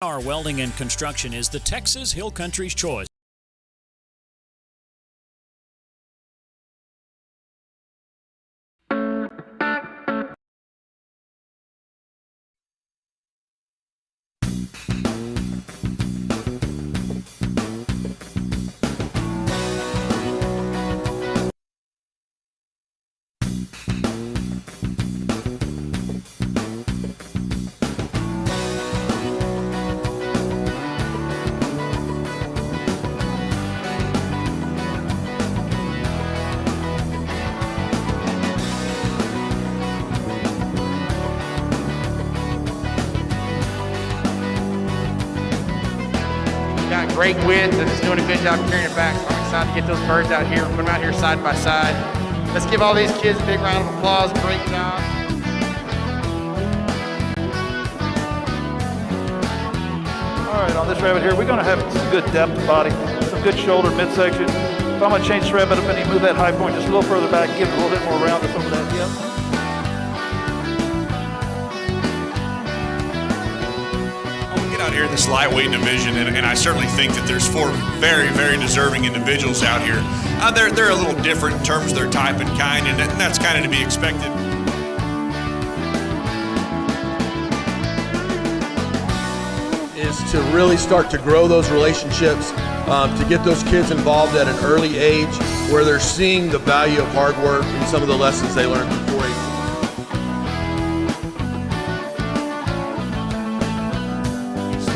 Our Welding and Construction is the Texas Hill Country's choice. Got great width and is doing a good job carrying it back. So I'm excited to get those birds out here and put them out here side by side. Let's give all these kids a big round of applause. Great job. All right, on this rabbit here, we're going to have some good depth body, some good shoulder midsection. If I'm going to change this rabbit up, I need to move that high point just a little further back, give it a little bit more round to some of that hip. Out here in this lightweight division, and I certainly think that there's four very, very deserving individuals out here. They're a little different in terms of their type and kind, and that's kind of to be expected. Is to really start to grow those relationships, to get those kids involved at an early age where they're seeing the value of hard work and some of the lessons they learned before age.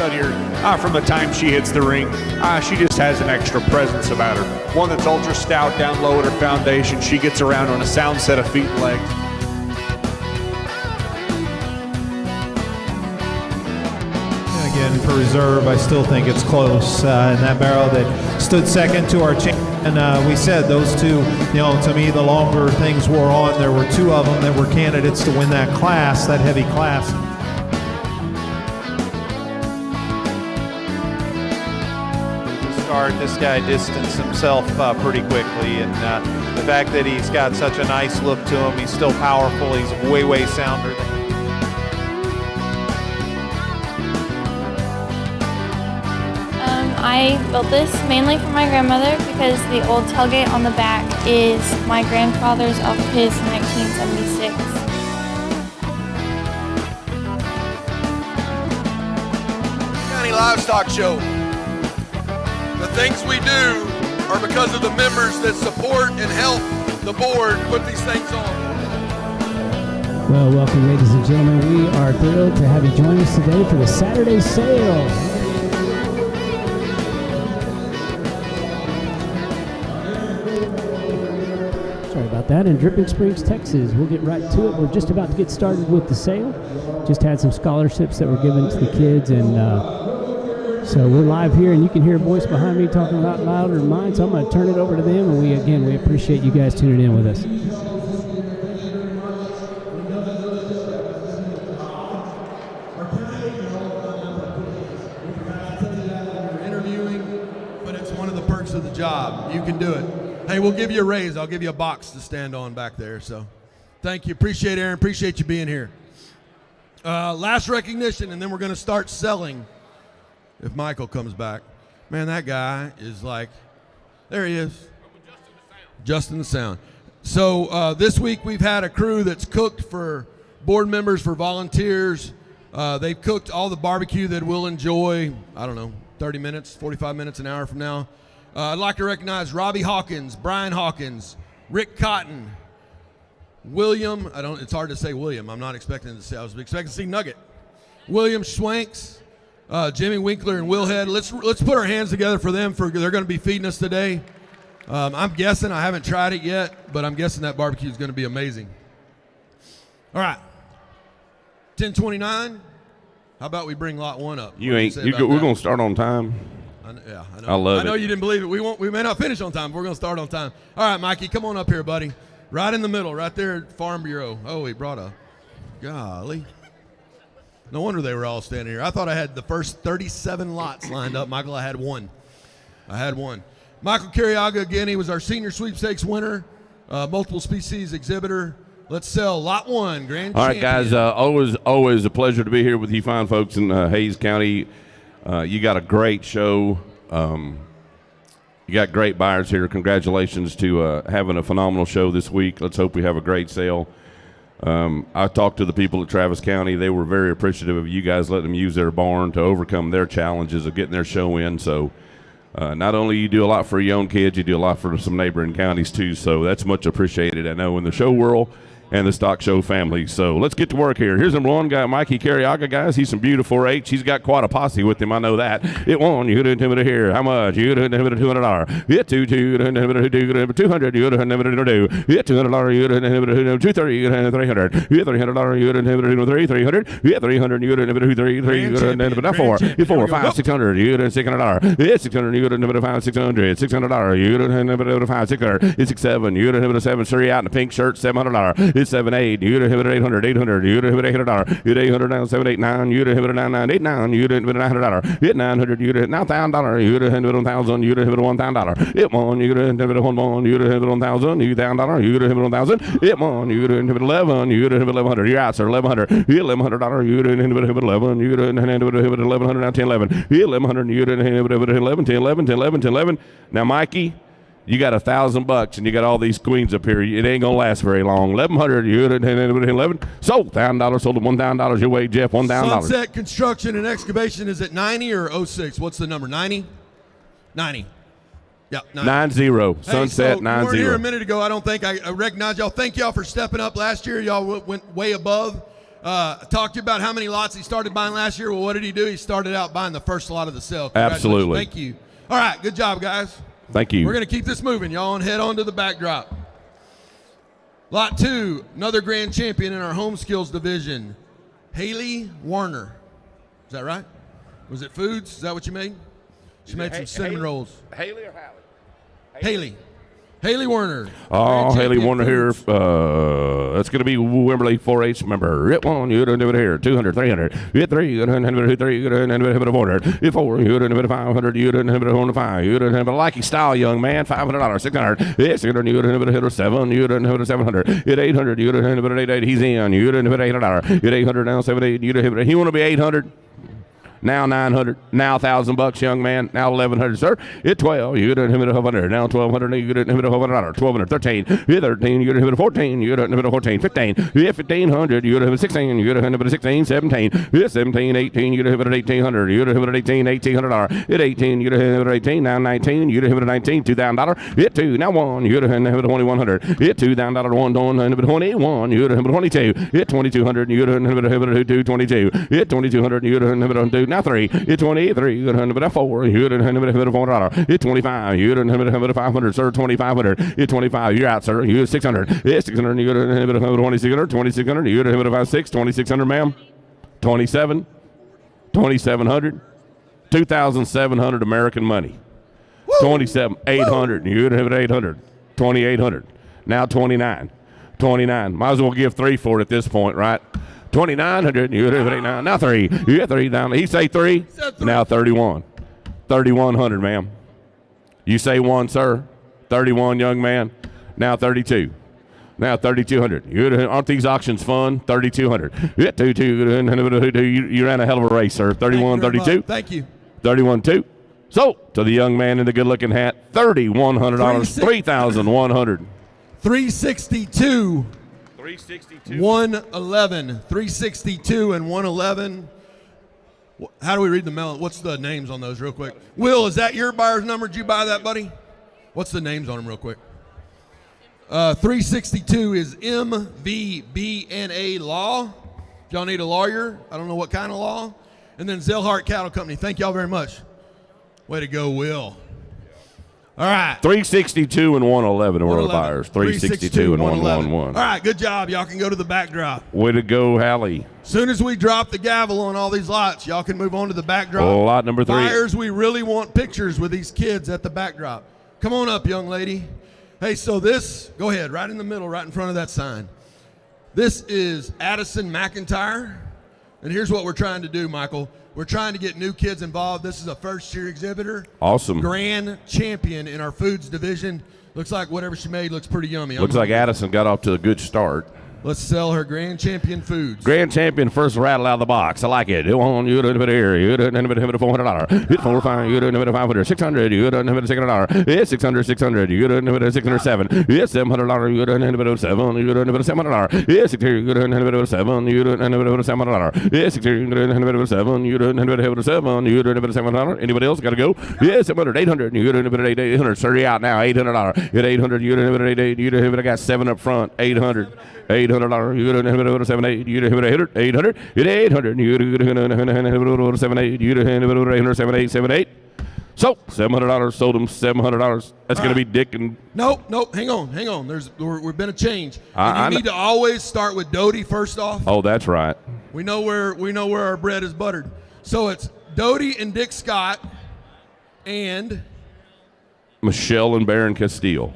Here, from the time she hits the ring, she just has an extra presence about her. One that's ultra stout down low at her foundation. She gets around on a sound set of feet and legs. Again, for reserve, I still think it's close. And that barrel that stood second to our champion, we said those two, to me, the longer things wore on, there were two of them that were candidates to win that class, that heavy class. This guy distanced himself pretty quickly, and the fact that he's got such a nice look to him, he's still powerful, he's way, way sounder than I built this mainly for my grandmother because the old tailgate on the back is my grandfather's off of his 1976. County Livestock Show. The things we do are because of the members that support and help the board put these things on. Well, welcome, ladies and gentlemen. We are thrilled to have you join us today for the Saturday sale. Sorry about that. In Dripping Springs, Texas, we'll get right to it. We're just about to get started with the sale. Just had some scholarships that were given to the kids, and so we're live here, and you can hear a voice behind me talking a lot louder than mine, so I'm going to turn it over to them, and we appreciate you guys tuning in with us. You're interviewing, but it's one of the perks of the job. You can do it. Hey, we'll give you a raise. I'll give you a box to stand on back there. So thank you. Appreciate it, Aaron. Appreciate you being here. Last recognition, and then we're going to start selling. If Michael comes back. Man, that guy is like, there he is. Justin the Sound. So this week we've had a crew that's cooked for board members, for volunteers. They've cooked all the barbecue that we'll enjoy, 30 minutes, 45 minutes, an hour from now. I'd like to recognize Robbie Hawkins, Brian Hawkins, Rick Cotton, William, it's hard to say William. I'm not expecting to say, I was expecting to see Nugget. William Schwanks. Jimmy Winkler and Will Head. Let's put our hands together for them. They're going to be feeding us today. I'm guessing, I haven't tried it yet, but I'm guessing that barbecue is going to be amazing. All right, 10:29. How about we bring lot one up? We're going to start on time. I know. I love it. I know you didn't believe it. We may not finish on time, but we're going to start on time. All right, Mikey, come on up here, buddy. Right in the middle, right there at Farm Bureau. Oh, he brought a golly. No wonder they were all standing here. I thought I had the first 37 lots lined up. Michael, I had one. Michael Carriaga, again, he was our senior sweepstakes winner, multiple species exhibitor. Let's sell lot one, grand All right, champion. guys, always a pleasure to be here with you fine folks in Hays County. You got a great show. You got great buyers here. Congratulations to having a phenomenal show this week. Let's hope we have a great sale. I talked to the people at Travis County. They were very appreciative of you guys letting them use their barn to overcome their challenges of getting their show in. So not only you do a lot for your own kids, you do a lot for some neighboring counties too. So that's much appreciated, I know, in the show world and the stock show family. So let's get to work here. Here's number one guy, Mikey Carriaga, guys. He's some beautiful H. He's got quite a posse with him. I know that. It won. You could have here. How much? You could have $200. It two. You could have 200. You could have $200. It $200. You could have 230. You could have 300. It $300. You could have 300. It 300. You could have 3. You could have 4. It 4. 5. 600. You could have $600. It 600. You could have 5. 600. $600. You could have 5. 600. It's 6 7. You could have 7. Sure, out in the pink shirt. $700. It's 7 8. You'd have it 800. 800. You'd have it $800. You'd 800 down 7 8 9. You'd have it 9 9 8 9. You'd have it $900. Hit 900. You'd have $9,000. You'd have it 1,000. You'd have it $1,000. It won. You'd have it 1. You'd have it 1,000. You $1,000. You'd have it 1,000. It won. You'd have it 11. You'd have it 1,100. You're out, sir. 1,100. $1,100. You'd have it 11. You'd have it 1,100. Now 10 11. 1,100. You'd have it 11 10 11 10 11 10 11. Now Mikey, you got $1,000 and you got all these queens up here. It ain't gonna last very long. 1,100, you 11. Sold $1,000. Sold at $1,000 your way, Jeff. $1,000. Sunset Construction and Excavation is at 90 or 06? What's the number? 90. 90. Yeah, 90. Sunset 90. You weren't here a minute ago. I don't think I recognize y'all. Thank y'all for stepping up last year. Y'all went way above. Talked to you about how many lots he started buying last year. Well, what did he do? He started out buying the first lot of the sale. Absolutely. Thank you. All right, good job, guys. Thank you. We're going to keep this moving, y'all, and head on to the backdrop. Lot 2, another grand champion in our home skills division, Haley Warner. Is that right? Was it foods? Is that what you made? She made some cinnamon rolls. Haley or Hallie? Haley Warner. Oh, Haley Warner here. That's going to be Wimberley 4-H member. It won. You would have here. 200, 300. Hit 3. You would have 3. You would have 400. Hit 4. You would have 500. You would have 5. You would have a likey style, young man. $500. 600. Hit 600. You would have 7. You would have 700. Hit 800. You would have 8. He's in. You would have $800. Hit 800 now 7 8. You would have. He want to be 800. Now 900. Now $1,000, young man. Now 1,100, sir. At 12, you get a hit 1,200. Now 1,200, you get a hit $1,200. 1,200, 13. Hit 13, you get a hit 14. You get a hit 14. 15. Hit 1,500, you get a hit 16. You get a hit 16. 17. Hit 17. 18, you get a hit 1,800. You get a hit 18. $1,800. Hit 18, you get a hit 18. Now 19, you get a hit 19. $2,000. Hit 2. Now 1, you get a hit 2,100. Hit $2,000. 1, 21. You get a hit 22. Hit 2,200. You get a hit 222. Hit 2,200. You get a hit 2. Now 3. Hit 23. You get a hit 4. You get a hit $400. Hit 25. You get a hit 500, sir. 2,500. Hit 25. You're out, sir. You get 600. Hit 600. You get a hit 2,600. 2,600. You get a hit 56. 2,600, ma'am. 27. 2,700. 2,700 American money. 27,800. You get a hit 800. 2,800. Now 29. 29. Might as well give 3 for it at this point, right? 2,900. You get 89. Now 3. You get 3 down. He say 3. Now 31. 3,100, ma'am. You say 1, sir. 31, young man. Now 32. Now 3,200. Aren't these auctions fun? 3,200. You get 2. You ran a hell of a race, sir. 31, 32. Thank you. 31, 2. So to the young man in the good-looking hat, $3,100. 3,100. 362. 362. 111. 362 and 111. How do we read the mail? What's the names on those real quick? Will, is that your buyer's number? Did you buy that, buddy? What's the names on them real quick? 362 is MVBNA Law. If y'all need a lawyer, I don't know what kind of law. And then Zellhart Cattle Company. Thank y'all very much. Way to go, Will. All right. 362 and 111 were the buyers. 362 and 111. All right, good job. Y'all can go to the backdrop. Way to go, Hallie. Soon as we drop the gavel on all these lots, y'all can move on to the backdrop. Oh, lot number 3. Buyers, we really want pictures with these kids at the backdrop. Come on up, young lady. Hey, so this, go ahead, right in the middle, right in front of that sign. This is Addison McIntyre. And here's what we're trying to do, Michael. We're trying to get new kids involved. This is a first-year exhibitor. Awesome. Grand champion in our foods division. Looks like whatever she made looks pretty yummy. Looks like Addison got off to a good start. Let's sell her Grand Champion Foods. Grand Champion first rattle out of the box. I like it. You want you to here. You don't have $400. Hit 4 5. You don't have $500. 600. You don't have $600. It's 600. 600. You don't have 607. It's $700. You don't have 7. You don't have $700. It's 600. You don't have 7. You don't have $700. It's 600. You don't have 7. You don't have 7. You don't have $700. Anybody else got to go? Yes, 700. 800. You don't have 800. 30 out now. $800. Get 800. You don't have 800. You don't have. I got 7 up front. 800. $800. You don't have 78. You don't have 800. 800. Get 800. You don't have 78. You don't have 800. 78. 78. So $700. Sold them $700. That's going to be Dick and. Nope. Hang on. We've been a change. And you need to always start with Doty first off. Oh, that's right. We know where our bread is buttered. So it's Doty and Dick Scott and Michelle and Baron Castile.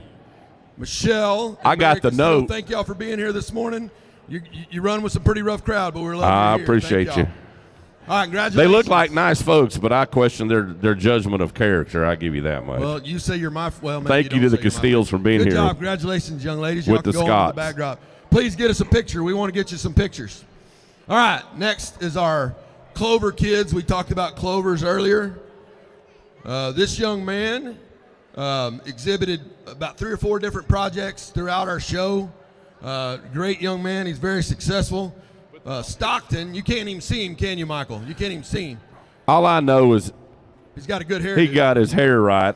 Michelle. I got the note. Thank y'all for being here this morning. You run with some pretty rough crowd, but we're loving I you here. appreciate you. All right, congratulations. They look like nice folks, but I question their judgment of character. I give you that much. Well, you say you're my well. Maybe Thank you to the Castiles for being Good here. Good job, congratulations, young ladies. With Y'all the can go on to Scots. the backdrop. Please get us a picture. We want to get you some pictures. All right, next is our Clover kids. We talked about Clovers earlier. This young man exhibited about 3 or 4 different projects throughout our show. Great young man. He's very successful. Stockton, you can't even see him, can you, Michael? You can't even see him. All I know is he's got a good hair. He got his hair right.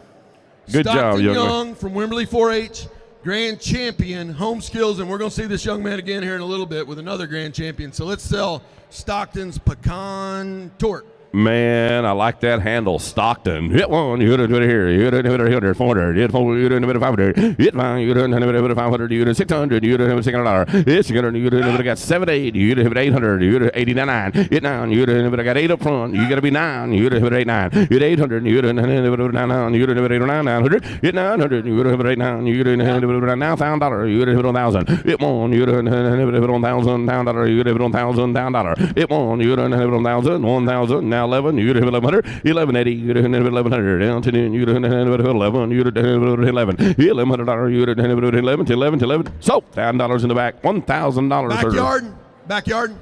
Good job, young man. From Wimberley 4-H, grand champion, home skills, and we're going to see this young man again here in a little bit with another grand champion. So let's sell Stockton's pecan torte. Man, I like that handle. Stockton. Hit 1. You didn't do it here. You didn't have it 400. Hit 4. You didn't have it 500. Hit 5. You didn't have it 500. You didn't 600. You didn't have $600. Hit 600. You didn't have it. Got 78. You didn't have it 800. You didn't 89. Hit 9. You didn't have it. I got 8 up front. You got to be 9. You didn't have it 89. Hit 800. You didn't have it 99. You didn't have it 809. 900. Hit 900. You didn't have it 89. You didn't have it $9,000. You didn't have it 1,000. Hit 1. You didn't have it $1,000. You didn't have it $1,000. Hit 1. You didn't have it 1,000. 1,000. Now 11. You didn't have 1,100, 1180, you didn't have 1,100, down to 10, you didn't have 11, you didn't have 11, $1,100, you didn't have 11, to 11, so $1,000 in the back, $1,000. Backyard.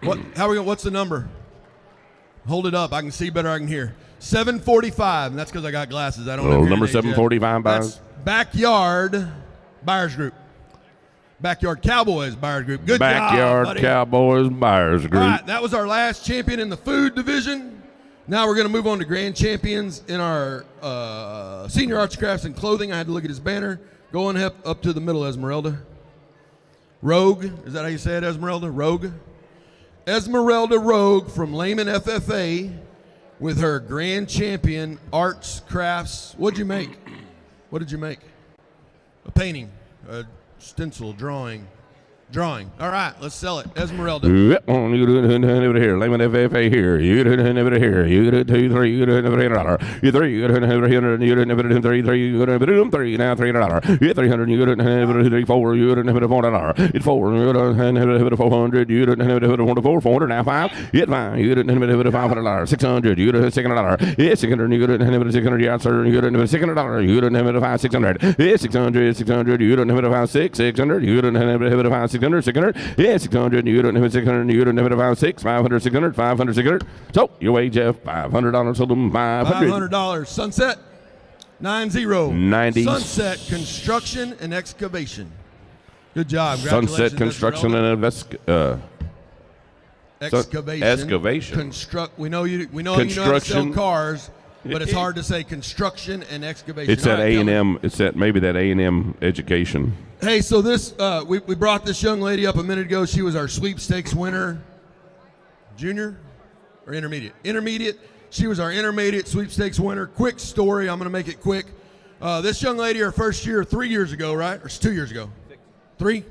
What's the number? Hold it up. I can see better. I can hear. 745, and that's because I got glasses. I don't know. Number 745, That's Backyard Buyers Group. Backyard Cowboys Buyers Group. Good job, Backyard Cowboys Buyers Group. All right, that was our last champion in the food division. Now we're going to move on to grand champions in our senior arts, crafts, and clothing. I had to look at his banner. Going up to the middle, Esmeralda. Rogue, is that how you say it, Esmeralda? Rogue. Esmeralda Rogue from Lehman FFA with her grand champion arts, crafts. What'd you make? What did you make? A painting, a stencil, drawing. All right, let's sell it. Esmeralda. You didn't have it here. Layman FFA here. You didn't have it here. You didn't 2, 3. You didn't have it $800. You 3. You didn't have it 100. You didn't have it 3. 3. You didn't have it 3. Now $300. You 300. You didn't have it 3. 4. You didn't have it $400. It's 4. You didn't have it 400. You didn't have it 4. 400. Now 5. It's 5. You didn't have it $500. 600. You didn't have $600. It's 600. You didn't have it 600. Yeah, sir. You didn't have it $600. You didn't have it 5. 600. It's 600. 600. You didn't have it 5. 6. 600. You didn't have it 5. 600. 600. Yeah, 600. You don't have it 600. You don't have it 5, 6, 500, 600, 500, 600. So your wage, Jeff, $500. Sold them $500. Sunset 90. 90. Sunset Construction and Excavation. Good job. Sunset Construction and Excavation. We know you know how to sell cars, but it's hard to say construction and excavation. It's that A&M. It's that maybe that A&M education. Hey, so this we brought this young lady up a minute ago. She was our sweepstakes winner. Junior or intermediate? Intermediate. She was our intermediate sweepstakes winner. Quick story. I'm going to make it quick. This young lady, her first year, 3 years ago, right? Or 2 years ago? 3?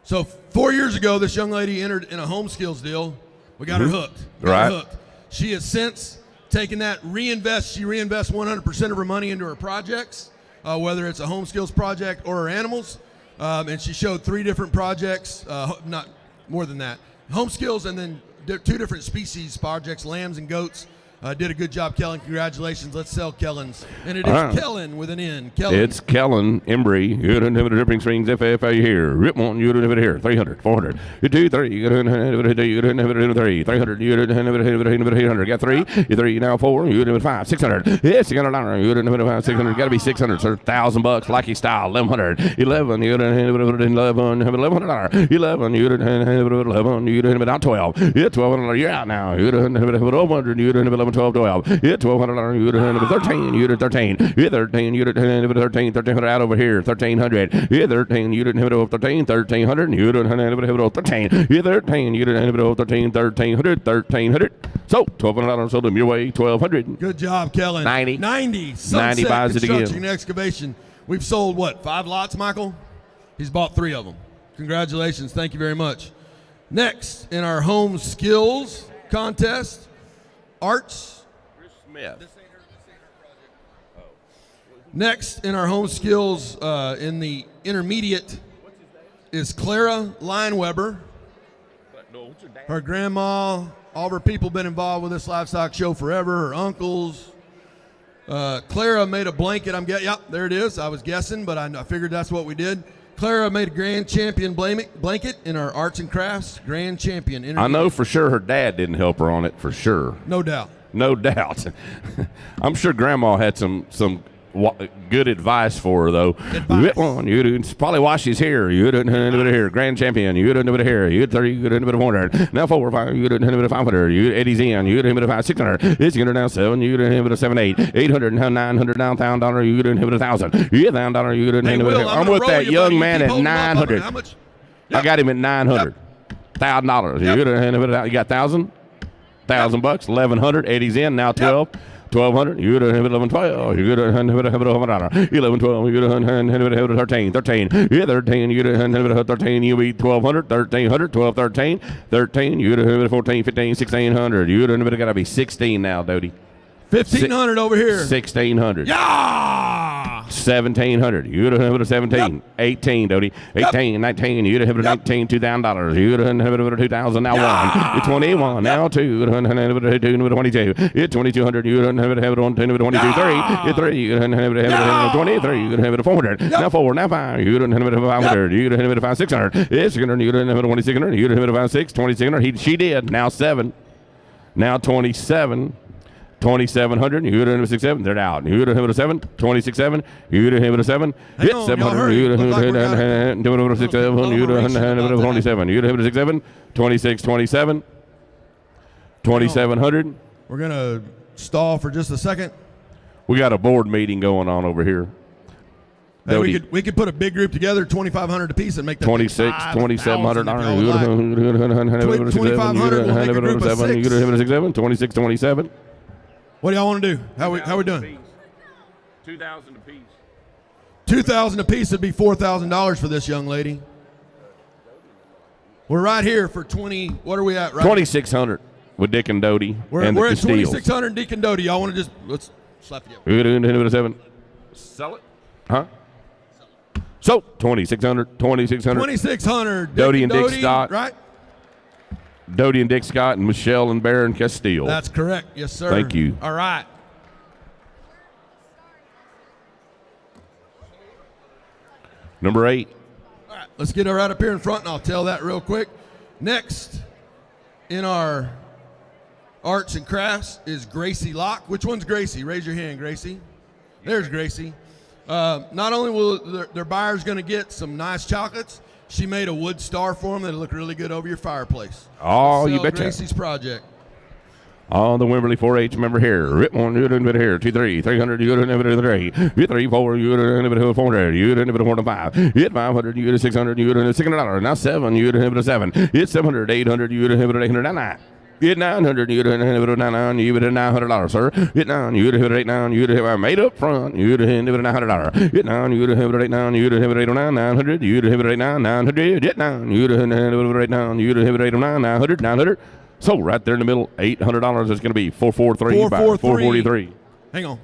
So 4 years ago, this young lady entered in a home skills deal. We got her hooked. Hooked. She has since taken that reinvest. She reinvests 100% of her money into her projects, whether it's a home skills project or her animals. And she showed 3 different projects, not more than that. Home skills and then 2 different species projects, lambs and goats. Did a good job, Kellen. Congratulations. Let's sell Kellen's. And it is Kellen with an N. Kellen. It's Kellen Embry. You don't have a dripping springs FFA here. Rip one, you don't have it here. 300, 400. You 2, 3. You don't have it, you don't have it 3. 300, you don't have it 800. Got 3. You 3 now 4. You don't have it 5. 600. Yes, $600. You don't have it 5. 600. Got to be 600, sir. $1,000. Lucky style. 1100. 11. You don't have it 11. Have $1,100. 11. You don't have it 11. You don't have it out 12. Yeah, $1,200. You're out now. You don't have it 1,200. You don't have it 11. 12, 12. Yeah, $1,200. You don't have it 13. You don't 13. Yeah, 13. You don't have it 13. 1,300 out over here. 1,300. Yeah, 13. You don't have it 13. 1,300. You don't have it 13. Yeah, 13. You don't have it 13. 1,300. 1,300. So $1,200 sold them your way. 1,200. Good job, Kellen. 90. 90. 90 buys it again. Construction and excavation. We've sold what? 5 lots, Michael? He's bought 3 of them. Congratulations. Thank you very much. Next in our home skills contest, Arts. Smith. Next in our home skills in the intermediate is Clara Lineweber. Her grandma, all of her people been involved with this livestock show forever, her uncles. Clara made a blanket. Yep, there it is. I was guessing, but I figured that's what we did. Clara made a grand champion blanket in our arts and crafts grand champion. I know for sure her dad didn't help her on it, for sure. No doubt. No doubt. I'm sure Grandma had some good advice for her, though. You probably wash his hair. You didn't have it here. Grand champion. You didn't have it here. You 30. You didn't have it 400. Now 4 or 5. You didn't have it 500. You Eddie's in. You didn't have it 5. 600. It's going to now 7. You didn't have it 7, 8. 800 now 900 now $1,000. You didn't have it 1,000. You $1,000. You didn't have it. I'm with that young man at 900. How much? I got him at 900. $1,000. You didn't have it. You got 1,000. $1,000. 1,100. Eddie's in. Now 12. 1,200. You would have 11, 12. You would have $100. 11, 12. You would have 13. 13. Yeah, 13. You would have 13. You be 1,200. 1,300. 12, 13. 13. You would have 14, 15, 1,600. You would have got to be 16 now, Dodie. 1,500 over here. 1,600. Yeah. 1,700. You would have 17. Yep. 18, Dodie. 18, yep. 19. You would have 19, $2,000. You would have 2,000. Now yeah. 1. 21. Now 2. You would have 22. It's 2,200. You would have it on 22. 3. Yeah. 3. You would have it 23. You would have it 400. Yep. Now 4. Now 5. You would have it 500. You would have it 5, 600. It's 600. You would have it 2,600. You would have it 5, 6. 2,600. She did. Now 7. Now 27. 2,700. You would have 6,700. They're out. You would have a 7. 26,700. You would have a 7. Hit 700. You would have 6,700. You would have 27. You would have 6,700. 26, 27. 2,700. We're gonna stall for just a second. We got a board meeting going on over here. Hey, we could put a big group together, 2,500 apiece, and make that 26, 2,700. You would have 2,500. We'll make a group of 6. You would have 6,700. 26, 27. What do y'all want to do? How we doing? 2,000 apiece. 2,000 apiece would be $4,000 for this young lady. We're right here for 20. What are we at? Right. 2,600 with Dick and Dodie. We're at 2,600 Dick and Dodie. Y'all want to let's slap together. We would have 7. Sell it? Huh? So 2,600. 2,600. 2,600. Dodie and Dick Scott. Right. Dodie and Dick Scott and Michelle and Baron Castile. That's correct. Yes, sir. Thank you. All right. Number 8. All right. Let's get her right up here in front, and I'll tell that real quick. Next in our arts and crafts is Gracie Locke. Which one's Gracie? Raise your hand, Gracie. There's Gracie. Not only will their buyers going to get some nice chocolates, she made a wood star for them that'll look really good over your fireplace. Oh, you betcha. Gracie's project. Oh, the Wimberley 4-H member here. Rip 1, you didn't here. 2, 3, 300, you didn't have it 3. You 3, 4, you didn't have it 400. You didn't have it 4 to 5. Hit 500, you did 600, you didn't have $600. Now 7, you didn't have it 7. Hit 700, 800, you didn't have it 800. Now 9. Hit 900, you didn't have it 9, you would have $900, sir. Hit 9, you would have it 8, 9, you would have made up front, you would have it $900. Hit 9, you would have it 8, 9, you would have it 809, 900, you would have it 8, 9, 900. Hit 9, you would have it 8, 9, you would have it 809, 900, 900. So right there in the middle, $800 is going to be 443. 443. Hang on.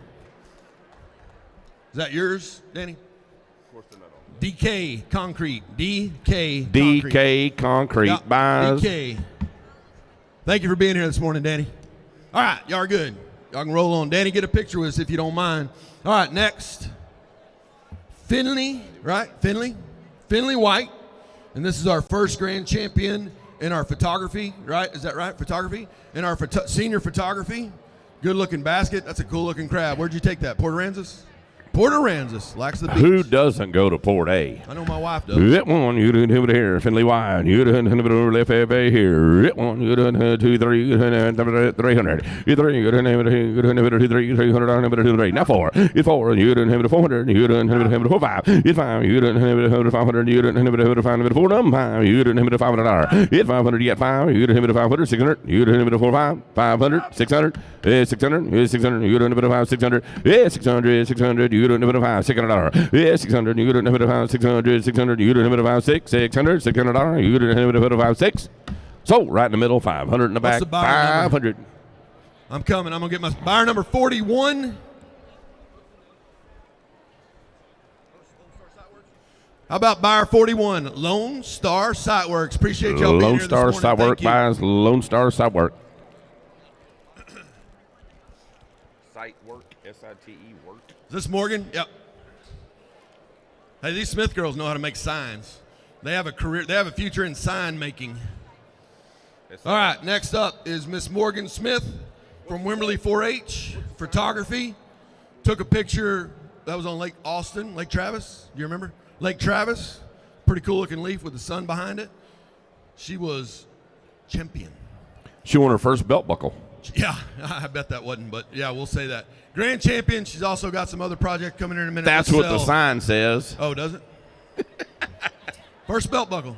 Is that yours, Danny? Of course not. DK Concrete. DK Concrete. Yep. Buys. DK. Thank you for being here this morning, Danny. All right, y'all are good. Y'all can roll on. Danny, get a picture with us if you don't mind. All right, next. Finley, right? Finley White. And this is our first grand champion in our photography, right? Is that right? Photography? In our senior photography. Good looking basket. That's a cool looking crab. Where'd you take that? Port Aransas? Port Aransas. Likes the beach. Who doesn't go to Port A? I know my wife does. That one, you didn't have it here. Finley White, you didn't have it over left FA here. That one, you didn't have 2, 3, you didn't have 300. You 3, you didn't have it, you didn't have it 2, 3, 300, I have it 2, 3. Now 4. You 4, you didn't have it 400. You didn't have it 4, 5. You 5, you didn't have it 500. You didn't have it 500. 4, 5. You didn't have it $500. You 500, you get 5. You didn't have it 500. 600. You didn't have it 4, 5. 500. 600. 600. 600. You didn't have it 5. 600. 600. 600. You didn't have it 5. $600. Yeah, 600. You didn't have it about 600. 600. You didn't have it about 6. 600. $600. You didn't have it about 6. So right in the middle, 500 in the back. What's the buyer 500. Number? I'm coming. I'm gonna get my buyer number 41. How about buyer 41? Lone Star Sightworks. Appreciate y'all being here this morning. Lone Star Sightworks buys Lone Star Sightworks. Sightwork. SITE work. Is this Morgan? Yep. Hey, these Smith girls know how to make signs. They have a career. They have a future in sign making. All right, next up is Miss Morgan Smith from Wimberley 4-H Photography. Took a picture that was on Lake Austin, Lake Travis. Do you remember? Lake Travis. Pretty cool looking leaf with the sun behind it. She was champion. She won her first belt buckle. Yeah, I bet that wasn't, but yeah, we'll say that. Grand champion. She's also got some other project coming in a minute. That's what the sign says. Oh, does it? First belt buckle.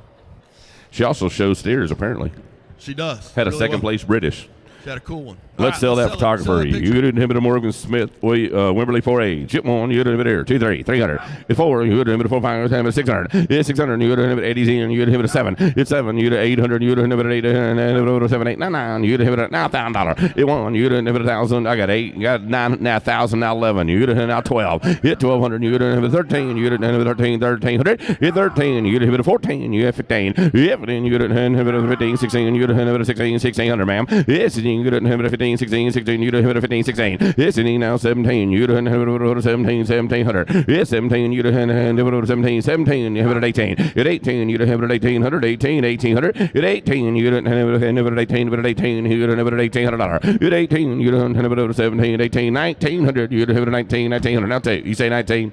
She also shows steers, apparently. She does. Had a really second place British. She had a cool one. Let's sell that photographer. You didn't have it a Morgan Smith, Wimberley 4A. Chip 1, you didn't have it here. 2, 3, 300. It's 4, you didn't have it 4, 5, 600. It's 600, you didn't have it 80, and you didn't have it 7. It's 7, you didn't 800, you didn't have it 8, and it 7, 8, 9, 9. You didn't have it now $1,000. It 1, you didn't have it 1,000. I got 8, got 9, now 1,000, now 11. You didn't have it now 12. Hit 1,200, you didn't have it 13. You didn't have it 13, 1,300. Hit 13, you didn't have it 14. You have 15. Hit 15, you didn't have it 15, 16. You didn't have it 16, 1,600, ma'am. Yes, you didn't have it 15. 16, 16, you didn't have it 15, 16. It's now 17, you didn't have it 17, 1,700. It's 17, you didn't have it 17, 17, you have it at 18. At 18, you didn't have it at 1,800, 18, 1,800. At 18, you didn't have it at 18, but at 18, you didn't have it at $1,800. At 18, you didn't have it at 17, 18, 1,900. You didn't have it at 19, 1,900. Now, you say 19?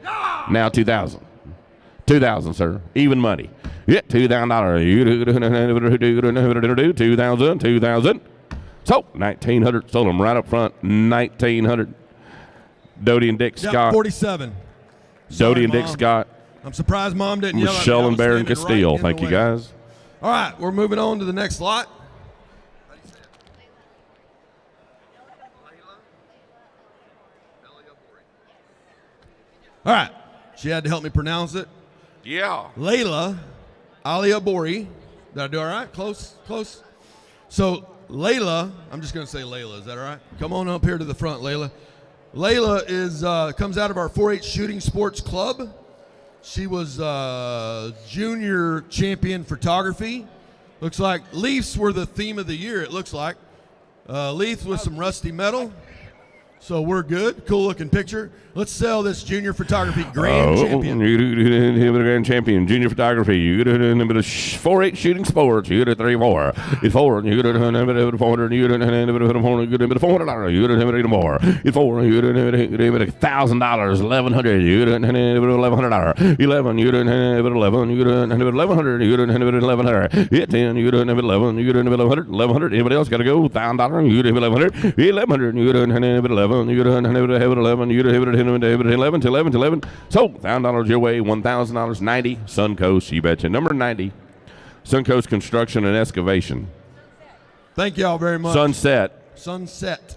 Now 2,000. 2,000, sir. Even money. Yeah, $2,000. You didn't have it 2,000, 2,000. So, 1,900. Sold them right up front. 1,900. Dodie and Dick Scott. 47. Dodie and Dick Scott. I'm surprised Mom didn't yell at me. Michelle and Baron Castile. Thank you, guys. All right, we're moving on to the next lot. All right. She had to help me pronounce it. Yeah. Layla Aliabori. Did I do all right? Close? Close? So, Layla, I'm just going to say Layla. Is that all right? Come on up here to the front, Layla. Layla is comes out of our 4-H Shooting Sports Club. She was junior champion photography. Looks like Leafs were the theme of the year, it looks like. Leafs with some rusty metal. So we're good. Cool looking picture. Let's sell this junior photography grand champion. You grand champion, junior photography. You did 4-8 shooting sports. You did 3-4. It's 4. You did 400. You did 400. You did $400. You did more. It's 4. You did $1,000. 1,100. You did $1,100. 11. You did 11. You did 1,100. You did 1,100. Hit 10. You did 11. You did 1,100. 1,100. Anybody else got to go? $1,000. You did 1,100. 1,100. You did 11. You done have it 11. You done have it 11 to 11 to 11. So $1,000 your way. $1,000 90. Suncoast, you betcha. Number 90. Suncoast Construction and Excavation. Thank y'all very much. Sunset.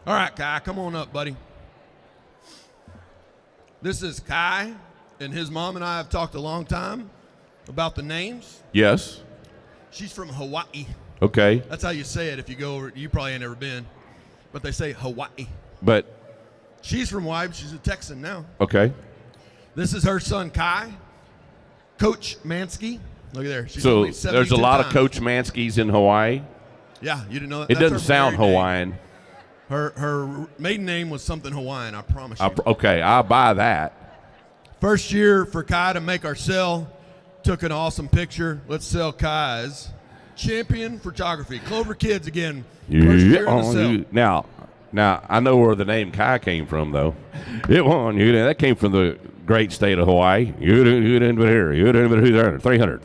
All right, Kai, come on up, buddy. This is Kai, and his mom and I have talked a long time about the names. Yes. She's from Hawaii. Okay. That's how you say it if you go over. You probably ain't never been. But they say Hawaii. But she's from Hawaii. She's a Texan now. Okay. This is her son, Kai. Coach Mansky. Look at there. She's so there's a lot of Coach Manskys in Hawaii. Yeah, you didn't know that? It doesn't sound Hawaiian. Her maiden name was something Hawaiian, I promise you. Okay, I'll buy that. First year for Kai to make our sell. Took an awesome picture. Let's sell Kai's champion photography. Clover Kids again. First year in the sell. Now I know where the name Kai came from, though. It won. That came from the great state of Hawaii. You didn't here. You didn't 300.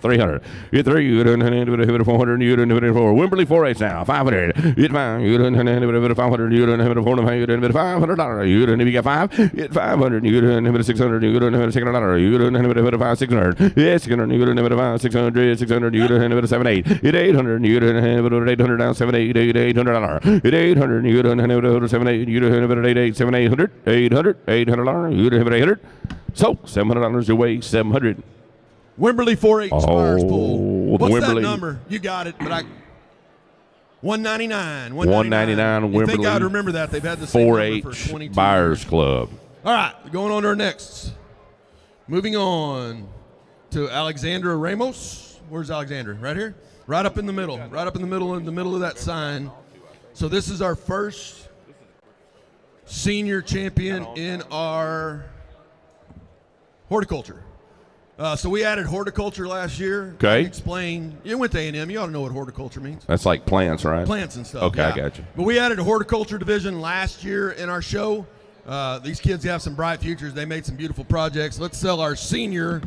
You 3. You didn't 400. You didn't 4. Wimberley 4H now 500. It's 5. You didn't 500. You didn't 400. You didn't $500. You didn't get 5. It's 500. You didn't 600. You didn't $600. You didn't 5 600. Yes, you didn't 5 600. 600. You didn't 7 8. It's 800. You didn't 800 down 7 8. $800. It's 800. You didn't 7 8. You didn't 8 8 7 800. $800. You didn't 800. So, $700 away, 700. Wimberley 4H Buyers Pool. What's Wimberley. that number? You got it, but 199. $199 You think Wimberley I'd remember that? They've had the same number for 4H 22 Buyers years. Club. All right, going on to our next. Moving on to Alexandra Ramos. Where's Alexandra? Right here? Right up in the middle. Right up in the middle of that sign. So this is our first senior champion in our horticulture. So we added horticulture last year. Okay. Explain. You went to A&M. You ought to know what horticulture means. That's like plants, right? Plants and stuff. Okay, yeah. I got you. But we added a horticulture division last year in our show. These kids have some bright futures. They made some beautiful projects. Let's sell our senior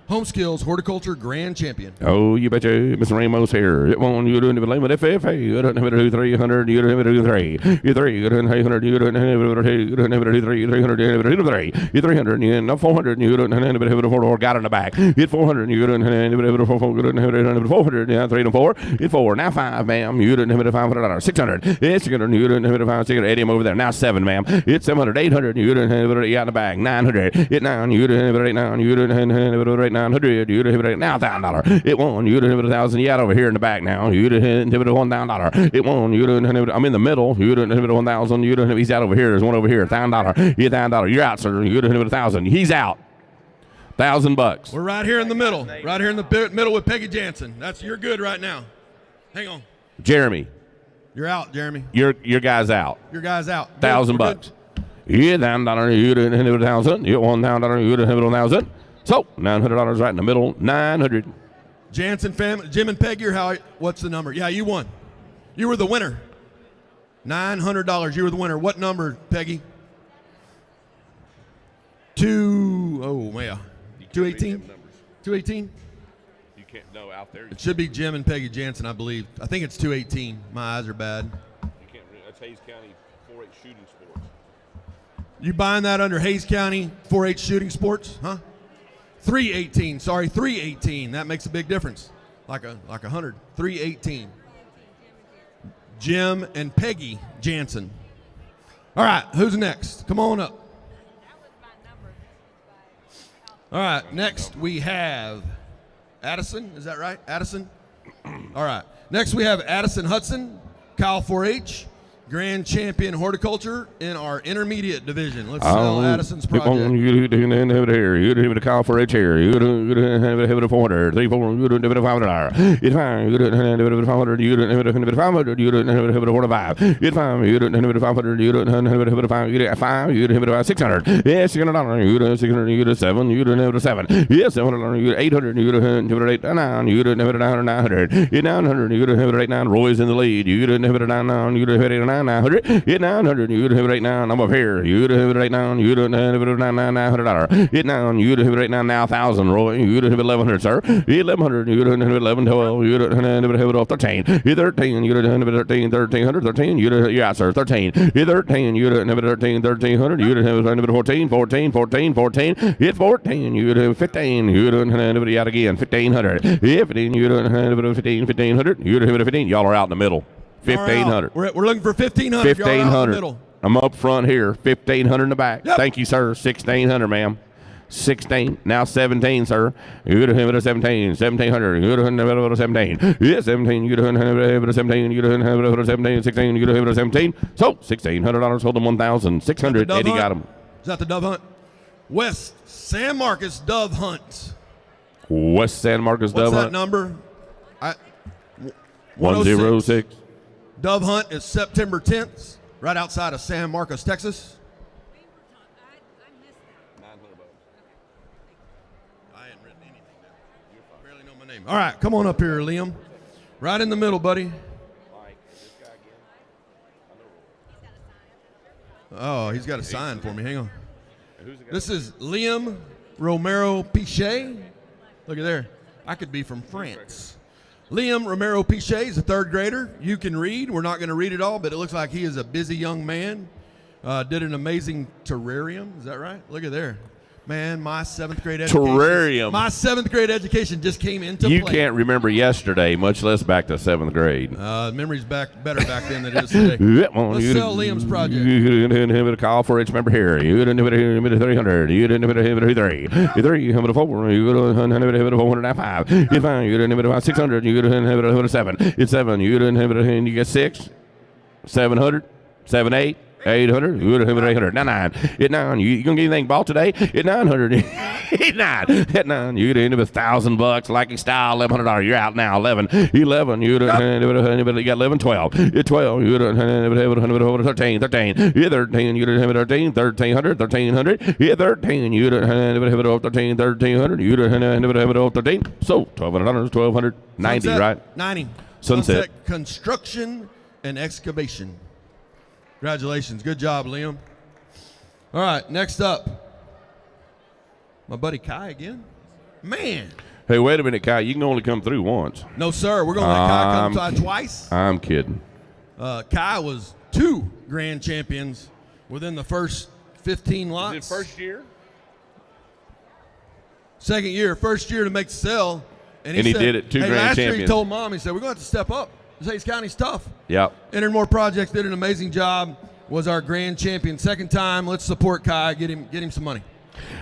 Home Skills Horticulture Grand Champion. Oh, you betcha. Mr. Ramos here. It won't you doing the limit FFA. You don't have to do 300. You don't have to do 3. You 3. You don't have 800. You don't have to do 2. You don't have to do 3. 300. You don't have to do 3. You 300. You know 400. You don't have to do 4. Got in the back. Hit 400. You don't have to do 4. You don't have to do 400. Yeah, 3 to 4. Hit 4. Now 5, ma'am. You don't have to do $500. 600. It's you don't have to 5. 600. Eddie, him over there. Now 7, ma'am. It's 700. 800. You don't have to do in the back. 900. Hit 9. You don't have to do 9. You don't have to do 900. You don't have now $1,000. It won. You didn't have 1,000 yet over here in the back now. You didn't have $1,000. It won. You didn't have. I'm in the middle. You didn't have 1,000. You didn't have. He's out over here. There's one over here. $1,000. You $1,000. You're out, sir. You didn't have 1,000. He's out. $1,000. We're right here in the middle. Right here in the middle with Peggy Jansen. You're good right now. Hang on. Jeremy. You're out, Jeremy. Your guy's out. Your guy's out. $1,000. You $1,000. You didn't have 1,000. You $1,000. You didn't have 1,000. So $900 right in the middle. 900. Jansen family, Jim and Peggy, what's the number? Yeah, you won. You were the winner. $900. You were the winner. What number, Peggy? 218. 218. You can't know out there. It should be Jim and Peggy Jansen, I believe. I think it's 218. My eyes are bad. You can't. That's Hayes County 4-H shooting sports. You buying that under Hayes County 4-H shooting sports, huh? 318. Sorry, 318. That makes a big difference. Like 100. 318. Jim and Peggy Jansen. All right, who's next? Come on up. All right, next we have Addison. Is that right? Addison? All right. Next we have Addison Hudson, Kyle 4-H. Grand Champion Horticulture in our intermediate division. Let's sell Addison's project. You didn't have it here. You didn't have a call for it here. You didn't have it 400. 3, 4. You didn't have it $500. It's fine. You didn't have it 500. You didn't have it 500. You didn't have it 45. It's fine. You didn't have it 500. You didn't have it 5. You didn't have 5. You didn't have it 600. Yes, $600. You didn't have 600. You didn't 7. You didn't have it 7. Yes, $700. You 800. You didn't have it 9. You didn't have it 900. You 900. You didn't have it 89. Roy's in the lead. You didn't have it 99. You didn't have it 900. Hit 900. You didn't have it 89. I'm up here. You didn't have it 89. You didn't have it $900. Hit 9. You didn't have it 89. Now 1,000. Roy. You didn't have it 1,100, sir. Hit 1,100. You didn't have it 11, 12. You didn't have it 13. Hit 13. You didn't have it 13. 1,300. 13. You didn't. Yeah, sir. 13. Hit 13. You didn't have it 13. 1,300. You didn't have it 14. 14. 14. 14. Hit 14. You didn't have 15. You didn't have it out again. 1,500. Hit 15. You didn't have it 15. 1,500. You didn't have it 15. Y'all are out in the middle. 1,500. We're looking for 1,500. 1,500. I'm up front here. 1,500 in the back. Yep. Thank you, sir. 1,600, ma'am. 16. Now 17, sir. You done have it 17. 1,700. You done have it 17. Yeah, 17. You done have it 17. You done have it 17. 16. You done have it 17. So $1,600. Hold them 1,600. Eddie got them. Is that the dove hunt? West San Marcos dove hunt. West San Marcos dove hunt. What's that number? 106. Dove hunt is September 10th. right outside of San Marcos, Texas. I hadn't written anything down. You barely know my name. All right, come on up here, Liam. Right in the middle, buddy. Oh, he's got a sign for me. Hang on. This is Liam Romero Pichet. Look at there. I could be from France. Liam Romero Pichet is a third grader. You can read. We're not going to read it all, but it looks like he is a busy young man. Did an amazing terrarium. Is that right? Look at there. Man, my 7th grade education. Terrarium. My 7th grade education just came into You play. can't remember yesterday, much less back to 7th grade. Memory's better back then than it is today. Let's sell Liam's project. You didn't have a call for each member here. You didn't have a 300. You didn't have a 3. You 3. You have a 4. You didn't have a 405. You 5. You didn't have a 600. You didn't have a 7. It's 7. You didn't have a. You get 6. 700. 7, 8. 800, you would have 800. 9. At 9, you gonna get anything bought today? At 900, at 9, at 9, you get into $1,000 like style, $1,100. You're out now. 11, you got 11, 12. At 12, you would have 13, 13. You 13, you would have 13, 1300, 1300. Yeah, 13, you would have 13, 1300. You would have 13. So $1,200, 1,290, right? 90. Sunset Construction and Excavation. Congratulations. Good job, Liam. All right, next up. My buddy Kai again. Man. Hey, wait a minute, Kai. You can only come through once. No, sir. We're going to let Kai come twice. I'm kidding. Kai was 2 grand champions within the first 15 lots. Is it first year? Second year. First year to make the sale. And he said, did it 2 grand last champions. year he told Mom, he said, we're going to have to step up. Hays County's tough. Yep. Entered more projects, did an amazing job, was our grand champion. Second time, let's support Kai, get him some money.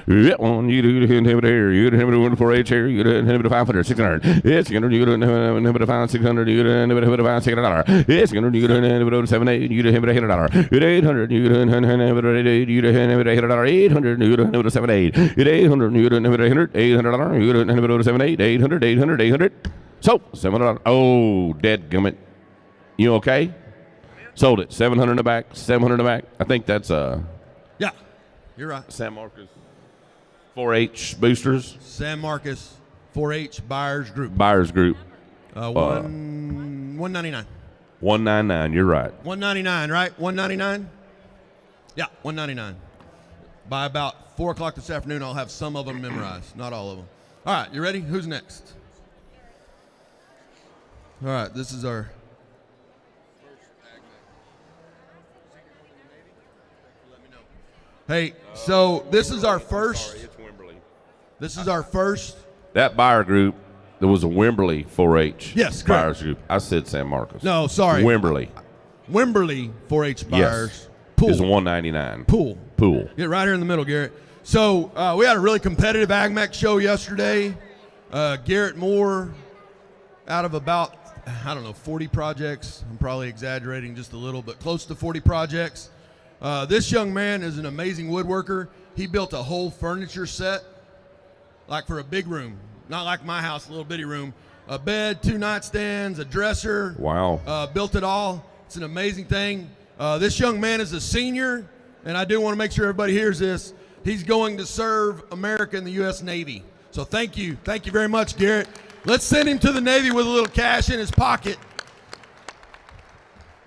That one, you didn't have it here. You didn't have it 148 here. You didn't have it 500, 600. Yes, 600. You didn't have it 500, 600. You didn't have it $600. Yes, 600. You didn't have it 78. You didn't have it $800. You 800. You didn't have it 88. You didn't have it $800. 800. You didn't have it 78. You 800. You didn't have it $800. $800. You didn't have it 78. 800. 800. 800. So $700. Oh, dead gummit. You okay? Sold it. 700 in the back. 700 in the back. I think that's Yeah, you're right. San Marcos 4-H boosters. San Marcos 4-H Buyers Group. Buyers Group. 199. 199. You're right. 199, right? 199. Yeah, 199. By about 4 o'clock this afternoon, I'll have some of them memorized, not all of them. All right, you ready? Who's next? All right, this is our. Hey, so this is our first. Sorry, it's Wimberley. This is our first. That buyer group, there was a Wimberley 4-H. Yes, correct. Buyers group. I said San Marcos. No, sorry. Wimberley. Wimberley 4-H Buyers. Yes. Pool. Is 199. Pool. Get right here in the middle, Garrett. So we had a really competitive AgMac show yesterday. Garrett Moore, out of about, 40 projects. I'm probably exaggerating just a little, but close to 40 projects. This young man is an amazing woodworker. He built a whole furniture set, like for a big room, not like my house, a little bitty room. A bed, 2 nightstands, a dresser. Wow. Built it all. It's an amazing thing. This young man is a senior, and I do want to make sure everybody hears this. He's going to serve America in the U.S. Navy. So thank you. Thank you very much, Garrett. Let's send him to the Navy with a little cash in his pocket.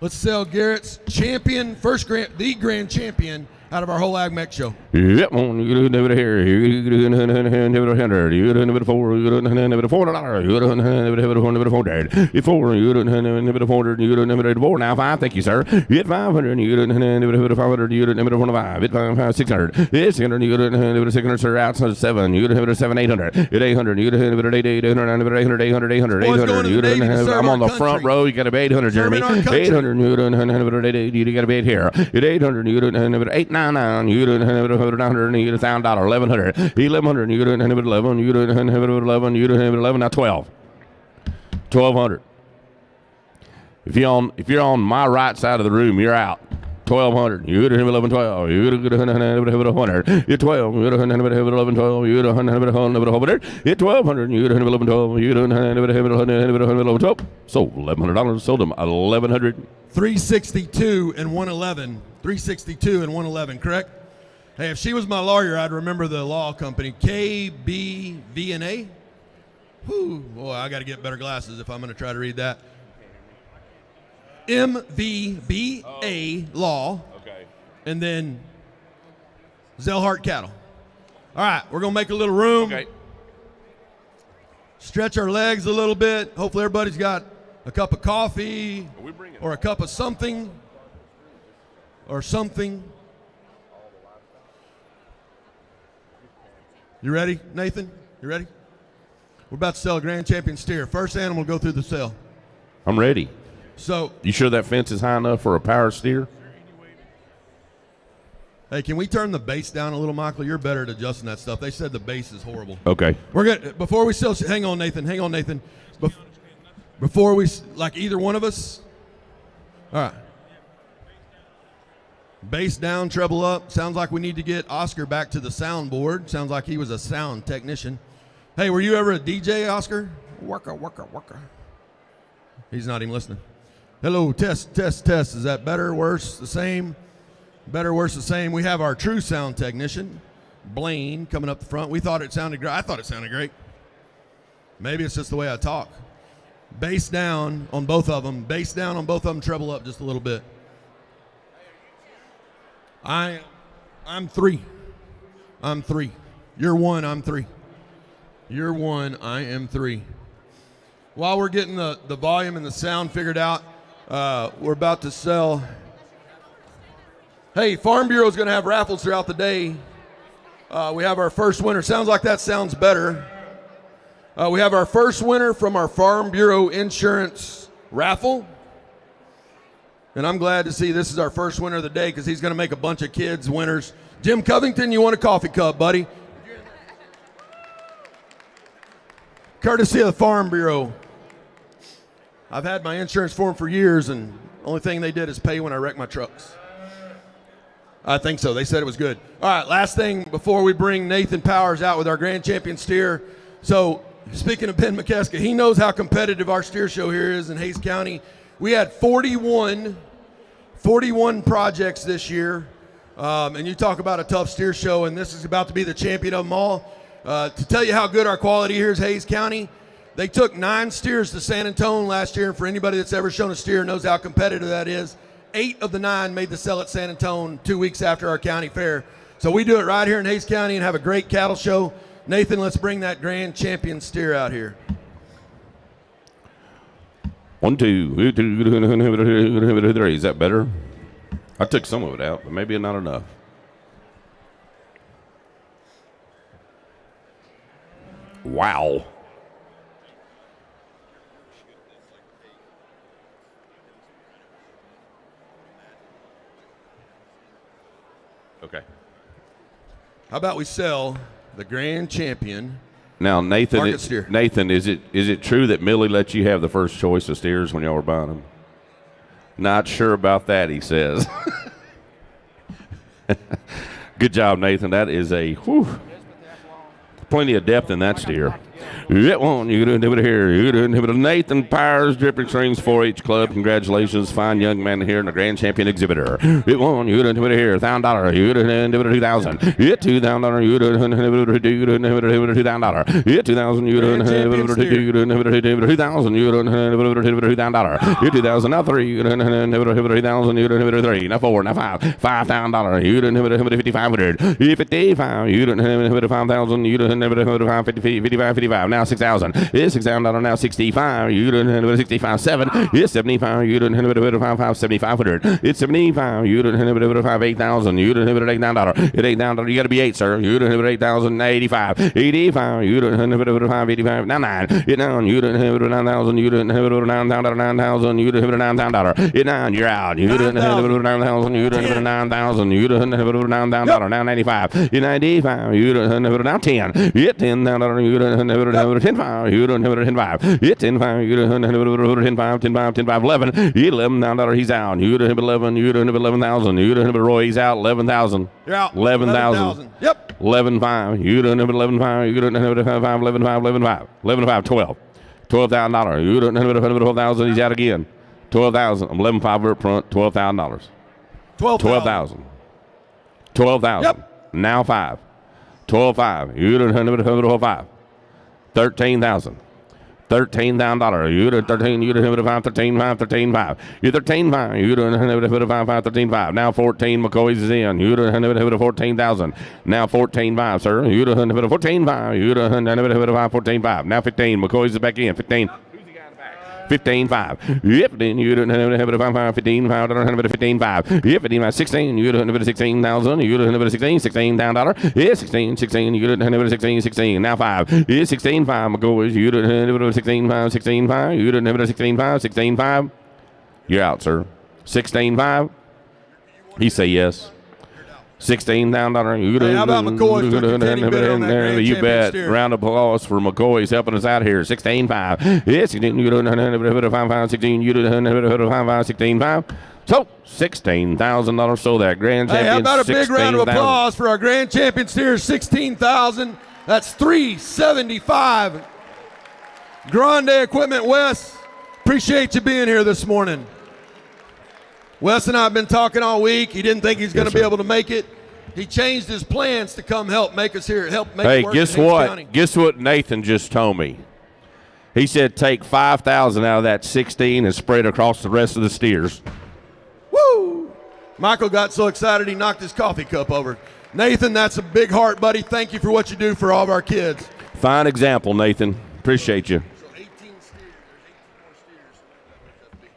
Let's sell Garrett's champion, the grand champion out of our whole AgMac show. Yep, you didn't have it here. You didn't have it 100. You didn't have it 4. You didn't have it $4. You didn't have it 400. You 4. You didn't have it 400. You didn't have it 4. Now 5. Thank you, sir. Hit 500. You didn't have it 500. You didn't have it 405. Hit 5. 600. Hit 600. You didn't have it 600, sir. Outside 7. You didn't have it 7. 800. Hit 800. You didn't have it 8. 800. 800. 800. 800. You didn't have it. I'm on the front row. You got to be 800, Jeremy. 800. You didn't have it 8. You got to be 8 here. Hit 800. You didn't have it 899. You didn't have it 900. You get $1,000. 1100. 1100. You didn't have it 11. You didn't have it 11. You didn't have it 11. Now 12. 1200. If you're on my right side of the room, you're out. 1200. You get 11, 12. You get 100. You're 12. You get 11, 12. You get 100. You're 1200. You get 11, 12. You get 11, 12. Sold $1,100. Sold them 1100. 362 and 111. 362 and 111, correct? Hey, if she was my lawyer, I'd remember the law company. KBV&A? Whew, boy, I got to get better glasses if I'm going to try to read that. MVBA Law. Okay. And then Zellhart Cattle. All right, we're going to make a little room. Okay. Stretch our legs a little bit. Hopefully everybody's got a cup of coffee or a cup of something or something. You ready, Nathan? You ready? We're about to sell a Grand Champion steer. First animal will go through the sale. I'm ready. So, you sure that fence is high enough for a power steer? Hey, can we turn the bass down a little, Michael? You're better at adjusting that stuff. They said the bass is horrible. Okay. We're good. Before we sell, hang on, Nathan. Before we, like either one of us. All right. Bass down, treble up. Sounds like we need to get Oscar back to the soundboard. Sounds like he was a sound technician. Hey, were you ever a DJ, Oscar? Worker. He's not even listening. Hello, test. Is that better, worse, the same? Better, worse, the same. We have our true sound technician, Blaine, coming up the front. We thought it sounded great. I thought it sounded great. Maybe it's just the way I talk. Bass down on both of them. Bass down on both of them. Treble up just a little bit. I'm 3. I'm 3. You're 1. I'm 3. You're 1. I am 3. While we're getting the volume and the sound figured out, we're about to sell. Hey, Farm Bureau is going to have raffles throughout the day. We have our first winner. Sounds like that sounds better. We have our first winner from our Farm Bureau insurance raffle. And I'm glad to see this is our first winner of the day because he's going to make a bunch of kids winners. Jim Covington, you want a coffee cup, buddy? Courtesy of the Farm Bureau. I've had my insurance for them for years, and the only thing they did is pay when I wreck my trucks. I think so. They said it was good. All right, last thing before we bring Nathan Powers out with our Grand Champion steer. So, speaking of Ben McKeska, he knows how competitive our steer show here is in Hays County. We had 41 projects this year, and you talk about a tough steer show, and this is about to be the champion of them all. To tell you how good our quality here is Hays County, they took 9 steers to San Antonio last year, and for anybody that's ever shown a steer knows how competitive that is. 8 of the 9 made the sell at San Antonio 2 weeks after our county fair. So we do it right here in Hays County and have a great cattle show. Nathan, let's bring that Grand Champion steer out here. 1, 2, 3. Is that better? I took some of it out, but maybe not enough. Wow. Okay. How about we sell the Grand Champion? Now, Nathan, market steer? Nathan, is it true that Millie let you have the first choice of steers when y'all were buying them? Not sure about that, he says. Good job, Nathan. That is a plenty of depth in that steer. That one, you can do it here. You can do it. Nathan Powers, Dripping Springs 4-H Club. Congratulations, fine young man here in the Grand Champion exhibitor. It won. You can do it here. $1,000. You can do it $2,000. $2,000. You can do it $2,000. $2,000. You can do it $2,000. You can do it $2,000. You $2,000. Now 3. You can do it $3,000. You can do it 3. Now 4. Now 5. $5,000. You can do it $5,500. You 55. You can do it $5,000. You can do it 55. Now 6,000. It's $6,000 now 65. You done it with 65. 7. It's 75. You done it with 5. 7,500. It's 75. You done it with 5. 8,000. You done it with $8,000. It's $8,000. You got to be 8, sir. You done it with 8,000. 85. 85. You done it with 5. 85. Now 9. It's 9. You done it with 9,000. You done it with 9,000. 9,000. You done it with $9,000. It's 9. You're out. You done it with 9,000. You done it with 9,000. You done it with $9,000. Now 95. It's 95. You done it with now 10. It's $10,000. You done 10-5. You do 10-5. Hit 10-5. You do 10-5. 10-5. 10-5. 11. $11. He's out. You do 11. You do 11,000. You do Roy. He's out. 11,000. You're out. 11,000. Yep. 11-5. You do 11-5. You do 11-5. 11-5. 11-5. 12. $12,000. You do 12,000. He's out again. 12,000. 11-5 up front. $12,000. 12,000. 12,000. Yep. Now 5. 12-5. You do 12,5. 13,000. $13,000. You do 13. You do 5. 13-5. 13-5. You 13-5. You do 5. 13-5. Now 14. McCoy's is in. You do 14,000. Now 14-5, sir. You do 14-5. You do 14-5. Now 15. McCoy's is back in. 15. 15-5. 15. You do 15-5. 15-5. 15-5. 16. You do 16,000. You do 16. $16,000. Yeah, 16. 16. You do 16. 16. Now 5. Yeah, 16-5. McCoy's. You do 16-5. 16-5. You do 16-5. 16-5. You're out, sir. 16-5. He say yes. $16,000. Hey, how about McCoy? You bet. Round of applause for McCoy. He's helping us out here. 16-5. Yeah, 16. You do 5. 16. You do 5. 16-5. So $16,000. So that grand champion. Hey, how about a big round of applause for our grand champion steer? 16,000. That's $375. Grande Equipment, Wes. Appreciate you being here this morning. Wes and I have been talking all week. He didn't think he's going to be able to make it. He changed his plans to come help make us here. Help make it work. Hey, guess what? Guess what Nathan just told me? He said take 5,000 out of that 16 and spread it across the rest of the steers. Woo! Michael got so excited he knocked his coffee cup over. Nathan, that's a big heart, buddy. Thank you for what you do for all of our kids. Fine example, Nathan. Appreciate you. So 18 steers. There's 18 more steers. That's big.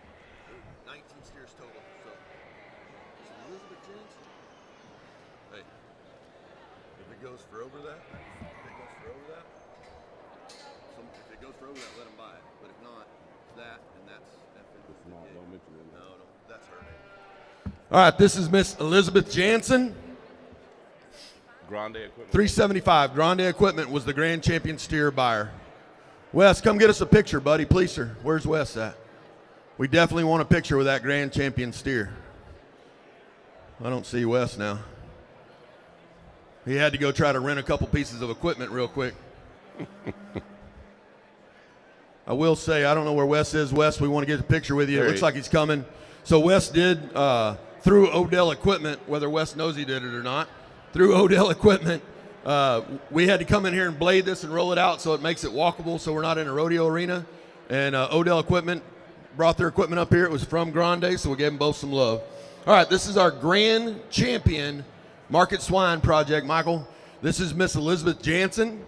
19 steers total. So Elizabeth Jensen. Hey, if it goes for over that, if it goes for over that, let them buy it. But if not, that and that's no, that's her name. All right, this is Miss Elizabeth Jansen. Grande Equipment. 375. Grande Equipment was the grand champion steer buyer. Wes, come get us a picture, buddy. Please, sir. Where's Wes at? We definitely want a picture with that grand champion steer. I don't see Wes now. He had to go try to rent a couple pieces of equipment real quick. I will say, I don't know where Wes is. Wes, we want to get a picture with you. It looks like he's coming. So Wes did, through Odell Equipment, whether Wes knows he did it or not, through Odell Equipment, we had to come in here and blade this and roll it out so it makes it walkable so we're not in a rodeo arena. And Odell Equipment brought their equipment up here. It was from Grande, so we gave them both some love. All right, this is our grand champion market swine project, Michael. This is Miss Elizabeth Jansen.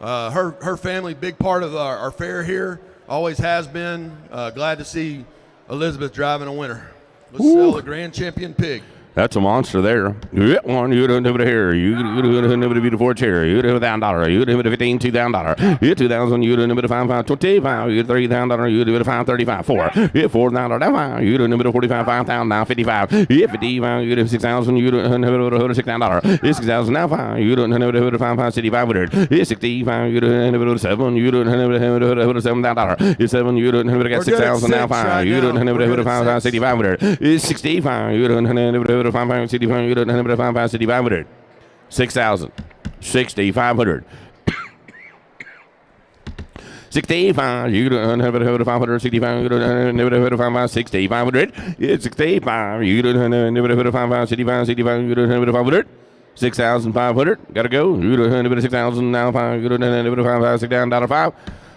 Her family, big part of our fair here, always has been. Glad to see Elizabeth driving a winner. Let's sell the grand champion pig. That's a monster there. You get one, you don't have it here. You don't have a beautiful chair. You don't have $1,000. You don't have $15, $2,000. You 2,000. You don't have a 5, 25. You $3,000. You do it 535. 4. You $4,000. You don't have a 45, 5,000. Now 55. You 55. You do 6,000. You don't have a $6,000. You 6,000 now 5. You don't have a 5, 65. You 65. You don't have a 7. You don't have a $7,000. You 7. You don't have a 6,000 now 5. You don't have a 5, 65. You 65. You don't have a 5, 65, you don't have a 5, 65, 6,000, 6,500, 65, you don't have a 565, you don't have a 5, 6,500, it's 65, you don't have a 5, 65, 65, you don't have a 500, 6,500, gotta go, you don't have a 6,000 now 5, you don't have a 5, 6,000 $5.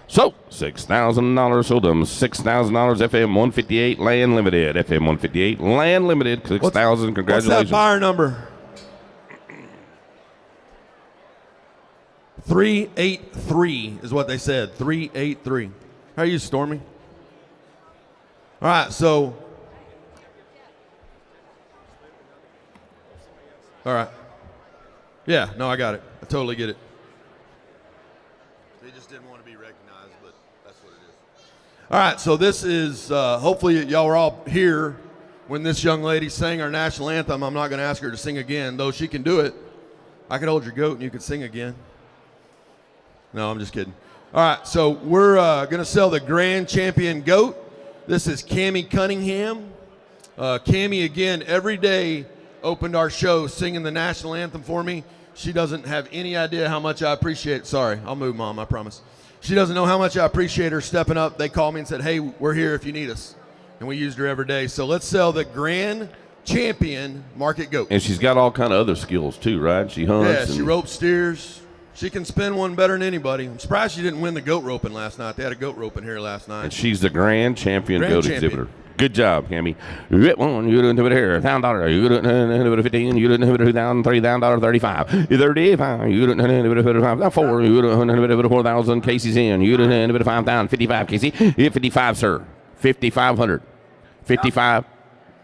So, $6,000 sold them. $6,000 FM 158 Land Limited. FM 158 Land Limited. 6,000. Congratulations. What's that buyer number? 383 is what they said. 383. How are you, Stormy? All right, so. All right. Yeah, no, I got it. I totally get it. They just didn't want to be recognized, but that's what it is. All right, so this is, hopefully y'all were all here when this young lady sang our national anthem. I'm not going to ask her to sing again, though she can do it. I could hold your goat and you could sing again. No, I'm just kidding. All right, so we're going to sell the Grand Champion Goat. This is Cammie Cunningham. Cammie, again, every day opened our show singing the national anthem for me. She doesn't have any idea how much I appreciate. Sorry, I'll move, Mom, I promise. She doesn't know how much I appreciate her stepping up. They called me and said, hey, we're here if you need us. And we used her every day. So let's sell the Grand Champion Market Goat. And she's got all kind of other skills too, right? She hunts. Yeah, she ropes steers. She can spin one better than anybody. I'm surprised she didn't win the goat roping last night. They had a goat roping here last night. And she's the Grand Champion Grand Goat Champion. Exhibitor. Good job, Cammie. You get one, you didn't have it here. $1,000. You didn't have it 15. You didn't have it $2,000, $3,000, 35. You 35. You didn't have it 5. 4. You didn't have it 4,000. Casey's in. You didn't have it 5,000. 55. Casey. You 55, sir. 5,500. 55.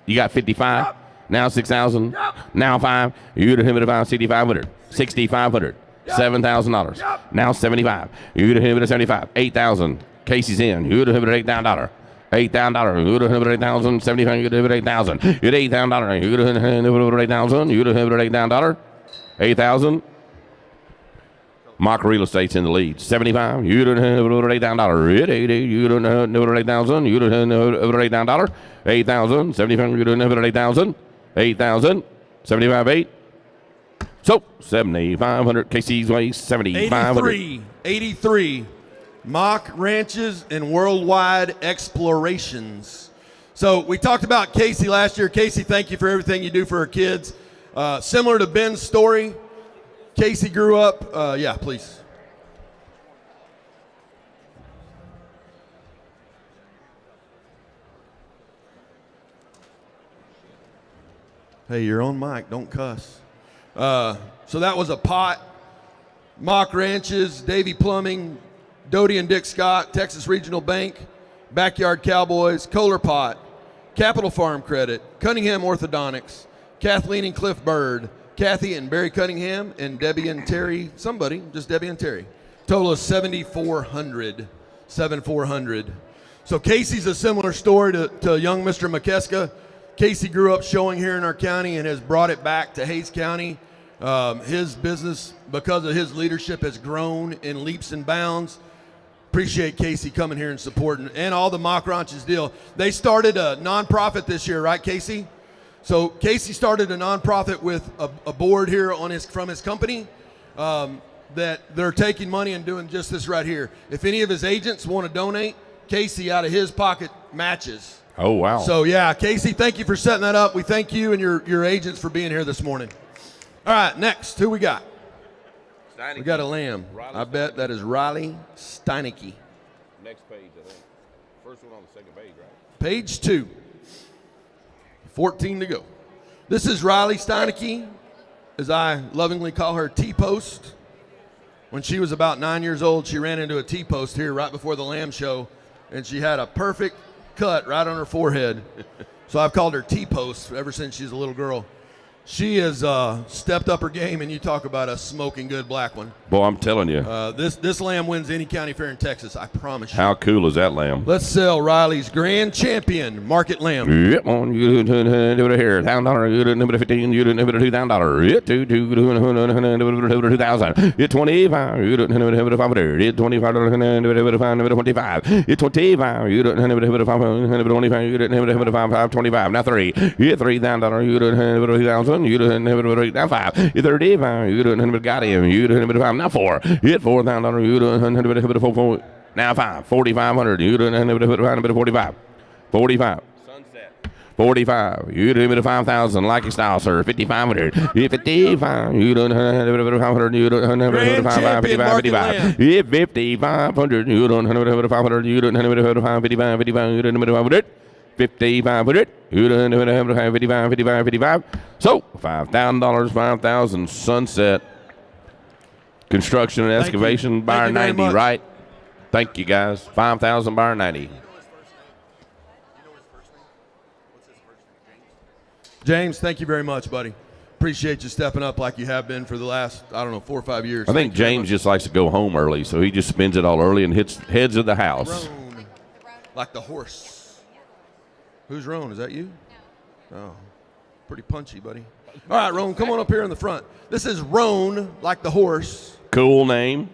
You got 55. Now 6,000. Now 5. You didn't have it 5. 6,500. 6,500. $7,000. Now 75. You didn't have it 75. 8,000. Casey's in. You didn't have it $8,000. $8,000. You would have it 8,000. 75. You would have it 8,000. You had $8,000. You would have it 8,000. You would have it $8,000. 8,000. Mock Real Estate's in the lead. 75. You would have it $8,000. 80. You would have it 8,000. You would have it $8,000. 8,000. 75. You would have it 8,000. 8,000. 75. 8. So 7,500. Casey's way 7,500. 83. Mock ranches and worldwide explorations. So we talked about Casey last year. Casey, thank you for everything you do for our kids. Similar to Ben's story, Casey grew up, yeah, please. Hey, you're on mic, don't cuss. So that was a pot. Mock ranches, Davy Plumbing, Doty and Dick Scott, Texas Regional Bank, Backyard Cowboys, Kohler Pot, Capital Farm Credit, Cunningham Orthodontics, Kathleen and Cliff Bird, Kathy and Barry Cunningham, and Debbie and Terry, somebody, just Debbie and Terry. Total of 7,400. 7,400. So Casey's a similar story to young Mr. McKeska. Casey grew up showing here in our county and has brought it back to Hays County. His business, because of his leadership, has grown in leaps and bounds. Appreciate Casey coming here and supporting, and all the Mock Ranches deal. They started a nonprofit this year, right, Casey? So Casey started a nonprofit with a board here on from his company that they're taking money and doing just this right here. If any of his agents want to donate, Casey out of his pocket matches. Oh, wow. So yeah, Casey, thank you for setting that up. We thank you and your agents for being here this morning. All right, next, who we got? Steineke. We got a lamb. I bet that is Riley Steineke. Next page, I think. First one on the second page, right? Page 2. 14 to go. This is Riley Steineke, as I lovingly call her T-Post. When she was about 9 years old, she ran into a T-Post here right before the lamb show, and she had a perfect cut right on her forehead. So I've called her T-Post ever since she's a little girl. She has stepped up her game, and you talk about a smoking good black one. Boy, I'm telling you. This lamb wins any county fair in Texas, I promise you. How cool is that lamb? Let's sell Riley's Grand Champion Market Lamb. Yep, on you do it here. $1,000. You didn't have it 15. You didn't have it $2,000. It 2,000. It 25. You didn't have it 500. It 25. You didn't have it 25. It 25. You didn't have it 525. You didn't have it 525. Now 3. It $3,000. You didn't have it 2,000. You didn't have it now 5. You 35. You didn't have it got him. You didn't have it 5. Now 4. Hit $4,000. You didn't have it 4. Now 5. 4,500. You didn't have it 45. 45. Sunset. 45. You didn't have it 5,000. Like your style, sir. 5,500. Hit 55. You didn't have it 500. You didn't have it 55. 55. Hit 5,500. You didn't have it 500. You didn't have it 55. 55. You didn't have it 500. 5,500. You done have 55, 55, 55. So $5,000, 5,000. Sunset Construction and Excavation, buyer 90, right? Thank you, guys. 5,000, buyer 90. James, thank you very much, buddy. Appreciate you stepping up like you have been for the last, 4 or 5 years. I think James just likes to go home early, so he just spends it all early and heads of the house. Roan, like the horse. Who's Roan? Is that you? No. Oh, pretty punchy, buddy. All right, Roan, come on up here in the front. This is Roan, like the horse. Cool name.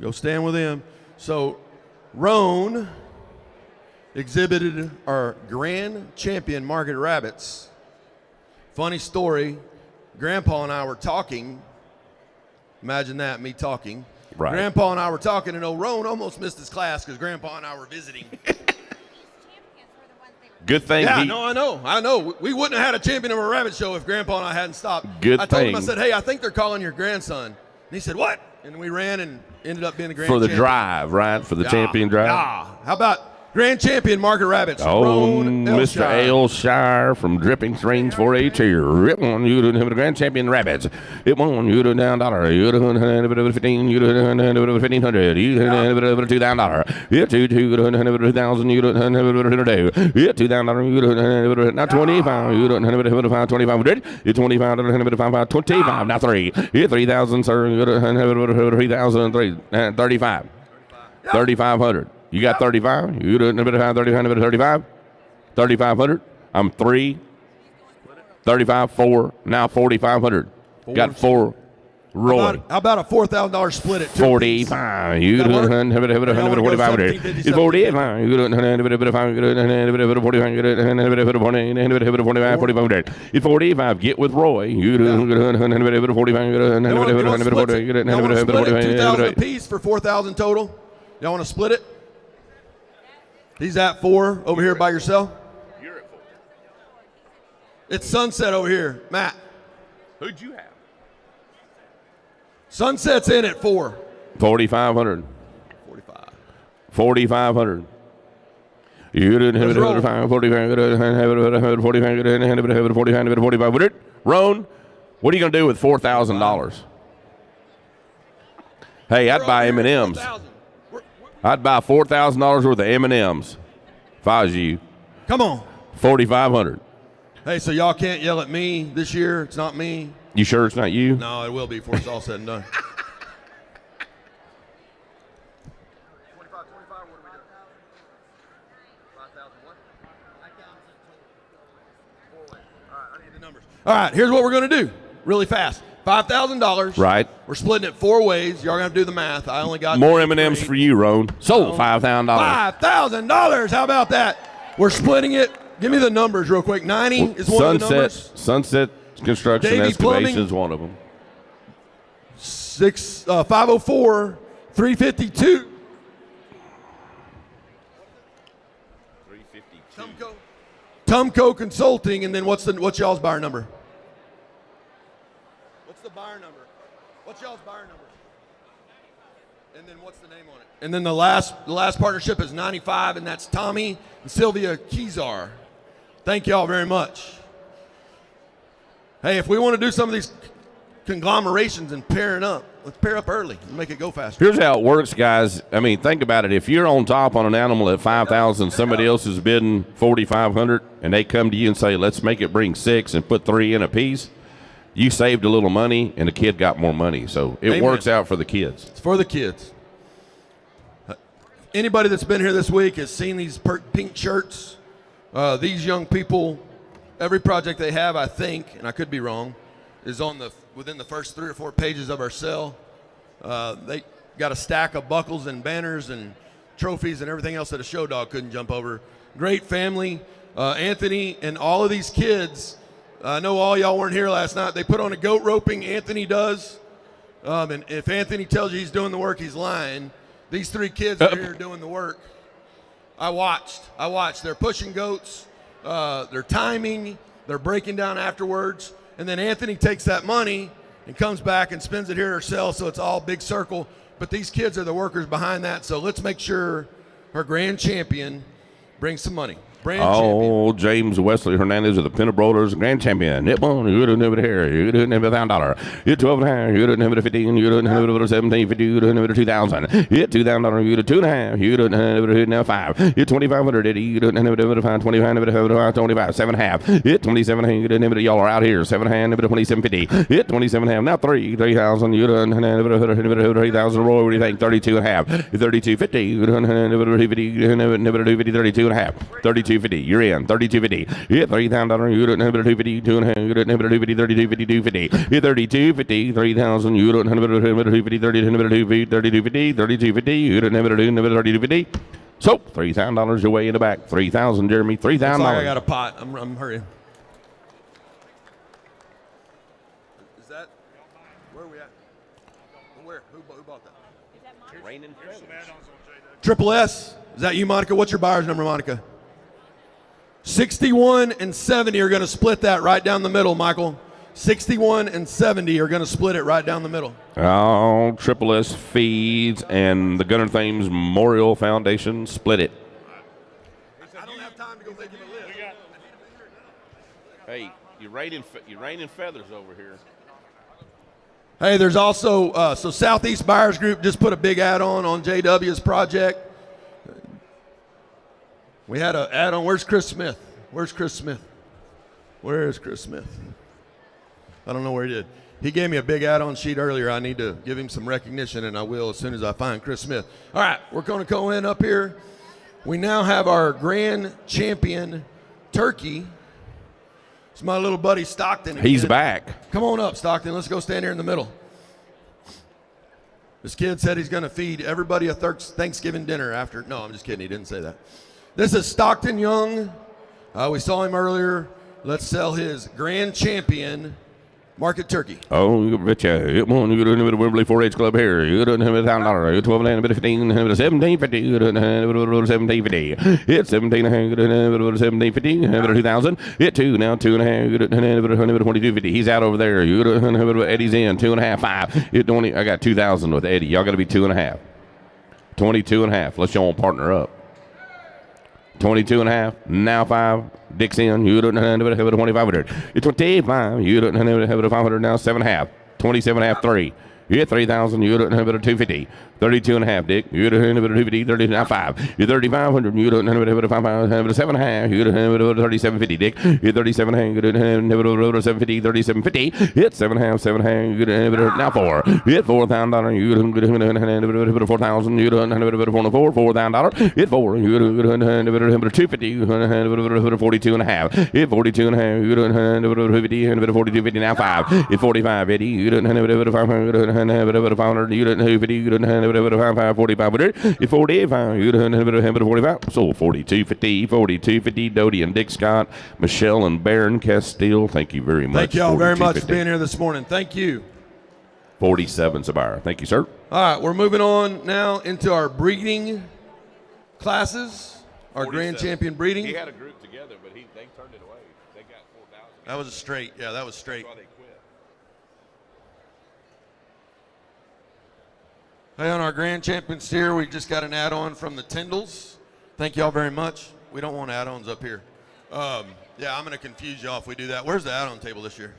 Go stand with him. So, Roan exhibited our grand champion market rabbits. Funny story, Grandpa and I were talking. Imagine that, me talking. Right. Grandpa and I were talking, and Roan almost missed his class because Grandpa and I were visiting. Good thing. Yeah, I know. We wouldn't have had a champion of a rabbit show if Grandpa and I hadn't stopped. Good I told him, I thing. said, hey, I think they're calling your grandson. And he said, what? And we ran and ended up being the grand For the champion. drive, right? For the champion drive. How about grand champion market rabbits? Oh, Roan Mr. Elshire. Elshire from Dripping Springs 4-H here. It won you to the grand champion rabbits. It won you to $1. You to $15. You to $1,500. You to $2,000. You to $2,000. You to $2,000. You to $2,000. You to now 25. You to $2,500. You 25. $25. Now 3. You 3,000, sir. You to 3,000. 35. 3,500. You got 35? You do 35? 3,500? I'm 3. 35, 4. Now 4,500. Got 4. Roy. How about a $4,000 split at 45. You do 4,500. It's 45. You do 4,500. It's 45. Get with Roy. You do 45. You want to split it? 2,000 apiece for 4,000 total? Y'all want to split it? He's at 4 over here by yourself. You're at 4. It's Sunset over here. Matt. Who'd you have? Sunset's in at 4. 4,500. 4,500. You didn't have it 4,500. Roan, what are you going to do with $4,000? Hey, I'd buy M&Ms. I'd buy $4,000 worth of M&Ms if I was you. Come on. 4,500. Hey, so y'all can't yell at me this year. It's not me. You sure it's not you? No, it will be before it's all said and done. 25, what do we do? 5,000 what? 5,000 total. 4 ways. All right, I need the numbers. All right, here's what we're going to do really fast. $5,000. Right. We're splitting it 4 ways. Y'all going to do the math. I only got more M&Ms for you, Roan. Sold $5,000. $5,000. How about that? We're splitting it. Give me the numbers real quick. 90 is one of the numbers. Sunset Construction Davey Excavation Plumbing. is one of them. 504, 352. 352. Tumco Consulting, and then what's y'all's buyer number? What's the buyer number? What's y'all's buyer number? And then what's the name on it? And then the last partnership is 95, and that's Tommy and Sylvia Kezar. Thank y'all very much. Hey, if we want to do some of these conglomerations and pairing up, let's pair up early and make it go faster. Here's how it works, guys. I mean, think about it. If you're on top on an animal at 5,000, somebody else is bidding 4,500, and they come to you and say, let's make it bring 6 and put 3 in a piece, you saved a little money, and the kid got more money. So it works out for the kids. It's for the kids. Anybody that's been here this week has seen these pink shirts. These young people, every project they have, I think, and I could be wrong, is within the first 3 or 4 pages of our sale. They got a stack of buckles and banners and trophies and everything else that a show dog couldn't jump over. Great family. Anthony and all of these kids, I know all y'all weren't here last night. They put on a goat roping. Anthony does. And if Anthony tells you he's doing the work, he's lying. These 3 kids are here doing the work. I watched. They're pushing goats. They're timing. They're breaking down afterwards. And then Anthony takes that money and comes back and spends it here herself, so it's all big circle. But these kids are the workers behind that, so let's make sure her grand champion brings some money. Oh, James Wesley Hernandez of the Pinna Brothers, grand champion. It won. You didn't have it here. You didn't have $1,000. You 12 and a half. You didn't have it 15. You didn't have it 17. 50. You didn't have it 2,000. You $2,000. You did 2 and a half. You didn't have it now 5. You 2,500. You didn't have it 5. 25. 25. 7 and a half. You 27. You didn't have it. Y'all are out here. 7 and a half. 27.50. You 27 and a half. Now 3,000. You didn't have it 3,000. Roy, what do you think? 32 and a half. 32.50. You didn't have it 50. You didn't have it 32 and a half. 32. $32.50. You're in. $32.50. Hit $3,000. You don't have a $250. 2.5. You don't have a $250. $32.50. $250. Hit $32.50. $3,000. You don't have a $250. $32.50. $32.50. You don't have a $32.50. So $3,000 your way in the back. $3,000, Jeremy. $3,000. Looks like I got a pot. I'm hurrying. Is that where are we at? Where? Who bought that? Raining feathers. Triple S. Is that you, Monica? What's your buyer's number, Monica? 61 and 70 are going to split that right down the middle, Michael. 61 and 70 are going to split it right down the middle. Oh, Triple S Feeds and the Gunner Thames Memorial Foundation split it. I don't have time to go make him a list. Hey, you're raining feathers over here. Hey, there's also, so Southeast Buyers Group just put a big add-on JW's project. We had an add-on. Where's Chris Smith? Where's Chris Smith? Where is Chris Smith? I don't know where he did. He gave me a big add-on sheet earlier. I need to give him some recognition, and I will as soon as I find Chris Smith. All right, we're going to go in up here. We now have our grand champion turkey. It's my little buddy Stockton. He's back. Come on up, Stockton. Let's go stand here in the middle. This kid said he's going to feed everybody a Thanksgiving dinner after. No, I'm just kidding. He didn't say that. This is Stockton Young. We saw him earlier. Let's sell his grand champion market turkey. Oh, you betcha. It won't. You don't have a Wembley 4-H club here. You don't have $1,000. You 12 and a bit of 15. $17.50. You don't have $17.50. It's 17. You don't have $17.50. Have it 2,000. Hit 2 now. 2.5. You don't have $22.50. He's out over there. You don't have Eddie's in 2.5. 5. Hit 20. I got 2,000 with Eddie. Y'all got to be 2.5. 22.5. Let's y'all partner up. 22.5. Now 5. Dick's in. You don't have a 2,500. It's 25. You don't have a 500 now. 7.5. 27.5. 3. You hit 3,000. You don't have a 250. 32.5. Dick. You don't have a 250. 39.5. You're 3,500. You don't have a 500. Have a 7.5. You don't have a 37.50. Dick. You're 37.5. You don't have a 750. 37.50. Hit 7.5. 7.5. You don't have a now 4. Hit $4,000. You don't have a 4,000. You don't have a 4. $4,000. Hit 4. You don't have a 250. You don't have a 42.5. Hit 42.5. You don't have a 250. You don't have a 42.50. Now 5. Hit 45. Eddie. You don't have a 500. You don't have a 500. You don't have 50. You don't have 4500. It's 45. You don't have a 45. So 42.50. 42.50. Dodie and Dick Scott, Michelle and Baron Castile. Thank you very much. Thank y'all very much for being here this morning. Thank you. 47's a buyer. Thank you, sir. All right, we're moving on now into our breeding classes. Our grand champion breeding. He had a group together, but they turned it away. They got 4,000. That was a straight. Yeah, that was straight. That's why they quit. Hey, on our grand champions here, we just got an add-on from the Tyndalls. Thank y'all very much. We don't want add-ons up here. Yeah, I'm going to confuse y'all if we do that. Where's the add-on table this year?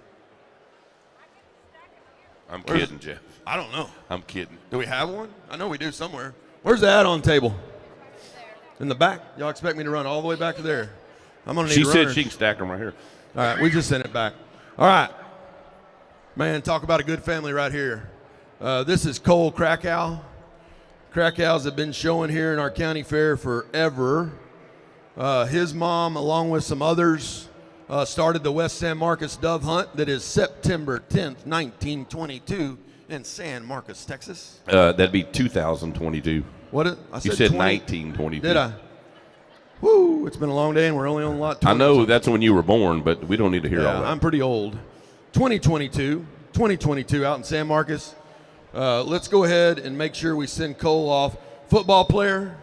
I'm kidding, Jeff. I don't know. I'm kidding. Do we have one? I know we do somewhere. Where's the add-on table? In the back? Y'all expect me to run all the way back to there? I'm going to need She said runners. she can stack them right here. All right, we just sent it back. All right. Man, talk about a good family right here. This is Cole Krakow. Krakows have been showing here in our county fair forever. His mom, along with some others, started the West San Marcos Dove Hunt that is September 10th, 1922 in San Marcos, Texas. That'd be 2022. What? You said 1922. Did I? Woo, it's been a long day and we're only on lot 20. I know that's when you were born, but we don't need to hear all that. I'm pretty old. 2022 out in San Marcos. Let's go ahead and make sure we send Cole off. Football player,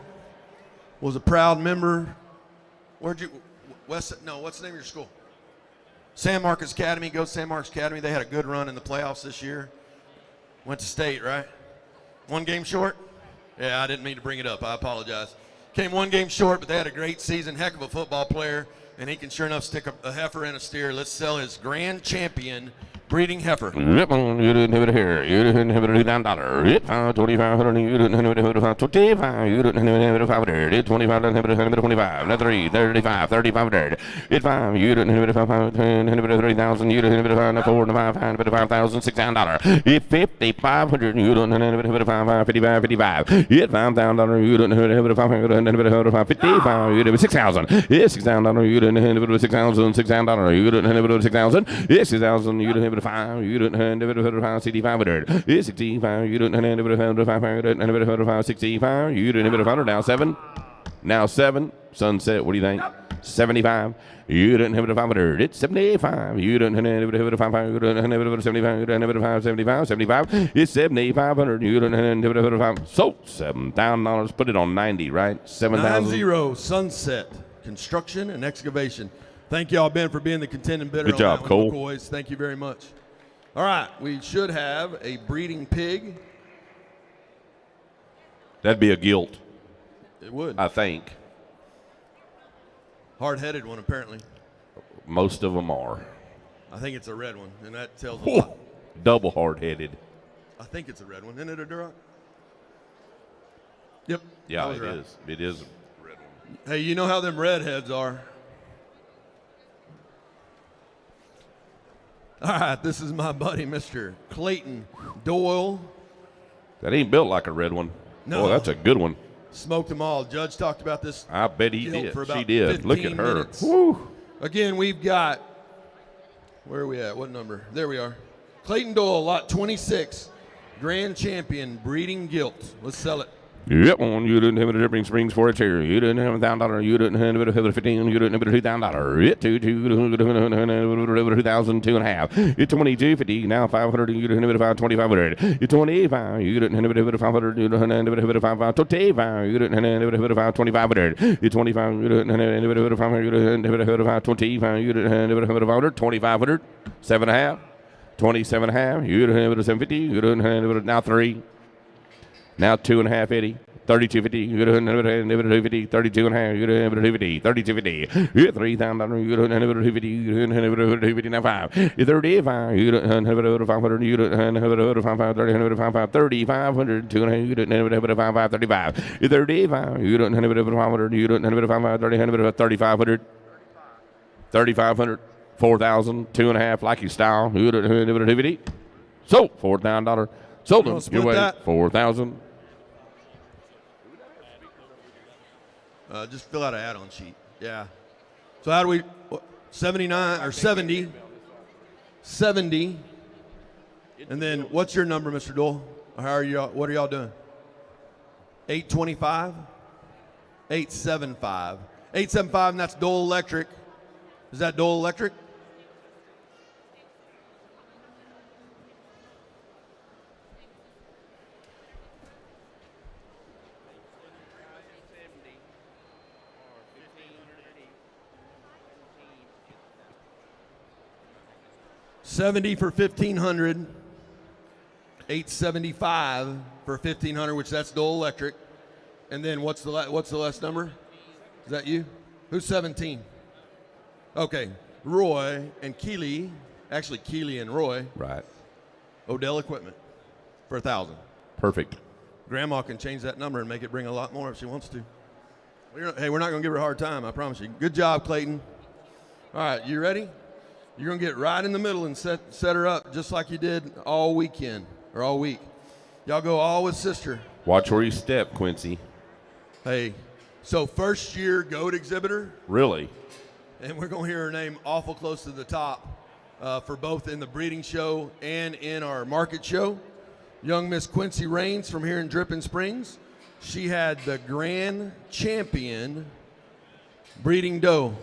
was a proud member. What's the name of your school? San Marcos Academy. Go San Marcos Academy. They had a good run in the playoffs this year. Went to state, right? One game short? Yeah, I didn't mean to bring it up. I apologize. Came one game short, but they had a great season. Heck of a football player, and he can sure enough stick a heifer and a steer. Let's sell his grand champion Breeding heifer. Yep, you didn't have it here. You didn't have it $2,000. It's 2,500. You didn't have it 25. You didn't have it 500. It's 25. Didn't have it 25. Not 3. 35. 3,500. It's 5. You didn't have it 5. 3,000. You didn't have it 4. 5. 5,000. $6,000. It's 5,500. You didn't have it 5. 55. 55. It's $5,000. You didn't have it 5. You didn't have it 55. You didn't have it 6,000. It's $6,000. You didn't have it 6,000. $6,000. You didn't have it 6,000. It's 6,000. You didn't have it 5, you don't have it 5, 6500. It's 65, you don't have it 5, you don't have it 5, 65, you don't have it 500. Now 7. Now 7. Sunset, what do you think? 75. You don't have it 500. It's 75. You don't have it 5, you don't have it 75, you don't have it 5, 75, 75. It's 7,500. You don't have it 5. So $7,000. Put it on 90, right? 7,000. 90 Sunset Construction and Excavation. Thank y'all, Ben, for being the contending bidder. Good job, Cole. McCoys. Thank you very much. All right, we should have a breeding pig. That'd be a gilt. It would. I think. Hard-headed one, apparently. Most of them are. I think it's a red one, and that tells a lot. Double hard-headed. I think it's a red one. Isn't it a Duroc? Yep. Yeah, it is. It is a red one. Hey, you know how them redheads are. All right, this is my buddy, Mr. Clayton Doyle. That ain't built like a red one. No. Boy, that's a good one. Smoked them all. Judge talked about this. I bet he guilt did. for about She did. Look at 15 her. minutes. Woo. Again, we've got, where are we at? What number? There we are. Clayton Doyle, lot 26, Grand Champion, breeding gilt. Let's sell it. Yep, one. You didn't have it at Dripping Springs for a chair. You didn't have $1,000. You didn't have it at 15. You didn't have it at $2,000. It 2,000, 2.5. It's 22.50. Now 500. You didn't have it at 2,500. It's 25. You didn't have it at 500. You didn't have it at 5. 25. You didn't have it at 2,500. It's 25. You didn't have it at 500. You didn't have it at 25. You didn't have it at 500. 2,500. 7.5. 27.5. You didn't have it at 750. You didn't have it at now 3. Now 2.5, Eddie. 32.50. You don't have it at 250. 32.5. You don't have it at 250. 32.50. You $3,000. You don't have it at 250. You don't have it at 250. Now 5. You 35. You don't have it at 500. You don't have it at 5. 3,500. 2.5. You don't have it at 5. 35. You 35. You don't have it at 500. You don't have it at 5. 3,500. 3,500. 4,000. 2.5. Like your style. You don't have it at 250. So $4,000. Sold them. Your way. 4,000. Just fill out an add-on sheet. Yeah. So how do we, 79 or 70? 70. And then what's your number, Mr. Dole? How are y'all? What are y'all doing? 825? 875. 875, and that's Dole Electric. Is that Dole Electric? $70 for 1,500, $875 for 1,500, which that's Dole Electric. And then what's the last number? Is that you? Who's 17? Okay, Roy and Keeley, actually Keeley and Roy. Right. Odell Equipment for 1,000. Perfect. Grandma can change that number and make it bring a lot more if she wants to. Hey, we're not going to give her a hard time, I promise you. Good job, Clayton. All right, you ready? You're going to get right in the middle and set her up just like you did all weekend or all week. Y'all go all with sister. Watch where you step, Quincy. Hey, so first year goat exhibitor. Really? And we're going to hear her name awful close to the top for both in the breeding show and in our market show. Young Miss Quincy Raines from here in Dripping Springs. She had the Grand Champion breeding doe.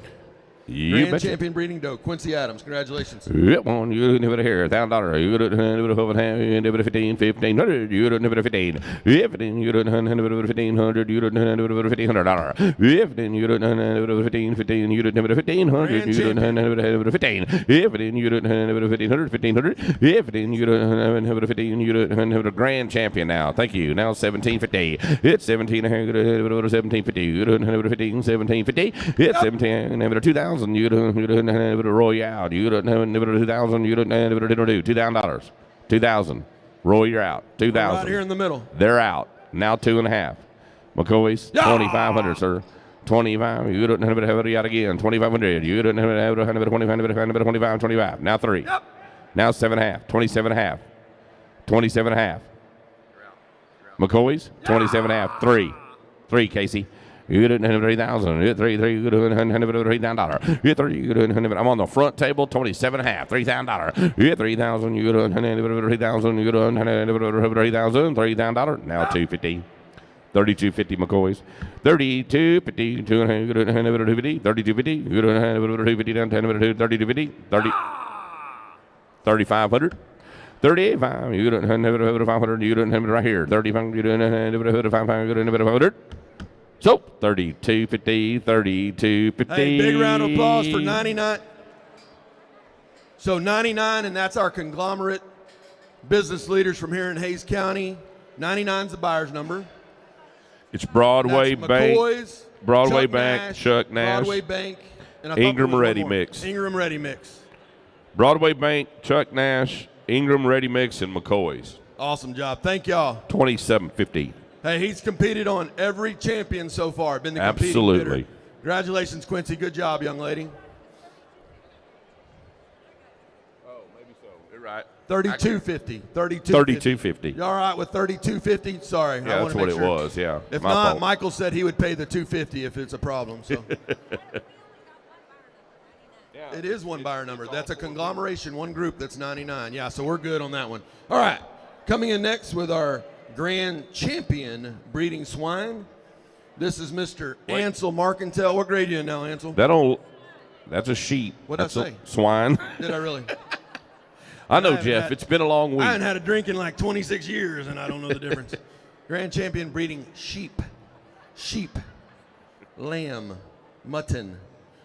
Grand Champion breeding doe, Quincy Adams. Congratulations. Yep, one. You didn't have it here. $1,000. You didn't have it over half. You didn't have it 15, 1,500. You didn't have it 15. 15. You didn't have it over 1,500. You didn't have it over $1,500. 15. You didn't have it over 15. 15. You didn't have it 1,500. You didn't have it over 15. 15. You didn't have it over 1,500. 1,500. 15. You didn't have it 15. You didn't have it a Grand Champion now. Thank you. Now 1,750. It's 17. You didn't have it over 1,750. You didn't have it 15. 1,750. It's 17. Have it 2,000. 2,000. You do royale. You do 2,000. You do $2,000. 2,000. Roy, you're out. 2,000. Right here in the middle. They're out. Now 2.5. McCoy's 2,500, sir. 25. You don't have it out again. 2,500. You don't have it 25. 25. Now 3. Yep. Now 7.5. 27.5. 27.5. McCoy's 27.5. 3. 3, Casey. You didn't have 3,000. You 3. You didn't have $3,000. You 3. You didn't have. I'm on the front table. 27.5. $3,000. You 3,000. You didn't have 3,000. You didn't have 3,000. $3,000. Now 250. 32.50 McCoy's. 32.50. 250. 32.50. You don't have 250 down 32.50. 3,500. 38.5. You don't have 500. You don't have it right here. 35. You don't have 500. You don't have 500. So 32.50. 32.50. Hey, big round of applause for 99. So 99, and that's our conglomerate business leaders from here in Hayes County. 99 is the buyer's number. It's Broadway Bank. McCoy's, Broadway Chuck Bank, Nash, Chuck Nash. Broadway Bank, and I thought Ingram there was one Ready more. Mix. Ingram Ready Mix. Broadway Bank, Chuck Nash, Ingram Ready Mix, and McCoy's. Awesome job. Thank y'all. 27.50. Hey, he's competed on every champion so far. Been the competing Absolutely. bidder. Congratulations, Quincy. Good job, young lady. Oh, maybe so. You're right. 32.50. 32.50. You all right with 32.50? Sorry. Yeah, I that's wanna what make it sure. was. Yeah. If My not, fault. Michael said he would pay the 250 if it's a problem. So it is one buyer number. That's a conglomeration, one group that's 99. Yeah, so we're good on that one. All right. Coming in next with our grand champion breeding swine. This is Mr. Ansel Markentel. What grade are you in now, Ansel? That's a sheep. What'd I That's a say? swine. Did I really? I know, Jeff. It's been a long week. I haven't had a drink in like 26 years, and I don't know the difference. Grand champion breeding sheep, lamb, mutton.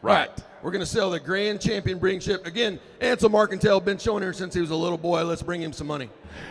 Right. We're going to sell the grand champion breeding sheep. Again, Ansel Markentel, been showing here since he was a little boy. Let's bring him some money.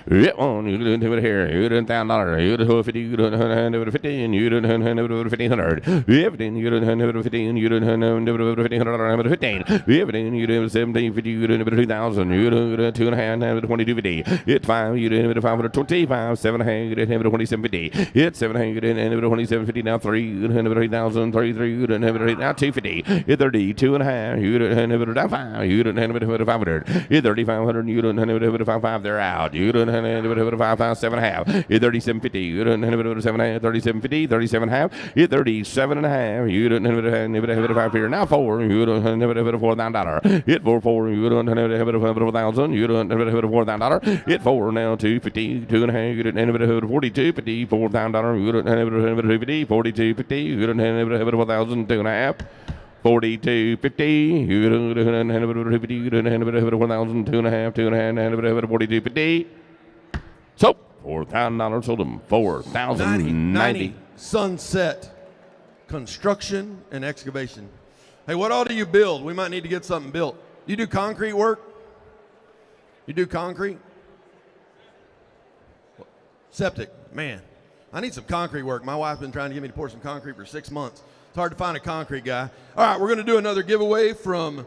Yep, on you didn't have it here. You didn't $1,000. You didn't have 50. You didn't have 50. And you didn't have 1,500. Everything you didn't have 15. You didn't have 1,500. 15. Everything you didn't have 1750. You didn't have 2,000. You didn't have 2.5. 2250. It's 5. You didn't have 525. 7.5. You didn't have 2750. It's 7.5. You didn't have 2750. Now 3. You didn't have 3,000. 33. You didn't have 3. Now 250. It's 30. 2.5. You didn't have 5. You didn't have 500. It's 3,500. You didn't have 5. They're out. You didn't have 5, 7.5. It's 37.50. You didn't have 7.5. 37.50. 37.5. It's 37.5. You didn't have 5 here. Now 4. You don't have $4,000. It's 4. You don't have 4,000. You don't have $4,000. It's 4 now. 250. 2.5. You didn't have 42.50. $4,000. You don't have 250. 42.50. You don't have 4,000. 2.5. 42.50. You don't have 50. You don't have 4,000. 2.5. 2.5. 42.50. So, $4,000 sold them. $4,090. Sunset Construction and Excavation. Hey, what all do you build? We might need to get something built. You do concrete work? You do concrete? Septic. Man, I need some concrete work. My wife's been trying to get me to pour some concrete for 6 months. It's hard to find a concrete guy. All right, we're going to do another giveaway from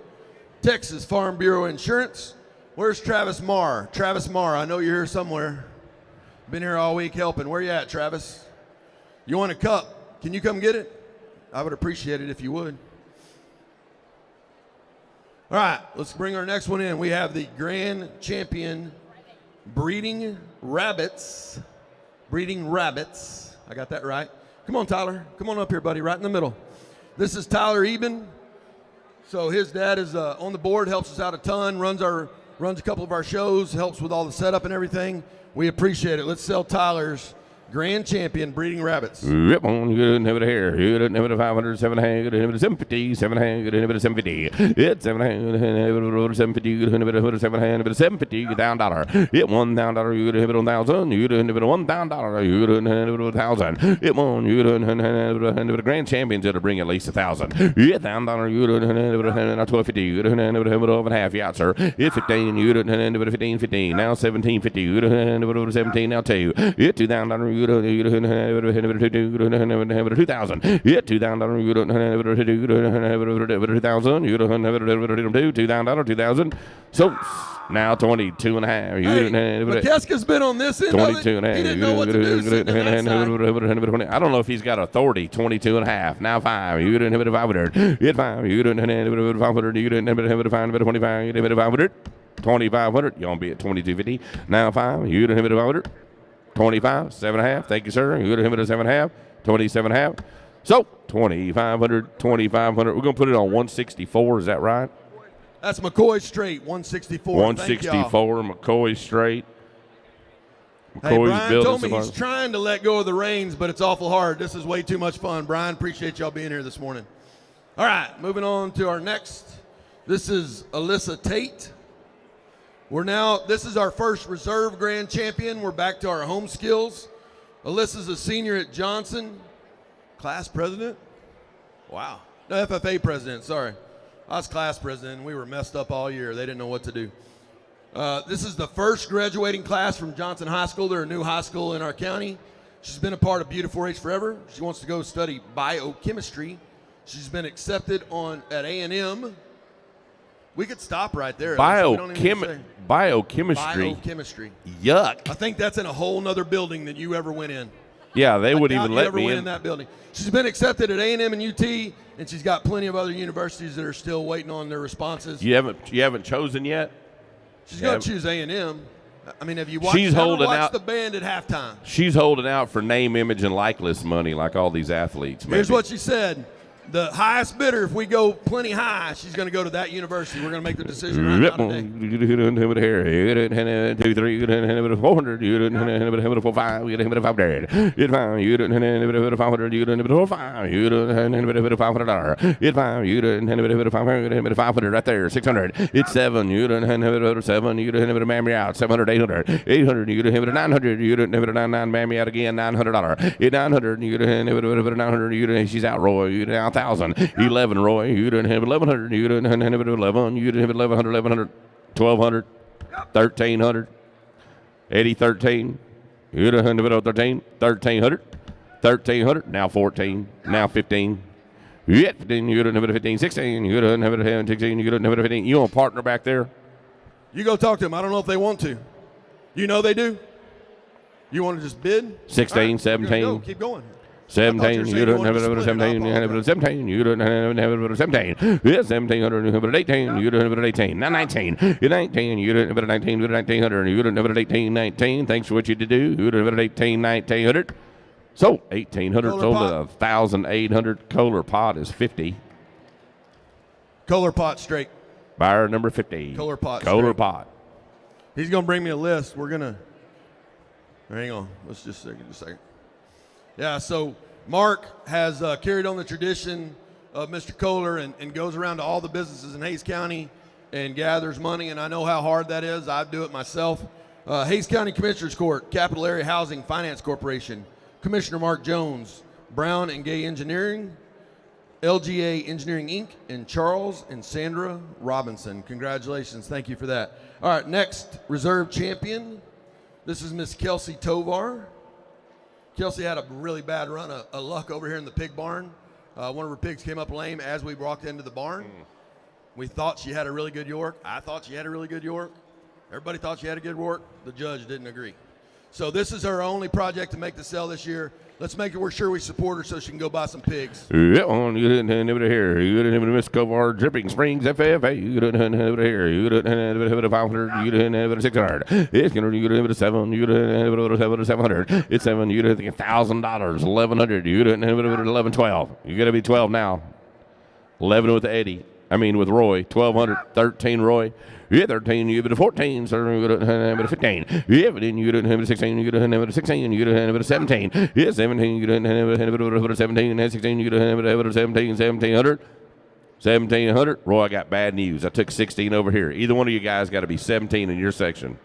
Texas Farm Bureau Insurance. Where's Travis Marr? Travis Marr, I know you're here somewhere. Been here all week helping. Where you at, Travis? You want a cup? Can you come get it? I would appreciate it if you would. All right, let's bring our next one in. We have the grand champion breeding rabbits. Breeding rabbits. I got that right. Come on, Tyler. Come on up here, buddy, right in the middle. This is Tyler Eben. So his dad is on the board, helps us out a ton, runs a couple of our shows, helps with all the setup and everything. We appreciate it. Let's sell Tyler's grand champion breeding rabbits. Yep, on you didn't have it here. You didn't have it 500, 700, you didn't have it 750, 700, you didn't have it 750. It's 700, you didn't have it 750, you didn't have it 700, 750, $1,000. It $1,000, you didn't have it 1,000, you didn't have it $1,000, you didn't have it 1,000. It won, you didn't have it grand champions that'll bring at least 1,000. It's $1,000, you didn't have it 1250, you didn't have it 12.5, yeah, sir. It's 15, you didn't have it 15, 15. Now 1750, you didn't have it 17, now 2. It's $2,000. You don't have it 2,000. Yeah, $2,000. You don't have it 2,000. You don't have it $2,000. 2,000. So now 22 and a half. You Hey, don't have it. McKeska's been on this end of it. 22 and a half. He didn't know what to do. Sitting on that side. I don't know if he's got authority. 22 and a half. Now 5. You didn't have it 500. Hit 5. You didn't have it 500. You didn't have it 525. You didn't have it 500. 2,500. You're going to be at 22.50. Now 5. You didn't have it 500. 25. 7.5. Thank you, sir. You didn't have it 7.5. 27.5. So 2,500. 2,500. We're going to put it on 164. Is that right? That's McCoy straight, 164. 164. McCoy straight. Hey, Brian told me he's trying to let go of the reins, but it's awful hard. This is way too much fun. Brian, appreciate y'all being here this morning. All right, moving on to our next. This is Alyssa Tate. This is our first reserve grand champion. We're back to our home skills. Alyssa's a senior at Johnson. Class president? Wow. No, FFA president, sorry. I was class president, and we were messed up all year. They didn't know what to do. This is the first graduating class from Johnson High School. They're a new high school in our county. She's been a part of Beauty 4-H forever. She wants to go study biochemistry. She's been accepted at A&M. We could stop right there. Biochemistry. Biochemistry. Yuck. I think that's in a whole nother building than you ever went in. Yeah, they wouldn't even let me in that building. She's been accepted at A&M and UT, and she's got plenty of other universities that are still waiting on their responses. You haven't chosen yet? She's going to choose A&M. I mean, have you watched the band at halftime? She's holding out for name, image, and likeness money like all these athletes. Maybe. Here's what she said. The highest bidder, if we go plenty high, she's going to go to that university. We're going to make the decision right now today. You didn't have it here. You didn't have it 2, 3. You didn't have it 400. You didn't have it 4, 5. You didn't have it 500. It's 5. You didn't have it 500. You didn't have it 4, 5. You didn't have it $500. It's 5. You didn't have it 500. You didn't have it 500 right there. 600. It's 7. You didn't have it 7. You didn't have it Mammy out. 700. 800. 800. You didn't have it 900. You didn't have it 99 Mammy out again. $900. It's 900. You didn't have it 900. You didn't. She's out, Roy. You didn't have 1,000. 11, Roy. You didn't have 1,100. You didn't have it 11. You didn't have 1,100. 1,100. 1,200. 1,300. Eddie 13. You didn't have it 13. 1,300. 1,300. Now 14. Now 15. Yeah, 15. You didn't have it 15. 16. You didn't have it 16. You didn't have it 15. You want a partner back there? You go talk to them. I don't know if they want to. You know they do? You want to just bid? 16, right, 17. Go. Keep going. 17, you don't have it over 17, you have it 17, you don't have it over 17. Yeah, 1700, you have it 18, you don't have it 18. Now 19, you're 19, you don't have it 19, you're 1900, you don't have it 18, 19. Thanks for what you did do. You don't have it 18, 1900. So 1,800 sold at 1,800. Kohler pot is 50. Kohler pot straight. Buyer number 50. Kohler pot. Kohler pot. He's going to bring me a list. We're going to. Hang on. Let's just a second. Yeah, so Mark has carried on the tradition of Mr. Kohler and goes around to all the businesses in Hays County and gathers money, and I know how hard that is. I do it myself. Hays County Commissioners Court, Capital Area Housing Finance Corporation, Commissioner Mark Jones, Brown and Gay Engineering, LGA Engineering Inc., and Charles and Sandra Robinson. Congratulations. Thank you for that. All right, next reserve champion. This is Miss Kelsey Tovar. Kelsey had a really bad run of luck over here in the pig barn. One of her pigs came up lame as we walked into the barn. We thought she had a really good York. I thought she had a really good York. Everybody thought she had a good York. The judge didn't agree. So this is her only project to make the sale this year. Let's make it, we're sure we support her so she can go buy some pigs. Yeah, you didn't have it here. You didn't have it Miss Kovar, Dripping Springs, FFA. You didn't have it here. You didn't have it 500. You didn't have it 600. It's going to, you didn't have it 7. You didn't have it 700. It's 7. You didn't have it $1,000. 1,100. You didn't have it 11, 12. You got to be 12 now. 11 with Eddie. With Roy. 1,200. 13, Roy. Yeah, 13, you have it 14, sir, you didn't have it 15. Yeah, but then you didn't have it 16, you didn't have it 16, you didn't have it 17. Yeah, 17, you didn't have it 17, and 16, you didn't have it 17, 1,700. 1,700. Roy, I got bad news. I took 16 over here. Either one of you guys got to be 17 in your section.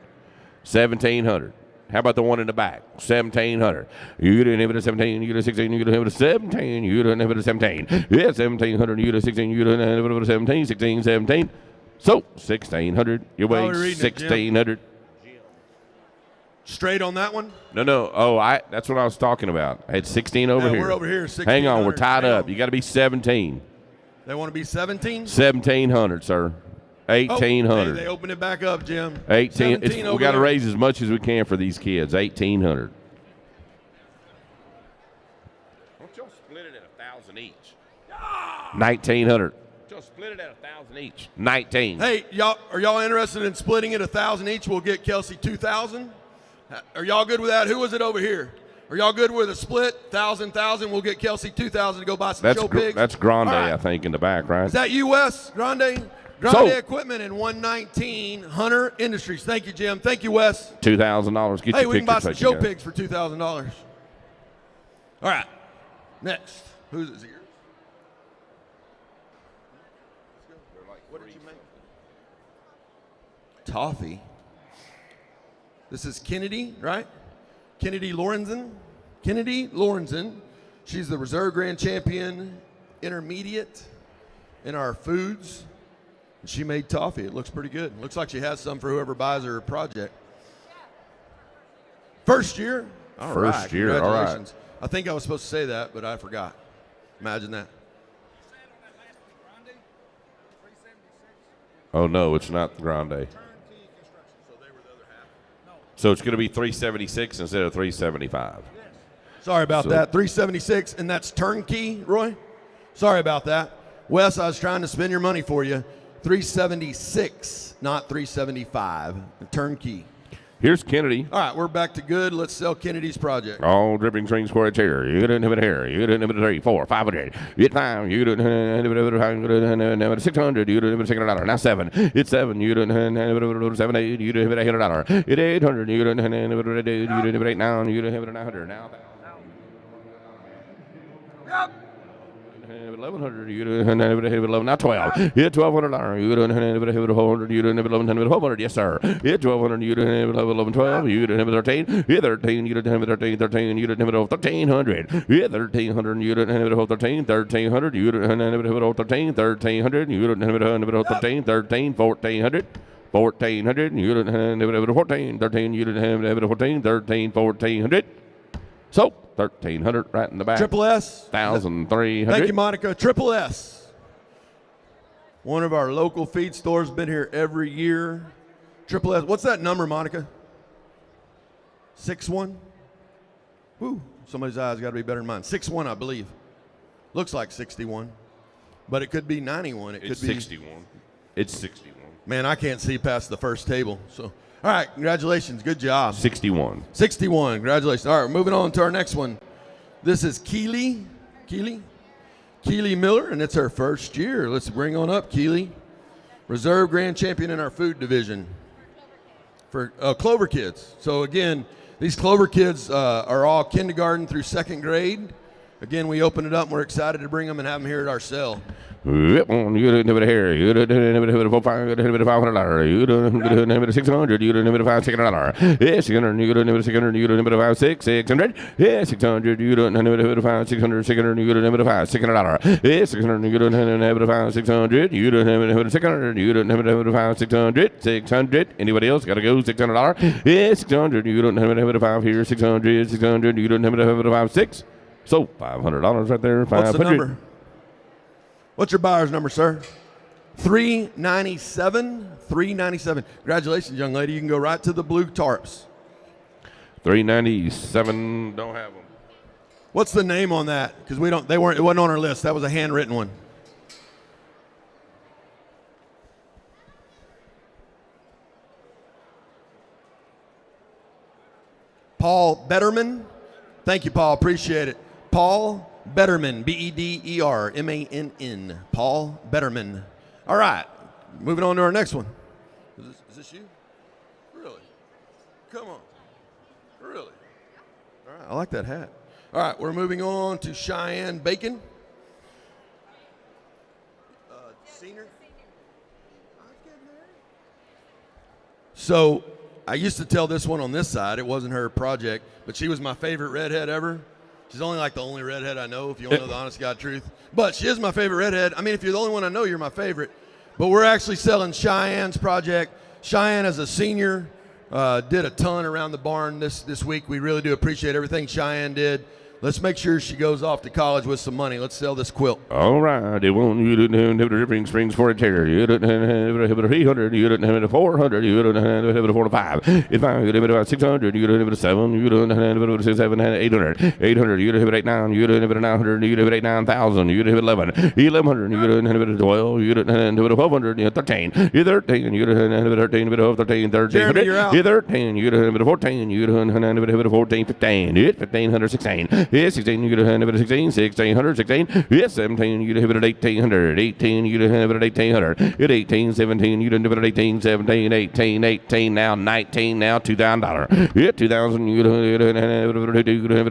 1,700. How about the one in the back? 1,700. You didn't have it at 17. You did a 16. You didn't have it at 17. You didn't have it at 17. Yeah, 1,700. You did a 16. You didn't have it at 17. 16, 17. So 1,600. You weigh 1,600. Straight on that one? No. Oh, that's what I was talking about. I had 16 over here. We're over here. Hang on, we're 1600. tied Hang up. on. You got to be 17. They want to be 17? 1700, sir. 1800. They opened it back up, Jim. 18. We over got to there. raise as much as we can for these kids. 1800. Don't y'all split it at 1,000 each? 1900. Just split it at 1,000 each. 19. Hey, are y'all interested in splitting it 1,000 each? We'll get Kelsey 2,000. Are y'all good with that? Who was it over here? Are y'all good with a split? 1,000? We'll get Kelsey 2,000 to go buy some show pigs. That's Grande, All right. I think, in the back, right? Is that you, Wes? Grande Equipment and 119 Hunter Industries. Thank you, Jim. Thank you, Wes. $2,000. Get Hey, your we can buy picture some taken, show guys. pigs for $2,000. All right. Next. Who's it? Yours? What did you make? Toffee. This is Kennedy, right? Kennedy Lorenzen. She's the Reserve Grand Champion Intermediate in our foods. And she made toffee. It looks pretty good. Looks like she has some for whoever buys her project. First year? All right. First year, all right. Congratulations. I think I was supposed to say that, but I forgot. Imagine that. Oh, no, it's not Grande. So it's going to be 376 instead of 375. Sorry about that. 376, and that's turnkey, Roy? Sorry about that. Wes, I was trying to spend your money for you. 376, not 375. Turnkey. Here's Kennedy. All right, we're back to good. Let's sell Kennedy's project. All dripping string square chair. You didn't have it here. You didn't have it 3, 4, 500. You get 5. You didn't have it 600. You didn't have it $600. Now 7. It's 7. You didn't have it 7, 8. You didn't have it $800. It's 800. You didn't have it 8. You didn't have it 8 now. You didn't have it 900 now. Yep. 1100. You didn't have it 11. Now 12. It's $1,200. You didn't have it 100. You didn't have it 1200. Yes, sir. It's 1200. You didn't have it 11. 12. You didn't have it 13. Yeah, 13. You didn't have it 13. 13. You didn't have it 1300. Yeah, 1300. You didn't have it 13. 1300. You didn't have it 13. 1300. You didn't have it 13. 13. 1400. 1400. You didn't have it 14. 13. You didn't have it 14. 13. 1400. So 1,300 right in the back. Triple S. 1,300. Thank you, Monica. Triple S. One of our local feed stores, been here every year. Triple S. What's that number, Monica? 61? Woo. Somebody's eyes got to be better than mine. 61, I believe. Looks like 61. But it could be 91. It It's could be 61. It's 61. Man, I can't see past the first table. So, all right, congratulations. Good job. 61. 61. Congratulations. All right, moving on to our next one. This is Keely Miller, and it's her first year. Let's bring on up Keely. Reserve Grand Champion in our food division for Clover kids. So, again, these Clover kids are all kindergarten through second grade. Again, we open it up, and we're excited to bring them and have them here at our sale. Yep, you didn't have it here. You didn't have it $500. You didn't have it 600. You didn't have it $600. Yeah, 600. You didn't have it 600. You didn't have it 600. Yeah, 600. You didn't have it 600. 600. You didn't have it $600. Yeah, 600. You didn't have it 600. You didn't have it 600. You didn't have it 600. 600. Anybody else got to go $600? Yeah, 600. You didn't have it 5 here. 600. 600. You didn't have it 5 6. So $500 right there. 500. What's the number? What's your buyer's number, sir? 397. 397. Congratulations, young lady. You can go right to the blue tarps. 397. Don't have them. What's the name on that? Because we don't. They weren't. It wasn't on our list. That was a handwritten one. Paul Betterman. Thank you, Paul. Appreciate it. Paul Betterman, Bedermann. Paul Betterman. All right, moving on to our next one. Is this you? Really? Come on. Really? All right, I like that hat. All right, we're moving on to Cheyenne Bacon. Senior? So I used to tell this one on this side. It wasn't her project, but she was my favorite redhead ever. She's only like the only redhead I know, if you want to know the honest God truth. But she is my favorite redhead. I mean, if you're the only one I know, you're my favorite. But we're actually selling Cheyenne's project. Cheyenne is a senior. did a ton around the barn this week. We really do appreciate everything Cheyenne did. Let's make sure she goes off to college with some money. Let's sell this quilt. All right. They want you to have the dripping springs for a chair. You don't have a 300. You don't have a 400. You don't have a 4 to 5. It's fine. You don't have about 600. You don't have a 7. You don't have a 6, 7, 800. 800. You don't have a 8, 9. You don't have a 900. You don't have a 8, 9,000. You don't have 11. 1100. You don't have a 12. You don't have a 1200. You have 13. You 13. You don't have a 13. You don't have 13. 13. Jeremy, you're out. You 13. You don't have a 14. You don't have a 14. 15. 1500. 16. Yes, 16, you could have it at 16, 1600, 16. Yes, 17, you'd have it at 1800. 18, you'd have it at 1800. At 18, 17, you'd have it at 18, 17, 18, 18, now 19, now $2,000. Yeah, 2,000, you'd have it at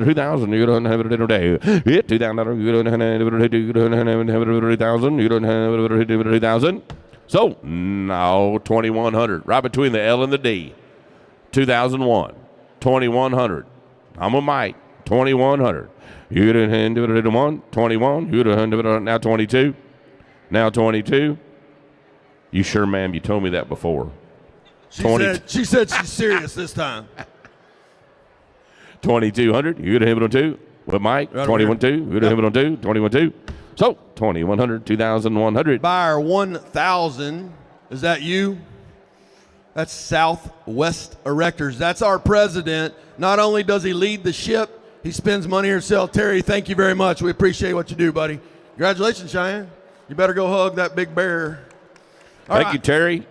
2,000, you don't have it at a day. Yeah, $2,000, you don't have it at 2,000, you don't have it at 2,000. So, now 2,100, right between the L and the D. 2001, 2,100. I'm a Mike, 2,100. You didn't hand it at 21. You didn't hand it now 22. Now 22. You sure, ma'am? You told me that before. She said she's serious this time. 2,200. You didn't have it on 2. With Mike, Right 21-2. You didn't have it on 2. 21-2. So 2,100, 2,100. Buyer 1,000. Is that you? That's Southwest Erectors. That's our president. Not only does he lead the ship, he spends money himself. Terry, thank you very much. We appreciate what you do, buddy. Congratulations, Cheyenne. You better go hug that big bear. Thank you, Terry.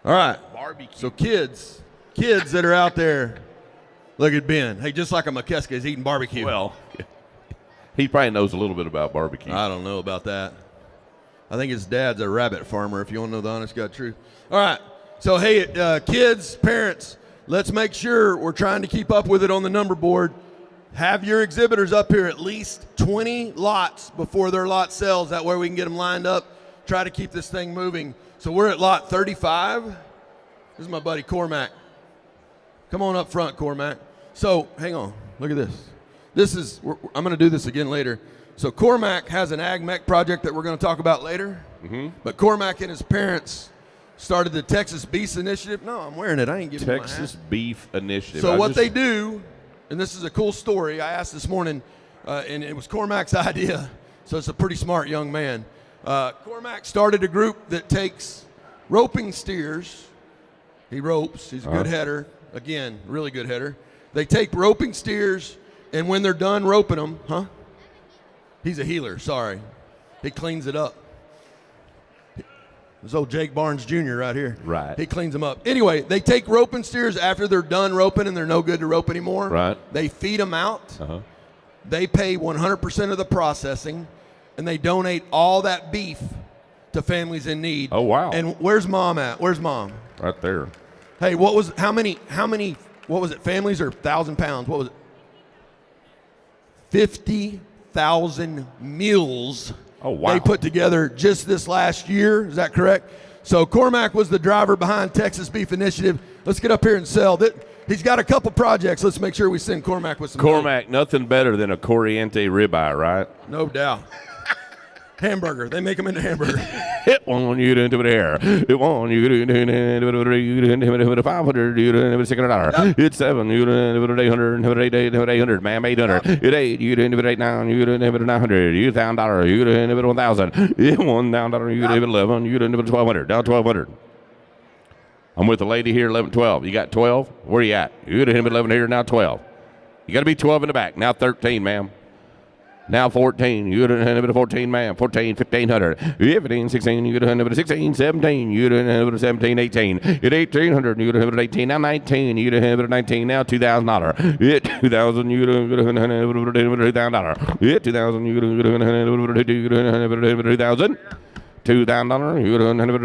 All right. Barbecue. So kids that are out there, look at Ben. Hey, just like a McKeska is eating barbecue. Well, he probably knows a little bit about barbecue. I don't know about that. I think his dad's a rabbit farmer, if you want to know the honest God truth. All right. So, hey, kids, parents, let's make sure we're trying to keep up with it on the number board. Have your exhibitors up here at least 20 lots before their lot sells. That way we can get them lined up, try to keep this thing moving. So we're at lot 35. This is my buddy Cormac. Come on up front, Cormac. So, hang on. Look at this. I'm going to do this again later. So Cormac has an ag mech project that we're going to talk about later. Mm-hmm. But Cormac and his parents started the Texas Beef Initiative. No, I'm wearing it. I ain't giving you my hat. Texas Beef Initiative. So what they do, and this is a cool story. I asked this morning, and it was Cormac's idea. So it's a pretty smart young man. Cormac started a group that takes roping steers. He ropes. He's a good header. Again, really good header. They take roping steers, and when they're done roping them, he's a healer, sorry. He cleans it up. This old Jake Barnes Jr. right here. Right. He cleans them up. Anyway, they take roping steers after they're done roping and they're no good to rope anymore. Right. They feed them out. They pay 100% of the processing, and they donate all that beef to families in need. Oh, wow. And where's mom at? Where's mom? Right there. Hey, how many, what was it, families or 1,000 pounds? What was it? 50,000 meals. Oh, wow. They put together just this last year. Is that correct? So Cormac was the driver behind Texas Beef Initiative. Let's get up here and sell. He's got a couple projects. Let's make sure we send Cormac with some Cormac, nothing better than a Corriente ribeye, right? No doubt. Hamburger. They make them into hamburger. It won't you into it here. It won't you into it 500. You into it $600. It's 7. You into it 800. 800, ma'am. 800. It 8. You into it 8 9. You into it 900. You $1,000. You into it 1,000. It $1,000. You into it 11. You into it 1,200. Down 1,200. I'm with the lady here. 11, 12. You got 12. Where you at? You into it 11 here. Now 12. You got to be 12 in the back. Now 13, ma'am. Now 14, you didn't have it at 14, ma'am. 14, 1,500. 15, 16, you didn't have it at 16, 17, you didn't have it at 17, 18. At 1,800, you didn't have it at 18. Now 19, you didn't have it at 19. Now $2,000. At 2,000, you didn't have it at $2,000. At 2,000, you didn't have it at $2,000. $2,000, you didn't have it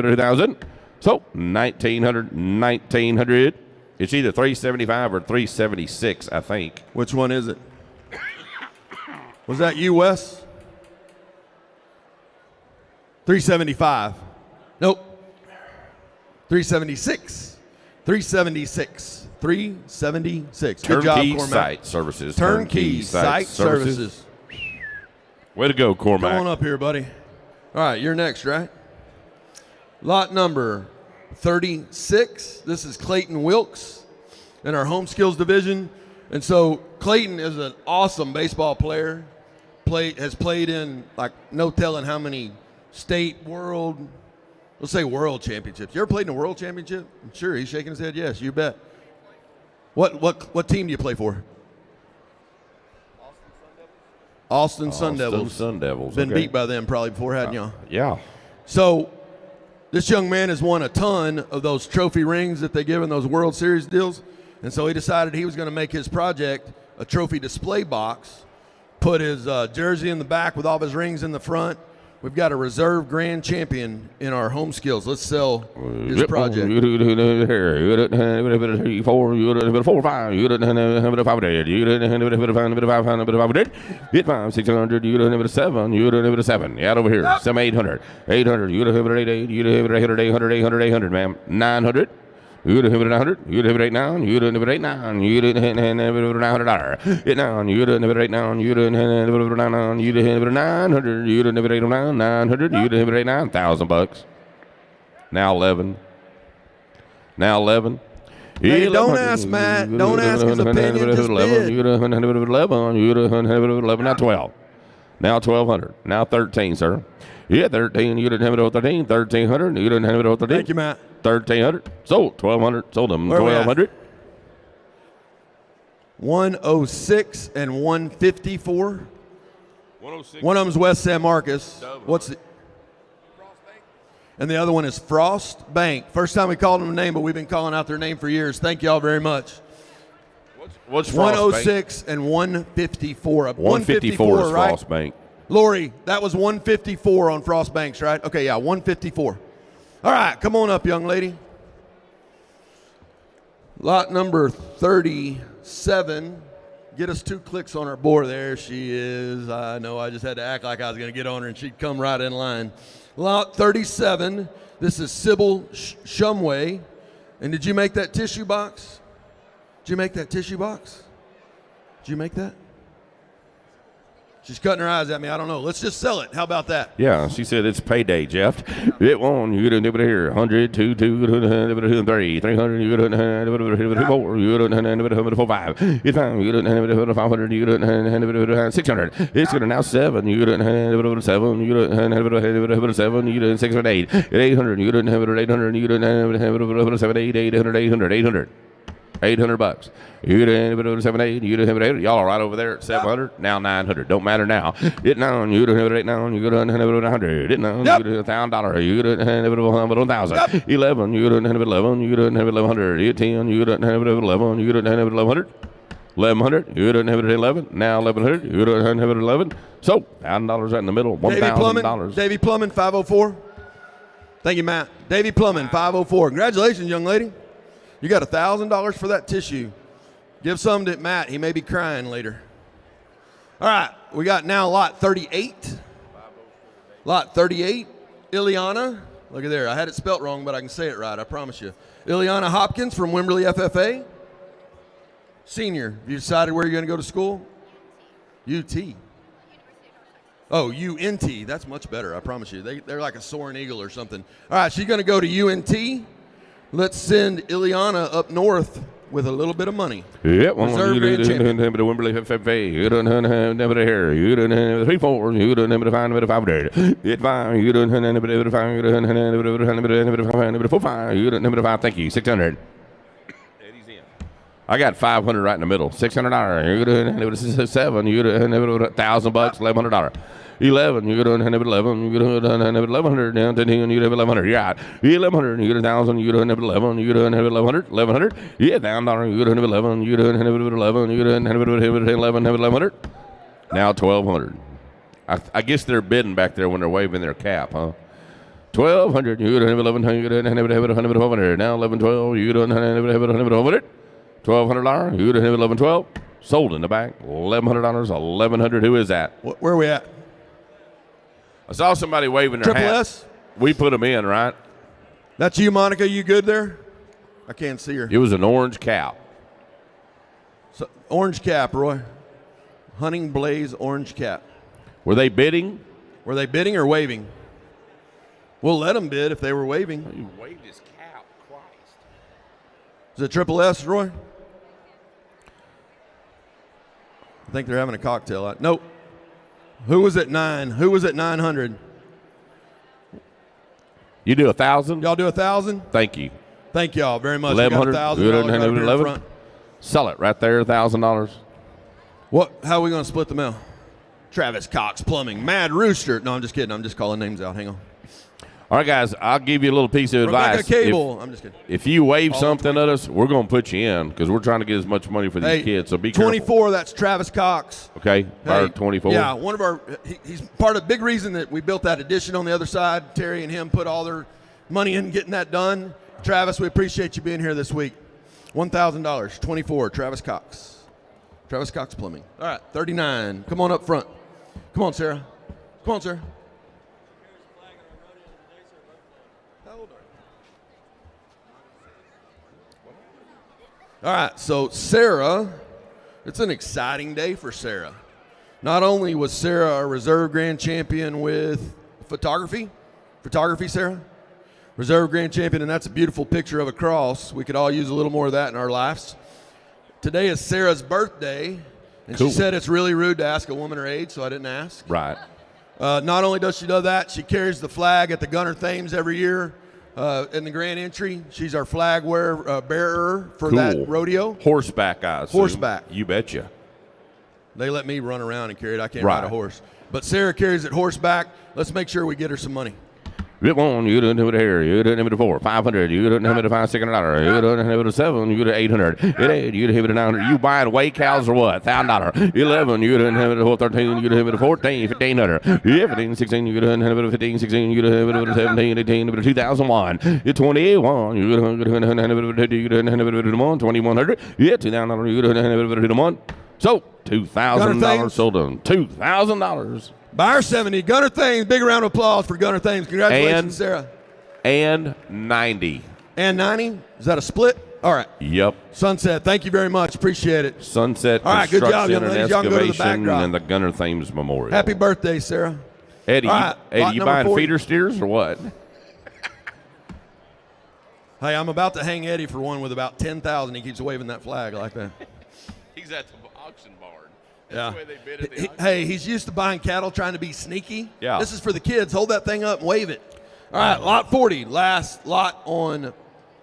at $2,000. So 1,900. It's either 375 or 376, I think. Which one is it? Was that you, Wes? 375. Nope. 376. 376. 376. Good job, Turnkey Cormac. Site Services. Turnkey Site Services. Way to go, Cormac. Come on up here, buddy. All right, you're next, right? Lot number 36. This is Clayton Wilkes in our home skills division. And so Clayton is an awesome baseball player. Has played in like no telling how many state, world, let's say world championships. You ever played in a world championship? Sure, he's shaking his head. Yes, you bet. What team do you play for? Austin Sun Devils. Sun Devils. Been beat by them probably before, hadn't y'all? Yeah. So this young man has won a ton of those trophy rings that they give in those World Series deals. And so he decided he was going to make his project a trophy display box, put his jersey in the back with all of his rings in the front. We've got a reserve grand champion in our home skills. Let's sell his project. Hit 5, 600, you don't have a 7, you don't have a 7. Out over here, some 800, 800, you don't have 800, you don't have 800, 800, 800, 800, ma'am. 900. You don't have it 100. You don't have it 89. You don't have it 89. You don't have it $900. It down. You don't have it 89. You don't have it 99. You don't have it 900. You don't have it 89. 900. You don't have it 89. $1,000. Now 11. Now 11. Hey, don't ask Matt. Don't ask his opinion. Just bid. You don't have it 11. You don't have it 11. Now 12. Now 1,200. Now 13, sir. Yeah, 13. You didn't have it over 13. 1,300. You didn't have it over 13. Thank you, Matt. 1,300. Sold. 1,200. Sold them. 1,200. 106 and 154. 106. One of them's West San Marcos. What's the? And the other one is Frost Bank. First time we called them a name, but we've been calling out their name for years. Thank y'all very much. What's Frost 106 Bank? and 154. 154 is right? Frost Bank. Lori, that was 154 on Frost Banks, right? Okay, yeah, 154. All right, come on up, young lady. Lot number 37. Get us 2 clicks on our board. There she is. I know I just had to act like I was going to get on her, and she'd come right in line. Lot 37. This is Sybil Shumway. And did you make that tissue box? Did you make that tissue box? Did you make that? She's cutting her eyes at me. I don't know. Let's just sell it. How about that? Yeah, she said it's payday, Jeff. It won. You didn't have it here. 100, 2, 2, 3, 300. You didn't have it 4. You didn't have it 4, 5. It's 5. You didn't have it 500. You didn't have it 600. It's going to now 7. You didn't have it 7. You didn't have it 7. You didn't 6 or 8. 800. You didn't have it 800. You didn't have it 7, 8, 800, 800, 800. $800. You didn't have it 7, 8. You didn't have it 8. Y'all are right over there at 700. Now 900. Don't matter now. It now. You didn't have it 8 now. You didn't have it 100. It now. You didn't have $1,000. You didn't have it 1,000. 11. You didn't have it 11. You didn't have it 1,100. 10. You didn't have it 11. You didn't have it 1,100. 1,100. You didn't have it 11. Now 1,100. You didn't have it 11. So $1,000 right in the middle. $1,000. Davy Plumbing, 504. Thank you, Matt. Davy Plumbing, 504. Congratulations, young lady. You got $1,000 for that tissue. Give some to Matt. He may be crying later. All right. We got now lot 38. Lot 38. Ileana. Look at there. I had it spelt wrong, but I can say it right. I promise you. Ileana Hopkins from Wimberley FFA. Senior. Have you decided where you're going to go to school? UT. Oh, UNT. That's much better. I promise you. They're like a soaring eagle or something. All right. She's going to go to UNT. Let's send Ileana up north with a little bit of money. Yep. Reserve grand champion. You don't have it FFA. You don't have it here. You don't have it 3, 4. You don't have it 500. It's 5. You don't have it 5. You don't have it 4, 5. You don't have it 5. Thank you. 600. I got 500 right in the middle. $600. You don't have it 7. You don't have it $1,000. $1,100. 11, you don't have it 11, you don't have it 1,100, down to 10, you don't have it 1,100, you're out. 1,100, you get 1,000, you don't have it 11, you don't have it 1,100, 1,100, yeah, $1,000, you don't have it 11, you don't have it 11, you don't have it 11, have it 1,100, now 1,200. I guess they're bidding back there when they're waving their cap, huh? 1,200, you don't have 1,100, you don't have it 1,100, now 11, 12, you don't have it 1,100, $1,200, you don't have 11, 12, sold in the back, $1,100, 1,100, who is that? Where are we at? I saw somebody waving their hat. Triple S? We put them in, right? That's you, Monica. You good there? I can't see her. It was an orange cap. So, orange cap, Roy. Hunting Blaze orange cap. Were they bidding? Were they bidding or waving? We'll let them bid if they were waving. You waved his cow. Christ. Is it Triple S, Roy? I think they're having a cocktail. Nope. Who was at 9? Who was at 900? You do 1,000? Y'all do 1,000? Thank you. Thank y'all very much. 1,100. $1,000 Sell it right there, $1,000. What? How are we going to split the mail? Travis Cox Plumbing, Mad Rooster. No, I'm just kidding. I'm just calling names out. Hang on. All right, guys, I'll give you a little piece of Rebecca advice. Cable. I'm just kidding. If you wave something at us, we're going to put you in because we're trying to get as much money for these kids. So be 24, careful. that's Travis Cox. Okay, Hey, 24. Yeah, one of our, he's part of the big reason that we built that addition on the other side. Terry and him put all their money in getting that done. Travis, we appreciate you being here this week. $1,000, 24, Travis Cox. Travis Cox Plumbing. All right, 39. Come on up front. Come on, Sarah. Come on, Sarah. All right, so Sarah, it's an exciting day for Sarah. Not only was Sarah a reserve grand champion with photography, Sarah, reserve grand champion, and that's a beautiful picture of a cross. We could all use a little more of that in our lives. Today is Sarah's birthday, and Cool. she said it's really rude to ask a woman her age, so I didn't ask. Right. Not only does she do that, she carries the flag at the Gunner Thames every year. In the grand entry, she's our flag bearer for that rodeo. Horseback, I assume. Horseback. You betcha. They let me run around and carry it. I can't Right. ride a horse. But Sarah carries it horseback. Let's make sure we get her some money. Rip on, you didn't have it here, you didn't have it 4, 500, you didn't have it $500, you didn't have it 7, you didn't 800, it 8, you didn't have it 900. You buying weight cows or what? $1,000. 11, you didn't have it 13, you didn't have it 14, 1,500. Yeah, 15, 16, you didn't have it 15, 16, you didn't have it 17, 18, 2001. You 21, you didn't have it, you didn't have it 2,100. Yeah, $2,000, you didn't have it 1. So $2,000 sold on $2,000. Buyer 70, Gunner Thames. Big round of applause for Gunner Thames. Congratulations, Sarah. And 90. And 90? Is that a split? All right. Yep. Sunset, thank you very much. Appreciate it. Sunset All right, good job, Construction young and ladies. Y'all can go to the Excavation backdrop. and the Gunner Thames Memorial. Happy birthday, Sarah. Eddie, All right, Eddie, lot you number buying 40. feeder steers or what? Hey, I'm about to hang Eddie for one with about 10,000. He keeps waving that flag like that. He's at the auction barn. Yeah. That's the way they bid at the auction. Hey, he's used to buying cattle, trying to be sneaky. Yeah. This is for the kids. Hold that thing up and wave it. All right, lot 40, last lot on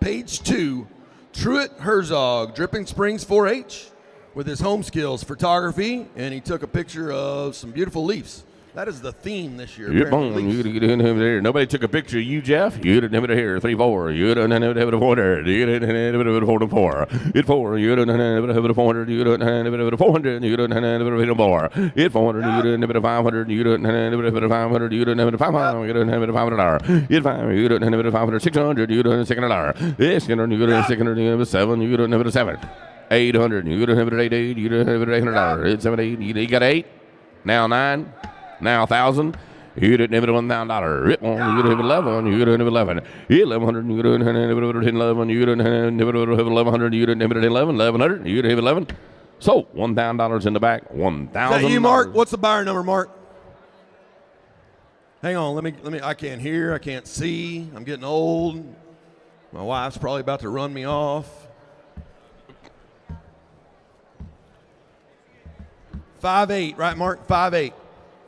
page 2. Truett Herzog, Dripping Springs 4-H, with his home skills, photography, and he took a picture of some beautiful leaves. That is the theme this year. Yep, apparently, you leaves. didn't have it here. Nobody took a picture of you, Jeff. You didn't have it here. 3, 4. You didn't have it 400. You didn't have it 4. It 4. You didn't have it 400. You didn't have it 400. You didn't have it 4. It 400. You didn't have it 500. You didn't have it 500. You didn't have it 500. You didn't have it $500. It 5. You didn't have it 500. 600. You didn't have $600. This 600. You didn't have 600. You have it 7. You didn't have it 7. 800. You didn't have it 8. You didn't have it $800. It's 7, 8. You got 8. Now 9. Now 1,000. You didn't have it $1,000. It 1. You didn't have 11. You didn't have 11. 1,100. You didn't have it 11. You didn't have it 1,100. You didn't have it 11. 1,100. You didn't have 11. So $1,000 in the back. $1,000. Is that you, Mark? What's the buyer number, Mark? Hang on. Let me. I can't hear. I can't see. I'm getting old. My wife's probably about to run me off. 5'8", right, Mark? 5'8".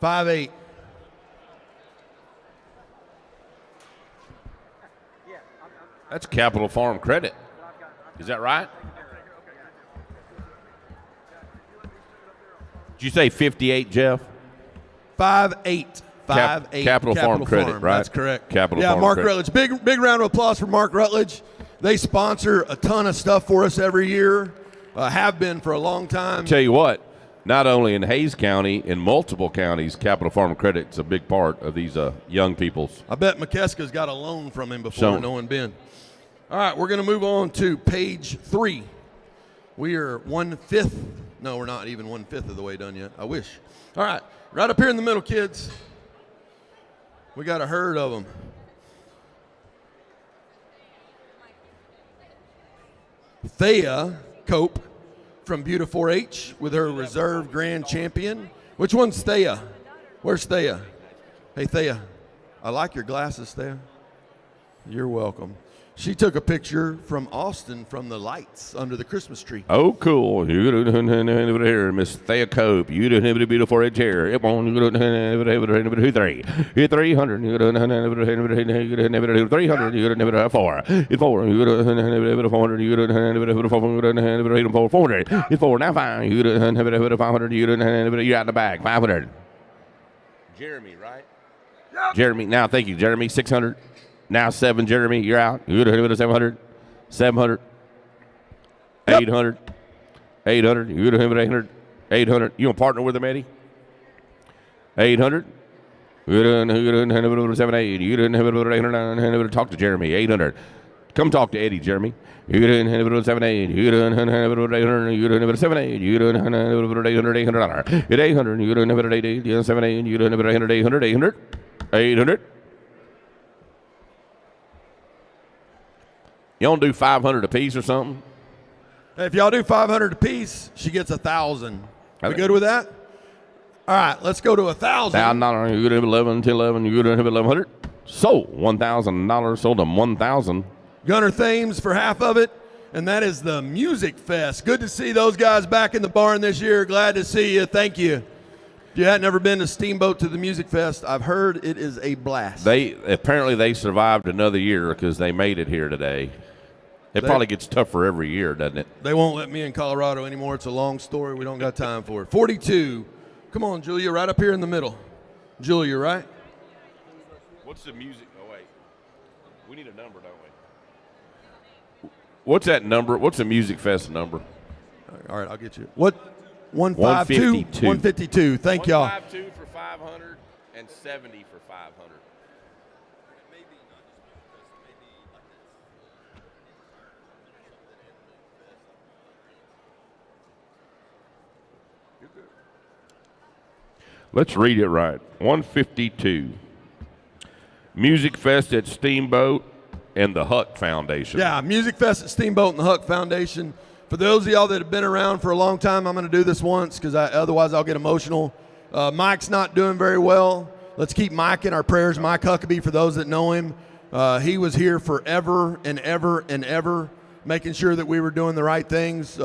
5'8". That's Capital Farm Credit. Is that right? Did you say 58, Jeff? 5'8". 5'8". Capital Farm Credit, right? That's correct. Capital yeah, Farm Mark Credit. Rutledge. Big round of applause for Mark Rutledge. They sponsor a ton of stuff for us every year. Have been for a long time. Tell you what, not only in Hayes County, in multiple counties, Capital Farm Credit's a big part of these young people's. I bet McKeska's got a loan from him before knowing Ben. All right, we're going to move on to page 3. We are 1/5. No, we're not even 1/5 of the way done yet. I wish. All right, right up here in the middle, kids. We got a herd of them. Thea Cope from Beautiful 4-H with her reserve grand champion. Which one's Thea? Where's Thea? Hey, Thea. I like your glasses, Thea. You're welcome. She took a picture from Austin from the lights under the Christmas tree. Oh, cool. You over here, Miss Thea Cope. You don't have a beautiful red chair. It won't. You don't have a 300. You don't have 300. You don't have 4. It's 4. You don't have 400. You don't have 400. It's 4. Now 5. You don't have 500. You don't have. You're out in the back. 500. Jeremy, right? Yep. Jeremy. Now, thank you, Jeremy. 600. Now 7, Jeremy, you're out. You would have 700, 700, 800, 800. You would have 800, 800. You want to partner with him, Eddie? 800. You don't have 780. You don't have 800. Talk to Jeremy. 800. Come talk to Eddie, Jeremy. You don't have 780. You don't have 800. You don't have 780. You don't have 800. $800. It's 800. You don't have 880. You don't have 780. You don't have 800. 800. 800. 800. You don't do 500 a piece or something? If y'all do 500 a piece, she gets 1,000. We good with that? All right, let's go to 1,000. $1,000. You could have 11, 10, 11. You could have 1,100. Sold $1,000. Sold them 1,000. Gunner Thames for half of it, and that is the Music Fest. Good to see those guys back in the barn this year. Glad to see you. Thank you. If you had never been to Steamboat to the Music Fest, I've heard it is a blast. Apparently they survived another year because they made it here today. It probably gets tougher every year, doesn't it? They won't let me in Colorado anymore. It's a long story. We don't got time for it. 42. Come on, Julia, right up here in the middle. Julia, right? What's the music? Oh, wait. We need a number, don't we? What's that number? What's the Music Fest number? All right, I'll get you. What? 152. 152. Thank y'all. 152 for 500 and 70 for 500. Let's read it right. 152. Music Fest at Steamboat and the Huck Foundation. Yeah, Music Fest at Steamboat and the Huck Foundation. For those of y'all that have been around for a long time, I'm going to do this once because otherwise I'll get emotional. Mike's not doing very well. Let's keep Mike in our prayers. Mike Huckabee, for those that know him, he was here forever and ever and ever, making sure that we were doing the right things.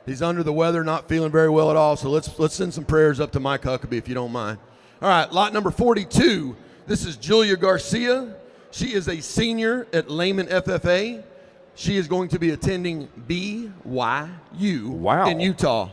He's under the weather, not feeling very well at all. So let's send some prayers up to Mike Huckabee, if you don't mind. All right, lot number 42. This is Julia Garcia. She is a senior at Lehman FFA. She is going to be attending BYU in Utah.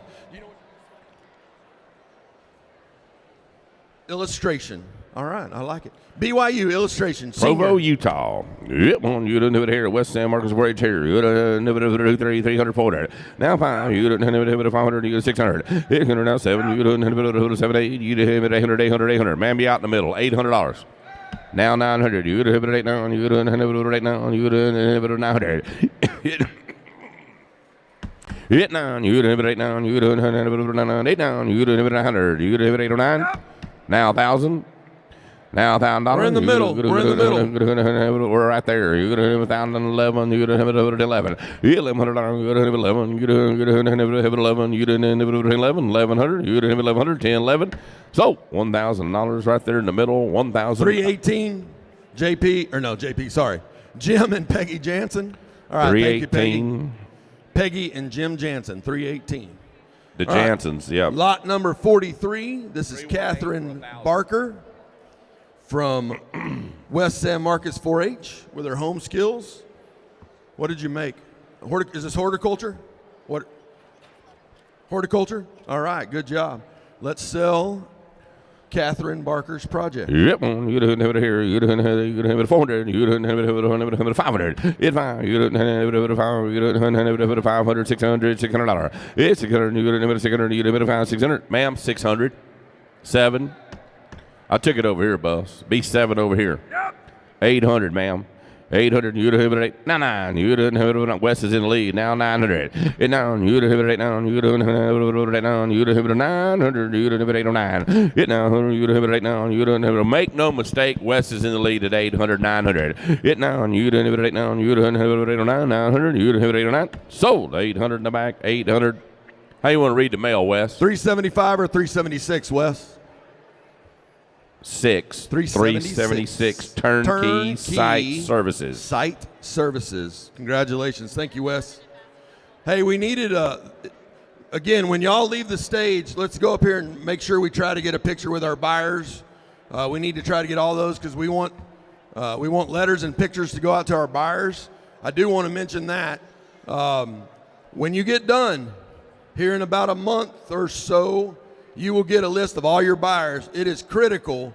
Illustration. All right, I like it. BYU illustration. Provo, Utah. Yep, you don't have it here. West San Marcos Bridge here. You don't have it 340. Now 5. You don't have it 500. You get 600. 800 now 7. You don't have it 780. You don't have it 800. 800. Man, be out in the middle. $800. Now 900. You don't have it 8 now. You don't have it 8 now. You don't have it 900. Hit 9. You don't have it 8 now. You don't have it 9. 8 now. You don't have it 900. You don't have it 809. Now 1,000. Now $1,000. We're in the middle. We're in the middle. We're right there. You're gonna have 1,011. You're gonna have it over to 11. $1,100. You're gonna have 11. You're gonna have 11. You're gonna have 11. 1,100. You're gonna have 1,100. 10, 11. So $1,000 right there in the middle. 1,000. 318. JP. Sorry, Jim and Peggy Jansen. All right, 318. Thank you, Peggy. Peggy and Jim Jansen. 318. The Jansons. Right. Yeah. Lot number 43. This is Catherine Barker from West San Marcos 4-H with her home skills. What did you make? Is this horticulture? What? Horticulture? All right, good job. Let's sell Catherine Barker's project. Yep, you don't have it here. You don't have it 400. You don't have it 500. It's fine. You don't have it 500. You don't have it 500. $600. It's 600. You don't have it 600. You don't have it 500. 600. Ma'am, 600. 7. I took it over here, boss. B7 over here. Yep. 800, ma'am. 800. You don't have it 8. 9. You don't have it. West is in the lead. Now 900. 8 9. You don't have it 8 9. You don't have it 8 9. You don't have it 900. You don't have it 809. 8 9. You don't have it 8 9. You don't have it. Make no mistake. West is in the lead at 800. 900. 8 9. You don't have it 8 9. You don't have it 809. 900. You don't have it 809. Sold. 800 in the back. 800. How you want to read the mail, Wes? 375 or 376, Wes? 376 Turnkey Site Services. Site Services. Congratulations. Thank you, Wes. Hey, we needed again, when y'all leave the stage, let's go up here and make sure we try to get a picture with our buyers. We need to try to get all those because we want letters and pictures to go out to our buyers. I do want to mention that when you get done here in about a month or so, you will get a list of all your buyers. It is critical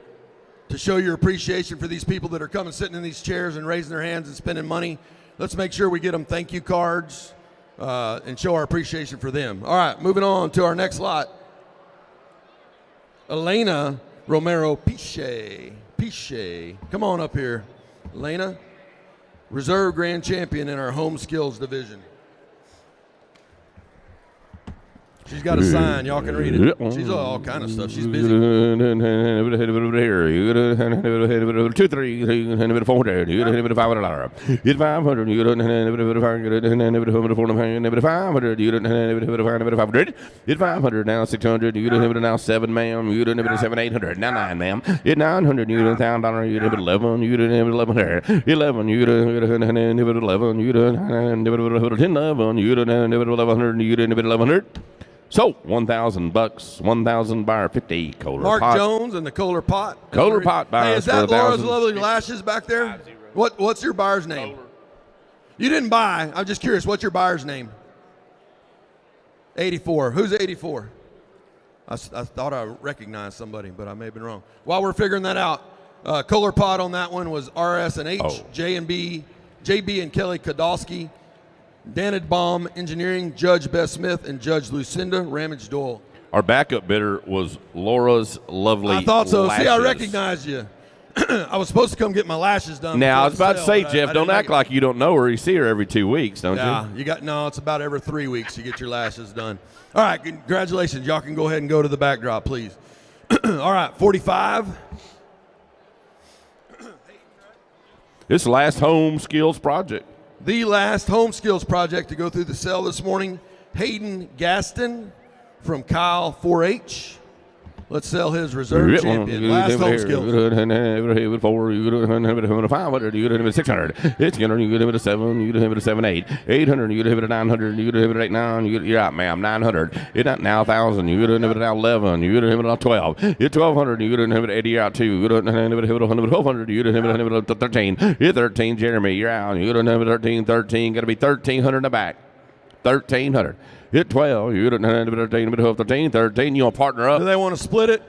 to show your appreciation for these people that are coming, sitting in these chairs and raising their hands and spending money. Let's make sure we get them thank you cards and show our appreciation for them. All right, moving on to our next lot. Elena Romero Piche. Come on up here, Elena. Reserve Grand Champion in our home skills division. She's got a sign. Y'all can read it. She's all kind of stuff. She's busy. 2, 3, 400. 500. 500 now 600. Now 7, ma'am. 7 800. Now 9, ma'am. 900. $1,000. 11. 11. 11. 11. So, $1,000, 1,000 buyer, 50 Kohler Mark pot. Jones and the Kohler pot. Kohler pot buyers. Hey, is that Laura's lovely lashes back there? What's your buyer's name? Kohler. You didn't buy. I'm just curious. What's your buyer's name? 84. Who's 84? I thought I recognized somebody, but I may have been wrong. While we're figuring that out, Kohler pot on that one was RS and H, JB and Kelly Kodowski. Danadbaum Engineering, Judge Beth Smith, and Judge Lucinda Ramage Doyle. Our backup bidder was Laura's lovely. I thought so. Lashes. See, I recognized you. I was supposed to come get my lashes done. Now, I was about to say, Jeff, don't act like you don't know her. You see her every 2 weeks, don't you? Yeah, no, it's about every 3 weeks you get your lashes done. All right, congratulations. Y'all can go ahead and go to the backdrop, please. All right, 45. This last home skills project. The last home skills project to go through the sale this morning, Hayden Gaston from Kyle 4-H. Let's sell his reserve champion. Last home skills. 500, 600, it's going to 7, you have a 7, 8, 800, you have a 900, you have a 8, 9, you're out, ma'am, 900, it's not now 1,000, you have it now 11, you have it now 12, it's 1,200, you have it 80 out 2, you have it 1,200, you have it 13, you're 13, Jeremy, you're out, you have it 13, got to be 1,300 in the back, 1,300. Hit 12. You don't have 13. 13. You want to partner up? Do they want to split it?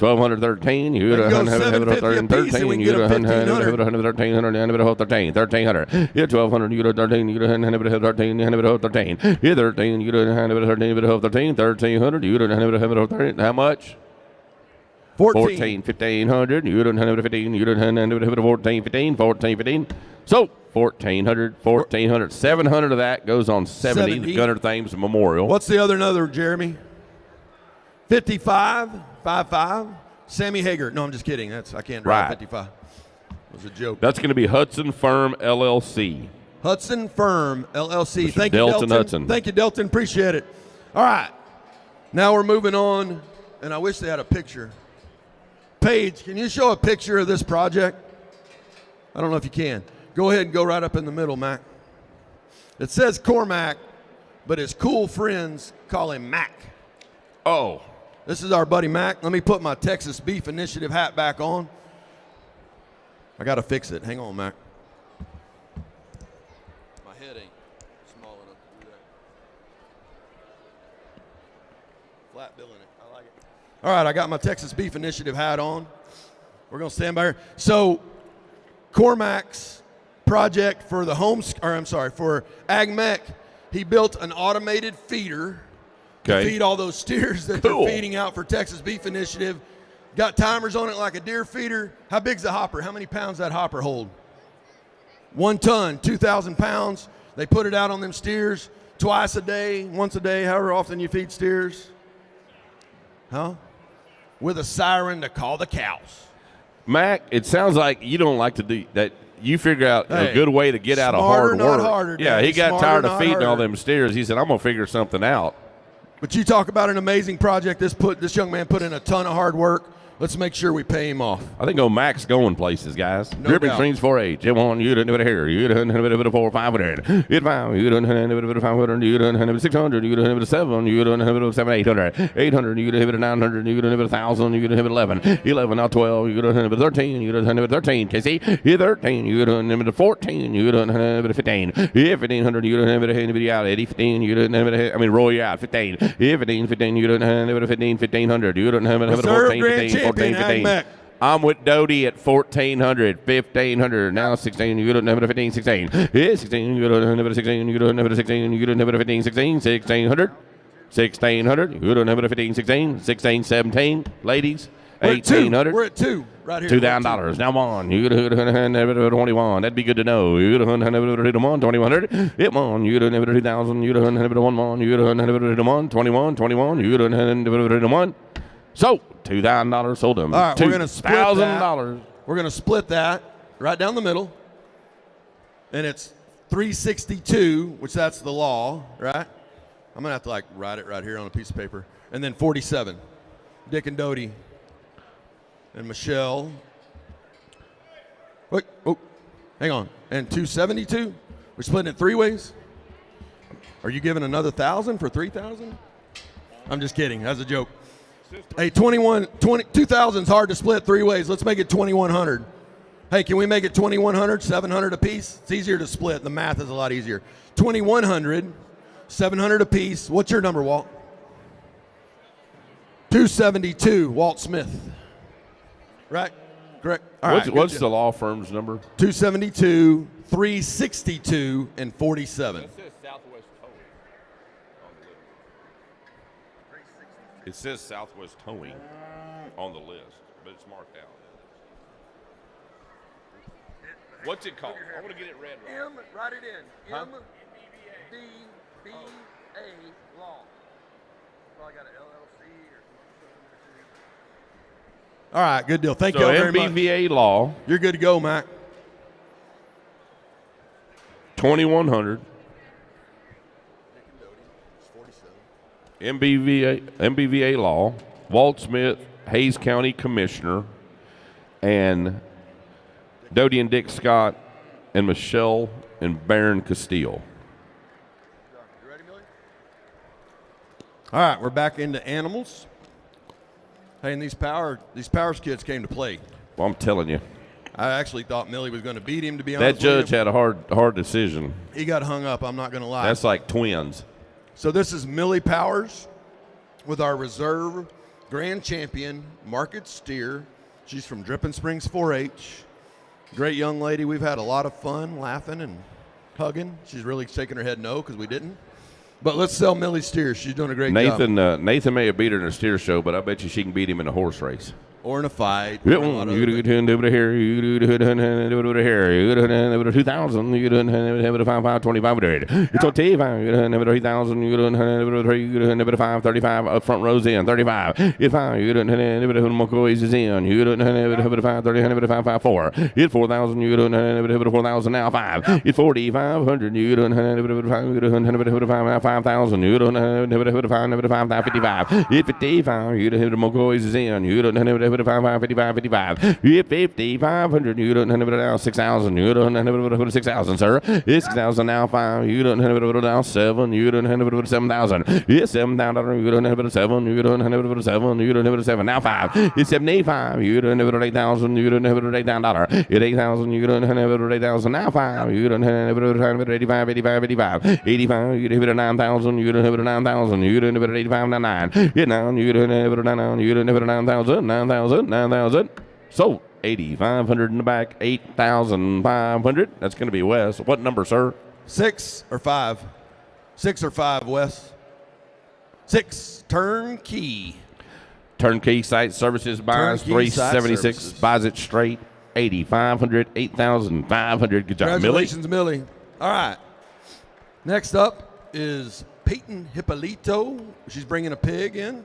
1,213. You don't have 13. 13. You don't have 1,300. 1,300. Hit 1,200. You don't 13. You don't have 13. You have 13. Hit 13. You don't have 13. 1,300. You don't have 13. How much? 14. 1,500. You don't have 15. You don't have 14. 15. 14. 15. So 1,400, 700 of that goes on 70 Gunner Thames Memorial. What's the other, Jeremy? 55, 55. Sammy Hager. No, I'm just kidding. I can't drive 55. It was a joke. That's going to be Hudson Firm LLC. Hudson Firm LLC. Mr. Thank you, Delton. Hudson. Thank you, Delton. Appreciate it. All right. Now we're moving on, and I wish they had a picture. Paige, can you show a picture of this project? I don't know if you can. Go ahead and go right up in the middle, Mac. It says Cormac, but his cool friends call him Mac. Oh. This is our buddy Mac. Let me put my Texas Beef Initiative hat back on. I got to fix it. Hang on, Mac. My head ain't small enough to do that. Flat billing it. I like it. All right, I got my Texas Beef Initiative hat on. We're going to stand by here. So, Cormac's project for the for AgMech, he built an automated feeder to feed all those steers that they're feeding out for Texas Beef Initiative. Got timers on it like a deer feeder. How big's the hopper? How many pounds that hopper hold? 1 ton, 2,000 pounds. They put it out on them steers twice a day, once a day, however often you feed steers. Huh? With a siren to call the cows. Mac, it sounds like you don't like to do that. You figure out a good way to get out of hard work. Not harder, yeah, he got tired of feeding all them steers. He said, I'm going to figure something out. But you talk about an amazing project. This young man put in a ton of hard work. Let's make sure we pay him off. I think Mac's going places, guys. No Dripping doubt. Streams 4-H. You want you done have it here. You done have it 4 500. You 5. You done have it 500. You done have it 600. You done have it 7. You done have it 7 800. 800. You done have it 900. You done have it 1,000. You done have it 11. 11 now 12. You done have it 13. You done have it 13. Casey, you 13. You done have it 14. You done have it 15. Yeah, 1500. You done have it out. 15. You done have it. I mean, roll you out. 15. Yeah, 15. You done have it 15. 1500. You done have it 14. 15. 14. I'm with Doty at 1,400, 1,500, now 16. You don't have it 15, 16. Yeah, 16. You don't have it 16. You don't have it 16. You don't have it 15, 16. 1,600, 1,600. You don't have it 15, 16. 16, 17. Ladies, 1,800. We're at 2 right here. $2,000. Now on. You don't have it 21. That'd be good to know. You don't have it 2,100. It on. You don't have it 2,000. You don't have it 1. You don't have it 1. 21. 21. You don't have it 1. So $2,000 sold them. All right, we're going to split $2,000. We're going to split that right down the middle, and it's 362, which that's the law, right? I'm going to have to write it right here on a piece of paper, and then 47. Dick and Doty and Michelle. Wait, oh, hang on. And 272. We're splitting it 3 ways. Are you giving another 1,000 for 3,000? I'm just kidding. That's a joke. Hey, 2,000 is hard to split 3 ways. Let's make it 2,100. Hey, can we make it 2,100, 700 apiece? It's easier to split. The math is a lot easier. 2,100, 700 apiece. What's your number, Walt? 272, Walt Smith. Right? Correct. All right, What's the law firm's number? 272, 362, and 47. It says Southwest Towing on the list, but it's marked out. What's it called? I want to get it read right. Write it in. Huh? MBVA law. Probably got an LLC or something. All right, good deal. Thank you all very much. MBVA law. You're good to go, Mac. 2,100. MBVA law, Walt Smith, Hayes County Commissioner, and Doty and Dick Scott, and Michelle and Baron Castile. You ready, Millie? All right, we're back into animals. Hey, and these Powers kids came to play. Well, I'm telling you. I actually thought Millie was going to beat him, to be honest That judge had a hard decision. He got hung up, I'm not going to lie. That's like twins. So this is Millie Powers with our reserve grand champion, Market Steer. She's from Dripping Springs 4-H. Great young lady. We've had a lot of fun laughing and hugging. She's really shaking her head no because we didn't. But let's sell Millie Steer. She's doing a great job. Nathan may have beat her in a steer show, but I bet you she can beat him in a horse race. Or in a fight. You do it here. You do it here. You do it 2,000. You do it 5, 2,500. It's on TV. You do it 3,000. You do it 3. You do it 5, 35. Up front rows in 35. It's 5. You do it McCoy's is in. You do it 5, 30. 5, 5, 4. It's 4,000. You do it 4,000 now 5. It's 4,500. You do it 5. You do it 5,000. You do it 5, 55. It's 55. You do it McCoy's is in. You do it 55, 55. You 5,500. You don't have it now 6,000. You don't have it 6,000, sir. It's 6,000 now 5. You don't have it now 7. You don't have it 7,000. It's 7,000. You don't have it 7. You don't have it 7. You don't have it 7 now 5. It's 75. You don't have it 8,000. You don't have it $8,000. It's 8,000. You don't have it 8,000 now 5. You don't have it 85, 85, 85. 85. You don't have it 9,000. You don't have it 9,000. You don't have it 85 now 9. It's 9. You don't have it 9. You don't have it 9,000. 9,000. So 8,500 in the back, 8,500. That's going to be Wes. What number, sir? 6 or 5? 6 or 5, Wes? 6. Turnkey. Turnkey Site Services buys 376. Buys it straight. 8,500. 8,500. Good job, Millie. Congratulations, Millie. All right. Next up is Peyton Hippolito. She's bringing a pig in.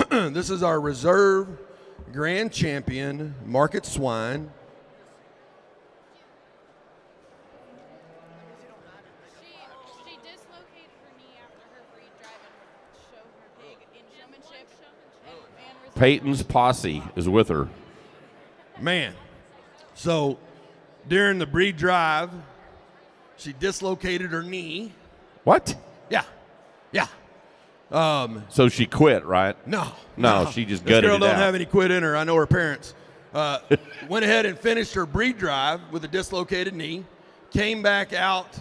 This is our reserve grand champion, Market Swine. She dislocated her knee after her breed drive and show her pig in showmanship and Peyton's posse is with her. Man, so during the breed drive, she dislocated her knee. What? Yeah. So she quit, right? No, she just this gutted girl it don't out. have any quit in her. I know her parents. Went ahead and finished her breed drive with a dislocated knee. Came back out.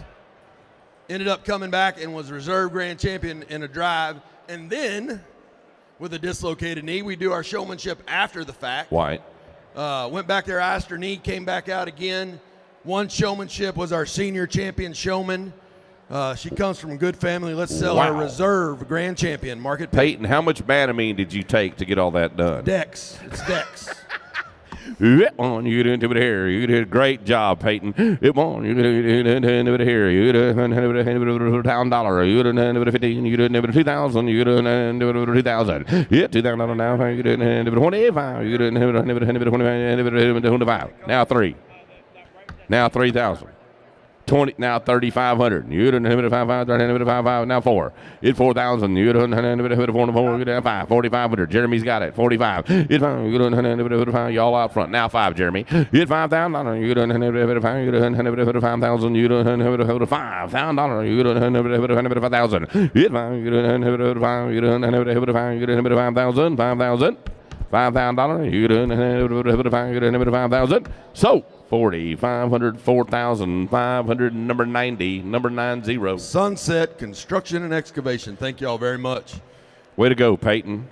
Ended up coming back and was reserve grand champion in a drive. And then, with a dislocated knee, we do our showmanship after the fact. White. Went back there, iced her knee, came back out again. One showmanship was our senior champion showman. She comes from a good family. Let's sell her reserve grand champion, Market Peyton, how much Banamine did you take to get all that done? Dex. It's Dex. On, you did it here. You did a great job, Peyton. On, you did it here. You did $1,000. You did 15. You did 2,000. You did 2,000. Yeah, $2,000 now. You did 25. You did 25. Now 3. Now 3,000. 20, now 3,500. You didn't have it 5,500, now 4. It's 4,000. You didn't have it 4, you didn't 5. 4,500. Jeremy's got it. 45. It's 5. You didn't have it 5. Y'all out front. Now 5, Jeremy. It's $5,000. You didn't have it 5. You didn't have it 5,000. You didn't have it $5,000. You didn't have it 5,000. It's 5. You didn't have it 5. You didn't have it 5. You didn't have it 5,000. $5,000. You didn't have it 5. You didn't have it 5,000. So 4,500, 4,500, number 90, number 90. Sunset Construction and Excavation. Thank you all very much. Way to go, Peyton.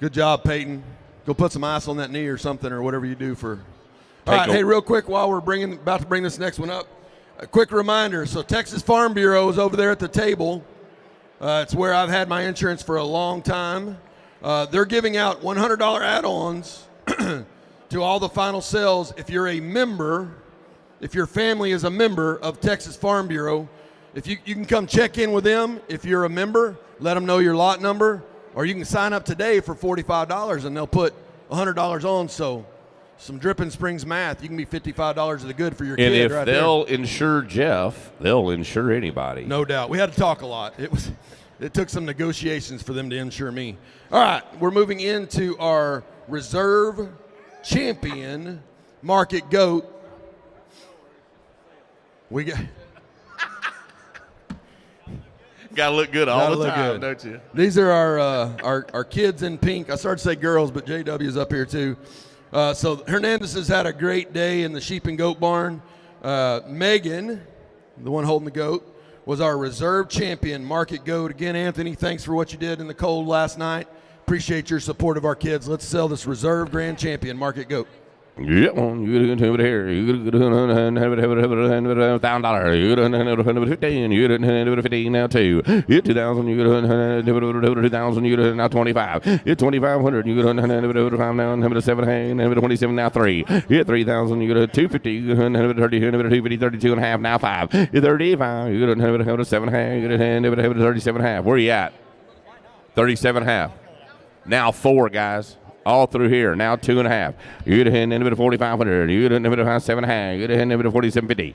Good job, Peyton. Go put some ice on that knee or something or whatever you do for. All right, hey, real quick while we're about to bring this next one up, a quick reminder. So Texas Farm Bureau is over there at the table. It's where I've had my insurance for a long time. They're giving out $100 add-ons to all the final sales. If you're a member, if your family is a member of Texas Farm Bureau, if you can come check in with them. If you're a member, let them know your lot number, or you can sign up today for $45 and they'll put $100 on. So some Dripping Springs math, you can be $55 of the good for your kid. And if right they'll there. insure Jeff, they'll insure anybody. No doubt. We had to talk a lot. It took some negotiations for them to insure me. All right, we're moving into our reserve champion market goat. We got gotta look good all the time, don't you? These are our kids in pink. I started to say girls, but JW's up here too. So Hernandez has had a great day in the sheep and goat barn. Megan, the one holding the goat, was our reserve champion market goat. Again, Anthony, thanks for what you did in the cold last night. Appreciate your support of our kids. Let's sell this reserve grand champion market goat. Yeah, you didn't have it here. You didn't have it $1,000. You didn't have it 15. You didn't have it 15 now 2. You 2,000. You didn't have it 2,000. You didn't now 25. You 2,500. You didn't have it 5 now. Have it 7. Have it 27 now 3. You 3,000. You did 250. You didn't have it 30. Have it 250. 32 and a half now 5. You 35. You didn't have it 7 half. You didn't have it 37 half. Where you at? 37 half. Now 4, guys. All through here. Now 2.5. You'd have had a 4,500. You'd have had a 7.5. You'd have had a 47.50.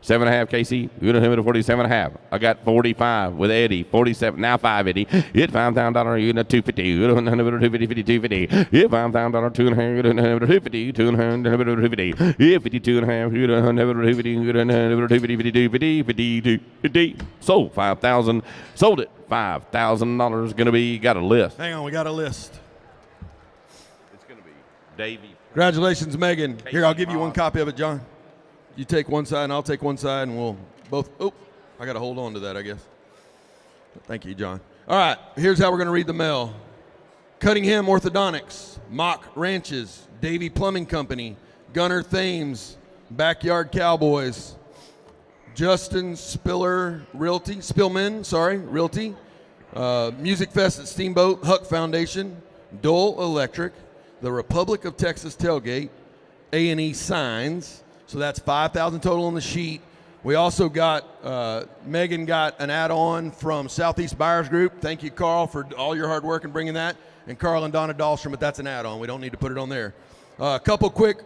7.5, Casey. You'd have had a 47.5. I got 45 with Eddie. 47. Now 5, Eddie. You'd $5,000. You'd have 250. You'd have had a 250, 250. You'd $5,000. 2.5. You'd have had a 250. 2.5. 250. You'd 52.5. You'd have had a 250. You'd have had a 250, 52, 50, 50. Sold 5,000. Sold it. $5,000 going to be. Got a list. Hang on, we got a list. Davey. Congratulations, Megan. Here, I'll give you one copy of it, John. You take one side, and I'll take one side, and we'll both. Oh, I got to hold on to that, I guess. Thank you, John. All right, here's how we're going to read the mail. Cunningham Orthodontics, Mock Ranches, Davey Plumbing Company, Gunner Thames, Backyard Cowboys, Justin Spillman, Realty, Music Fest at Steamboat, Huck Foundation, Dole Electric, the Republic of Texas Tailgate, A&E Signs. So that's 5,000 total on the sheet. We also got, Megan got an add-on from Southeast Buyers Group. Thank you, Carl, for all your hard work in bringing that. And Carl and Donna Dahlstrom, but that's an add-on. We don't need to put it on there. A couple quick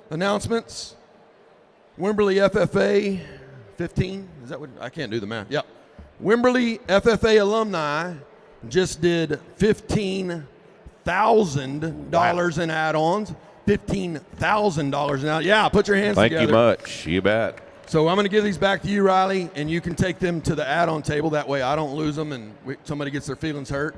announcements. Wimberley FFA 15, is that what, I can't do the math. Yep. Wimberley FFA alumni just did 15 $15,000 in add-ons. $15,000 now. Yeah, put your hands Thank together. you much. You bet. So I'm going to give these back to you, Riley, and you can take them to the add-on table. That way I don't lose them and somebody gets their feelings hurt.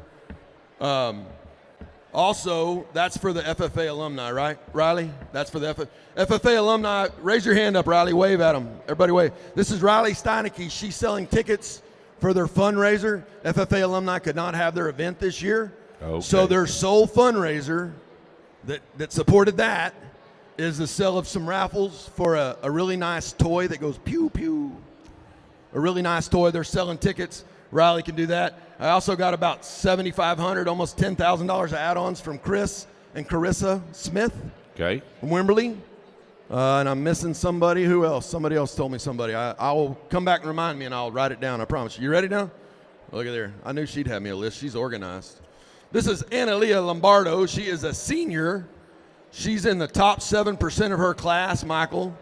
Also, that's for the FFA alumni, right, Riley? That's for the FFA alumni. Raise your hand up, Riley. Wave at them. Everybody wave. This is Riley Steinecke. She's selling tickets for their fundraiser. FFA alumni could not have their event this year. Okay. So their sole fundraiser that supported that is the sale of some raffles for a really nice toy that goes pew pew. A really nice toy. They're selling tickets. Riley can do that. I also got about $7,500, almost $10,000 of add-ons from Chris and Carissa Smith Okay. from Wimberley. And I'm missing somebody. Who else? Somebody else told me somebody. I'll come back and remind me, and I'll write it down. I promise you. You ready now? Look at there. I knew she'd have me a list. She's organized. This is Analia Lombardo. She is a senior. She's in the top 7% of her class, Michael.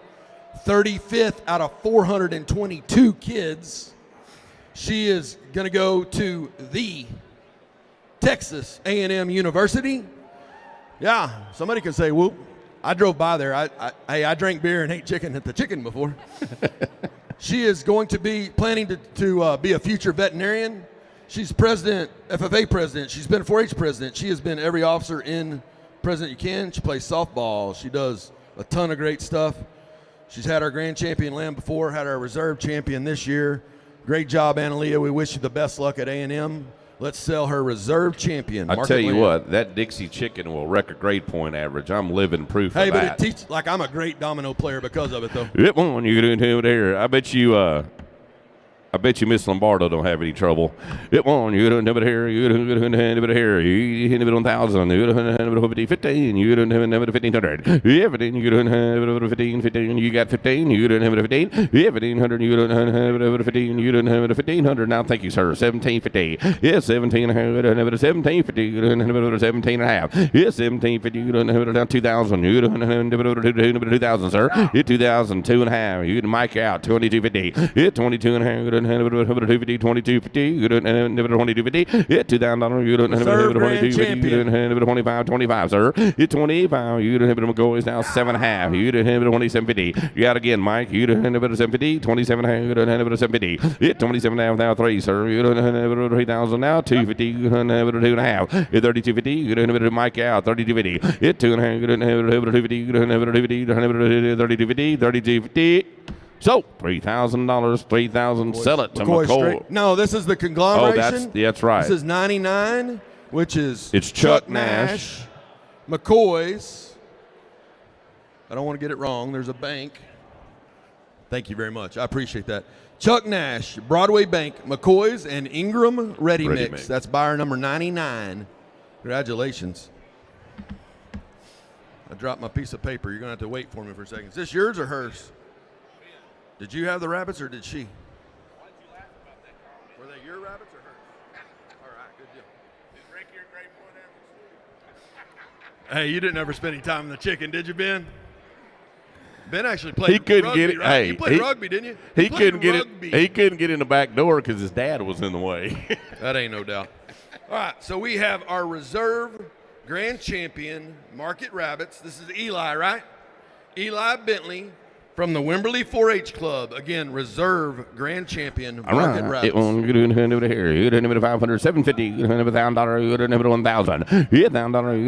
35th out of 422 kids. She is going to go to the Texas A&M University. Yeah, somebody can say, whoop. I drove by there. I drank beer and ate chicken at the chicken before. She is going to be planning to be a future veterinarian. She's president, FFA president. She's been a 4-H president. She has been every officer in president you can. She plays softball. She does a ton of great stuff. She's had our grand champion lamb before, had our reserve champion this year. Great job, Analia. We wish you the best luck at A&M. Let's sell her reserve champion. I tell you what, that Dixie chicken will wreck a grade point average. I'm living proof of that. Hey, but it teaches, like, I'm a great domino player because of it, though. It won't. You doing it there? I bet you Miss Lombardo don't have any trouble. It won't. You don't have it here. You don't have it here. You hit it on 1,000. You don't have it 15. You don't have it 1,500. You 15. You don't have it 15. 15. You got 15. You don't have it 15. You 1,500. You don't have it 15. You don't have it 1,500. Now thank you, sir. 1750. Yes, 17. You don't have it 1750. You don't have it 17 and a half. Yes, 1750. You don't have it 2,000. You don't have it 2,000, sir. It's 2,000. 2 and a half. You can mic out 2250. It's 22 and a half. You don't have it 250, 2250. You don't have it 2250. It's $2,000. You don't have it 2250. You don't have it 25, sir. It's 25. You don't have it McCoy. It's now 7.5. You don't have it 2750. You got again, Mike. You don't have it 750. 27.5. You don't have it 750. It's 27.5 now 3, sir. You don't have it 3,000 now 250. You don't have it 2.5. It's 3250. You don't have it Mike out 3250. It's 2.5. You don't have it 250. You don't have it 250. You don't have it 3250. 3250. So, $3,000, $3,000. Sell it to McCoy. No, this is the conglomeration. Oh, that's right. This is 99, which is it's Chuck Nash, McCoy's. I don't want to get it wrong. There's a bank. Thank you very much. I appreciate that. Chuck Nash, Broadway Bank, McCoy's, and Ingram Ready Mix. That's buyer number 99. Congratulations. I dropped my piece of paper. You're going to have to wait for me for a second. Is this yours or hers? Did you have the rabbits or did she? Why did you laugh about that, Carl? Were they your rabbits or hers? All right, good deal. Did Rick your grade point average? Hey, you didn't ever spend any time in the chicken, did you, Ben? Ben actually played. He couldn't rugby, get it. Right? Hey, you played rugby, didn't you? He couldn't get it. He couldn't get in the back door because his dad was in the way. That ain't no doubt. All right, so we have our reserve grand champion, Market Rabbits. This is Eli, right? Eli Bentley. From the Wimberley 4-H Club, again, reserve grand champion, Market Rabbits. It won't get into here. You don't have it 500, 750. You don't have $1,000. You don't have it 1,000. $1,000. You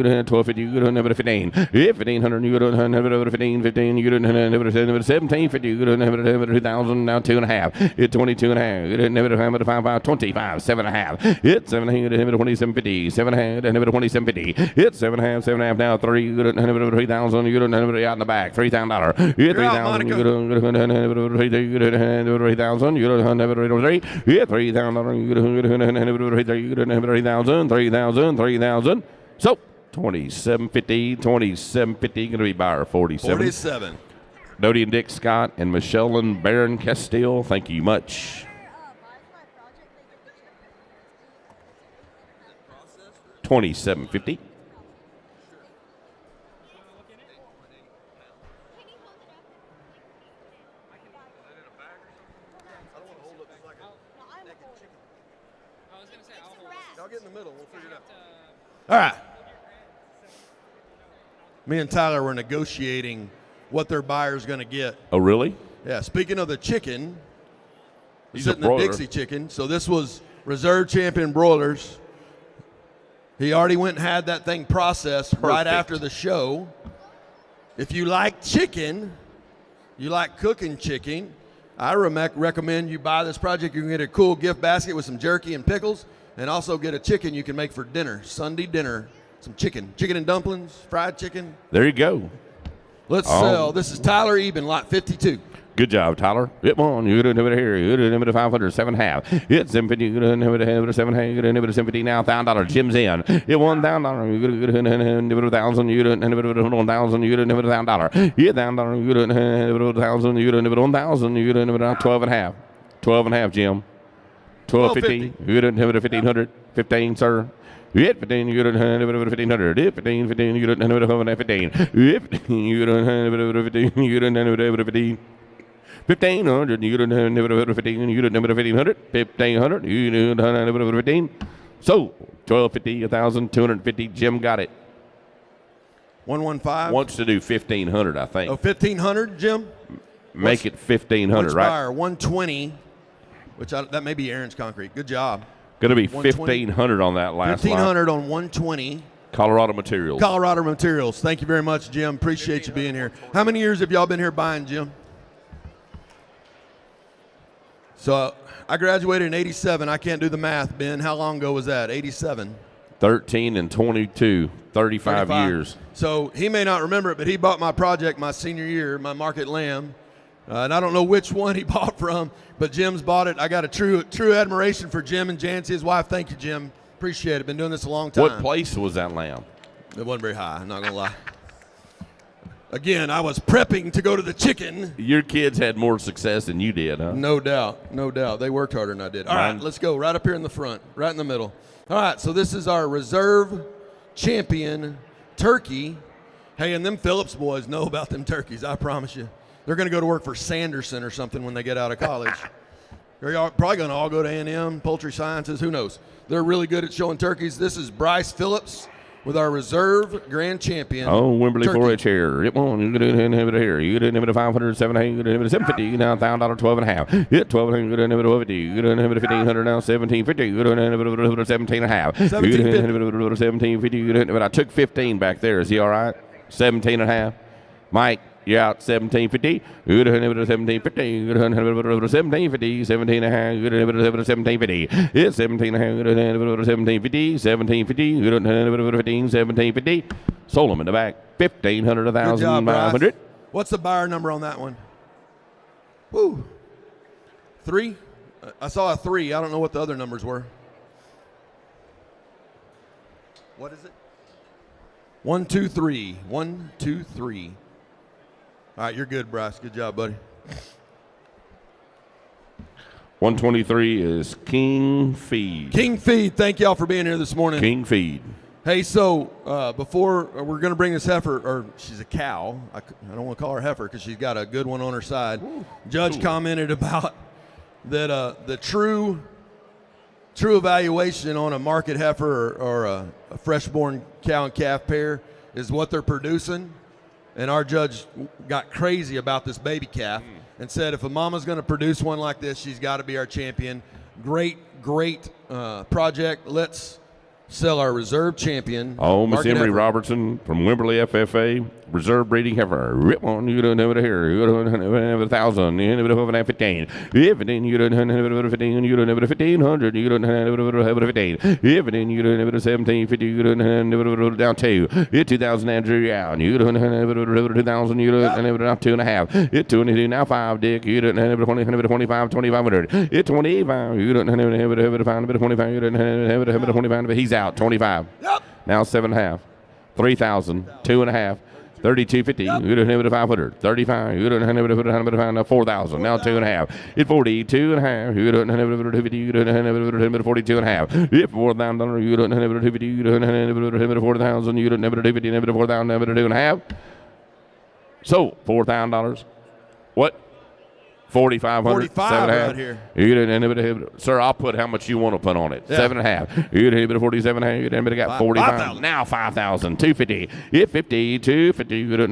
don't have 1,250. You don't have it 15. 1,500. You don't have it 15. 15. You don't have it 1750. You don't have it 2,000. Now 2.5. It's 22 and a half. You don't have it 5, 25. 7.5. It's 7. You don't have it 2750. 7. You don't have it 2750. It's 7.5. 7.5 now 3. You don't have it 3,000. You don't have it out in the back. $3,000. You 3,000. You don't have it 3,000. You don't have it 3. Yeah, 3,000. You don't have it 3. You don't have it 3,000. 3,000. 3,000. So 2750. 2750. Going to be buyer 47. 47. Dodie and Dick Scott and Michelle and Baron Castile. Thank you much. 2750. All right. Me and Tyler were negotiating what their buyer's going to get. Oh, really? Yeah, speaking of the chicken, He's a sitting the broiler. Dixie chicken. So this was reserve champion broilers. He already went and had that thing processed right after the show. If you like chicken, you like cooking chicken, I recommend you buy this project. You can get a cool gift basket with some jerky and pickles, and also get a chicken you can make for dinner, Sunday dinner. Some chicken and dumplings, fried chicken. There you go. Let's sell. This is Tyler Eben, lot 52. Good job, Tyler. It won. You didn't have it here. You didn't have it 500, 7.5. It's 750. You didn't have it 7.5. You didn't have it 750 now. $1,000. Jim's in. It won $1,000. You didn't have it 1,000. You didn't have it 1,000. You didn't have it $1,000. Yeah, $1,000. You didn't have it 1,000. You didn't have it 1,000. You didn't have it 12.5. 12.5, Jim. 12.50. You didn't have it 1,500. 15, sir. 15, you don't have it 1,500. 15, you don't have it 15. 15, you don't have it 15. You don't have it 15. 1,500, you don't have it 15. You don't have it 1,500. 1,500, you don't have it 15. So 1,250, 1,250. Jim got it. 115. Wants to do 1,500, I think. Oh, 1,500, Jim. Make it 1,500, right? Buyer, 120, that may be Aaron's concrete. Good job. Going to be 1,500 on that last 1,500 on 120. Colorado Materials. Colorado Materials. Thank you very much, Jim. Appreciate you being here. How many years have y'all been here buying, Jim? So I graduated in 87. I can't do the math, Ben. How long ago was that? 87. 13 and 22, 35 years. So he may not remember it, but he bought my project my senior year, my market lamb. And I don't know which one he bought from, but Jim's bought it. I got a true admiration for Jim and Jancy, his wife. Thank you, Jim. Appreciate it. Been doing this a long time. What place was that lamb? It wasn't very high, I'm not going to lie. Again, I was prepping to go to the chicken. Your kids had more success than you did, huh? No doubt. No doubt. They worked harder than I did. All right, let's go. Right up here in the front, right in the middle. All right, so this is our reserve champion turkey. Hey, and them Phillips boys know about them turkeys, I promise you. They're going to go to work for Sanderson or something when they get out of college. They're probably going to all go to A&M, Poultry Sciences, who knows. They're really good at showing turkeys. This is Bryce Phillips with our reserve grand champion. Oh, Wimberley 4-H here. It won. You didn't have it here. You didn't have it 500, 700, you didn't have it 750. Now $1,000, 12.5. Yeah, 12. You didn't have it 50. You didn't have it 1,500. Now 1750. You didn't have it 17.5. You didn't have it 1750. You didn't have it. I took 15 back there. Is he all right? 17.5. Mike. You're out 1750. You done have it 1750. You done have it 1750. 17.5. You done have it 1750. It's 17.5. You done have it 1750. 1750. You done have it 15. 1750. Sold them in the back. 1,500, 1,500. What's the buyer number on that one? Woo. 3. I saw a 3. I don't know what the other numbers were. What is it? 1, 2, 3. 1, 2, 3. All right, you're good, Bryce. Good job, buddy. 123 is King Feed. King Feed, thank y'all for being here this morning. King Feed. Hey, so before we're going to bring this heifer, or she's a cow. I don't want to call her heifer because she's got a good one on her side. Ooh, Judge commented about that the true evaluation on a market heifer or a freshborn cow and calf pair is what they're producing. And our judge got crazy about this baby calf and said if a mama's going to produce one like this, she's got to be our champion. Great project. Let's sell our reserve champion. Oh, Miss Emery Robertson from Wimberley FFA, reserve breeding heifer. Rip on, you don't have it here. You don't have it 1,000. You don't have it 15. 15, you don't have it 15. You don't have it 1,500. You don't have it 15. 15, you don't have it 1,750. You don't have it down 2. 2,000 Andrew Allen. You don't have it 2,000. You don't have it down 2.5. It's 22 now 5. Dick. You don't have it 20. 25. 2,500. It's 25. You don't have it 25. You don't have it 25. He's out. 25. Yep. Now 7.5. 3,000. 2.5. 32.50. You don't have it 500. 35. You don't have it 4,000. Now 2.5. It's 42.5. You don't have it 250. You don't have it 42.5. It's $4,000. You don't have it 250. You don't have it 4,000. You don't have it 250. Have it 4,000. Have it 2.5. So $4,000. What? 4,500. 45 right here. Sir, I'll put how much you want to put on it. Yeah. 7.5. You get a 47. You got 45. 5,000. Now 5,000. 250. 50. 250. You get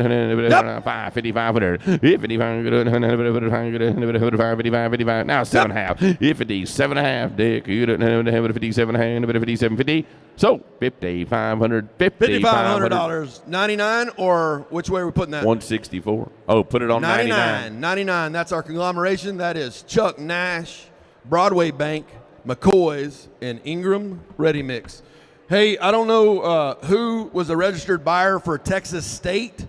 5. 5,500. 55. 55. Now 7.5. 50. 7.5. Dick. You get 57. 57.50. So 5,500. $5,500. 99 or which way are we putting that? 164. Oh, put it on 99. 99. That's our conglomeration. That is Chuck Nash, Broadway Bank, McCoy's, and Ingram Ready Mix. Hey, I don't know who was a registered buyer for Texas State,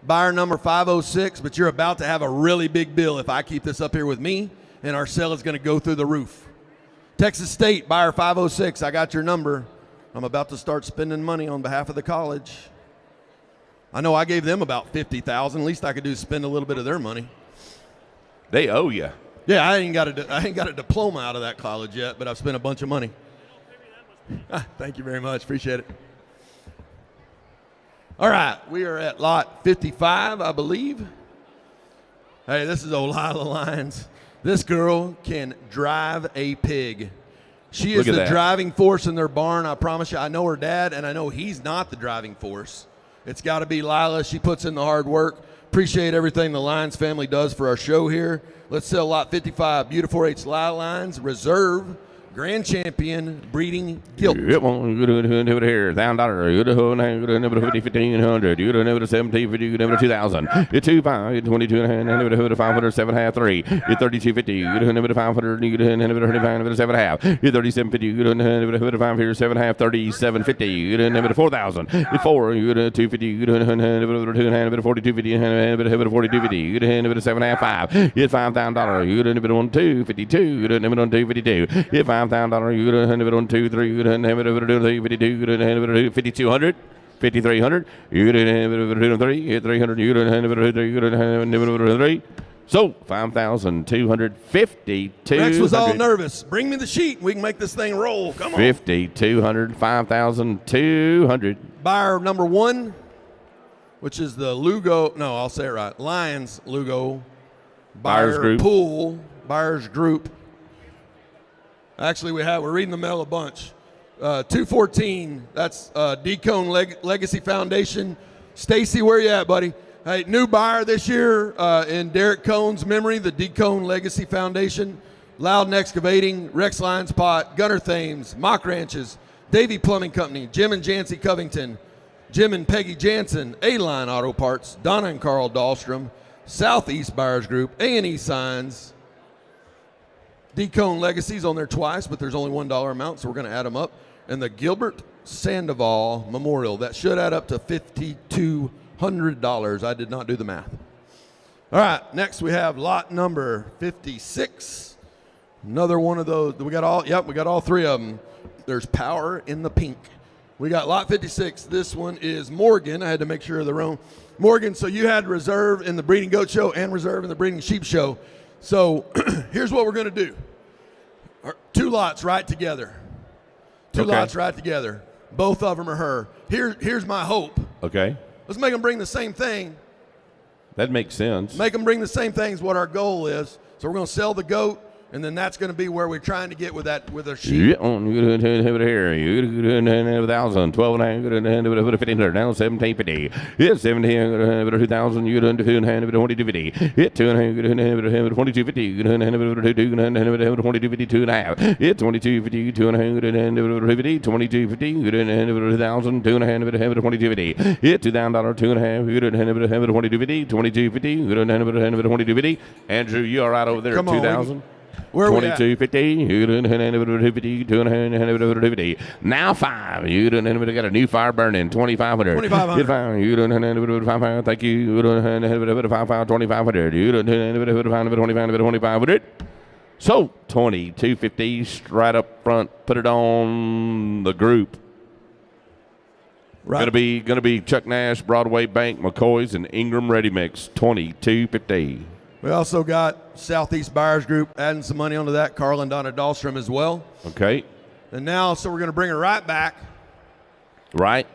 buyer number 506, but you're about to have a really big bill if I keep this up here with me, and our sale is going to go through the roof. Texas State, buyer 506, I got your number. I'm about to start spending money on behalf of the college. I know I gave them about $50,000. Least I could do is spend a little bit of their money. They owe you. Yeah, I ain't got a diploma out of that college yet, but I've spent a bunch of money. Thank you very much. Appreciate it. All right, we are at lot 55, I believe. Hey, this is Olila Lyons. This girl can drive a pig. She is the driving force in their barn. I promise you. I know her dad, and I know he's not the driving force. It's got to be Lila. She puts in the hard work. Appreciate everything the Lyons family does for our show here. Let's sell lot 55. Beautiful H Lila Lyons Reserve Grand Champion Breeding Gilt. Yep, you do it here. $1,000. You do it 1,500. You do it 1,750. You do it 2,000. You 2,500. 22. 500. 7.5. 3. You 32.50. You do it 500. You do it 7.5. You 37.50. You do it 5 here. 7.5. 37.50. You do it 4,000. You 4. You do it 2.50. You do it 2.5. 42.50. You do it 42.50. You do it 7.5. 5. You get $5,000. You do it on 2.52. You do it on 2.52. You $5,000. You could have it on 2, 3. You could have it on 52. You could have it on 5,200, 5,300. You could have it on 3, 300. You could have it on 3. You could have it on 3. So 5,252. Rex was all nervous. Bring me the sheet. We can make this thing roll. Come on. 5,200. 5,200. Buyer number 1, which is the Lugo. No, I'll say it right. Lions Lugo. Buyers Group. Pool. Buyers Group. Actually, we're reading the mail a bunch. 214, that's Decone Legacy Foundation. Stacy, where you at, buddy? Hey, new buyer this year in Derek Cohn's memory, the Decone Legacy Foundation. Loudon Excavating, Rex Lyons Pot, Gunner Thames, Mock Ranches, Davy Plumbing Company, Jim and Jancy Covington, Jim and Peggy Jansen, A-Line Auto Parts, Donna and Carl Dahlstrom, Southeast Buyers Group, A&E Signs, Decone Legacy's on there twice, but there's only $1 amount, so we're going to add them up. And the Gilbert Sandoval Memorial, that should add up to $5,200. I did not do the math. All right, next we have lot number 56. Another one of those. We got all 3 of them. There's power in the pink. We got lot 56. This one is Morgan. I had to make sure of the room. Morgan, so you had reserve in the breeding goat show and reserve in the breeding sheep show. So here's what we're going to do. 2 lots right together. 2 lots right together. Both of them are her. Here's my hope. Okay. Let's make them bring the same thing. That makes sense. Make them bring the same thing is what our goal is. So we're going to sell the goat, and then that's going to be where we're trying to get with our sheep. Yeah, you could have it here. You could have 1,000, 12,500, you could have 1,500, now 1,750. It's 17, 2,000, you could have 2250. It's 2250, you could have 2250, 2.5. It's 2250, 250, 2250, you could have 2,000, 2.5, 2250. It's $2,000, 2.5, you could have 2250, 2250, you could have 2250. Andrew, you are right over there at 2,000. Where are we at? 2250. Now 5. You got a new fire burning. 2,500. 2,500. You don't thank you. You don't 2,500. You don't 2,500. So 2,250 right up front. Put it on the group. Right. Gonna be Chuck Nash, Broadway Bank, McCoy's, and Ingram Ready Mix. 2,250. We also got Southeast Buyers Group adding some money onto that. Carl and Donna Dahlstrom as well. Okay. And now, so we're going to bring her right back. Right.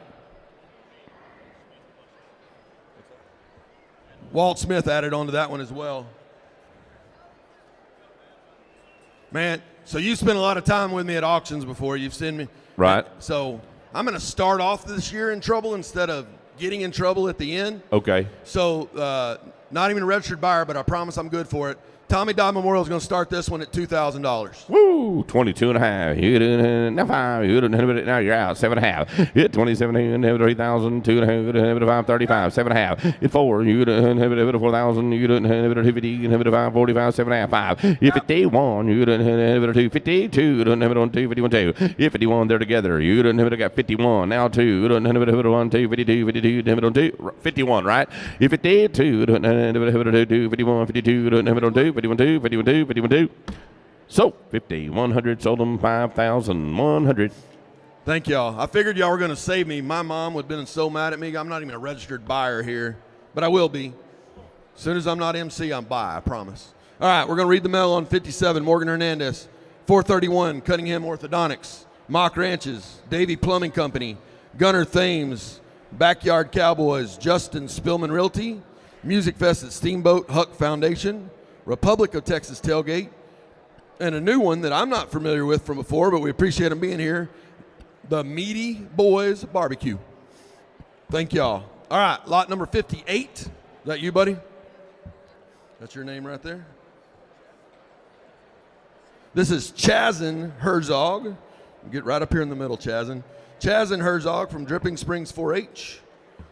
Walt Smith added onto that one as well. Man, so you spent a lot of time with me at auctions before. You've seen me. Right. So I'm going to start off this year in trouble instead of getting in trouble at the end. Okay. So not even a registered buyer, but I promise I'm good for it. Tommy Dodd Memorial is going to start this one at $2,000. Woo! 22.5. You didn't now 5. You didn't now you're out. 7.5. Hit 27. 3,000. 2.5. 5. 35. 7.5. Hit 4. You didn't 4,000. You didn't 50. 5. 45. 7.5. 5. If 51. You didn't 2. 52. You didn't 2. 51. 2. If 51, they're together. You didn't got 51. Now 2. You didn't 1. 2. 52. 52. 2. 51. Right. If 52. You didn't 2. 51. 52. You didn't 2. 51, 2, 51, 2, 51, 2. So, 5,100, sold them 5,100. Thank y'all. I figured y'all were going to save me. My mom would have been so mad at me. I'm not even a registered buyer here, but I will be. As soon as I'm not MC, I'm buy, I promise. All right, we're going to read the mail on 57, Morgan Hernandez. 431, Cunningham Orthodontics. Mock Ranches, Davy Plumbing Company, Gunner Thames, Backyard Cowboys, Justin Spillman Realty, Music Fest at Steamboat Huck Foundation, Republic of Texas Tailgate, and a new one that I'm not familiar with from before, but we appreciate them being here, the Meaty Boys Barbecue. Thank y'all. All right, lot number 58. Is that you, buddy? That's your name right there? This is Chazen Herzog. Get right up here in the middle, Chazen. Chazen Herzog from Dripping Springs 4-H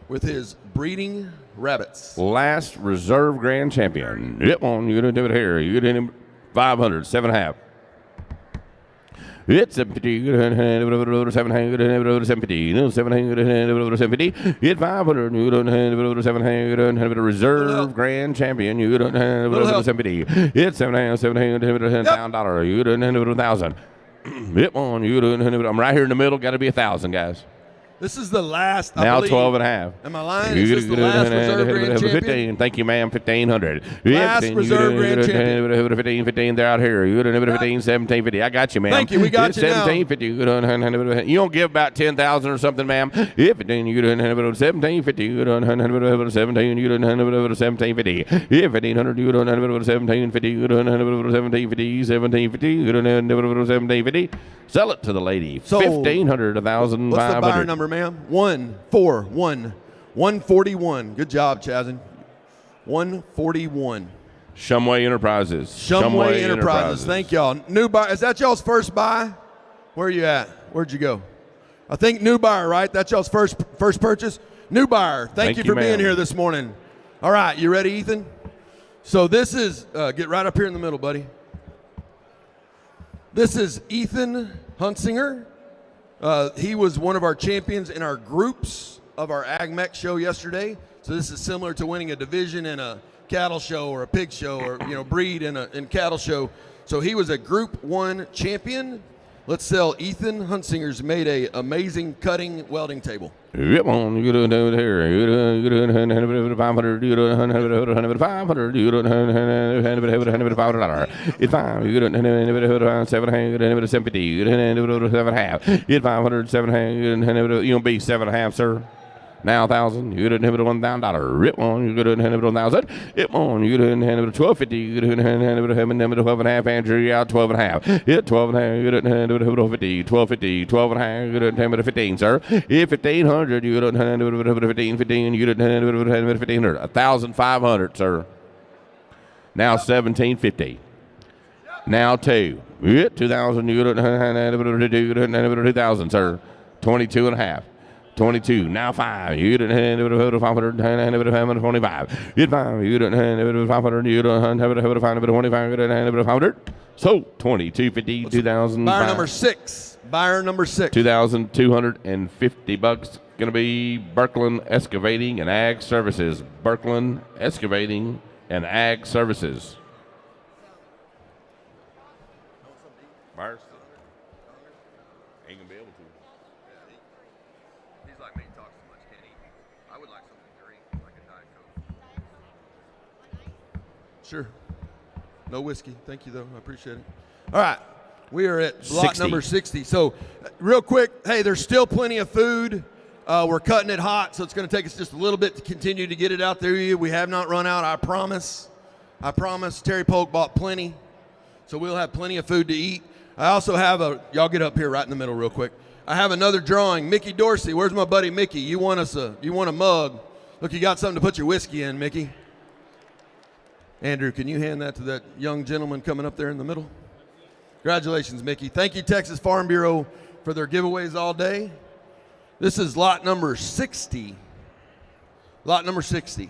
with his breeding rabbits. Last reserve grand champion. Hit one. You didn't do it here. You didn't 500, 7.5. It's 750. 700, 750. 750. Hit 500. You don't have 700. Reserve grand champion. You don't have 750. Hit 700. 700. $1,000. You don't have 1,000. Hit one. You don't have. I'm right here in the middle. Got to be 1,000, guys. This is the last, I now believe. 12.5. Am I lying? Is this the last reserve grand champion? 15. Thank you, ma'am. 1,500. Last reserve grand champion. 15. They're out here. You 15, 1750. I got you, ma'am. Thank you. We got you now. 1750. You don't give about 10,000 or something, ma'am. 15. You 1750. You 17. You 1750. 1,500. You 1750. You 1750. 1750. You 1750. Sell it to the lady. 1,500. 1,500. What's the buyer number, ma'am? 141. 141. Good job, Chazen. 141. Shumway Enterprises. Shumway Enterprises. Thank y'all. New buyer. Is that y'all's first buy? Where are you at? Where'd you go? I think new buyer, right? That's y'all's first purchase? New buyer. Thank you for being here this morning. All right. You ready, Ethan? So this is, get right up here in the middle, buddy. This is Ethan Huntsinger. He was one of our champions in our groups of our Ag Mech show yesterday. So this is similar to winning a division in a cattle show or a pig show or breed in cattle show. So he was a Group 1 champion. Let's sell Ethan Huntsinger's made a amazing cutting welding table. Yep, on you don't do it here. You don't 500. You don't 500. You don't $500. It's 5. You don't 700. 750. You don't 7.5. It's 500. 700. You don't be 7.5, sir. Now 1,000. You didn't have it $1,000. Rip on. You didn't have it 1,000. Rip on. You didn't have it 12.50. You didn't have it 12.5. Andrew, you out 12.5. Hit 12.5. You didn't have it 12.50. 12.50. 12.5. You didn't have it 15, sir. Hit 1,500. You didn't have it 15. 15. You didn't have it 1,500. 1,500, sir. Now 1,750. Now 2. Hit 2,000. You didn't have it 2,000, sir. 22.5. 22. Now 5. You didn't have it 500. 25. You 5. You didn't have it 500. You don't have it 525. You didn't have it 500. So 2250. 2,000. Buyer number 6. Buyer number 6. $2,250. Going to be Birkeland Excavating and Ag Services. Birkeland Excavating and Ag Services. Buyers. Ain't gonna be able to. He's like me, talks so much, can't eat. I would like something to drink, like a Diet Coke. Sure. No whiskey. Thank you, though. I appreciate it. All right. We are at lot number 60. So, real quick, hey, there's still plenty of food. We're cutting it hot, so it's going to take us just a little bit to continue to get it out there to you. We have not run out, I promise. I promise. Terry Polk bought plenty. So we'll have plenty of food to eat. I also have y'all get up here right in the middle real quick. I have another drawing. Mickey Dorsey, where's my buddy Mickey? You want a mug? Look, you got something to put your whiskey in, Mickey. Andrew, can you hand that to that young gentleman coming up there in the middle? Congratulations, Mickey. Thank you, Texas Farm Bureau, for their giveaways all day. This is lot number 60. Lot number 60.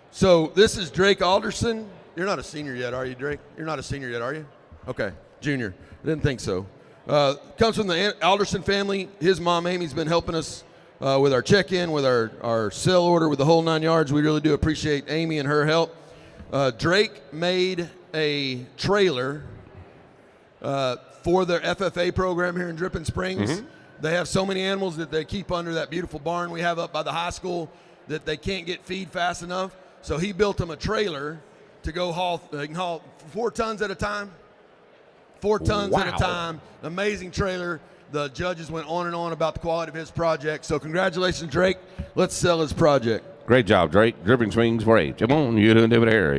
So this is Drake Alderson. You're not a senior yet, are you, Drake? You're not a senior yet, are you? Okay, junior. I didn't think so. Comes from the Alderson family. His mom, Amy's been helping us with our check-in, with our sale order, with the whole 9 yards. We really do appreciate Amy and her help. Drake made a trailer for their FFA program here in Dripping Springs. Mm-hmm. They have so many animals that they keep under that beautiful barn we have up by the high school that they can't get feed fast enough. So he built them a trailer to go haul. They can haul 4 tons at a time. 4 tons at a time. Amazing trailer. The judges went on and on about the quality of his project. So congratulations, Drake. Let's sell his project. Great job, Drake. Dripping Springs 4-H. Come on, you doing it here.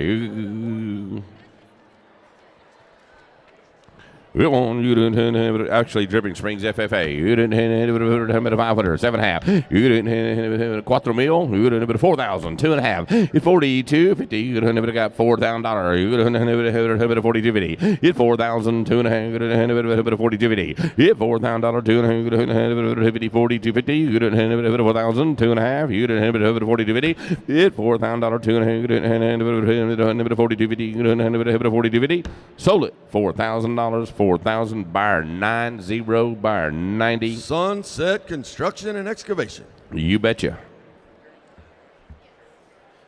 We want you to actually Dripping Springs FFA. You didn't have a 500, 7.5. You didn't have a 4 mil. You didn't have a 4,000, 2.5. It's 42.50. You didn't have got $4,000. You didn't have a 42.50. It's 4,000, 2.5. You didn't have a 42.50. It's $4,000, 2.5. You didn't have a 42.50. You didn't have a 4,000, 2.5. You didn't have a 42.50. It's $4,000, 2.5. You didn't have a 42.50. You didn't have a 42.50. Sold it. $4,000. 4,000, buyer 90, buyer 90. Sunset Construction and Excavation. You betcha.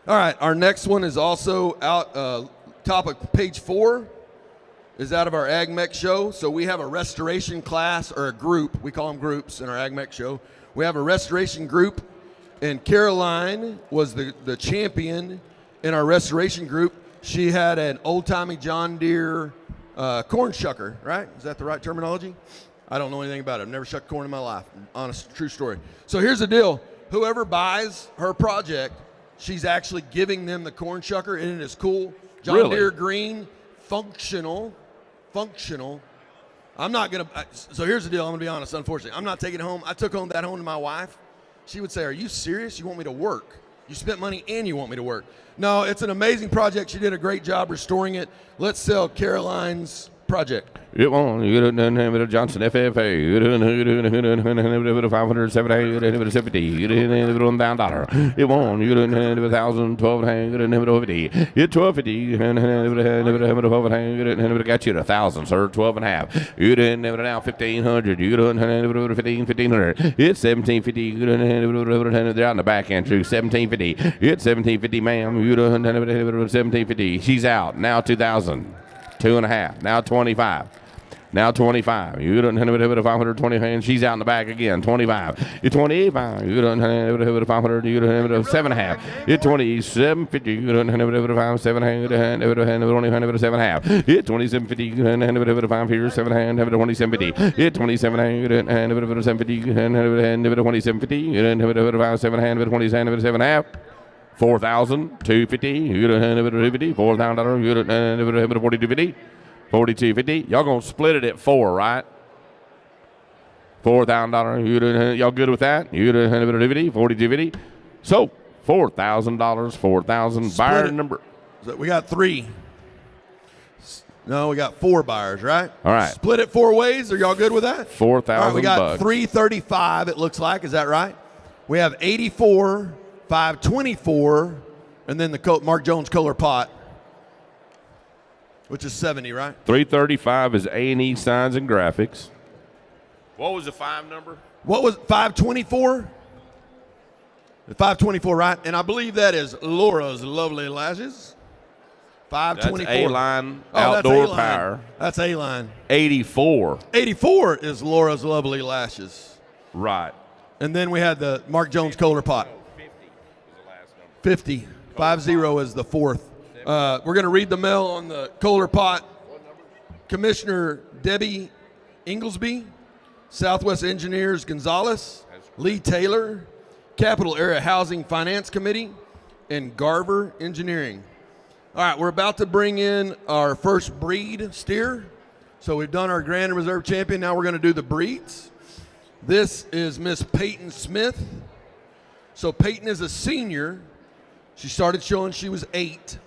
All right, our next one is also out top of page 4 is out of our Ag Mech show. So we have a restoration class or a group. We call them groups in our Ag Mech show. We have a restoration group, and Caroline was the champion in our restoration group. She had an old-timey John Deere corn shucker, right? Is that the right terminology? I don't know anything about it. I've never shucked corn in my life. Honest, true story. So here's the deal. Whoever buys her project, she's actually giving them the corn shucker, and it is cool. John Deere green, functional. I'm not going to, so here's the deal. I'm going to be honest, unfortunately. I'm not taking it home. I took that home to my wife. She would say, are you serious? You want me to work? You spent money and you want me to work. No, it's an amazing project. She did a great job restoring it. Let's sell Caroline's project. You want you didn't have a Johnson FFA. You didn't have a 500, 700, you didn't have a 70. You didn't have a $1,000. You want you didn't have a 1,000, 1,200, you didn't have a 50. You 1,250. You didn't have a 1,200. You didn't have got you to 1,000, sir. 12.5. You didn't have it now 1,500. You didn't have it 1,500. It's 1,750. You didn't have it. They're out in the back, Andrew. 1,750. It's 1,750, ma'am. You didn't have it 1,750. She's out now. 2,000. 2.5. Now 25. Now 25. You don't have it 520 hands. She's out in the back again. 25. You're 25. You don't have it 500. You don't have it 7.5. You're 27.50. You don't have it 5, 7 hand. You don't have it 7.5. You're 27.50. You don't have it 5 here. 7 hand. Have it 27.50. You're 27 hand. You don't have it 7.50. You don't have it 27.50. You don't have it 5, 7 hand. Have it 27. Have it 7.5. 4,000, 250. You don't have it 50. $4,000. You don't have it 42.50. 42.50. Y'all gonna split it at 4, right? $4,000. You don't. Y'all good with that? You don't have it 50. 42.50. So $4,000. 4,000. Buyer number. So we got 3. No, we got 4 buyers, right? All right. Split it 4 ways. Are y'all good with that? 4,000. All right, we got 335. It looks like. Is that right? We have 84. 524, and then the Mark Jones Kohler pot, which is 70, right? 335 is A&E Signs and Graphics. What was the 5 number? What was 524? 524, right? And I believe that is Laura's Lovely Lashes. 524. That's A-Line Outdoor Power. That's A-Line. 84. 84 is Laura's Lovely Lashes. Right. And then we had the Mark Jones Kohler pot. 50. 50 is the 4th. We're going to read the mail on the Kohler pot. Commissioner Debbie Inglesby, Southwest Engineers Gonzalez, Lee Taylor, Capital Area Housing Finance Committee, and Garver Engineering. All right, we're about to bring in our first breed steer. So we've done our Grand and Reserve champion. Now we're going to do the breeds. This is Miss Peyton Smith. So Peyton is a senior. She started showing she was 8.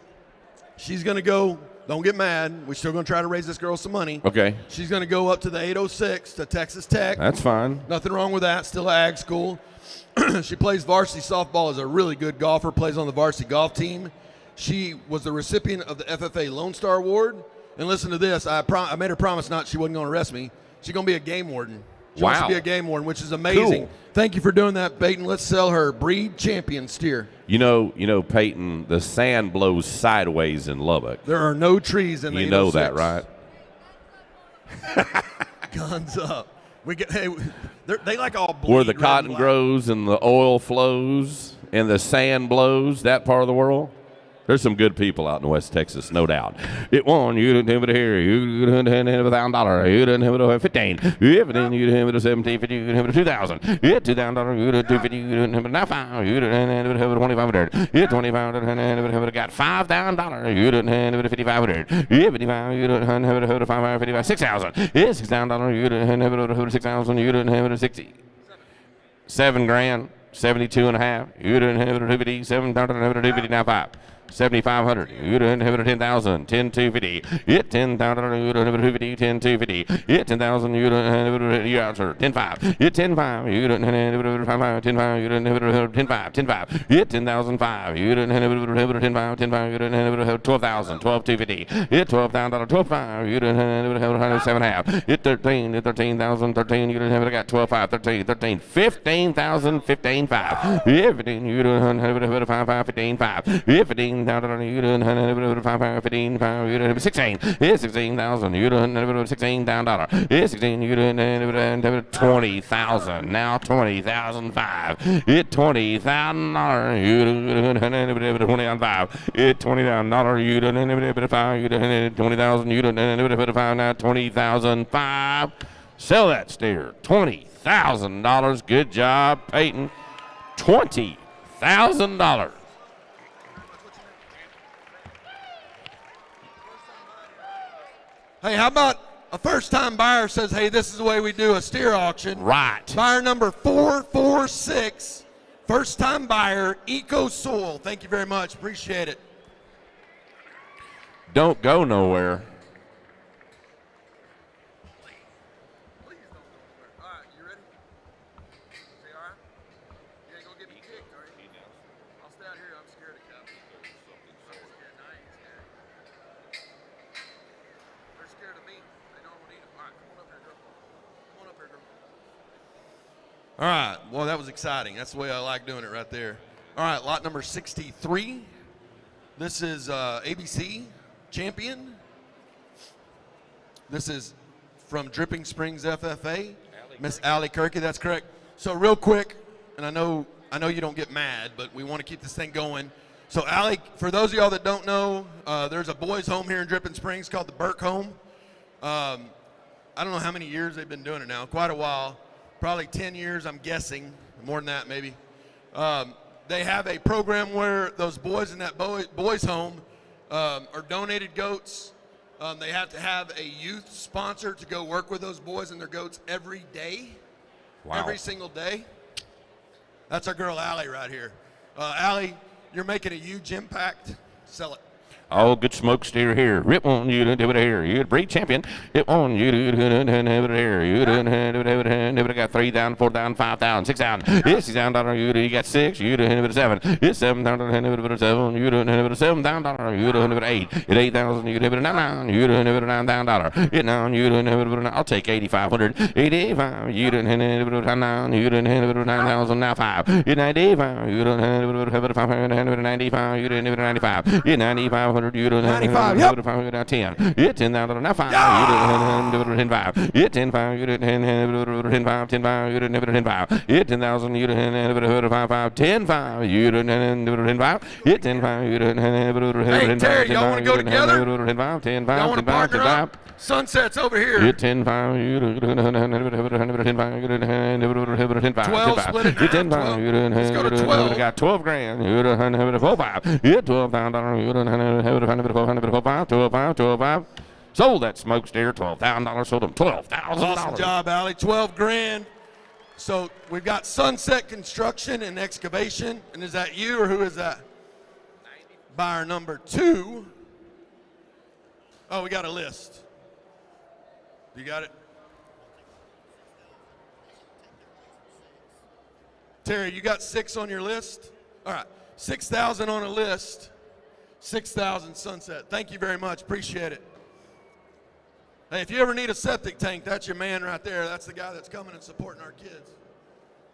She's going to go, don't get mad, we're still going to try to raise this girl some money. Okay. She's going to go up to the 806 to Texas Tech. That's fine. Nothing wrong with that, still an ag school. She plays varsity softball, is a really good golfer, plays on the varsity golf team. She was the recipient of the FFA Lone Star Award. And listen to this, I made her promise she wasn't going to arrest me. She's going to be a game warden. She wants to be a game warden, which is amazing. Cool. Thank you for doing that, Peyton. Let's sell her breed champion steer. You know, Peyton, the sand blows sideways in Lubbock. There are no trees in the 806. You know that, right? Guns up. They like all bleed. Where the cotton grows and the oil flows and the sand blows, that part of the world. There's some good people out in West Texas, no doubt. It won. You didn't have it here. You didn't have $1,000. You didn't have it 15. You didn't have it 17. You didn't have it 2,000. You had $2,000. You didn't have it 250. You didn't have it now 5. You didn't have it 2,500. You had 25. You didn't have it got $5,000. You didn't have it 5,500. You had 55. You didn't have it 5,555. 6,000. You had $6,000. You didn't have it 6,000. You didn't have it 60. $7,000. 72 and a half. You didn't have it 250. $7,000. Now 5. 7,500. You didn't have it 10,000. 10,250. Hit 10,000. You didn't have it 250. 10,250. Hit 10,000. You didn't have it. You answer 10,500. Hit 10,500. You didn't have it 5,500. 10,500. You didn't have it 10,500. 10,500. Hit 10,005. You didn't have it 10,500. 10,500. You didn't have it 12,000. 12,250. Hit 12,000. 12,500. You didn't have it 7,500. Hit 13. Hit 13,000. 13. You didn't have it got 12,500. 13. 13. 15,000. 15,500. 15. You didn't have it 5,500. 15,500. 15. You didn't have it 5,500. 15,500. You didn't have it 16. It's 16,000. You didn't have it 16,000 dollar. It's 16. You didn't have it 20,000. Now 20,005. It $20,000. You didn't have it 20,005. It $20,000. You didn't have it 5. You didn't have it 20,000. You didn't have it 5. Now 20,005. Sell that steer. $20,000. Good job, Peyton. $20,000. Hey, how about a first-time buyer says, hey, this is the way we do a steer auction. Right. Buyer number 446, first-time buyer, Eco Soil. Thank you very much. Appreciate it. Don't go nowhere. Please don't go nowhere. All right, you ready? Say all right? You ain't gonna get me kicked, are you? I'll stay out here. I'm scared of cows. I'm scared. No, I ain't scared. They're scared of me. They know I'm gonna eat them. All right, come on up here, girl. Come on up here, girl. All right. Well, that was exciting. That's the way I like doing it right there. All right, lot number 63. This is ABC champion. This is from Dripping Springs FFA, Miss Allie Kirky. That's correct. So real quick, and I know you don't get mad, but we want to keep this thing going. So Allie, for those of y'all that don't know, there's a boys' home here in Dripping Springs called the Burke Home. I don't know how many years they've been doing it now. Quite a while, probably 10 years, I'm guessing, more than that maybe. They have a program where those boys in that boys' home are donated goats. They have to have a youth sponsor to go work with those boys and their goats every day. Wow. Every single day. That's our girl Allie right here. Allie, you're making a huge impact. Sell it. Oh, good smoke steer here. It won you to have it here. You'd breed champion. It won you to have it here. You didn't have it. Got 3,000, 4,000, 5,000, 6,000. It's $6,000. You got 6. You didn't have it 7. It's 7,000. Have it 7. You didn't have it $7,000. You didn't have it 8. It's 8,000. You didn't have it 9. You didn't have it $9,000. It 9. You didn't have it. I'll take 8,500. 85. You didn't have it 9. You didn't have it 9,000. Now 5. It's 95. You didn't have it 500. 95. You didn't have it 95. It's 9,500. You don't have 95, yep. 10. It's 10,000. Now 5. You didn't have it 5. It's 10,500. You didn't have it 10,500. 10,500. You didn't have it 10,500. It's 10,000. You didn't have it 5,500. 10,500. You didn't have it 10,500. It's 10,500. You didn't have it 10,500. Hey, Terry, y'all want to go together? 10,500. Y'all want to partner up? Sunset's over here. It's 10,500. You didn't have it 10,500. You didn't have it 10,500. 12 split it It's in half. 10,500. You didn't Let's go to have 12. it. Got 12 grand. You didn't have it 4,500. It's $12,000. You didn't have it 4,500. 12,500. 12,500. Sold that smoke steer, $12,000. Sold him $12,000. Awesome job, Allie. 12 grand. So we've got Sunset Construction and Excavation. And is that you or who is that? Buyer number 2. Oh, we got a list. You got it? Terry, you got 6 on your list? All right. 6,000 on a list. 6,000 Sunset. Thank you very much. Appreciate it. Hey, if you ever need a septic tank, that's your man right there. That's the guy that's coming and supporting our kids.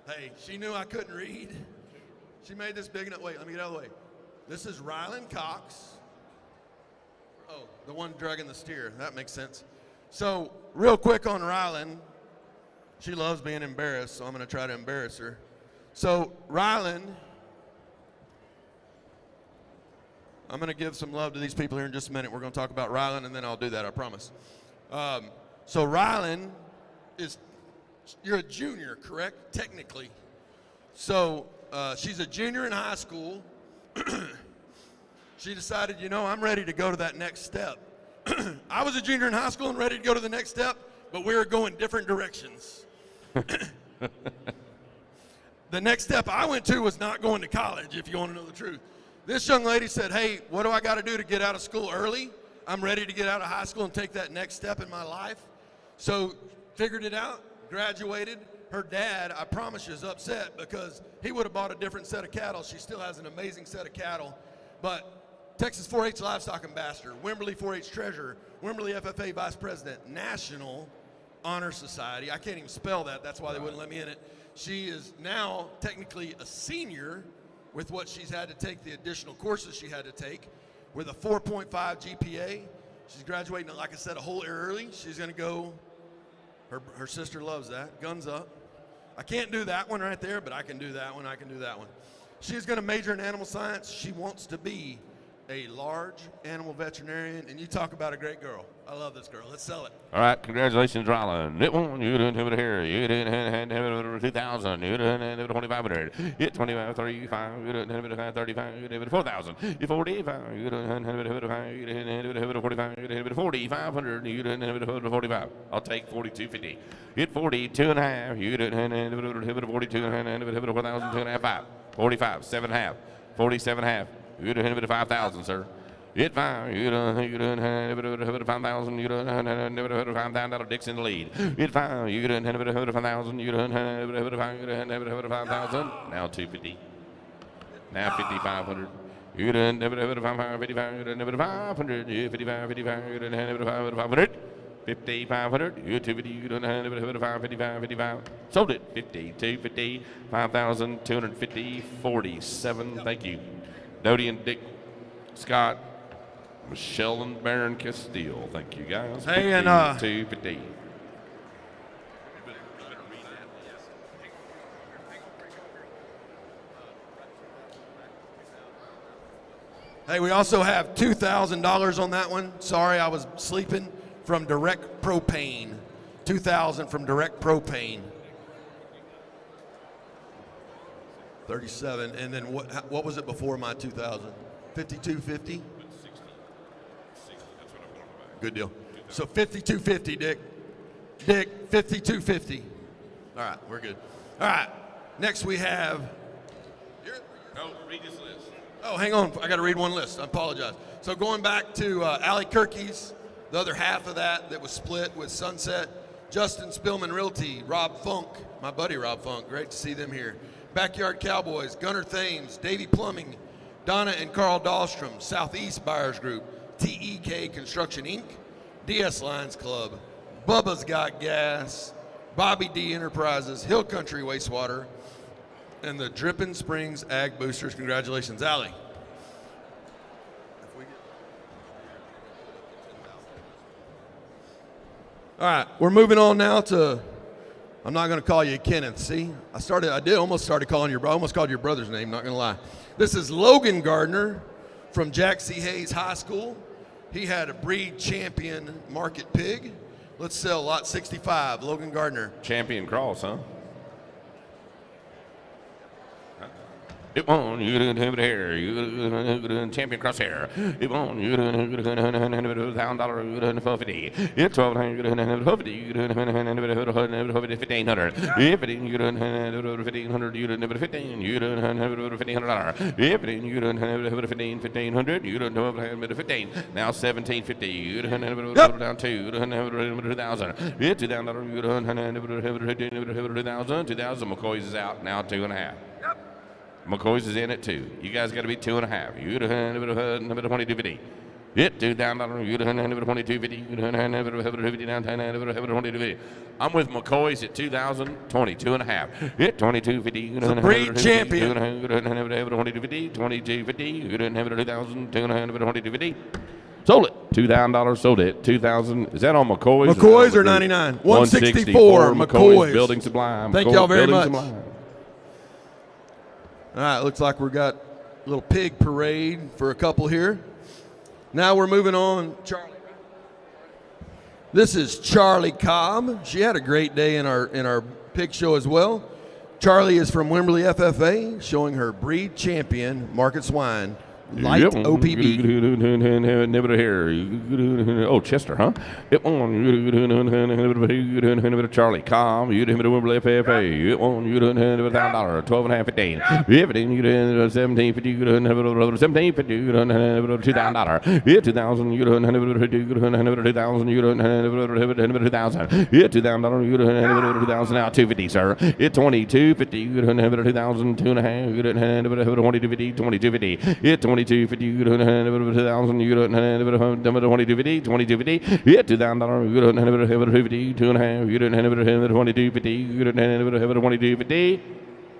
Hey, she knew I couldn't read. She made this big enough. Wait, let me get out of the way. This is Rylan Cox. Oh, the one dragging the steer. That makes sense. So, real quick on Rylan. She loves being embarrassed, so I'm going to try to embarrass her. So, Rylan, I'm going to give some love to these people here in just a minute. We're going to talk about Rylan, and then I'll do that, I promise. So, Rylan you're a junior, correct? Technically. So, she's a junior in high school. She decided, I'm ready to go to that next step. I was a junior in high school and ready to go to the next step, but we were going different directions. The next step I went to was not going to college, if you want to know the truth. This young lady said, hey, what do I got to do to get out of school early? I'm ready to get out of high school and take that next step in my life. So figured it out, graduated. Her dad, I promise you, is upset because he would have bought a different set of cattle. She still has an amazing set of cattle. But Texas 4-H Livestock Ambassador, Wimberley 4-H Treasurer, Wimberley FFA Vice President, National Honor Society. I can't even spell that. That's why they wouldn't let me in it. She is now technically a senior with what she's had to take, the additional courses she had to take, with a 4.5 GPA. She's graduating, like I said, a whole year early. She's going to go, her sister loves that, guns up. I can't do that one right there, but I can do that one, I can do that one. She's going to major in animal science. She wants to be a large animal veterinarian, and you talk about a great girl. I love this girl. Let's sell it. All right, congratulations, Rylan. Hit 1, you didn't have it here. You didn't have it over 2,000. You didn't have it 2,500. Hit 25, 35. You didn't have it 35. You didn't have it 4,000. You 45. You didn't have it 45. You didn't have it 45. You didn't have it 4,500. You didn't have it 45. I'll take 4,250. Hit 42 and a half. You didn't have it 42 and a half. You didn't have it 4,000. 2 and a half. 5. 45. 7.5. 47.5. You didn't have it 5,000, sir. Hit 5. You don't have it 5,000. You don't have it 5,000. That'll Dick's in the lead. Hit 5. You don't have it 5,000. You don't have it 5,000. You don't have it 5,000. Now 250. Now 5,500. You don't have it 5,500. 55. You don't have it 500. 55. 55. You don't have it 500. 5,500. You 250. You don't have it 555. 55. Sold it. 50. 250. 5,250. 47. Thank you. Dodie and Dick Scott, Michelle and Baron Castile. Thank you, guys. Hey, 50, and 250. Hey, we also have $2,000 on that one. Sorry, I was sleeping. From Direct Propane. 2,000 from Direct Propane. 37, and then what was it before my 2,000? 5250? Good deal. So 5250, Dick. Dick, 5250. All right, we're good. All right, next we have. No, read this list. Oh, hang on, I got to read one list. I apologize. So going back to Allie Kirky's, the other half of that was split with Sunset, Justin Spillman Realty, Rob Funk, my buddy Rob Funk. Great to see them here. Backyard Cowboys, Gunnar Thames, Davey Plumbing, Donna and Carl Dahlstrom, Southeast Buyers Group, TEK Construction Inc., DS Lions Club, Bubba's Got Gas, Bobby D Enterprises, Hill Country Wastewater, and the Dripping Springs Ag Boosters. Congratulations, Allie. All right, we're moving on now to, I'm not going to call you Kenneth, see? I did almost started calling your brother, almost called your brother's name, not going to lie. This is Logan Gardner from Jack C. Hayes High School. He had a breed champion market pig. Let's sell lot 65, Logan Gardner. Champion cross, huh? It won. You doing here. You doing champion crosshair. It won. You doing $1,000. You doing $450. It's $1,200. You doing $150. You doing $1,500. If it you doing $1,500. You doing $1,500. You doing $1,500. If it you doing $1,500. You doing $1,500. Now $1,750. You doing down $2,000. You doing $2,000. It's $2,000. You doing $2,000. McCoy's is out now 2.5. McCoy's is in at 2. You guys got to be 2.5. You number 2250. Hit $2,000. You number 2250. You number 50 down 2250. I'm with McCoy's at 2,022.5. Hit 2250. The breed champion. 2250. 2250. You number 2,250. Sold it. $2,000. Sold it. 2,000. Is that on McCoy's? McCoy's or 99? 164. McCoy's. Building Sublime. Thank y'all very much. Sublime. All right, looks like we've got a little pig parade for a couple here. Now we're moving on. Charlie. This is Charlie Cobb. She had a great day in our pig show as well. Charlie is from Wimberley FFA, showing her breed champion market swine. Light OPB. Never here. Oh, Chester, huh? Charlie, calm. You didn't Wimberley FFA. You won. You didn't have $1,000. 12.5, 15. Everything you didn't have 1750. You didn't have 1750. You didn't have $2,000. Yeah, 2,000. You didn't have 2,000. You didn't have 2,000. Yeah, $2,000. You didn't have 2,000. Now 250, sir. It's 2250. You didn't have 2,000. 2.5. You didn't have 2250. 2250. Yeah, 2250, you don't have 2,000, you don't have 2250, 2250, yeah, $2,000, you don't have 250, 2.5, you don't have 2250, you don't have 2250.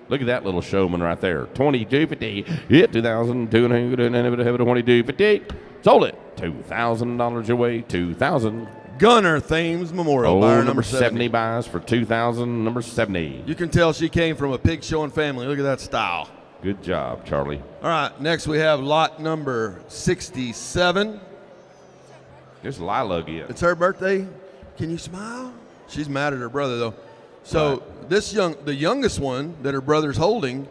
Look at that little showman right there. 2250, yeah, 2,000, 2.5, you don't have 2250. Sold it. $2,000 your way, 2,000. Gunner Thames Memorial, buyer number 70 buys for 2,000, number 70. You can tell she came from a pig showing family. Look at that style. Good job, Charlie. All right, next we have lot number 67. There's Lila again. It's her birthday. Can you smile? She's mad at her brother though. So the youngest one that her brother's holding,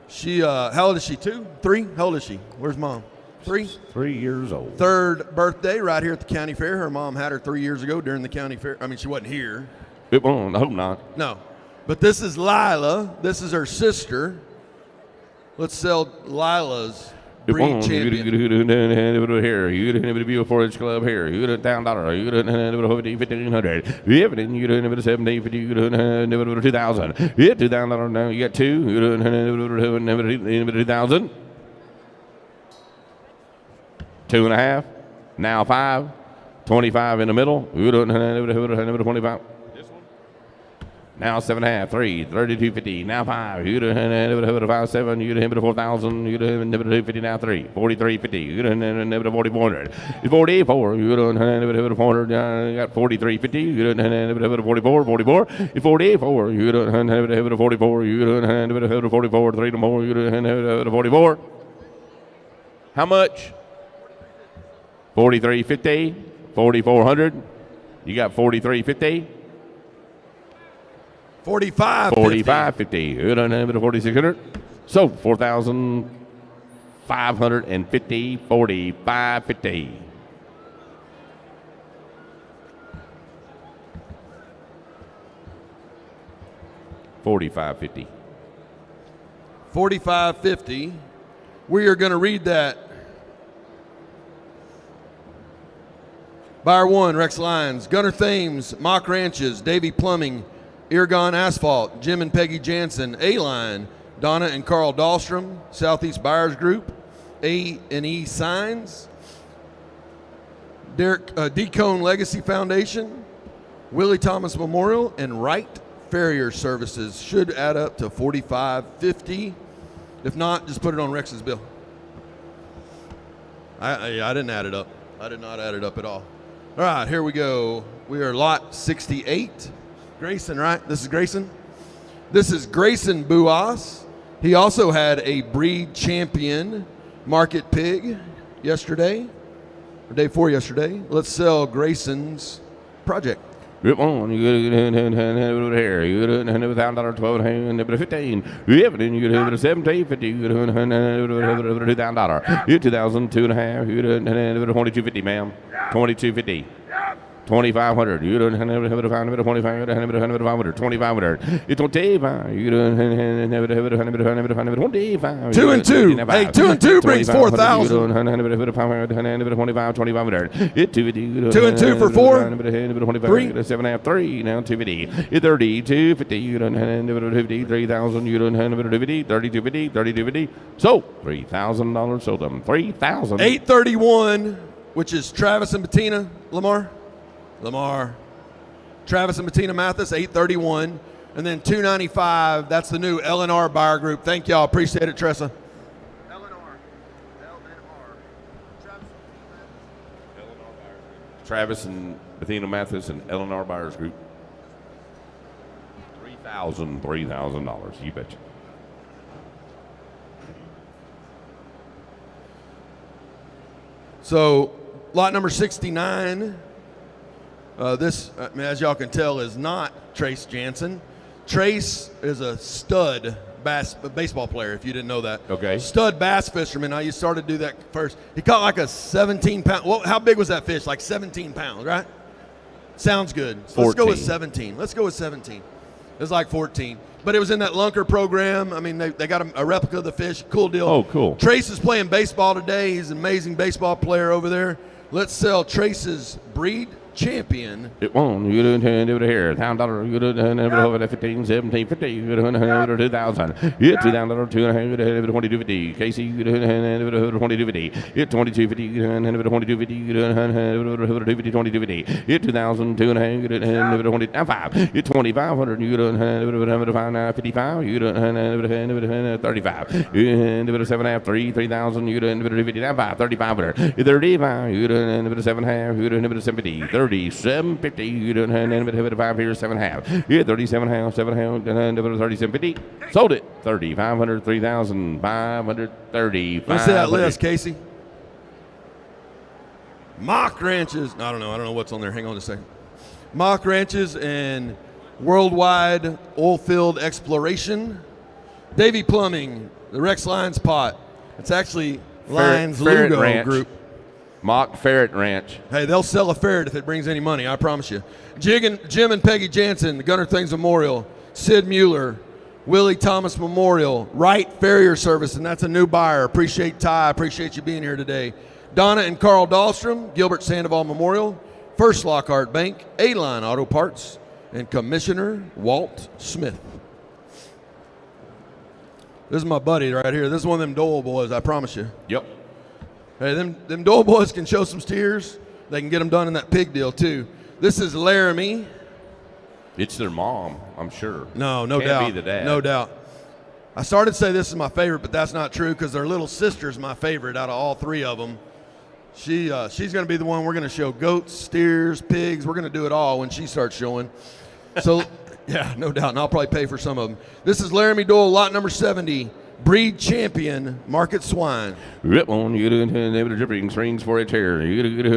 she how old is she? 2, 3? How old is she? Where's mom? 3? 3 years old. Third birthday right here at the county fair. Her mom had her 3 years ago during the county fair. I mean, she wasn't here. It won't. I hope not. No, but this is Lila. This is her sister. Let's sell Lila's breed champion. Here, you didn't have a view 4-inch club here. You didn't $1,000. You didn't have 1,500. You didn't. You didn't have 1750. You didn't have 2,000. Yeah, $2,000. Now you got 2. You didn't have 2,000. 2.5. Now 5. 25 in the middle. You didn't have 25. Now 7.5, 3, 32.50. Now 5. You done have 5, 7. You done have 4,000. You done have 250. Now 3, 43.50. You done have 4,400. 44. You done have 400. You got 43.50. You done have 44. 44. 44. You done have 44. You done have 44. 3 more. You done have 44. How much? 43.50. 4,400. You got 43.50. 45.50. You don't have it at 4,600. So 4,550. 45.50. $45.50. $45.50. We are going to read that. Buyer 1, Rex Lyons. Gunner Thames, Mock Ranches, Davy Plumbing, Irgon Asphalt, Jim and Peggy Jansen, A-Line, Donna and Carl Dahlstrom, Southeast Buyers Group, A&E Signs, Derek Decone Legacy Foundation, Willie Thomas Memorial, and Wright Farrier Services. Should add up to $45.50. If not, just put it on Rex's bill. I didn't add it up. I did not add it up at all. All right, here we go. We are lot 68. Grayson, right? This is Grayson. This is Grayson Buas. He also had a breed champion market pig yesterday, or day 4 yesterday. Let's sell Grayson's project. Rip on, you get over here. You get $1,000, 12 and 15. Yeah, but then you get over 1750. You get $2,000. You 2,000, 2.5. You get 2250, ma'am. 2250. 2,500. You don't have to 2,500. 2,500. It's 25. You don't have 25. 2 and 2. Hey, 2 and 2 brings 4,000. 2 and 2 for 4. 3. 7.5. 3. Now 250. 30. 250. You don't have 50. 3,000. You don't have 50. 3250. 3250. So $3,000 sold them. 3,000. 831, which is Travis and Bettina Lamar. Travis and Bettina Mathis, 831. And then 295, that's the new L&R buyer group. Thank y'all. Appreciate it, Tressa. Travis and Bettina Mathis and L&R Buyers Group. $3,000. You betcha. So lot number 69. This, as y'all can tell, is not Trace Jansen. Trace is a stud baseball player, if you didn't know that. Okay. Stud bass fisherman. I started to do that first. He caught like a 17-pound. Well, how big was that fish? Like 17 pounds, right? Sounds good. So let's go with 17. Let's go with 17. It was like 14. But it was in that Lunker program. I mean, they got a replica of the fish. Cool deal. Oh, cool. Trace is playing baseball today. He's an amazing baseball player over there. Let's sell Trace's breed champion. It won't. You don't have over here. $1,000. You don't have over 15, 17, 50. You don't have over 2,000. You $2,000, 2.5. You don't have 2250. Casey, you don't have over 2250. You 2250. You don't have over 2250. You don't have over 250. 2250. You 2,000, 2.5. You don't have over 25. You 2,500. You don't have over 55. You don't have over 35. You have over 7.5. 3,000. You don't have over 50. 3,500. You 35. You don't have over 7.5. You don't have over 70. 37.50. You don't have a 5 here, 7.5. Yeah, 37.5, 7.5, 37.50. Sold it. 3,500, 3,530. Let's see that list, Casey. Mock ranches. I don't know what's on there. Hang on a second. Mock ranches and worldwide oil field exploration. Davy Plumbing, the Rex Lyons pot. It's actually Lyons Lugo Group. Mock Ferret Ranch. Hey, they'll sell a ferret if it brings any money, I promise you. Jim and Peggy Jansen, the Gunner Things Memorial. Sid Mueller, Willie Thomas Memorial. Wright Farrier Service, and that's a new buyer. Appreciate Ty. Appreciate you being here today. Donna and Carl Dahlstrom, Gilbert Sandoval Memorial. First Lockhart Bank, A-Line Auto Parts, and Commissioner Walt Smith. This is my buddy right here. This is one of them Dole boys, I promise you. Yep. Hey, them Dole boys can show some steers. They can get them done in that pig deal, too. This is Laramie. It's their mom, I'm sure. No Can't doubt. be the dad. No doubt. I started to say this is my favorite, but that's not true because their little sister's my favorite out of all three of them. She's going to be the one we're going to show goats, steers, pigs. We're going to do it all when she starts showing. So, yeah, no doubt. And I'll probably pay for some of them. This is Laramie Dole, lot number 70. Breed champion, market swine. Rip on you have a dripping strings for a chair. You have a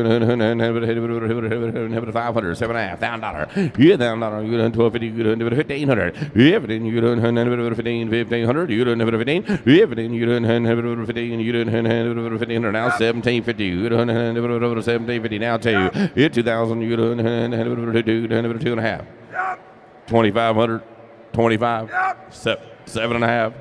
500, 7.5, $1,000. You have $1,000. You have 1,250. You have 1,500. You have it in. You don't have 1,500. You don't have 15. You have it in. You don't have 15. You don't have 1,500. Now 1,750. You don't have 1,750. Now 2. You have 2,000. You don't have 2.5. 2,500. 25. 7.5.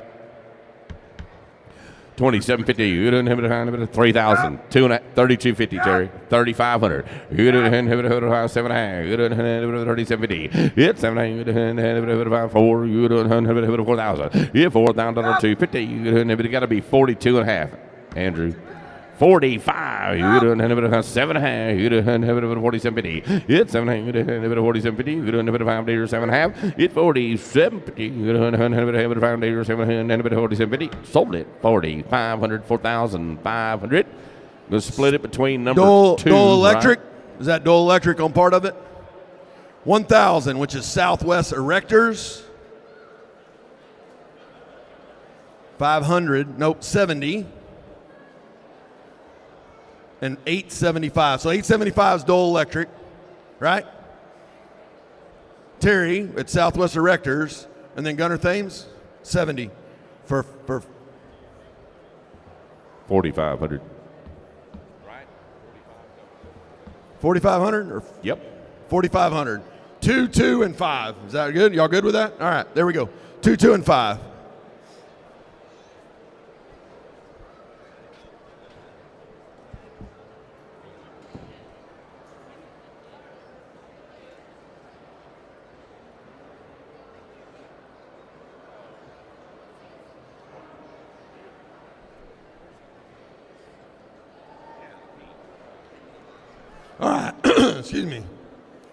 2750. You don't have it 3,000. 3250, Terry. 3,500. You don't have it 7.5. You don't have it 3750. It's 7.5. You don't have it 4. You don't have it 4,000. You have 4,000. 250. You don't have it. Got to be 42.5. Andrew. 45. You don't have it 7.5. You don't have it 4750. It's 7.5. You don't have it 4750. You don't have it 5 days or 7.5. It's 4750. You don't have it 5 days or 7.5. 4750. Sold it 4,500. 4,500. We'll split it between number two. Dole Electric. Right? Is that Dole Electric on part of it? 1,000, which is Southwest Erectors. 500. Nope, 70. And 875. So 875 is Dole Electric, right? Terry at Southwest Erectors, and then Gunner Thames, 70 for 4,500. 4,500 or Yep. 4,500. 2, 2, and 5. Is that good? Y'all good with that? All right, there we go. 2, 2, and 5. All right, excuse me.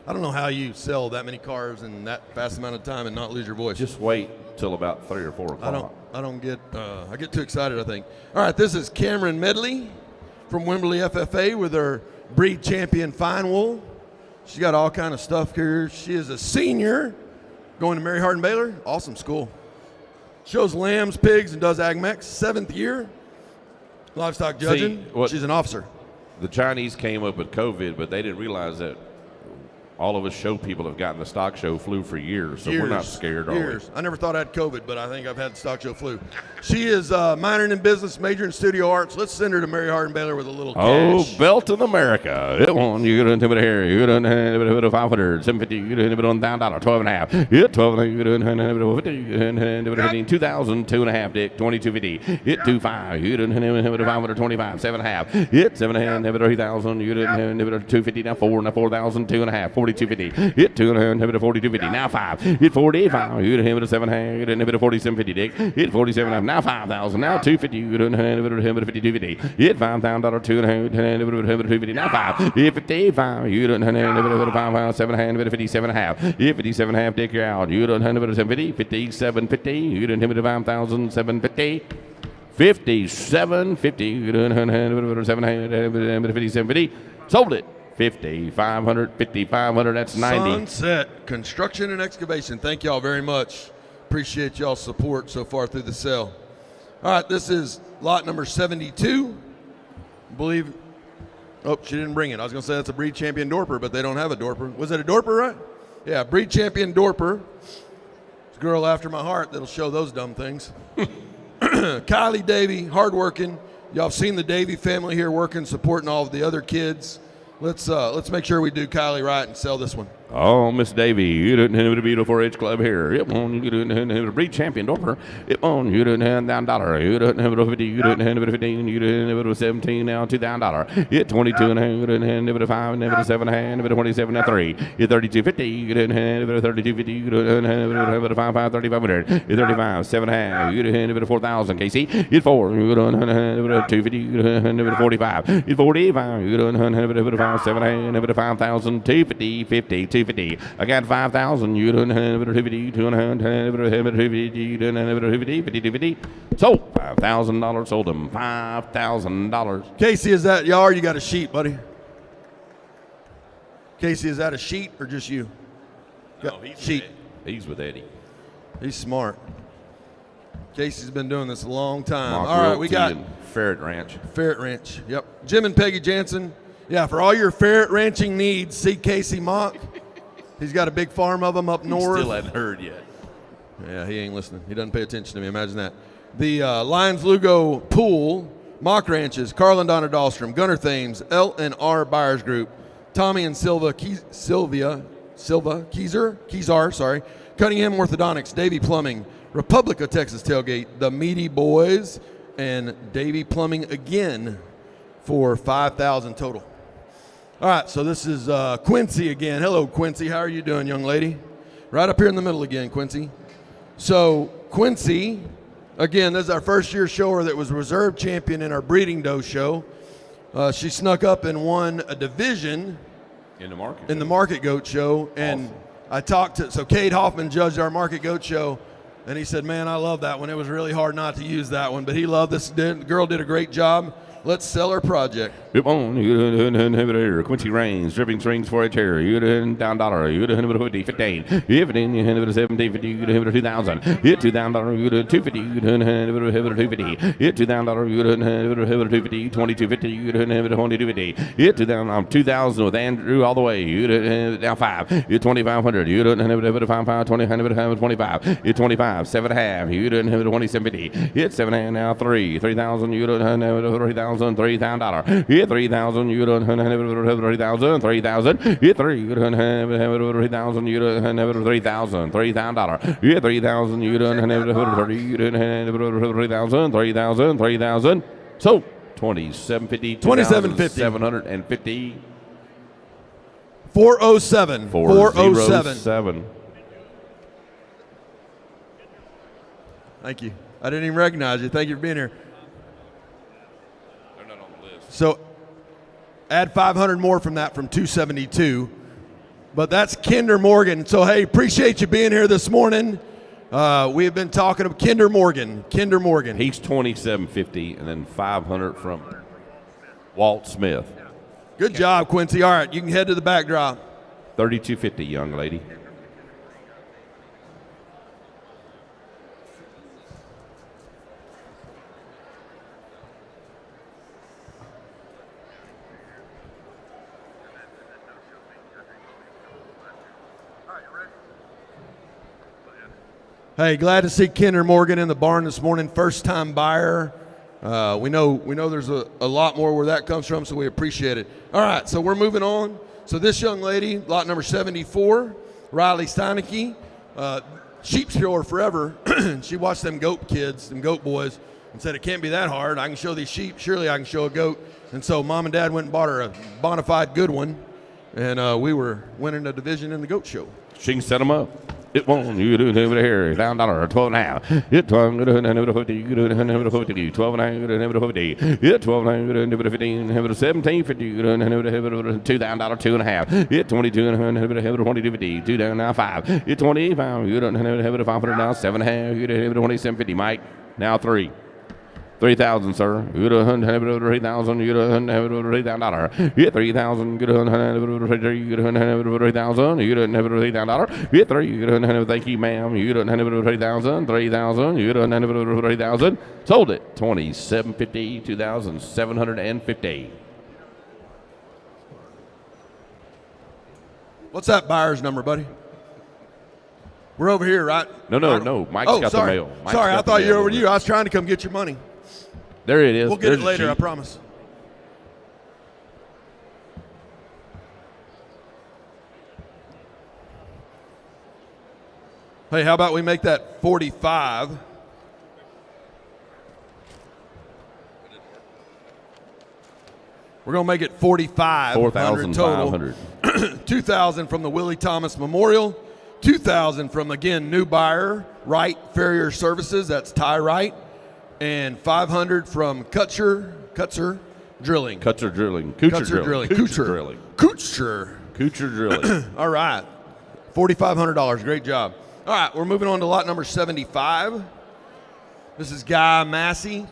I don't know how you sell that many cars in that fast amount of time and not lose your voice. Just wait till about 3 or 4 o'clock. I don't get, I get too excited, I think. All right, this is Cameron Medley from Wimberley FFA with her breed champion Fine Wool. She's got all kind of stuff here. She is a senior going to Mary Hardin Baylor. Awesome school. Shows lambs, pigs, and does AgMex. 7th year. Livestock judging. She's an officer. The Chinese came up with COVID, but they didn't realize that all of us show people have gotten the stock show flu for years, so we're not scared, are we? I never thought I had COVID, but I think I've had the stock show flu. She is minoring in business, majoring in studio arts. Let's send her to Mary Hardin Baylor with a little cash. Oh, Belton, America. It won. You get into it here. You get into 500, 750. You get into it $1,000, 12 and a half. Hit 12 and a half. You get into 50, 2,000, 2 and a half, Dick. 2250. Hit 25. You get into 525, 7 and a half. Hit 7 and a half. 3,000. You get into 250. Now 4. Now 4,000, 2 and a half. 4250. Hit 2 and a half. 4250. Now 5. Hit 45. You get into 7 and a half. You get into 4750, Dick. Hit 47 and a half. Now 5,000. Now 250. You get into 5250. Hit $5,000, 2 and a half. 250. Now 5. Hit 55. You get into 5, 7 and a half. 57 and a half. Hit 57 and a half. Dick, you're out. You get into 750. 5750. You get into 5,000. 750. 5750. You get into 7 and a half. 5750. Sold it. 5,500, 5,500, that's 90. Sunset Construction and Excavation. Thank y'all very much. Appreciate y'all's support so far through the sale. All right, this is lot number 72. I believe, oh, she didn't bring it. I was going to say that's a breed champion Dorper, but they don't have a Dorper. Was it a Dorper, right? Yeah, breed champion Dorper. It's a girl after my heart that'll show those dumb things. Kylie Davey, hardworking. Y'all have seen the Davey family here working, supporting all of the other kids. Let's make sure we do Kylie right and sell this one. Oh, Miss Davy, you didn't have a beautiful 4-H club here. Yep, you didn't have a breed champion Dorper. Yep, you didn't have $1,000. You didn't have a 50. You didn't have a 15. You didn't have a 17. Now $2,000. Hit 22 and a half. You didn't have a 5. Never a 7 and a half. 27 and 3. Hit 32.50. You didn't have a 32.50. You didn't have a 5. 3,500. Hit 35. 7 and a half. You didn't have a 4,000. Casey. Hit 4. You didn't have a 250. You didn't have a 45. Hit 45. You didn't have a 5. 7 and a half. 5,000. 250. 50. 250. I got 5,000. You don't have it 50. 250. Sold $5,000. Sold them $5,000. Casey, is that y'all or you got a sheet, buddy? Casey, is that a sheet or just you? No, he's he's with Eddie. He's smart. Casey's been doing this a long time. Mock all right, we got Ferret Ranch. Ferret Ranch. Yep. Jim and Peggy Jansen. Yeah, for all your ferret ranching needs, see Casey Mock. He's got a big farm of them up north. Still hadn't heard yet. Yeah, he ain't listening. He doesn't pay attention to me. Imagine that. The Lions Lugo Pool, Mock Ranches, Carl and Donna Dahlstrom, Gunnar Thames, L&R Buyers Group, Tommy and Kezar, Cunningham Orthodontics, Davy Plumbing, Republic of Texas Tailgate, the Meaty Boys, and Davy Plumbing again for $5,000 total. All right, so this is Quincy again. Hello, Quincy. How are you doing, young lady? Right up here in the middle again, Quincy. So Quincy, again, this is our first year shower that was reserve champion in our breeding doe show. She snuck up and won a division in the market goat show. And awesome. I talked to, so Kate Hoffman judged our market goat show. And he said, man, I love that one. It was really hard not to use that one, but he loved this. The girl did a great job. Let's sell her project. Come on, Quincy Rains, dripping strings for a chair. You down dollar. You 50, 15. 15, you 17, 50, you 2,000. You $2,000. You 250. You 250. You $2,000. You 250. 2250. You 2250. You 2,000 with Andrew all the way. You down 5. You 2,500. You 5, 20, 25. You 25, 7.5. You 2750. You 7.5 now 3. 3,000. You 3,000. $3,000. Yeah, 3,000. You don't have 3,000. 3,000. Yeah, 3. You don't have 3,000. You don't have 3,000. $3,000. Yeah, 3,000. You don't have 3. You don't have 3,000. 3,000. 3,000. So 2750. 2750. 750. 407. 407. Thank you. I didn't even recognize you. Thank you for being here. So add 500 more from that, from 272. But that's Kinder Morgan. So, hey, appreciate you being here this morning. We have been talking to Kinder Morgan. Kinder Morgan. He's 2750, and then 500 from Walt Smith. Good job, Quincy. All right, you can head to the backdrop. 3250, young lady. Hey, glad to see Kinder Morgan in the barn this morning. First-time buyer. We know there's a lot more where that comes from, so we appreciate it. All right, so we're moving on. So this young lady, lot number 74, Riley Steineke, sheep shower forever. She watched them goat kids, them goat boys, and said, it can't be that hard. I can show these sheep. Surely I can show a goat. And so mom and dad went and bought her a bona fide good one, and we were winning a division in the goat show. She can set them up. It won't. You do it over here. $12, 12.5. It 12. You do it 50. You do it 50. 12.5. You do it 50. Yeah, 12.5. You do it 15. 17.50. You do it $2,000. 2.5. Yeah, 22. You do it 22.50. 2 down now 5. Yeah, 25. You do it 500 now 7.5. You do it 27.50. Mike now 3. 3,000, sir. You don't have it 3,000. You don't have it $3,000. You 3,000. You don't have it 3,000. You don't have it 3,000. You don't have it $3,000. You 3. You don't have it. Thank you, ma'am. You don't have it 3,000. 3,000. You don't have it 3,000. Sold it. 2750. 2,750. What's that buyer's number, buddy? We're over here, right? No. Mike's got the mail. Sorry, I thought you were over to you. I was trying to come get your money. There it is. We'll get it later, I promise. Hey, how about we make that 45? We're going to make it 45. 4,500. 2,000 from the Willie Thomas Memorial. 2,000 from, again, new buyer, Wright Farrier Services. That's Ty Wright. And 500 from Kutcher Drilling. Kutcher Drilling. Kutcher Drilling. All right. $4,500. Great job. All right, we're moving on to lot number 75. This is Guy Massey.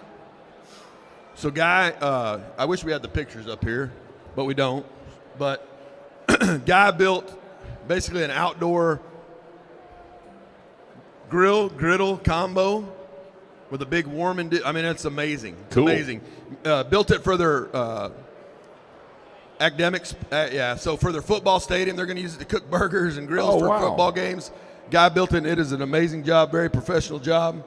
So Guy, I wish we had the pictures up here, but we don't. But Guy built basically an outdoor griddle combo with a big warming. I mean, it's amazing. It's cool. Amazing. Built it for their academics. So for their football stadium, they're going to use it to cook burgers and grills for football games. Guy built it. It is an amazing job, very professional job.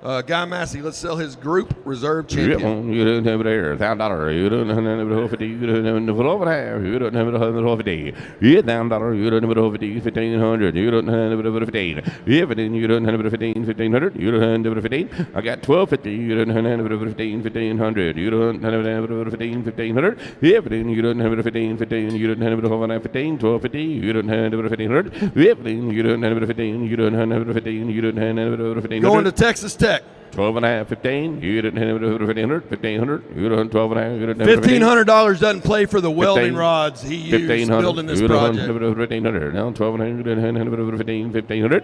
Guy Massey, let's sell his group reserve champion. You don't have it there. $1,000. You don't have it 50. You don't have it over half. You don't have it 50. You $1,000. You don't have it 50. 1,500. You don't have it 15. You 15. You don't have it 15. 1,500. You don't have it 15. I got 1,250. You don't have it 15. 1,500. You don't have it 15. 1,500. You 15. You don't have it 15. 15. You don't have it over 15. 1,250. You don't have it 1,500. You 15. You don't have it 15. You don't have it 15. You don't have it 15. Going to Texas Tech. 12.5, 15. You didn't have it 1,500. 1,500. You done 12.5. You didn't have $1,500 doesn't play for the welding rods he used building this project. 1,500. Now 12.5. You didn't have it 1,500.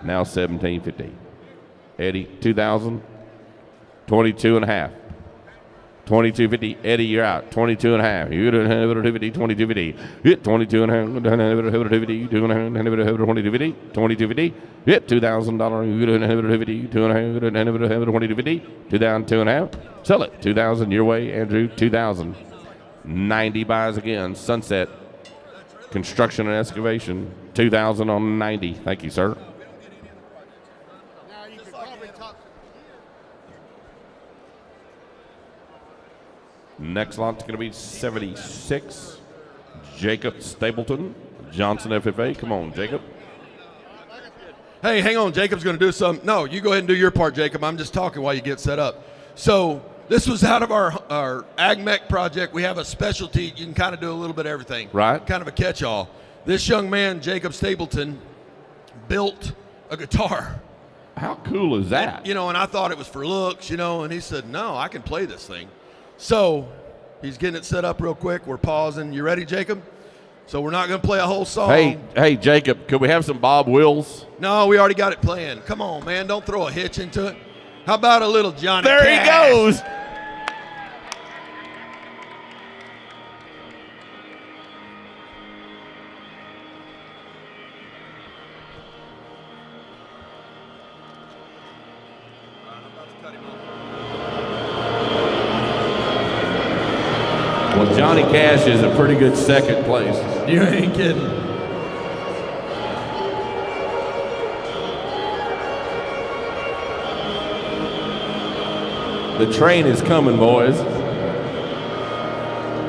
Now 1,750. Eddie, 2,000. 22 and a half. 22.50. Eddie, you're out. 22 and a half. You don't have it 22.50. Hit 22 and a half. 22.50. 22.50. 22.50. Hit $2,000. You don't have it 2 and a half. 22.50. 2,000. 2 and a half. Sell it. 2,000 your way, Andrew. 2,000. 90 buys again. Sunset. Construction and excavation. 2,000 on 90. Thank you, sir. Next lot's going to be 76. Jacob Stapleton, Johnson FFA. Come on, Jacob. Hey, hang on. Jacob's going to do something. No, you go ahead and do your part, Jacob. I'm just talking while you get set up. So this was out of our AgMech project. We have a specialty. You can kind of do a little bit of everything. Right. Kind of a catch-all. This young man, Jacob Stapleton, built a guitar. How cool is that? And, and I thought it was for looks, and he said, no, I can play this thing. So he's getting it set up real quick. We're pausing. You ready, Jacob? So we're not going to play a whole song. Hey, Jacob, could we have some Bob Wills? No, we already got it planned. Come on, man. Don't throw a hitch into it. How about a little Johnny There Cash? he goes. Well, Johnny Cash is a pretty good second place. You ain't kidding. The train is coming, boys.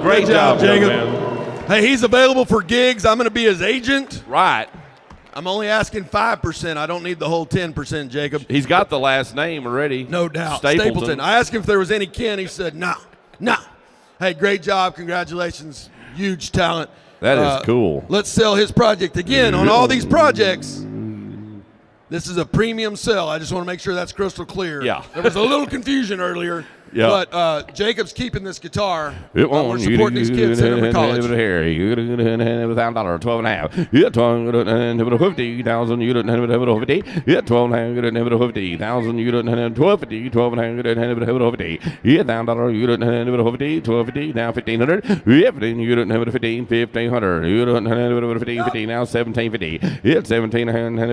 Great job, Jacob. Man. Hey, he's available for gigs. I'm going to be his agent. Right. I'm only asking 5%. I don't need the whole 10%, Jacob. He's got the last name already. No doubt. Stapleton. I asked him if there was any kin. He said, no. Hey, great job. Congratulations. Huge talent. That is cool. Let's sell his project again on all these projects. This is a premium sell. I just want to make sure that's crystal clear. Yeah. There was a little confusion earlier. Yeah. But Jacob's keeping this guitar. It won't. We're supporting these kids in for college. Here, you $1,000, 12 and a half. Yeah, 50,000. You don't have 50. Yeah, 12 and a half. 50,000. You don't have 1250. 12 and a half. 50. Yeah, $1,000. You don't have 50. 1250. Now 1,500. Yeah, 15. You don't have 15. 1,500. You don't have 15. 15. Now 1,750. Yeah, 17 and a half.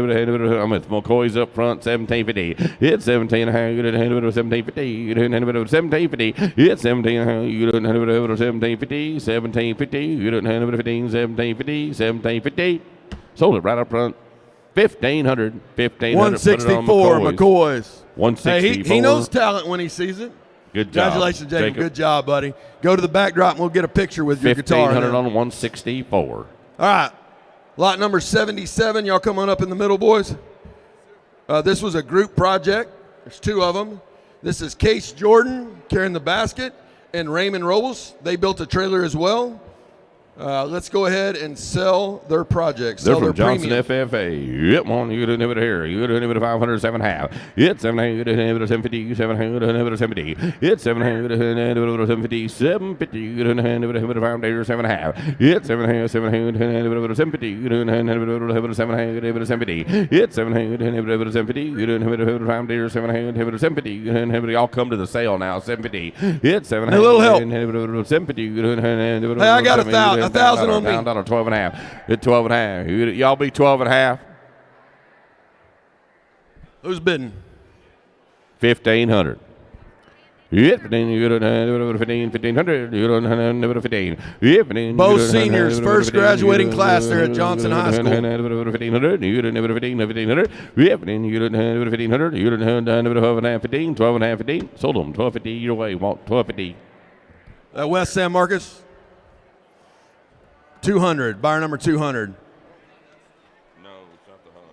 I'm with McCoy's up front. 1,750. Yeah, 17 and a half. You don't have 1,750. You don't have 1750. Yeah, 17. You don't have 1750. 1750. You don't have 15. 1750. 1750. Sold it right up front. 1,500. 1,500. 164 McCoy's. 164. Hey, he knows talent when he sees it. Good job. Congratulations, Jacob. Good job, buddy. Go to the backdrop and we'll get a picture with your guitar. 1,500 on 164. All right. Lot number 77. Y'all come on up in the middle, boys. This was a group project. There's two of them. This is Case Jordan carrying the basket and Raymond Robles. They built a trailer as well. Let's go ahead and sell their projects. They're sell from their Johnson premium. FFA. Yep, one. You don't have it here. You don't have it 500, 7.5. It's 700, you don't have it 750, 700, you don't have it 70. It's 700, you don't have it 750, 750. You don't have it 500, 7.5. It's 700, 700, you don't have it 750. You don't have it 700, you don't have it 750. It's 700, you don't have it 750. You don't have it 500, 700, you have it 750. You don't have it. All come to the sale now. 750. It's 700. A little help. 750. You don't have it. Hey, I got 1,000 on me. $1,000, 12 and a half. At 12 and a half. Y'all be 12 and a half. Who's bidding? 1,500. Yeah, 15. You don't have 15. 1,500. You don't have 15. Yeah, 15. Both seniors, first graduating class there at Johnson High School. 1,500. You don't have 15. 1,500. Yeah, 15. You don't have 1,500. You don't have 12 and a half. 15. 12 and a half. 15. Sold them. 1250 your way. 1250. West San Marcos. 200. Buyer number 200. No, it's not the hunt.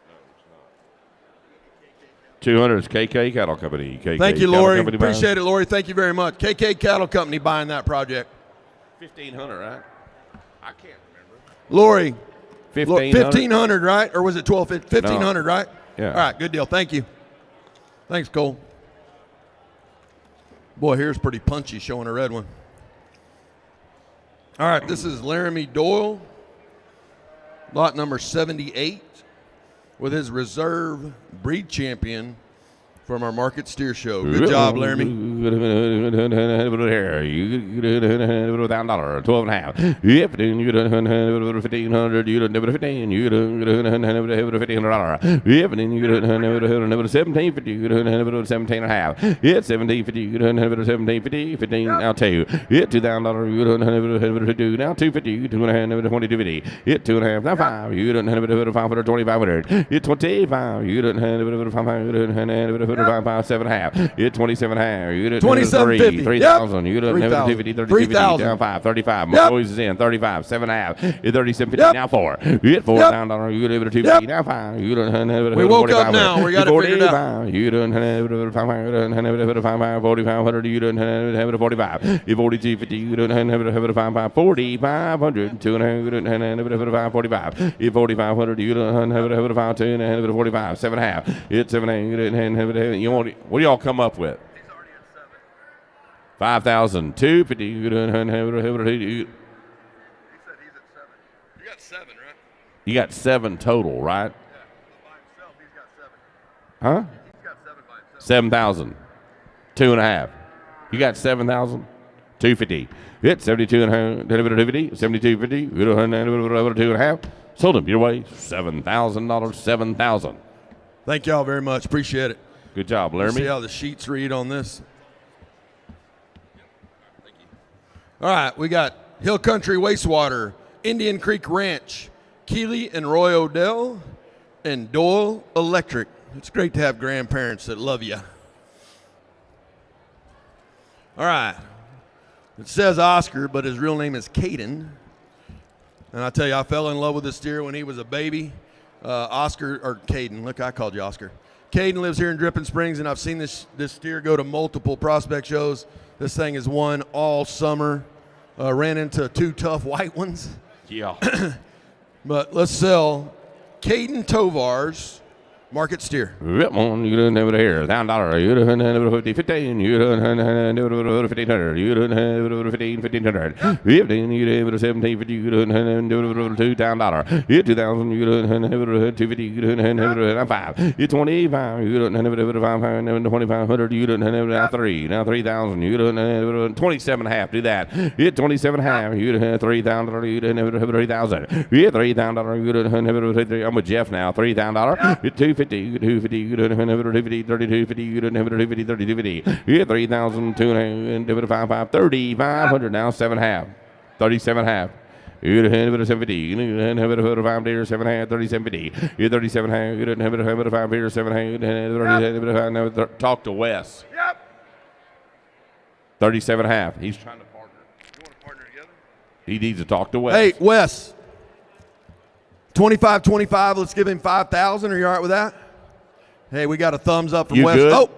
No, it's not. 200 is KK Cattle Company. KK Thank you, Cattle Lori. Company Appreciate it, Lori. Thank you very much. KK Cattle Company buying that project. 1,500, right? I can't remember. Lori. 1,500. 1,500, right? Or was it 1,250? 1,500, right? Yeah. All right, good deal. Thank you. Thanks, Cole. Boy, here's pretty punchy, showing a red one. All right, this is Laramie Doyle, lot number 78, with his reserve breed champion, from our Market Steer Show. Good job, Laramie. $1,000, 12 and a half. Yep, $1,500. You don't $1,500. You don't $1,500. Yep, $1,750. You don't $17 and a half. It's $1,750. You don't $1750. 15. I'll tell you. It $2,000. You don't $2 now $250. $2,250. It 2.5. Now 5. You don't $500. 2,500. It 25. You don't $500. 7 half. You're 27 half. You're 27.50. 3,000. You're 32.50. 32.50. Down 5. 35. McCoy's is in. 35. 7 half. You're 37.50. Now 4. You're $4,000. You're 2.50. Now 5. You don't have. We woke up now. We got it figured out. You don't have 4,500. You don't have 45. You're 42.50. You don't have 4,500. 2.5. 45. You're 4,500. You don't have 45. 7 half. It's 7 half. You don't have. You want, what do y'all come up with? He's already at 7. 5,000, 250. He said he's at 7. You got 7, right? You got 7 total, right? Yeah. By himself, he's got 7. Huh? He's got 7 by himself. 7,000, 2.5. You got 7,000, 250. It's 72.5. 72.50. 2.5. Sold him your way. $7,000. 7,000. Thank y'all very much. Appreciate it. Good job, Let's Laramie. see how the sheets read on this. Thank you. All right, we got Hill Country Wastewater, Indian Creek Ranch, Keeley and Roy Odell, and Doyle Electric. It's great to have grandparents that love you. All right. It says Oscar, but his real name is Caden. And I tell you, I fell in love with this steer when he was a baby. Oscar, or Caden, look, I called you Oscar. Caden lives here in Dripping Springs, and I've seen this steer go to multiple prospect shows. This thing has won all summer. Ran into 2 tough white ones. Yeah. But let's sell Caden Tovar's Market Steer. Yep, you don't have it here. $1,000. You don't have 50, 15. You don't have 1,500. You don't have 15, 1,500. 15. You don't have 1750. You don't have $2,000. You 2,000. You don't have 250. You don't have 5. You 25. You don't have 2,500. You don't have now 3. Now 3,000. You don't have 27 and a half. Do that. You 27 and a half. You don't have 3,000. You don't have 3,000. You 3,000. You don't have 3. I'm with Jeff now. $3,000. You 250. You don't have 250, 32.50. You don't have 250, 32.50. You get 3,000, 2.5, 3,500 now, 7.5, 37.5. You don't have 750. You don't have 5 here, 7.5, 37.50. You 37.5. You don't have 5 here, 7.5. Talk to Wes. Yep. 37.5. He's trying to partner. You want to partner together? He needs to talk to Wes. Hey, Wes. 25-25. Let's give him 5,000. Are you all right with that? Hey, we got a thumbs up from You Wes. good? Oh,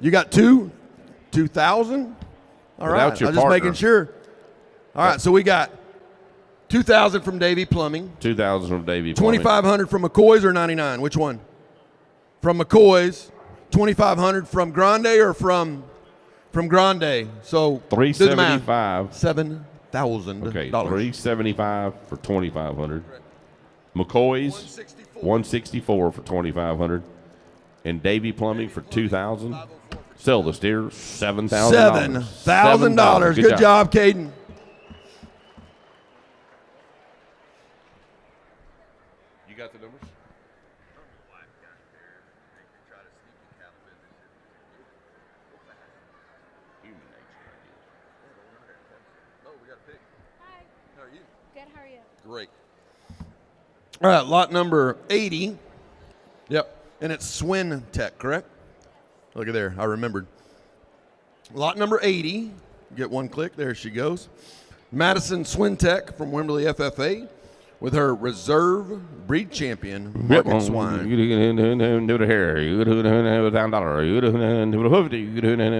you got 2,000. All right. Without your I'm just partner. making sure. All right. So we got 2,000 from Davy Plumbing. 2,000 from Davy Plumbing. 2,500 from McCoy's or 99. Which one? From McCoy's. 2,500 from Grande or from Grande. So do the math. $375. $7,000. Okay, $375 for 2,500. McCoy's 164 for 2,500, and Davy Plumbing for 2,000. Sell the steer $7,000. $7,000. Good job, Caden. You got the numbers? Hi. How are you? Good, how are you? Great. All right, lot number 80. Yep, and it's Swin Tech, correct? Look at there, I remembered. Lot number 80. Get one click, there she goes. Madison Swin Tech from Wimberley FFA with her reserve breed champion, Market Swine. You don't have hair. You don't have $1,000. You don't have 50. You don't have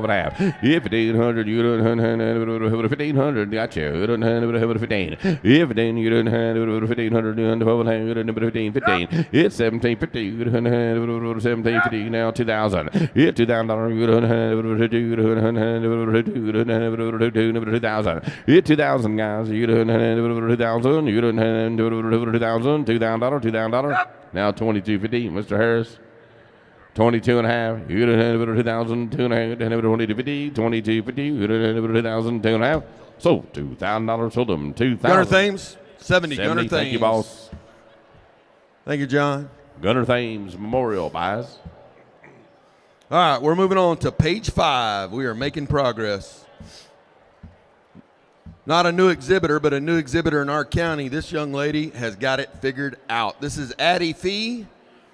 half. If 1,500, you don't have 1,500. Gotcha. You don't have 15. If then you don't have 1,500, you don't have 15. 15. It's 1,750. You don't have 1,750. Now 2,000. It's $2,000. You don't have 2,000. It's 2,000, guys. You don't have 2,000. You don't have $2,000. $2,000. Now $2,250, Mr. Harris. 22 and a half. You get a 2,000, 2 and a half, 22.50, 22.50. You get a 2,000, 2 and a half. So $2,000 sold them. 2,000. Gunner Thames, 70. Gunner Thames. Thank you, boss. Thank you, John. Gunner Thames Memorial buys. All right, we're moving on to page 5. We are making progress. Not a new exhibitor, but a new exhibitor in our county. This young lady has got it figured out. This is Addie Fee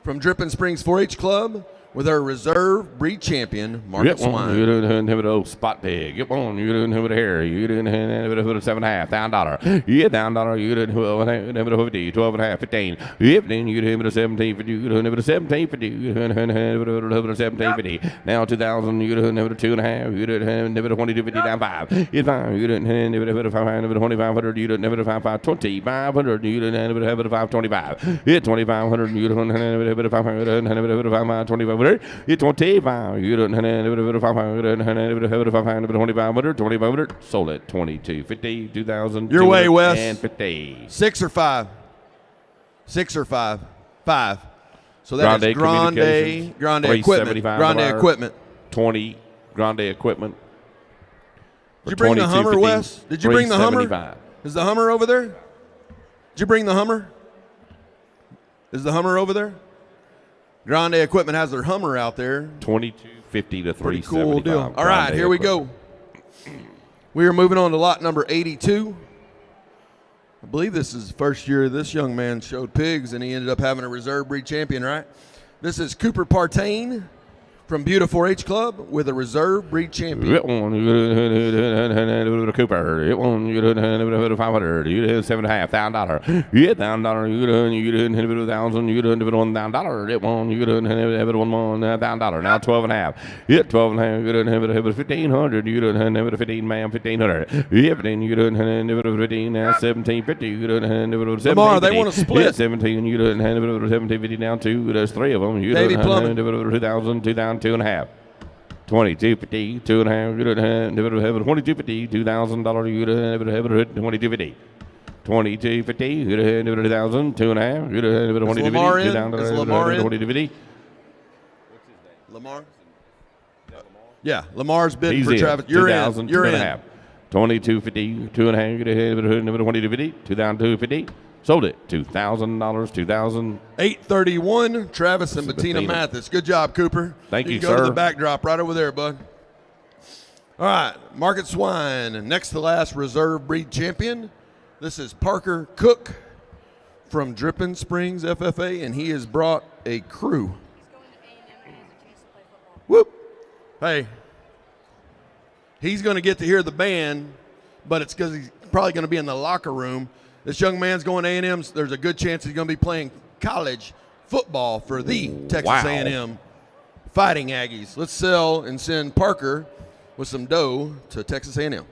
from Dripping Springs 4-H Club with our reserve breed champion, Market Swine. You didn't have it spot pig. Get on. You didn't have it here. You didn't have it $7.5. $1,000. Yeah, $1,000. You didn't have it 50. 12 and a half. 15. Yep. Then you didn't have it 17 50. You didn't have it 17 50. You didn't have it 17 50. Now 2,000. You didn't have it 2 and a half. You didn't have it 22 50. Down 5. It's 5. You didn't have it 2,500. You didn't have it 2,500. You didn't have it 525. Yeah, 2,500. You didn't have it 525. It's 25. You don't have 500, 2,500. Sold it 22.50, 2,000. Your way, Wes. And 50. 6 or 5? 6 or 5? 5. So that is Grande Equipment. Grande Equipment. 20 Grande Equipment. Did you bring the Hummer, Wes? Did you bring the Hummer? Is the Hummer over there? Did you bring the Hummer? Is the Hummer over there? Grande Equipment has their Hummer out there. 22.50 to 375. Pretty cool deal. All right, here we go. We are moving on to lot number 82. I believe this is the first year this young man showed pigs, and he ended up having a reserve breed champion, right? This is Cooper Partain from Beautiful 4-H Club with a reserve breed champion. Cooper. It won. You didn't 500. You didn't $7,500. Yeah, $1,000. You didn't have it 1,000. You didn't have it $1,000. It won. You didn't have it $1,000. Now 12 and a half. Yeah, 12 and a half. You didn't have it 1,500. You didn't have it 15, ma'am. 1,500. Yeah, 15. You didn't have it 15. Now 17.50. You didn't have it 17. Lamar, they want to split. Yeah, 17. You didn't have it 17.50. Now 2. There's 3 of them. You didn't have it 2,000. 2,000. 2 and a half. 22.50, 2 and a half. You didn't have it 22.50, $2,000. You didn't have it 22.50. 22.50, you didn't have it 1,000, 2 and a half. You didn't have it 22.50, $2,000. 22.50. Lamar? Yeah, Lamar's bidding for in. Travis. You're in. You're in. 22.50, 2 and a half. You didn't have it 22.50, $2,250. Sold it. $2,000. 2,000. 831. Travis and Bettina Mathis. Good job, Cooper. Thank you, go sir. To the backdrop right over there, bud. All right, Market Swine. Next to last reserve breed champion. This is Parker Cook from Dripping Springs FFA, and he has brought a crew. Whoop. Hey. He's going to get to hear the band, but it's because he's probably going to be in the locker room. This young man's going A&M. There's a good chance he's going to be playing college football for the Texas A&M Fighting Aggies. Let's sell and send Parker with some dough to Texas A&M.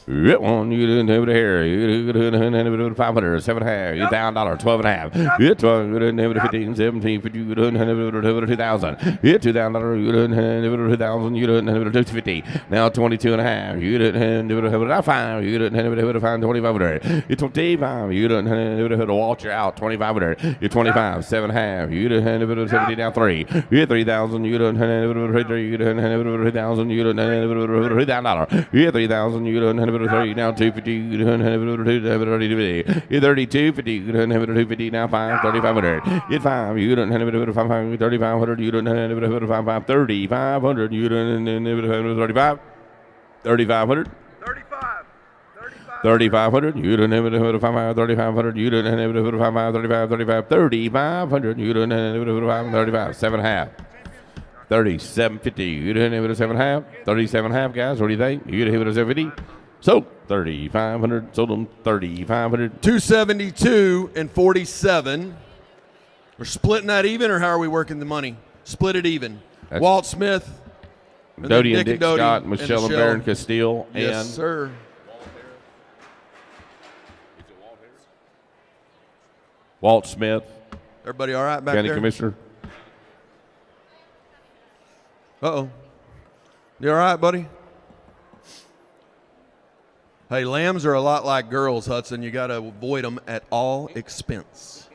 That one, you didn't have it here. You didn't have it 500, 7.5, $1,000, 12 and a half. Yeah, 12, you didn't have it 15, 17, 50, you didn't have it 2,000. Yeah, $2,000, you didn't have it 2,000, you didn't have it 250. Now 22 and a half, you didn't have it 5, you didn't have it 2,500. You're 25, you didn't have it Walter out, 2,500. You're 25, 7.5, you didn't have it 70 down 3. You're 3,000, you didn't have it 3, you didn't have it 3,000, you didn't have it $3,000. You're 3,000, you didn't have it 30, now 250, you don't have it 250. You're 32.50, you don't have it 250, now 5, 3,500. You're 5, you don't have it 5, 3,500, you don't have it 5, 3,500, you don't have it 35, 3,500. 3,500, you don't have it 5, 3,500, you don't have it 5, 35, 35, 3,500, you don't have it 5, 35, 7.5. 37.50, you didn't have it 7.5, 37.5, guys, what do you think? You didn't have it 7.50. So 3,500, sold them 3,500. 272 and 47. We're splitting that even, or how are we working the money? Split it even. That's Walt Smith, Doty and Dick Scott, Michelle and Baron Castile, yes, and sir. Walt Smith. Everybody all right back County there? Commissioner. Uh-oh. You all right, buddy? Hey, lambs are a lot like girls, Hudson. You got to avoid them at all expense.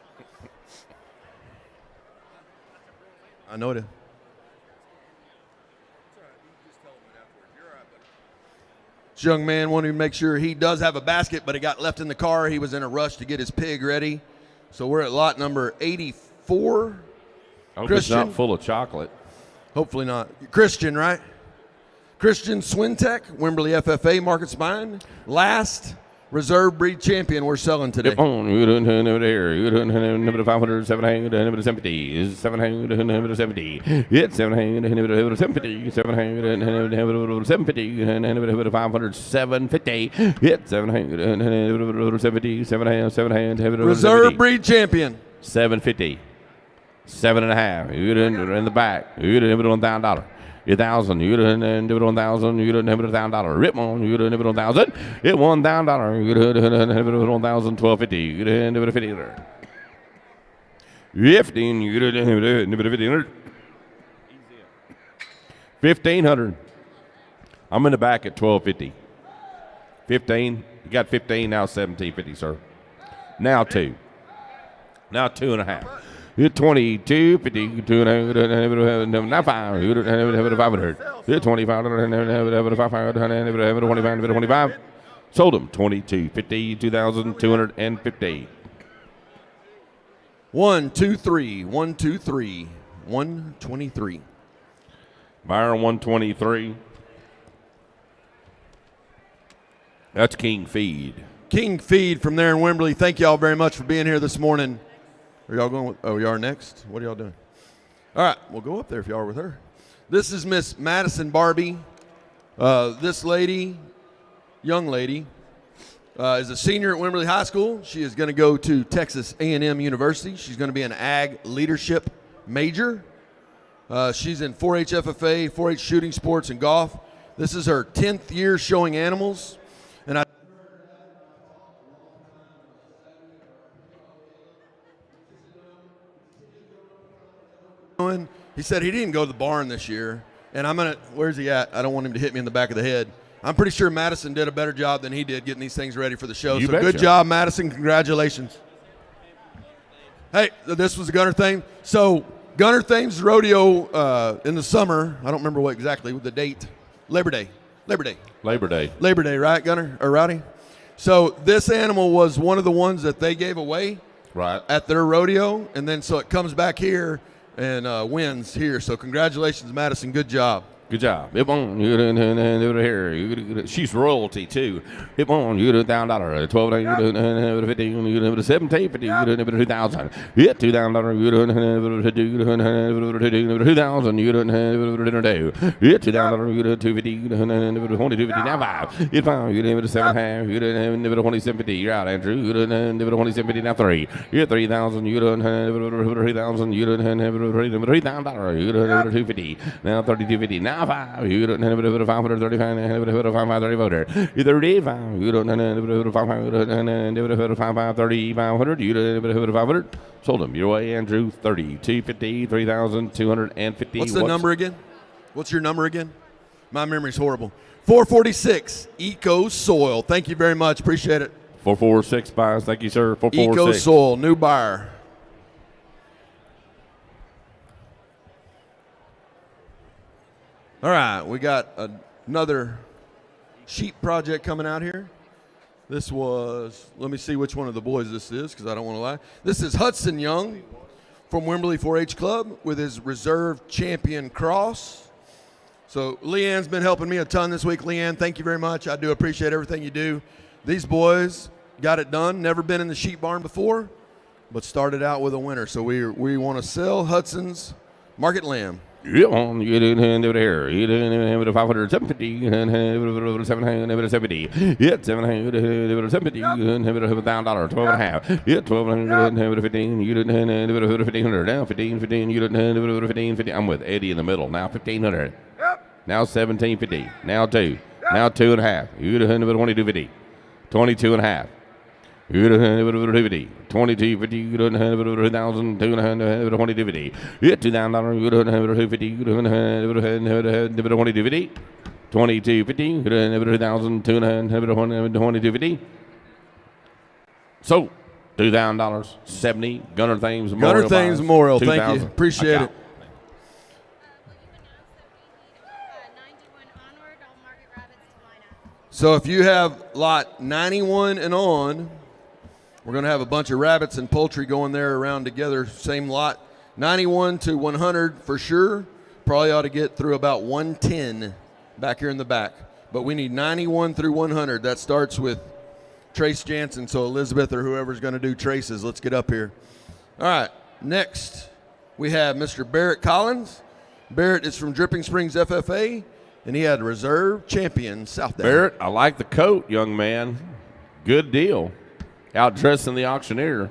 I know it. This young man wanted to make sure he does have a basket, but it got left in the car. He was in a rush to get his pig ready. So we're at lot number 84. I hope Christian. it's not full of chocolate. Hopefully not. Christian, right? Christian Swintek, Wimberley FFA Market Spine. Last reserve breed champion we're selling today. Yep, on. You don't have it here. You don't have it 500, 770, 770. It's 770, 770, 500, 750. It's 770, 770. Reserve breed champion. 750. 7.5. You didn't in the back. You didn't have it $1,000. 1,000. You didn't have it 1,000. You didn't have it $1,000. Rip on. You didn't have it 1,000. It $1,000. You didn't have it 1,000. 1,250. You didn't have it 1,500. 15. You didn't have it 1,500. 1,500. I'm in the back at 1,250. 15. You got 15. Now 1,750, sir. Now 2. Now 2.5. 22, 50, 200, not 5, 500. 25, 25. Sold them 22, 50, 2,250. 1, 2, 3, 1, 2, 3, 123. Buyer 123. That's King Feed. King Feed from there in Wimberley. Thank y'all very much for being here this morning. Are y'all going with, oh, you are next? What are y'all doing? All right, we'll go up there if y'all are with her. This is Miss Madison Barbie. This lady, young lady, is a senior at Wimberley High School. She is going to go to Texas A&M University. She's going to be an ag leadership major. She's in 4-H FFA, 4-H shooting sports, and golf. This is her 10th year showing animals. And he said he didn't go to the barn this year, and where's he at? I don't want him to hit me in the back of the head. I'm pretty sure Madison did a better job than he did getting these things ready for the show. So good job, Madison. Congratulations. Hey, this was the Gunner Thames. So Gunner Thames Rodeo in the summer, I don't remember what exactly the date. Labor Day, right, Gunner or Rowdy? So this animal was one of the ones that they gave away at their rodeo, and then so it comes back here and wins here. So congratulations, Madison. Good job. Good job. She's royalty too. Hip on you $1,000. 12 $50. You 1750. You 2,000. Yeah, $2,000. You 2,000. You yeah, $2,000. You 250. You 250. Now 5. You 5. You 7.5. You 2750. You're out, Andrew. You 2750. Now 3. You 3,000. You 3,000. You 3,000. You 250. Now 3250. Now 5. You don't have a 535. You have a 530 voter. You 35. You don't have a 530. 500. You don't have a 500. Sold them. Your way, Andrew. 3250. 3,250. What's the number again? What's your number again? My memory's horrible. 446. Eco Soil. Thank you very much. Appreciate it. 446 buys. Thank you, sir. 446. Eco Soil. New buyer. All right, we got another sheep project coming out here. This was, let me see which one of the boys this is because I don't want to lie. This is Hudson Young from Wimberley 4-H Club with his reserve champion cross. So Leanne's been helping me a ton this week. Leanne, thank you very much. I do appreciate everything you do. These boys got it done. Never been in the sheep barn before, but started out with a winner. So we want to sell Hudson's Market Lamb. You didn't hand it here. You didn't have it 500, 750, and have it 770. Yeah, 770. You didn't have it $1,000, 12 and a half. Yeah, 1,200, have it 15. You didn't have it 1,500. Now 15, 15. You didn't have it 15, 15. I'm with Eddie in the middle. Now 1,500. Now 1,750. Now 2. Now 2.5. You didn't have it 2250. 22.5. You don't have it 250. 2250. You don't have it 2,000. 2250. Yeah, $2,000. You don't have it 250. You don't have it 2250. 2250. You don't have it 2,000. 2250. So, $2,000. 70. Gunner Thames Memorial. Gunner Thames Memorial. Thank you. Appreciate it. So if you have lot 91 and on, we're going to have a bunch of rabbits and poultry going there around together. Same lot, 91 to 100 for sure. Probably ought to get through about 110 back here in the back. But we need 91 through 100. That starts with Trace Jansen. So Elizabeth or whoever's going to do traces, let's get up here. All right, next we have Mr. Barrett Collins. Barrett is from Dripping Springs FFA, and he had reserve champion South Down. Barrett, I like the coat, young man. Good deal. Outdressing the auctioneer.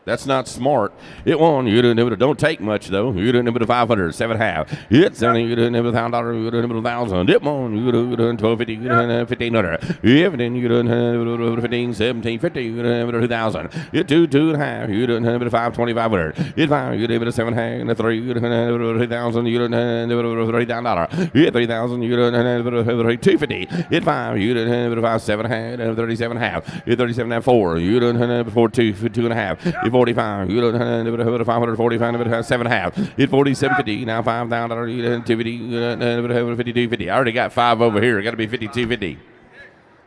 That's not smart. It won. You don't take much though. You didn't have 500, 7.5. It's only you didn't have $1,000. You didn't have 1,000. It won. You didn't 1250. You didn't have 1,500. Everything you didn't have 15, 17, 50. You didn't have 2,000. It 2.5. You didn't have 5, 2,500. It 5. You didn't have 7.5 and 3. You didn't have 3,000. You didn't have $3,000. It 3,000. You didn't have 250. It 5. You didn't have 5, 7.5 and 37.5. It 37.5 4. You didn't have 4, 2.5. 45. You don't have 545. 7.5. It 47.50. Now $5,000. You don't have 250. You don't have 52.50. I already got 5 over here. Got to be 52.50.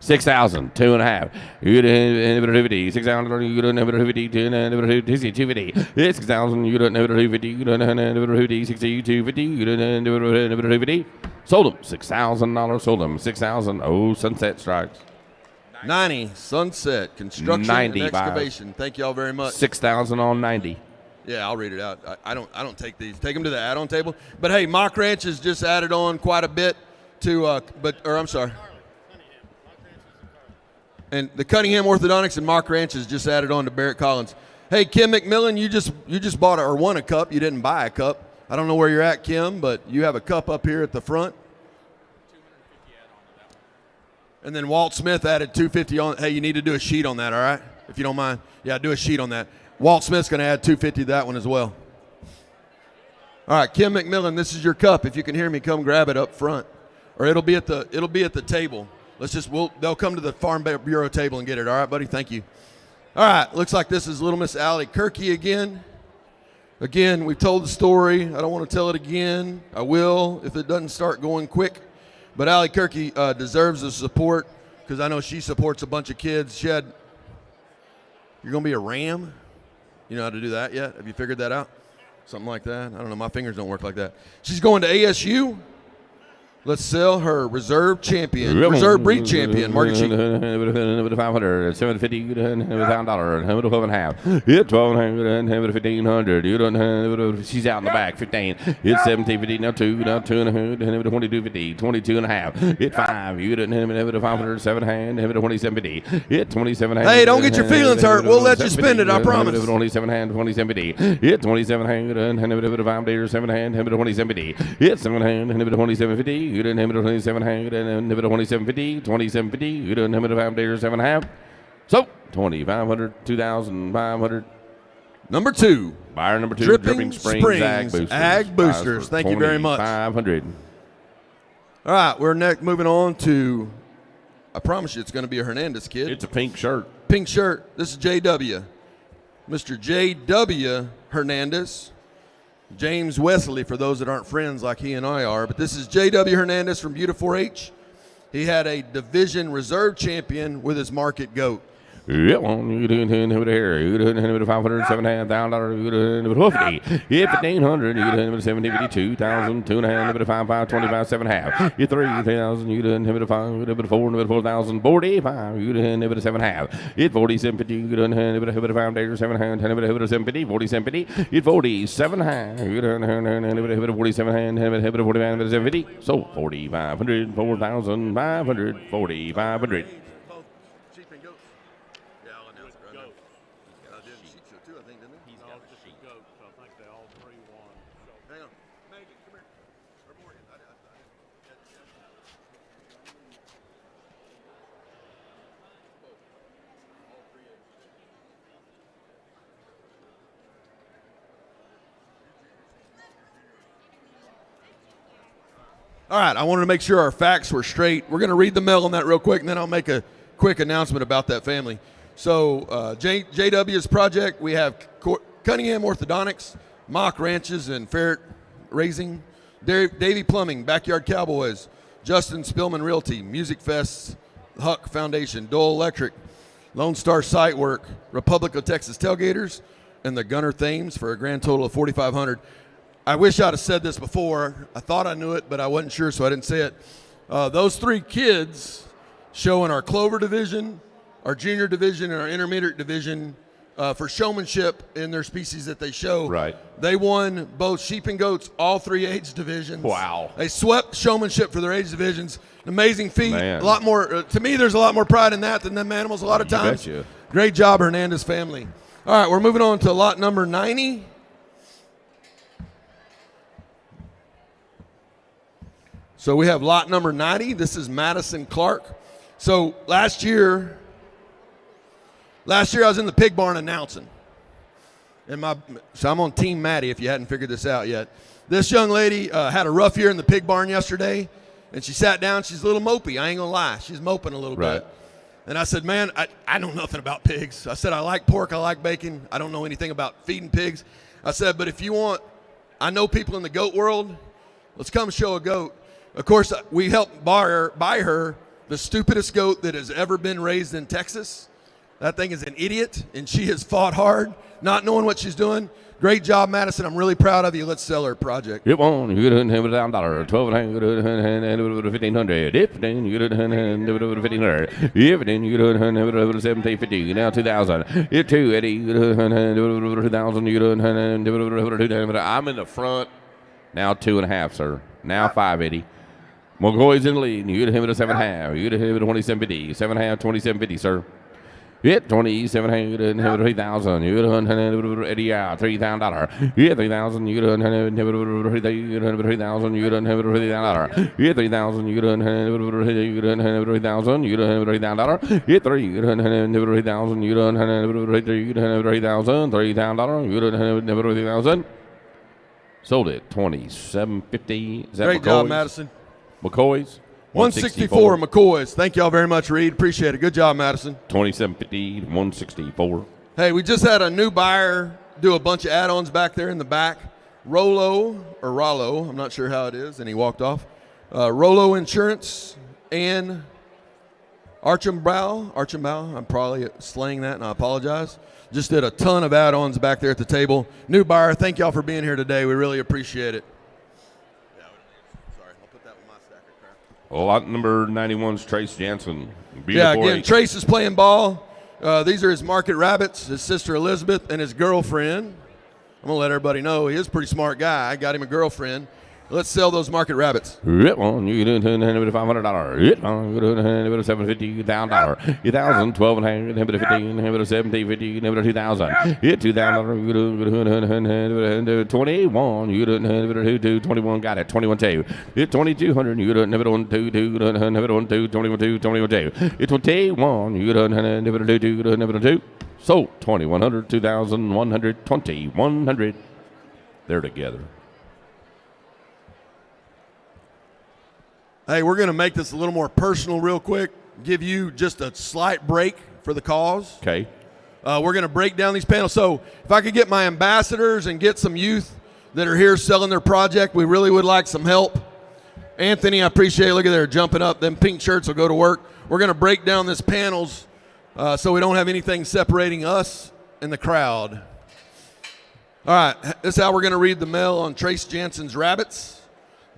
6,000. 2.5. You don't have 50. 6,000. You don't have 50. 250. 6,000. You don't have 50. You don't have 50. 62.50. You don't have 50. Sold them. $6,000. Sold them. 6,000. Oh, Sunset Strikes. 90 Sunset Construction 90 and Excavation. Thank you all very much. 6,000 on 90. Yeah, I'll read it out. I don't take these. Take them to the add-on table. But hey, Mock Ranch has just added on quite a bit to. I'm sorry. And the Cunningham Orthodontics and Mock Ranch has just added on to Barrett Collins. Hey, Kim McMillan, you just bought or won a cup. You didn't buy a cup. I don't know where you're at, Kim, but you have a cup up here at the front. And then Walt Smith added 250 on. Hey, you need to do a sheet on that, all right? If you don't mind. Yeah, do a sheet on that. Walt Smith's going to add 250 to that one as well. All right, Kim McMillan, this is your cup. If you can hear me, come grab it up front, or it'll be at the table. They'll come to the Farm Bureau table and get it. All right, buddy. Thank you. All right, looks like this is Little Miss Allie Kirky again. Again, we've told the story. I don't want to tell it again. I will if it doesn't start going quick. But Allie Kirky deserves the support because I know she supports a bunch of kids. You're going to be a ram? You know how to do that yet? Have you figured that out? Something like that? I don't know. My fingers don't work like that. She's going to ASU. Let's sell her reserve breed champion, market sheet. 500, 750, $1,000, it's 1,200, 1,500. You don't have. She's out in the back. 15. It's 1750. Now 2.5, 2250, 22.5. It's 5. You didn't have 500, 700, 2750. It's 2700. Hey, don't get your feelings hurt. We'll let you spend it. I promise. 2700, 2750. It's 2700, 5 days, 700, 2750. It's 700, 2750. You didn't have 2700 and 2750, 2750. You didn't have 5 days, 7.5. So 2,500, 2,500. Number 2. Buyer number 2. Dripping Springs Ag Boosters. Thank you very much. 500. All right, we're moving on to. I promise you, it's going to be a Hernandez kid. It's a pink shirt. Pink shirt. This is JW. Mr. JW Hernandez. James Wesley, for those that aren't friends like he and I are. But this is J.W. Hernandez from Buta 4-H. He had a division reserve champion with his market goat. Yeah, well, you didn't have it here. You didn't have it $500, $7,500. You didn't have it 50. Yeah, 1,500. You didn't have it 750, 2,000, 2.5, 5, 25, 7.5. You 3,000. You didn't have it 5. You didn't have it 4, 4,000, 45. You didn't have it 7.5. It 47.50. You didn't have it 5 days, 700. You didn't have it 750, 47.50. It 47 high. You didn't have it 47 have it 45, 750. So 4,500, 4,500, 4,500. All right, I wanted to make sure our facts were straight. We're going to read the mail on that real quick, and then I'll make a quick announcement about that family. So JW's project, we have Cunningham Orthodontics, Mock Ranches and Ferret Raising, Davy Plumbing, Backyard Cowboys, Justin Spillman Realty, Music Fests, Huck Foundation, Dole Electric, Lone Star Site Work, Republic of Texas Tailgaters, and the Gunner Thames for a grand total of $4,500. I wish I'd have said this before. I thought I knew it, but I wasn't sure, so I didn't say it. Those 3 kids show in our Clover division, our junior division, and our intermediate division for showmanship in their species that they show. Right. They won both sheep and goats, all 3 age divisions. Wow. They swept showmanship for their age divisions. An amazing feat. Man. A lot more. To me, there's a lot more pride in that than them animals a lot of times. You betcha. Great job, Hernandez family. All right, we're moving on to lot number 90. So we have lot number 90. This is Madison Clark. So last year I was in the pig barn announcing. So I'm on Team Maddie if you hadn't figured this out yet. This young lady had a rough year in the pig barn yesterday, and she sat down. She's a little mopey. I ain't going to lie. She's moping a little bit. And I said, man, I know nothing about pigs. I said, I like pork. I like bacon. I don't know anything about feeding pigs. I said, but if you want, I know people in the goat world. Let's come show a goat. Of course, we helped buy her the stupidest goat that has ever been raised in Texas. That thing is an idiot, and she has fought hard, not knowing what she's doing. Great job, Madison. I'm really proud of you. Let's sell her project. It won. You could have $1,200, $1,200, $15, you could have $1,500, $15, you could have $17.50, now $2,000. It too, Eddie, you could have $2,000, you could have $2,000. I'm in the front. Now 2.5, sir. Now 5, Eddie. McCoy's in the lead. You could have him at a 7.5. You could have him at a 27.50. 7.5, 27.50, sir. Hit 2700 and have 3,000. You get 100 out, $3,000. You get 3,000. You get 100 3,000. You get 3,000. You get 3,000. You get 3,000. You get 3,000. You get 3,000. You get 3,000. Hit 3. You get 3,000. You get 3,000. $3,000. You get 3,000. Sold it 27.50. Is that Great McCoy's? job, Madison. McCoy's. 164 McCoy's. Thank y'all very much, Reed. Appreciate it. Good job, Madison. 27.50, 164. Hey, we just had a new buyer do a bunch of add-ons back there in the back. Rollo, I'm not sure how it is, and he walked off. Rollo Insurance and Archambault. I'm probably slaying that, and I apologize. Just did a ton of add-ons back there at the table. New buyer, thank y'all for being here today. We really appreciate it. Lot number 91's Trace Jansen. Yeah, again, Trace is playing ball. These are his market rabbits, his sister Elizabeth, and his girlfriend. I'm going to let everybody know he is a pretty smart guy. I got him a girlfriend. Let's sell those market rabbits. Hit one, you get $500. Hit one, you get $750, $1,000. $1,000, $1,200, $1,500, $1,750, $2,000. Hit $2,000, you get 21, you get 21, got it, 21.2. Hit 2,200, you get 21.2, 21.2. Hit 21, you get 2. So 2,100, 2,100, 2,100. They're together. Hey, we're going to make this a little more personal real quick, give you just a slight break for the cause. Okay. We're going to break down these panels. So if I could get my ambassadors and get some youth that are here selling their project, we really would like some help. Anthony, I appreciate it. Look at there, jumping up. Them pink shirts will go to work. We're going to break down this panels so we don't have anything separating us and the crowd. All right, this is how we're going to read the mail on Trace Jansen's rabbits.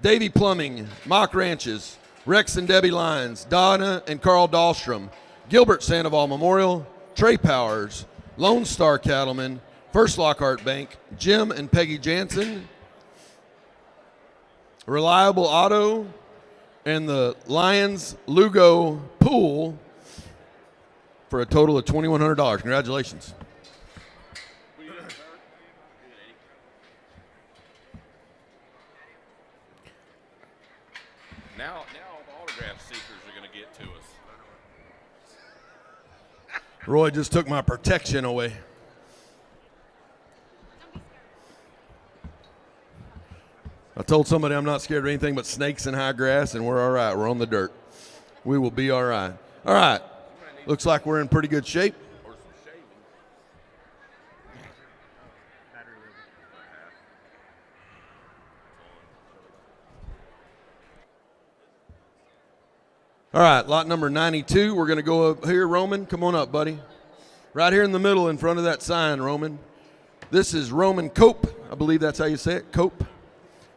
Davy Plumbing, Mock Ranches, Rex and Debbie Lyons, Donna and Carl Dahlstrom, Gilbert Sandoval Memorial, Trey Powers, Lone Star Cattlemen, First Lockhart Bank, Jim and Peggy Jansen, Reliable Auto, and the Lions Lugo Pool for a total of $2,100. Congratulations. Now the autograph seekers are going to get to us. Roy just took my protection away. I told somebody I'm not scared of anything but snakes and high grass, and we're all right. We're on the dirt. We will be all right. All right. Looks like we're in pretty good shape. All right, lot number 92. We're going to go up here. Roman, come on up, buddy. Right here in the middle in front of that sign, Roman. This is Roman Cope. I believe that's how you say it, Cope.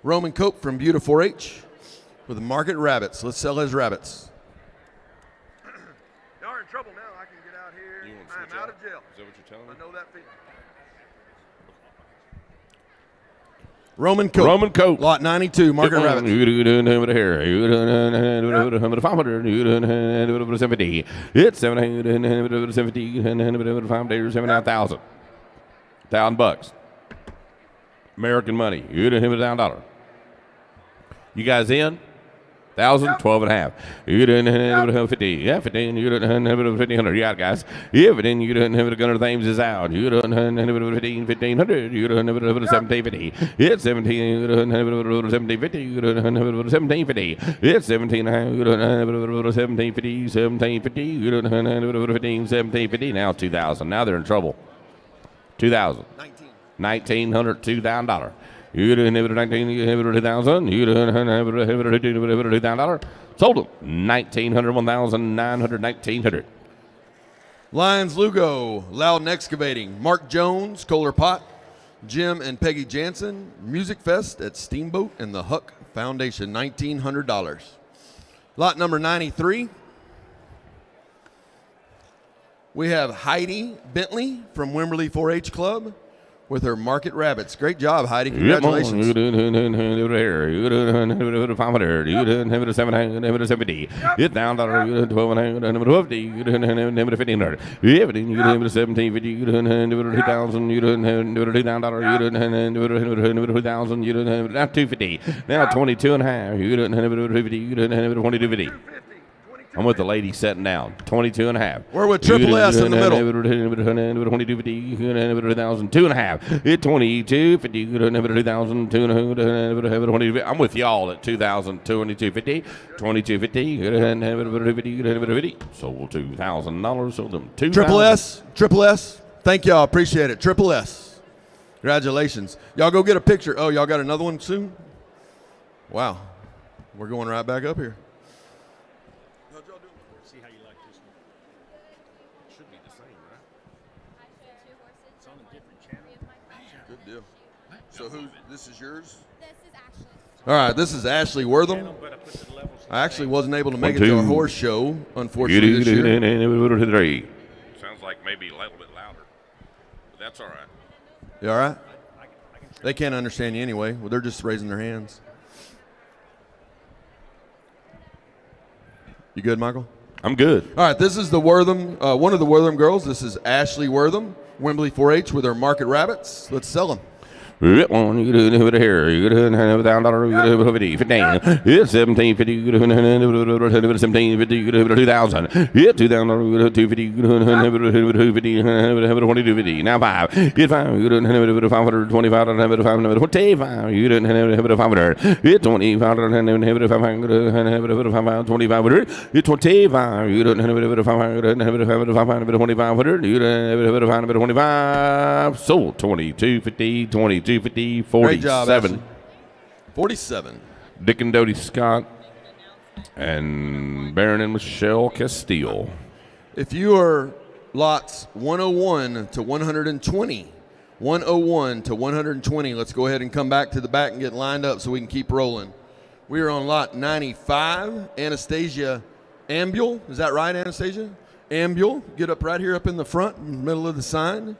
Roman Cope from Buda 4-H with the Market Rabbits. Let's sell his rabbits. Y'all are in trouble now. I can get out here. I'm out of jail. Is that what you're telling me? I know that feeling. Roman Cope. Roman Cope. Lot 92, Market Rabbits. You doing here? You doing 500? You doing 70? It's 770. 5 days, 79,000. $1,000. American money. You doing $1,000. You guys in? 1,000, 12 and a half. You didn't 50. Yeah, 15. You didn't 1,500. You got it, guys. Yeah, 15. You didn't have Gunner Thames is out. You didn't 1,500. You didn't 1750. It's 17. You didn't 1750. You didn't 1750. It's 17. You didn't 1750. 1750. You didn't 1750. Now 2,000. Now they're in trouble. 2,000. 1,900. $2,000. You didn't have it 19, you have it 2,000. You didn't have it $2,000. Sold them. 1,900, 1,900, 1,900. Lions Lugo, Loudon Excavating, Mark Jones, Kohler Pot, Jim and Peggy Jansen, Music Fest at Steamboat and the Huck Foundation, $1,900. Lot number 93. We have Heidi Bentley from Wimberley 4-H Club with her Market Rabbits. Great job, Heidi. Congratulations. You didn't here. You didn't 500. You didn't have it 700, 70. It's down $1,200, you didn't 1,250. You didn't have it 1,500. You didn't have it 1,750. You didn't have it 2,000. You didn't have it $2,000. You didn't have it 2,000. You didn't have it now 250. Now 22 and a half. You didn't have it 250. You didn't have it 2250. I'm with the lady sitting down. 22 and a half. We're with Triple S in the middle. 2250. You can have it 2,000. 2 and a half. It's 2250. You can have it 2,000. 2 and a half. I'm with y'all at 2,000. 2250. 2250. You can have it 250. You can have it 250. Sold $2,000. Sold them 2,000. Triple S. Triple S. Thank y'all. Appreciate it. Triple S. Congratulations. Y'all go get a picture. Oh, y'all got another one soon? Wow. We're going right back up here. So this is yours? This is Ashley. All right, this is Ashley Wortham. I actually wasn't able to make it to our horse show, unfortunately, this year. Sounds like maybe a little bit louder, but that's all right. You all right? They can't understand you anyway. Well, they're just raising their hands. You good, Michael? I'm good. All right, this is the Wortham, one of the Wortham girls. This is Ashley Wortham, Wembley 4-H with her Market Rabbits. Let's sell them. You didn't have it here. You didn't have $1,000. You didn't have it 15. It's 1750. You didn't have it 1750. You didn't have it 2,000. It's 2,000. You didn't 250. You didn't have it 250. You didn't have it 2250. Now 5. It's 5. You didn't have it 525. You didn't have it 525. You didn't have it 500. It's 25. You didn't have it 500. You didn't have it 2,500. It's 25. You didn't have it 500. You didn't have it 2,500. You didn't have it 25. Sold 2250. 2250. 47. Great job, Ashley. 47. Dick and Dodie Scott and Baron and Michelle Castile. If you are lots 101 to 120, 101 to 120, let's go ahead and come back to the back and get lined up so we can keep rolling. We are on lot 95, Anastasia Ambule. Is that right, Anastasia? Ambule. Get up right here up in the front, in the middle of the sign.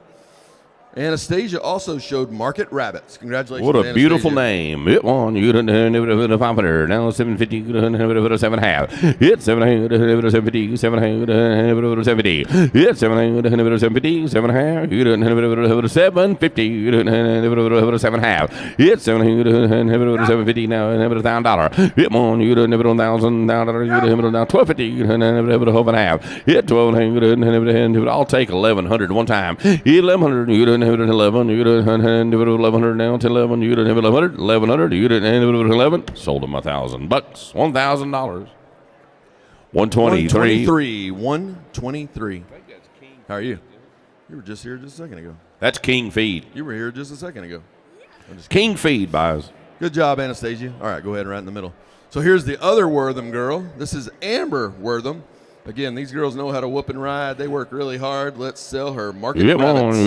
Anastasia also showed Market Rabbits. Congratulations, what a Anastasia. beautiful name. It won. You didn't have it 500. Now 750. You didn't have it 7.5. It's 700. 750. 700. 70. It's 700. 750. 7.5. You didn't have it 750. You didn't have it 7.5. It's 700. 750. Now have it $1,000. It won. You didn't have it $1,000. You didn't have it 1250. You didn't have it 12.5. It's 1,200. I'll take 1,100 one time. 1,100. You didn't have it 11. You didn't have it 1,100 now to 11. You didn't have it 1100. 1,100. You didn't have it 11. Sold them $1,000. $1,000. 123. 123. How are you? You were just here just a second ago. That's King Feed. You were here just a second ago. King Feed buys. Good job, Anastasia. All right, go ahead and right in the middle. So here's the other Wortham girl. This is Amber Wortham. Again, these girls know how to whoop and ride. They work really hard. Let's sell her market rabbits.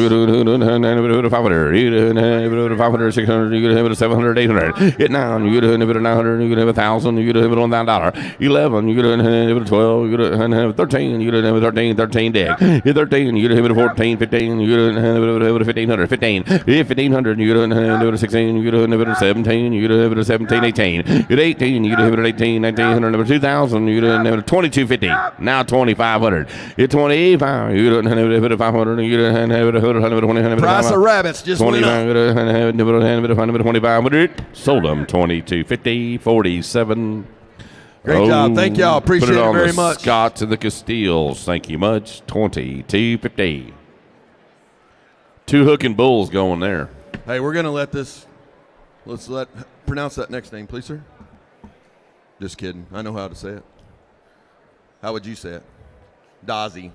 500, 600, you could have it 700, 800. Hit 9, you could have it 900, you could have 1,000, you could have it $1,000. 11, you could have it 12, you could have 13, you could have 13 deck. Hit 13, you could have it 14, 15, you could have it 1,500, 15. Hit 1,500, you could have it 16, you could have it 17, you could have it 17, 18. Hit 18, you could have it 18, 1900, 2,000, you could have it 2250. Now 2,500. Hit 25, you could have it 500, you could have it 100. Price of rabbits just went up. 2,500. Sold them 2250, 47. Great job. Thank y'all. Appreciate it very much. Scotts and the Castiles. Thank you much. 2250. 2 hooking bulls going there. Hey, we're going to pronounce that next name, please, sir. Just kidding. I know how to say it. How would you say it? Dazzy.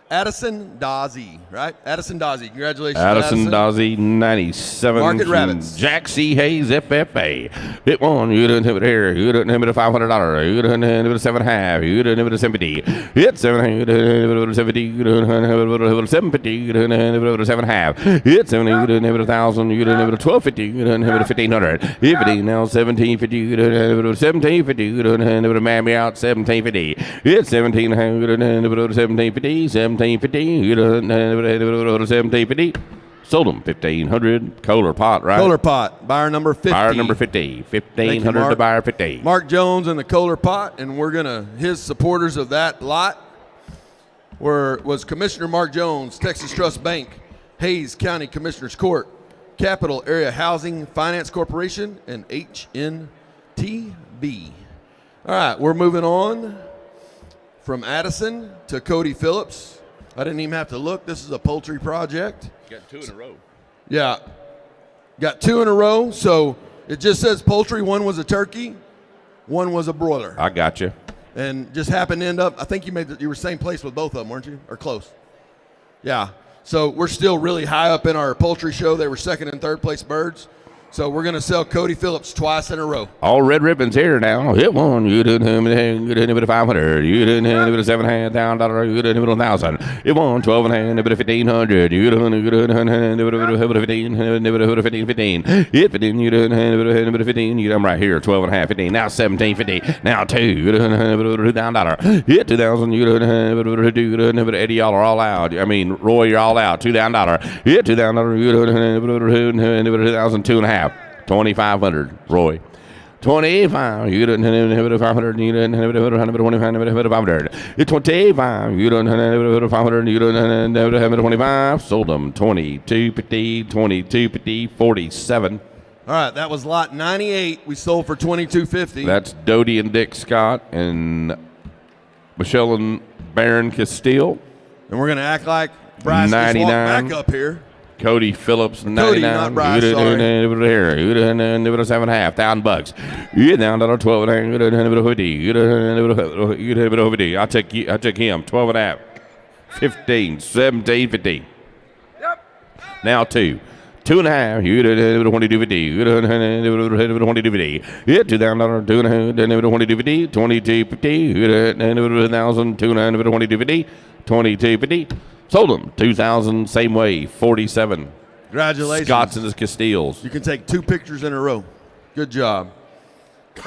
Addison Dazzy, right? Addison Dazzy. Congratulations, Addison Dazzy, 97. Market rabbits. Jack C. Hayes, FFA. Hit 1. You didn't have it here. You didn't have it $500. You didn't have it 7.5. You didn't have it 70. Hit 7. You didn't have it 70. You didn't have it 750. You didn't have it 7.5. Hit 70. You didn't have it 1,000. You didn't have it 1,250. You didn't have it 1,500. Hit 50. Now 1,750. You didn't have it 1,750. You didn't have it Mammy out 1,750. Hit 17. You didn't have it 1,750. 1750. You done 1750. Sold them 1,500. Kohler pot, right? Kohler pot. Buyer number 50. Buyer number 50. 1,500 to buyer 50. Mark Jones and the Kohler pot, and his supporters of that lot was Commissioner Mark Jones, Texas Trust Bank, Hayes County Commissioners Court, Capital Area Housing Finance Corporation, and HNTB. All right, we're moving on from Addison to Cody Phillips. I didn't even have to look. This is a poultry project. Got 2 in a row. Yeah. Got 2 in a row. So it just says poultry. One was a turkey. One was a broiler. I got you. And just happened to end up, I think you were same place with both of them, weren't you? Or close. Yeah. So we're still really high up in our poultry show. They were second and third place birds. So we're going to sell Cody Phillips twice in a row. All red ribbons here now. Hit 1. You didn't have it 500. You didn't have it $7,500. You didn't have it 1,000. Hit 1. 12 and a half. 1,500. You didn't have it 15. 15. Hit 15. You didn't have it 15. I'm right here. 12 and a half. 15. Now 1750. Now 2. You didn't have it $2,000. Hit 2,000. You didn't have it 2. You didn't have it Eddie. Y'all are all out. I mean, Roy, you're all out. $2,000. Hit $2,000. You didn't have it 2,000. 2.5. 2,500, Roy. 25, you didn't have it 500, you didn't have it 125, you didn't have it 500. It's 25, you didn't have it 500, you didn't have it 25. Sold them 2250, 2250, 47. All right, that was lot 98. We sold for 2250. That's Dodie and Dick Scott and Michelle and Baron Castile. And we're going to act like Bryce just walked back up here. Cody Phillips, 99. Cody, not Bryce, Here. You didn't have it $7,500. You down to 12 and a half. You didn't have it 50. You didn't have it 50. I took him 12 and a half. 15, 17, 50. Yep. Now 2. 2.5. You didn't have it 2250. You didn't have it 2250. Yeah, $2,000. 2.5. Didn't have it 2250. 2250. You didn't have it 1,000. 2.5. 2250. 2250. Sold them 2,000, same way, 47. Congratulations. Scotts and the Castiles. You can take 2 pictures in a row. Good job.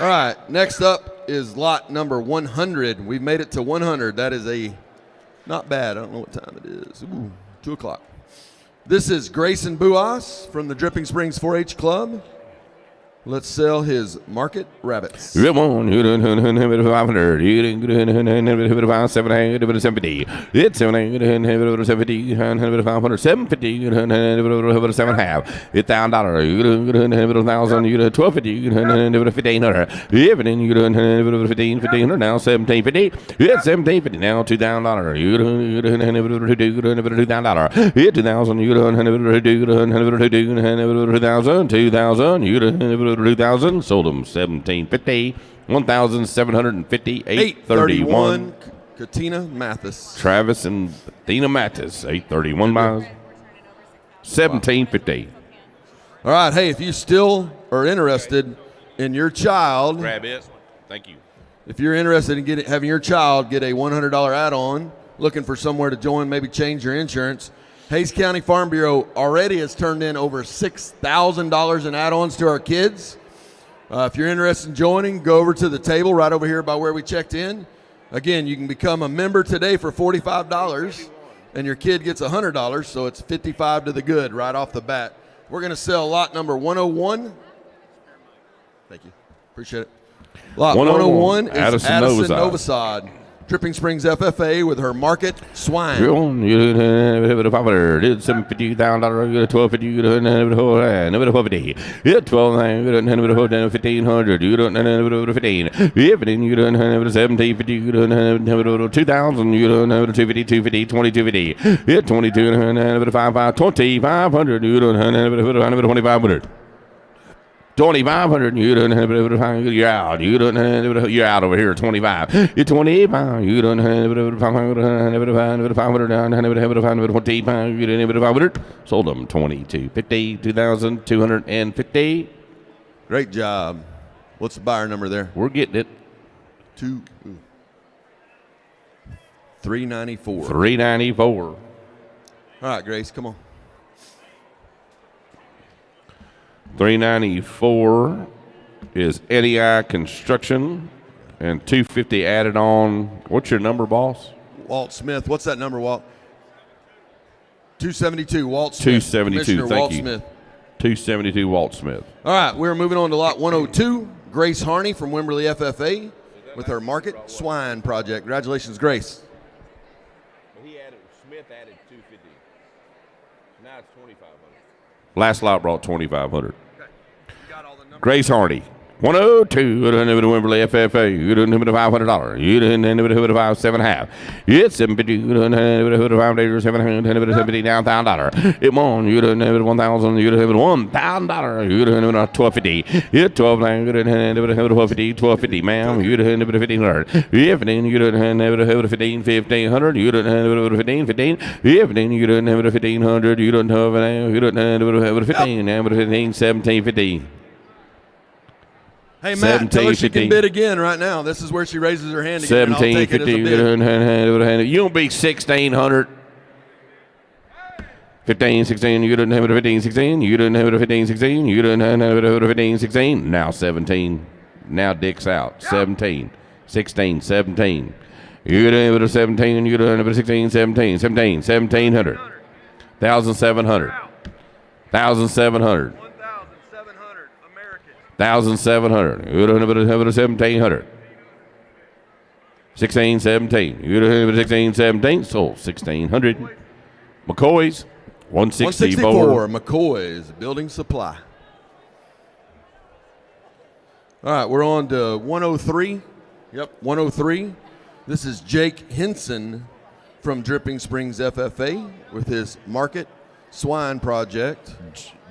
All right, next up is lot number 100. We've made it to 100. That is not bad. I don't know what time it is. Ooh, 2 o'clock. This is Grayson Buas from the Dripping Springs 4-H Club. Let's sell his market rabbits. You didn't have it 500. You didn't have it 750. It's 750. 500. 750. You didn't have it 7.5. It's $1,000. You didn't have it 1,000. You didn't 1,250. You didn't have it 1,500. Everything you didn't have it 1,500. Now 1,750. It's 1,750. Now $2,000. You didn't have it $2,000. It's 2,000. You didn't have it $2,000. 2,000. You didn't have it 2,000, sold them 1,750, 1,750, 831. Katina Mathis. Travis and Katina Mathis, 831 miles, 1,750. All right, hey, if you still are interested in your child, grab it. Thank you. If you're interested in having your child get a $100 add-on, looking for somewhere to join, maybe change your insurance, Hays County Farm Bureau already has turned in over $6,000 in add-ons to our kids. If you're interested in joining, go over to the table right over here by where we checked in. Again, you can become a member today for $45, and your kid gets $100, so it's $55 to the good right off the bat. We're going to sell lot number 101. Thank you. Appreciate it. Lot 101 is Addison Novosad. Dripping Springs FFA with her market swine. You $750,000, $1,250, you $1,250, you $1,200, you $1,500, everything you $1,750, you $2,000, you $250, $250, $2,250, you $2,200, you $2,500. 2,500, you're out. You're out over here. 25. You're 25. You don't have 500. Sold them 2250, 2,250. Great job. What's the buyer number there? We're getting it. 394. 394. All right, Grace, come on. 394 is NEI Construction, and 250 added on. What's your number, boss? Walt Smith. What's that number, Walt? 272, Walt Smith. 272, thank Walt you. Smith. 272, Walt Smith. All right, we're moving on to lot 102. Grace Harney from Wimberley FFA with her Market Swine project. Congratulations, Grace. Smith added 250. Now it's 2,500. Last lot brought 2,500. Grace Hardy, 102, Wimberley FFA, you didn't have $500, you didn't have $5.5. It's $750, you didn't have $750, down $1,000. It won, you didn't have $1,000, you didn't have $1,000, you didn't have $1,250. It's $12, you didn't have $1,250, $1,250, ma'am, you didn't have $1,500. Everything, you didn't have $1,500, you didn't have $1,500. Everything, you didn't have $1,500, you didn't have $1,500, Hey, Matt, tell her she can bid again right now. This is where she raises her hand again, and I'll take it as a bid. You don't be 1,600. 15, 16, you didn't have it 15, 16, you didn't have it 15, 16, you didn't have it 15, 16. Now 17. Now Dick's out. 17, 16, 17. You didn't have it 17, you didn't have it 16, 17, 17, 1,700. 1,700. 1,700. 1,700. You don't have it 1,700. 16, 17. You don't have it 16, 17. Sold 1,600. McCoy's 164. McCoy's Building Supply. All right, we're on to 103. Yep, 103. This is Jake Henson from Dripping Springs FFA with his Market Swine project.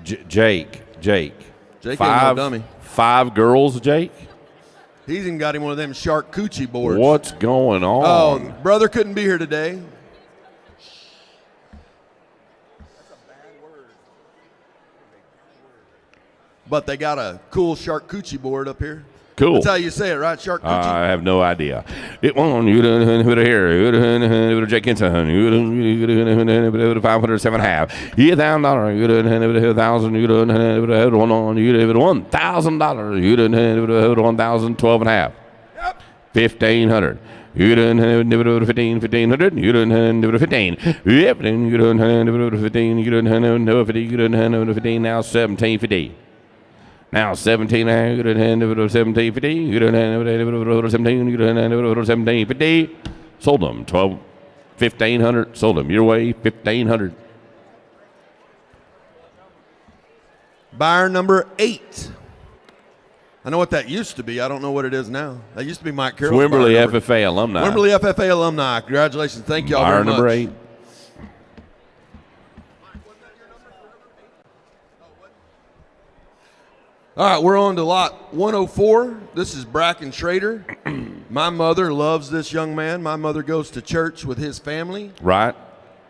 Jake. Jake ain't no dummy. 5 girls, Jake? He's even got him one of them shark coochie boards. What's going on? Oh, brother couldn't be here today. But they got a cool shark coochie board up here. Cool. That's how you say it, right? Shark coochie. I have no idea. It won. You here. You Jake Henson. You 500, 7.5. $1,000. You $1,000. You $1,000. You $1,000. You $1,000. 12.5. 1,500. You didn't have 1,500. You didn't have 15. Yep. Then you didn't have 15. You didn't have 50. You didn't have 15. Now 1,750. Now 1,700. You didn't have 1,750. You didn't have 17. You didn't have 1,750. Sold them 1,500. Sold them your way 1,500. Buyer number 8. I know what that used to be. I don't know what it is now. That used to be Mike Carroll's. Wimberley FFA alumni. Wimberley FFA alumni. Congratulations. Thank y'all very much. Number 8. All right, we're on to lot 104. This is Bracken Schrader. My mother loves this young man. My mother goes to church with his family. Right.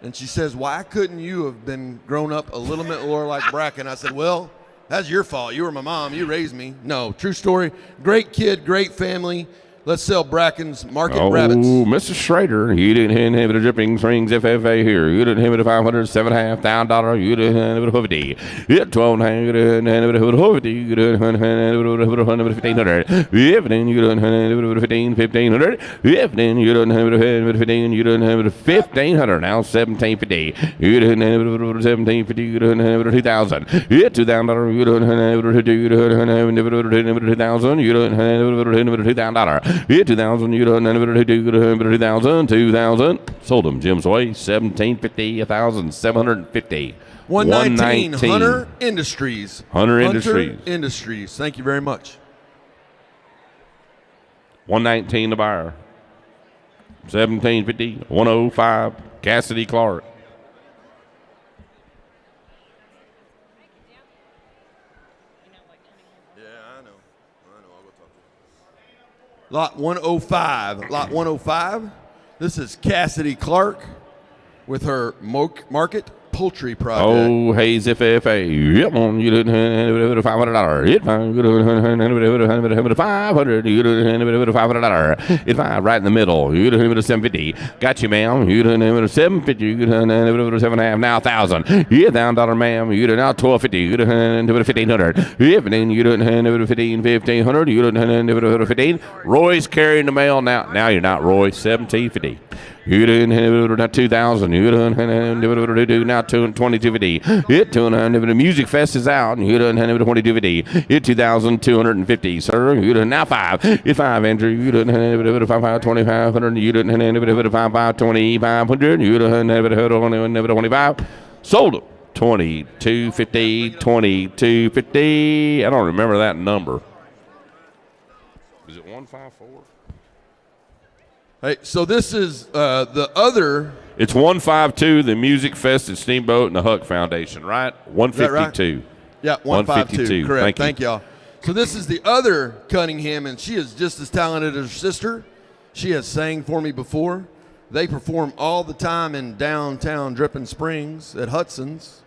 And she says, why couldn't you have been grown up a little bit more like Bracken? I said, well, That's your fault. You were my mom. You raised me. No, true story. Great kid, great family. Let's sell Bracken's Market Rabbits. Oh, Mr. Schrader, you didn't have the dripping springs FFA here. You didn't have the $507.5 You didn't have the $50. Yeah, $12.5. You didn't have the $50. You didn't have the $1,500. Yeah, then you didn't have the $1,500. Yeah, then you didn't have the $15. You didn't have the $1,500. Now $1,750. You didn't have the $1,750. You didn't have the $2,000. Yeah, $2,000. You didn't have the $2,000. You didn't have the $2,000. You didn't have the $2,000. Yeah, 2,000, you don't have it, 2,000, 2,000. Sold them Jim's way, 1,750, 1,750. 119, Hunter Industries. Hunter Industries. Industries. Thank you very much. 119 the buyer. 1,750, 105, Cassidy Clark. Lot 105. Lot 105. This is Cassidy Clark with her Market Poultry Project. Oh, Hayes FFA. Yep, you didn't have $500. Hit $500. You didn't have $500. Hit $5 right in the middle. You didn't have $750. Got you, ma'am. You didn't have $750. You didn't have $7.5. Now $1,000. Yeah, $1,000, ma'am. You didn't now $1,250. You didn't have $1,500. Yeah, you didn't have $1,500. You didn't have $15. Roy's carrying the mail now. Now you're not Roy. $1,750. You didn't have 2,000. You didn't have now 2250. Hit 200. The Music Fest is out. You didn't have 2250. Hit 2,250, sir. You didn't now 5. Hit 5, Andrew. You didn't have 2,500. You didn't have 2,500. You didn't have 25. Sold them 2250. 2250. I don't remember that number. Is it 154? Hey, so this is the other. It's 152, the Music Fest at Steamboat and the Huck Foundation, right? 152. Right? Yeah, 152. Correct. Thank y'all. So this is the other Cunningham, and she is just as talented as her sister. She has sang for me before. They perform all the time in downtown Dripping Springs at Hudson's.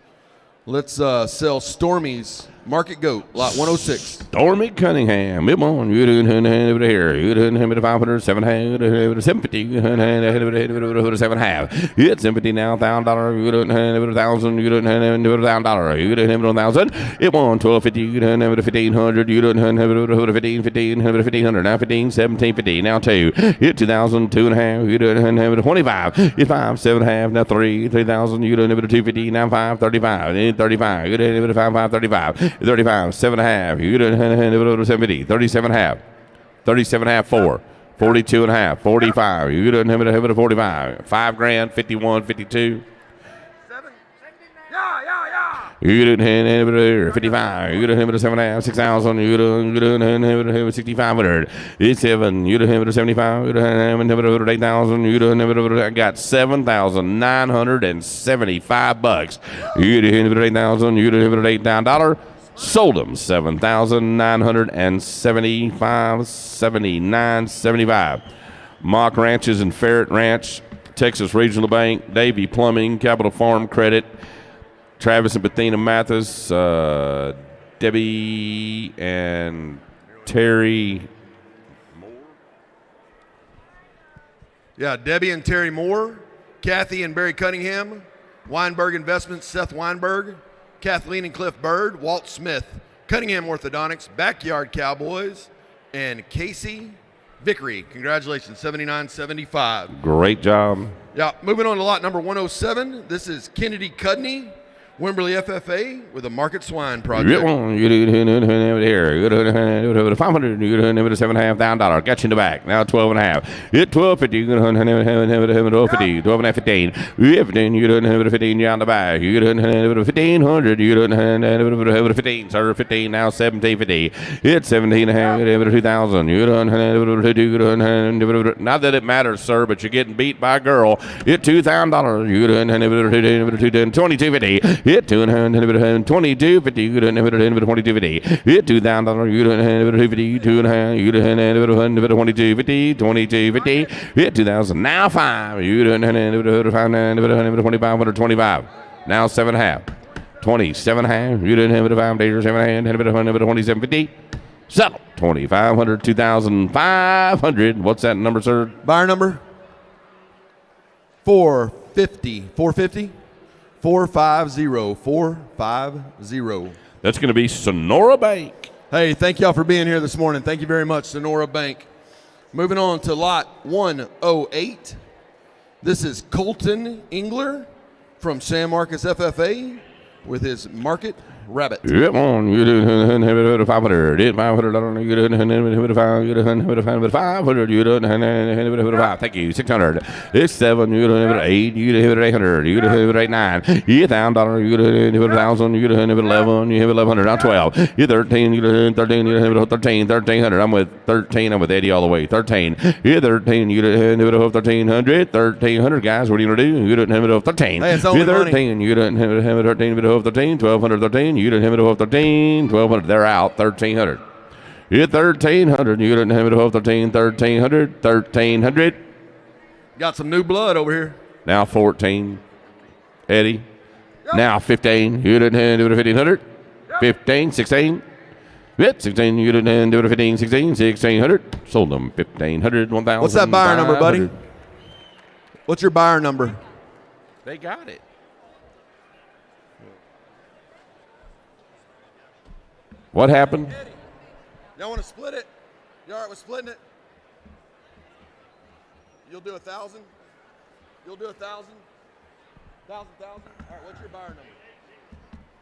Let's sell Stormy's Market Goat, lot 106. Stormy Cunningham. Come on. You didn't have it here. You didn't have it 500, 750. You didn't have it 7.5. It's $750 now, $1,000. You didn't have it 1,000. You didn't have it $1,000. You didn't have it 1,000. It won $1,250. You didn't have it 1,500. You didn't have it 1,500. Now 1,750. Now 2. Hit 2,000, 2.5. You didn't have it 25. Hit 5, 7.5. Now 3,000. You didn't have it 250. Now 5, 35. 35. You didn't have it 5, 35. 35, 7.5. You didn't have it 750. 37.5. 37.5, 4. 42.5. 45. You didn't have it 45. $5,000. 51, 52. You didn't have it 55. You didn't have it 7.5. 6,000. You didn't have it 6,500. It's 7. You didn't have it 75. You didn't have it 8,000. You didn't have it. I got $7,975. You didn't have it 8,000. You didn't have it $8,000. Sold them $7,975, 79.75. Mock Ranches and Ferret Ranch, Texas Regional Bank, Davy Plumbing, Capital Farm Credit, Travis and Bethina Mathis, Debbie and Terry Moore. Yeah, Debbie and Terry Moore, Kathy and Barry Cunningham, Weinberg Investments, Seth Weinberg, Kathleen and Cliff Bird, Walt Smith, Cunningham Orthodontics, Backyard Cowboys, and Casey Vickery. Congratulations, 79.75. Great job. Yeah, moving on to lot number 107. This is Kennedy Cudney, Wimberley FFA with a Market Swine Project. You didn't have it here. You didn't have it 500. You didn't have it $7,500. Got you in the back. Now 12.5. Hit 12.50. You didn't have it 12.50. 12.5, 15. You didn't have it 15 down the back. You didn't have it 1,500. You didn't have it 15. Sir, 15 now 17.50. Hit 17.5. You didn't have it 2,000. You didn't have it 2. Not that it matters, sir, but you're getting beat by a girl. Hit $2,000. You didn't have it 22.50. Hit $22.50. You didn't have it 22.50. Hit $2,000. You didn't have it 2.50. 2.5. You didn't have it 22.50. 22.50. Hit 2,000. Now 5. You didn't have it 5. 2,525. Now 7.5. 27.5. You didn't have it 5 days, 27.50. Settle. 2,500, 2,500. What's that number, sir? Buyer number? 450. 450? 450. 450. That's going to be Sonora Bank. Hey, thank y'all for being here this morning. Thank you very much, Sonora Bank. Moving on to lot 108. This is Colton Engler from San Marcos FFA with his market rabbit. Yep, on. You didn't have it 500. It's $500. You didn't have it 500. You didn't have it 500. You didn't have it 5. Thank you. 600. It's 7. You didn't have it 8. You didn't have it 800. You didn't have it 8 9. You $1,000. You didn't have it 1,000. You didn't have it 11. You have 1,100. Now 12. You 13. You didn't 13. You didn't have it 13. 1,300. I'm with 13. I'm with Eddie all the way. 13. You 13. You didn't have it 1,300. 1,300 guys. What are you gonna do? You didn't have it 13. Hey, it's only you 13. Money. You didn't have it 13. You didn't have 13. 1,200. 13. You didn't have it 13, 1,200. They're out. 1,300. You 1,300. You didn't have it 13. 1,300. 1,300. Got some new blood over here. Now 14. Eddie. Yep. Now 15. You didn't have it 1,500. Yep. 15. 16. Yep. 16. You didn't have it 15. 16. 1,600. Sold them 1,500. 1,000. What's that buyer number, buddy? What's your buyer number? They got it. What happened? Y'all want to split it? You all right with splitting it? You'll do 1,000? You'll do 1,000? 1,000? All right, what's your buyer number?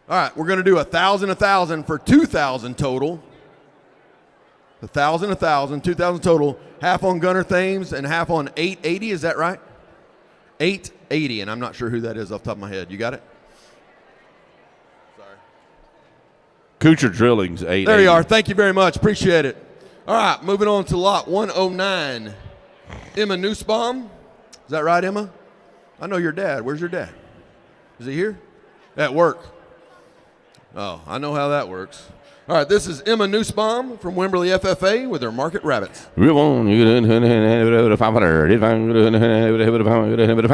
All right, we're going to do 1,000, 1,000 for 2,000 total. 1,000, 1,000, 2,000 total. Half on Gunner Thames and half on 880, is that right? 880, and I'm not sure who that is off the top of my head. You got it? Kuchar Drilling's 880. There you are. Thank you very much. Appreciate it. All right, moving on to lot 109. Emma Nussbaum. Is that right, Emma? I know your dad. Where's your dad? Is he here? At work. Oh, I know how that works. All right, this is Emma Nussbaum from Wimberley FFA with her market rabbits. We won. You didn't have it 500. You didn't have it 500. You didn't have it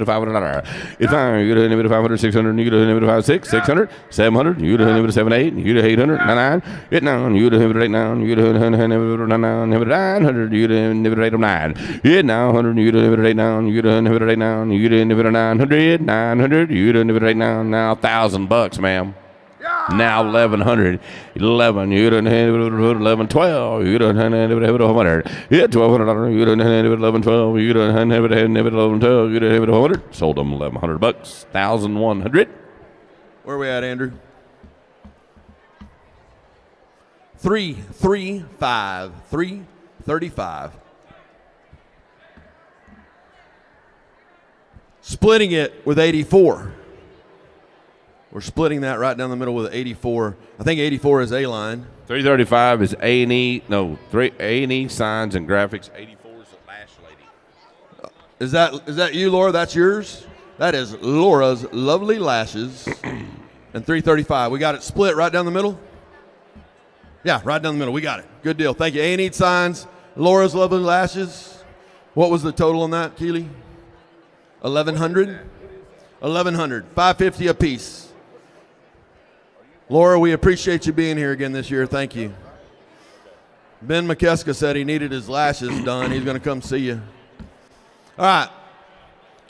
500. It's fine. You didn't have it 500, 600. You didn't have it 5, 6, 600, 700. You didn't have it 7, 8. You didn't have 800, 9, 8, 9. You didn't have it 8, 9. You didn't have it 900. You didn't have it 8, 9. You 900. You didn't have it 8, 9. You didn't have it 8, 9. You didn't have it 900, 900. You didn't have it 8, 9. Now $1,000, ma'am. Now 1,100, 11. You didn't have it 11, 12. You didn't have it 100. Yeah, $1,200. You didn't have it 11, 12. You didn't have it 11, 12. You didn't have it 100. Sold them $1,100. 1,100. Where are we at, Andrew? 335. 335. Splitting it with 84. We're splitting that right down the middle with 84. I think 84 is A-line. 335 is A&E. No, A&E signs and graphics. 84 is the lash lady. Is that you, Laura? That's yours? That is Laura's lovely lashes. And 335. We got it split right down the middle? Yeah, right down the middle. We got it. Good deal. Thank you. A&E signs, Laura's lovely lashes. What was the total on that, Keely? 1,100? 1,100. 550 a piece. Laura, we appreciate you being here again this year. Thank you. Ben McKeska said he needed his lashes done. He's going to come see you. All right.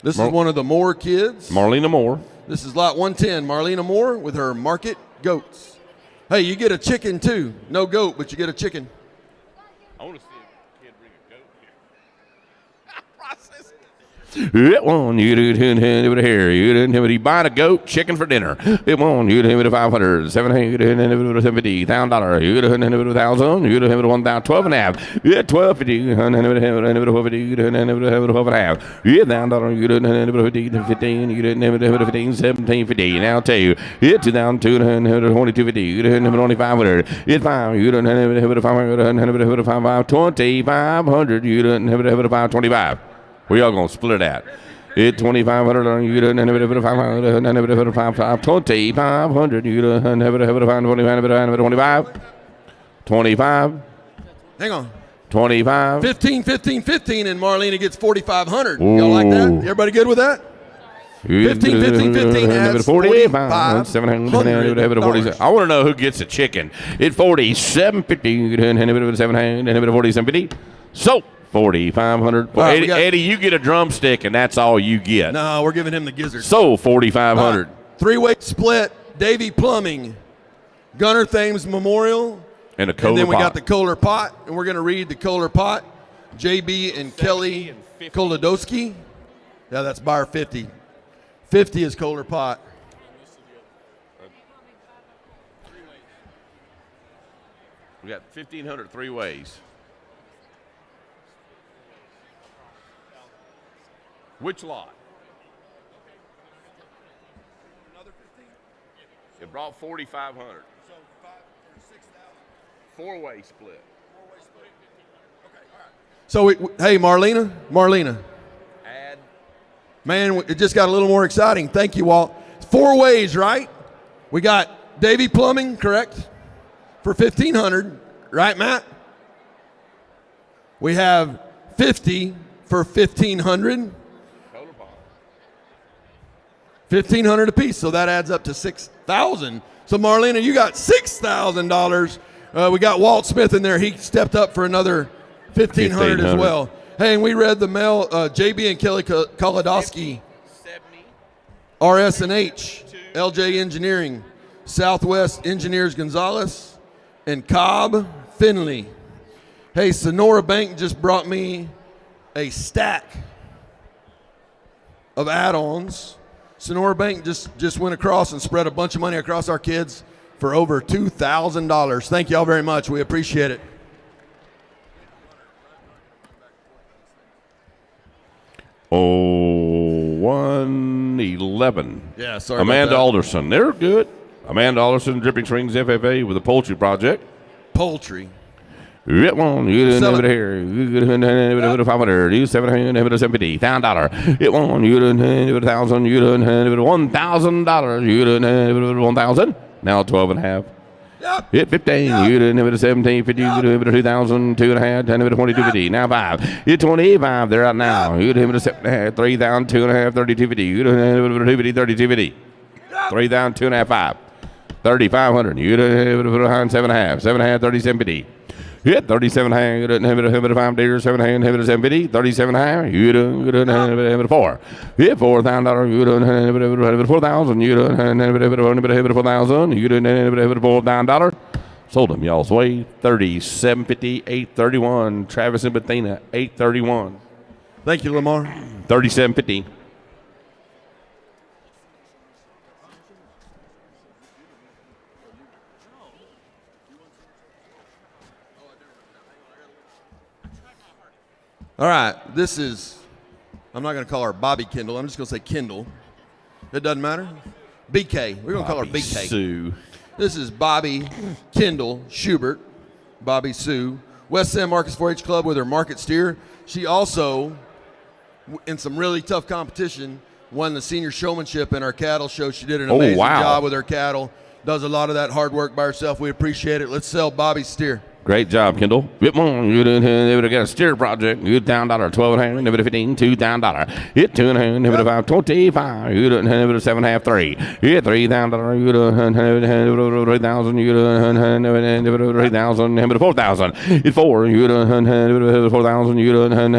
This is one of the Moore kids. Marlena Moore. This is lot 110. Marlena Moore with her market goats. Hey, you get a chicken too. No goat, but you get a chicken. I want to see a kid bring a goat here. Process it. It won. You didn't have it here. You didn't have it. You buy a goat chicken for dinner. It won. You didn't have it 500, 700. You didn't have it 750, $1,000. You didn't have it 1,000. You didn't have it 1,000, 12 and a half. Yeah, 1250. You didn't have it 1250. You didn't have it 12 and a half. Yeah, $1,000. You didn't have it 15. You didn't have it 15, 1750. Now I'll tell you. Yeah, 2,222.50. You didn't have it only 500. It's 5. You didn't have it 500. You didn't have it 500. 2,500. You didn't have it 525. Where y'all gonna split it at? It 2,500. You didn't have it 500. You didn't have it 500. 2,500. You didn't have it 25. 25. Hang on. 25. 15, 15, 15, and Marlena gets 4,500. Y'all like that? Everybody good with that? 15, 15, 15 adds $4,500. I want to know who gets a chicken. It's 47.50. 47.50. So 4,500. Right, Eddie, you get a drumstick, and that's all you get. No, we're giving him the gizzard. So 4,500. Three-way split. Davy Plumbing, Gunner Thames Memorial, and a Kohler and then we pot. got the Kohler pot, and we're going to read the Kohler pot. JB and Kelly Kolodowski. Yeah, that's buyer 50. 50 is Kohler pot. We got 1,500 three ways. Which lot? It brought 4,500. So 6,000. Four-way split. So, hey, Marlena. Add. Man, it just got a little more exciting. Thank you, Walt. 4 ways, right? We got Davy Plumbing, correct? For 1,500, right, Matt? We have 50 for 1,500. 1,500 apiece, so that adds up to 6,000. So Marlena, you got $6,000. We got Walt Smith in there. He stepped up for another 1,500 as well. Hey, and we read the mail. JB and Kelly Kolodowski, RS&H, LJ Engineering, Southwest Engineers Gonzalez, and Cobb Finley. Hey, Sonora Bank just brought me a stack of add-ons. Sonora Bank just went across and spread a bunch of money across our kids for over $2,000. Thank y'all very much. We appreciate it. Oh, 111. Yeah, sorry Amanda about Alderson. They're good. Amanda Alderson, Dripping Springs FFA with a poultry project. Poultry. Get one, you didn't have it here. You get 500, you 750, $1,000. Get one, you didn't have it 1,000, you didn't have it $1,000, you didn't have it 1,000. Now 12 and a half. Yep. Hit 15, Yep. you didn't have it 17, 50, you didn't have it 2,000, 2.5, 10, 22.50. Now 5. Hit 25, they're out now. You didn't have it 7.5, 3,000, 2.5, 32.50. You didn't have it 2.50, 32.50. 3,000, 2.5, 5. 3,500. You didn't have it 7.5, 7.5, 37.50. Hit 37 hang, you didn't have it 5 deer, 7 hang, have it 750, 37 hang, you didn't have it 4. Hit $4,000, you didn't have it 4,000, you didn't have it 4,000, you didn't have it $4,000. Sold them y'all's way, 37.50, 831. Travis and Bethina, 831. Thank you, Lamar. 37.50. All right, this is, I'm not going to call her Bobby Kendall. I'm just going to say Kendall. It doesn't matter. BK. We're going to call her BK. Sue. This is Bobby Kendall Schubert, Bobby Sue, West San Marcos 4-H Club with her market steer. She also, in some really tough competition, won the senior showmanship in our cattle show. She did an amazing job with her cattle. Does a lot of that hard work by herself. We appreciate it. Let's sell Bobby's steer. Great job, Kendall. Whip on. You done got a steer project. You $1,000, 12 and a half, never 15, $2,000. Hit 2 and a half, never 5, 25. You done have it 7 and a half, 3. Hit $3,000. You done have it 3,000. You done have it 3,000, have it 4,000. Hit 4. You done have it 4,000. You done have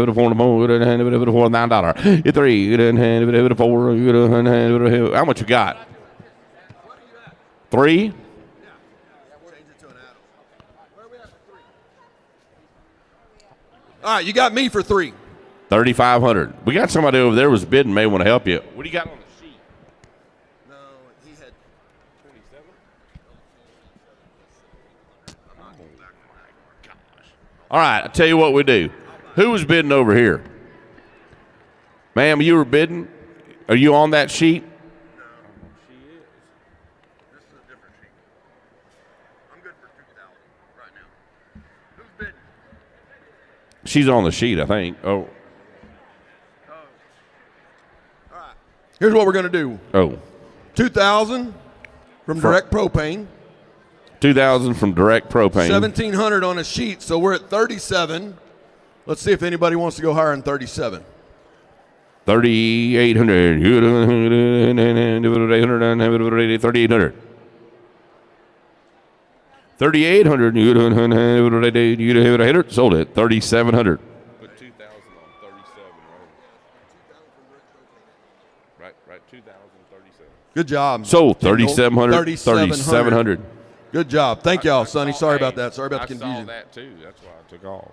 it 4 more. You done have it $4,000. Hit 3. You done have it 4. You done have it. How much you got? 3. All right, you got me for 3. 3,500. We got somebody over there was bidding. May want to help you. What do you got on the sheet? No, he had 27. All right, I tell you what we do. Who was bidding over here? Ma'am, you were bidding? Are you on that sheet? No, she is. This is a different sheet. I'm good for 2,000 right now. Who's bidding? She's on the sheet, I think. Oh. All right. Here's what we're going to do. Oh. 2,000 from Direct Propane. 2,000 from Direct Propane. 1,700 on a sheet, so we're at 37. Let's see if anybody wants to go higher than 37. 3,800. 3,800. 3,800. Sold it. 3,700. Put 2,000 on 37, right? Right. 2,037. Good job. Sold 3,700. 3,700. Good job. Thank y'all, Sonny. Sorry about that. Sorry about the I confusion. saw that too. That's why I took off.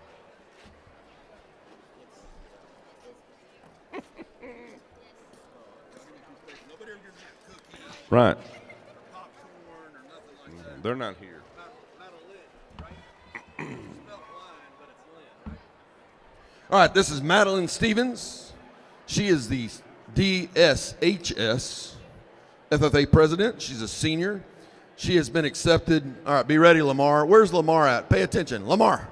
Right. They're not here. All right, this is Madeline Stevens. She is the DSHS FFA president. She's a senior. She has been accepted. All right, be ready, Lamar. Where's Lamar at? Pay attention. Lamar.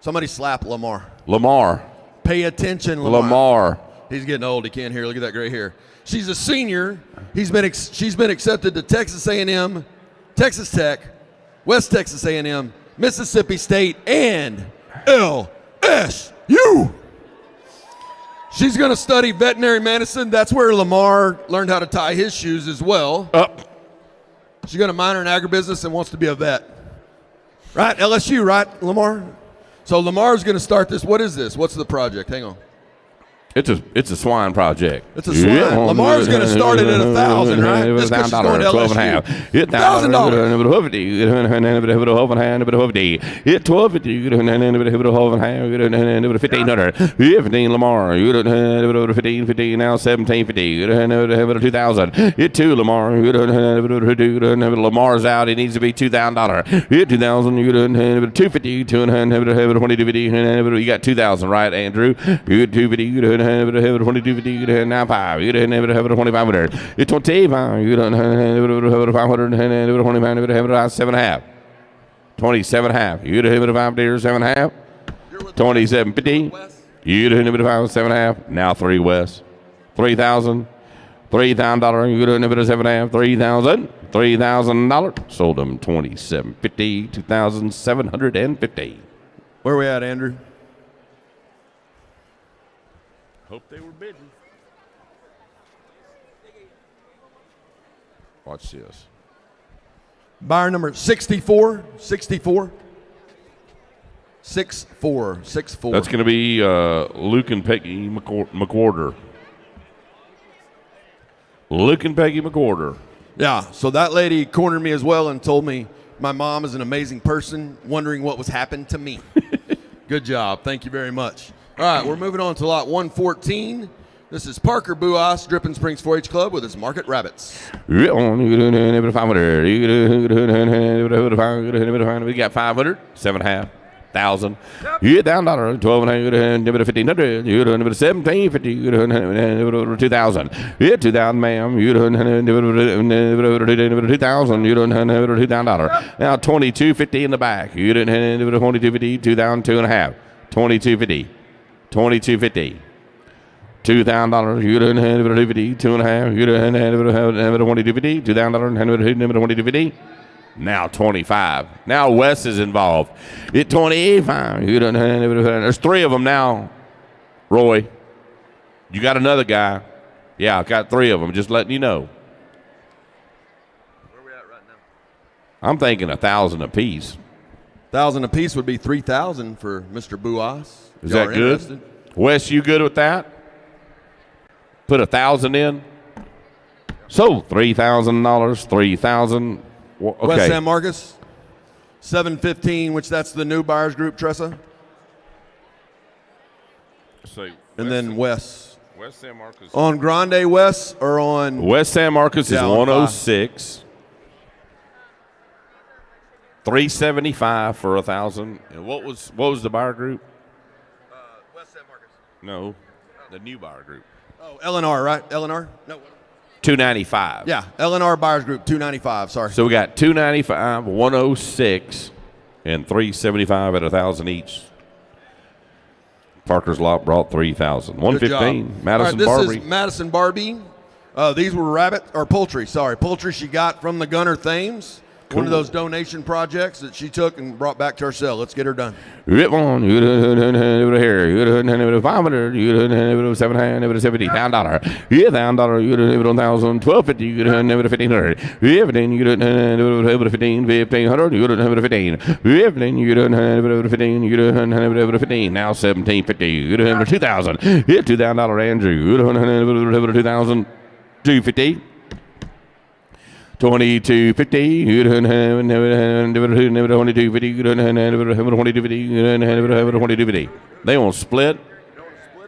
Somebody slap Lamar. Lamar. Pay attention, Lamar. Lamar. He's getting old. He can't hear. Look at that gray hair. She's a senior. She's been accepted to Texas A&M, Texas Tech, West Texas A&M, Mississippi State, and LSU. She's going to study veterinary medicine. That's where Lamar learned how to tie his shoes as well. She's going to minor in agribusiness and wants to be a vet. Right? LSU, right, Lamar? So Lamar's going to start this. What is this? What's the project? Hang on. It's a swine project. It's a swine. Yeah. Lamar's going to start it at 1,000, right? Just because she's going to LSU. $1,000. $1,500. 15 Lamar. 15 now 1750. 2,000. Hit 2 Lamar. Lamar's out. It needs to be $2,000. Hit 2,000. 250. 250. You got 2,000, right, Andrew? 250. 2250, now 5. You didn't have a 2,500. It's 25. You don't have a 500. 7.5. 27.5. You didn't have a 5 deer 7.5. 27.50. You didn't have a 5 7.5. Now 3 West. 3,000. $3,000. You didn't have a 7.5. 3,000. $3,000. Sold them 27.50. 2,750. Where are we at, Andrew? Hope they were bidding. Watch this. Buyer number 64. 64. 64. 64. That's going to be Luke and Peggy McWhorter. Luke and Peggy McWhorter. Yeah, so that lady cornered me as well and told me my mom is an amazing person, wondering what was happened to me. Good job. Thank you very much. All right, we're moving on to lot 114. This is Parker Buas, Dripping Springs 4-H Club with his Market Rabbits. We got 500, 7.5. 1,000. You get down $1,200, 1,500, you 1,750, 2,000. Yeah, 2,000, ma'am. You 2,000, you $2,000. Now 2,250 in the back. You 2,250, 2,000, 2.5. 2,250, 2,250. $2,000. You 2,250, 2.5. You 2,250, $2,000, 2,250. Now 25. Now Wes is involved. At 25. There's 3 of them now, Roy. You got another guy. Yeah, I got 3 of them. Just letting you know. Where are we at right now? I'm thinking 1,000 apiece. 1,000 apiece would be 3,000 for Mr. Buas. Is that good? Interested? Wes, you good with that? Put 1,000 in. So $3,000. 3,000. Okay. West San Marcos, 715, which that's the new buyers group, Tressa. So and then West San Marcos. On Grande West or on? West San Marcos is 106. 375 for 1,000. And what was the buyer group? West San Marcos. No, the new buyer group. Oh, LNR, right? LNR? No. 295. Yeah, LNR buyers group 295. Sorry. So we got 295, 106, and 375 at 1,000 each. Parker's lot brought 3,000. 115. Madison Barbie. This is Madison Barbie. These were poultry. Sorry, poultry she got from the Gunner Thames. One of those donation projects that she took and brought back to her cell. Let's get her done. Rip on, you over here, you $500, you 770, $1,000, you $1,000, you $1,000, $1,250, you $1,500, you $15, you $15, $1,500, you $15, you $15, you $15, you $15, now $1,750, you $2,000, you $2,000, Andrew, you $2,000, $250. 2250, 2250. They want to split.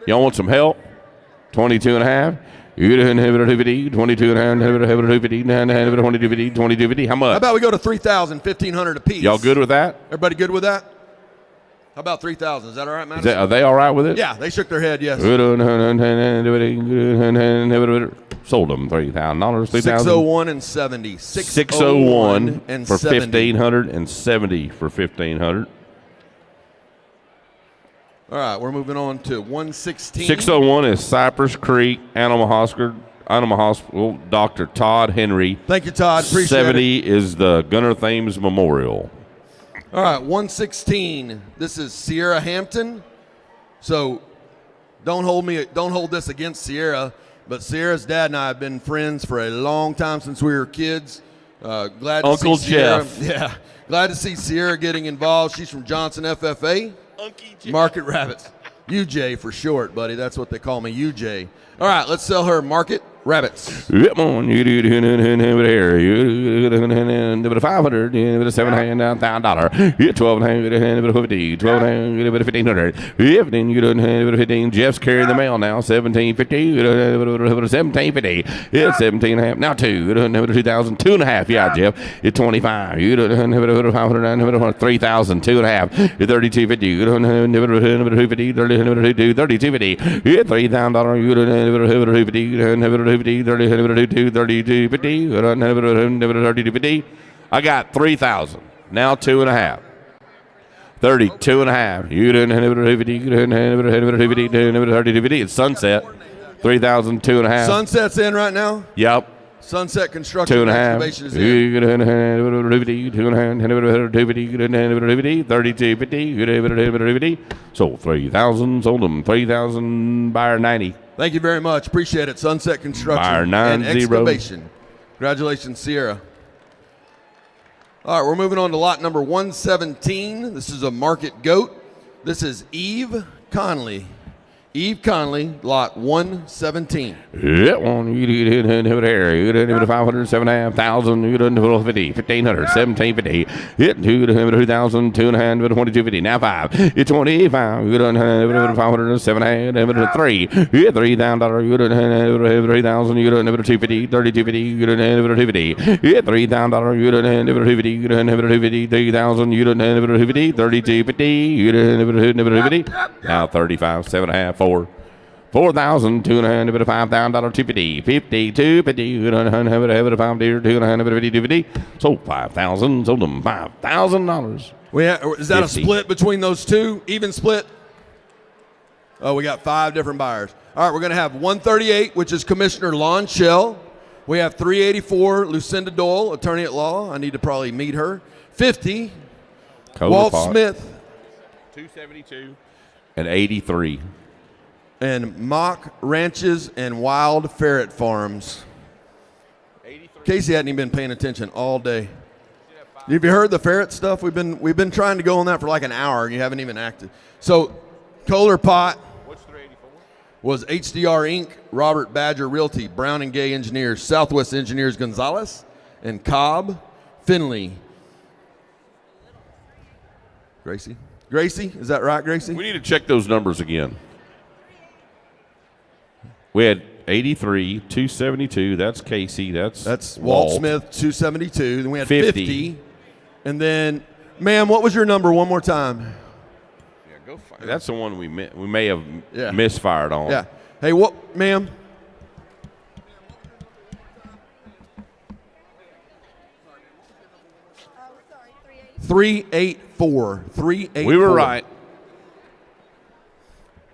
Y'all want some help? 22 and a half. 22 and a half. How much? How about we go to 3,000, 1,500 apiece? Y'all good with that? Everybody good with that? How about 3,000? Is that all right, Madison? Are they all right with it? Yeah, they shook their head, yes. Sold them $3,000. 601 and 70. 601 and for 70. 1,500 and 70 for 1,500. All right, we're moving on to 116. 601 is Cypress Creek Animal Hospital, Dr. Todd Henry. Thank you, Todd. Appreciate 70 is the Gunnar Thames Memorial. All right, 116. This is Sierra Hampton. So don't hold this against Sierra, but Sierra's dad and I have been friends for a long time since we were kids. Glad to Uncle see Sierra. Jeff. Yeah, glad to see Sierra getting involved. She's from Johnson FFA. Market Rabbits. UJ for short, buddy. That's what they call me, UJ. All right, let's sell her Market Rabbits. Come on, you do here. You 500, $7,000, you 1,250, 1,500. Then you 15. Jeff's carrying the mail now. 1,750, 1,750. It's 17 and a half. Now 2,000, 2 and a half. Yeah, Jeff. It's 25. You 500, 3,000, 2 and a half. 3,250, 3,250. Yeah, $3,000. You 3250. I got 3,000. Now 2 and a half. 32 and a half. It's Sunset. 3,000, 2 and a half. Sunset's in right now? Yep. Sunset Construction 2 and a half. Excavation is in. 3250. Sold 3,000. Sold them 3,000. Buyer 90. Thank you very much. Appreciate it. Sunset Construction Buyer and 90. Excavation. Congratulations, Sierra. All right, we're moving on to lot number 117. This is a market goat. This is Eve Conley. Eve Conley, lot 117. Yeah, one. You did here. You did 500, 7,500. You did 1,250, 1,500, 1,750. Hit 2,000, 2,500, 2,250. Now 5. It's 25. You did 500, 7,500, 3. Hit $3,000. You did 3,000. You did 250, 3,250. You did 250. Hit $3,000. You did 250. You did 250, 3,000. You did 250, 3,250. You did 250. Now 35, 7.5, 4. 4,000, 2,500, $5,000, 250, 50, 250, 250, sold 5,000, sold them $5,000. Is that 50. A split between those two? Even split? Oh, we got 5 different buyers. All right, we're going to have 138, which is Commissioner Lon Shell. We have 384, Lucinda Doyle, attorney at law. I need to probably meet her. 50, Walt Smith. 272 and 83. And Mock Ranches and Wild Ferret Farms. 83. Casey hadn't even been paying attention all day. Have you heard the ferret stuff? We've been trying to go on that for like an hour, and you haven't even acted. So, Kohler Pot. What's 384? Was HDR Inc., Robert Badger Realty, Brown and Gay Engineers, Southwest Engineers Gonzalez, and Cobb Finley. Gracie, is that right, Gracie? We need to check those numbers again. We had 83, 272. That's Casey. That's Walt Smith, 272. Then we had 50. And then, ma'am, what was your number one more time? Yeah, go find. That's the one we may have misfired on. Yeah. Hey, what, ma'am? 384. 384. We were right.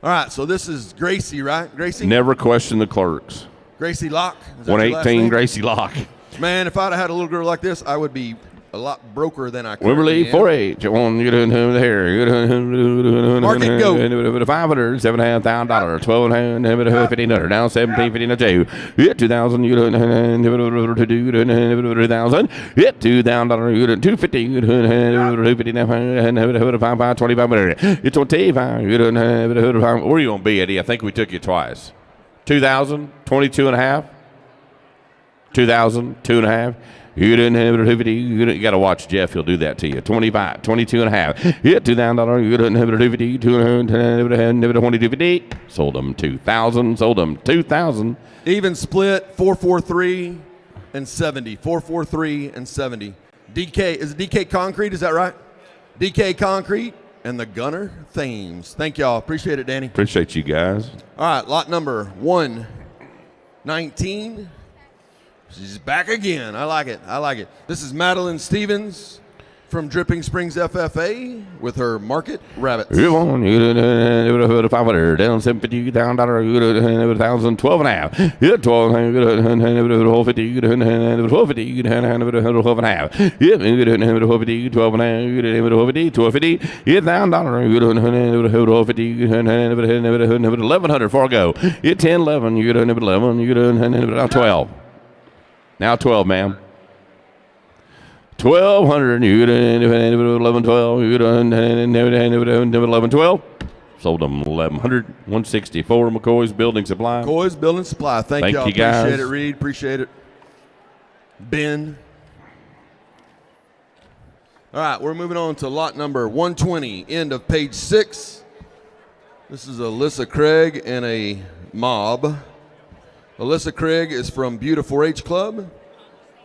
All right, so this is Gracie, right? Gracie? Never question the clerks. Gracie Locke? 118 Gracie Locke. Man, if I'd have had a little girl like this, I would be a lot broker than I Wimberley currently am. 4H. One, you doing here. Market go. 500, $7,500, 12,500, 1,500, down 17,50 Hit 2,000, you doing 2,000. Hit $2,000, you doing 250, 2,500. It's 25, you doing where are you gonna be, Eddie? I think we took you twice. 2,000, 22 and a half. 2,000, 2.5. You didn't have it. You got to watch Jeff. He'll do that to you. 25, 22 and a half. Yeah, $2,000. You didn't have it. 250. Sold them 2,000. Sold them 2,000. Even split 443 and 70. 443 and 70. DK is it DK Concrete? Is that right? DK Concrete and the Gunner Thames. Thank y'all. Appreciate it, Danny. Appreciate you guys. All right, lot number 119. She's back again. I like it. I like it. This is Madeline Stevens from Dripping Springs FFA with her market rabbits. You want you to 500 down 750 down dollar you to 1,000 12 and a half. Yeah, 12 whole 50 you to 1250 you to 12 and a half. Yeah, you to 1250 12 and a half you to 1250 yeah down dollar you to 1250 you to 1,100 for go. Yeah 10 11 you to 11 you to 12. Now 12, ma'am. 1,200. You 11, 12. You 11, 12. Sold them 1,100. 164. McCoy's Building Supply. McCoy's Building Supply. Thank y'all. You guys. Appreciate it, Reed. Appreciate it. Ben. All right, we're moving on to lot number 120, end of page 6. This is Alyssa Craig and a mob. Alyssa Craig is from Buda 4-H Club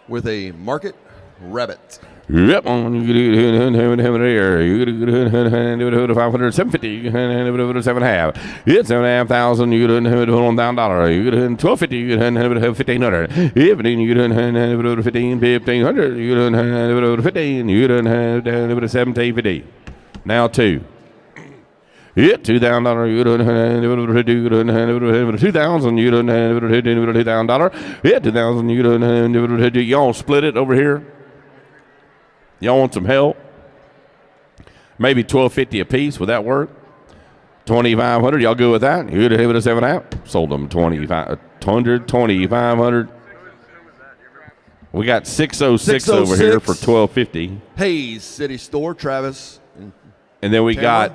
with a market rabbit. Yep, on you here. You 500, 750, 7.5. It's 7,500. You $1,000. You 1,250. You 1,500. If you 1,500. You 15. You 1,750. Now 2. Yeah, $2,000. You don't have $2,000. You don't have $2,000. Yeah, $2,000. You don't have. Y'all split it over here. Y'all want some help? Maybe $1,250 a piece. Would that work? 2,500. Y'all good with that? You have it a 7.5. Sold them 2,500. 2,500. We got 606 over here for $1,250. Hayes City Store, Travis. And then we got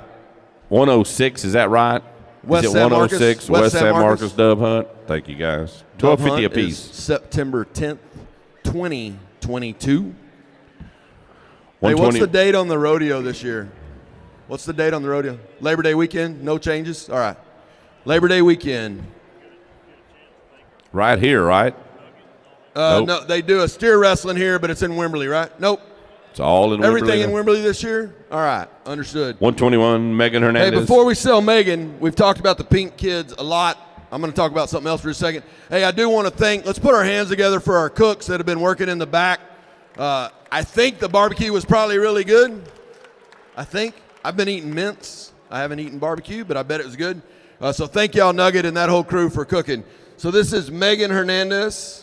106, is that right? West is it 106? West San Marcos Dove Hunt. Thank you guys. $1,250 a piece. September 10th, 2022. Hey, what's the date on the rodeo this year? What's the date on the rodeo? Labor Day weekend? No changes? All right. Labor Day weekend. Right here, right? Nope. No, they do a steer wrestling here, but it's in Wimberley, right? Nope. It's all in Wimberley. Everything in Wimberley this year? All right, understood. 121, Megan Hernandez. Hey, before we sell Megan, we've talked about the pink kids a lot. I'm going to talk about something else for a second. Hey, I do want to thank, let's put our hands together for our cooks that have been working in the back. I think the barbecue was probably really good. I think. I've been eating mince. I haven't eaten barbecue, but I bet it was good. So thank y'all, Nugget, and that whole crew for cooking. So this is Megan Hernandez.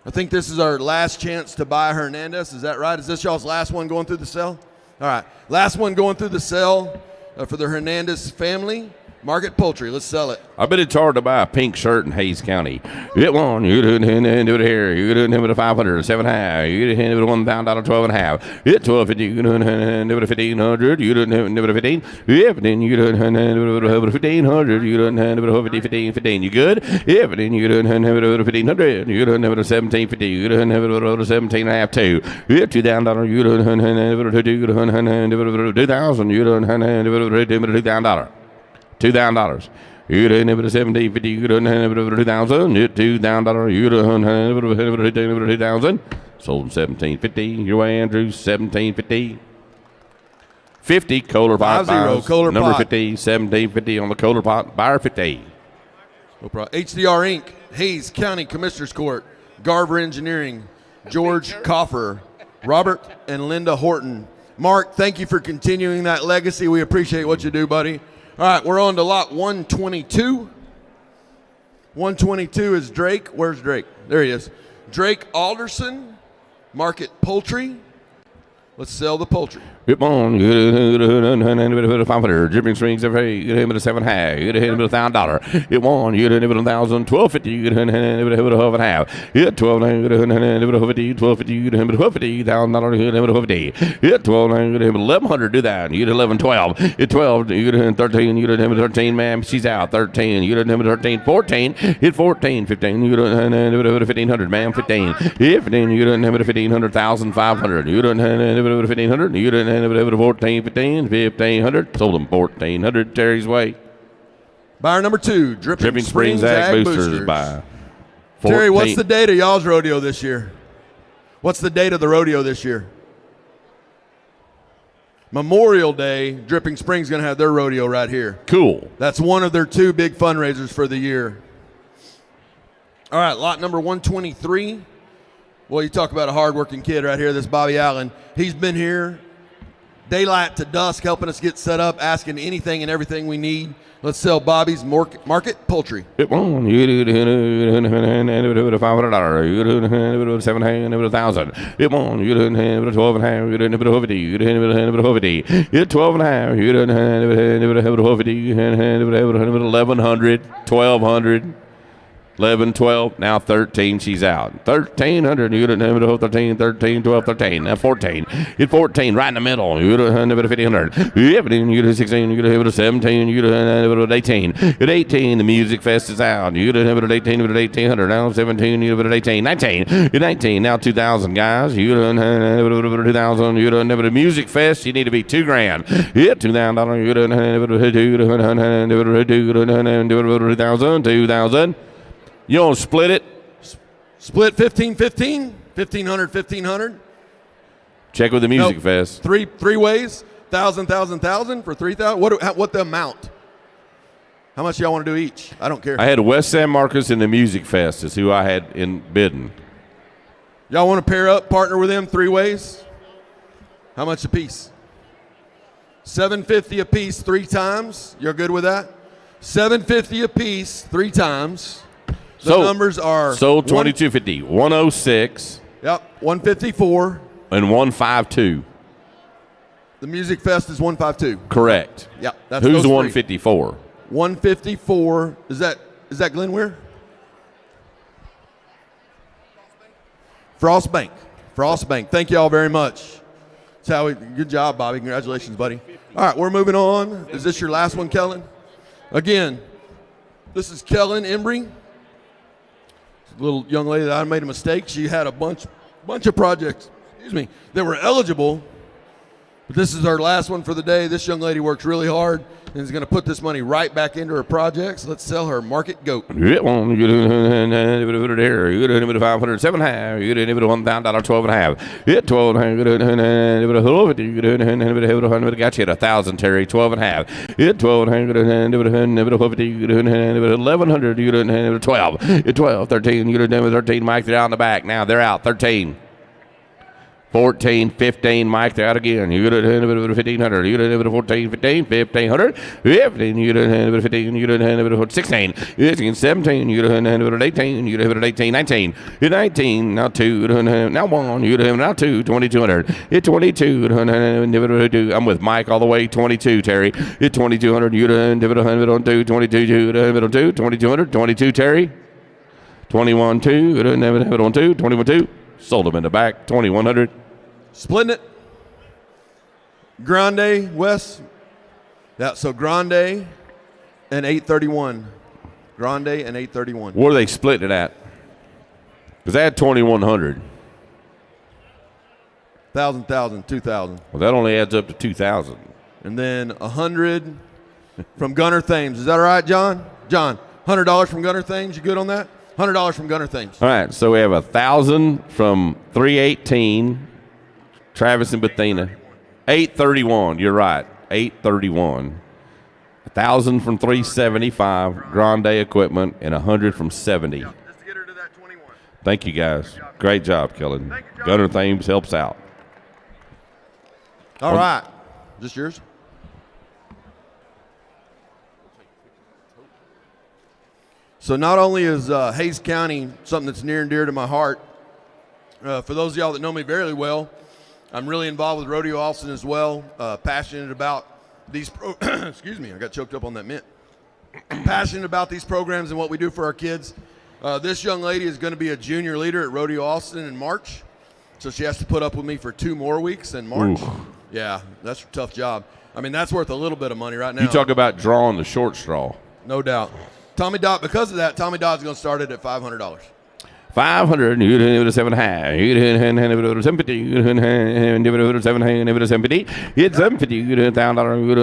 I think this is our last chance to buy Hernandez. Is that right? Is this y'all's last one going through the sale? All right. Last one going through the sale for the Hernandez family. Market Poultry. Let's sell it. I bet it's hard to buy a pink shirt in Hayes County. Get one. You do it here. You do it 500, 7.5. You do it $1,000, 12 and a half. Get 1250. You do it 1,500. You do it 15. Yeah, then you do it 1,500. You do it 15. You good? Yeah, but then you do it 1,500. You do it 1,750. You do it 17 and a half too. Yeah, $2,000. You do it 2,000. You do it $2,000. $2,000. You didn't have it 1750. You didn't have it $2,000. $2,000. You didn't have it $2,000. Sold $1,750. Your way, Andrew. $1,750. 50 Kohler pot. 50 Kohler Number pot. 50. 1750 on the Kohler pot. Buyer 50. No problem. HDR Inc. Hayes County Commissioners Court. Garver Engineering. George Coffer. Robert and Linda Horton. Mark, thank you for continuing that legacy. We appreciate what you do, buddy. All right, we're on to lot 122. 122 is Drake. Where's Drake? There he is. Drake Alderson, Market Poultry Let's sell the poultry. Come on, 500. Dripping springs every. You hit him at a 7 half. You hit him at $1,000. It won. You hit him at 1,000. 1250. You hit him at a half. Hit 12. You hit him at 1250. You hit him at $1,000. $1,000. You hit him at 50. Hit 12. You hit him at 1,100. Do that. You hit 11. 12. Hit 12. You hit him at 13. You hit him at 13. Ma'am, she's out. 13. You hit him at 13. 14. Hit 14. 15. You hit him at 1,500. Ma'am, 15. Hit 15. You hit him at 1,500. 1,500. You hit him at 1,500. You hit him at 14, 15, 1,500. Sold them 1,400. Terry's way. Buyer number 2, Dripping Springs Ag Boosters. By 14. Terry, what's the date of y'all's rodeo this year? What's the date of the rodeo this year? Memorial Day. Dripping Springs going to have their rodeo right here. Cool. That's one of their 2 big fundraisers for the year. All right, lot number 123. Well, you talk about a hardworking kid right here, this Bobby Allen. He's been here daylight to dusk, helping us get set up, asking anything and everything we need. Let's sell Bobby's Market Poultry. It won. You did $500. You did $700. 1,000. It won. You did 12 and a half. You did 50. You did 50. You did 12 and a half. You did 50. You did 1,100. 1,200. 11, 12, now 13, she's out. 1,300, you didn't have it 13, 13, 12, 13, now 14. Hit 14, right in the middle. You didn't have it 1,500. You did 16, you didn't have it 17, you didn't have it 18. At 18, the Music Fest is out. You didn't have it 18, you did 1,800. Now 17, you did 18. 19, at 19, now 2,000, guys. You didn't have it 2,000. You didn't have it a Music Fest, you need to be $2,000. Hit $2,000, you didn't have it 2,000, 2,000. You don't split it? Split 15, 15, 1,500, 1,500. Check with the Music Fest. Three ways, 1,000, 1,000, 1,000 for 3,000. What the amount? How much y'all want to do each? I don't care. I had West San Marcos and the Music Fest is who I had in bidding. Y'all want to pair up, partner with them 3 ways? How much a piece? $750 a piece 3 times. You're good with that? $750 a piece 3 times. The numbers are sold 2250, 106. Yep, 154 and 152. The Music Fest is 152. Correct. Yep, that's who's those 154? 154 is that Glenn Weir? Frost Bank. Thank you all very much. Good job, Bobby. Congratulations, buddy. All right, we're moving on. Is this your last one, Kellen? Again, this is Kellen Embry. Little young lady that I made a mistake. She had a bunch of projects, that were eligible, but this is our last one for the day. This young lady works really hard and is going to put this money right back into her projects. Let's sell her Market Goat. It won't. You did here. You did it 500, 7 half. You did it $1,000, 12 and a half. It 12 and a half. You did it got you at 1,000, Terry. 12 and a half. It 12 and a half. You did 1,100. You did 12. It 12, 13. You did 13. Mike, they're out in the back. Now they're out. 13. 14, 15, Mike, they're out again. You did 1,500. You did 14, 15, 1,500. 15, you did 15, you did 16, 17, you did 18, you did 18, 19, 19, now 2, now 1, you did now 2, 2,200. Hit 22, I'm with Mike all the way, 22, Terry. Hit 2,200, you did 100 on 2, 22, you did on 2, 2,200, 22, Terry. 21, 2, you did have it on 2, 21, 2. Sold them in the back, 2,100. Splitting it. Grande, Wes. Yeah, so Grande and 831. Grande and 831. Where are they splitting it at? Because they had 2,100. 1,000, 2,000. Well, that only adds up to 2,000. And then 100 from Gunner Thames. Is that all right, John? John, $100 from Gunner Thames. You good on that? $100 from Gunner Thames. All right, so we have 1,000 from 318, Travis and Bethina. 831, you're right, 831. 1,000 from 375, Grande Equipment, and 100 from 70. Yeah, just to get her to that 21. Thank you, guys. Great job, Kellen. Gunner Thames helps out. All right. Is this yours? So not only is Hays County something that's near and dear to my heart, for those of y'all that know me very well, I'm really involved with Rodeo Austin as well. Passionate about these excuse me, I got choked up on that mint. Passionate about these programs and what we do for our kids. This young lady is going to be a junior leader at Rodeo Austin in March, so she has to put up with me for 2 more weeks in March. Ooh. Yeah, that's a tough job. I mean, that's worth a little bit of money right now. You talk about drawing the short straw. No doubt. Tommy Dodd, because of that, Tommy Dodd's going to start it at $500. 500, you do it 7 high, you do it 750, you do it 7 high, you do it 750, it's 750, you do it $1,000, you do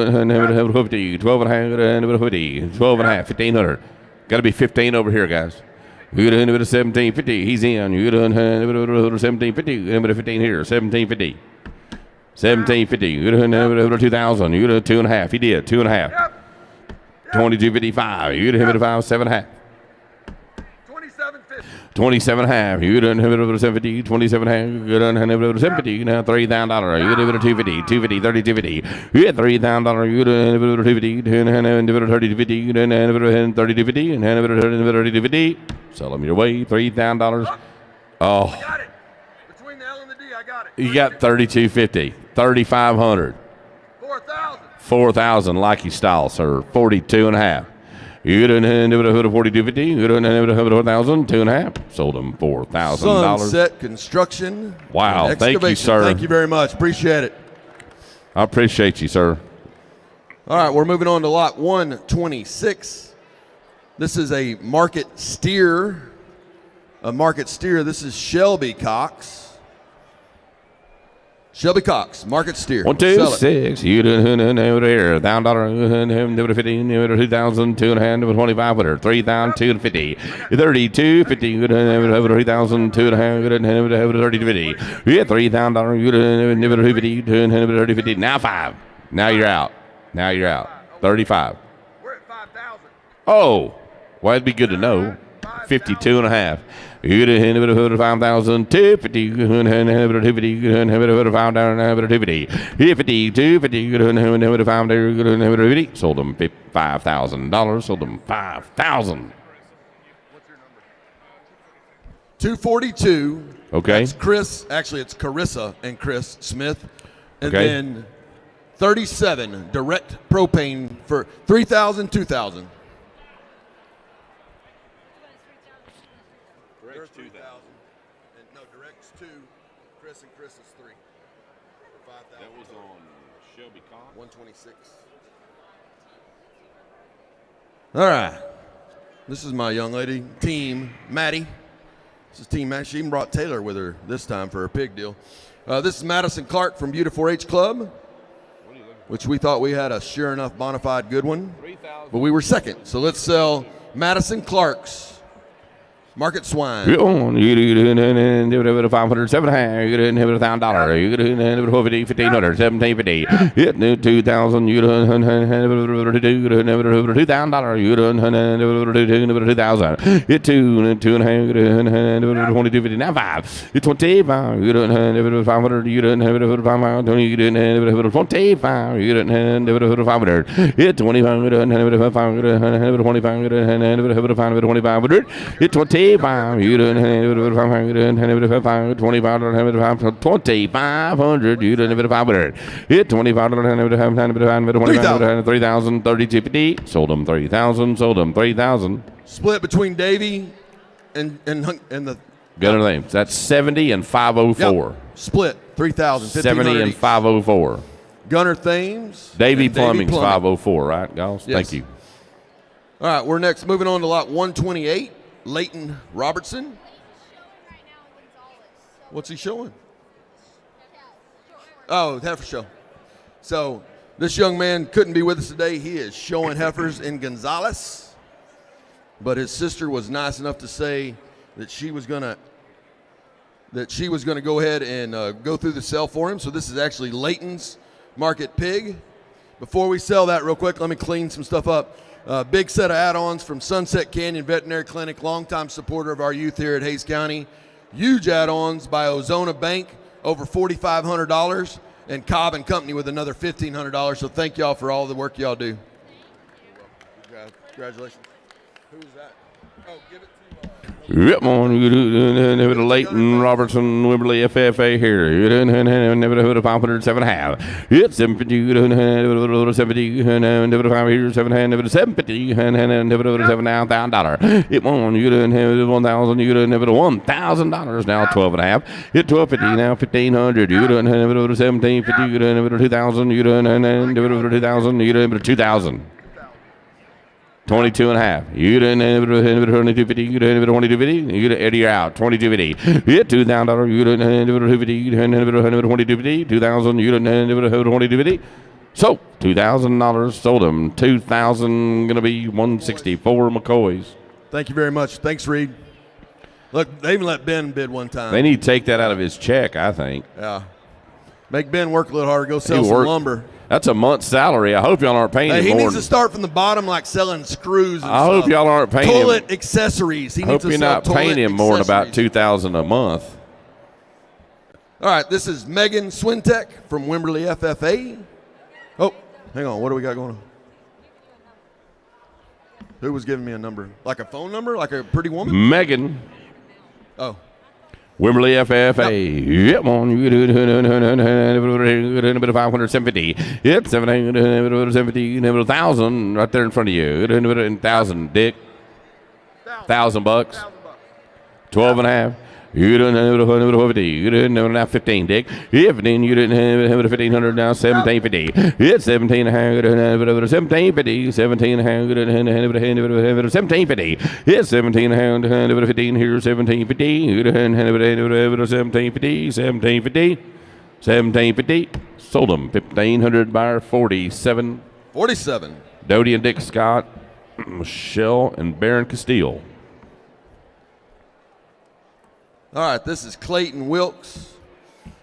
it 50, 12 and a half, you do it 50, 12 and a half, 1,500. Got to be 15 over here, guys. You do it 1750, he's in, you do it 1750, you do it 15 here, 1750. 1750, you do it 2,000, you do it 2.5, he did, 2.5. 2255, you do it 5, 7.5. 27.5, you done have it over 70, 27.5, you done have it over 70, you now $3,000, you done have it 250, 250, 3250, you get $3,000, you done have it over 250, you done have it over 3250, you done have it over 3250, and have it over 3250, sell them your way, $3,000. Oh. I got it. Between the L and the D, I got it. You got 3250, 3,500. 4,000. 4,000, like you style, sir, 42.5. You didn't have it over 4250. You didn't have it over 4,000, 2.5. Sold them $4,000. Sunset Construction. Wow, thank you, sir. Thank you very much. Appreciate it. I appreciate you, sir. All right, we're moving on to lot 126. This is a market steer. This is Shelby Cox. Shelby Cox, market steer. 126. You didn't have it here. $1,000, 15, 2,000, 2.5, 2,500, 3,250, 3,250. You didn't have it over 3,000, 2.5. You didn't have it over 3,250. Yeah, $3,000. You didn't have it over 50, 250. Now 5. Now you're out. 35. We're at 5,000. Oh, well, it'd be good to know. 52.5. You didn't have it over 5,000, 250. You didn't have it over 250. You didn't have it over 5,250. 50, 250. You didn't have it over 5,000. You didn't have it over 50. Sold them $5,000. Sold them 5,000. 242. Okay. That's Chris. Actually, it's Carissa and Chris Smith. And Okay. then 37 direct propane for 3,000, 2,000. Direct's 2,000. And no, direct's 2. Chris and Chris is 3. For 5,000. That was on Shelby Cox. 126. All right. This is my young lady, Team Maddie. This is Team Maddie. She even brought Taylor with her this time for her pig deal. This is Madison Clark from Beauty 4-H Club, which we thought we had a sure enough bona fide good one, but we were second. So let's sell Madison Clark's Market Swine. You didn't have it over 500, 7.5. You didn't have it $1,000. You didn't have it over 50, 1,500, 1,750. Hit 2,000. You didn't have it over 2. You didn't have it over $2,000. You didn't have it over 2,000. Hit 2, 2.5. You didn't have it over 2250. Now 5. Hit 25. You didn't have it over 500. You didn't have it over 500. You didn't have it over 25. You didn't have it over 500. Hit 25. You didn't have it over 500. You didn't have it over 25. You didn't have it over 500. Hit 20. You didn't have it over 500. You didn't have it over 500. 25. You didn't have it over 2,500. You didn't have it over 500. Hit 25. You didn't have it over 3,000. 3,250. Sold them 3,000. Sold them 3,000. Split between Davey and the Gunner names. That's 70 and 504. Yep. Split 3,000. 70 and 504. Gunner Thames. Davey Plumbing's 504, right, guys? Yes. Thank you. All right, we're next moving on to lot 128. Leighton Robertson. What's he showing? Oh, heifer show. So this young man couldn't be with us today. He is showing heifers in Gonzales, but his sister was nice enough to say that she was gonna go ahead and go through the sale for him. So this is actually Leighton's Market Pig. Before we sell that real quick, let me clean some stuff up. Big set of add-ons from Sunset Canyon Veterinary Clinic, longtime supporter of our youth here at Hays County. Huge add-ons by Ozona Bank, over $4,500, and Cobb and Company with another $1,500. So thank y'all for all the work y'all do. Congratulations. Who's that? Oh, give it to Yep, on you do Leighton Robertson Wimberley FFA here. You do 507.5. It's 750. 750. 5 here. 750. 7 now $1,000. It won. You do 1,000. You do $1,000 now 12.5. Hit 1250 now 1,500. You do 1,750. You do 2,000. You do 2,000. You do 2,000. 22.5. You didn't have 22.50. You didn't have 22.50. You didn't you're out. 22.50. Hit $2,000. You didn't have 22.50. You didn't have 22.50. 2,000. You didn't have 22.50. So $2,000 sold them. 2,000 going to be 164 McCoys. Thank you very much. Thanks, Reed. Look, they even let Ben bid one time. They need to take that out of his check, I think. Yeah. Make Ben work a little harder. Go sell some lumber. That's a month's salary. I hope y'all aren't paying him more. He needs to start from the bottom, like selling screws and I hope y'all aren't paying him. Toilet accessories. He I needs hope to you're sell not paying him more than about $2,000 a month. All right, this is Megan Swintek from Wimberley FFA. Oh, hang on. What do we got going on? Who was giving me a number? Like a phone number? Like a pretty woman? Megan. Oh. Wimberley FFA. Yep, on you do 550. Yep, 750, 1,000 right there in front of you. 1,000, Dick. $1,000. 12.5. You didn't have 50. You didn't have 15, Dick. 15. You didn't have 1,500 now. 1750. It's 17. 1750. 17. 1750. It's 17. 15 here. 1750. You didn't have 1750. 1750. 1750. Sold them. 1,500 buyer. 47. 47. Doty and Dick Scott. Michelle and Baron Castile. All right, this is Clayton Wilkes.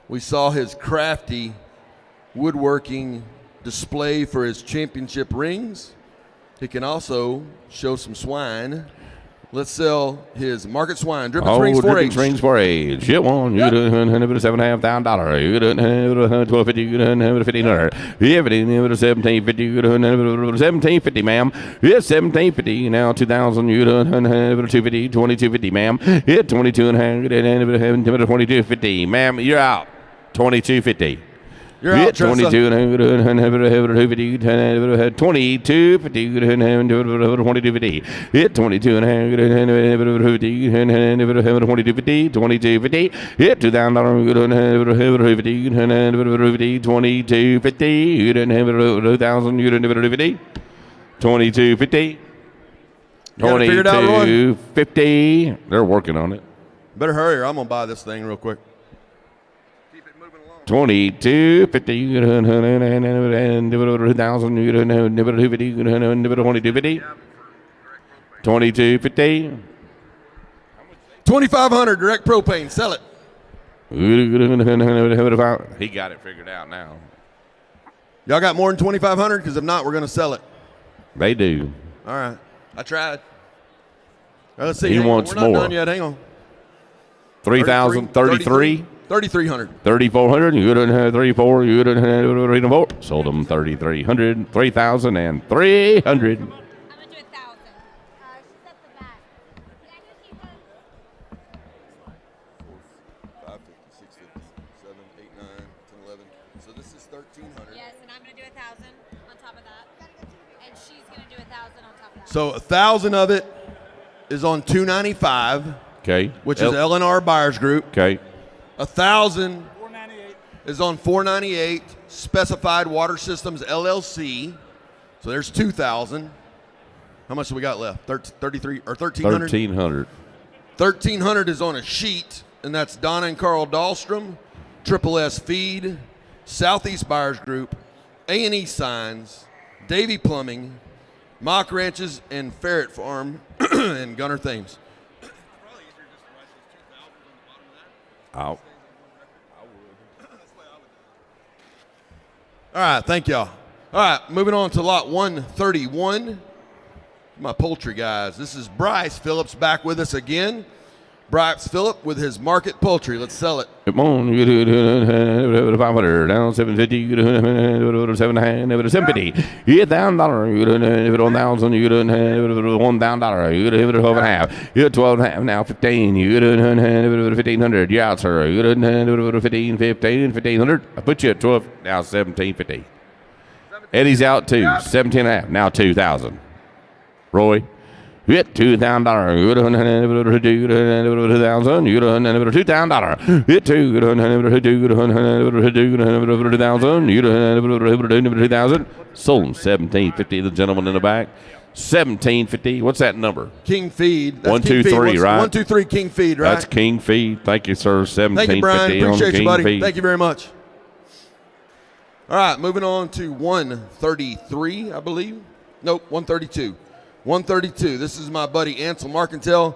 We saw his crafty woodworking display for his championship rings. He can also show some swine. Let's sell his market swine. Dripping Springs 4-H. Dripping Springs 4-H. Get one. You do $7,500. You do $1,250. You do $1,500. You do $1,750. You do $1,750, ma'am. It's $1,750. Now $2,000. You do $250. $2,250, ma'am. Hit $2,200. $2,250, ma'am. You're out. $2,250. You're out, Tressa. 2250. 2250. Hit 2250. 2250. Hit $2,000. 2250. You didn't have 2,000. You didn't have 50. 2250. 2250. They're working on it. Better hurry or I'm going to buy this thing real quick. 2250. You didn't have 2,000. You didn't have 250. You didn't have 2250. 2250. 2,500 direct propane. Sell it. He got it figured out now. Y'all got more than 2,500? Because if not, we're going to sell it. They do. All right. I tried. All right, let's see. He wants we're not more. done yet. Hang on. 3,000. 33. 3,300. 3,400. You didn't have 34. You didn't have 34. Sold them 3,300. 3,300. I'm gonna do 1,000. She's at the back. 550, 650, 7, 8, 9, 10, 11. So this is 1,300. Yes, and I'm gonna do 1,000 on top of that, and she's gonna do 1,000 on top of that. So 1,000 of it is on 295. Okay. Which is L&R Buyers Group. Okay. 1,000 is on 498 Specified Water Systems LLC. So there's 2,000. How much do we got left? 33 or 1,300? 1,300. 1,300 is on a sheet, and that's Donna and Carl Dahlstrom, Triple S Feed, Southeast Buyers Group, A&E Signs, Davy Plumbing, Mock Ranches, and Ferret Farm, and Gunner Thames. Out. All right, thank y'all. All right, moving on to lot 131. My poultry guys. This is Bryce Phillips back with us again. Bryce Phillip with his Market Poultry. Let's sell it. Come on, you do 500 down 750, you do 750, $8,000, you do 1,000, you do $1,000, you do 12.5, you do 12.5 now 15, you do 1,500, you out sir, you do 1,500. I put you at 12 now 1,750. Eddie's out too, 17.5 now 2,000. Roy. Hit $2,000. You done $2,000. You done $2,000. Hit $2,000. You done $2,000. Sold him $1,750. The gentleman in the back. $1,750. What's that number? King Feed. That's 1, 2, 3, right? 1, 2, 3 King Feed, right? That's King Feed. Thank you, sir. $1,750. Thank you, Brian. Appreciate you, buddy. Feed. Thank you very much. All right, moving on to 133, I believe. Nope, 132. 132. This is my buddy Ansel Marcantel.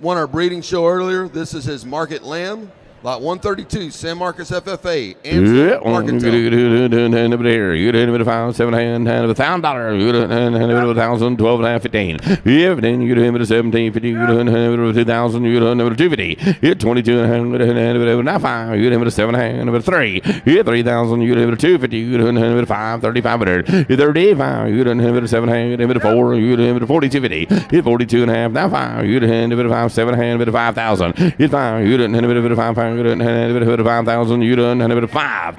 Won our breeding show earlier. This is his Market Lamb. Lot 132, San Marcos FFA. Ansel Marcantel. You did $5, $7, $1,000. You did $1,000, $12.5, $15. Yeah, then you did $17.50. You did $2,000. You did $250. You $22.5. Now $5. You did $7.5. $3. You $3,000. You did $250. You did $5. $3,500. You $35. You did $7.5. $4. You did $42.50. You $42.5. Now $5. You did $5. $7.5. $5,000. You $5. You did $5. You done $5,000. You done $5,000.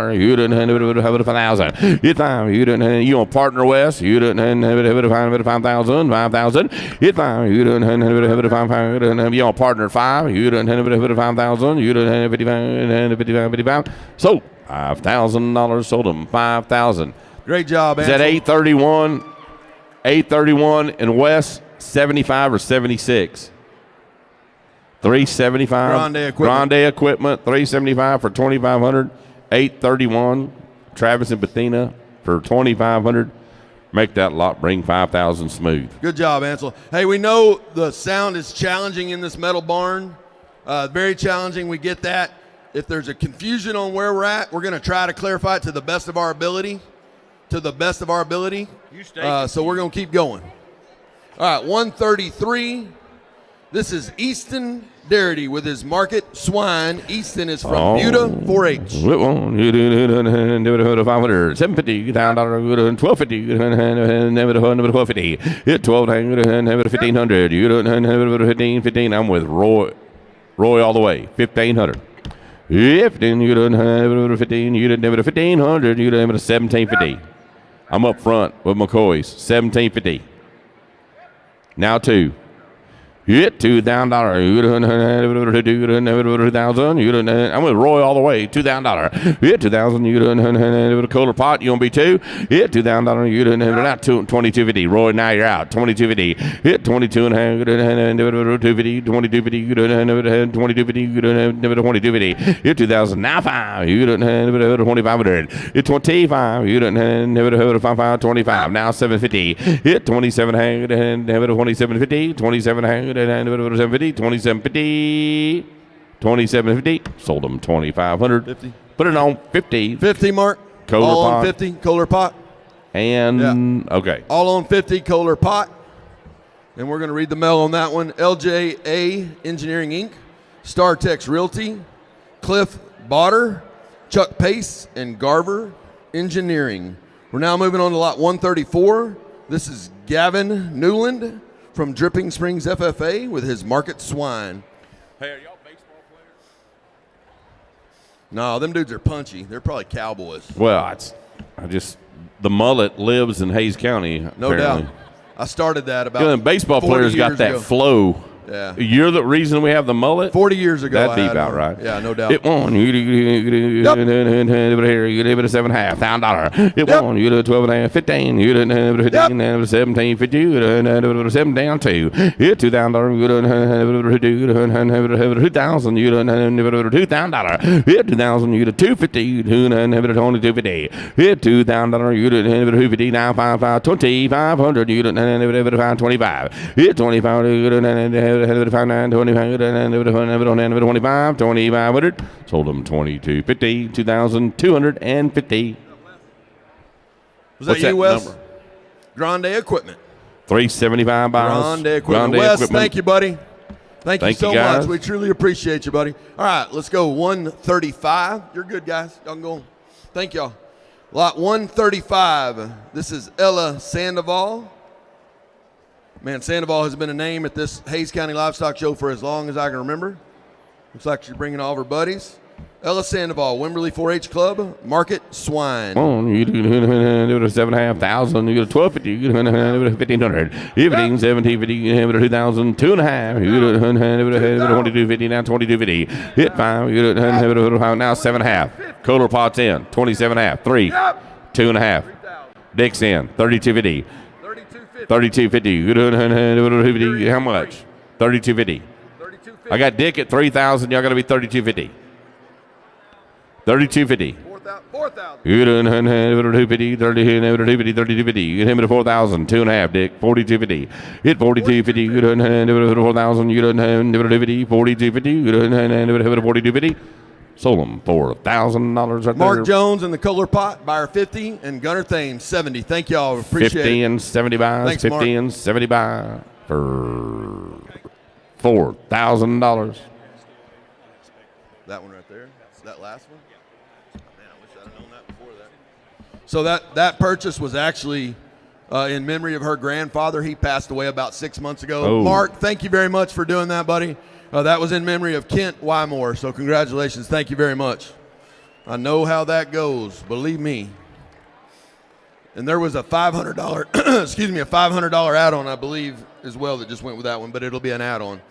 You done $5,000. You $5. You done you on partner West. You done $5,000. $5,000. You $5. You done $5,000. You on partner 5. You done $5,000. You done $55. So $5,000 sold them. $5,000. Great job, Ansel. Is that 831? 831 in West 75 or 76? 375 Grande Equipment 375 for 2,500. 831 Travis and Bethina for 2,500. Make that lot bring 5,000 smooth. Good job, Ansel. Hey, we know the sound is challenging in this metal barn. Very challenging. We get that. If there's a confusion on where we're at, we're going to try to clarify it to the best of our ability. So we're going to keep going. All right, 133. This is Easton Darity with his Market Swine. Easton is from Buda 4-H. You do 500, $750, $1,250, $1,250, $1,200, you do 15. I'm with Roy all the way, 1,500. If then you do 15, you did 1,500, you did 1,750. I'm up front with McCoy's, 1,750. Now 2. Hit $2,000. You done $2,000. You done. I'm with Roy all the way. $2,000. Hit $2,000. You done a cooler pot. You want to be 2? Hit $2,000. You done not 22.50. Roy, now you're out. 22.50. Hit 22.5. You done 250. 22.50. You done 22.50. You done 22.50. Hit 2,000. Now 5. You done 2,500. Hit 25. You done 25. Now 750. Hit 27. 27.50. 27. 27.50. Sold them 2,500. Put it on 50. 50 mark. Kohler all pot. On 50 Kohler pot. And okay. All on 50 Kohler pot. And we're going to read the mail on that one. LJA Engineering Inc., StarTex Realty, Cliff Botter, Chuck Pace, and Garver Engineering. We're now moving on to lot 134. This is Gavin Newland from Dripping Springs FFA with his Market Swine. Hey, are y'all baseball players? No, them dudes are punchy. They're probably cowboys. Well, the mullet lives in Hayes County. No doubt. I started that about. Yeah, baseball players got that flow. Yeah. You're the reason we have the mullet? 40 years ago. That'd be about right. Yeah, no doubt. It won. You did here. You did $7.5. $1,000. It won. You did 12.5. 15. You did 15. 17. 50. You did 7 down 2. You did $2,000. You did 2,000. You did $2,000. You did 2,000. You did 250. You did 250. You did 2,000. You did 250. Now 5. 2,500. You did 525. You did 25. You did 25, 2,500. Sold them 22.50, 2,250. Was that you, Wes? Grande Equipment. 375 buyers. Grande Equipment. Wes, thank you, buddy. Thank you so much. We truly appreciate you, buddy. All right, let's go 135. You're good, guys. Y'all can go on. Thank y'all. Lot 135. This is Ella Sandoval. Man, Sandoval has been a name at this Hays County Livestock Show for as long as I can remember. Looks like she's bringing all of her buddies. Ella Sandoval, Wimberley 4-H Club, Market Swine. You do 7,500. You get 1,250. You get 1,500. 15, 1750. You get 2,000. 2.5. You get 2250. Now 2250. Hit 5. You get now 7.5. Kohler pots in 27.5. 3. 2.5. Dick's in 3250. 3250. You get 250. How much? 3250. I got Dick at 3,000. Y'all got to be 3250. 3250. 4,000. You get 250, 3250, 3250. You get him at 4,000. 2.5, Dick. 4250. Hit 4250. You get 4,000. You get 250. 4250. You get 4250. Sold them $4,000 right there. Mark Jones and the Kohler pot, buyer 50, and Gunnar Thames 70. Thank y'all. Appreciate 50 it. and 70 buys. Thanks, 50 Mark. and 70 buy for $4,000. That one right there. That last one. Man, I wish I'd have known that before that. So that purchase was actually in memory of her grandfather. He passed away about 6 months ago. Oh. Mark, thank you very much for doing that, buddy. That was in memory of Kent Wymore. So congratulations. Thank you very much. I know how that goes. Believe me. And there was a $500, excuse me, a $500 add-on, I believe, as well that just went with that one, but it'll be an add-on.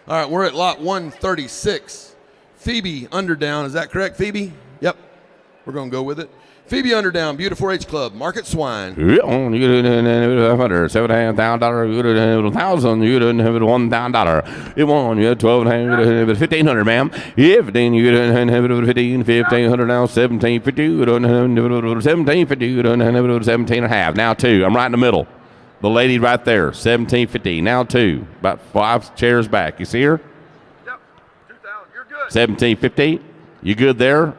All right, we're at lot 136. Phoebe Underdown, is that correct, Phoebe? Yep, we're going to go with it. Phoebe Underdown, Beautiful H Club, Market Swine. You get $7,500. You get $1,000. You get $1,000. It won. You get $1,200. ma'am. 15. You get $1,500 now. 1,750. You get $1,750. You get $17.5. Now 2. I'm right in the middle. The lady right there, 1,750. Now 2. About 5 chairs back. You see her? Yep, 2,000. You're good. 1,750. You good there?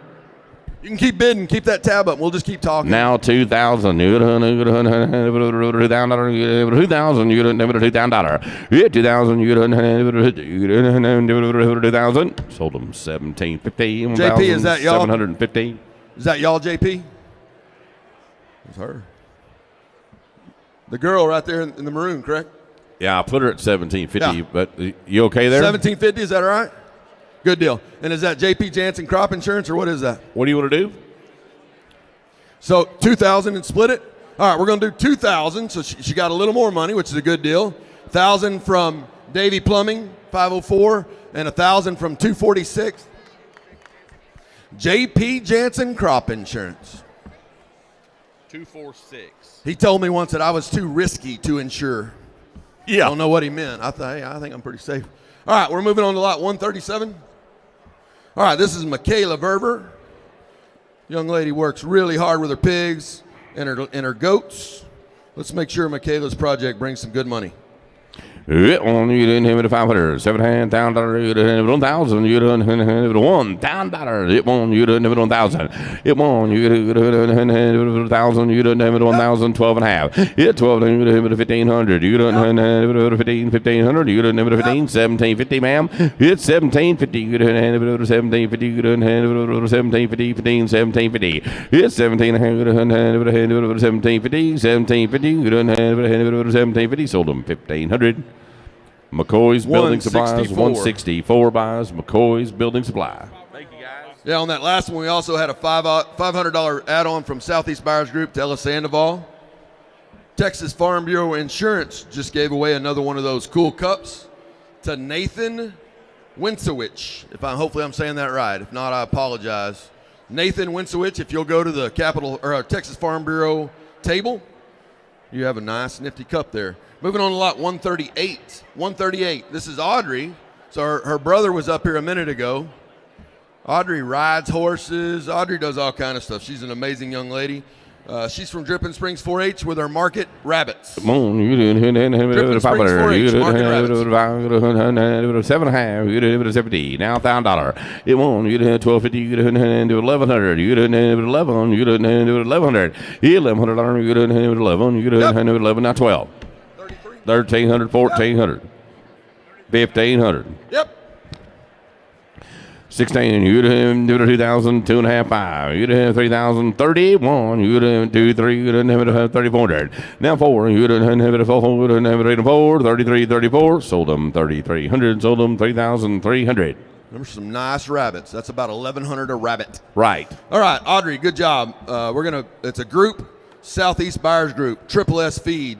You can keep bidding. Keep that tab up. We'll just keep talking. Now 2,000. You get $2,000. You get $2,000. You get $2,000. You get $2,000. You get $2,000. Sold them 1,750. JP, is that y'all? 750. Is that y'all, JP? It's her. The girl right there in the maroon, correct? Yeah, I put her at 1,750. Yeah. But you okay there? 1,750. Is that all right? Good deal. And is that JP Jansen crop insurance or what is that? What do you want to do? So 2,000 and split it. All right, we're going to do 2,000. So she got a little more money, which is a good deal. 1,000 from Davy Plumbing, 504, and 1,000 from 246. JP Jansen crop insurance. 246. He told me once that I was too risky to insure. Yeah. I don't know what he meant. I thought, hey, I think I'm pretty safe. All right, we're moving on to lot 137. All right, this is Michaela Verver. Young lady works really hard with her pigs and her goats. Let's make sure Michaela's project brings some good money. It won. You didn't have it at $500. $7,000. You didn't have it on $1,000. You didn't have it on $1,000. It won. You didn't have it on $1,000. It won. You didn't have it on $1,000. You didn't have it on $1,000. 12.5. It 12. You didn't have it at $1,500. You didn't have it at $1,500. You didn't have it at $1,750, ma'am. It's $1,750. You didn't have it at $1,750. You didn't have it at $1,750. $1,750. It's $1,750. You didn't have it at $1,750. $1,750. You didn't have it at $1,750. Sold them $1,500. McCoy's Building Supplies, 164 buys. McCoy's Building Supply. Thank you, guys. Yeah, on that last one, we also had a $500 add-on from Southeast Buyers Group to Ella Sandoval. Texas Farm Bureau Insurance just gave away another one of those cool cups to Nathan Winsowich. Hopefully I'm saying that right. If not, I apologize. Nathan Winsowich, if you'll go to the Texas Farm Bureau table, you have a nice, nifty cup there. Moving on to lot 138. 138. This is Audrey. So her brother was up here a minute ago. Audrey rides horses. Audrey does all kind of stuff. She's an amazing young lady. She's from Dripping Springs 4-H with her market rabbits. Come on, you didn't have it at $500. You didn't have it at $7.5. You didn't have it at $70. Now $1,000. It won. You didn't have $1,250. You didn't have it at $1,100. You didn't have it at $11. You didn't have it at $1,100. $1,100. You didn't have it at $11. You didn't have it at $11. Now $12. $1,300. $1,400. 1,500. Yep. 16, you didn't have 2,000, 2.5, 5. You didn't have 3,000, 31. You didn't 2, 3. You didn't have 3,400. Now 4. You didn't have 4. You didn't have 8 and 4. 33, 34. Sold them 3,300. Sold them 3,300. There's some nice rabbits. That's about 1,100 a rabbit. Right. All right, Audrey, good job. It's a group, Southeast Buyers Group, Triple S Feed,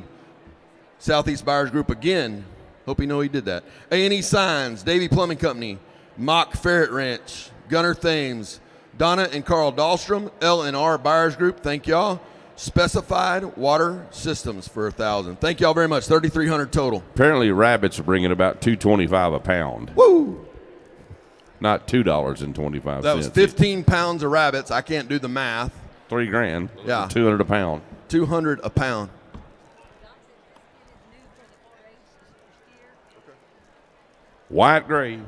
Southeast Buyers Group again. Hope you know he did that. A&E Signs, Davy Plumbing Company, Mock Ferret Ranch, Gunner Thames, Donna and Carl Dahlstrom, L&R Buyers Group, thank y'all. Specified Water Systems for 1,000. Thank y'all very much. 3,300 total. Apparently, rabbits are bringing about $2.25 a pound. Woo! Not $2.25. That was 15 pounds of rabbits. I can't do the math. $3,000. Yeah. 200 a pound. 200 a pound. White gray.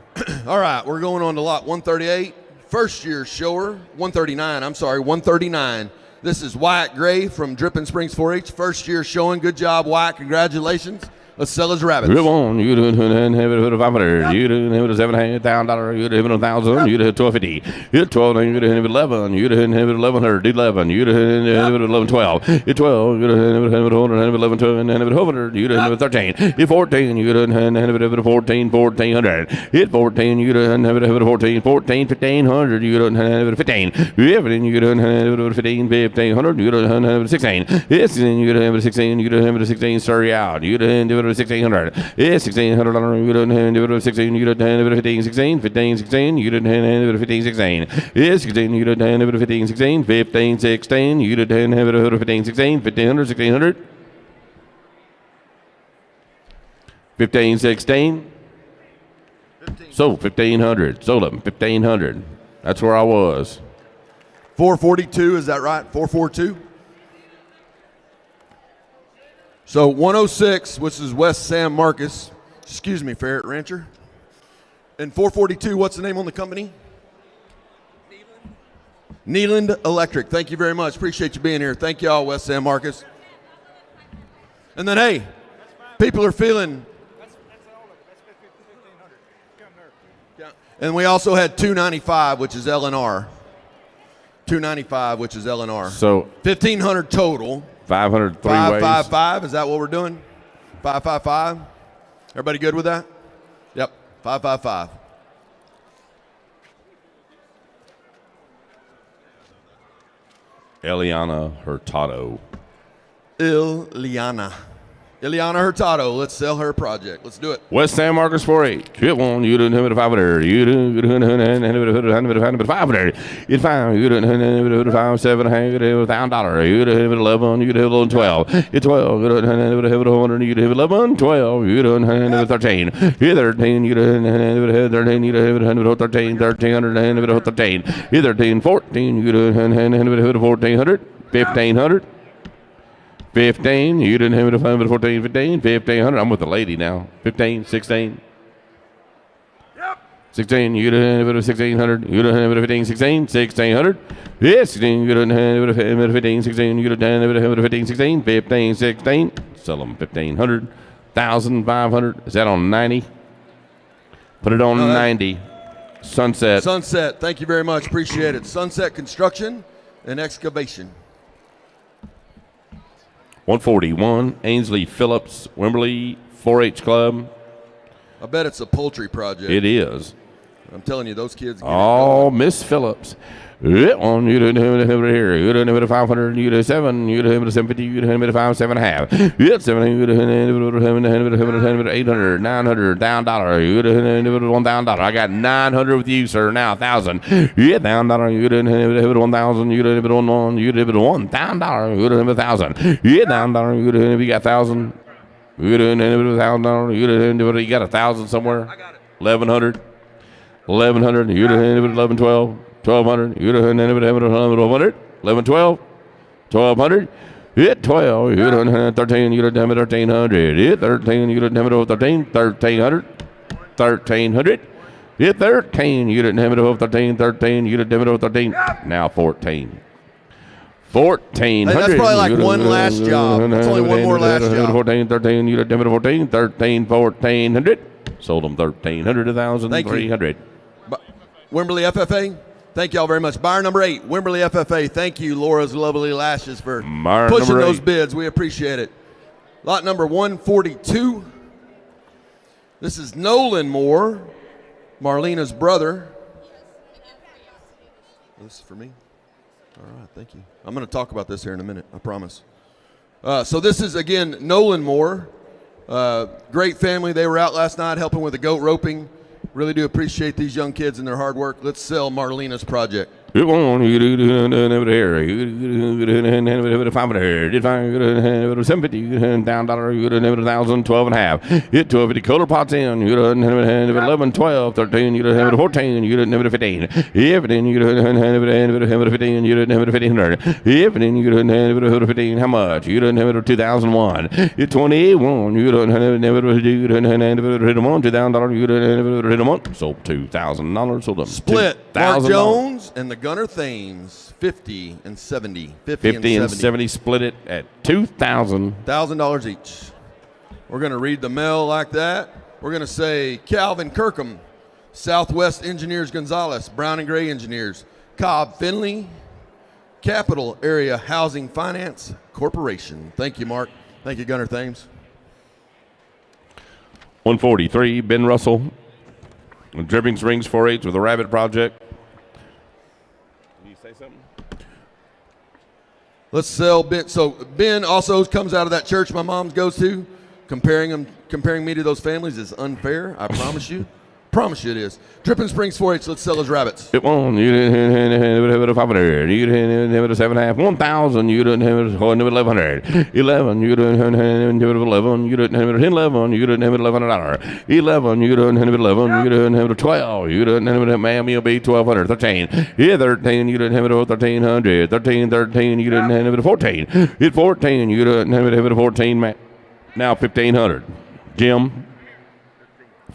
All right, we're going on to lot 138. First year shower, 139. This is Wyatt Gray from Dripping Springs 4-H. First year showing. Good job, Wyatt. Congratulations. Let's sell his rabbits. Come on, you didn't have it for 500. You didn't have it $7,000. You didn't have it 1,000. You didn't have 1,250. You had 12. You didn't have 11. You didn't have it 1,100. 11. You didn't have it 11, 12. You 12. You didn't have it 100. 11, 12. And have it 100. You didn't have it 13. You 14. You didn't have it 14. 1,400. Hit 14. You didn't have it 14. 14. 1,500. You didn't have it 15. 15. You didn't have it 15. 1,500. You didn't have it 16. 16. You didn't have it 16. You didn't have it 16. Sorry out. You didn't have it 1,600. It's $1,600. You didn't have it 16. You didn't have it 15, 16. 15, 16. You didn't have it 15, 16. It's 16. You didn't have it 15, 16. 15, 16. You didn't have it 15, 16. 1,500, 1,600. 15, 16. So 1,500. Sold them 1,500. That's where I was. 442, is that right? 442? So 106, which is West San Marcos. Excuse me, Ferret Rancher. And 442, what's the name on the company? Neeland Electric. Thank you very much. Appreciate you being here. Thank y'all, West San Marcos. And then, hey, people are feeling. That's all of it. That's 1,500. And we also had 295, which is L&R. 295, which is L&R. So 1,500 total. 500 three ways. 555. Is that what we're doing? 555. Everybody good with that? Yep. 555. Eliana Hurtado. Ileana Hurtado. Let's sell her project. Let's do it. West San Marcos 4-H. Hit one. You didn't have it 500. You didn't have it 500. It's 5. You didn't have it 5, 7, $1,000. You didn't have it 11. You didn't have it 12. It's 12. You didn't have it 100. You didn't have it 11. 12. You didn't have it 13. You 13. You didn't have it 13. You didn't have it 13. 1300. You didn't have it 13. You 13. 14. You didn't have it 1,400. 1,500. 15, you didn't have it 14, 15, 1,500. I'm with the lady now. 15, 16. Yep. 16, you didn't have it 1,600. You didn't have it 15, 16, 1,600. Yes, 16, you didn't have it 15, 16. You didn't have it 15, 16, 15, 16. Sell them 1,500, 1,500. Is that on 90? Put it on 90. Sunset. Sunset. Thank you very much. Appreciate it. Sunset Construction and Excavation. 141, Ainsley Phillips, Wimberley 4-H Club. I bet it's a poultry project. It is. I'm telling you, those kids. Oh, Miss Phillips. That one, you didn't have it here. You didn't have it 500. You did 7. You didn't have it 750. You didn't have it 5, 7.5. You had 7. You didn't have it 800, 900, $1,000. You didn't have it $1,000. I got 900 with you, sir. Now 1,000. You had $1,000. You didn't have it 1,000. You didn't have it 1. You didn't have it $1,000. You didn't have it 1,000. You had $1,000. You didn't have it 1,000. You didn't have it $1,000. You didn't have it. You got 1,000 somewhere. I got it. 1,100. 1,100. You didn't have it 11, 12. 1,200. You didn't have it 1,100. 11, 12. 1,200. Hit 12. You didn't have 13. You didn't have it 1,300. Hit 13. You didn't have it 13. 1,300. 1,300. Hit 13. You didn't have it 13. 13. You didn't have it 13. Now 14. 1,400. Hey, that's probably like one last job. That's only one more last job. 14, 13. You didn't have it 14. 13, 1,400. Sold them 1,300 to 1,300. Wimberley FFA, thank y'all very much. Buyer number 8, Wimberley FFA. Thank you, Laura's lovely lashes, for Buyer pushing number those 8. bids. We appreciate it. Lot number 142. This is Nolan Moore, Marlena's brother. This is for me? All right, thank you. I'm going to talk about this here in a minute, I promise. So this is, again, Nolan Moore. Great family. They were out last night helping with the goat roping. Really do appreciate these young kids and their hard work. Let's sell Marlena's project. It won't. You do here. You 500. 750. Down dollar. You 1,000. 12 and a half. Hit 1250. Color pots in. You 11, 12, 13. You 14. You 15. If then you 15. You 1,500. If then you 15. How much? You 2,001. You 21. You hit them on $2,000. You hit them on. Sold $2,000. Sold them. Split. Mark Jones and the Gunner Thames, 50 and 70. 50 and 70 split it at $1,000 each. We're going to read the mail like that. We're going to say Calvin Kirkham, Southwest Engineers Gonzalez, Brown and Gray Engineers, Cobb Finley, Capital Area Housing Finance Corporation. Thank you, Mark. Thank you, Gunner Thames. 143, Ben Russell, Dripping Springs 4-H with the Rabbit Project. Say something? Let's sell Ben. So Ben also comes out of that church my mom goes to. Comparing me to those families is unfair. I promise you. Promise you it is. Dripping Springs 4-H. Let's sell his rabbits. It won. You didn't have it 500. You didn't have it 7.5. 1,000. You didn't have it 1,100. 11. You didn't have it 11. You didn't have it 11. You didn't have it $1,100. 11. You didn't have it 11. You didn't have it 12. You didn't have it Miami will be 1,200. 13. Yeah, 13. You didn't have it 1,300. 13. You didn't have it 14. Hit 14. You didn't have it 14. Now 1,500. Jim.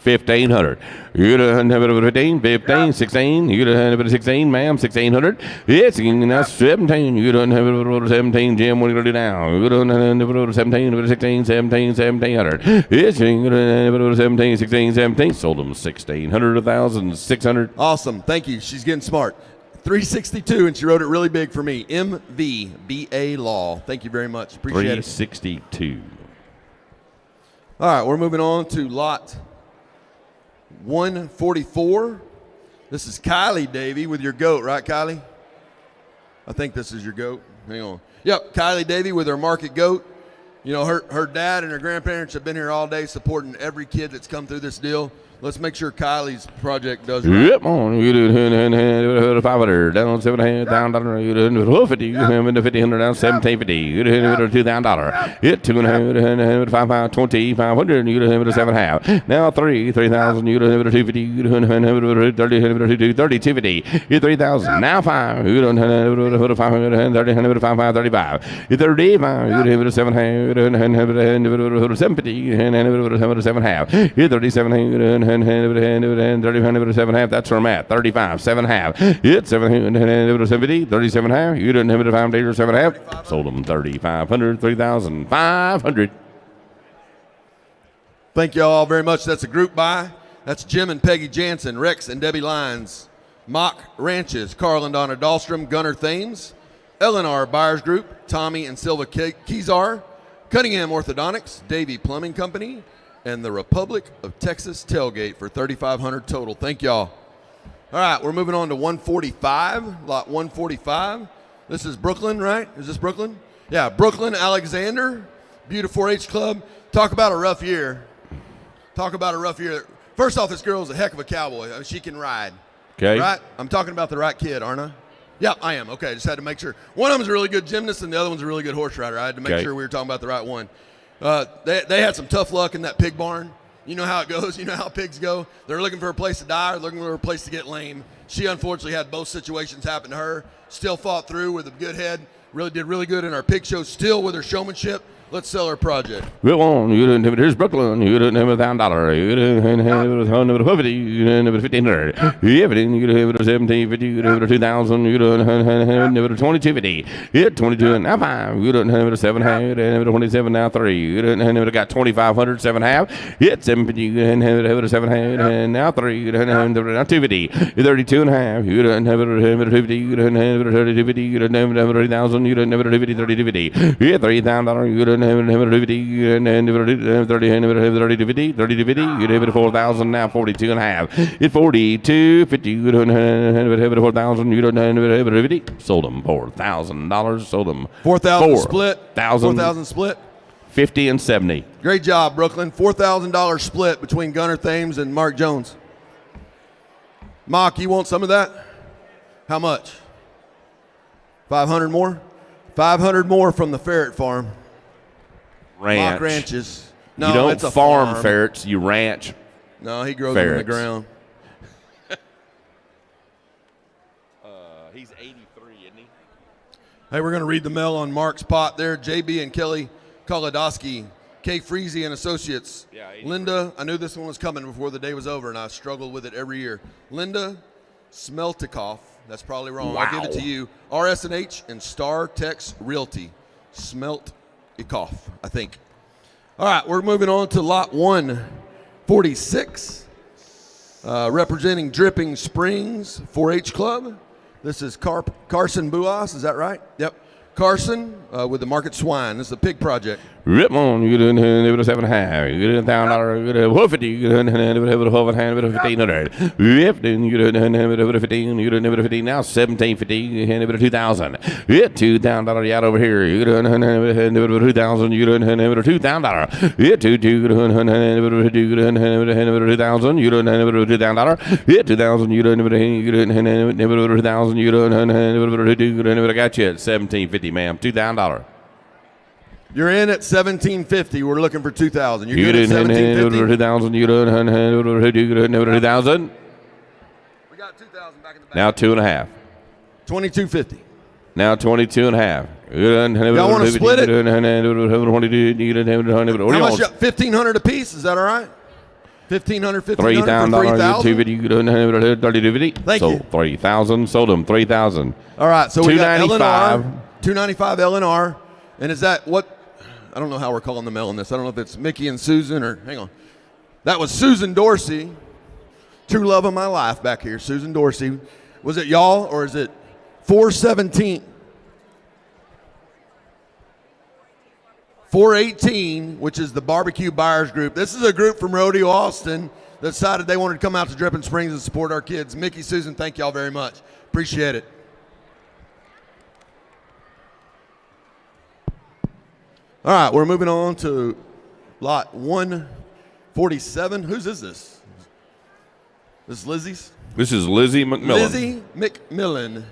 1,500. You done have it over 15, 16. You done have it 16, ma'am. 1,600. Yes, that's 17. You done have it over 17, Jim. What are you gonna do now? You done have it over 17, over 16, 17, 1,700. Yes, you done have it over 17, 16, 17. Sold them 1,600, 1,600. Awesome. Thank you. She's getting smart. 362, and she wrote it really big for me. MVBA Law. Thank you very much. Appreciate 362. it. All right, we're moving on to lot 144. This is Kylie Davey with your goat, right, Kylie? I think this is your goat. Hang on. Yep, Kylie Davey with her market goat. You know, her dad and her grandparents have been here all day supporting every kid that's come through this deal. Let's make sure Kylie's project does right. Yep, on. You do 500, down 700, down $1. You do 50, you do 1,500, down 1,750. You do $2,000. Hit 200, 5, 20, 500, you do 7.5. Now 3,000, you do 250, you do 30, 250. Hit 3,000. Now 5, you do 500, 30, 5, 35. Hit 35, you do 700, 750, 7.5. Hit 37, 37.5. That's where I'm at. 35, 7.5. Hit 770, 37.5. You didn't have it at 5 days or 7.5. Sold them 3,500, 3,500. Thank you all very much. That's a group buy. That's Jim and Peggy Jansen, Rex and Debbie Lyons, Mock Ranches, Carl and Donna Dahlstrom, Gunner Thames, L&R Buyers Group, Tommy and Silva Kezar, Cunningham Orthodontics, Davey Plumbing Company, and the Republic of Texas Tailgate for $3,500 total. Thank y'all. All right, we're moving on to 145, lot 145. This is Brooklyn, right? Is this Brooklyn? Yeah, Brooklyn Alexander, Beautiful 4-H Club. Talk about a rough year. Talk about a rough year. First off, this girl's a heck of a cowboy. I mean, she can ride. Okay. Right? I'm talking about the right kid, aren't I? Yeah, I am. Okay, just had to make sure. One of them's a really good gymnast, and the other one's a really good horse rider. I had to make sure we were talking about the right one. They had some tough luck in that pig barn. You know how it goes. You know how pigs go. They're looking for a place to die or looking for a place to get lame. She unfortunately had both situations happen to her. Still fought through with a good head. Really did really good in our pig show. Still with her showmanship. Let's sell our project. We won. You didn't have it. Here's Brooklyn. You didn't have $1,000. You didn't have it. $150. You didn't have it. $1,500. You have it. You didn't have it. $1,750. You didn't have it. $2,000. You didn't have it. $2,250. You had 22 and now 5. You didn't have it. 7 half. You didn't have it. 27 now 3. You didn't have it. Got 2,500. 7 half. You had 750. You didn't have it. 7 half. And now 3. You didn't have it. Now 250. You 32 and a half. You didn't have it. 250. You didn't have it. 3250. You didn't have it. 30,000. You didn't have it. 3250. You had $3,000. You didn't have it. 30. You didn't have it. 30. 3250. You didn't have it. 4,000. Now 42 and a half. It's 4250. You didn't have it. 4,000. You didn't have it. 50. Sold them $4,000. Sold them 4,000 split. 4,000. 4,000 split. 50 and 70. Great job, Brooklyn. $4,000 split between Gunnar Thames and Mark Jones. Mock, you want some of that? How much? 500 more? 500 more from the ferret farm. Ranch. Mock ranches. No, you don't it's a farm ferrets, you ranch. No, he grows ferrets. them in the ground. He's 83, isn't he? Hey, we're going to read the mail on Mark's pot there. JB and Kelly Kolodowski, K. Freezy and Associates. Yeah, Linda, I knew this one was coming before the day was over, and I struggled with it every year. Linda Smeltikoff, that's probably wrong. Wow. I'll give it to you. RS&H and Star Tex Realty. Smeltikoff, I think. All right, we're moving on to lot 146, representing Dripping Springs 4-H Club. This is Carson Buas, is that right? Yep. Carson with the Market Swine. This is a pig project. Rip on, you didn't have it 7 half. You didn't $1,000. You didn't have 50. You didn't have it 12 half. 1,500. Rip, then you didn't have it 15. You didn't have it 15. Now 1,750. You didn't have it 2,000. You had $2,000 out over here. You didn't have it 2,000. You didn't have it $2,000. You had 2. You didn't have it 2. You didn't have it 2,000. You didn't have it $2,000. You had 2,000. You didn't have it. You didn't have it 2,000. You didn't have it 2. You didn't have it. I got you at $1,750, ma'am. $2,000. You're in at $1,750. We're looking for $2,000. You're You good at didn't have $1,750. 2,000. You didn't have 2,000. We got $2,000 back in the back. Now 2.5. $2,250. Now 22 and a half. Y'all want to split it? How How much? $1,500 a piece. Is that all right? $1,500, $1,500 for $3,000. Thank you. Sold 3,000. Sold them 3,000. All right. So we got $295. $295 LNR. And is that what? I don't know how we're calling the mail on this. I don't know if it's Mickey and Susan or hang on. That was Susan Dorsey, true love of my life back here. Susan Dorsey. Was it y'all or is it 417? 418, which is the Barbecue Buyers Group. This is a group from Rodeo Austin that decided they wanted to come out to Dripping Springs and support our kids. Mickey, Susan, thank y'all very much. Appreciate it. All right, we're moving on to lot 147. Whose is this? This is Lizzie's? This is Lizzie McMillan. Lizzie McMillan.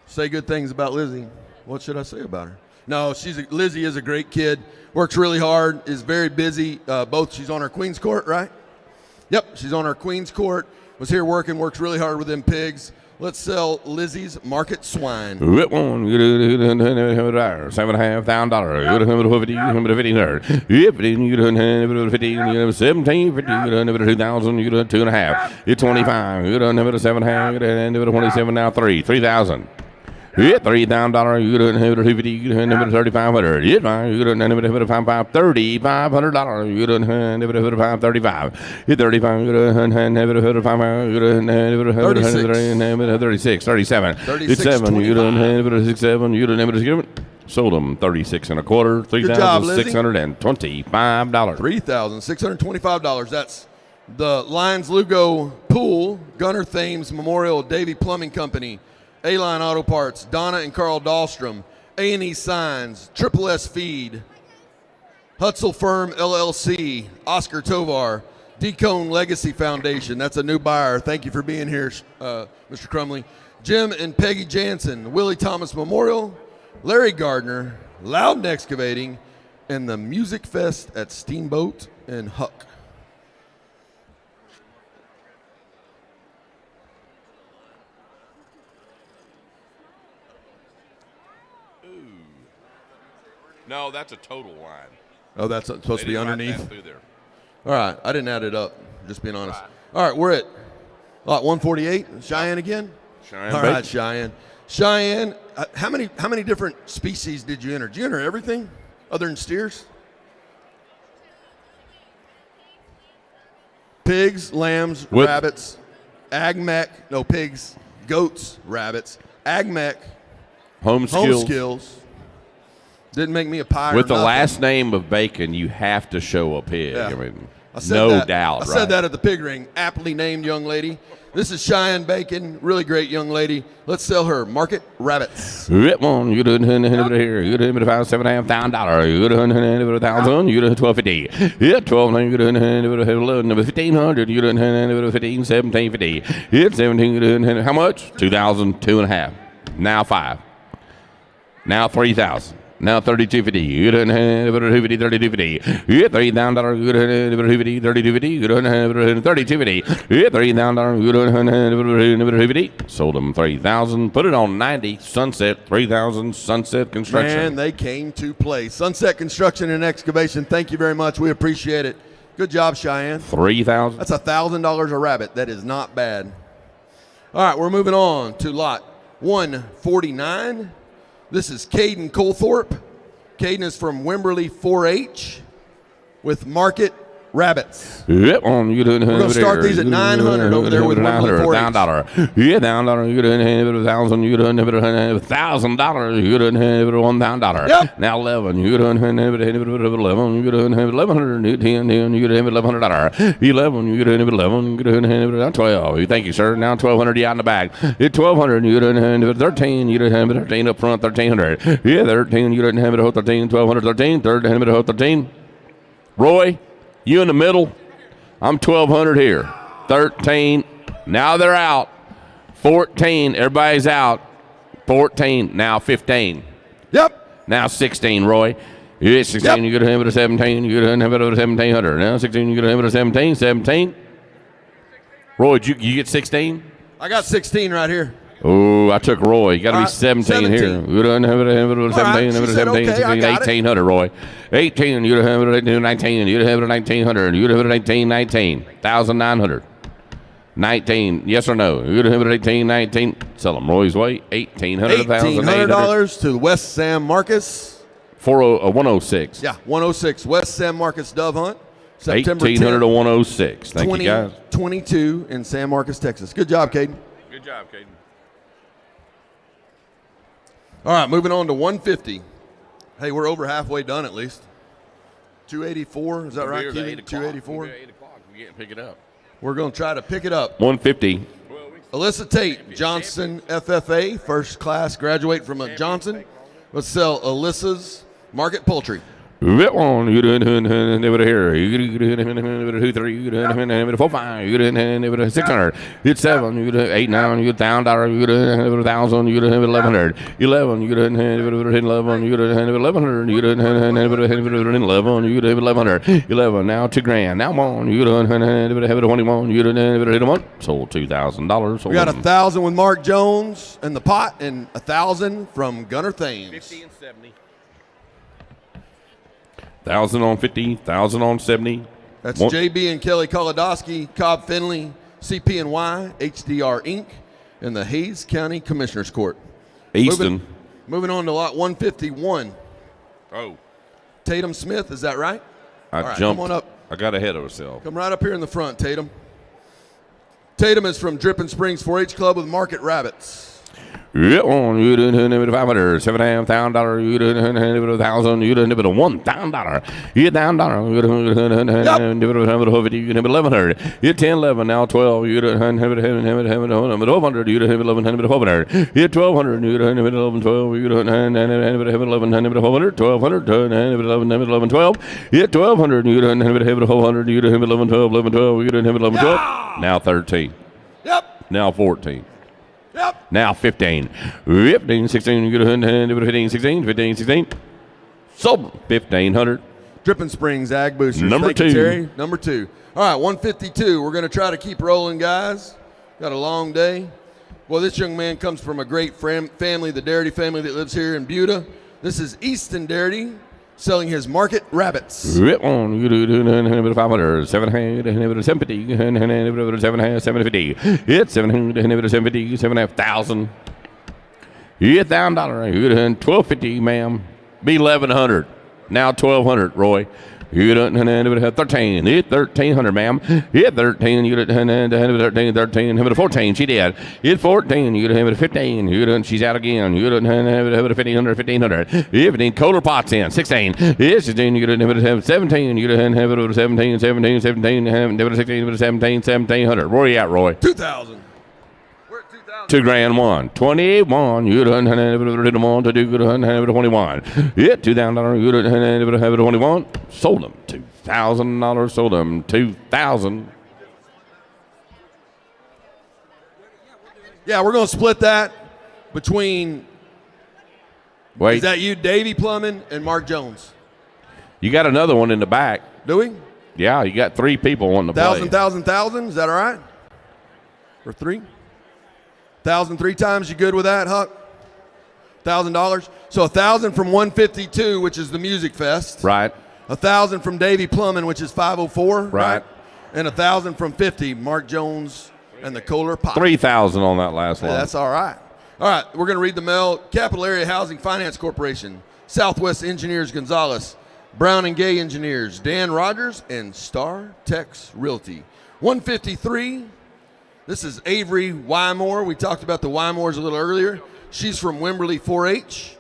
Say good things about Lizzie. What should I say about her? No, Lizzie is a great kid. Works really hard. Is very busy. She's on her Queen's Court, right? Yep, she's on her Queen's Court. Was here working. Works really hard with them pigs. Let's sell Lizzie's Market Swine. Rip one, $7,500. You didn't have it 50. You didn't have it 1,500. Yep, you didn't have it 50. You didn't have it 1,750. You didn't have it 2,000. You didn't have 2.5. You're 25. You didn't have it 7 half. You didn't have it 27 now 3. 3,000. Yeah, $3,000. You didn't have it 50. You didn't have it 3,500. Yeah, fine. You didn't have it $3,500. You didn't have it 535. Yeah, 35. You didn't have it 5. You didn't have it 36. 37. 37. You didn't have it 67. You didn't have it 67. Sold them 36 and a quarter. $3,625. $3,625. That's the Lions Lugo Pool, Gunnar Thames Memorial, Davy Plumbing Company, A-Line Auto Parts, Donna and Carl Dahlstrom, A&E Signs, Triple S Feed, Hutzel Firm LLC, Oscar Tovar, Decone Legacy Foundation. That's a new buyer. Thank you for being here, Mr. Crumley. Jim and Peggy Jansen, Willie Thomas Memorial, Larry Gardner, Loudon Excavating, and the Music Fest at Steamboat and Huck. No, that's a total line. Oh, that's supposed to be underneath? Through there. All right. I didn't add it up, just being honest. All right, we're at lot 148. Cheyenne again? Cheyenne. All right, Cheyenne. Cheyenne, how many different species did you enter? Did you enter everything other than steers? Pigs, lambs, rabbits, pigs, goats, rabbits, home skills. Didn't make me a pie. With the last name of Bacon, you have to show a pig. Yeah. I mean, I doubt. said that at the pig ring. Aptly named young lady. This is Cheyenne Bacon, really great young lady. Let's sell her market rabbits. You done here. You done about $7,500. You done $1,000. You done $1,250. Yeah, $1,200. You done $1,500. You done $1,750. Yeah, $17. You done how much? $2,000. $2,500. Now $5,000. Now $3,000. Now $3,250. You done $250. $3,250. Yeah, $3,000. You done $250. $3,250. You done $3,250. Yeah, $3,000. You done $250. Sold them $3,000. Put it on 90. Sunset 3,000. Sunset Construction. Man, they came to play. Sunset Construction and Excavation. Thank you very much. We appreciate it. Good job, Cheyenne. $3,000. That's $1,000 a rabbit. That is not bad. All right, we're moving on to lot 149. This is Caden Colthorpe. Caden is from Wimberley 4-H with Market Rabbits. Yep, we're going to start these at $900 over there with Wimberley 4-H. Yeah, $1,000. You done $1,000. You done $1,000. You done $1,000. Yep. Now 11. You done $11. You done $1,100. 10. You done $1,100. 11. You done $11. You done 12. Thank you, sir. Now 1,200. You out in the back. 1,200. You done 13. You done 13 up front. 1,300. Yeah, 13. You done 13. 1,200. 13. 13. Roy. You in the middle. I'm 1,200 here. 13. Now they're out. 14. Everybody's out. 14. Now 15. Yep. Now 16, Roy. Yeah, 16. Yep. You got to have it at 17. You got to have it at 1,700. Now 16. You got to have it at 17. 17. Roy, you get 16? I got 16 right here. Oh, I took Roy. You got to be 17 here. You don't have it at 17, 17, 16, 1,800, Roy. 18, you don't have it at 19, you don't have it at 1,900, you don't have it at 18, 19, 1,900. 19, yes or no? You don't have it at 18, 19. Sell them Roy's way. $1,800, $1,800 to West Sam Marcus. 106. Yeah, 106. West Sam Marcus Dove Hunt. September 1,800 to 106. Thank you, guys. 22 in San Marcos, Texas. Good job, Caden. Good job, Caden. All right, moving on to 150. Hey, we're over halfway done at least. 284, is that right, Keelan? 284? 8 o'clock. We can't pick it up. We're going to try to pick it up. 150. Alyssa Tate, Johnson FFA, first class graduate from Johnson. Let's sell Alyssa's Market Poultry. That one, you done over here. You done 2, 3, you done 4, 5, you done 600. It's 7, you done 8, 9, you done $1,000, you done 1,000, you done 1,100. 11, you done 11, you done 1,100, you done 11, you done 1,100. 11, now $2,000. Now one, you done 21, you done 21. Sold $2,000. We got 1,000 with Mark Jones in the pot and 1,000 from Gunnar Thames. 50 and 70. 1,000 on 50, 1,000 on 70. That's JB and Kelly Kolodowski, Cobb Finley, CP&Y, HDR Inc., in the Hayes County Commissioner's Court. Easton. Moving on to lot 151. Oh. Tatum Smith, is that right? I right, jumped. come on up. I got ahead of myself. Come right up here in the front, Tatum. Tatum is from Dripping Springs 4-H Club with Market Rabbits. Yeah, you done $500, $7,500, you done $1,000, you done $1,000, you $1,000, you done $1,100, you done $1,100, you 10, 11, now 12, you done $1,200, you done $1,100, you 1,200, you done $11, 12, you done $1,100, 1,200, 11, 12, you 1,200, you done $1,400, you done $11, 12, 11, 12, you done $11, 12, now 13. Yep. Now 14. Yep. Now 15. 15, 16, you get 15, 16, 15, 16. Sold 1,500. Dripping Springs Ag Boosters. Number Thank you, 2. Terry. Number 2. All right, 152. We're going to try to keep rolling, guys. Got a long day. Well, this young man comes from a great family, the Darity family that lives here in Buda. This is Easton Darity selling his market rabbits. 500, 750, 750. It's 750, 7,500. $1,000. 1250, ma'am. Be 1,100. Now 1,200, Roy. You don't have 13. It's 1,300, ma'am. It's 13. You don't have 13, 13. Have it 14. She did. It's 14. You don't have it 15. You don't. She's out again. You don't have it 1,500, 1,500. 15. Kohler pots in. 16. It's 16. You don't have it 17. You don't have it 17, 17, 17. Have it 16, 17, 1,700. Where are you at, Roy? 2,000. $2,000 won. 21. You don't have it 1 to do. You don't have it 21. Yeah, $2,000. You don't have it 21. Sold them. $2,000. Sold them. 2,000. Yeah, we're going to split that between. Wait. Is that you, Davey Plumbing, and Mark Jones? You got another one in the back. Do we? Yeah, you got 3 people wanting to play. 1,000. Is that all right? For 3? 1,000 3 times. You good with that, Huck? $1,000. So 1,000 from 152, which is the Music Fest. Right. 1,000 from Davey Plumbing, which is 504. Right. And 1,000 from 50, Mark Jones and the Kohler Pot. 3,000 on that last one. That's all right. All right, we're going to read the mail. Capital Area Housing Finance Corporation, Southwest Engineers Gonzalez, Brown and Gay Engineers, Dan Rogers, and Star Tex Realty. 153. This is Avery Wymore. We talked about the Wymores a little earlier. She's from Wimberley 4-H.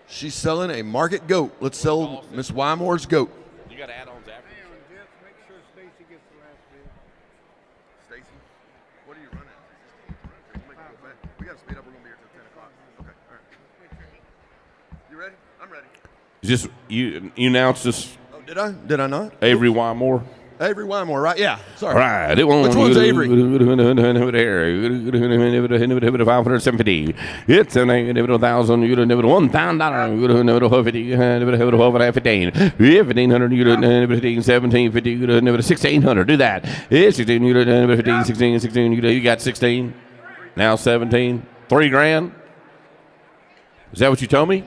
She's selling a market goat. Let's sell Miss Wymore's goat. You got add-ons after. Make sure Stacy gets the last bid. Stacy, what are you running? We got to speed up. We're going to be here till 10 o'clock. Okay, all right. You ready? I'm ready. Just you announced this. Oh, did I? Did I not? Avery Wymore. Avery Wymore, right? Yeah. Sorry. Right. Which one's Avery? 500, 750. It's 1,000. You don't have it $1,000. You don't have it 50. You don't have it 15. 1,500. You don't have it 15. 1,750. You don't have it 1,600. Do that. It's 16. You don't have it 15. 16. 16. You got 16. Now 17. $3,000. Is that what you told me?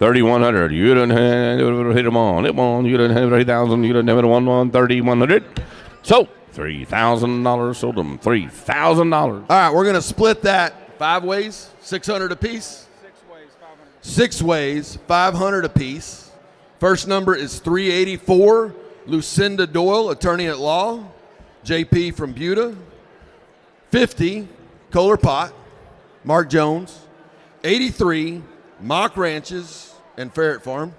3,100. You don't have it, hit them on. It won. You don't have it 3,000. You don't have it 3,100. So $3,000 sold them. $3,000. All right, we're going to split that 5 ways, 600 apiece. 6 ways, 500 apiece. First number is 384. Lucinda Doyle, attorney at law. JP from Buda. 50. Kohler Pot. Mark Jones. 83. Mock Ranches and Ferret Farm.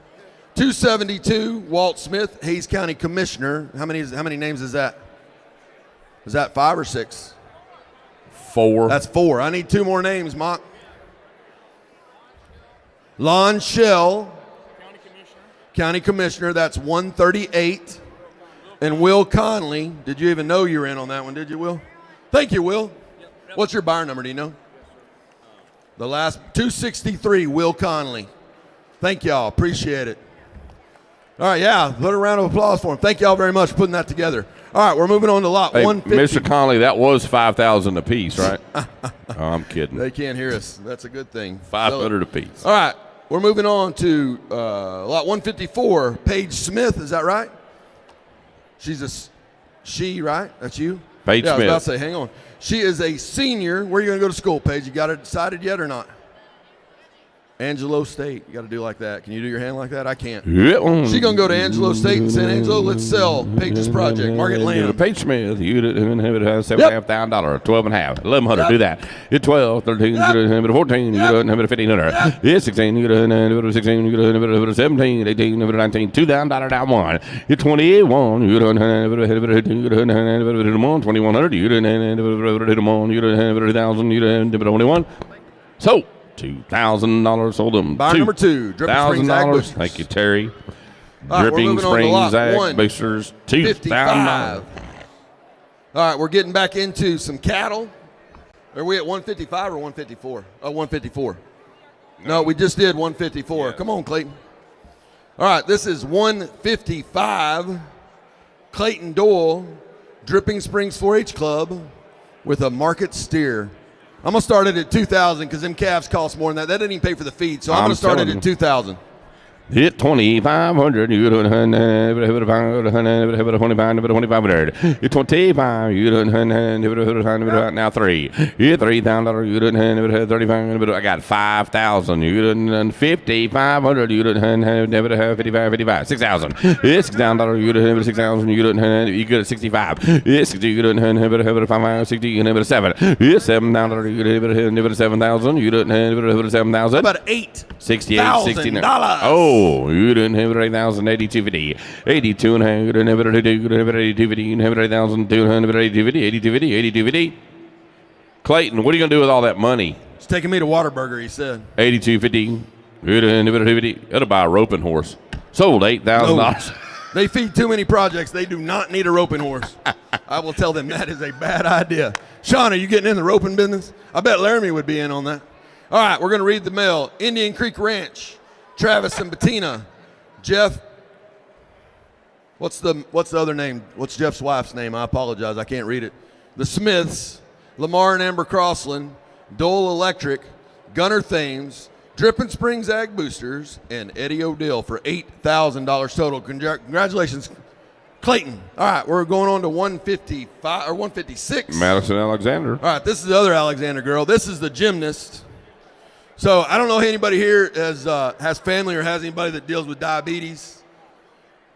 272, Walt Smith, Hayes County Commissioner. How many names is that? Is that 5 or 6? 4. That's 4. I need 2 more names, Mock. Lon Shell, County Commissioner. That's 138. And Will Conley. Did you even know you were in on that one, did you, Will? Thank you, Will. What's your buyer number, do you know? The last 263, Will Conley. Thank y'all. Appreciate it. All right, yeah. Put a round of applause for him. Thank y'all very much for putting that together. All right, we're moving on to lot 150. Mr. Conley, that was 5,000 apiece, right? Oh, I'm kidding. They can't hear us. That's a good thing. 500 apiece. All right, we're moving on to lot 154. Paige Smith, is that right? She, right? That's you? Paige Smith. I was about to say, hang on. She is a senior. Where are you going to go to school, Paige? You got it decided yet or not? Angelo State. You got to do like that. Can you do your hand like that? I can't. She's going to go to Angelo State in San Angelo. Let's sell Paige's project. Market Lamb. Paige Smith. You didn't have it $7,500. 12.5. 1,100. Do that. It's 12, 13. You don't have it 14. You don't have it 1,500. It's 16. You don't have it 16. You don't have it 17, 18, 19. $2,000 down 1. It's 21. You don't have it 18. You don't have it 2,100. You don't have it 1. You don't have it 1,000. You don't have it 21. So $2,000 sold them. Buyer number 2, Dripping Springs Ag Boosters. Thank you, Terry. Right, Dripping Springs Ag Boosters, $2,000. All right, we're getting back into some cattle. Are we at 155 or 154? Oh, 154. No, we just did 154. Yeah. Come on, Clayton. All right, this is 155. Clayton Doyle, Dripping Springs 4-H Club with a market steer. I'm going to start it at $2,000 because them calves cost more than that. That didn't even pay for the feed, so I'm going to start it at $2,000. Hit 2,500. You don't have a 2,500. Hit 25. You don't have now 3. Hit $3,000. You don't have 3,500. I got 5,000. You don't have 5,500. You don't have 55. 6,000. Hit $6,000. You don't have 6,000. You don't have. You get 65. Hit 60. You don't have 5, 60. You don't have 7. Hit $7,000. You don't have 7,000. You don't have 7,000. About $8,000. Oh, you didn't have 8,082.50. 82 and a half. You didn't have 82.50. You didn't have 8,282.50. 82.50. Clayton, what are you going to do with all that money? It's taking me to Whataburger, he said. 82.50. You didn't have 50. That'll buy a roping horse. Sold $8,000. They feed too many projects. They do not need a roping horse. I will tell them that is a bad idea. Sean, are you getting in the roping business? I bet Laramie would be in on that. All right, we're going to read the mail. Indian Creek Ranch. Travis and Bettina, Jeff. What's the other name? What's Jeff's wife's name? I apologize, I can't read it. The Smiths, Lamar and Amber Crossland, Dole Electric, Gunner Thames, Dripping Springs Ag Boosters, and Eddie O'Dill for $8,000 total. Congratulations, Clayton. All right, we're going on to 155 or 156. Madison Alexander. All right, this is the other Alexander girl. This is the gymnast. So I don't know if anybody here has family or has anybody that deals with diabetes.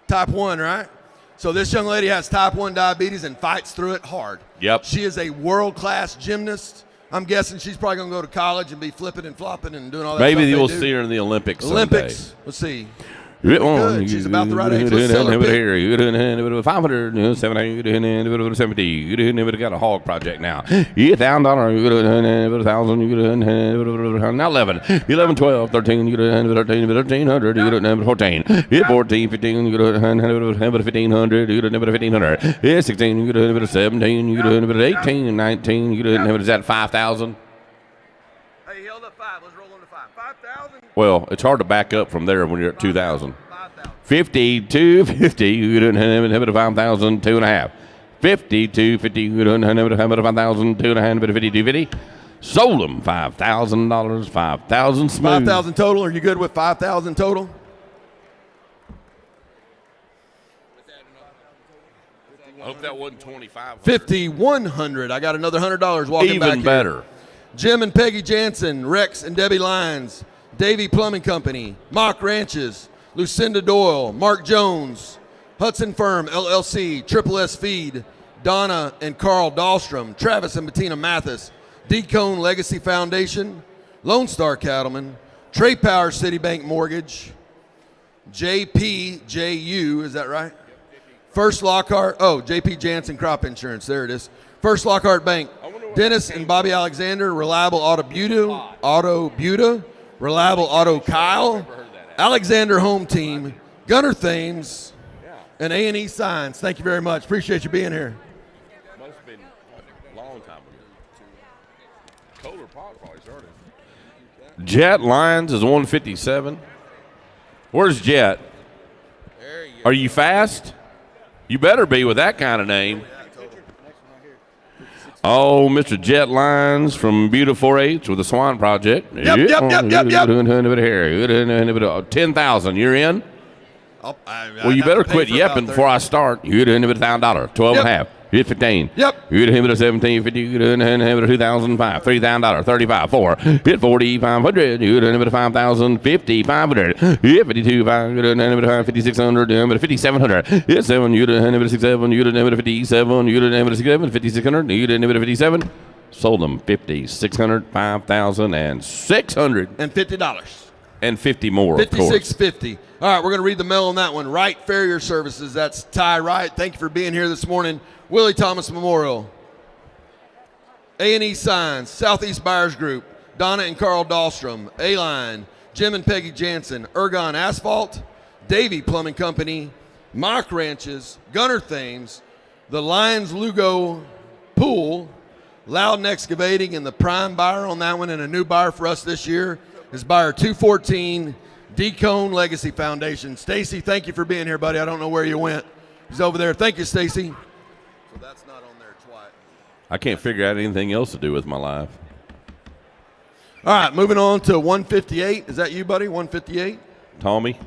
Type 1, right? So this young lady has type 1 diabetes and fights through it hard. Yep. She is a world-class gymnast. I'm guessing she's probably going to go to college and be flipping and flopping and doing all that Maybe stuff you'll they do. see her in the Olympics Olympics. someday. Let's see. Good. She's about the right age. Let's sell her pick. 500, 70, you got a hog project now. $1,000, 1,000, now 11, 11, 12, 13, 1,300, 14, 14, 15, 1,500, 1,500, 16, 17, 18, 19, is that 5,000? Hey, he held up 5. Let's roll on to 5. 5,000. Well, it's hard to back up from there when you're at 2,000. 52, 50, you don't have a 5,000, 2.5. 52, 50, you don't have a 5,000, 2.5, 52, 50. Sold them $5,000, 5,000 smooth. 5,000 total. Are you good with 5,000 total? I hope that wasn't 25. 5,100. I got another $100 walking back here. Even better. Jim and Peggy Jansen, Rex and Debbie Lyons, Davy Plumbing Company, Mock Ranches, Lucinda Doyle, Mark Jones, Hudson Firm, LLC, Triple S Feed, Donna and Carl Dahlstrom, Travis and Bettina Mathis, D-Cone Legacy Foundation, Lone Star Cattlemen, Trey Power Citibank Mortgage, JPJU, is that right? First Lockhart, JP Jansen Crop Insurance, there it is. First Lockhart Bank, Dennis and Bobby Alexander, Reliable Auto Buda, Reliable Auto Kyle, Alexander Home Team, Gunner Thames, and A&E Signs. Thank you very much. Appreciate you being here. Must have been a long time ago. Kohler Pot probably started. Jet Lions is 157. Where's Jet? Are you fast? You better be with that kind of name. Oh, Mr. Jet Lines from Buda 4-H with the Swan Project. Yep. 10,000. You're in? Well, you better quit yapping before I start. You'd have it $1,000. 12 and a half. Hit 15. Yep. You'd have it a 17, 50. You'd have it a 2,005. $3,000. 35. 4. Hit 4,500. You'd have it a 5,000. 5,500. Hit 52. 5. You'd have it a 5,600. You'd have it a 5,700. Hit 7. You'd have it a 6,700. You'd have it a 57. You'd have it a 6,700. 5,600. You'd have it a 57. Sold them 5,600, 5,600, and $50. And 50 more. $56.50. All right, we're going to read the mail on that one. Wright Farrier Services. That's Ty Wright. Thank you for being here this morning. Willie Thomas Memorial. A&E Signs. Southeast Buyers Group. Donna and Carl Dahlstrom. A-Line. Jim and Peggy Jansen. Ergon Asphalt. Davy Plumbing Company. Mock Ranches. Gunner Thames. The Lions Lugo Pool. Loudon Excavating, and the prime buyer on that one, and a new buyer for us this year is buyer 214, D-Cone Legacy Foundation. Stacy, thank you for being here, buddy. I don't know where you went. He's over there. Thank you, Stacy. So that's not on there twice. I can't figure out anything else to do with my life. All right, moving on to 158. Is that you, buddy? 158? Tommy?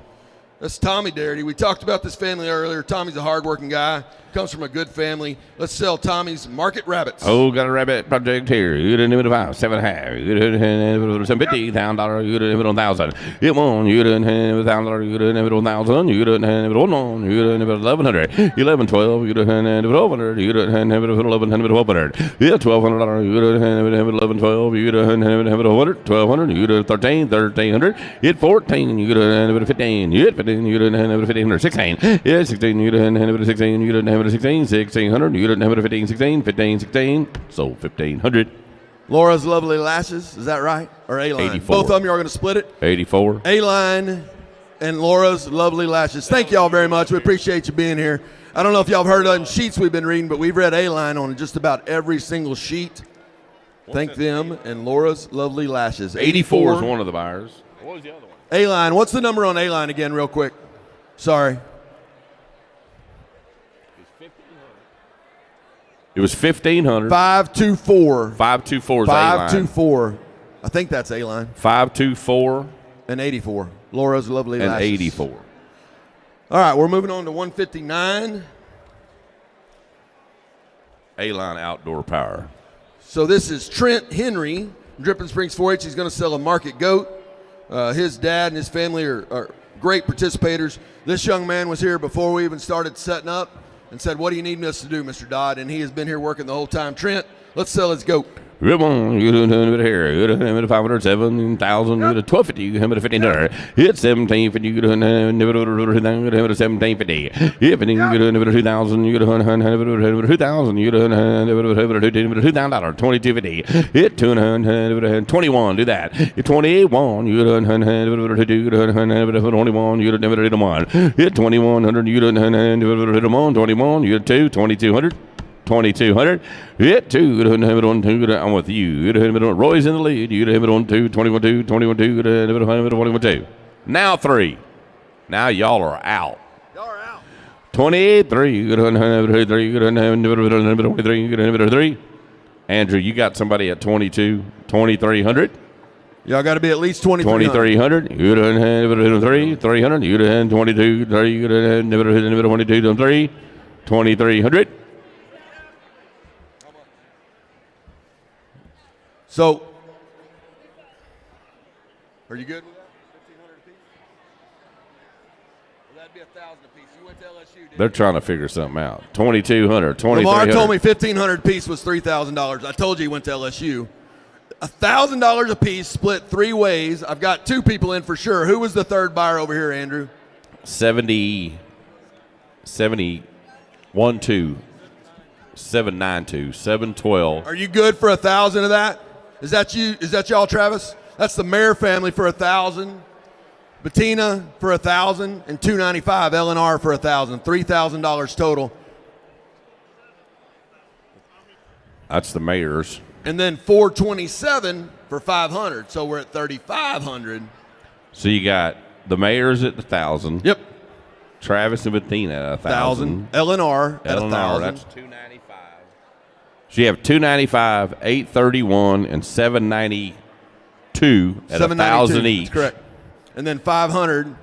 That's Tommy Darity. We talked about this family earlier. Tommy's a hardworking guy. Comes from a good family. Let's sell Tommy's market rabbits. Oh, got a rabbit project here. You didn't even have 7.5. You didn't have $50,000. You didn't have 1,000. It won. You didn't have $1,000. You didn't have 1,000. You didn't have 1. You didn't have 1,100. 11, 12. You didn't have 1,200. You didn't have 1,100. 1,200. Yeah, $1,200. You didn't have 11, 12. You didn't have 100. 1,200. You didn't have 13. 1,300. Hit 14. You didn't have 15. You hit 15. You didn't have 1,500. 16. Yeah, 16. You didn't have 16. You didn't have 16, 1,600. You didn't have it 15, 16, 15, 16. Sold 1,500. Laura's Lovely Lashes, is that right? Or A-Line? 84. Both of them, you are going to split it? 84. A-Line and Laura's Lovely Lashes. Thank y'all very much. We appreciate you being here. I don't know if y'all have heard of the sheets we've been reading, but we've read A-Line on just about every single sheet. Thank them and Laura's Lovely Lashes. 84 is one of the buyers. What was the other one? A-Line. What's the number on A-Line again, real quick? Sorry. It was 1,500. 524. 524 is A-Line. 524. I think that's A-Line. 524. And 84. Laura's Lovely and Lashes. 84. All right, we're moving on to 159. A-Line Outdoor Power. So this is Trent Henry, Dripping Springs 4-H. He's going to sell a market goat. His dad and his family are great participators. This young man was here before we even started setting up and said, what do you need us to do, Mr. Dodd? And he has been here working the whole time. Trent, let's sell his goat. Ribbon, you didn't have it here. You didn't have it 500, 7,000, you did 1250, you have it 1,500. Hit 1750, you didn't have it 1750. If you didn't have it 2,000, you didn't have it 2,000, you didn't have it $2,000, 2250. Hit 21, do that. Hit 21, you didn't have it 21, you didn't have it 1. Hit 2,100, you didn't have it 1, 21, you did 2, 2,200. 2,200. Hit 2. You didn't have it on 2. I'm with you. You didn't have it on. Roy's in the lead. You didn't have it on 2. 21, 2. 21, 2. You didn't have it on 21, 2. Now 3. Now y'all are out. Y'all are out. 23. You didn't have it 3. You didn't have it 23. You didn't have it 3. Andrew, you got somebody at 22. 2,300. Y'all got to be at least 2,300. 2,300. You didn't have it 3. 300. You didn't have 22. 3. You didn't have it 22. 3. 2,300. So, are you good with that? 1,500 a piece? Well, that'd be 1,000 a piece. You went to LSU, didn't They're trying to figure something out. 2,200, 2,300. Lamar told me 1,500 a piece was $3,000. I told you he went to LSU. $1,000 a piece, split 3 ways. I've got 2 people in for sure. Who was the third buyer over here, Andrew? 71, 2, 792, 712. Are you good for 1,000 of that? Is that you? Is that y'all, Travis? That's the Mayer family for 1,000. Bettina for 1,000 and $295. LNR for 1,000. $3,000 total. That's the mayor's. And then 427 for 500. So we're at 3,500. So you got the mayor's at 1,000. Yep. Travis and Bettina at 1,000. LNR at 1,000. That's 295. So you have 295, 831, and 792 at 1,000 each. That's correct. And then 500.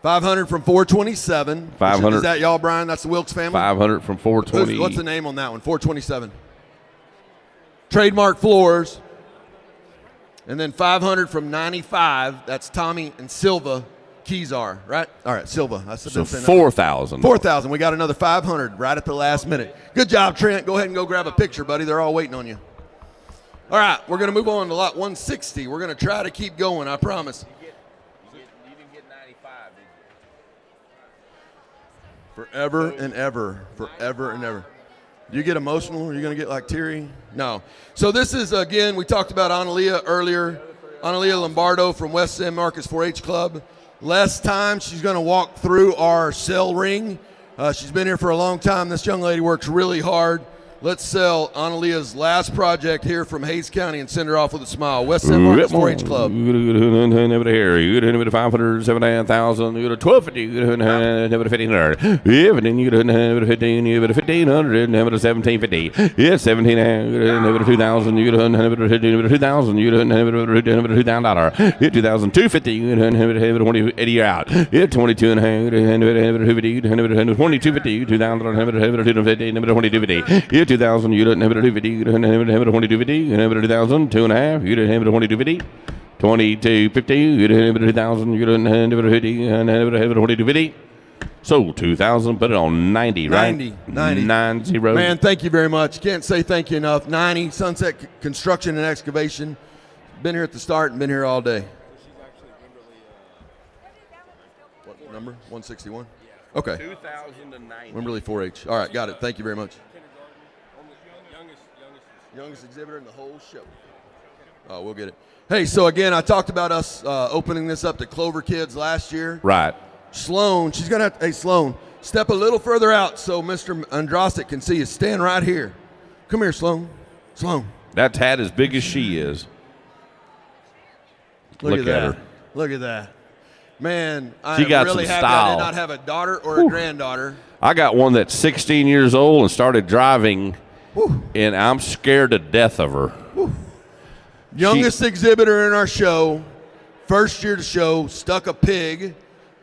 500 from 427. 500. Is that y'all, Brian? That's the Wilkes family? 500 from 420. What's the name on that one? 427. Trademark Floors. And then 500 from 95. That's Tommy and Silva Kezar, right? All right, Silva. So 4,000. 4,000. We got another 500 right at the last minute. Good job, Trent. Go ahead and go grab a picture, buddy. They're all waiting on you. All right, we're going to move on to lot 160. We're going to try to keep going, I promise. You didn't get 95, did you? Forever and ever. Forever and ever. Do you get emotional? Are you going to get like teary? No. So this is, again, we talked about Analia earlier. Analia Lombardo from West San Marcos 4-H Club. Less time, she's going to walk through our cell ring. She's been here for a long time. This young lady works really hard. Let's sell Analia's last project here from Hayes County and send her off with a smile. West San Marcos 4-H Club. Over here, you get a 500, 7,000, you get a 1,250, you get a 1,500. Yeah, but then you get a 15, you get a 1,500, and a 1,750. Yeah, 17, you get a 2,000, you get a 2,000, you get a $2,000. Yeah, 2,250, you get a 20, you're out. Yeah, 22 and a half, 2250, 2,000, 2250. Yeah, 2,000, you don't have a 250, you don't have a 2250, you don't have a 2,000, 2.5, you don't have a 2250, 2250, you don't have a 2,000, you don't have a 50, you don't have a 2250. So 2,000, put it on 90, right? 90. 90. Man, thank you very much. Can't say thank you enough. 90, Sunset Construction and Excavation. Been here at the start and been here all day. What number? 161? Okay. 2,090. Wimberley 4-H. All right, got it. Thank you very much. Youngest exhibitor in the whole show. Oh, we'll get it. Hey, so again, I talked about us opening this up to Clover kids last year. Right. Sloan, she's going to have to, hey, Sloan, step a little further out so Mr. Andrasik can see you. Stand right here. Come here, Sloan. Sloan. That hat as big as she is. Look at that. her. Look at that. Man, She I'm got really some happy I style. did not have a daughter or a granddaughter. I got one that's 16 years old and started driving, and I'm scared to death of her. Youngest exhibitor in our show, first year to show, stuck a pig.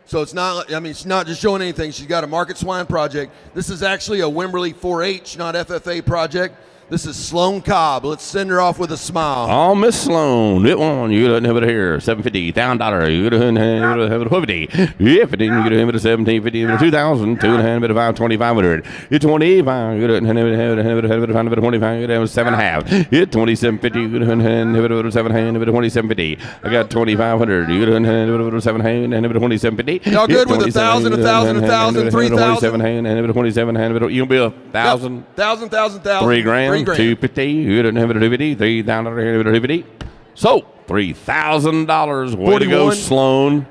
So it's not, I mean, she's not just showing anything. She's got a market swine project. This is actually a Wimberley 4-H, not FFA project. This is Sloan Cobb. Let's send her off with a smile. Oh, Miss Sloan, it one, you don't have it here, $750, $1,000, you don't have it $50. Yeah, 15, you don't have it $1,750, 2,000, 2.5, 2,500. You're 25, you don't have it 25, you don't have it 7.5. You're 2,750, you don't have it 7.5, 2,750. I got 2,500, you don't have it 7.5, 2,750. Y'all good with 1,000, 1,000, 1,000, 3,000? 27, you can be 1,000. 1,000, 1,000, 1,000. 3 grand. 3 grand. 250, you didn't have a 250, $3,000, so $3,000. Way to go, 41. Sloan.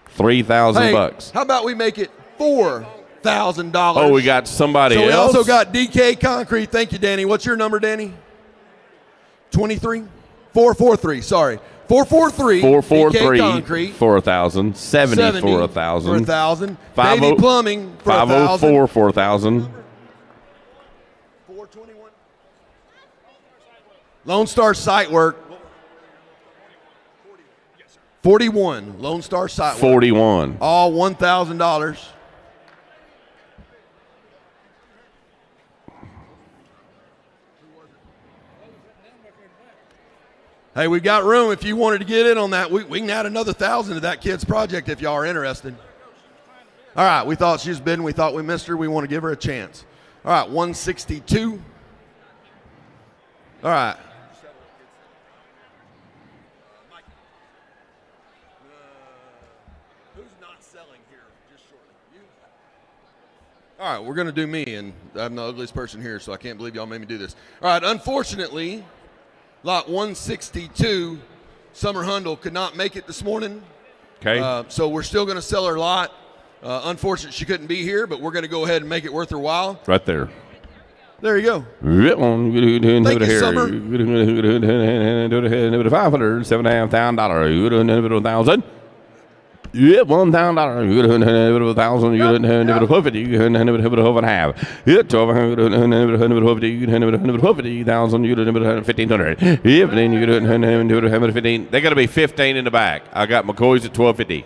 3,000 Hey, bucks. how about we make it $4,000? Oh, we got somebody so else. we also got DK Concrete. Thank you, Danny. What's your number, Danny? 23? 443, sorry. 443. 443 DK Concrete. for 1,000. 70 for 1,000. For 1,000. 50 Davey Plumbing for 1,000. 504 for 1,000. 421. Lone Star Site Work. 41. Lone Star Site Work. 41. All $1,000. Hey, we've got room if you wanted to get in on that. We can add another 1,000 to that kid's project if y'all are interested. All right, we thought she was bidding. We thought we missed her. We want to give her a chance. All right, 162. All right. Who's not selling here just shortly? You? All right, we're going to do me, and I'm the ugliest person here, so I can't believe y'all made me do this. All right, unfortunately, lot 162, Summer Hundle could not make it this morning. Okay. So we're still going to sell her lot. Unfortunately, she couldn't be here, but we're going to go ahead and make it worth her while. Right there. There you go. Thank you, Summer. 500, $7,500, 1,000. Yeah, $1,000. You didn't have 1,000. You didn't have 150. You didn't have 1.5. Yeah, 1,200. You didn't have 150. You didn't have 150,000. You didn't have 1,500. Yeah, but then you didn't have 15. They got to be 15 in the back. I got McCoy's at 1,250.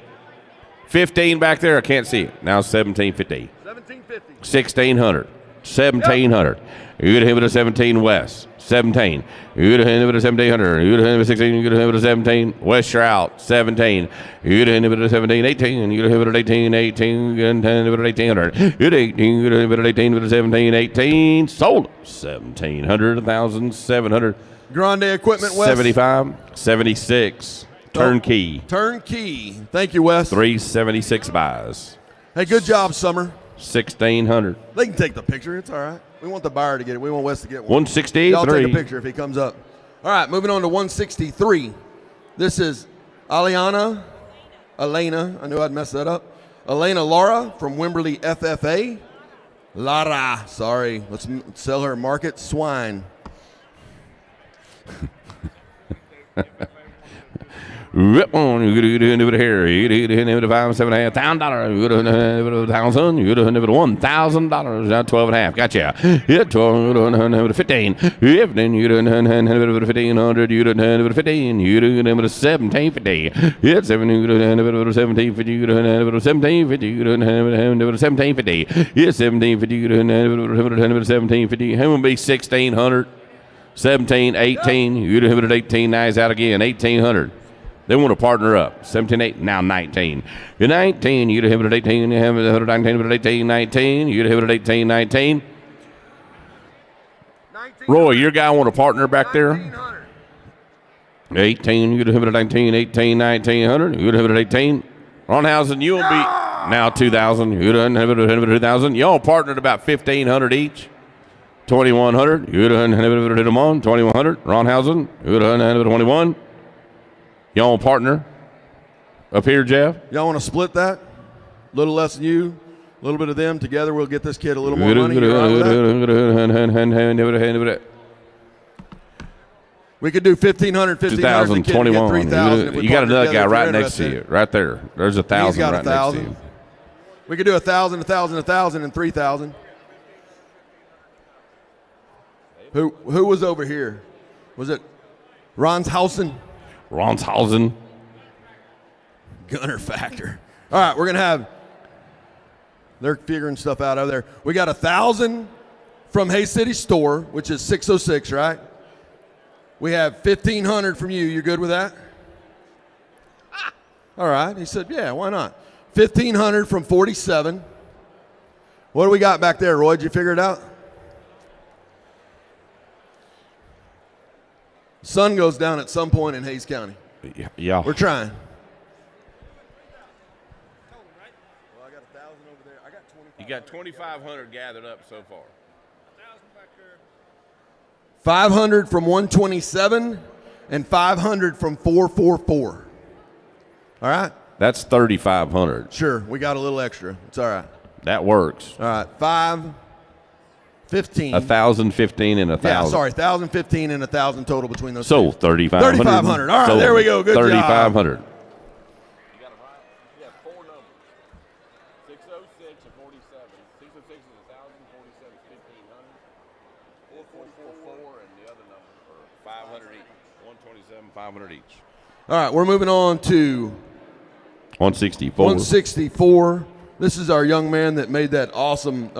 15 back there. I can't see it. Now 1,750. 1,750. 1,600. 1,700. You could have it a 17 west. 17. You could have it a 1,700. You could have it a 16. You could have it a 17. West, you're out. 17. You could have it a 17. 18. You could have it at 18. 18. You could have it at 1,800. You could 18. You could have it at 18 with a 17. 18. Sold. 1,700. 1,700. Grande Equipment West. 75. 76. Turnkey. Turnkey. Thank you, Wes. 376 buys. Hey, good job, Summer. 1,600. They can take the picture. It's all right. We want the buyer to get it. We want Wes to get one. 163. Y'all take a picture if he comes up. All right, moving on to 163. This is Elena. I knew I'd mess that up. Elena Laura from Wimberley FFA. Lara, sorry. Let's sell her market swine. Rip on, you could do it here. You could do it $5,750. You could do it $1,000. You could do it $1,000. Now 12.5. Gotcha. Yeah, 12, 15. 15. You could do it $1,500. You could do it 15. You could do it $1,750. Yeah, 7. You could do it $1,750. You could do it $1,750. You could do it $1,750. Yeah, 1,750. You could do it $1,750. How would be 1,600? 17, 18. You could do it 18. Now he's out again. 1,800. They want to partner up. 17, 8, now 19. You're 19, you'd have it at 18, you have it at 19, but at 18, 19, you'd have it at 18, 19. Roy, your guy want a partner back there? 18, you'd have it at 19, 18, 1900, you'd have it at 18. Ronhausen, you'll be now 2,000, you'd have it at 2,000. Y'all partnered about 1,500 each. 2,100, you'd have it at 1, 2,100. Ronhausen, you'd have it at 21. Y'all want to partner up here, Jeff? Y'all want to split that? A little less than you, a little bit of them. Together we'll get this kid a little more money. We could do 1,500, 1,500. 21. You got another guy right next to you, right there. There's 1,000 right next to you. We could do 1,000, 1,000, 1,000, and 3,000. Who was over here? Was it Ronshausen? Ronshausen. Gunner Factor. All right, we're going to have, they're figuring stuff out over there. We got 1,000 from Hay City Store, which is 606, right? We have 1,500 from you. You good with that? All right. He said, yeah, why not? 1,500 from 47. What do we got back there, Roy? Did you figure it out? Sun goes down at some point in Hays County. Yeah. We're trying. You got 2,500 gathered up so far. 500 from 127 and 500 from 444. All right? That's 3,500. Sure. We got a little extra. It's all right. That works. All right. 515. 1,015 and 1,000. Yeah, sorry. 1,015 and 1,000 total between those. So 3,500. 3,500. All right. There we go. Good 3,500. job. 500 each. All right, we're moving on to 164. 164. This is our young man that made that awesome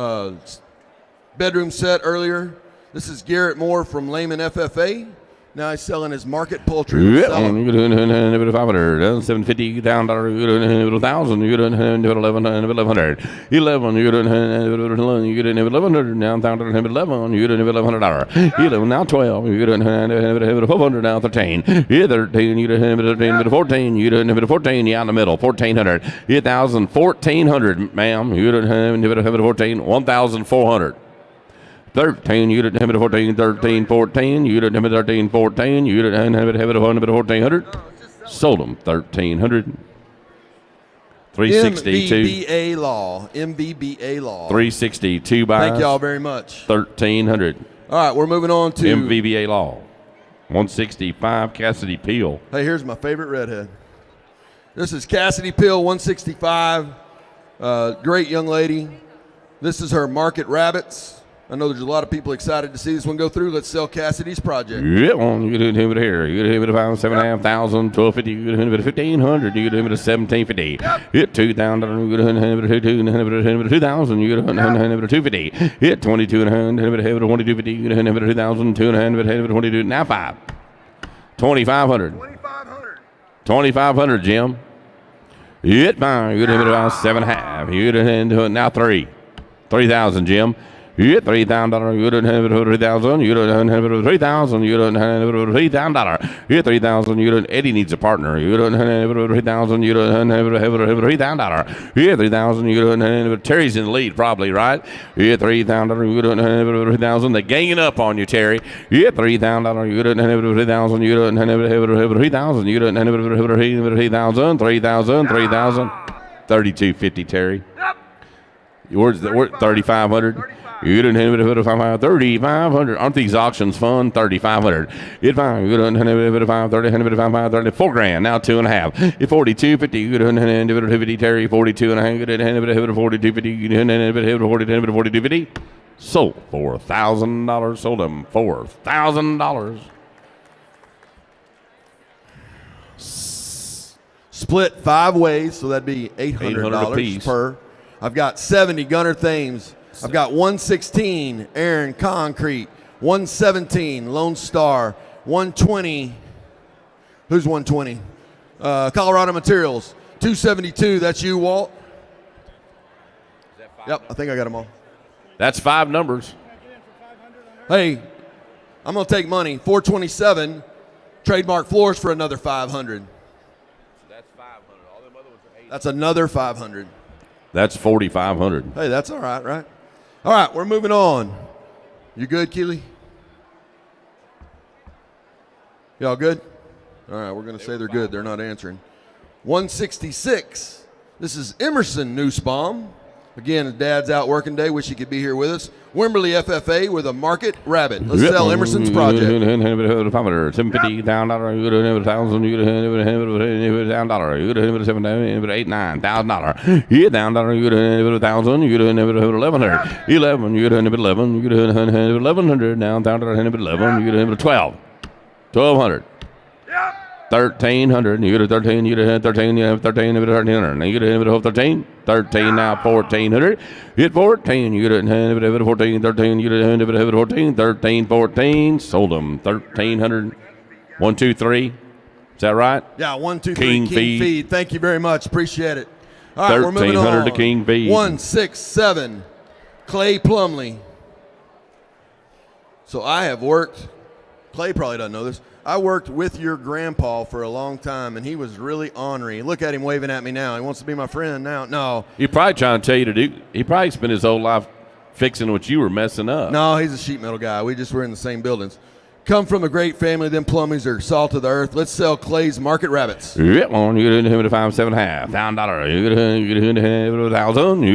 bedroom set earlier. This is Garrett Moore from Lehman FFA. Now he's selling his market poultry. Yeah, 500, 750 down $1,000, 1,100, 11, you get 1,100 now, $1,11, you get $1,100, 11 now 12, you get 400 now 13, 13, you get 14, you get 14, yeah in the middle, 1,400, 1,000, 1,400, ma'am, you get 14, 1,400. 13, you didn't have it at 14, 13, 14, you didn't have it at 13, 14, you didn't have it at 1,400. Sold them 1,300. 362. MVBA law. MVBA law. 362 buys. Thank y'all very much. 1,300. All right, we're moving on to MVBA law. 165 Cassidy Peel. Hey, here's my favorite redhead. This is Cassidy Peel, 165. Great young lady. This is her market rabbits. I know there's a lot of people excited to see this one go through. Let's sell Cassidy's project. Yeah, you get it here. You get it at 7,500, 1,250. You get it at 1,500. You get it at 1,750. Hit 2,000. You get it at 2,000. You get it at 250. Hit 2,200. 2,250. You get it at 2,000. 2,200. 22. Now 5. 2,500. 2,500, Jim. Hit 5. You get it about 7.5. You get it now 3. 3,000, Jim. You get $3,000. You don't have it over 3,000. You don't have it over 3,000. You don't have it over $3,000. You get 3,000. You don't. Eddie needs a partner. You don't have it over 3,000. You don't have it over $3,000. You get 3,000. You don't have it. Terry's in the lead, probably, right? You get 3,000. You don't have it over 3,000. They're ganging up on you, Terry. You get 3,000. You don't have it over 3,000. You don't have it over 3,000. You don't have it over 3,000. 3,000. 3,000. 3,000. 3,250, Terry. Where's the 3,500? You didn't have it 3,500. Aren't these auctions fun? 3,500. It fine. You didn't have it 30, $4,000. Now 2.5. 42.50. You didn't have it Terry 42.5. You didn't have it 42.50. You didn't have it 42.50. Sold $4,000. Sold them $4,000. Split 5 ways, so that'd be $800 apiece. per. I've got 70 Gunner Thames. I've got 116 Aaron Concrete, 117 Lone Star, 120. Who's 120? Colorado Materials, 272. That's you, Walt. Yep, I think I got them all. That's 5 numbers. Hey, I'm gonna take money. 427. Trademark Floors for another 500. That's 500. All them other ones are 8. That's another 500. That's 4,500. Hey, that's all right, right? All right, we're moving on. You good, Keely? Y'all good? All right, we're going to say they're good. They're not answering. 166. This is Emerson Nussbaum. Again, his dad's out working day. Wish he could be here with us. Wimberley FFA with a market rabbit. Let's sell Emerson's project. $750,000. You could have $1,000. You could have $1,000. You could have $8,000, $9,000. You down dollar. You could have $1,000. You could have $1,100. 11. You could have $11. You could have $1,100. Down dollar. $11. You could have $12. $1,200. 1,300. You get a 13. You get a 13. You have 13. You get a 1,300. You get a 13. 13 now 1,400. Hit 14. You get a 14. 13. You get a 14. 13. 14. Sold them 1,300. 1, 2, 3. Is that right? Yeah, 1, 2, 3. King Feed. Thank you very much. Appreciate it. All right, we're moving on. 1,300 to King Feed. 167. Clay Plumley. So I have worked. Clay probably doesn't know this. I worked with your grandpa for a long time, and he was really ornery. Look at him waving at me now. He wants to be my friend now. No. He probably trying to tell you to do. He probably spent his whole life fixing what you were messing up. No, he's a sheet metal guy. We just were in the same buildings. Come from a great family. Them Plumleys are salt of the earth. Let's sell Clay's Market Rabbits. Yep, one. You get a 5, 7.5. $1,000. You get a 1,000. You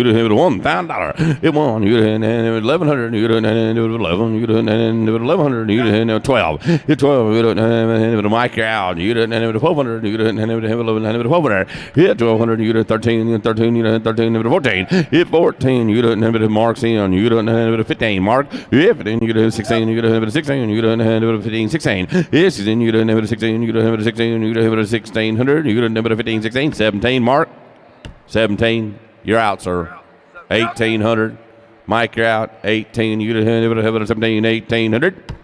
get a $1,000. It won. You get a 1,100. You get a 11. You get a 1,100. You get a 12. It's 12. You get a mic out. You get a 1,200. You get a 1,200. Hit 1,200. You get a 13. 13. You get a 13. 14. Hit 14. You get a marks in. You get a 15 mark. Hit 15. You get a 16. You get a 16. You get a 15, 16. Yes, then you get a 16. You get a 16. You get a 1,600. You get a 15, 16, 17. Mark. 17. You're out, sir. 1,800. Mike, you're out. 18. You get a 17, 1,800.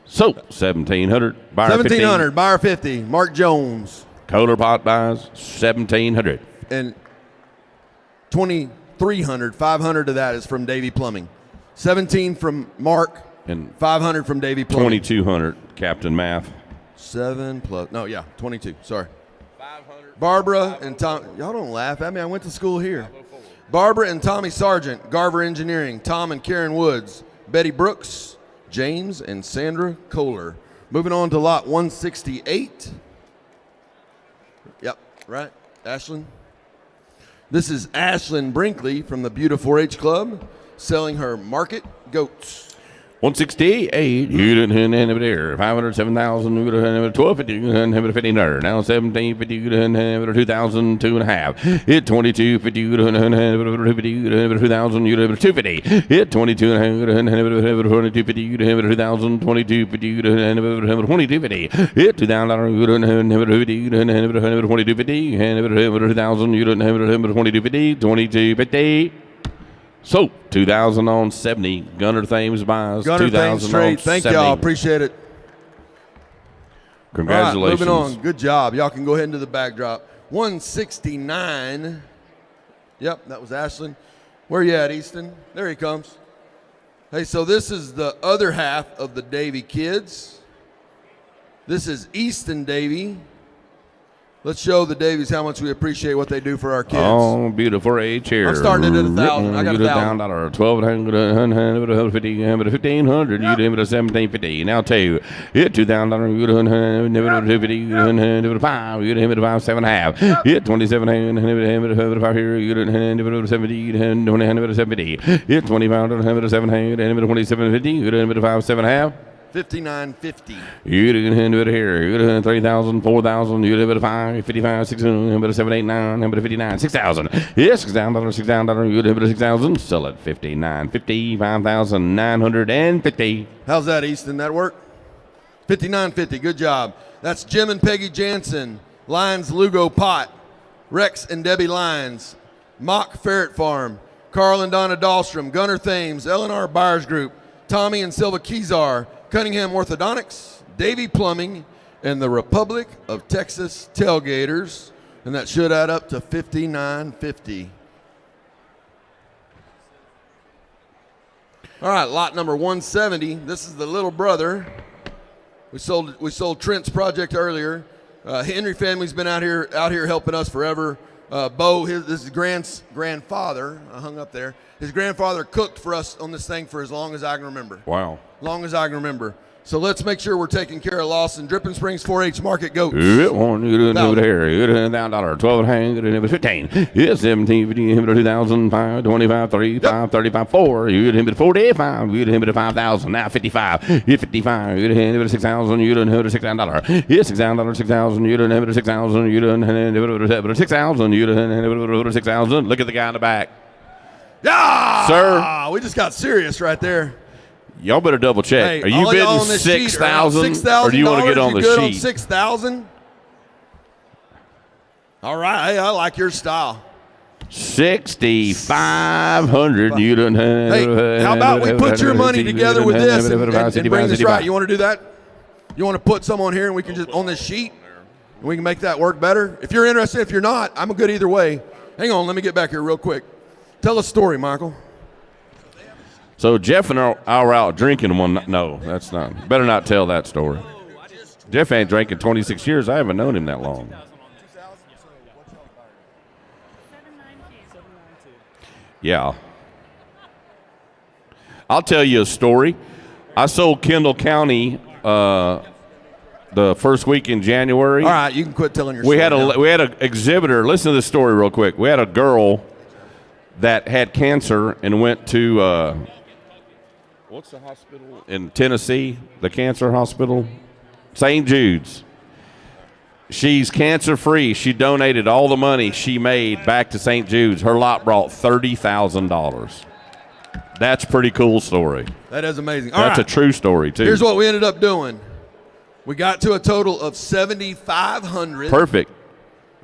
So 1,700. Buyer 1,700. 15. Buyer 50. Mark Jones. Kohler pot buys 1,700. And 2,300. 500 of that is from Davy Plumbing. 17 from Mark. And 500 from Davy Plumbing. 2,200, Captain Math. 7 plus. No, yeah, 22. Sorry. 500. Barbara and Tom. Y'all don't laugh at me. I went to school here. Barbara and Tommy Sargent, Garver Engineering. Tom and Karen Woods. Betty Brooks, James and Sandra Kohler. Moving on to lot 168. Yep, right. Ashlyn. This is Ashlyn Brinkley from the Buda 4-H Club selling her market goats. 168. You didn't have it there. 507,000. You didn't have it 1250. You didn't have it 1,500. Now 1,750. You didn't have it 2,000. 2.5. Hit 2250. You didn't have it 250. You didn't have it 2,000. You didn't have it 250. Hit 22.5. You didn't have it 2250. You didn't have it 2,000. 2250. You didn't have it 2250. Hit $2,000. You didn't have it 50. You didn't have it 2250. You didn't have it 2,000. You didn't have it 2250. 2250. So, 2,000 on 70. Gunner Thames buys. Gunner Thames trade. Thank y'all. Appreciate it. Congratulations. All right, moving on. Good job. Y'all can go ahead into the backdrop. 169. Yep, that was Ashlyn. Where you at, Easton? There he comes. Hey, so this is the other half of the Davy kids. This is Easton Davy. Let's show the Davies how much we appreciate what they do for our kids. Oh, beautiful age here. I'm starting it at 1,000. I got 1,000. $1,200, 150, 1,500. You do it at 1,750. Now 2. Hit $2,000. You do it 5. You do it 5, 7.5. Hit 2,700. Here. You do it 70. 2,750. Hit 2,500. 700. 2,750. You do it 5, 7.5. $5,950. You can do it here. You can 3,000, 4,000. You do it 5, 55, 600, 7, 8, 9, 59, 6,000. Yes, $6,000, $6,000. You do it 6,000. Sell it 59.50, 5,950. How's that, Easton? That work? 59.50. Good job. That's Jim and Peggy Jansen, Lyons Lugo Pot, Rex and Debbie Lyons, Mock Ferret Farm, Carl and Donna Dahlstrom, Gunnar Thames, L&R Buyers Group, Tommy and Silva Kezar, Cunningham Orthodontics, Davy Plumbing, and the Republic of Texas Tailgaters. And that should add up to $59.50. All right, lot number 170. This is the little brother. We sold Trent's project earlier. Henry family's been out here helping us forever. Bo, this is grandfather, I hung up there. His grandfather cooked for us on this thing for as long as I can remember. Wow. Long as I can remember. So let's make sure we're taking care of Lawson. Dripping Springs 4-H Market Goats. You do it here. You do it $1,000. 12 you do it 15. Yes, 17, 15, 2,000, 5, 25, 3, 5, 35, 4. You do it 45. You do it 5,000. Now 55. You 55. You do it 6,000. You do it $6,000. Yes, $6,000, 6,000. You do it 6,000. You do it 6,000. You do it 6,000. Look at the guy in the back. Yeah, sir. We just got serious right there. Y'all better double check. Hey, are you bidding 6,000, or do you want to get on the sheet? 6,000. All right, hey, I like your style. 6,500. You don't. Hey, how about we put your money together with this and bring this right? You want to do that? You want to put some on here and we can just on this sheet and we can make that work better? If you're interested, if you're not, I'm good either way. Hang on, let me get back here real quick. Tell a story, Michael. So Jeff and I were out drinking one. No, that's not. Better not tell that story. Jeff ain't drank in 26 years. I haven't known him that long. Yeah. I'll tell you a story. I sold Kendall County the first week in January. All right, you can quit telling your story. We had an exhibitor. Listen to this story real quick. We had a girl that had cancer and went to what's the hospital in Tennessee? The cancer hospital? St. Jude's. She's cancer-free. She donated all the money she made back to St. Jude's. Her lot brought $30,000. That's a pretty cool story. That is amazing. That's a true story, too. Here's what we ended up doing. We got to a total of $7,500. Perfect.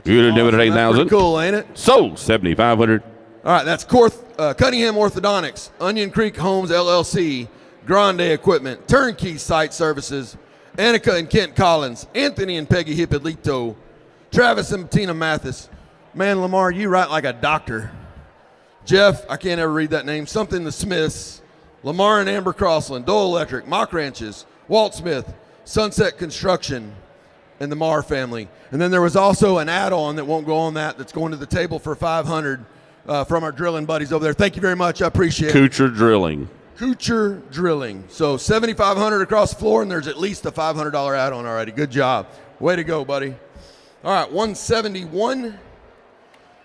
You didn't do it at $8,000. That's pretty cool, ain't it? Sold $7,500. All right, that's Cunningham Orthodontics, Onion Creek Homes LLC, Grande Equipment, Turnkey Site Services, Annika and Kent Collins, Anthony and Peggy Hippolito, Travis and Tina Mathis. Man, Lamar, you write like a doctor. Jeff, I can't ever read that name, something the Smiths, Lamar and Amber Crossland, Dole Electric, Mock Ranches, Walt Smith, Sunset Construction, and the Marr family. And then there was also an add-on that won't go on that's going to the table for $500 from our drilling buddies over there. Thank you very much. I appreciate it. Kuchar Drilling. Kuchar Drilling. So $7,500 across the floor, and there's at least a $500 add-on already. Good job. Way to go, buddy. All right, 171.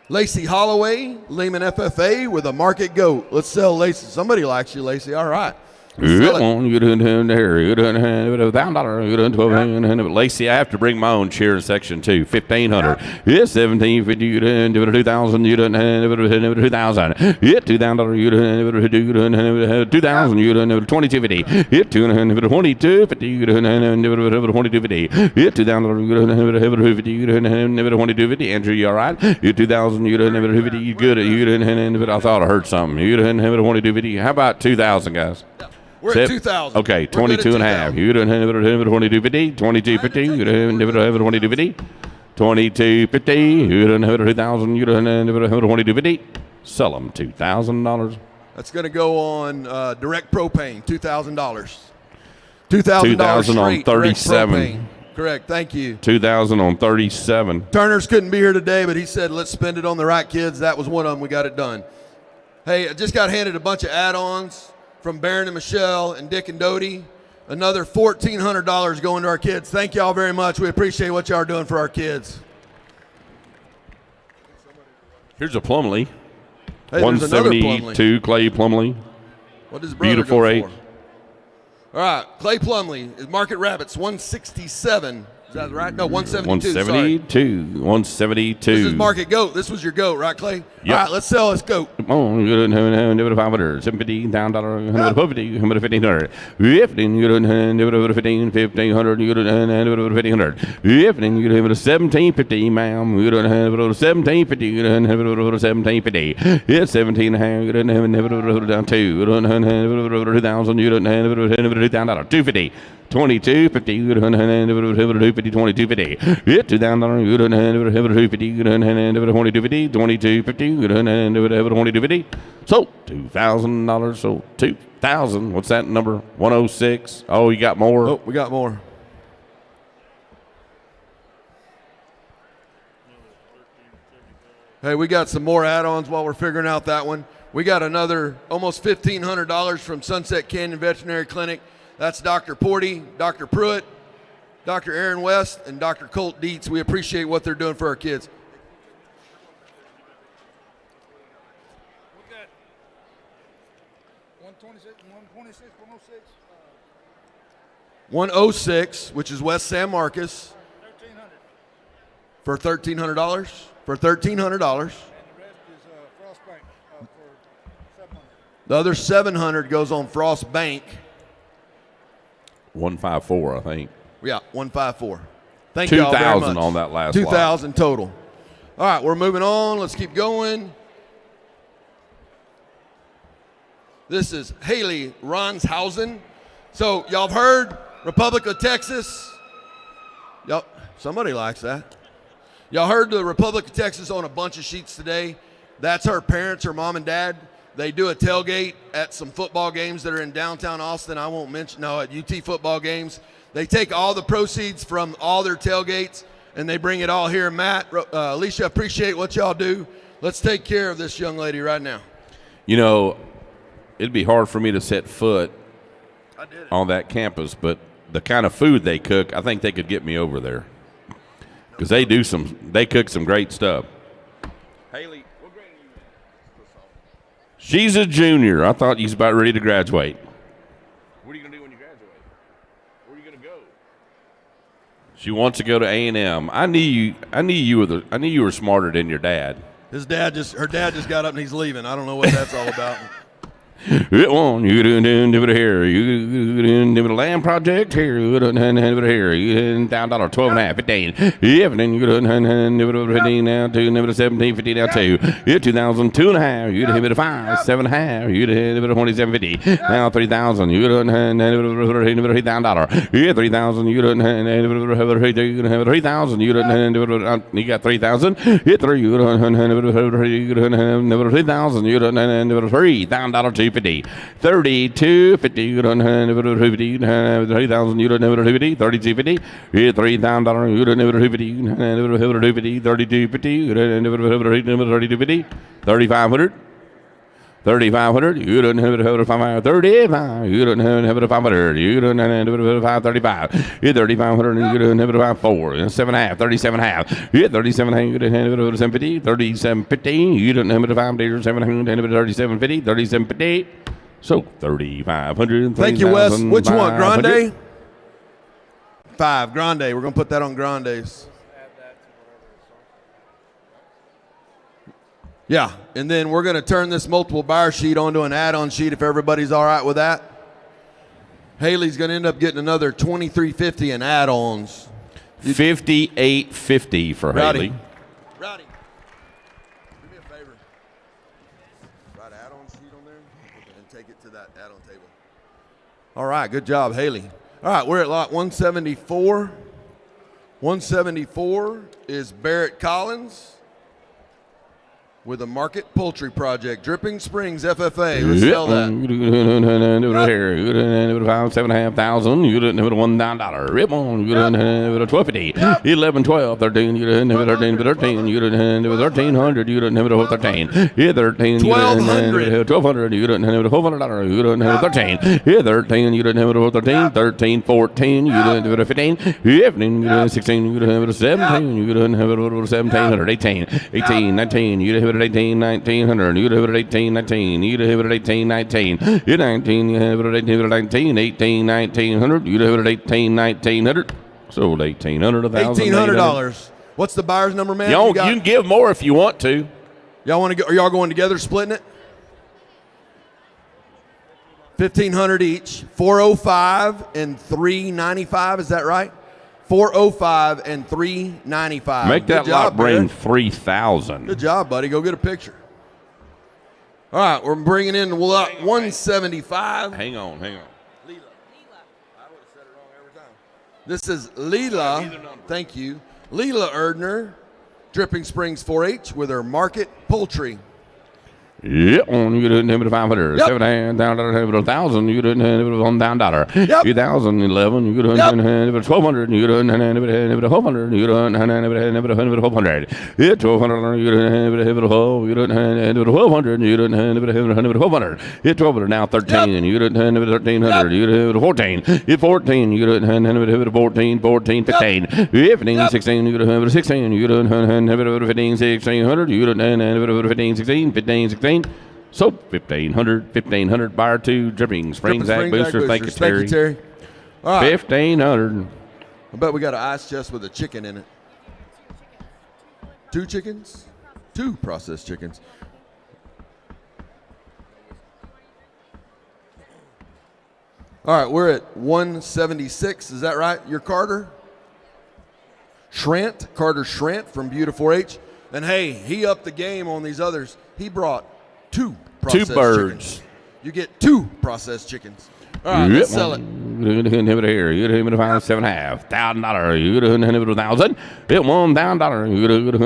Lacey Holloway, Lehman FFA with a market goat. Let's sell Lacey. Somebody likes you, Lacey. All right. You doing here? You doing $1,000? Lacey, I have to bring my own chair in section 2. 1,500. Yes, 1,750. You doing 2,000? You doing 2,000? Yeah, $2,000. You doing 2,000? You doing 2,250? Yeah, 2,250. You doing 2,250? Yeah, $2,000. You doing 2,250? You doing 2,250? Andrew, you all right? You 2,000? You doing 2,250? You good? You doing? I thought I heard something. You doing 2,250? How about 2,000, guys? We're at 2,000. Okay, 22 and a half. You don't have 2250, 2250. You don't have 2250, 2250. You don't have 2,000. You don't have 2250. Sell them $2,000. That's going to go on direct propane. $2,000. $2,000 on 37. Correct. Thank you. 2,000 on 37. Turner's couldn't be here today, but he said, let's spend it on the right kids. That was one of them. We got it done. Hey, I just got handed a bunch of add-ons from Barron and Michelle and Dick and Doty. Another $1,400 going to our kids. Thank y'all very much. We appreciate what y'all are doing for our kids. Here's a Plumley. Hey, there's another 172 Clay Plumley. What does brother Beautiful go 8. for? All right, Clay Plumley is Market Rabbits 167. Is that right? No, 172. 172. 172. This is Market Goat. This was your goat, right, Clay? Yep. All right, let's sell this goat. Come on, you don't have 500, $750, $150, $150, $15, you don't have $15, $1,500, you don't have $1,500, $15, you don't have $1,750, ma'am, you don't have $1,750, you don't have $1,750, it's $17.5, you don't have down 2, you don't have $2,000, you don't have $2,000, $250. 2250, you don't have $250, 2250. Yeah, $2,000, you don't have $250, you don't have $2250, 2250, you don't have $2250. So $2,000, so 2,000. What's that number? 106. Oh, you got more? Oh, we got more. Hey, we got some more add-ons while we're figuring out that one. We got another almost $1,500 from Sunset Canyon Veterinary Clinic. That's Dr. Porty, Dr. Pruitt, Dr. Aaron West, and Dr. Colt Dietz. We appreciate what they're doing for our kids. We got 126, 126, 106. 106, which is West San Marcos. 1,300. For $1,300? For $1,300. And the rest is Frost Bank for 700. The other 700 goes on Frost Bank. 154, I think. Yeah, 154. Thank you all very much. 2,000 on that last 2,000 total. All right, we're moving on. Let's keep going. This is Haley Ronshausen. So y'all have heard Republic of Texas. Yep, somebody likes that. Y'all heard the Republic of Texas on a bunch of sheets today. That's her parents, her mom and dad. They do a tailgate at some football games that are in downtown Austin. I won't mention, no, at UT football games. They take all the proceeds from all their tailgates and they bring it all here. Matt, Alicia, appreciate what y'all do. Let's take care of this young lady right now. You know, it'd be hard for me to set foot on that campus, but the kind of food they cook, I think they could get me over there. Because they cook some great stuff. Haley, what grade are you in? She's a junior. I thought you was about ready to graduate. What are you going to do when you graduate? Where are you going to go? She wants to go to A&M. I knew you were smarter than your dad. Her dad just got up and he's leaving. I don't know what that's all about. It won't. You doing it here. You doing the land project here. You doing it here. You down $12.5, $15. Yeah, then you doing $15 now to $17.50 now too. Yeah, 2,000, $2.5. You doing it $5, $7.5. You doing it $27.50. Now 3,000. You doing $3,000. Yeah, 3,000. You doing $3,000. You doing you got 3,000. Yeah, 3. You doing $3,000. You doing $3,000. 250, 32, 50, you don't have 50, 3,000, you don't have 50, 3250, yeah, $3,000, you don't have 50, you don't have 50, 3250, you don't have 3250, 3,500. 3,500, you don't have it 500, 35, you don't have it 500, you don't have it 535, you 3,500, you don't have it 54, 7.5, 37.5, you 37.5, you don't have it 750, 3750, you don't have it 5 days, 700, 3750, 3750, so 3,500. Thank you, Wes. Which one, Grande? 5, Grande. We're going to put that on Grandes. Yeah, and then we're going to turn this multiple buyer sheet onto an add-on sheet if everybody's all right with that. Haley's going to end up getting another $2,350 in add-ons. $58.50 for Haley. Rowdy, do me a favor. Write add-on sheet on there and take it to that add-on table. All right, good job, Haley. All right, we're at lot 174. 174 is Barrett Collins. with a market poultry project. Dripping Springs FFA. Let's sell that. $7,500. You didn't have it $1,000. Rip on. You didn't have it $12.50. 11, 12, 13. You didn't have it 13, 13. You didn't have it 1,300. You didn't have it 13. Yeah, 13. You didn't have it 1,200. You didn't have it $1,200. You didn't have it 13. Yeah, 13. You didn't have it 13. 13, 14. You didn't have it 15. 15. You didn't have it 16. You didn't have it 17. You didn't have it 1,700. 18. 18, 19. You didn't have it 18, 1900. You'd have it at 18, 19. You'd have it at 18, 19. You're 19. You have it at 18, 19. 18, 1900. You'd have it at 18, 1900. Sold 1,800. $1,800. What's the buyer's number, man? You can give more if you want to. Y'all want to go? Are y'all going together, splitting it? 1,500 each. 405 and 395. Is that right? 405 and 395. Make that lot bring 3,000. Good job, buddy. Go get a picture. All right, we're bringing in lot 175. Hang on. Leela. I would have said it wrong every time. This is Leela. Thank you. Leela Erdner, Dripping Springs 4-H with her market poultry. Yep, you didn't have it 500. Yep. 1,000. You didn't have it $1,000. Yep. 2,011. You didn't have it 1,200. You didn't have it 1,200. You didn't have it 1,200. Yeah, 1,200. You didn't have it 12. You didn't have it 1,200. You didn't have it 1,200. Yeah, 1,200. Now 13. Yep. You didn't have it 1,300. You didn't have it 14. Yeah, 14. You didn't have it 14. 14, 15. Yeah, 15, 16. You didn't have it 16. You didn't have it 15, 1600. You didn't have it 15, 16. 15, 16. So 1,500 buyer 2 Dripping Springs Ag Boosters. Thank you, Terry. Thank you, Terry. All right. 1,500. I bet we got an ice chest with a chicken in it. 2 chickens? 2 processed chickens. All right, we're at 176. Is that right? You're Carter? Carter Schrant from Beautiful H. And hey, he upped the game on these others. He brought 2 processed birds. chickens. You get 2 processed chickens. All right, let's sell it. You didn't have it here. You didn't have it $7,500. You didn't have it 1,000. It $1,000. You didn't have it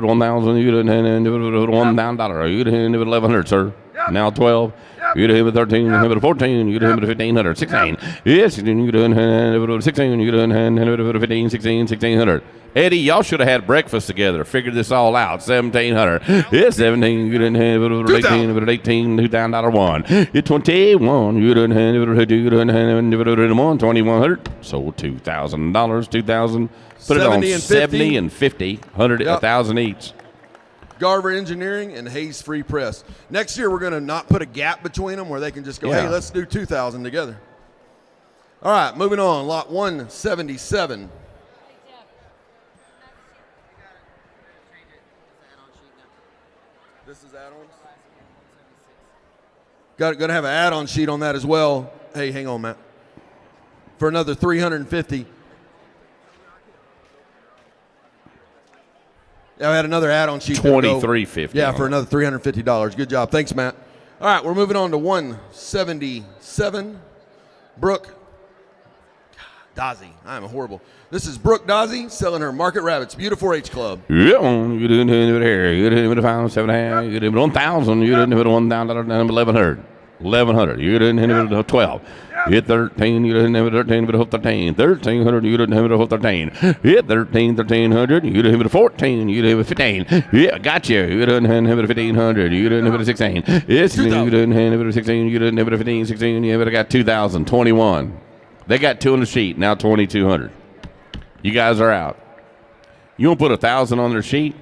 1,000. You didn't have it $1,000. You didn't have it 1,100, sir. Now 12. You didn't have it 13. You have it 14. You didn't have it 1,500. 16. Yes, you didn't have it 16. You didn't have it 15, 16, 1,600. Eddie, y'all should have had breakfast together. Figured this all out. 1,700. Yes, 17. You didn't have it 18. It 18. $2,000 one. It's 21. You didn't have it. You didn't have it 2,100. Sold $2,000. 2,000. Put it on 70 and 50. 100. 1,000 each. Garver Engineering and Hayes Free Press. Next year, we're going to not put a gap between them where they can just go, hey, let's do 2,000 together. All right, moving on. Lot 177. This is add-ons? Got to have an add-on sheet on that as well. Hey, hang on, Matt. For another 350. Yeah, I had another add-on sheet. $2,350. Yeah, for another $350. Good job. Thanks, Matt. All right, we're moving on to 177. Brooke Dozzy. I'm horrible. This is Brooke Dozzy selling her Market Rabbits. Beautiful H Club. Yeah, you didn't have it here. You didn't have it 5,700. You didn't have it 1,000. You didn't have it 1,000. 1,100. 1,100. You didn't have it 12. Hit 13, you didn't have it 13, but 13. 1,300, you didn't have it 13. Hit 13, 1,300, you didn't have it 14, you didn't have it 15. Yeah, got you. You didn't have it 1,500, you didn't have it 16. Yes, you didn't have it 16, you didn't have it 15, 16, you have it got 2,000, 21. They got 2 on the sheet, now 2,200. You guys are out. You want to put 1,000 on their sheet?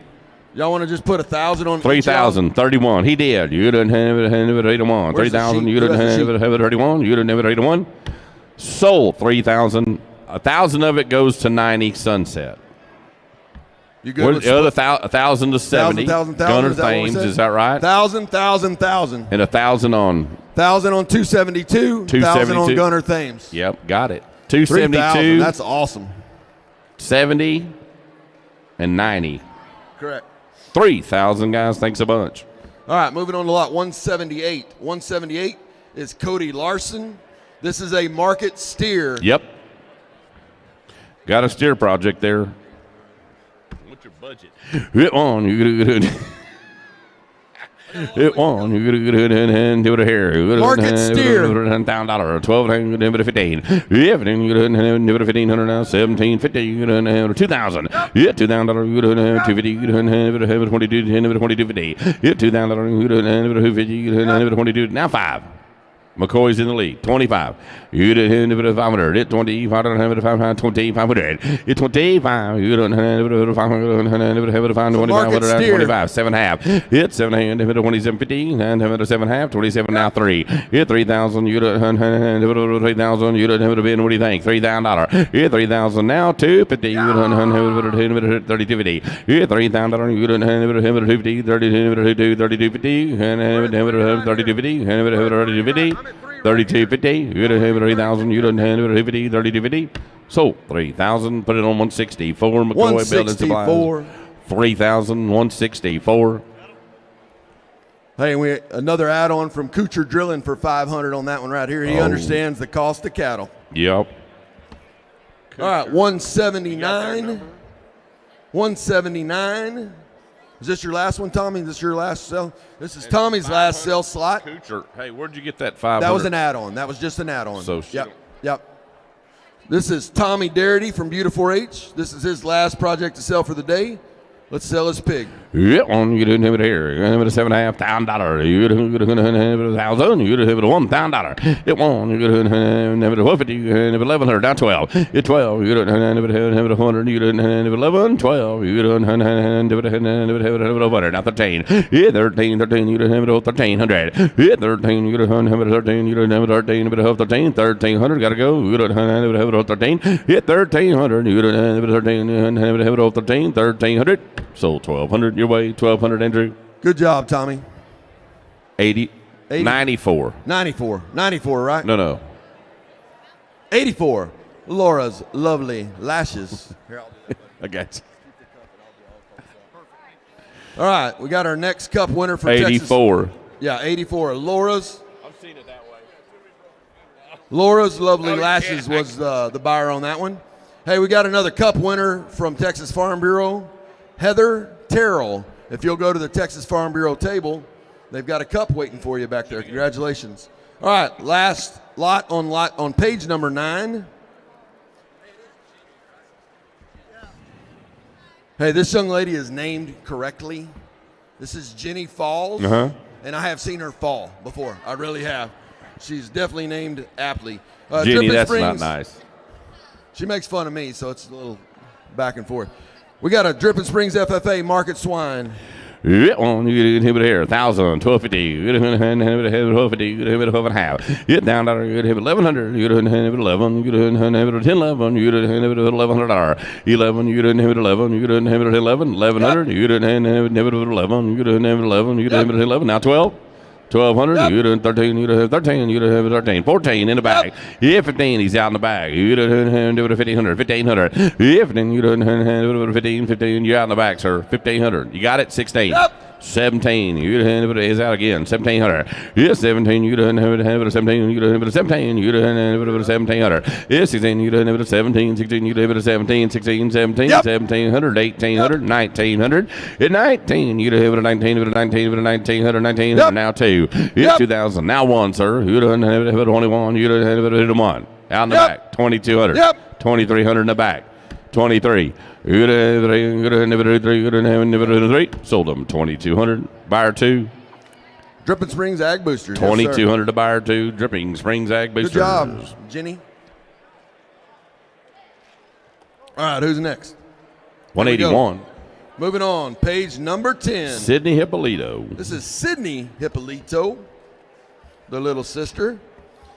Y'all want to just put 1,000 on 3,000, 31. He did. You didn't have it 81. 3,000. You didn't have it 31. You didn't have it 81. Sold 3,000. 1,000 of it goes to 90 Sunset. You good? With the other 1,000 to 70. Gunner Thames, is that right? 1,000. And 1,000 on 1,000 on 272. 1,000 on Gunner Thames. Yep, got it. 272. That's awesome. 70 and 90. Correct. 3,000, guys. Thanks a bunch. All right, moving on to lot 178. 178 is Cody Larson. This is a market steer. Yep. Got a steer project there. What's your budget? Hit on. It won. You get a do it here. Market steer. $10,000. 12 15. Yeah, 1500 now. 1750. You get a 2000. Yeah, $2,000. You get a 250. You get a 22. 2250. Yeah, $2,000. You get a 250. You get a 22. Now 5. McCoy's in the lead. 25. You get a 500. It's 25. 2500. It's 25. You get a 25. 7.5. It's 7. 2750. And 7.5. 27 now 3. It's 3,000. You get a 3,000. You get a what do you think? $3,000. Yeah, 3,000 now 250. You get a 3250. Yeah, $3,000. You get a 250. 3250. And 3250. 3250. You get a 3,000. You don't have 50. 3250. So 3,000. Put it on 164. McCoy Building Supplies. 3,164. Hey, another add-on from Kuchar Drilling for 500 on that one right here. He understands the cost of cattle. Yep. All right, 179. 179. Is this your last one, Tommy? Is this your last sell? This is Tommy's last sell slot. Kuchar. Hey, where'd you get that 500? That was an add-on. That was just an add-on. So Yep. This is Tommy Darity from Beautiful H. This is his last project to sell for the day. Let's sell his pig. Yeah, one you didn't have it here. You have it $7,500. You have it $1,000. You have it $1,000. It won. You have it $150. You have it $1,100. Now 12. It's 12. You have it $100. You have it 11. 12. You have it $100. Now 13. Yeah, 13. 13. You have it $1,300. Yeah, 13. You have it 13. You have it 13. 1,300. Gotta go. You have it 13. Yeah, 1,300. You have it 13. You have it 13. 1,300. Sold 1,200 your way. 1,200, Andrew. Good job, Tommy. 80. 94. 94, right? No. 84. Laura's lovely lashes. Here, I'll do that. I got you. All right, we got our next cup winner for 84. Texas. Yeah, 84. Laura's. I've seen it that way. Laura's lovely lashes was the buyer on that one. Hey, we got another cup winner from Texas Farm Bureau. Heather Terrell. If you'll go to the Texas Farm Bureau table, they've got a cup waiting for you back there. Congratulations. All right, last lot on page number 9. Hey, this young lady is named correctly. This is Jenny Falls, and I have seen her fall before. I really have. She's definitely named aptly. Jenny, that's not nice. She makes fun of me, so it's a little back and forth. We got a Dripping Springs FFA market swine. Yeah, one, you get it here, 1,000, 1,250, you get it 1,250, you get it 12.5. Get down there, you get it 1,100, you get it 11, you get it 1011, you get it $1,100, 11, you get it 11, you get it 11, 1,100, you get it 11, you get it 11, you get it 11, now 12. 1,200, you get 13, you get 13, you get 13, 14 in the bag. Yeah, 15, he's out in the bag. You get 1,500, 1,500. Yeah, 15, you get 15, you're out in the bag, sir. 1,500. You got it? 16. 17, you get is out again. 1,700. Yeah, 17, you get 17, you get 17, you get 1,700. Yeah, 16, you get 17, 16, you get 17, 16, 17, 1,700, 1,800, 1,900. At 19, you get 19, 1,900, 1,900. Now 2. Yeah, 2,000. Now 1, sir. You get 21, you get 1. Out in the back. 2,200. 2,300 in the back. 23. You get 3. Sold them 2,200. Buyer 2. Dripping Springs Ag Booster. 2,200 to buyer 2. Dripping Springs Ag Booster. Good job, Jenny. All right, who's next? 181. Moving on, page number 10. Sydney Hippolito. This is Sydney Hippolito, the little sister.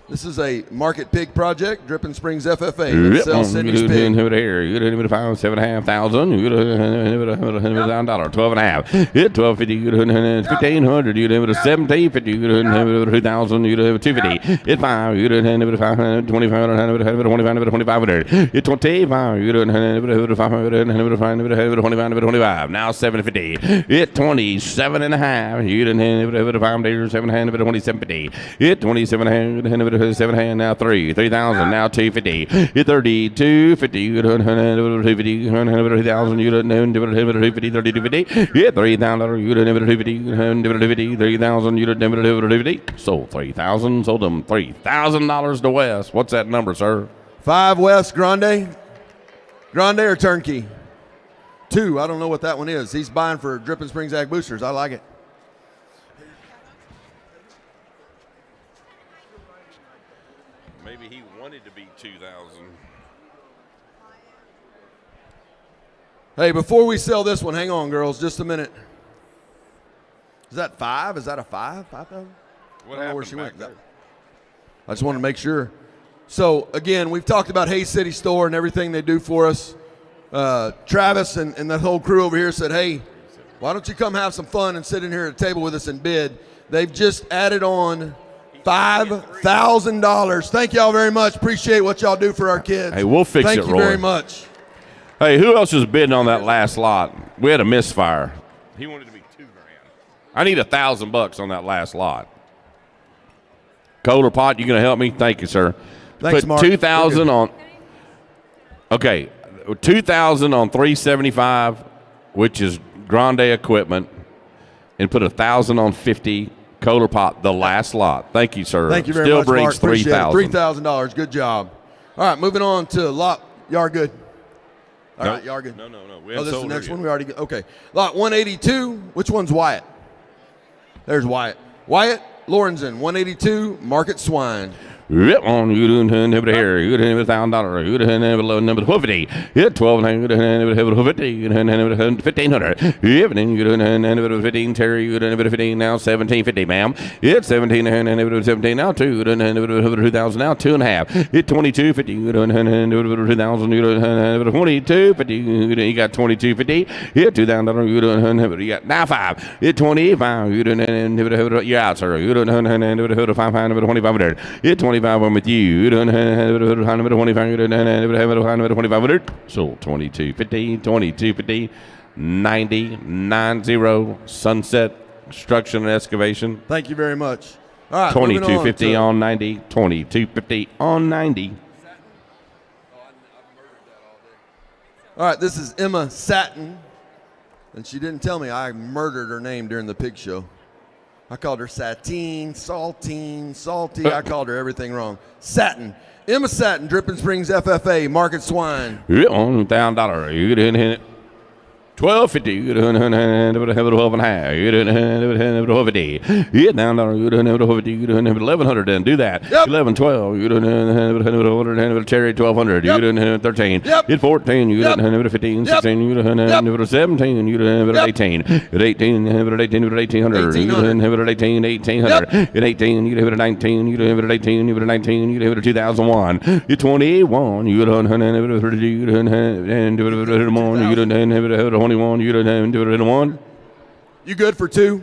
This is a market pig project, Dripping Springs FFA. Let's sell Sydney's pig. Here. You get 7,500. You get $1,000. 12.5. Hit 1,250. You get 1,500. You get 1,750. You get 2,000. You get 250. Hit 5. You get 500. 2,500. 2,500. Hit 25. You get 25. Now 750. Hit 27.5. You get 5 days. 750. Hit 27. 7 hand, now 3,000, now 250, 3250, 250, 2,000, 250, 3250, yeah, $3,000, 250, 3,000, 250, sold 3,000, sold them $3,000 to Wes. What's that number, sir? 5 West Grande. Grande or turnkey? 2. I don't know what that one is. He's buying for Dripping Springs Ag Boosters. I like it. Maybe he wanted to be 2,000. Hey, before we sell this one, hang on, girls, just a minute. Is that 5? Is that a 5? 5,000? What I don't know where happened she back went. there? I just want to make sure. So, again, we've talked about Hayes City Store and everything they do for us. Travis and that whole crew over here said, hey, why don't you come have some fun and sit in here at a table with us and bid? They've just added on $5,000. Thank y'all very much. Appreciate what y'all do for our kids. Hey, we'll fix it, Thank you Roy. very much. Hey, who else was bidding on that last lot? We had a misfire. He wanted to be $2,000. I need $1,000 on that last lot. Kohler Pot, you gonna help me? Thank you, sir. Thanks, Put Mark. 2,000 on. Okay, 2,000 on 375, which is Grande equipment, and put 1,000 on 50 Kohler Pot, the last lot. Thank you, sir. Thank you very Still much, brings Mark. Appreciate it. $3,000. $3,000. Good job. All right, moving on to lot. Y'all are good. All No. right, y'all are good. No. We Oh, haven't this is the sold her next yet. one. We already okay. Lot 182. Which one's Wyatt? There's Wyatt. Wyatt Lorenzen, 182. Market Swine. Yep, on you doing here. You doing $1,000. You doing number 50. Yeah, 1,250. 1,500. Yep, then you doing 15. Terry, you doing 15 now. 1,750, ma'am. It's 17. 17 now. 2,000 now. 2.5. It's 2,250. You doing 2,000. You doing 2,250. You got 2,250. Yeah, $2,000. You doing you got now 5. It's 25. You doing you're out, sir. You doing 2,500. It's 25. I'm with you. 2,500. Sold 2,250, 2,250, 90, 90, Sunset Construction and Excavation. Thank you very much. All right, 2,250 on 90, 2,250 on 90. All right, this is Emma Satin, and she didn't tell me I murdered her name during the pig show. I called her Satine, Saltine, Salty. I called her everything wrong. Satin. Emma Satin, Dripping Springs FFA, Market Swine. Yeah, on $1,000. You didn't hit it. 1,250. You didn't have it 12 and a half. You didn't have it 50. Yeah, $1,000. You didn't have it 50. You didn't have it 1,100. Then do that. Yep. 11, 12. You didn't have it 100. Cherry 1,200. Yep. You didn't have it 13. Yep. Hit 14. You Yep. didn't have it 15. Yep. 16. You didn't have it 17. You didn't have it Yep. 18. At 18, you have it 18. You 1,800. You didn't have it 18. 1,800. At 18, you have it 19. You have it 18. You have it 19. You have it 2001. You're 21. You don't have it 30. You don't have it 21. You don't have it 21. You don't have $1. You good for 2?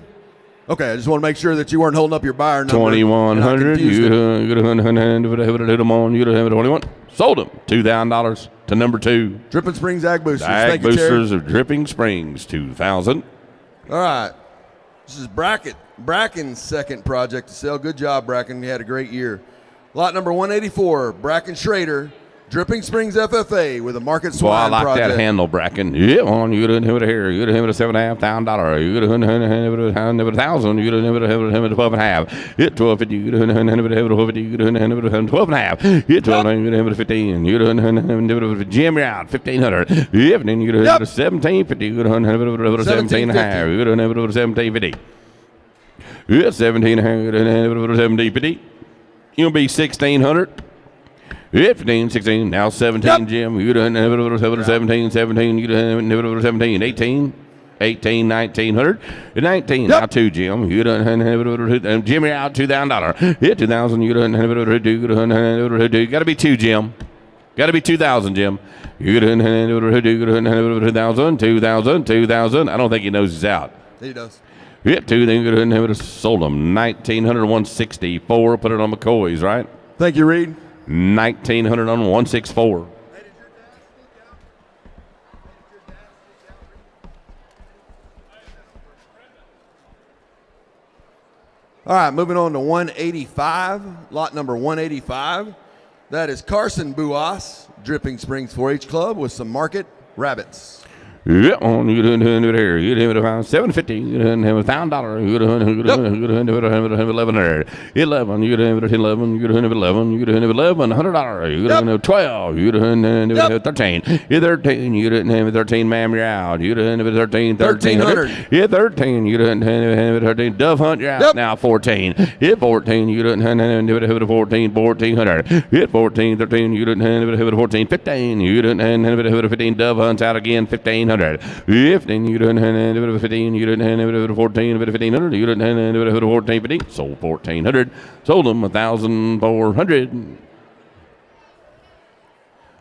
Okay, I just want to make sure that you weren't holding up your buyer number. 2,100. You don't have it 21. Sold them. $2,000 to number 2. Dripping Springs Ag Boosters. Ag Thank you, Terry. Boosters of Dripping Springs, 2,000. All right. This is Bracken's second project to sell. Good job, Bracken. You had a great year. Lot number 184, Bracken Schrader, Dripping Springs FFA with a Market Well, I Swine like project. that handle, Bracken. Yeah, on you didn't have it here. You didn't have it $7,500. You didn't have it 1,000. You didn't have it 12 and a half. Hit 1250. You didn't have it 1250. You didn't have it 12 and a half. Hit 12. You didn't have it 15. You didn't have it Jim. You're out 1,500. Yep. Then you didn't have it 1,750. You didn't have it 17 and a half. You didn't have it 1,750. Yeah, 1,700. You didn't have it 1,750. You'll be 1,600. 15, 16, now 17, yep. Jim. You done have it over 17, 17. You done have it over 17, 18, 18, 1900, 19. Yep. Now 2, Jim. You done have it over Jimmy out $2,000. Yeah, 2,000. You done have it over 2. You done have it over 2. Got to be 2, Jim. Got to be 2,000, Jim. You done have it over 2. You done have it over 2,000, 2,000, 2,000. I don't think he knows he's out. He does. Yep, 2. Then you done have it sold them 1,900, 164. Put it on McCoy's, right? Thank you, Reed. 1,900 on 164. All right, moving on to 185, lot number 185. That is Carson Buas, Dripping Springs 4-H Club with some market rabbits. Yeah, on you didn't have it here. You didn't have $750. You didn't have $1,000. You didn't have 1,100. 11. You didn't have 11. You didn't have 11. You didn't have $1,100. You didn't have 12. You didn't have 13. You 13. You didn't have 13. Ma'am, you're out. You didn't have 13. 1,300. Yeah, 13. You didn't have 13. Dove Hunt, you're out now. 14. Hit 14. You didn't have 14. 1,400. Hit 14. 13. You didn't have 14. 15. You didn't have 15. Dove Hunt's out again. 1,500. 15, you didn't have 15, you didn't have 14, 1,500, you didn't have 14, 15, sold 1,400, sold them 1,400.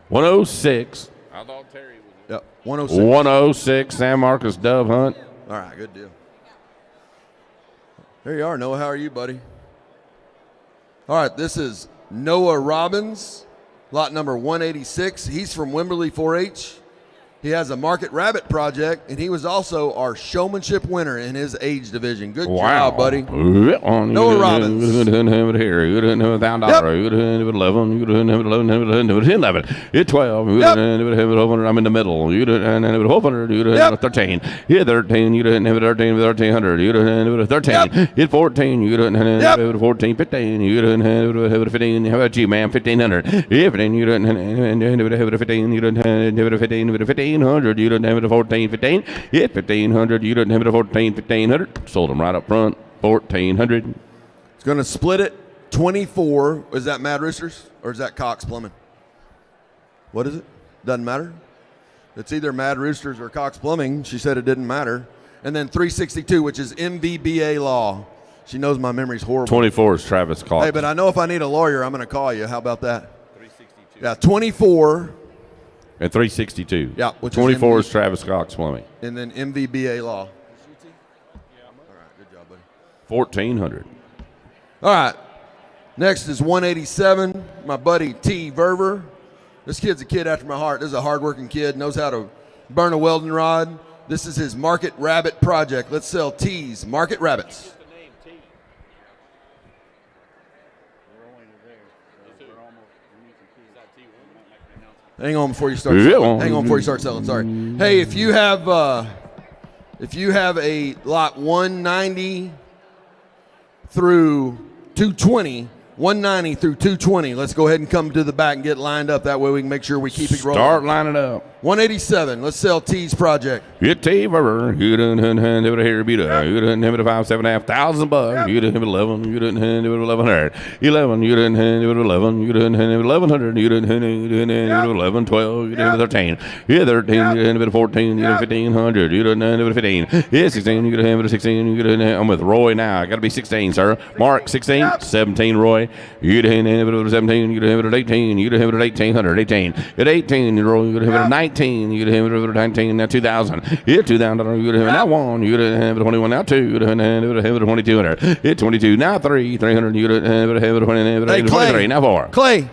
106. I thought Terry was. Yep, 106. 106, San Marcos Dove Hunt. All right, good deal. There you are, Noah. How are you, buddy? All right, this is Noah Robbins, lot number 186. He's from Wimberley 4-H. He has a market rabbit project, and he was also our showmanship winner in his age division. Good job, buddy. Noah Robbins. You didn't have it here. You didn't have $1,000. You didn't have 11. You didn't have 11. It's 12. You didn't have 1,200. I'm in the middle. You didn't have 1,200. You didn't have 13. Yeah, 13. You didn't have 13. 1,300. You didn't have 13. It's 14. You didn't have 14. 15. You didn't have 15. How about you, ma'am? 1,500. Yeah, 15. You didn't have 15. You didn't have 15. 1,500, you didn't have it at 14, 15. Yeah, 1,500, you didn't have it at 14, 1,500. Sold them right up front, 1,400. It's going to split it 24. Is that Mad Roosters or is that Cox Plumbing? What is it? Doesn't matter. It's either Mad Roosters or Cox Plumbing. She said it didn't matter. And then 362, which is MVBA law. She knows my memory's horrible. 24 is Travis Cox. Hey, but I know if I need a lawyer, I'm going to call you. How about that? 362. Yeah, 24. And 362. Yeah, which 24 is Travis Cox Plumbing. And then MVBA law. All right, good job, buddy. 1,400. All right. Next is 187. My buddy T. Verver. This kid's a kid after my heart. This is a hardworking kid. Knows how to burn a welding rod. This is his market rabbit project. Let's sell T's market rabbits. Hang on before you start selling. Hang on before you start selling. Sorry. Hey, if you have a lot 190 through 220, 190 through 220, let's go ahead and come to the back and get lined up. That way we can make sure we keep it rolling. Start lining up. 187. Let's sell T's project. Get T Verver. You didn't have it here, beat up. You didn't have it at $7,500. You didn't have it 11. You didn't have it 1,100. 11. You didn't have it 11. You didn't have it 1,100. You didn't have it 11. 12. You didn't have it 13. Yeah, 13. You didn't have it 14. You didn't have 1,500. You didn't have it 15. Yeah, 16. You didn't have it 16. You didn't have. I'm with Roy now. I got to be 16, sir. Mark 16. 17, Roy. You didn't have it at 17. You didn't have it at 18. You didn't have it at 1,800. 18. At 18, Roy. You didn't have it at 19. You didn't have it at 19. Now 2,000. Yeah, $2,000. You didn't have it now 1. You didn't have it at 21. Now 2. You didn't have it at 2,200. Yeah, 22. Now 3. 300. You didn't have it at 23. Now 4. Clay.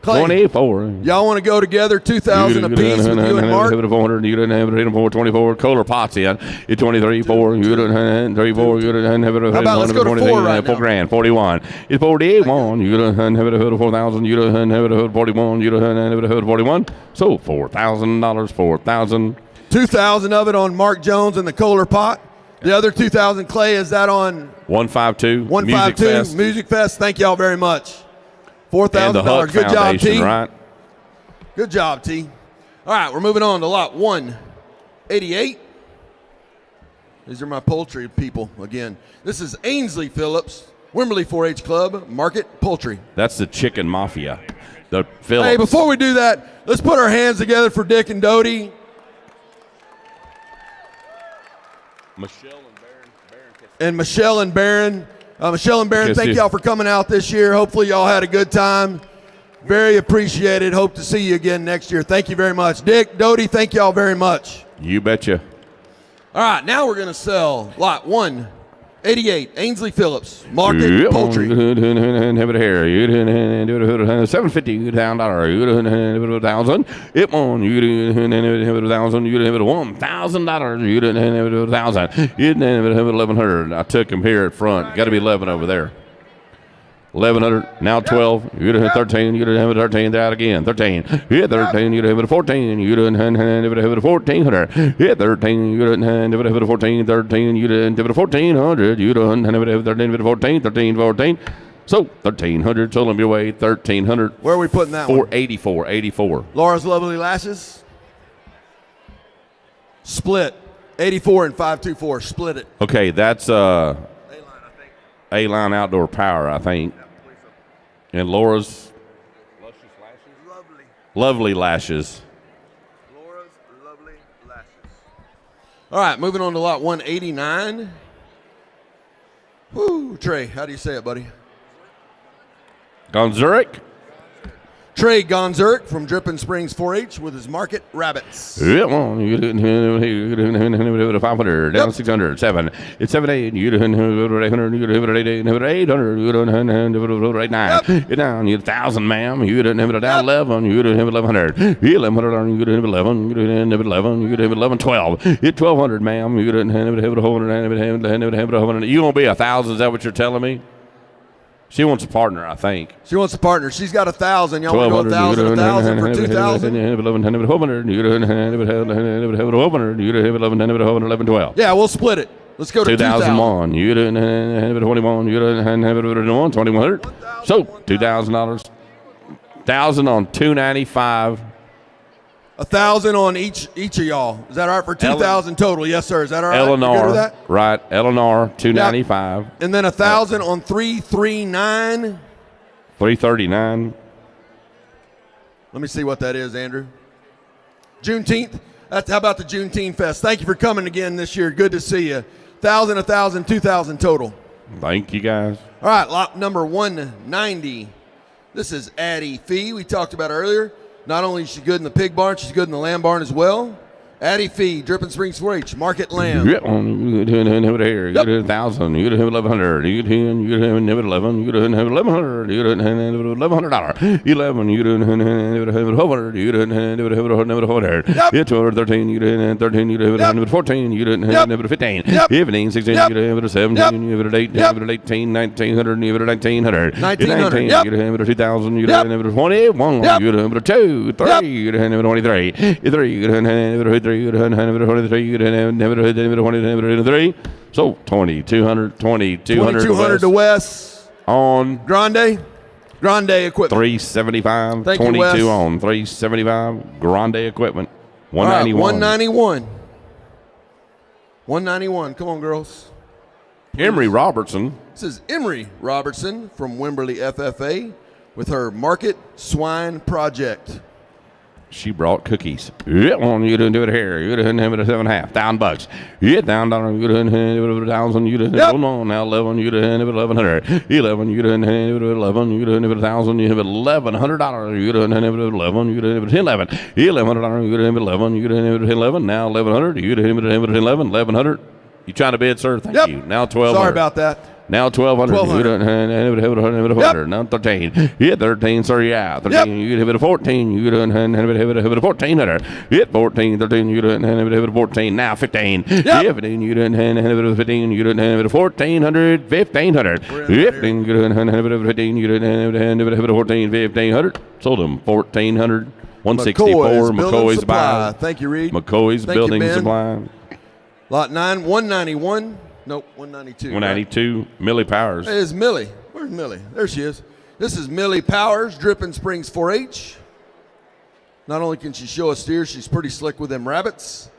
24. Y'all want to go together 2,000 apiece with you and Mark? 400. You didn't have it at 24. Kohler Potts in. It's 23. 4. You didn't have 34. You didn't have it at 4. How about let's go to 4 right now? $4,000. 41. It's 41. You didn't have it at 4,000. You didn't have it at 41. You didn't have it at 41. So $4,000. 4,000. 2,000 of it on Mark Jones and the Kohler Pot. The other 2,000, Clay, is that on 152? 152 Music Fest. Thank y'all very much. $4,000. Good job, T. Right? Good job, T. All right, we're moving on to lot 188. These are my poultry people again. This is Ainsley Phillips, Wimberley 4-H Club, Market Poultry. That's the chicken mafia. The Phillips. Hey, before we do that, let's put our hands together for Dick and Dodie. Michelle and Barron. Michelle and Barron, thank y'all for coming out this year. Hopefully y'all had a good time. Very appreciated. Hope to see you again next year. Thank you very much. Dick, Dodie, thank y'all very much. You betcha. All right, now we're going to sell lot 88, Ainsley Phillips, Market Poultry. 750, you down dollar, you $1,000. It won, you $1,000, you $1,000, you $1,000. You $1,100. I took him here at front. Got to be 11 over there. 1,100, now 12, you have 13, you have 13, that again, 13, yeah, 13, you have 14, you have 1,400, yeah, 13, you have 14, 13, you have 1,400, you have 13, 14, 13, 14, so 1,300, told him your way, 1,300. Where are we putting that 484, 84. Laura's Lovely Lashes, split, 84 and 524, split it. Okay, that's A-Line Outdoor Power, I think. And Laura's Lovely Lashes. Laura's Lovely Lashes. All right, moving on to lot 189. Woo, Trey, how do you say it, buddy? Gonzurek. Trey Gonzurk from Dripping Springs 4-H with his Market Rabbits. Yeah, well, you didn't 500, down 600, 7. It's 7-8, you didn't 800, you didn't 800, you didn't 9. You're down, you 1,000, ma'am. You didn't have it down 11, you didn't have 1,100. 1,100, you didn't have 11, you didn't have 11, you didn't have 11, 12. It's 1,200, ma'am. You didn't have 100. You won't be 1,000, is that what you're telling me? She wants a partner, I think. She wants a partner. She's got 1,000. Y'all want to go 1,000 for 2,000? Yeah, we'll split it. Let's go to 2,001. You didn't have 21. You didn't have 2,100. So $2,000. 1,000 on 295. 1,000 on each of y'all. Is that all right for 2,000 total? Yes, sir. Is that all right? Eleanor, right? Eleanor, 295. Yep. And then 1,000 on 339. 339. Let me see what that is, Andrew. Juneteenth. How about the Juneteenth Fest? Thank you for coming again this year. Good to see you. 1,000, 2,000 total. Thank you, guys. All right, lot number 190. This is Addie Fee. We talked about earlier. Not only is she good in the pig barn, she's good in the lamb barn as well. Addie Fee, Dripping Springs 4-H, Market Lamb. Yep, you didn't have it here. You didn't have 1,000. You didn't have 1,100. You didn't have 11. You didn't have 1,100. You didn't have $1,100. 11. You didn't have 1,100. You didn't have 1,100. It's 13. You didn't have 13. You didn't have 14. You didn't have 15. 15, 16. You didn't have 17. You had 18. You had 18, 1,900. You had 1,900. 1,900. You didn't have 2,000. You didn't have 21. You didn't have 2, 3. You didn't have 23. 3. You didn't have 3, so 2,200, 2,200 to Wes on Grande equipment. 375, 22 on 375 Grande equipment. 191. Right, 191. 191. Come on, girls. Emery Robertson. This is Emery Robertson from Wimberley FFA with her Market Swine Project. She brought cookies. Yeah, well, you didn't do it here. You didn't have it at $7.5. $1,000. Yeah, $1,000. You didn't have it at 1,000. You didn't have it. No, now 11. You didn't have it 1,100. 11. You didn't have it at 11. You didn't have it 1,000. You have it $1,100. You didn't have it at 11. You didn't have it 11. $1,100. You didn't have it 11. You didn't have it 11. Now 1,100. You didn't have it at 11. 1,100. You trying to bid, sir? Thank you. Now 1,200. Sorry about that. Now 1,200. You don't have it 100. Now 13. Yeah, 13. Sorry, yeah. 13. You have it 14. You don't have it 1,400. Yeah, 14. 13. You don't have it 14. Now 15. Yeah, 15. You don't have it 15. You don't have it 1,400. 1,500. 15. You don't have it 15. You don't have it 14. 1,500. Sold them 1,400. 164. McCoy's buy. Thank you, Reed. McCoy's building supply. Lot 9, 191. Nope, 192. 192, right? Millie Powers. It is Millie. Where's Millie? There she is. This is Millie Powers, Dripping Springs 4-H. Not only can she show us steers, she's pretty slick with them rabbits.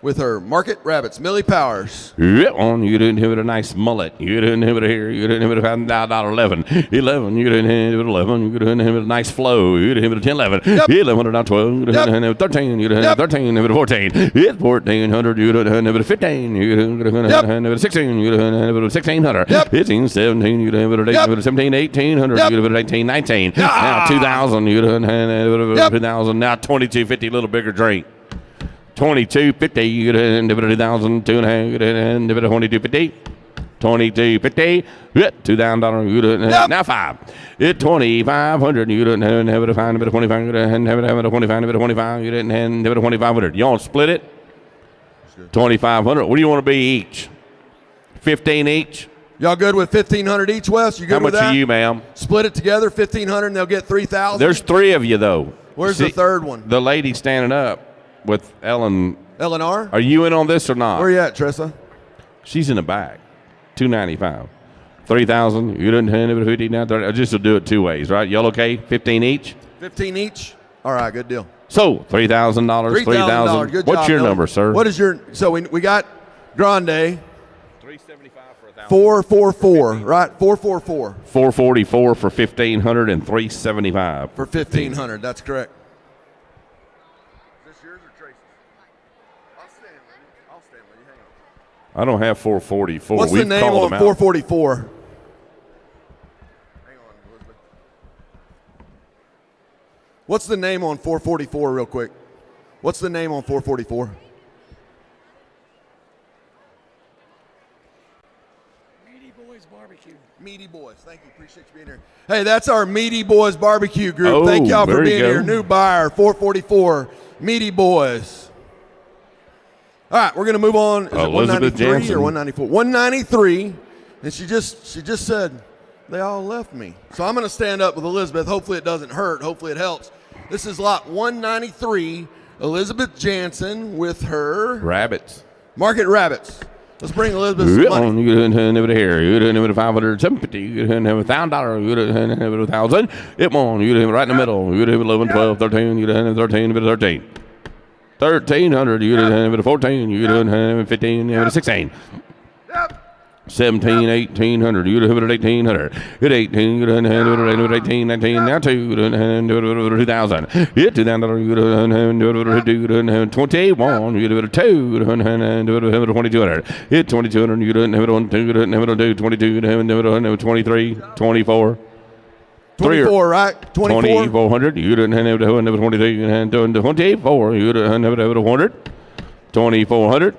With her Market Rabbits, Millie Powers. Yeah, you didn't have it a nice mullet. You didn't have it here. You didn't have it $11. 11. You didn't have it 11. You didn't have it a nice flow. You didn't have it 10, 11. 1,100, not 12. You didn't have it 13. You didn't have it 13. Have it 14. It's 1,400. You didn't have it 15. You didn't have it 16. You didn't have it 1,600. 15, 17. You didn't have it 17, 1,800. You didn't have it 18, 19. Now 2,000. You didn't have it 2,000. Now 2,250. Little bigger drink. 2250, you didn't have it 2,000, 2.5, you didn't have it 2250. $22.50. $2,000. You didn't have now 5. It $2,500. You didn't have it a fine, a bit of 25. You didn't have it a 25, a bit of 25. You didn't have it a 2,500. You want to split it? 2,500. What do you want to be each? 15 each. Y'all good with 1,500 each, Wes? You good with that? How much are you, ma'am? Split it together, 1,500, and they'll get 3,000. There's 3 of you though. Where's the third one? The lady standing up with Ellen. Eleanor? Are you in on this or not? Where you at, Tressa? She's in the back. $295. 3,000. You didn't have it 15 now. 30. Just to do it 2 ways, right? Y'all okay? 15 each. 15 each. All right, good deal. So $3,000. $3,000. Good job. What's your number, sir? What is your? So we got Grande. 375 for 1,000. 444, right? 444. 444 for 1,500 and 375 for 1,500. That's correct. Is this yours or Tracy's? I'll stand with you. Hang on. I don't have 444. What's the name on 444? Hang on, Elizabeth. What's the name on 444 real quick? What's the name on 444? Meaty Boys. Thank you. Appreciate you being here. Hey, that's our Meaty Boys barbecue group. Oh, thank y'all for there you being go. here. New buyer, 444, Meaty Boys. All right, we're going to move on. Is it 193 Jansen. or 194? 193. And she just said, they all left me. So I'm going to stand up with Elizabeth. Hopefully it doesn't hurt. Hopefully it helps. This is lot 193, Elizabeth Jansen with her Rabbits. Market Rabbits. Let's bring Elizabeth some money. You didn't have it here. You didn't have it 500, 750. You didn't have $1,000. You didn't have it 1,000. It on. You didn't have it right in the middle. You didn't have 11, 12, 13. You didn't have 13. You didn't have 13. 1,300. You didn't have it 14. You didn't have it 15. You had it 16. 17, 1,800. You didn't have it 1,800. At 18. You didn't have it 18, 19. Now 2. You didn't have it 2,000. Hit $2,000. You didn't have it 2. You didn't have it 21. You didn't have it 2. You didn't have it 2,200. Hit 2,200. You didn't have it on 2. You didn't have it on 2. 22. You didn't have it on 23. 24. 24, right? 24. 2,400. You didn't have it on 23. You didn't have it on 24. You didn't have it on 100. 2,400.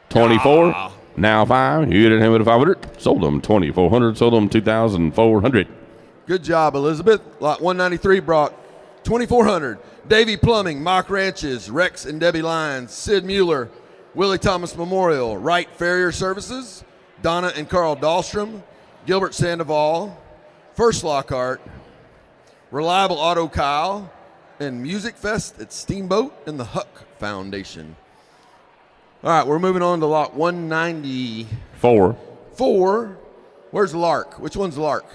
24. Now 5. You didn't have it at 500. Sold them 2,400. Sold them 2,400. Good job, Elizabeth. Lot 193 brought 2,400. Davy Plumbing, Mock Ranches, Rex and Debbie Lyons, Sid Mueller, Willie Thomas Memorial, Wright Farrier Services, Donna and Carl Dahlstrom, Gilbert Sandoval, First Lockhart, Reliable Auto Kyle, and Music Fest at Steamboat and the Huck Foundation. All right, we're moving on to lot 194. Where's Lark? Which one's Lark?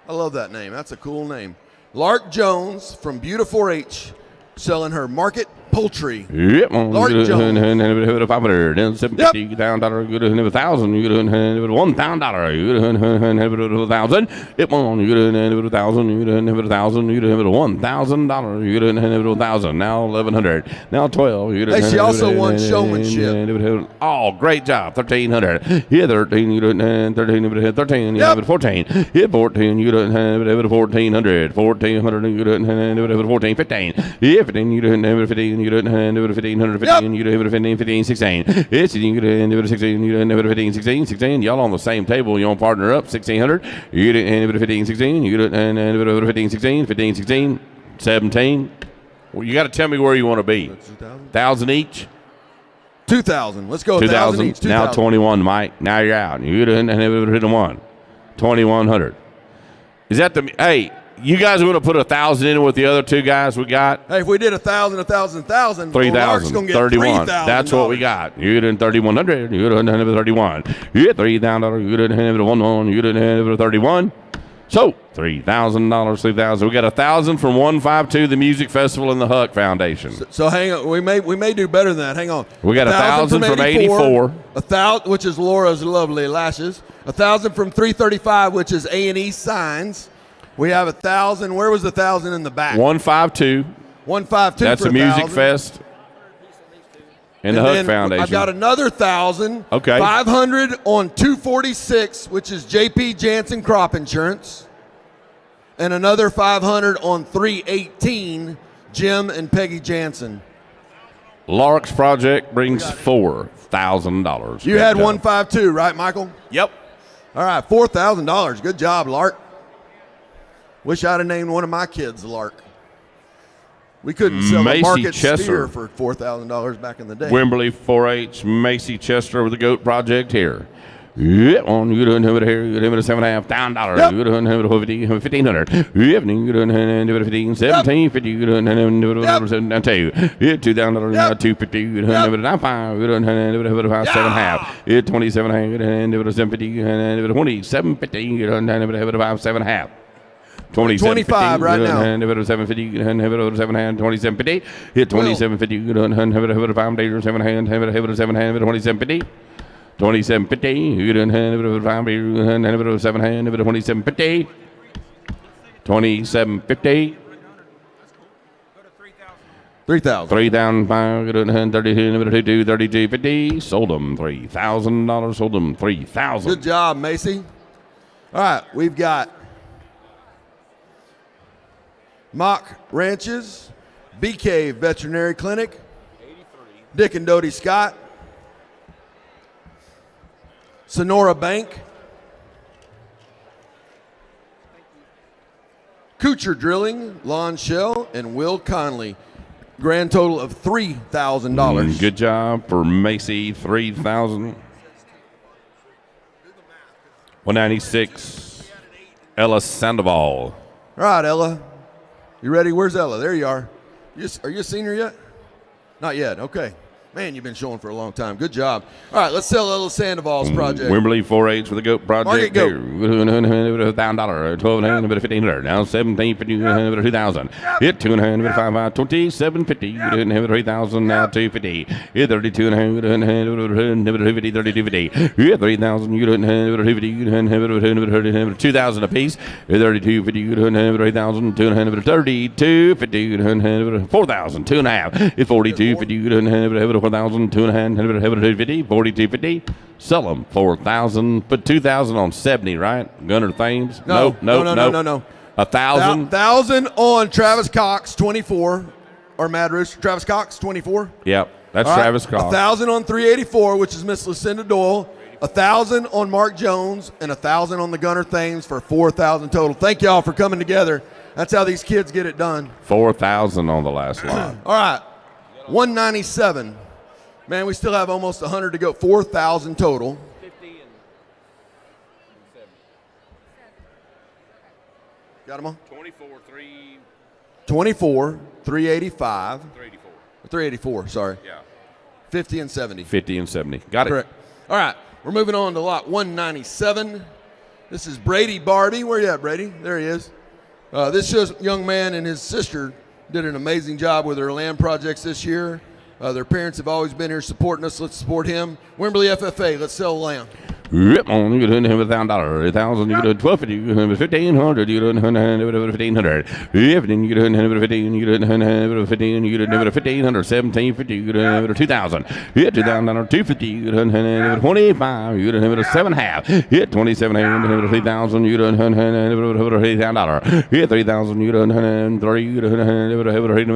I love that name. That's a cool name. Lark Jones from Beautiful 4-H selling her market poultry. Yep. Lark Jones. $500. $750. $1,000. You didn't have 1,000. You didn't have $1,000. You didn't have 1,000. Yep. You didn't have 1,000. You didn't have 1,000. You didn't have $1,000. You didn't have 1,000. Now 1,100. Now 12. You didn't Hey, she also won showmanship. Oh, great job. 1,300. Yeah, 13. You didn't have 13. You had 13. You have 14. Yeah, 14. You didn't have 1,400. 1,400. You didn't have 14. 15. Yeah, 15. You didn't have 15. You didn't have it 1,500, 15. You didn't have it 15, 15, 16. It's you didn't have it 16. You didn't have it 15, 16, 16. Y'all on the same table. You want to partner up 1,600. You didn't have it 15, 16. You didn't have it 15, 16, 15, 16, 17. Well, you got to tell me where you want to be. 1,000 each. 2,000. Let's go. 1,000 each. 2,000. Now 21, Mike. Now you're out. You didn't have it 1. 2,100. Is that the? Hey. You guys want to put 1,000 in with the other two guys we got? Hey, if we did 1,000, 3,000, 3,000, 31. That's what we got. You didn't 3,100. You didn't have it 31. You had $3,000. You didn't have it 1. You didn't have it 31. So $3,000, 3,000. We got 1,000 from 152, the Music Festival and the Huck Foundation. So hang on, we may do better than that. Hang on. We got 1,000 from 84. 1,000, which is Laura's lovely lashes. 1,000 from 335, which is A&E Signs. We have 1,000. Where was the 1,000 in the back? 152. 152. That's for a Music 1,000. Fest and the Huck Foundation. I've got another 1,000. Okay. 500 on 246, which is JP Jansen Crop Insurance, and another 500 on 318, Jim and Peggy Jansen. Lark's project brings $4,000. You had 152, right, Michael? Yep. All right, $4,000. Good job, Lark. Wish I'd have named one of my kids Lark. We couldn't sell a Macy market Chester. steer for $4,000 back in the day. Wimberley 4-H, Macy Chester with the goat project here. Yep, on you don't have it here. You don't have it $7,500. You don't have it $1,500. Yep, you don't have it $17.50. You don't have it $2,000. Yeah, $2,000. $250. You don't have it $5. You don't have it $5.7. Yeah, $27. You don't have it $750. You don't have it $27.50. You don't have it $5.7. 25 right now. $750. You don't have it $7. $27.50. Hit $27.50. You don't have it $5. $7. Have it $7. $27.50. 27.50. You don't have it 5 beer. You don't have it 7 hand. 27.50. 27.50. 3,000. 3,005. You don't have 32. 32.50. Sold them $3,000. Sold them $3,000. Good job, Macy. All right, we've got Mock Ranches, BK Veterinary Clinic, Dick and Dodie Scott, Sonora Bank, Kucher Drilling, Lon Shell, and Will Conley. Grand total of $3,000. Good job for Macy. $3,000. 196. Ella Sandoval. All right, Ella. You ready? Where's Ella? There you are. Are you a senior yet? Not yet. Okay. Man, you've been showing for a long time. Good job. All right, let's sell Ella Sandoval's project. Wimberley 4-H for the goat project. Market goat. $1,000, $1,250, now $17.50, $2,000. Hit $2.5, $5, $27.50. You didn't have it $3,000, now $250. Hit $32.5, $32.50. Hit $3,000, you didn't have it $50, you didn't have it $2,000 a piece. Hit $32.50, you didn't have it $3,000, $2.5, $32.50, you didn't have it $4,000, $2.5. Hit $42.50, you didn't have it $4,000, $2.5, $42.50. Sell them $4,000. Put $2,000 on 70, right? Gunner Thames? No. 1,000. 1,000 on Travis Cox, 24, or Mad Rooster. Travis Cox, 24. Yep, that's All right. Travis Cox. 1,000 on 384, which is Miss Lucinda Doyle. 1,000 on Mark Jones, and 1,000 on the Gunner Thames for 4,000 total. Thank y'all for coming together. That's how these kids get it done. 4,000 on the last lot. All right, 197. Man, we still have almost 100 to go. 4,000 total. 50 and 70. Got them all? 24, 385. 384. 384, sorry. Yeah. 50 and 70. 50 and 70. Got it. Correct. All right, we're moving on to lot 197. This is Brady Barbie. Where you at, Brady? There he is. This young man and his sister did an amazing job with their land projects this year. Their parents have always been here supporting us. Let's support him. Wimberley FFA, let's sell land. Yep, on you don't have $1,000. 1,000, you don't 1250, you don't have 1,500, you don't have 1,500. If then you don't have 15, you don't have 15, you don't have 1,500, 1,750, you don't have 2,000. Hit $2,000, 250, you don't have 25, you don't have 7.5. Hit 27, you don't have 3,000, you don't have $3,000. Hit 3,000, you don't have 3, you don't have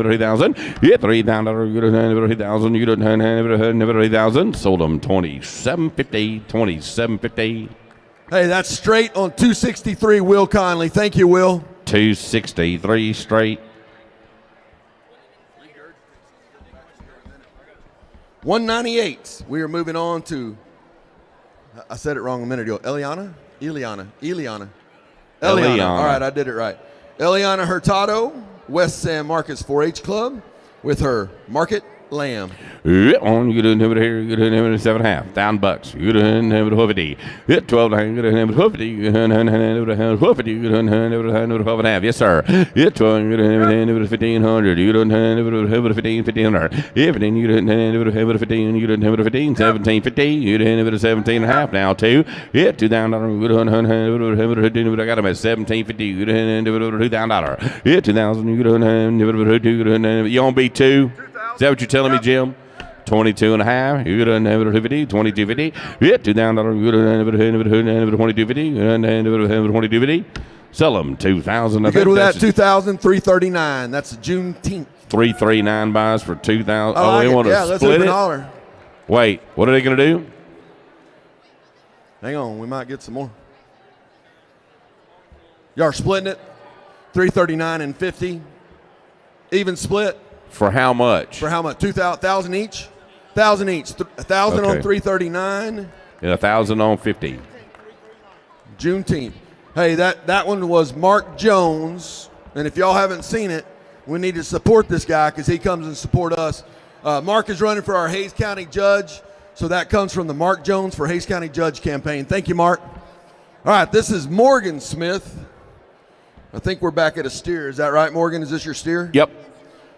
3,000. Hit $3,000, you don't have 3,000, you don't have 3,000. Sold them 27.50, 27.50. Hey, that's straight on 263, Will Conley. Thank you, Will. 263 straight. 198. We are moving on to, I said it wrong a minute ago, Eliana. All right, I did it right. Eliana Hurtado, West San Marcos 4-H Club, with her Market Lamb. On you didn't have it here, you didn't have it 7.5. $1,000. You didn't have it 50. Hit 12. You didn't have it 50. You didn't have it 50. You didn't have it 12.5. Yes, sir. Hit 12. You didn't have it 1,500. You didn't have it 1,500. If then you didn't have it 15. You didn't have it 15. 17.50. You didn't have it 17.5. Now 2. Hit $2,000. You didn't have it 15. I got him at 17.50. You didn't have it $2,000. Hit 2,000. You didn't have it. You on B2? Is that what you're telling me, Jim? 22.5. You done have it 50. 22.50. Yeah, $2,000. You done have it 22.50. You done have it 22.50. Sell them 2,000. You good with that? 2,339. That's Juneteenth. 339 buys for 2,000. I like they it. want to Yeah, let's split open it. holler. Wait, what are they going to do? Hang on, we might get some more. Y'all are splitting it, 339 and 50, even split. For how much? For how much? 2,000 each. 1,000 each. 1,000 on 339. And 1,000 on 50. Juneteenth. Hey, that one was Mark Jones, and if y'all haven't seen it, we need to support this guy because he comes and support us. Mark is running for our Hays County Judge, so that comes from the Mark Jones for Hays County Judge campaign. Thank you, Mark. All right, this is Morgan Smith. I think we're back at a steer. Is that right, Morgan? Is this your steer? Yep.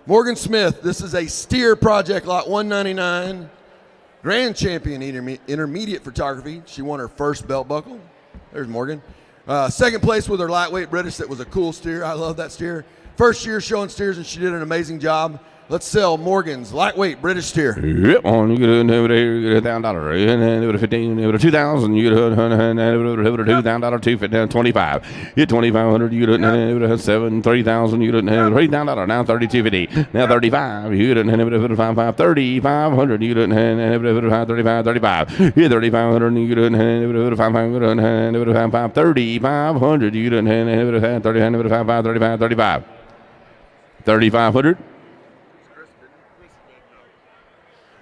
Morgan Smith, this is a steer project, lot 199, grand champion intermediate photography. She won her first belt buckle. There's Morgan. Second place with her lightweight British. That was a cool steer. I love that steer. First year showing steers, and she did an amazing job. Let's sell Morgan's lightweight British steer. Yep, on you get $1,000, you get 15, you get 2,000, you get $2,000, 225. You get 2,500, you get 7, 3,000, you get $3,000. Now 32.50. Now 35, you get 5, 3,500, you get 35, 35. You get 3,500, you get 5, 3,500, you get 35. 3,500.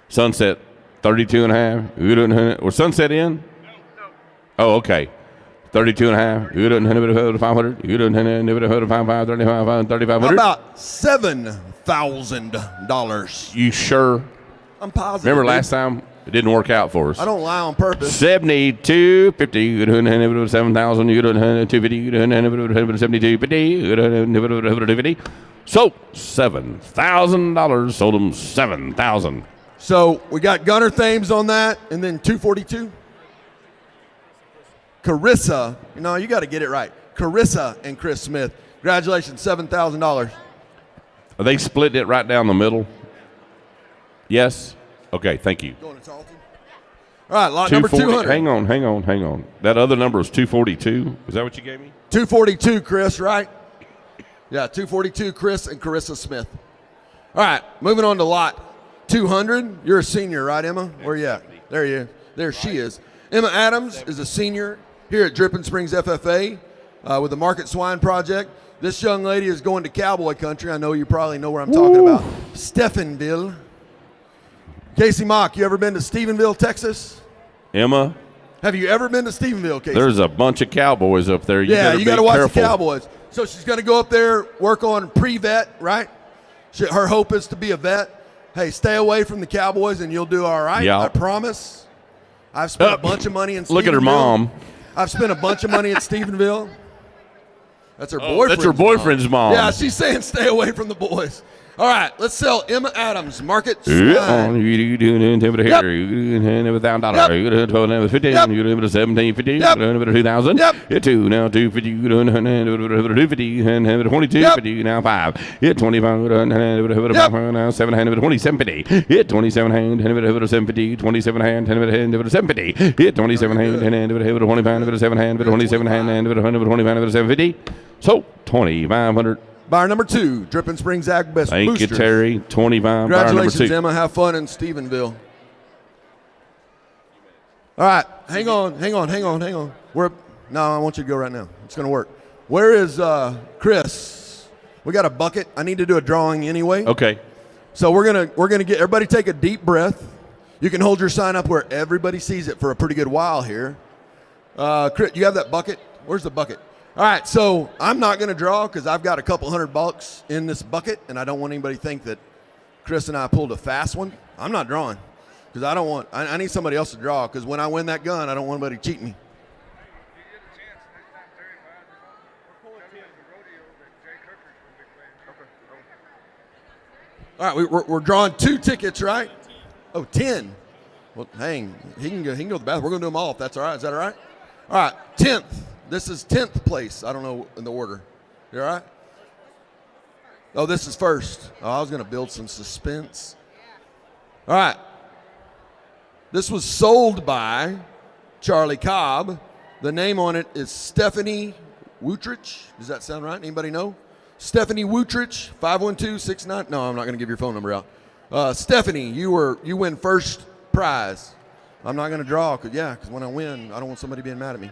Sunset, 32 and a half. Or Sunset in? No. Oh, okay. 32 and a half. You don't have 500. You don't have 3,500. How about $7,000? You sure? I'm positive. Remember last time it didn't work out for us? I don't lie on purpose. 72.50. You don't have 7,000. You don't have 250. You don't have 72.50. You don't have 250. So $7,000. Sold them 7,000. So we got Gunner Thames on that, and then 242. Carissa, no, you got to get it right. Carissa and Chris Smith. Congratulations, $7,000. Are they splitting it right down the middle? Yes? Okay, thank you. Going to Tarleton. All right, lot number 200. Hang on. That other number is 242. Is that what you gave me? 242, Chris, right? Yeah, 242, Chris and Carissa Smith. All right, moving on to lot 200. You're a senior, right, Emma? Where you at? There you. There she is. Emma Adams is a senior here at Dripping Springs FFA with the Market Swine Project. This young lady is going to cowboy country. I know you probably know where I'm talking about. Stephenville. Casey Mock, you ever been to Stephenville, Texas? Emma? Have you ever been to Stephenville, Casey? There's a bunch of cowboys up there. You got to watch careful. the Cowboys. So she's going to go up there, work on pre-vet, right? Her hope is to be a vet. Hey, stay away from the Cowboys and you'll do all right. Yeah. I promise. I've spent a bunch of money in Stephenville. Look at her mom. I've spent a bunch of money at Stephenville. That's her boyfriend's That's her boyfriend's mom. Yeah, she's saying stay away from the boys. All right, let's sell Emma Adams, Market Swine. You do here. You do $1,000. You do 15. You do 17.50. You do 2,000. You two now 250. You do 250 and 22.50. Now 5. Hit 25. Now 7 hand 27.50. Hit 27 hand 750. 27 hand 750. Hit 27 hand 25. 7 hand 27 hand 750. So 2,500. Buyer number 2, Dripping Springs Ag Best Thank Boosters. you, Terry. 25. Congratulations, Emma. Have fun in Stephenville. All right, hang on. No, I want you to go right now. It's going to work. Where is Chris? We got a bucket. I need to do a drawing anyway. Okay. So we're gonna get everybody take a deep breath. You can hold your sign up where everybody sees it for a pretty good while here. Chris, you have that bucket? Where's the bucket? All right, so I'm not going to draw because I've got a couple $100 in this bucket, and I don't want anybody to think that Chris and I pulled a fast one. I'm not drawing because I need somebody else to draw because when I win that gun, I don't want anybody cheating me. All right, we're drawing 2 tickets, right? Oh, 10. Well, hang, he can go to the bathroom. We're going to do them all if that's all right. Is that all right? All right, 10th. This is 10th place. I don't know in the order. You all right? Oh, this is first. Oh, I was going to build some suspense. All right. This was sold by Charlie Cobb. The name on it is Stephanie Wootrich. Does that sound right? Anybody know? Stephanie Wootrich, 512-69. No, I'm not going to give your phone number out. Stephanie, you win first prize. I'm not going to draw because when I win, I don't want somebody being mad at me.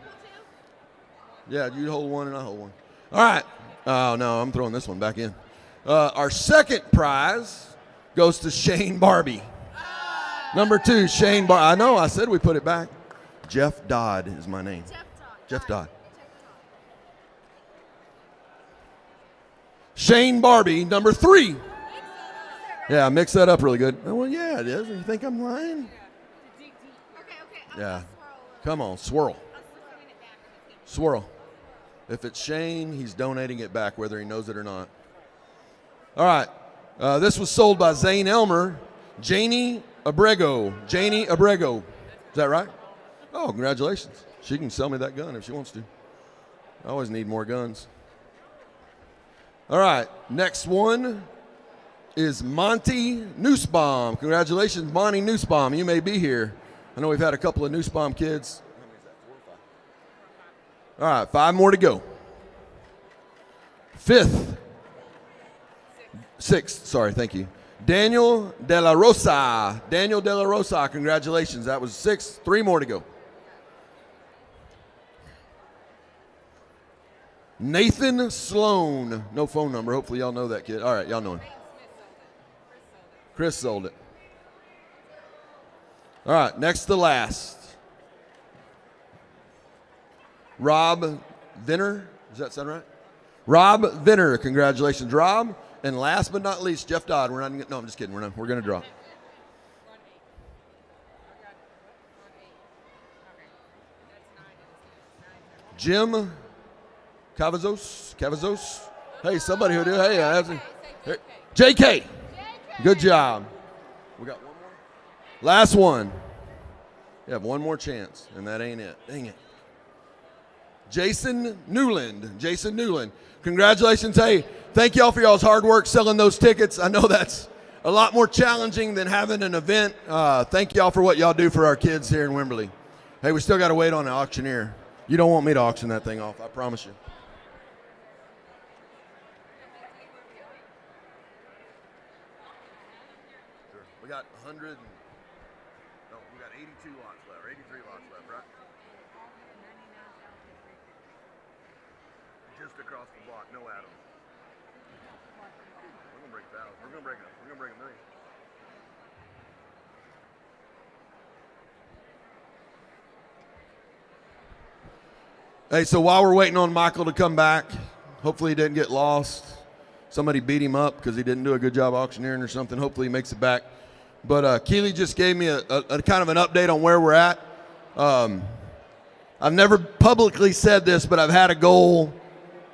Yeah, you hold one and I hold one. All right. Oh, no, I'm throwing this one back in. Our second prize goes to Shane Barbie. Number 2, Shane Barbie. I know, I said we put it back. Jeff Dodd is my name. Jeff Dodd. Shane Barbie, number 3. Yeah, mix that up really good. Well, yeah, it is. You think I'm lying? Yeah. Come on, swirl. Swirl. If it's Shane, he's donating it back, whether he knows it or not. All right. This was sold by Zane Elmer. Janie Abrego. Janie Abrego. Is that right? Oh, congratulations. She can sell me that gun if she wants to. I always need more guns. All right. Next one is Monty Nussbaum. Congratulations, Monty Nussbaum. You may be here. I know we've had a couple of Nussbaum kids. All right, 5 more to go. 6th, sorry, thank you. Daniel De La Rosa. Daniel De La Rosa, congratulations. That was 6. 3 more to go. Nathan Sloan. No phone number. Hopefully y'all know that kid. All right, y'all know him. Chris sold it. All right, next to last. Rob Vinner. Does that sound right? Rob Vinner. Congratulations, Rob. And last but not least, Jeff Dodd. No, I'm just kidding. We're going to draw. Jim Cavazos. Hey, somebody who did. Hey, JK. Good job. We got one more. Last one. You have one more chance, and that ain't it. Dang it. Jason Newland. Congratulations. Hey, thank y'all for y'all's hard work selling those tickets. I know that's a lot more challenging than having an event. Thank y'all for what y'all do for our kids here in Wimberley. Hey, we still got to wait on the auctioneer. You don't want me to auction that thing off, I promise you. Sure. We got 100. No, we got 82 lots left, or 83 lots left, right? Just across the block, no Adams. We're gonna break 1,000. We're gonna break it. We're gonna break 1 million. Hey, so while we're waiting on Michael to come back, hopefully he didn't get lost. Somebody beat him up because he didn't do a good job auctioneering or something. Hopefully he makes it back. But Keely just gave me a kind of an update on where we're at. I've never publicly said this, but I've had a goal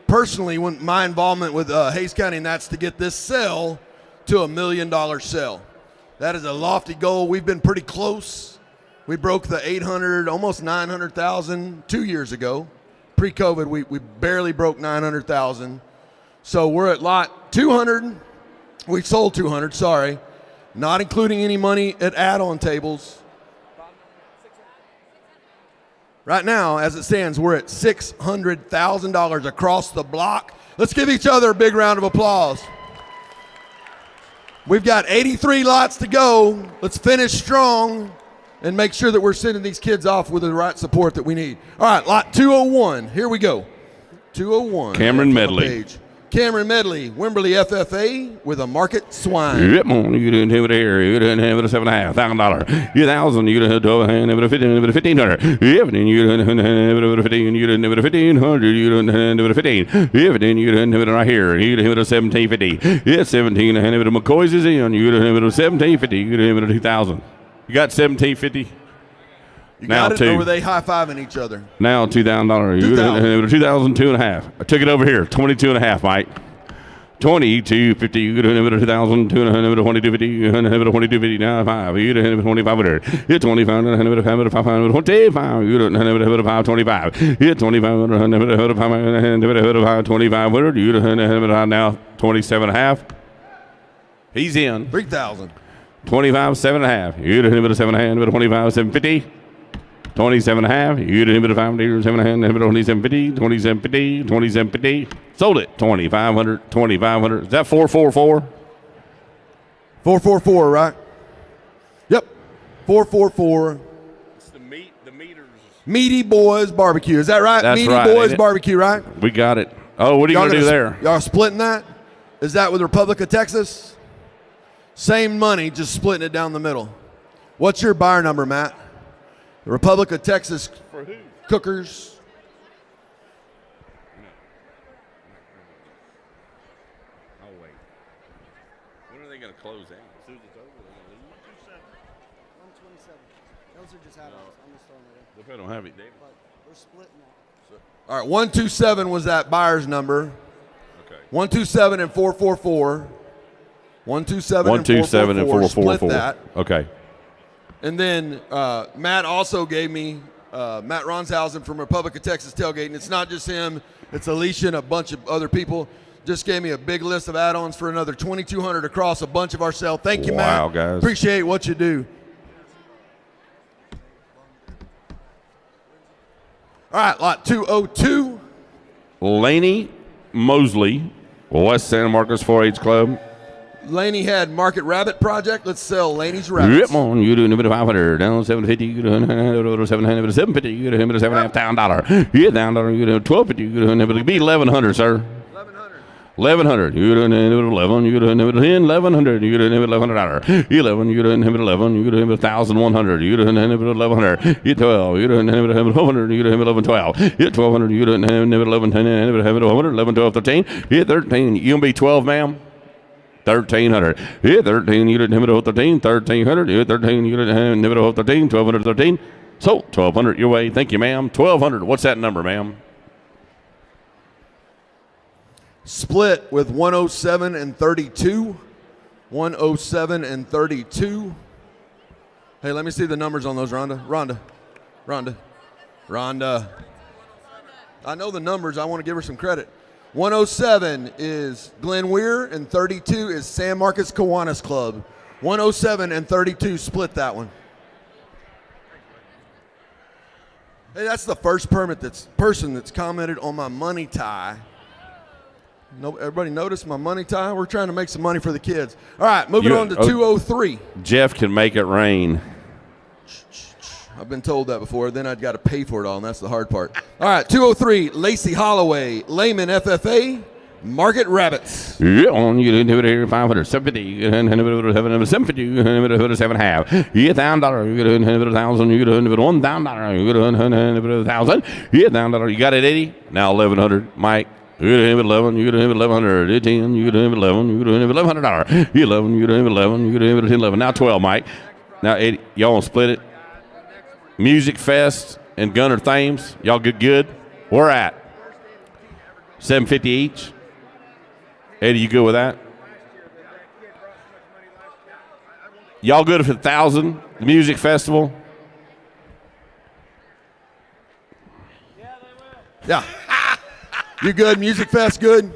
personally when my involvement with Hays County, and that's to get this sale to $1 million sale. That is a lofty goal. We've been pretty close. We broke the 800, almost 900,000 2 years ago. Pre-COVID, we barely broke 900,000. So we're at lot 200. We sold 200, sorry. Not including any money at add-on tables. Right now, as it stands, we're at $600,000 across the block. Let's give each other a big round of applause. We've got 83 lots to go. Let's finish strong and make sure that we're sending these kids off with the right support that we need. All right, lot 201. Here we go. 201. Cameron Medley. Cameron Medley, Wimberley FFA with a market swine. Yep, you didn't have it here. You didn't have it at $7,500. You 1,000. You didn't have it at $1,500. Yep, then you didn't have it at $15. You didn't have it at $1,500. You didn't have it at $15. Yep, then you didn't have it right here. You didn't have it at $1,750. Yeah, $17. And it at McCoy's is in. You didn't have it at $1,750. You didn't have it at $2,000. You got $1,750. You now got it, or were they high-fiving each other? Now $2,000. You didn't have it at $2,000, 2.5. I took it over here. 22.5, Mike. 2250, you could have it at 2,000, 2250, you could have it at 2250, now 5, you could have it at 2,500, you 25, have it at 500, 25, you don't have it at 525, you 25, have it at 525, you don't have it at now 27.5. He's in. 3,000. 25, 7.5, you don't have it at 7.5, 25, 750. 27 and a half. You didn't hit it 5, 27 and a half, 2750, 2750, 2750. Sold it. 2,500, 2,500. Is that 444? 444, right? Yep. 444. It's the meters. Meaty Boys Barbecue. Is that right? That's Meaty right, Boys ain't it? Barbecue, right? We got it. Oh, what are you going to do there? Y'all splitting that? Is that with Republic of Texas? Same money, just splitting it down the middle. What's your buyer number, Matt? The Republic of Texas For who? Cookers. Oh, wait. When are they going to close out? As soon as it's over, they're going to leave? 127. Those are just add-ons. I'm just throwing it in. They probably don't have it, David. But we're splitting that. All right, 127 was that buyer's number. Okay. 127 and 444. 127 127 and 444. Split that. Okay. And then Matt also gave me Matt Ronshausen from Republic of Texas Tailgate. And it's not just him. It's Alicia and a bunch of other people. Just gave me a big list of add-ons for another 2,200 across a bunch of our sales. Thank you, Matt. Wow, guys. Appreciate what you do. All right, lot 202. Laney Mosley, West Santa Marcos 4-H Club. Laney had Market Rabbit Project. Let's sell Laney's rabbits. Yep, on you do a bit of 500, down 750, you do 700, 750, you do $7,500. Yeah, down you do 1,250, you do it be 1,100, sir. 1,100. You do 11, you do 10, 1,100, you do $1,100. 11, you do 11, you do 1,100, you do 1,100. You 12, you do 1,200, you do 11, 12. You 1,200, you do 11, 10, 11, 11, 12, 13. You 13. You gonna be 12, ma'am? 1,300. Yeah, 13. You didn't have it 13. 1,300. Yeah, 13. You didn't have it 13. 1,200. 13. So 1,200 your way. Thank you, ma'am. 1,200. What's that number, ma'am? Split with 107 and 32. 107 and 32. Hey, let me see the numbers on those, Rhonda. Rhonda. I know the numbers. I want to give her some credit. 107 is Glenn Weir, and 32 is San Marcos Kiwanis Club. 107 and 32, split that one. Hey, that's the first person that's commented on my money tie. No, everybody notice my money tie? We're trying to make some money for the kids. All right, moving on to 203. Jeff can make it rain. I've been told that before. Then I'd got to pay for it all, and that's the hard part. All right, 203, Lacey Holloway, Lehman FFA, Market Rabbits. Yeah, on you didn't do it here 500, 750, you didn't have it 750, you didn't have it 7.5. Yeah, $1,000, you didn't have it 1,000, you didn't have it $1,000, you didn't have it 1,000. Yeah, $1,000, you got it 80. Now 1,100, Mike. You didn't have it 11, you didn't have it 1,100. 10, you didn't have it 11, you didn't have it $1,100. 11, you didn't have it 11, you didn't have it 10, 11. Now 12, Mike. Now 80. Y'all want to split it? Music Fest and Gunner Thames, y'all good? Where at? 750 each. Eddie, you good with that? Y'all good for 1,000? The music festival. Yeah. You good? Music Fest good?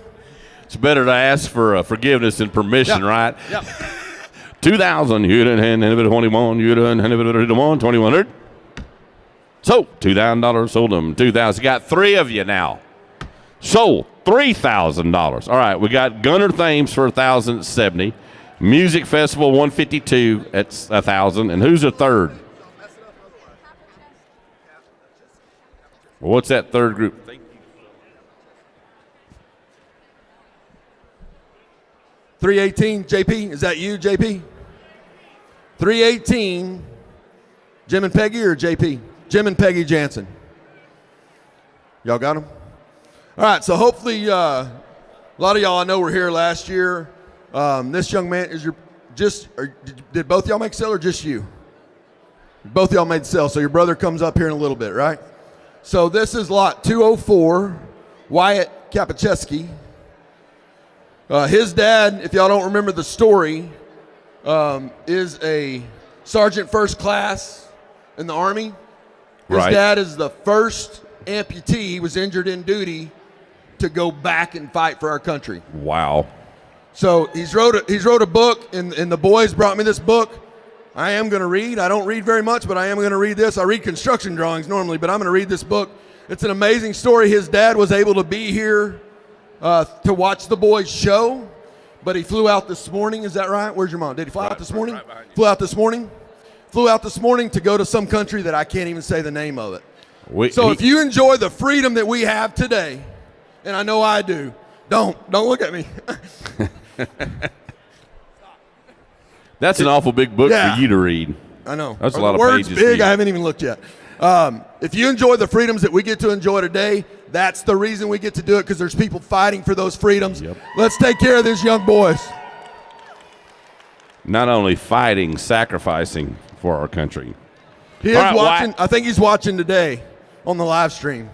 It's better to ask for forgiveness and permission, right? Yep. 2,000. You didn't have it 21. You didn't have it 21. 2,100. So $2,000 sold them. 2,000. Got three of you now. Sold $3,000. All right, we got Gunner Thames for 1,070. Music Festival 152 at 1,000. And who's the third? What's that third group? 318, JP, is that you, JP? 318, Jim and Peggy or JP? Jim and Peggy Jansen. Y'all got them? All right, so hopefully a lot of y'all I know were here last year. This young man, did both y'all make sale or just you? Both y'all made sale, so your brother comes up here in a little bit, right? So this is lot 204, Wyatt Kapacheski. His dad, if y'all don't remember the story, is a sergeant first class in the Army. His dad is the first amputee. He was injured in duty to go back and fight for our country. Wow. So he's wrote a book, and the boys brought me this book. I am going to read. I don't read very much, but I am going to read this. I read construction drawings normally, but I'm going to read this book. It's an amazing story. His dad was able to be here to watch the boys show, but he flew out this morning. Is that right? Where's your mom? Did he fly out this morning? Flew out this morning? Flew out this morning to go to some country that I can't even say the name of it. If you enjoy the freedom that we have today, and I know I do, don't look at me. That's an awful big book for you to read. I know. That's a lot of words pages. big. I haven't even looked yet. If you enjoy the freedoms that we get to enjoy today, that's the reason we get to do it, because there's people fighting for those freedoms. Yep. Let's take care of these young boys. Not only fighting, sacrificing for our country. He is watching. I think he's watching today on the live stream.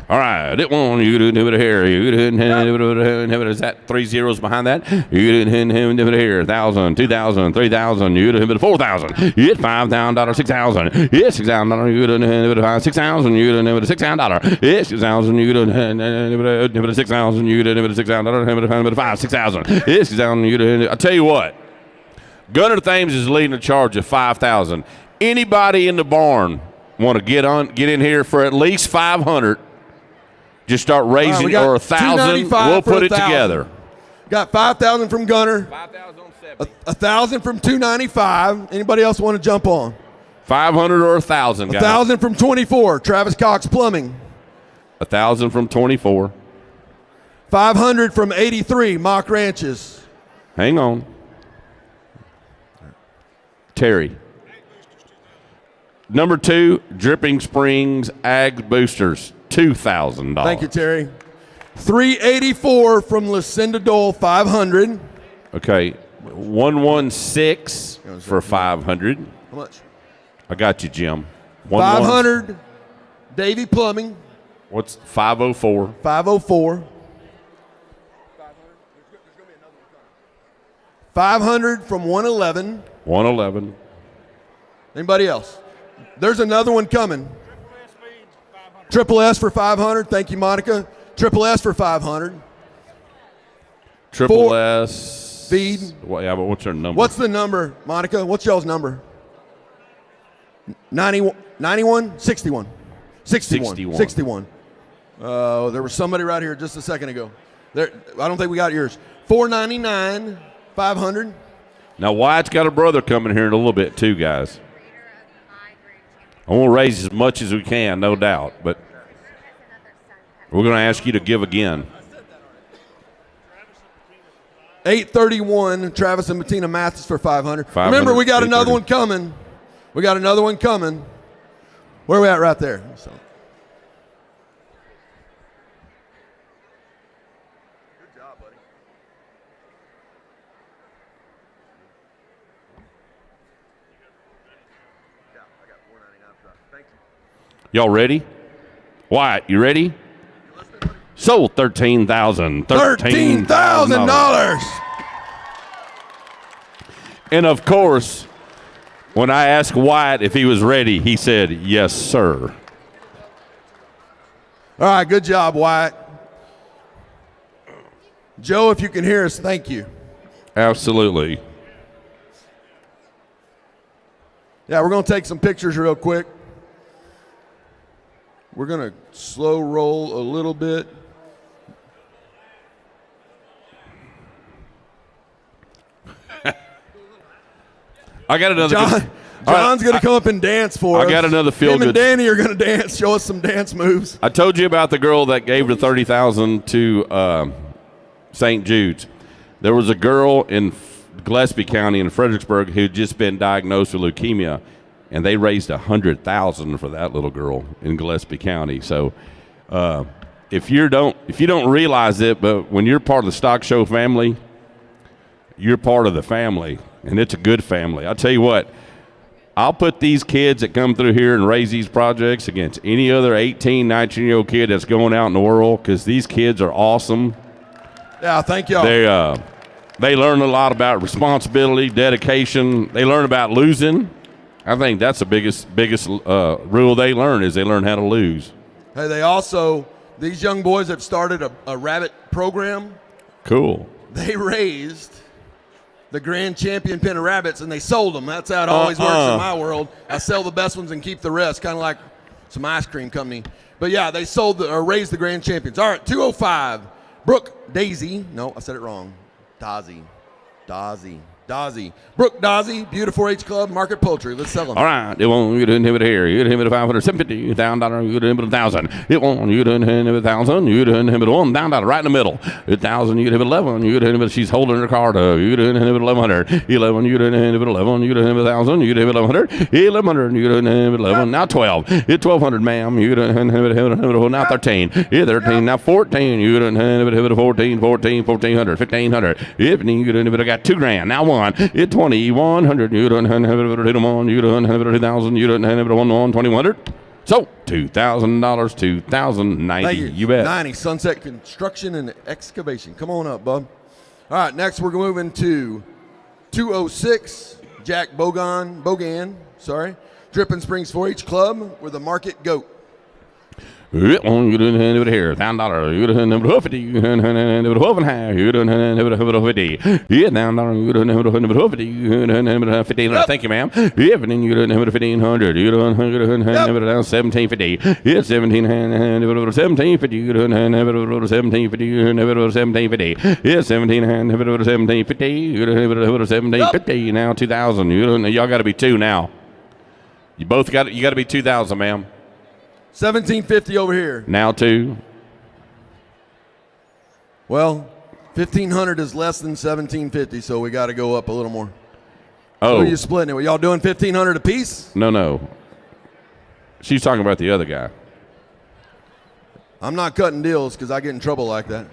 All right, it won't. You didn't have it here. You didn't have it. Is that 3 zeros behind that? You didn't have it here. 1,000, 2,000, 3,000. You didn't have it 4,000. You hit $5,000, 6,000. It's $6,000. You didn't have it 6,000. You didn't have it $6,000. It's 6,000. You didn't have it 6,000. You didn't have it $6,000. Have it 5, 6,000. It's 6,000. You didn't. I tell you what, Gunner Thames is leading the charge of 5,000. Anybody in the barn want to get in here for at least 500? Just start raising, or 1,000. We'll put it together. Got 5,000 from Gunner. 5,000 on 70. 1,000 from 295. Anybody else want to jump on? 500 or 1,000, guys. 1,000 from 24. Travis Cox Plumbing. 1,000 from 24. 500 from 83. Mock Ranches. Hang on. Terry. Number 2, Dripping Springs Ag Boosters. $2,000. Thank you, Terry. 384 from Lucinda Dole, 500. Okay, 116 for 500. How much? I got you, Jim. 500. Davy Plumbing. What's 504? 504. 500 from 111. 111. Anybody else? There's another one coming. Triple S for 500. Thank you, Monica. Triple S for 500. Triple S. Feed. Well, yeah, but what's their number? What's the number, Monica? What's y'all's number? 91? 61. 61. 61. There was somebody right here just a second ago. I don't think we got yours. 499, 500. Now, Wyatt's got a brother coming here in a little bit, too, guys. I want to raise as much as we can, no doubt, but we're going to ask you to give again. 831, Travis and Bettina Mathis for 500. Remember, we got another one coming. We got another one coming. Where are we at right there? So. Good job, buddy. Yeah, I got 499. Thank you. Y'all ready? Wyatt, you ready? Sold $13,000. $13,000. And of course, when I asked Wyatt if he was ready, he said, yes, sir. All right, good job, Wyatt. Joe, if you can hear us, thank you. Absolutely. Yeah, we're going to take some pictures real quick. We're going to slow roll a little bit. I got another. John's going to come up and dance for us. I got another feel-good. Him and Danny are going to dance. Show us some dance moves. I told you about the girl that gave the $30,000 to St. Jude's. There was a girl in Gillespie County in Fredericksburg who'd just been diagnosed with leukemia, and they raised $100,000 for that little girl in Gillespie County. So, if you don't realize it, but when you're part of the Stock Show family, you're part of the family, and it's a good family. I'll tell you what, I'll put these kids that come through here and raise these projects against any other 18, 19-year-old kid that's going out in the world, because these kids are awesome. Yeah, thank y'all. They learn a lot about responsibility, dedication. They learn about losing. I think that's the biggest rule they learn is they learn how to lose. Hey, these young boys have started a rabbit program. Cool. They raised the grand champion pen of rabbits, and they sold them. That's how it always works in my world. I sell the best ones and keep the rest, kind of like some ice cream company. But yeah, they raised the grand champions. All right, 205. Brooke Daisy. No, I said it wrong. Dazzy. Brooke Dazzy, Beautiful 4-H Club, Market Poultry. Let's sell them. All right. It won't. You didn't have it here. You didn't have it $500, $750, $1,000. You didn't have it $1,000. It won't. You didn't have it $1,000. You didn't have it $1,000. Right in the middle. $1,000. You didn't have it 11. You didn't have it. She's holding her card up. You didn't have it 1,100. 11. You didn't have it 11. You didn't have it 1,000. You didn't have it 1,100. 1,100. You didn't have it 11. Now 12. It's 1,200, ma'am. You didn't have it. Now 13. 13. Now 14. You didn't have it 14. 1,400. 1,500. 15. You didn't have it. I got $2,000. Now 1. It's 20. 100. You don't have it. Hit them on. You don't have it. 2,000. You don't have it. 2,100. So $2,000. 2,090. You bet. 90. Sunset Construction and Excavation. Come on up, bub. All right. Next, we're moving to 206. Jack Bogan. Sorry. Dripping Springs 4-H Club with a Market Goat. You didn't have it here. $1,000. You didn't have it 50. You didn't have it 12.5. You didn't have it 50. Yeah, $1,000. You didn't have it 50. You didn't have it 1,500. Thank you, ma'am. Yeah, but then you didn't have it 1,500. You don't have it 1,750. Yeah, 1,750. You didn't have it 1,750. You didn't have it 1,750. Yeah, 1,750. You didn't have it 1,750. Now 2,000. Y'all got to be 2 now. You got to be 2,000, ma'am. 1,750 over here. Now 2. Well, 1,500 is less than 1,750, so we got to go up a little more. Oh. Who are you splitting it? Y'all doing 1,500 apiece? No. She's talking about the other guy. I'm not cutting deals because I get in trouble like that.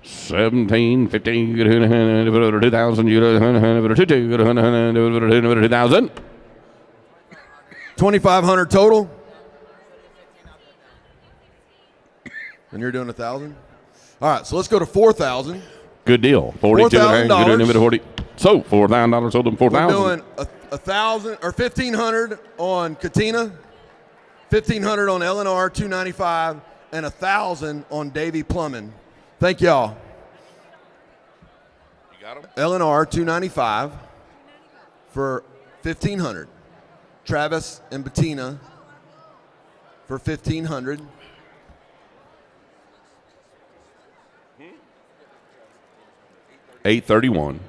1,750. You didn't have it 2,000. You didn't have it 2,000. You didn't have it 2,000. 2,500 total. And you're doing 1,000? All right, so let's go to 4,000. Good deal. $4,200. So $4,000 sold them 4,000. We're doing 1,000 or 1,500 on Katina, 1,500 on LNR 295, and 1,000 on Davy Plumbing. Thank y'all. You got them? LNR 295 for 1,500. Travis and Bettina for 1,500. $831.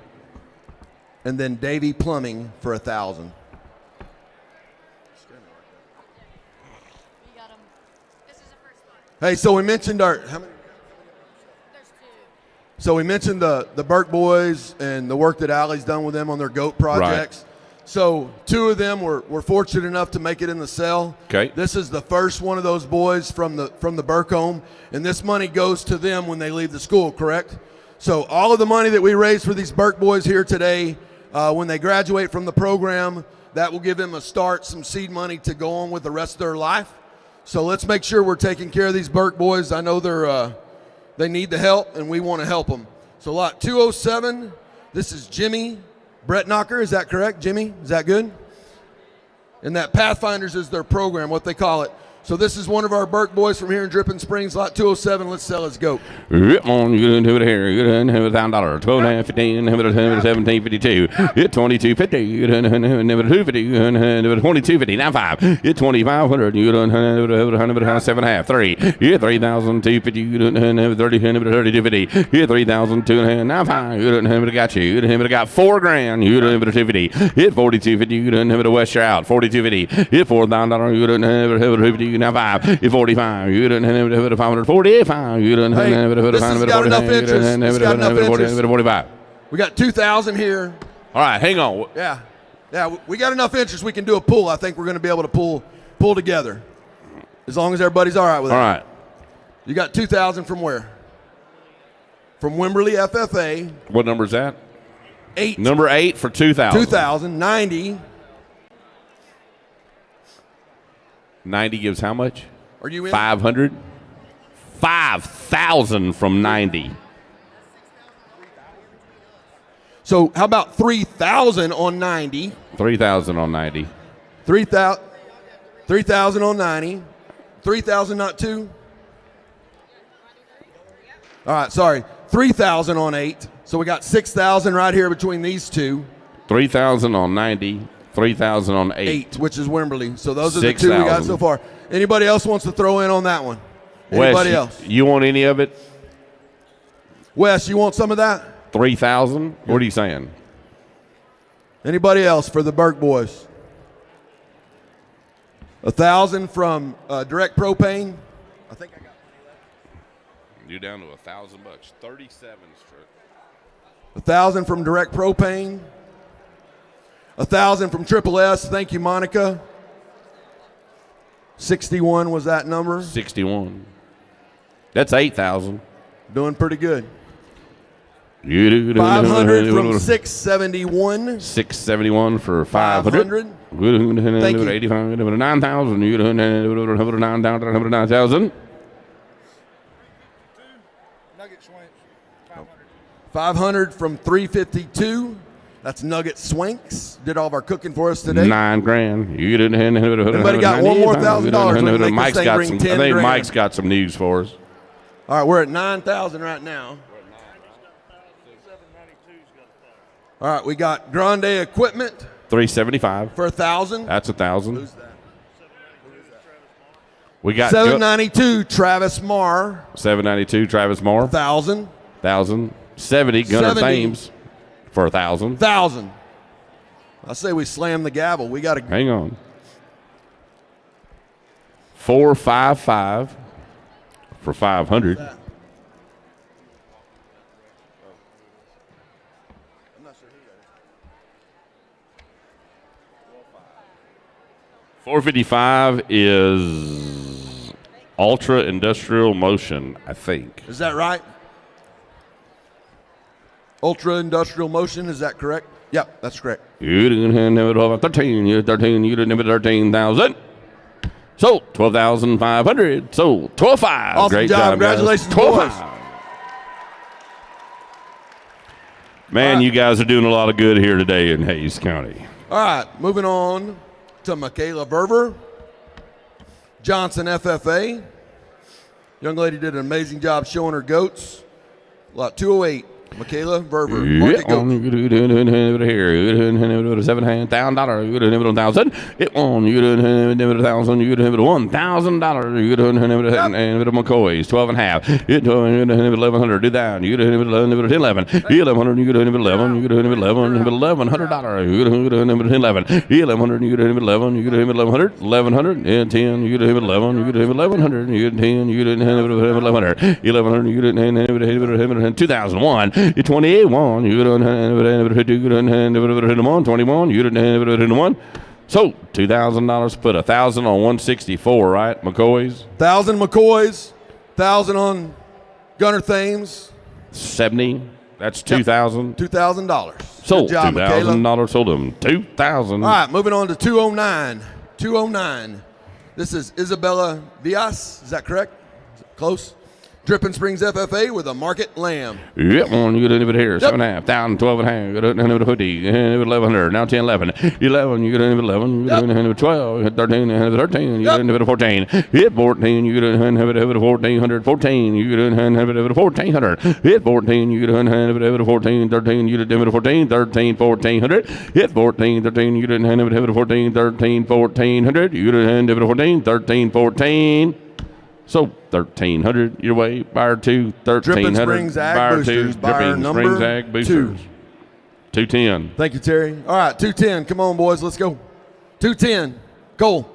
And then Davy Plumbing for 1,000. Hey, so we mentioned how many? So we mentioned the Burke boys and the work that Allie's done with them on their goat projects. Right. So 2 of them were fortunate enough to make it in the sale. Okay. This is the first one of those boys from the Burke home, and this money goes to them when they leave the school, correct? So all of the money that we raise for these Burke boys here today, when they graduate from the program, that will give them a start, some seed money to go on with the rest of their life. So let's make sure we're taking care of these Burke boys. I know they need the help, and we want to help them. So lot 207, this is Jimmy Brettnocker. Is that correct, Jimmy? Is that good? And that Pathfinders is their program, what they call it. So this is one of our Burke boys from here in Dripping Springs, lot 207. Let's sell his goat. You didn't have it here. You didn't have it $1,000. 12.5, 15, have it 1752. It's 2250. You didn't have it 250. You didn't have it 2250. Now 5. It's 2,500. You didn't have it 7.5. 3. Yeah, 3,250. You didn't have it 30. You didn't have it 3250. Yeah, 3,250. Now 5. You didn't have it. Got you. You didn't have it. Got $4,000. You didn't have it 250. It's 4250. You didn't have it. West you're out. 4250. It's $4,000. You didn't have it 250. Now 5. It's 45. You didn't have it 545. You didn't have it 45. We got 2,000 here. All right, hang on. Yeah, we got enough interest. We can do a pool. I think we're going to be able to pull together, as long as everybody's all right with it. All right. You got 2,000 from where? From Wimberley FFA. What number is that? 8. Number 8 for 2,000. 2,000. 90. 90 gives how much? Are you in? 500. 5,000 from 90. So how about 3,000 on 90? 3,000 on 90. 3,000 on 90. 3,000 not 2? All right, sorry. 3,000 on 8. So we got 6,000 right here between these two. 3,000 on 90, 3,000 on 8. Which is Wimberley. So those are 6, the two we got so far. Anybody else wants to throw in on that one? Anybody Wes, else? You want any of it? Wes, you want some of that? 3,000? What are you saying? Anybody else for the Burke boys? 1,000 from Direct Propane. I think I got money left. You're down to $1,000. 37 straight. 1,000 from Direct Propane. 1,000 from Triple S. Thank you, Monica. 61 was that number. 61. That's 8,000. Doing pretty good. 500 from 671. 671 for 500. Thank you. 85, 9,000. 9,000. Nugget swings, 500. 500 from 352. That's Nugget Swanks. Did all of our cooking for us today. $9,000. Anybody got one more $1,000? Mike's got some. I think Mike's got some news for us. All right, we're at 9,000 right now. All right, we got Grande Equipment 375 for 1,000. That's 1,000. Who's that? We got 792 Travis Marr. 792 Travis Marr. 1,000. 1,000. 70 Gunner 70. Thames for 1,000. 1,000. I say we slam the gavel. We got to hang on. 455 for 500. I'm not sure who that is. 455 is Ultra Industrial Motion, I think. Is that right? Ultra Industrial Motion, is that correct? Yep, that's correct. You didn't have it over 13. You 13. You didn't have it 13,000. Sold 12,500. Sold 12,500. Awesome Great job. job. Congratulations, 12,500. Man, you guys are doing a lot of good here today in Hayes County. All right, moving on to Michaela Verver, Johnson FFA. Young lady did an amazing job showing her goats. Lot 208. Michaela Verver. Yeah, on here, $7,000. You didn't have it 1,000. It on you didn't have it 1,000. You didn't have it $1,000. You didn't have it McCoy's 12.5. You didn't have it 1,100. Do that. You didn't have it 11. 1,100. You didn't have it 11. You didn't have it 11. $1,100. You didn't have it 11. 1,100. You didn't have it 11. You didn't have it 1,100. 1,100 and 10. You didn't have it 11. You didn't have it 1,100. You didn't 10. You didn't have it 1,100. 1,100. You didn't have it 2,001. You 28-1. You didn't have it 21. You didn't have it 1. So $2,000. Put 1,000 on 164, right? McCoy's. 1,000 McCoy's. 1,000 on Gunner Thames. 70. That's 2,000. $2,000. Sold. Good job, Michaela. $2,000. Sold them 2,000. All right, moving on to 209. 209. This is Isabella Villas. Is that correct? Is it close? Dripping Springs FFA with a market lamb. Yep, on you didn't have it here. 7.5, 12.5. You didn't have it 50. 1,100. Now 10, 11. 11. You didn't have it 11. You didn't have it 12. 13. You have it 13. You didn't have it 14. Hit 14. You didn't have it 1,400. 14. You didn't have it 1,400. Hit 14. You didn't have it 14. 13. You didn't have it 14. 13. 1,400. Hit 14. 13. You didn't have it 14. 13. 1,400. You didn't have it 14. 13. 14. So 1,300 your way. Buyer 2, 1,300. Dripping Springs Ag Buyer Boosters. 2. Buyer Dripping number Springs Ag Boosters. 210. Thank you, Terry. All right, 210. Come on, boys. Let's go. 210. Cole.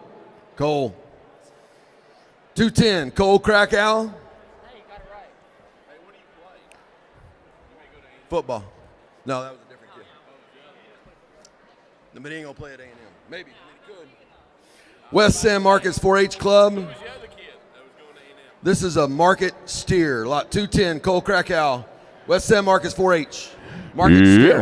210. Cole Krakow. Football. No, that was a different kid. But he ain't going to play at A&M. Maybe. He could. West San Marcos 4-H Club. This is a market steer. Lot 210, Cole Krakow. West San Marcos 4-H. Market steer.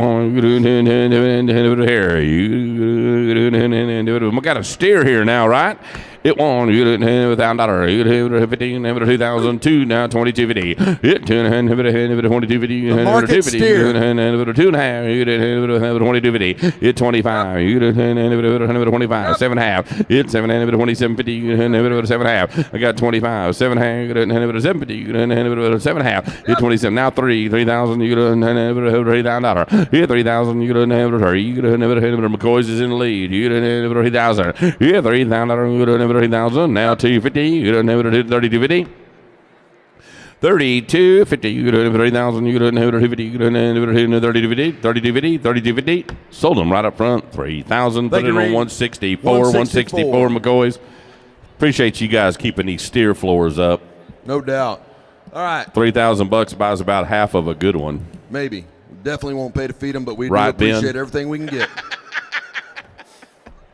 We got a steer here now, right? It won. You didn't have $1,000. You didn't have 15. Have 2,002. Now 22.50. It 2 and have 22.50. Market steer. 2.5. You didn't have 22.50. It 25. You didn't have 25. 7.5. It 7 and 27.50. You didn't have 7.5. I got 25. 7.5. You didn't have 7.50. You didn't have 7.5. It 27. Now 3,000. You didn't have $3,000. It 3,000. You didn't have 3. You didn't have McCoy's is in the lead. You didn't have 3,000. Yeah, 3,000. You didn't have 3,000. Now 250. You didn't have 32.50. 32.50. You didn't have 3,000. You didn't have 250. You didn't have 32.50. 32.50. 32.50. Sold them right up front. 3,000. Put it on 164. 164 McCoy's. Appreciate you guys keeping these steer floors up. No doubt. All right. $3,000 buys about half of a good one. Maybe. Definitely won't pay to feed them, but we do Right, appreciate Ben? everything we can get.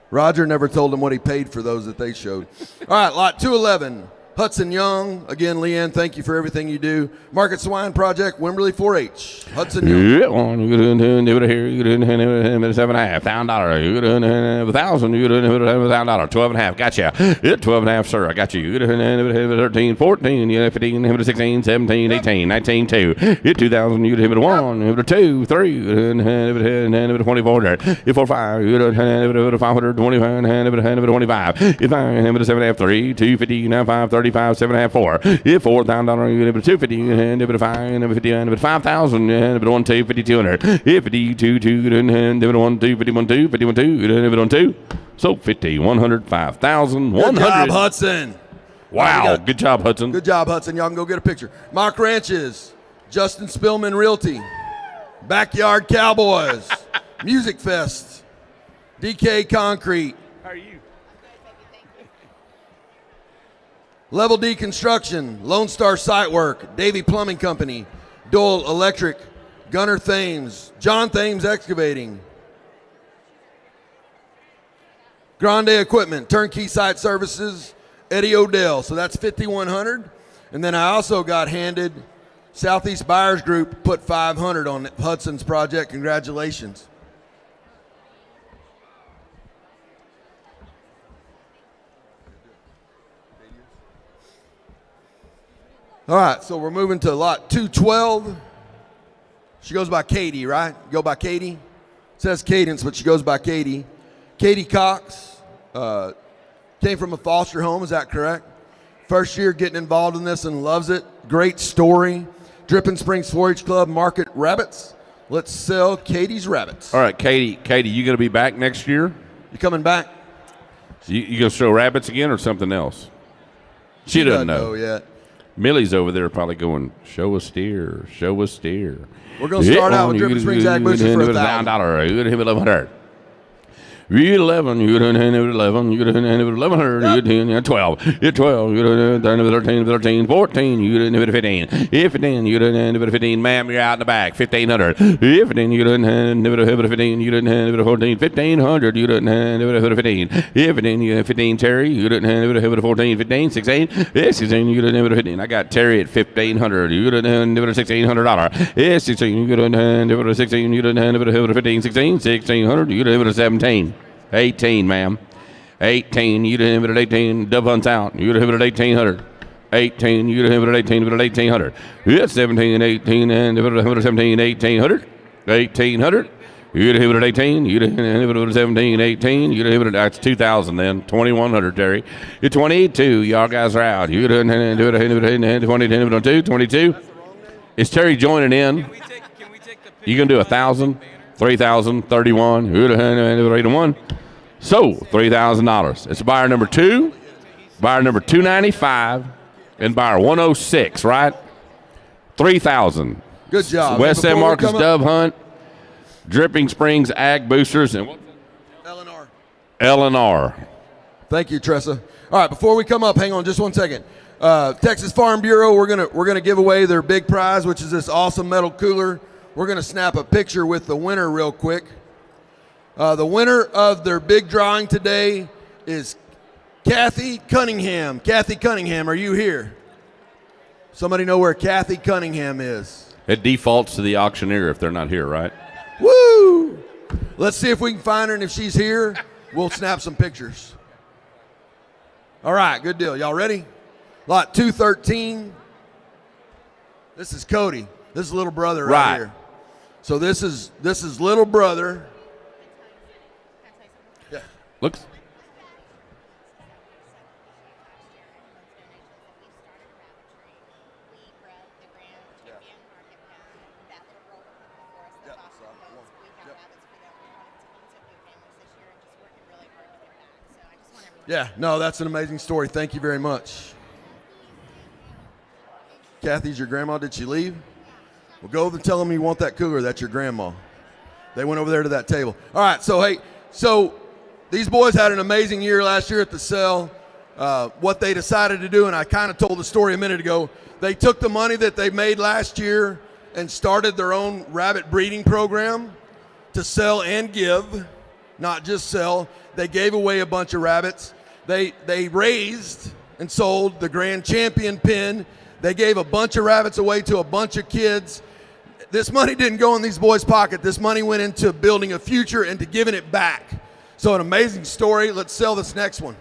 Roger never told them what he paid for those that they showed. All right, lot 211. Hudson Young. Again, Leanne, thank you for everything you do. Market Swine Project, Wimberley 4-H. Hudson Young. Yeah, one. You didn't have it here. You didn't have $7.5. $1,000. You didn't have 1,000. You didn't have $1,000. 12.5. Gotcha. Yeah, 12.5, sir. I got you. You didn't have 13, 14. You have 15. Have 16, 17, 18, 19, 2. You 2,000. You didn't have 1. You have 2, 3. You didn't have 2,400. You 4, 5. You didn't have 500. 25. Have 25. You 5. Have 7.5. 3. 250. Now 5. 35. 7.5. 4. You $4,000. You have 250. You have 5. Have 50. Have 5,000. You have 1, 2, 50, 200. You 52. 2. You didn't have 1, 2, 51, 2. 51, 2. You didn't have 1, 2. So 50, 100, 5,100. Good job, Hudson. Wow. Good job, Hudson. Good job, Hudson. Y'all can go get a picture. Mock Ranches, Justin Spillman Realty, Backyard Cowboys, Music Fest, DK Concrete. How are you? Level D Construction, Lone Star Site Work, Davy Plumbing Company, Dole Electric, Gunner Thames, John Thames Excavating, Grande Equipment, Turnkey Site Services, Eddie Odell. So that's 5,100. And then I also got handed Southeast Buyers Group put 500 on Hudson's project. Congratulations. All right, so we're moving to lot 212. She goes by Katie, right? Go by Katie? It says Cadence, but she goes by Katie. Katie Cox came from a foster home, is that correct? First year getting involved in this and loves it. Great story. Dripping Springs 4-H Club Market Rabbits. Let's sell Katie's rabbits. All right, Katie, you going to be back next year? You coming back? You going to show rabbits again or something else? She doesn't know yet. Millie's over there probably going, show a steer, show a steer. We're going to start out with Dripping Springs Ag Boosters for $1,000. You're going to have 1,100. You 11, you didn't have 11, you didn't have 1,100, you didn't have 12, you 12, you didn't have 13, 14, you didn't have 15, 15, you didn't have 15, ma'am, you're out in the back, 1,500, 15, you didn't have 15, you didn't have 14, 1,500, you didn't have 15, 15, you have 15, Terry, you didn't have 14, 15, 16, 16, you didn't have 15, I got Terry at 1,500, you didn't have $1,600, 16, you didn't have 16, you didn't have 15, 16, 1,600, you didn't have 17. 18, ma'am. 18, you'd have it at 18. Dove Hunt's out. You'd have it at 1,800. 18, you'd have it at 18, but at 1,800. Yeah, 17, 18, and if it was 17, 1,800. 1,800. You'd have it at 18. You'd have it at 17, 18. You'd have it at, that's 2,000 then. 2,100, Terry. You're 22. Y'all guys are out. You'd have it at 20, 22. Is Terry joining in? You going to do 1,000? 3,000, 31, you'd have it at 1. So, $3,000. It's buyer number 2, buyer number 295, and buyer 106, right? 3,000. Good job. West San Marcos Dove Hunt, Dripping Springs Ag Boosters, and what's L&R. L&R. Thank you, Tressa. All right, before we come up, hang on just 1 second. Texas Farm Bureau, we're gonna give away their big prize, which is this awesome metal cooler. We're gonna snap a picture with the winner real quick. The winner of their big drawing today is Kathy Cunningham. Kathy Cunningham, are you here? Somebody know where Kathy Cunningham is? It defaults to the auctioneer if they're not here, right? Woo! Let's see if we can find her, and if she's here, we'll snap some pictures. All right, good deal. Y'all ready? Lot 213. This is Cody. This is little brother right here. So this is little brother. Yeah. Looks. Yeah, no, that's an amazing story. Thank you very much. Kathy's your grandma. Did she leave? Well, go over and tell them you want that cougar. That's your grandma. They went over there to that table. All right, so these boys had an amazing year last year at the sale. What they decided to do, and I kind of told the story a minute ago, they took the money that they made last year and started their own rabbit breeding program to sell and give, not just sell. They gave away a bunch of rabbits. They raised and sold the grand champion pin. They gave a bunch of rabbits away to a bunch of kids. This money didn't go in these boys' pocket. This money went into building a future and to giving it back. So an amazing story. Let's sell this next one.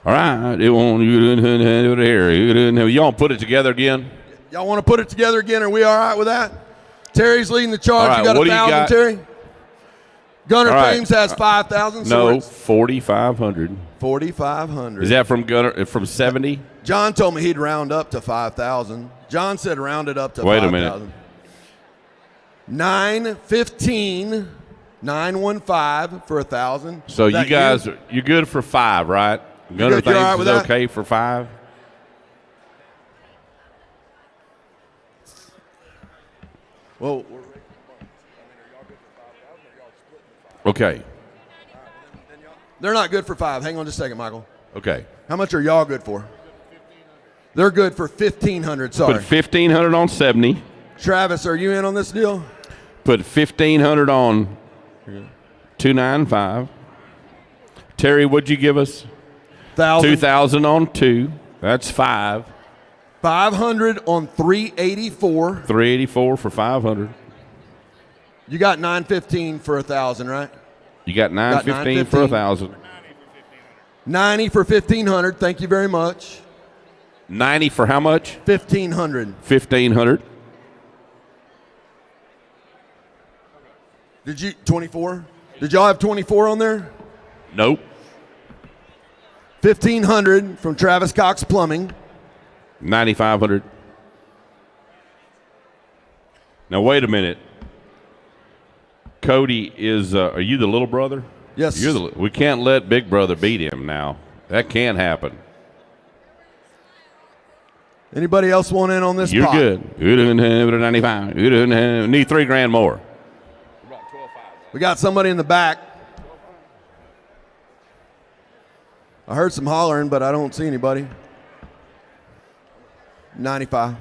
All right. It won't over here. Y'all put it together again? Y'all want to put it together again? Are we all right with that? Terry's leading the charge. Right, you got 1,000, Terry? Gunner Thames has 5,000. So no, 4,500. 4,500. Is that from Gunner? From 70? John told me he'd round up to 5,000. John said round it up to 5,000. Wait a minute. 915, 915 for 1,000. So you guys, you're good for 5, right? Gunner Thames is okay for 5. Well, okay. They're not good for 5. Hang on just a second, Michael. Okay. How much are y'all good for? They're good for 1,500. Sorry. Put 1,500 on 70. Travis, are you in on this deal? Put 1,500 on 295. Terry, what'd you give us? 2,000 on 2. That's 5. 500 on 384. 384 for 500. You got 915 for 1,000, right? You got 915 for 1,000. 90 for 1,500. Thank you very much. 90 for how much? 1,500. 1,500. Did you 24? Did y'all have 24 on there? Nope. 1,500 from Travis Cox Plumbing. 9,500. Now wait a minute. Cody is. Are you the little brother? Yes. We can't let Big Brother beat him now. That can't happen. Anybody else want in on this? You're pot? good. You're 95. You need $3,000 more. We got somebody in the back. I heard some hollering, but I don't see anybody. 95.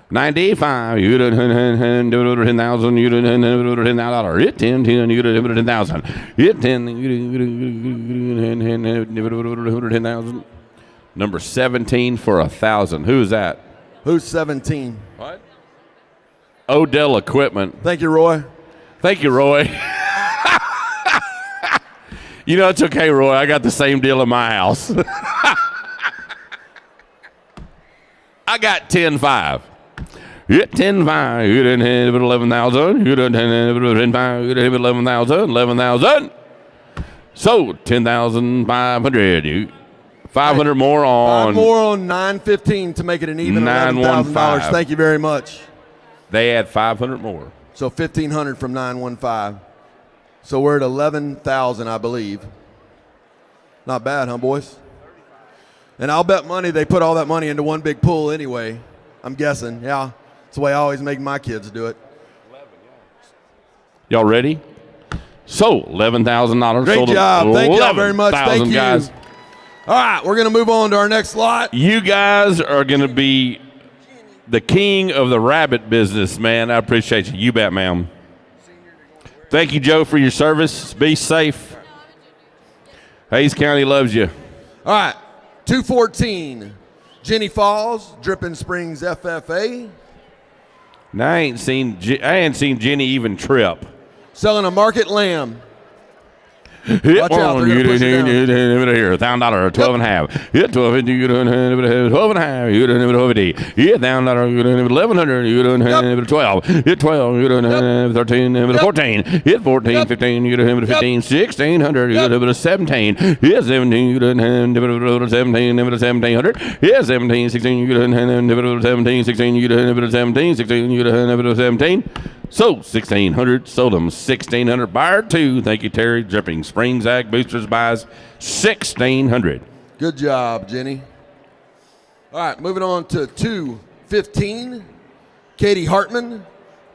95. You done 10,000. You done $10,000. Hit 10. You done 10,000. Hit 10. You done 10,000. Number 17 for 1,000. Who's that? Who's 17? What? Odell Equipment. Thank you, Roy. Thank you, Roy. You know, it's okay, Roy. I got the same deal in my house. I got 10.5. Hit 10.5. You didn't have 11,000. You didn't have 10.5. You didn't have 11,000. 11,000. So 10,500. You 500 more on. 5 more on 915 to make it an even $11,000. Thank you very much. They add 500 more. So 1,500 from 915. So we're at 11,000, I believe. Not bad, huh, boys? And I'll bet money they put all that money into one big pool anyway. I'm guessing. Yeah. It's the way I always make my kids do it. Y'all ready? So $11,000. Great job. Thank y'all very much. Thank you. Guys. All right, we're going to move on to our next lot. You guys are going to be the king of the rabbit business, man. I appreciate you. You bet, ma'am. Thank you, Joe, for your service. Be safe. Hayes County loves you. All right, 214. Jenny Falls, Dripping Springs FFA. Now, I ain't seen Jenny even trip. Selling a market lamb. Hit Watch out, one, they're you gonna push it down. here, $1,000, 12 and a half. Hit 12, you 12 and a half, you hit $1,000, you 1,100, you 12. Hit 12, you 13, 14. Hit 14, 15, you 15, 1,600, you 17. Hit 17, you 17, 1,700. Hit 17, 16, you 17, 16, you 17, 16, you 17. So 1,600, sold them 1,600. Buyer 2. Thank you, Terry. Dripping Springs Ag Boosters buys 1,600. Good job, Jenny. All right, moving on to 215. Katie Hartman,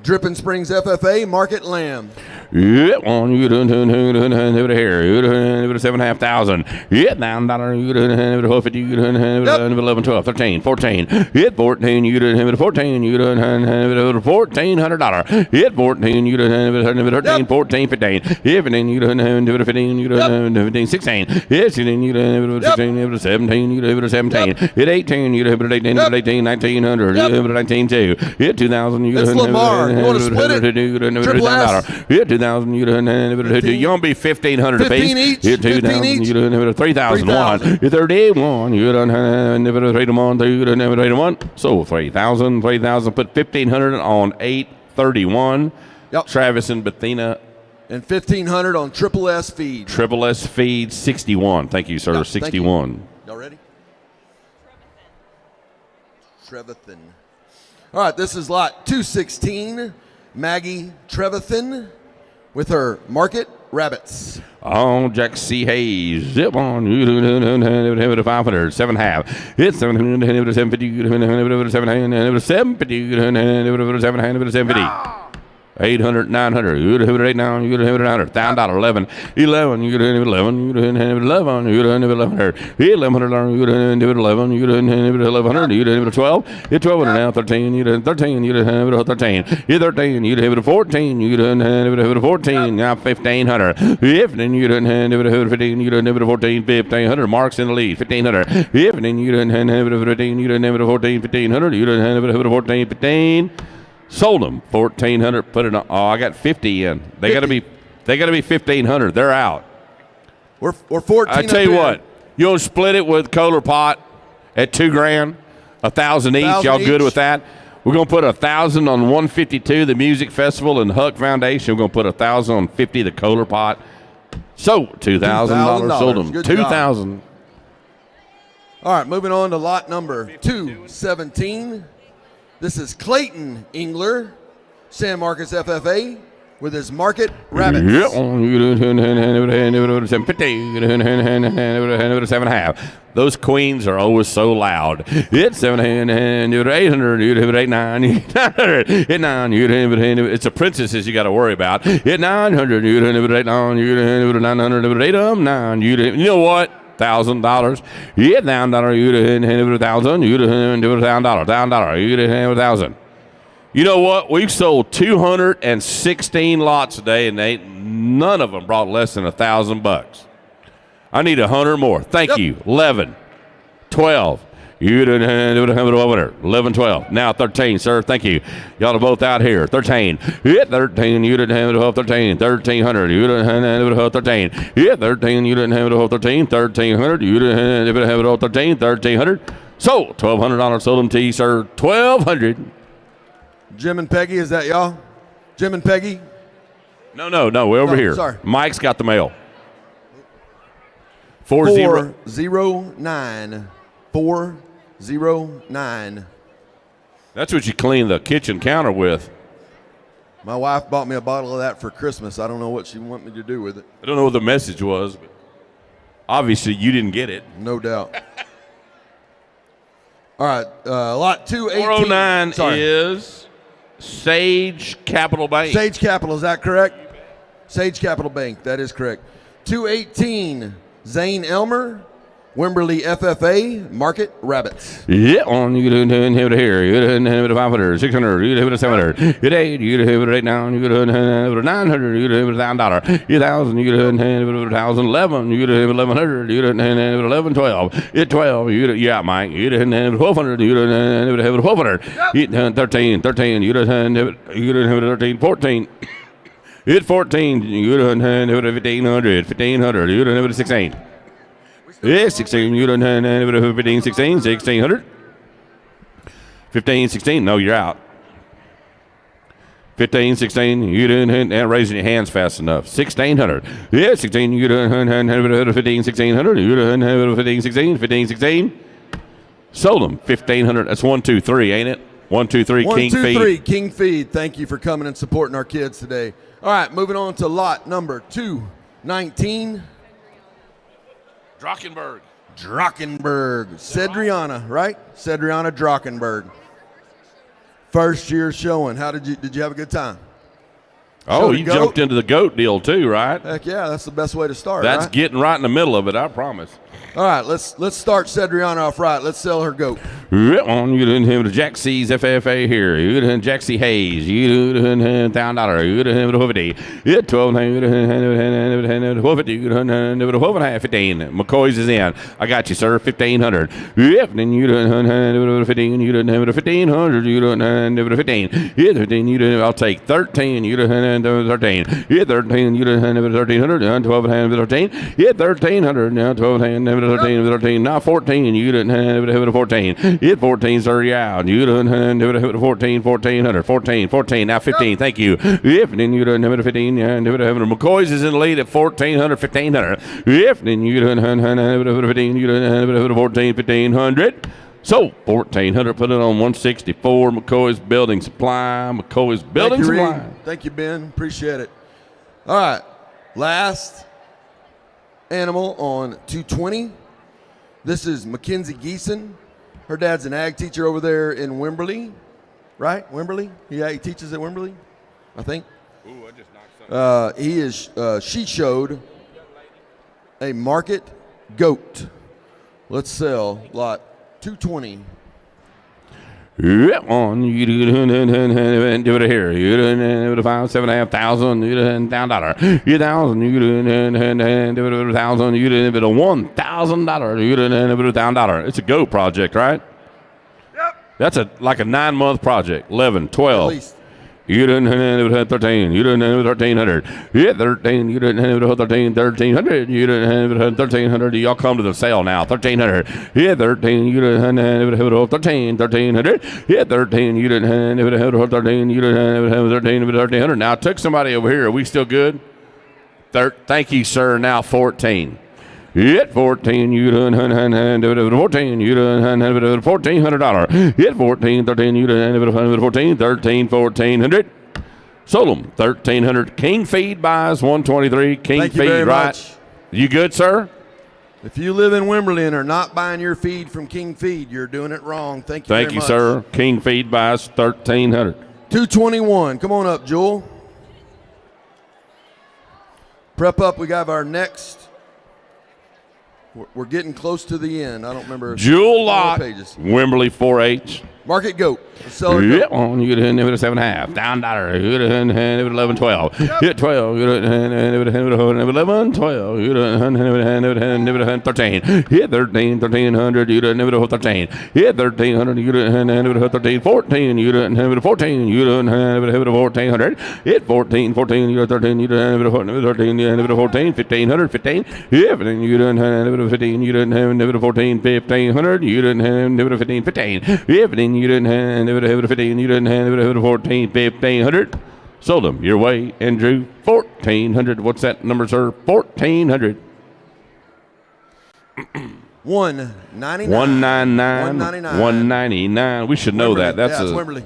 Dripping Springs FFA, Market Lamb. Yeah, one, you here, you 7,500. Yeah, $9, you 50, you 11, 12, 13, 14. Hit 14, you 14, you $1,400. Hit 14, you 13, 14, 15. Hit 15, you 15, you 15, 16. Hit 16, you 16, 17, you 17. Hit 18, you 18, 18, 1,900, 19, 2. Hit 2,000, you That's Lamar. You want to split it? Triple S. Hit 2,000, you gonna be 1,500 apiece. 15 each. Hit 2,000, you 3,001. Hit 31, you never trade them on. You never trade them on. So 3,000, put 1,500 on 831. Yep. Travis and Bethina. And 1,500 on Triple S feed. Triple S feed 61. Thank you, sir. Yep, 61. Y'all ready? Trevathan. All right, this is lot 216. Maggie Trevathan with her Market Rabbits. On Jack C. Hayes. Zip on. 500. 7.5. Hit 700. 750. 750. 750. 800, 900, you would have 8 now, you would have 900, $1,000, 11, 11, you would have 11, you would have 11, you would have 1100, 1,100, you would have 11, you would have 1,100, you would have 12, hit 1,200 now, 13, you would have 13, you would have 13, hit 13, you would have 14, you would have 14, now 1,500, 15, you would have 15, you would have 14, 1,500, Mark's in the lead, 1,500, 15, you would have 15, you would have 14, 1,500, you would have 14, 15. Sold them 1,400. Put it on. Oh, I got 50 in. They got to be 1,500. They're out. We're 14. I tell you what, you'll split it with Kohler Pot at $2,000, 1,000 each. Y'all good with that? We're gonna put 1,000 on 152, the music festival, and Huck Foundation. We're gonna put 1,000 on 50, the Kohler Pot. So $2,000. Sold them 2,000. All right, moving on to lot number 217. This is Clayton Engler, San Marcos FFA, with his Market Rabbits. Yeah, 7.5. Those queens are always so loud. It's 700, 800, you have 8, 9, 900, hit 9, you have it's the princesses you got to worry about. Hit 900, you have 8, 9, you have 900, 8, 9, you know what? $1,000. You get $1,000. You get $1,000. You get $1,000. $1,000. You get $1,000. You know what? We've sold 216 lots a day, and none of them brought less than $1,000. I need 100 more. Thank you. 11, 12. You didn't have it over there. 11, 12. Now 13, sir. Thank you. Y'all are both out here. 13. Hit 13. You didn't have it above 13. 1,300. You didn't have it above 13. Hit 13. You didn't have it above 13. 1,300. You didn't have it above 13. 1,300. Sold. $1,200. Sold them to you, sir. 1,200. Jim and Peggy, is that y'all? Jim and Peggy? No. We're over here. Sorry. Mike's got the mail. 409. 409. That's what you clean the kitchen counter with. My wife bought me a bottle of that for Christmas. I don't know what she want me to do with it. I don't know what the message was, but obviously you didn't get it. No doubt. All right, lot 218. 409 is Sage Capital Bank. Sage Capital, is that correct? Sage Capital Bank, that is correct. 218, Zane Elmer, Wimberley FFA, Market Rabbits. Yeah, on you didn't have it here. You didn't have it 500, 600, you didn't have it 700. You did, you didn't have it 8 now, you didn't have it 900, you didn't have it $1,000. You 1,000, you didn't have it 1,000, 11, you didn't have it 1,100, you didn't have it 11, 12. You 12, you didn't, yeah, Mike, you didn't have it 1,200, you didn't have it 1,200. You 13, you didn't have it 13, 14. Hit 14. You done hand over to 1500. 1500. You done over to 16. Yeah, 16. You done hand over to 15, 16. 1600. 15, 16. No, you're out. 15, 16. You done raising your hands fast enough. 1600. Yeah, 16. You done hand over to 15, 1600. You done hand over to 15, 16. 15, 16. Sold them. 1500. That's 1, 2, 3, ain't it? 1, 2, 3. One, King two, Feed. three, King Feed. Thank you for coming and supporting our kids today. All right, moving on to lot number 219. Drachenberg. Cedriana, right? Cedriana Drachenberg. First year showing. How did you have a good time? Oh, you jumped into the goat deal too, right? Heck yeah, that's the best way to start. That's right? getting right in the middle of it, I promise. All right, let's start Cedriana off right. Let's sell her goat. On you didn't have the Jack C's FFA here. You didn't Jack C Hayes. You didn't have $1,000. You didn't have $12.50. You had $12. You didn't have $12.50. You didn't have $12.50. 15. McCoy's is in. I got you, sir. 1,500. Yep. Then you didn't have 15. You didn't have 1,500. You didn't have 15. You 15. You didn't. I'll take 13. You didn't have 13. You 13. You didn't have 1,300. 12 and 13. You 1,300. Now 12 and 13. Now 14. You didn't have 14. Hit 14, sir, you out. You done have 14, 1400, 14, 14, now 15, thank you. If then you done have 15, McCoy's is in the lead at 1,400, 1,500. If then you done have 15, you done have 14, 1,500. So 1,400, put it on 164. McCoy's Building Supply. McCoy's Building Supply. Thank you, Ben. Appreciate it. All right, last animal on 220. This is Mackenzie Geeson. Her dad's an ag teacher over there in Wimberley, right? Wimberley? Yeah, he teaches at Wimberley, I think. Ooh, I just knocked something. She showed a market goat. Let's sell lot 220. On you do it here. You do it 5, 7,500. You do it $1,000. You 1,000. You do it 1,000. You do it $1,000. You do it $1,000. It's a go project, right? Yep. That's like a 9-month project. 11, 12. At least. You didn't have 13. You didn't have 1,300. Yeah, 13. You didn't have 13. 1,300. You didn't have 1,300. Y'all come to the sale now. 1,300. Yeah, 13. You didn't have 13. 1,300. Yeah, 13. You didn't have 13. You didn't have 13. 1,300. Now I took somebody over here. Are we still good? Thank you, sir. Now 14. Hit 14, you done 14, you done $1,400. Hit 14, 13, you done 14, 13, 1,400. Sold them 1,300. King Feed buys 123. King Thank you Feed, very right? much. You good, sir? If you live in Wimberley and are not buying your feed from King Feed, you're doing it wrong. Thank you very much. Thank you, sir. King Feed buys 1,300. 221. Come on up, Jewel. Prep up. We got our next. We're getting close to the end. I don't remember. Jewel Lot. Pages. Wimberley 4-H. Market goat. Seller Yeah, goat. on you didn't have it 7.5. $1,000. You didn't have it 11, 12. Hit 12. You didn't have it 11, 12. You didn't have it 13. Hit 13, 1,300. You didn't have it 13. Hit 1,300. You didn't have it 13. 14. You didn't have it 14. You didn't have it 1,400. Hit 14, 14. You didn't 13. You didn't have it 13. You didn't have it 14. 1,500. 15. Yeah, but then you didn't have it 15. You didn't have it 14. 1,500. You didn't have it 15. 15. Yeah, but then you didn't have it 15. You didn't have it 14. 1,500. Sold them your way, Andrew. 1,400. What's that number, sir? 1,400. 199. 199. 199. We should know Wimberley. that. That's yeah, it's a Wimberley.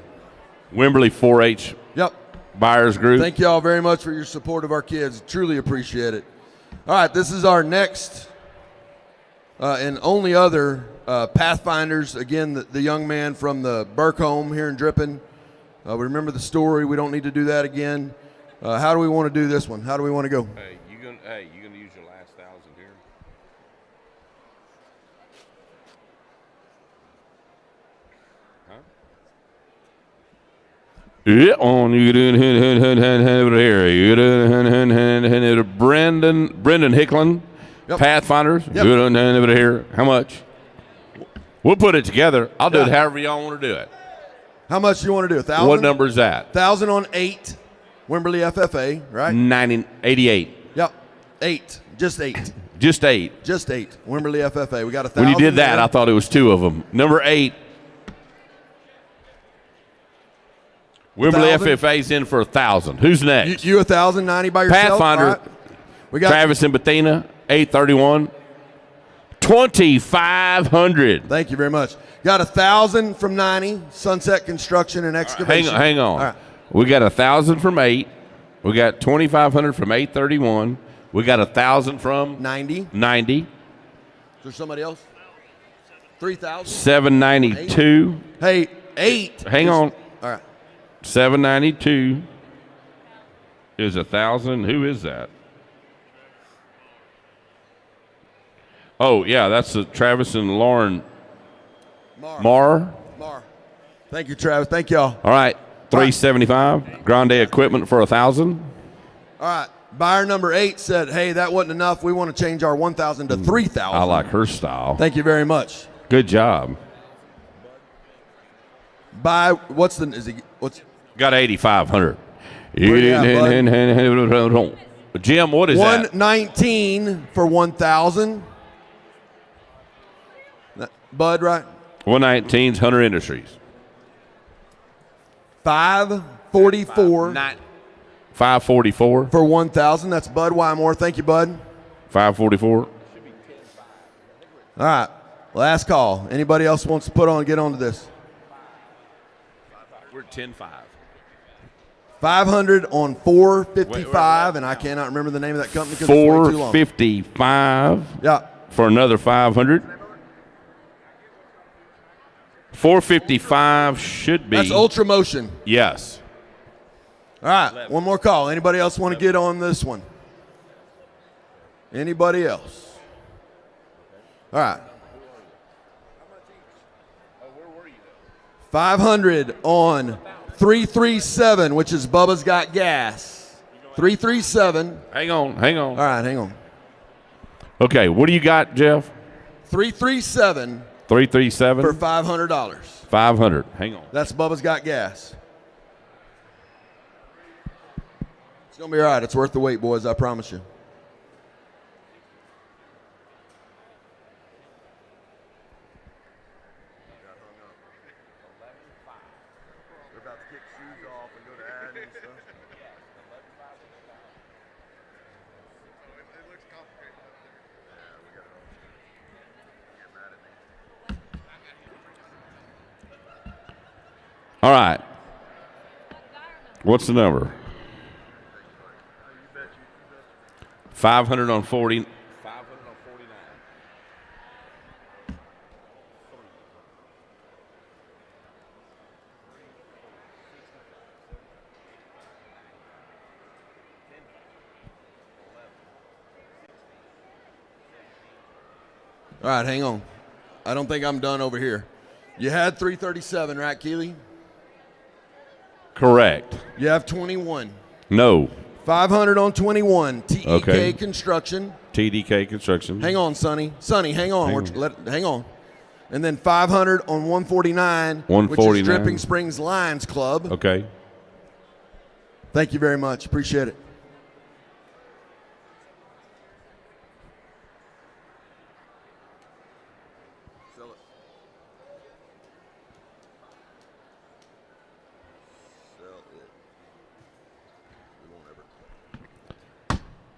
Wimberley 4-H Yep. buyers group. Thank you all very much for your support of our kids. Truly appreciate it. All right, this is our next and only other Pathfinders. Again, the young man from the Burke home here in Drippin. We remember the story. We don't need to do that again. How do we want to do this one? How do we want to go? Hey, you gonna use your last 1,000 here? Yeah, on you didn't over here. You didn't Brendan Hicklin, Yep. Pathfinders. Yep. You didn't over here. How much? We'll put it together. I'll do it however y'all want to do it. How much do you want to do? 1,000? What number is that? 1,000 on 8. Wimberley FFA, right? 88. Yep. 8. Just 8. Just 8. Just 8. Wimberley FFA. We got 1,000. When you did that, there. I thought it was 2 of them. Number 8. Wimberley 1,000. FFA's in for 1,000. Who's next? You 1,090 by yourself. Pathfinder. All right. We got Travis and Bethina, 831. 2,500. Thank you very much. Got 1,000 from 90. Sunset Construction and Excavation. Hang on. All right. We got 1,000 from 8. We got 2,500 from 831. We got 1,000 from 90. 90. Is there somebody else? 3,000. 792. Hey, 8. Hang on. All right. 792 is 1,000. Who is that? Oh, yeah, that's Travis and Lauren Marr. Thank you, Travis. Thank y'all. All right, 375. Grande Equipment for 1,000. All right. Buyer number 8 said, hey, that wasn't enough. We want to change our 1,000 to 3,000. I like her style. Thank you very much. Good job. What's Got 8,500. Yeah, Jim, what is that? 119 for 1,000. Bud, right? 119's Hunter Industries. 544 544 for 1,000. That's Bud Wymore. Thank you, Bud. 544. All right. Last call. Anybody else wants to get onto this? We're 10-5. 500 on 455, and I cannot remember the name of that company because it's way too long. 455. Yeah. For another 500. 455 should be. That's Ultra Motion. Yes. All right. One more call. Anybody else want to get on this one? Anybody else? All right. 500 on 337, which is Bubba's Got Gas. 337. Hang on. All right, hang on. Okay, what do you got, Jeff? 337. 337 for $500. 500. Hang on. That's Bubba's Got Gas. It's gonna be all right. It's worth the wait, boys. I promise you. All right. What's the number? 500 on 40. 500 on 49. All right, hang on. I don't think I'm done over here. You had 337, right, Keely? Correct. You have 21. No. 500 on 21. TEK Okay. Construction. TDK Construction. Hang on, Sonny. Sonny, hang on. Hang on. And then 500 on 149, which 149. is Dripping Springs Lions Club. Okay. Thank you very much. Appreciate it.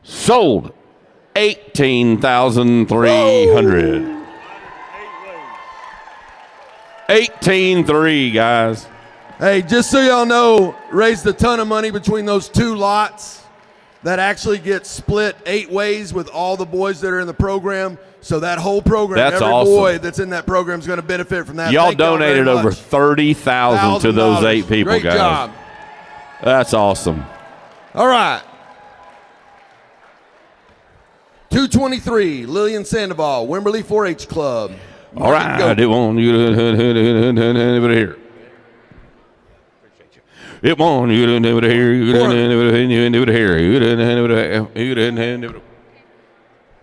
Sold. 18,300. 18.3, guys. Hey, just so y'all know, raised a ton of money between those two lots. That actually gets split 8 ways with all the boys that are in the program. So that whole program, That's every awesome. boy that's in that program is going to benefit from that. Y'all Thank y'all donated very over much. $30,000 to those 8 people, Great guys. job. That's awesome. All right. 223, Lillian Sandoval, Wimberley 4-H Club. All right, it won't you over here. It won't you over here. You over here. You over here.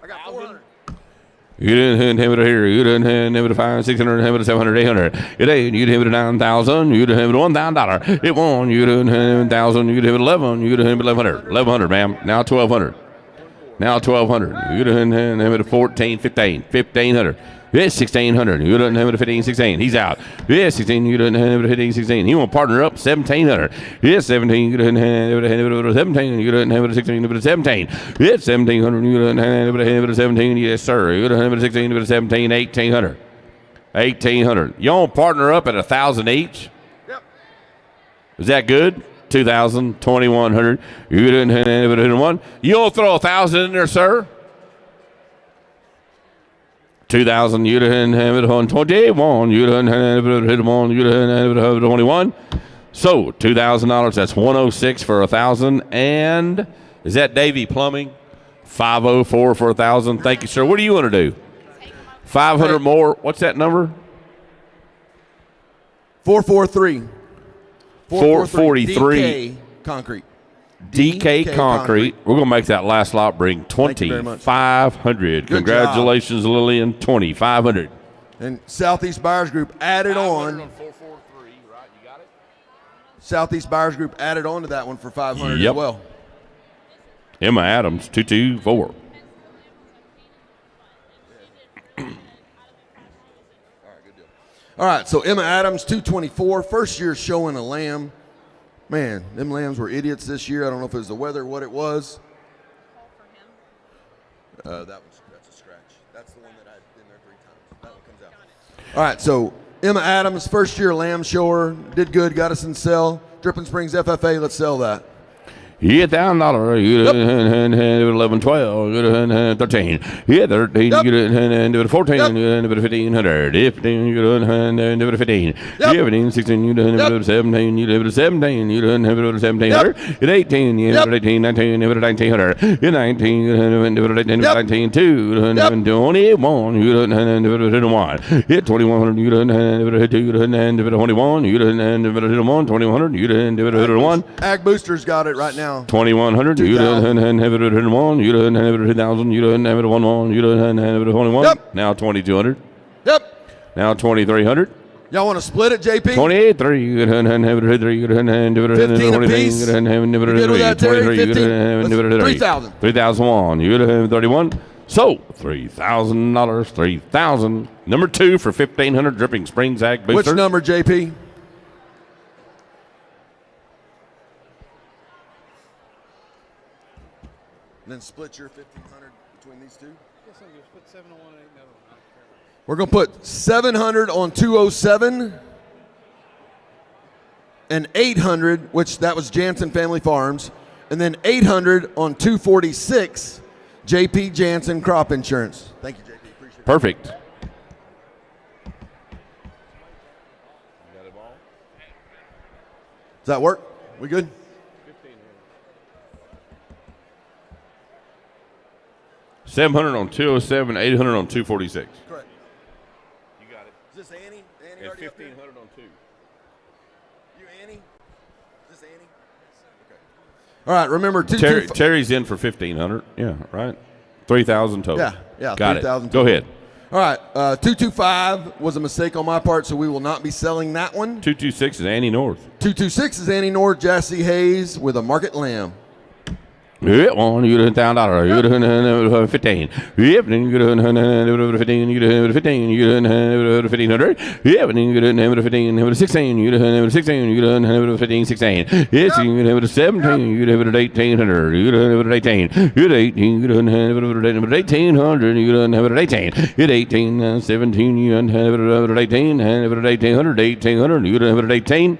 I got 400. You didn't have it here. You didn't have it 500, 600, have it 700, 800. You didn't. You have it 9,000. You didn't have it $1,000. It won. You didn't have 1,000. You didn't have 11. You didn't have 1,100. 1,100, ma'am. Now 1,200. Now 1,200. You didn't have it 14, 15, 1,500. Yes, 1,600. You didn't have it 15, 16. He's out. Yes, 16. You didn't have it 15, 16. He won't partner up. 1,700. Yes, 17. You didn't have it 17. You didn't have it 16. You didn't have it 17. Yes, 1,700. You didn't have it 17. Yes, sir. You didn't have it 16. You didn't have it 17. 1,800. 1,800. You won't partner up at 1,000 each. Yep. Is that good? 2,000, 2,100. You didn't have it in one. You won't throw 1,000 in there, sir. 2,000, you didn't have it on 21. You didn't have it on. You didn't have it on 21. So $2,000. That's 106 for 1,000. And is that Davy Plumbing? 504 for 1,000. Thank you, sir. What do you want to do? 500 more. What's that number? 443. 443. DK Concrete. DK Concrete. We're going to make that last lot bring 2,500. Congratulations, Lillian. 2,500. And Southeast Buyers Group added on. 443, right? You got it? Southeast Buyers Group added on to that one for 500 Yep. as well. Emma Adams, 224. All right, so Emma Adams, 224. First year showing a lamb. Man, them lambs were idiots this year. I don't know if it was the weather, what it was. That's a scratch. That's the one that I've been there 3 times. That one comes out. All right, so Emma Adams, first year lamb shower, did good, got us in sell. Dripping Springs FFA, let's sell that. Yeah, $1,000. You didn't have it 11, 12. You didn't have 13. Yeah, 13. You didn't have it 14. You didn't have it 1,500. 15. You didn't have it 15. Yeah, 15, 16. You didn't have it 17. You didn't have it 17. You didn't have it 1,700. At 18. You have it 18. 19. You have it 1,900. At 19. You didn't have it 19. 2. You didn't have it 21. You didn't have it 21. At 2,100. You didn't have it 2. You didn't have it 21. You didn't have it 1. 2,100. You didn't have it 1. Ag Boosters got it right now. 2,100. You didn't have it at 1. You didn't have it at 2,000. You didn't have it at 1. You didn't have it at 21. Yep. Now 2,200. Yep. Now 2,300. Y'all want to split it, JP? 28.3. You didn't have it at 3. You didn't have it at 15 20. apiece. You didn't have it at 3. You good with that, Terry? 23. You 15? didn't have it at 3. 3,000. 3,001. You didn't have 31. So $3,000. 3,000. Number 2 for 1,500. Dripping Springs Ag Booster. Which number, JP? And then split your 1,500 between these two. Yes, I'm going to put 7 on one and 8 another one. We're going to put 700 on 207 and 800, which that was Jansen Family Farms, and then 800 on 246, JP Jansen Crop Insurance. Thank you, JP. Appreciate it. Perfect. Does that work? We good? 700 on 207, 800 on 246. Correct. You got it. Is this Annie? Annie And already up here? 1,500 on 2. You Annie? Is this Annie? Okay. All right, remember Terry's in for 1,500. Yeah, right. 3,000 total. Yeah, got 3,000 it. Go ahead. All right, 225 was a mistake on my part, so we will not be selling that one. 226 is Annie North. 226 is Annie North, Jassy Hayes with a market lamb. Yeah, $1. You didn't $1,000. You didn't have 15. Yep, then you didn't have 15. You didn't have 15. You didn't have 1,500. Yep, then you didn't have 15. Have 16. You didn't have 16. You didn't have 15. 16. Yes, you didn't have 17. You didn't have 1,800. You didn't have 18. You had 18. You didn't have 1,800. You didn't have 18. You had 18. 17. You didn't have 18. Have 1,800. 1,800. You didn't have 18.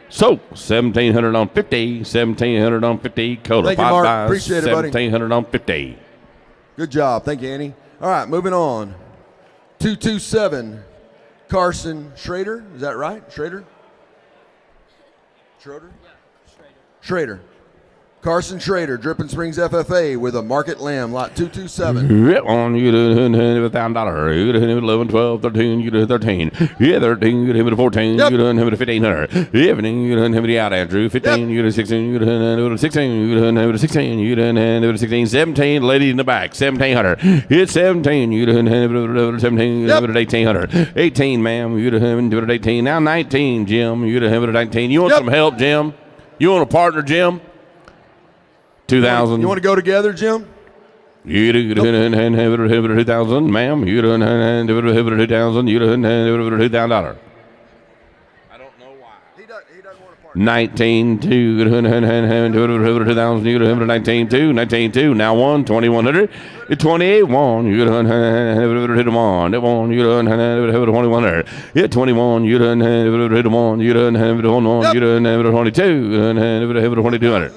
So, 1,700 on 50, 1,700 on 50, Coda. Thank you, Mark. Appreciate it, buddy. 1,700 on 50. Good job. Thank you, Annie. All right, moving on. 227, Carson Schrader. Is that right? Schrader? Schroeder? Yeah, Schrader. Carson Schrader, Dripping Springs FFA with a market lamb, lot 227. Yep, on you to $1,000. You to 11, 12, 13, you to 13. Yeah, 13, you to 14, you to 1,500. 15, you to out, Andrew. 15, you to 16, you to 16, you to 16, you to 16, 17, lady in the back, 1,700. It's 17, you to 17, you to 1,800. 18, ma'am, you to 18. Now 19, Jim, you to 19. You want some help, Jim? You want a partner, Jim? 2,000. You want to go together, Jim? You do 2,000, ma'am. You do 2,000. You do $2,000. I don't know why. He doesn't want to partner. 19, 2, 2,000. You do 19, 2, 19, 2. Now 1, 2,100. 28, 1. You do 1. 1. You do 2,100. 21. You do 1. You do 1. You do 22. 2,200.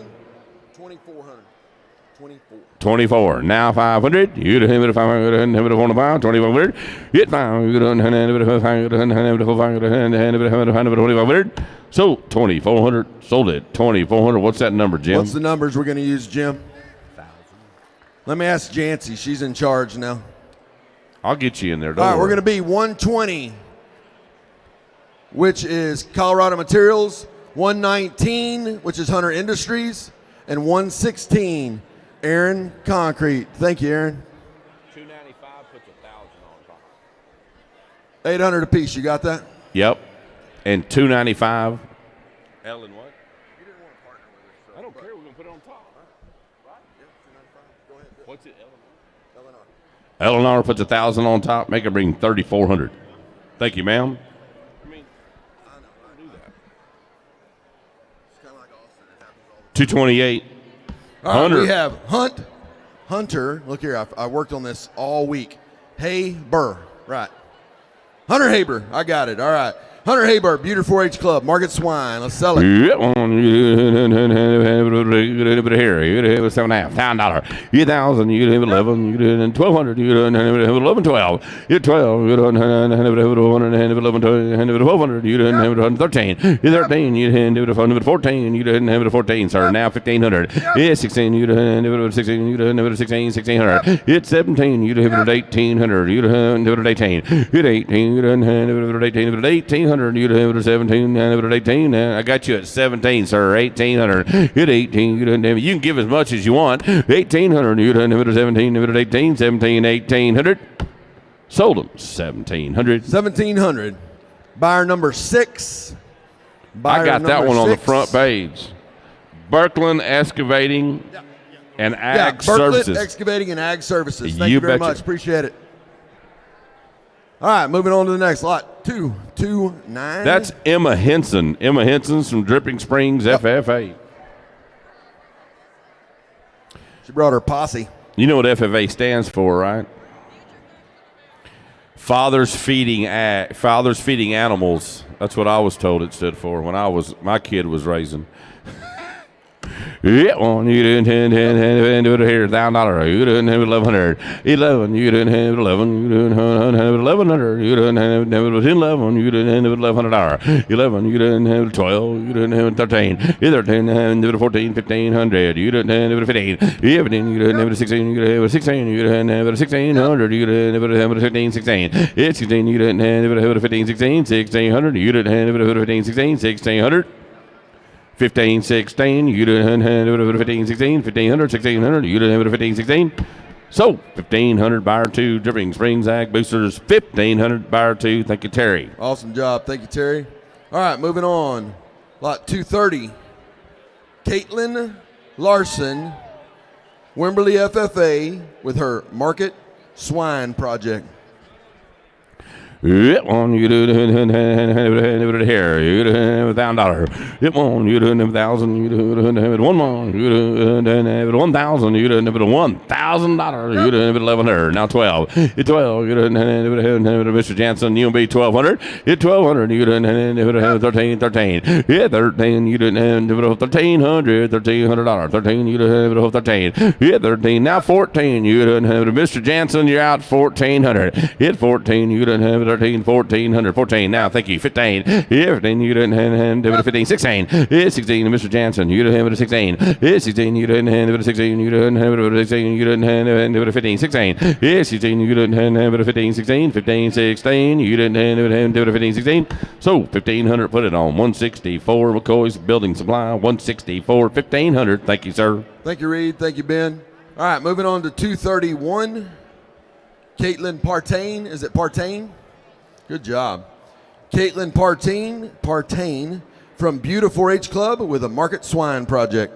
24. Now 500. You to him at 500. 2,500. Hit 500. So 2,400. Sold it. 2,400. What's that number, Jim? What's the numbers we're going to use, Jim? 1,000. Let me ask Jancy. She's in charge now. I'll get you in there. All right, we're going to be 120, which is Colorado Materials. 119, which is Hunter Industries, and 116. Aaron Concrete. Thank you, Aaron. 295 puts 1,000 on top. 800 apiece. You got that? Yep. And 295. Ellen, what? You didn't want to partner with us. So I don't care. We're going to put it on top. Right? Yeah, 295. Go ahead. What's it, Eleanor? Eleanor puts 1,000 on top. Make her bring 3,400. Thank you, ma'am. I mean, I do that. It's kind of like Austin. It happens all the time. 228. All right, we have Hunter. Look here, I worked on this all week. Haber, right. Hunter Haber, I got it. All right. Hunter Haber, Beauty 4-H Club, Market Swine. Let's sell it. Here, you have $7,500. You 1,000, you have 11, you have 1,200, you have 11, 12. You 12, you have 11, 1,200, you have 13. You 13, you have 14, you have 14, sir. Now 1,500. Yeah, 16, you have 16, you have 16, 1,600. It's 17, you have 1,800, you have 18. You 18, you have 1,800. You'd have it 17, and it 18. I got you at 17, sir. 1,800. Hit 18. You can give as much as you want. 1,800. You'd have it 17, it 18, 17, 1,800. Sold them. 1,700. 1,700. Buyer number 6. I got that one on the front page. Birkeland Excavating and Ag Services. Excavating and Ag Services. Thank you very much. Appreciate it. All right, moving on to the next lot. 229. That's Emma Henson. Emma Henson's from Dripping Springs, FFA. She brought her posse. You know what FFA stands for, right? Fathers Feeding Animals. That's what I was told it stood for when my kid was raising. Yeah, one, you didn't have it here, $1,000. You didn't have 1,100. 11, you didn't have 11. You didn't have 1,100. You didn't have 11. You didn't have $1,100. 11, you didn't have 12. You didn't have 13. You didn't have 14, 1,500. You didn't have 15. 15, you didn't have 16. You didn't have 16. You didn't have 1,600. You didn't have 15, 16. It's 16, you didn't have 15, 16. 1,600. You didn't have 15, 16. 1,600. 15, 16, you didn't have 15, 16, 1,500, 1,600, you didn't have 15, 16. So, 1,500, buyer 2, Dripping Springs Ag Boosters, 1,500, buyer 2. Thank you, Terry. Awesome job. Thank you, Terry. All right, moving on. Lot 230. Caitlin Larson, Wimberley FFA, with her Market Swine Project. It won you do here. You do have $1,000. It won you do have 1,000. You do have 1 more. You do have 1,000. You do have $1,000. You do have 1,100. Now 12. It 12. You do have Mr. Jansen. You be 1,200. It 1,200. You do have 13. 13. Yeah, 13. You do have $1,300. $1,300. 13. You do have 13. Yeah, 13. Now 14. You do have Mr. Jansen. You're out 1,400. Hit 14. You do have 13, 1400, 14. Now, thank you. 15. Yeah, 15. You didn't hand over to 15. 16. Yeah, 16. Mr. Jansen. You didn't hand over to 16. Yeah, 16. You didn't hand over to 16. You didn't hand over to 16. You didn't hand over to 15. 16. Yeah, 16. You didn't hand over to 15. 16. 15. 16. You didn't hand over to 15. 16. So, 1500. Put it on. 164. McCoy's Building Supply. 164. 1500. Thank you, sir. Thank you, Reed. Thank you, Ben. All right, moving on to 231. Caitlin Partain. Is it Partain? Good job. Caitlin Partain from Buda 4-H Club with a Market Swine Project.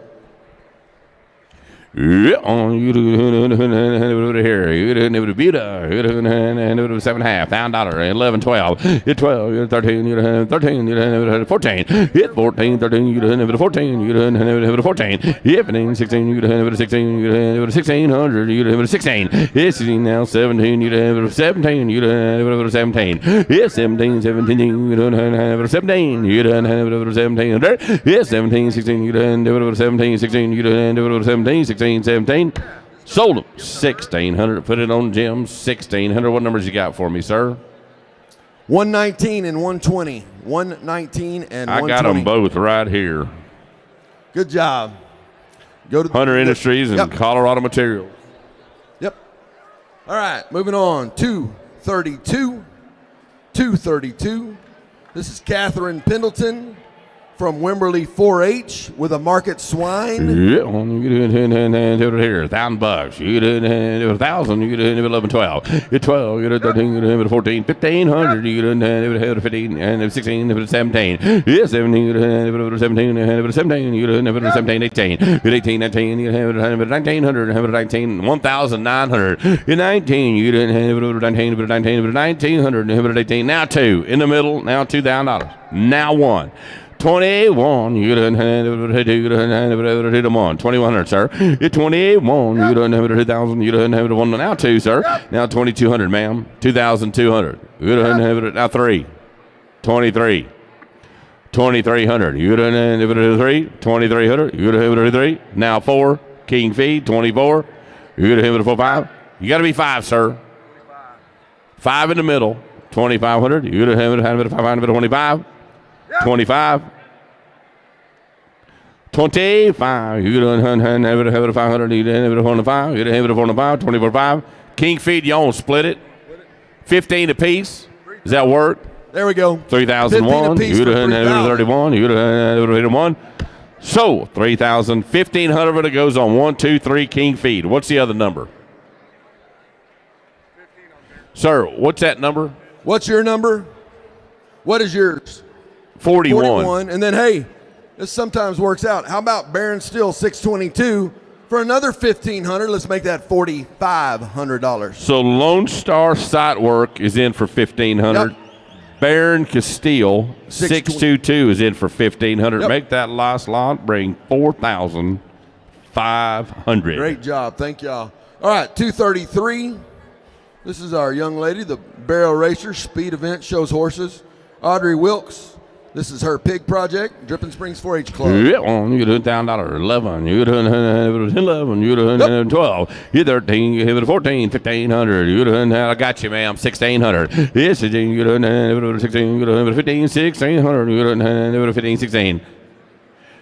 Yeah, on you over here. You didn't have to beat her. You didn't have to $7.5. $1, 11, 12. Hit 12. You 13. You didn't have 13. You didn't have 14. Hit 14. 13. You didn't have 14. You didn't have 14. Hit 15. 16. You didn't have 16. You didn't have 1600. You didn't have 16. Hit 16 now. 17. You didn't have 17. You didn't have 17. Hit 17. 17. You didn't have 17. You didn't have 17. Hit 17. 16. You didn't have 17. 16. You didn't have 17. 16. 17. Sold them. 1600. Put it on Jim. 1600. What numbers you got for me, sir? 119 and 120. 119 and 120. I got them both right here. Good job. Go to Hunter Industries and Colorado Materials. Yep. All right, moving on. 232. 232. This is Catherine Pendleton from Wimberley 4-H with a Market Swine. Yeah, you didn't over here. $1,000. You didn't have 1,000. You didn't have 11, 12. You're 12. You didn't 13. You didn't have 14. 1,500. You didn't have 15 and 16. You 17. Yeah, 17. You didn't have 17. You have 17. You didn't have 17. 18. You 18. 19. You have 1,900. Have 19. 1,900. You're 19. You didn't have 19. 19. 1,900. Have 18. Now 2 in the middle. Now $2,000. Now 1. 21, you didn't have it, you didn't have it, hit them on. 2,100, sir. You're 21, you didn't have it, 2,000, you didn't have it, 1. Now 2, sir. Now 2,200, ma'am. 2,200. You didn't have it, now 3. 23. 2,300. You didn't have it, 3. 2,300. You didn't have it, 3. Now 4. King Feed, 24. You didn't have it, 4, 5. You got to be 5, sir. 5 in the middle. 2,500. You didn't have it, 500, 25. 25. 25. You don't have it at 500. You didn't have it at 105. You didn't have it at 105. 24, 5. King Feed, you want to split it? 15 apiece. Does that work? There we go. 3,001. You didn't have it at 31. You didn't have it at 1. So 3,000. 1,500 of it goes on 1, 2, 3. King Feed. What's the other number? Sir, what's that number? What's your number? What is yours? 41. And then, hey, this sometimes works out. How about Baron Steel 622 for another 1,500? Let's make that $4,500. So Lone Star Site Work is in for 1,500. Yep. Baron Castile 622 is in for 1,500. Yep. Make that last lot bring 4,500. Great job. Thank y'all. All right, 233. This is our young lady, the barrel racer, speed event, shows horses. Audrey Wilkes. This is her pig project, Dripping Springs 4-H Club. Yeah, you did $1,000. 11. You did 11. You did 12. You 13. You hit 14. 1,500. You did. I got you, ma'am. 1,600. Yes, 16. You did 16. You did 15. 1,600. You did 15. 16.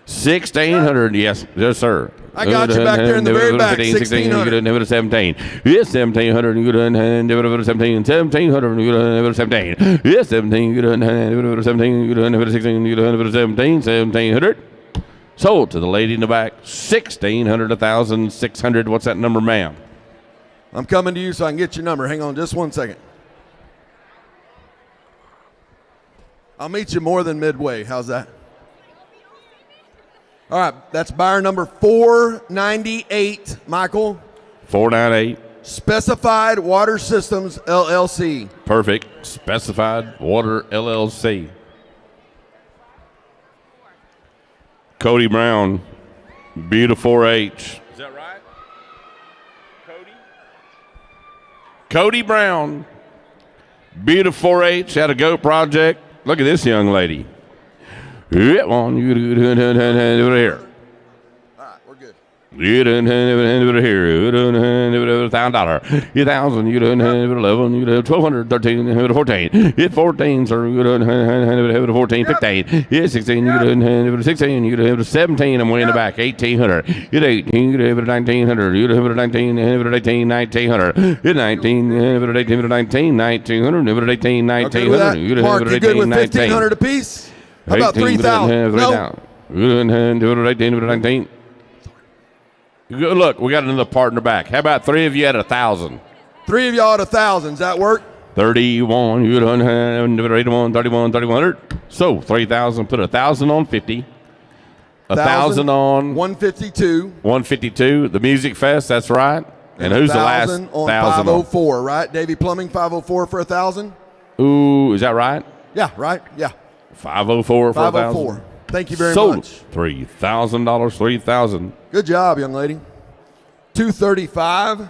1,600. Yes, sir. I got you back there in the very back. 1,600. You didn't have it at 17. Yes, 1,700. You didn't have it at 17. 1,700. You didn't have it at 17. Yes, 17. You didn't have it at 17. You didn't have it at 16. You didn't have it at 17. 1,700. Sold to the lady in the back. 1,600. 1,600. What's that number, ma'am? I'm coming to you so I can get your number. Hang on just 1 second. I'll meet you more than midway. How's that? All right, that's buyer number 498, Michael. 498. Specified Water Systems, LLC. Perfect. Specified Water, LLC. Cody Brown, Buda 4-H. Is that right? Cody Brown, Buda 4-H, had a GOAT project. Look at this young lady. Yeah, on you over here. All right, we're good. You done hand it here. You done hand it $1,000. You 1,000. You done hand it 11. You done 1,200. 13. Hand it 14. Hit 14, sir. You done hand it 14. 15. Yeah, 16. You done hand it 16. You done hand it 17. I'm way in the back. 1,800. Hit 18. You done hand it 1,900. You done hand it 19. Hand it 18. 1,900. Hit 19. Hand it 18. 19. 1,900. Hand it 18. 1,900. Mark, you good with 1,500 apiece? How about 3,000? No. You done hand it 18. 19. Look, we got another partner back. How about three of you at 1,000? 3 of y'all at 1,000. Does that work? 31. You done hand 81, 31, 3,100. So 3,000. Put 1,000 on 50. 1,000 on 152. 152. The Music Fest. That's right. And who's the last? 1,000 on 504. Right, Davey Plumbing 504 for 1,000. Ooh, is that right? Yeah, right. Yeah. 504 for 504. Thank you very much. much. $3,000. 3,000. Good job, young lady. 235.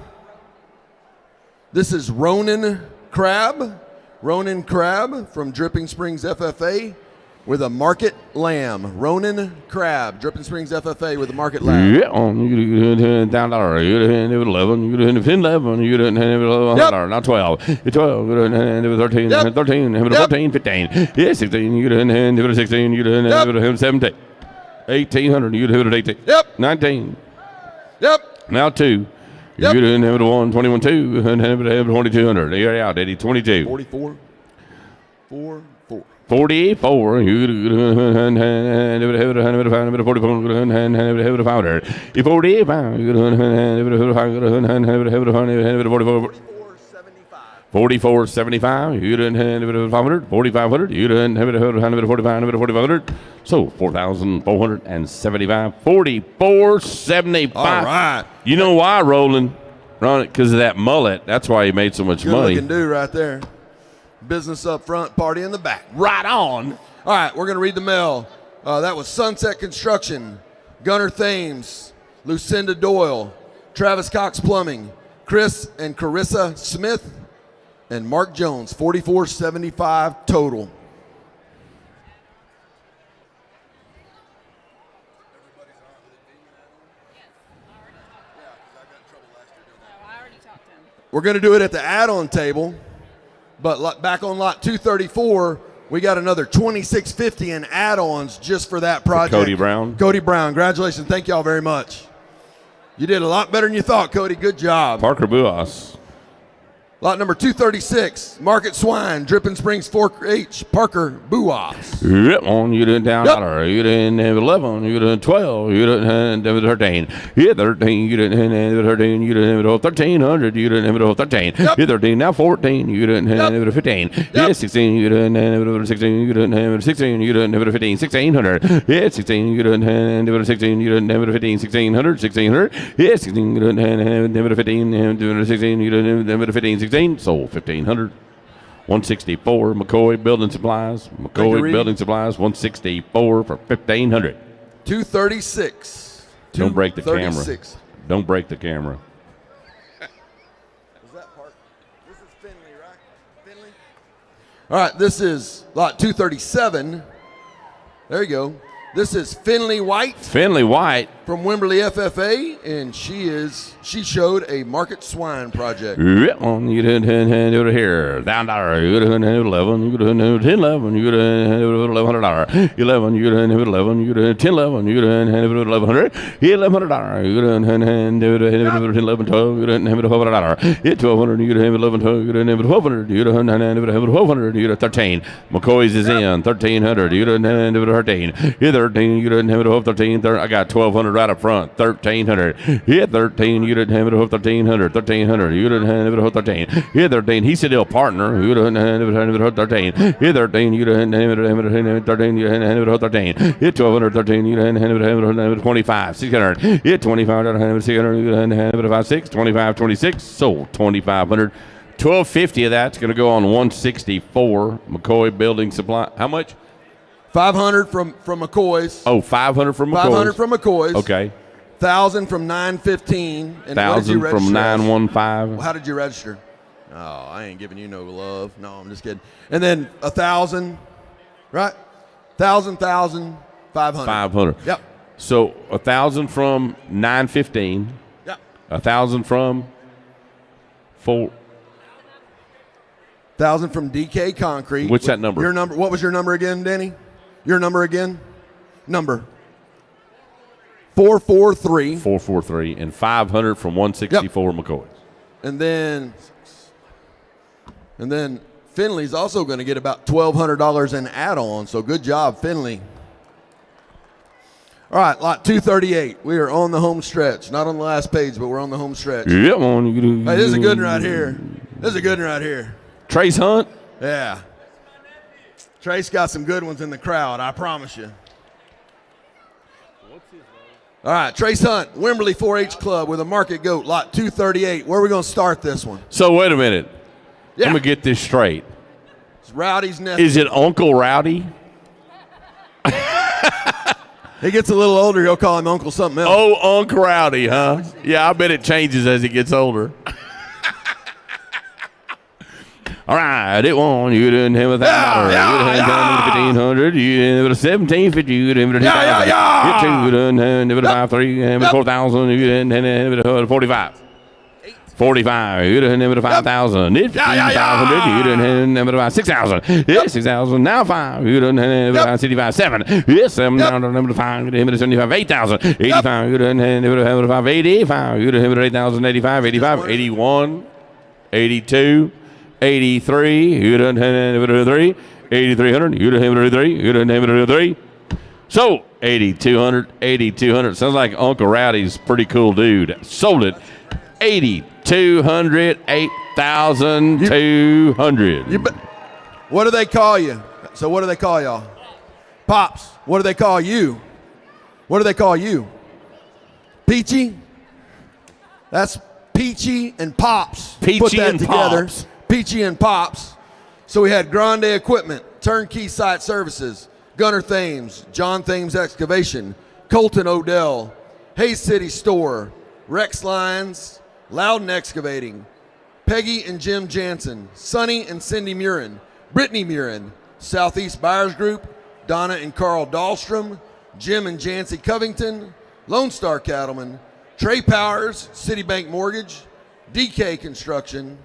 This is Ronan Crab. Ronan Crab from Dripping Springs FFA with a market lamb. Ronan Crab, Dripping Springs FFA with a market lamb. Yeah, you $10. You didn't have 11. You didn't have 11. You didn't have $11. Not 12. 12. You didn't have 13. 13. Have 14. 15. Yeah, 16. You didn't have 16. You didn't have 17. 1,800. You didn't have 18. Yep. 19. Yep. Now 2. Yep. You didn't have 21, 2. You didn't have 2,200. You're out, Eddie. 22. 44. 4. 44. You didn't have 44. 44.75. You didn't have 500. 4,500. You didn't have 4,500. So 4,475. 44.75. All right. You know why, Roland? Ron, because of that mullet. That's why he made so much money. Good looking dude right there. Business up front, party in the back. Right on. All right, we're going to read the mail. That was Sunset Construction, Gunnar Thames, Lucinda Doyle, Travis Cox Plumbing, Chris and Carissa Smith, and Mark Jones. 44.75 total. We're going to do it at the add-on table, but back on lot 234, we got another $2,650 in add-ons just for that project. Cody Brown. Cody Brown, congratulations. Thank y'all very much. You did a lot better than you thought, Cody. Good job. Parker Buas. Lot number 236, Market Swine, Dripping Springs 4H, Parker Buas. Yep, on you didn't down dollar. You didn't have 11. You didn't 12. You didn't have 13. Yeah, 13. You didn't have 13. You didn't have 1,300. You didn't have 13. Yeah, 13. Now 14. You didn't have 15. Yeah, 16. You didn't have 16. You didn't have 16. You didn't have 15. 1,600. Yeah, 16. You didn't have 16. You didn't have 15. 1,600. 1,600. Yeah, 16. You didn't have 15. 16. You didn't have 15. So 1,500. 164 McCoy Building Supplies. McCoy Building Supplies 164 for 1,500. 236. Don't break the camera. Don't break the camera. Is that part? This is Finley, right? Finley? All right, this is lot 237. There you go. This is Finley White. Finley White. From Wimberley FFA, and she showed a market swine project. Yeah, you didn't hand over here. $1,000. You didn't have 11. You didn't have 10, 11. You didn't have $1,100. 11. You didn't have 11. You didn't 10, 11. You didn't have $1,100. $1,100. You didn't have 11, 12. You didn't have $1,200. $1,200. You didn't have 11, 12. You didn't have 1,200. You didn't have 1,200. You didn't have 13. McCoy's is in 1,300. You didn't have 13. 13. You didn't have 13. I got 1,200 right up front. 1,300. Yeah, 13. You didn't have it 1,300. 1,300. You didn't have it 13. Yeah, 13. He said he'll partner. You didn't have it 13. Yeah, 13. You didn't have it 13. You didn't have it 13. Yeah, 1,200. 13. You didn't have it 25. 600. Yeah, 25. You didn't have it 600. You didn't have it 56. 25. 26. Sold 2,500. 1,250 of that's going to go on 164 McCoy Building Supply. How much? 500 from McCoy's. Oh, 500 from McCoy's. 500 from McCoy's. Okay. 1,000 from 915. 1,000 from 915. How did you register? Oh, I ain't giving you no love. No, I'm just kidding. And then 1,000, right? 1,000, 500. 500. Yep. So 1,000 from 915. Yeah. 1,000 from 1,000 from DK Concrete. What's that number? Your number. What was your number again, Danny? Your number again? Number. 443. 443 and 500 from 164 McCoy. And then Finley's also going to get about $1,200 in add-on. So good job, Finley. All right, lot 238. We are on the home stretch. Not on the last page, but we're on the home stretch. Yeah, hey, this is a good one right here. This is a good one right here. Trace Hunt? Yeah. Trace got some good ones in the crowd, I promise you. All right, Trace Hunt, Wimberley 4-H Club with a market goat, lot 238. Where are we going to start this one? So wait a minute. Yeah. Let me get this straight. It's Rowdy's nephew. Is it Uncle Rowdy? He gets a little older, he'll call him Uncle something else. Oh, Uncle Rowdy, huh? Yeah, I bet it changes as he gets older. All right, it won. You didn't have $1,000. You didn't have $1,500. You didn't have $1,750. You didn't have $2,000. You didn't have $5,300. You didn't have $4,000. You didn't have $45. 45. You didn't have $5,000. It's $500. You didn't have about $6,000. Yes, $6,000. Now 5. You didn't have about 65. 7. Yes, 7. Now number 5. You didn't have 75. 8,000. 85. You didn't have about 85. You didn't have 8,000. 85. 85. 81. 82. 83. You didn't have 3. 8,300. You didn't have 3. You didn't have 3. So 8,200. 8,200. Sounds like Uncle Rowdy's pretty cool dude. Sold it. 8,200, 8,200. What do they call you? So what do they call y'all? Pops. What do they call you? What do they call you? Peachy? That's Peachy and Pops. Peachy Put that and together. Pops. Peachy and Pops. So we had Grande Equipment, Turnkey Site Services, Gunner Thames, John Thames Excavation, Colton Odell, Hayes City Store, Rex Lines, Loudon Excavating, Peggy and Jim Jansen, Sonny and Cindy Murin, Brittany Murin, Southeast Buyers Group, Donna and Carl Dahlstrom, Jim and Jancy Covington, Lone Star Cattlemen, Trey Powers, Citibank Mortgage, DK Construction,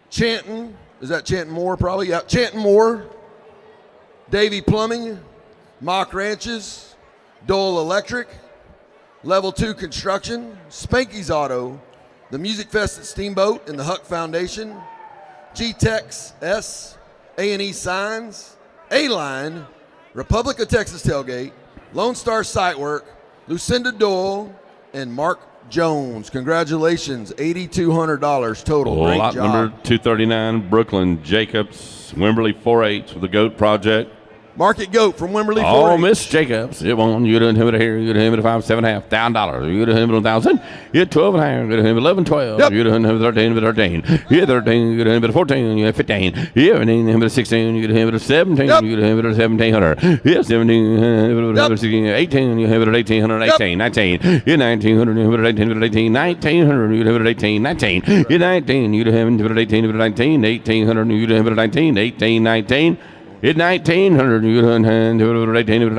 Chanton, is that Chanton Moore probably? Yeah, Chanton Moore, Davy Plumbing, Mock Ranches, Dole Electric, Level 2 Construction, Spanky's Auto, the Music Fest at Steamboat and the Huck Foundation, G-Tex S, A&E Signs, A-Line, Republic of Texas Tailgate, Lone Star Site Work, Lucinda Doyle, and Mark Jones. Congratulations, $8,200 total. Great Lot job. number 239, Brooklyn Jacobs, Wimberley 4-H with the GOAT Project. Market Goat from Wimberley 4-H. Oh, Miss Jacobs. It won. You didn't have it here. You didn't have it $5, $7.5, $1,000. You didn't have it $1,000. You had 12 and a half. You didn't have 11, 12. Yep. You didn't have 13, but 13. You had 13. You didn't have 14. You had 15. You didn't have 16. You didn't have 17. Yep. You didn't have 1,700. You had 17. You have 16. 18. You have it at 1,800. 18. 19. You had 1,900. You have it at 18. 18. 1,900. You have it at 18. 19. You 19. You have it at 18. 19. 1,800. You have it at 19. 18. 19. At 1,900, you would have 18,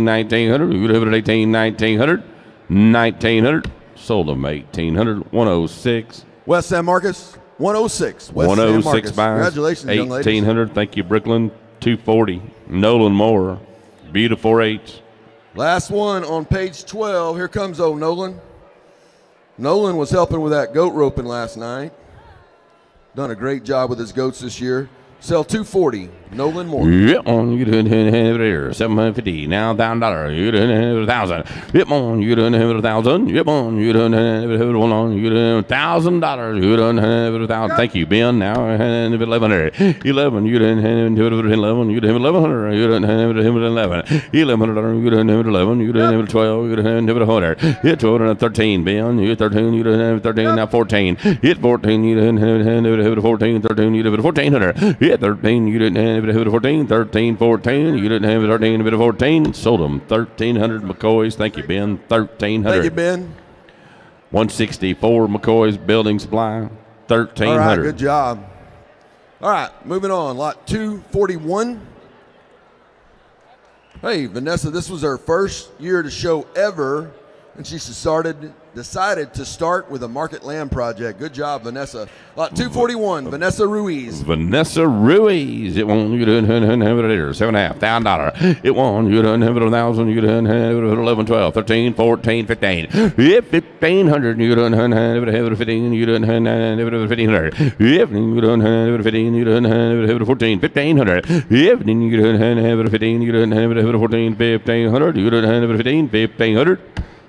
1900, you would have 18, 1900, 1900. Sold them 1,800, 106. West San Marcos, 106. West 106 San Marcos. buys. Congratulations, young ladies. 1,800. Thank you, Brooklyn. 240. Nolan Moore. Beautiful 4-H. Last one on page 12. Here comes old Nolan. Nolan was helping with that goat roping last night. Done a great job with his goats this year. Sell 240. Nolan Moore. Yep, on you didn't have it here. $750. Now $1,000. You didn't have it $1,000. Yep, on you didn't have it $1,000. Yep, on you didn't have it $1,000. You didn't have $1,000. You didn't have it $1,000. Thank you, Ben. Now I have it 1,100. 11. You didn't have it 11. You didn't have 1,100. You didn't have it 11. 1,100. You didn't have it 11. You didn't have it 12. You didn't have it 100. Hit 12 and 13. Ben, you 13. You didn't have it 13. Now 14. Hit 14. You didn't have it 14. 13. You didn't have it 1,400. Hit 13. You didn't have it 14. 13, 14. You didn't have it 13, a bit of 14. Sold them 1,300 McCoys. Thank you, Ben. 1,300. Thank you, Ben. 164 McCoys Building Supply. 1,300. All right, good job. All right, moving on. Lot 241. Hey, Vanessa, this was her first year to show ever, and she decided to start with a market lamb project. Good job, Vanessa. 241, Vanessa Ruiz. Vanessa Ruiz. It won you didn't have it here. $7,500. It won you didn't have it 1,000. You didn't have it 11, 12, 13, 14, 15. If 1,500, you didn't have it 15. You didn't have it 1,500. If you didn't have it 15, you didn't have it 14, 1,500. If you didn't have it 15, you didn't have it 14, 1,500. You didn't have it 15, 1,500.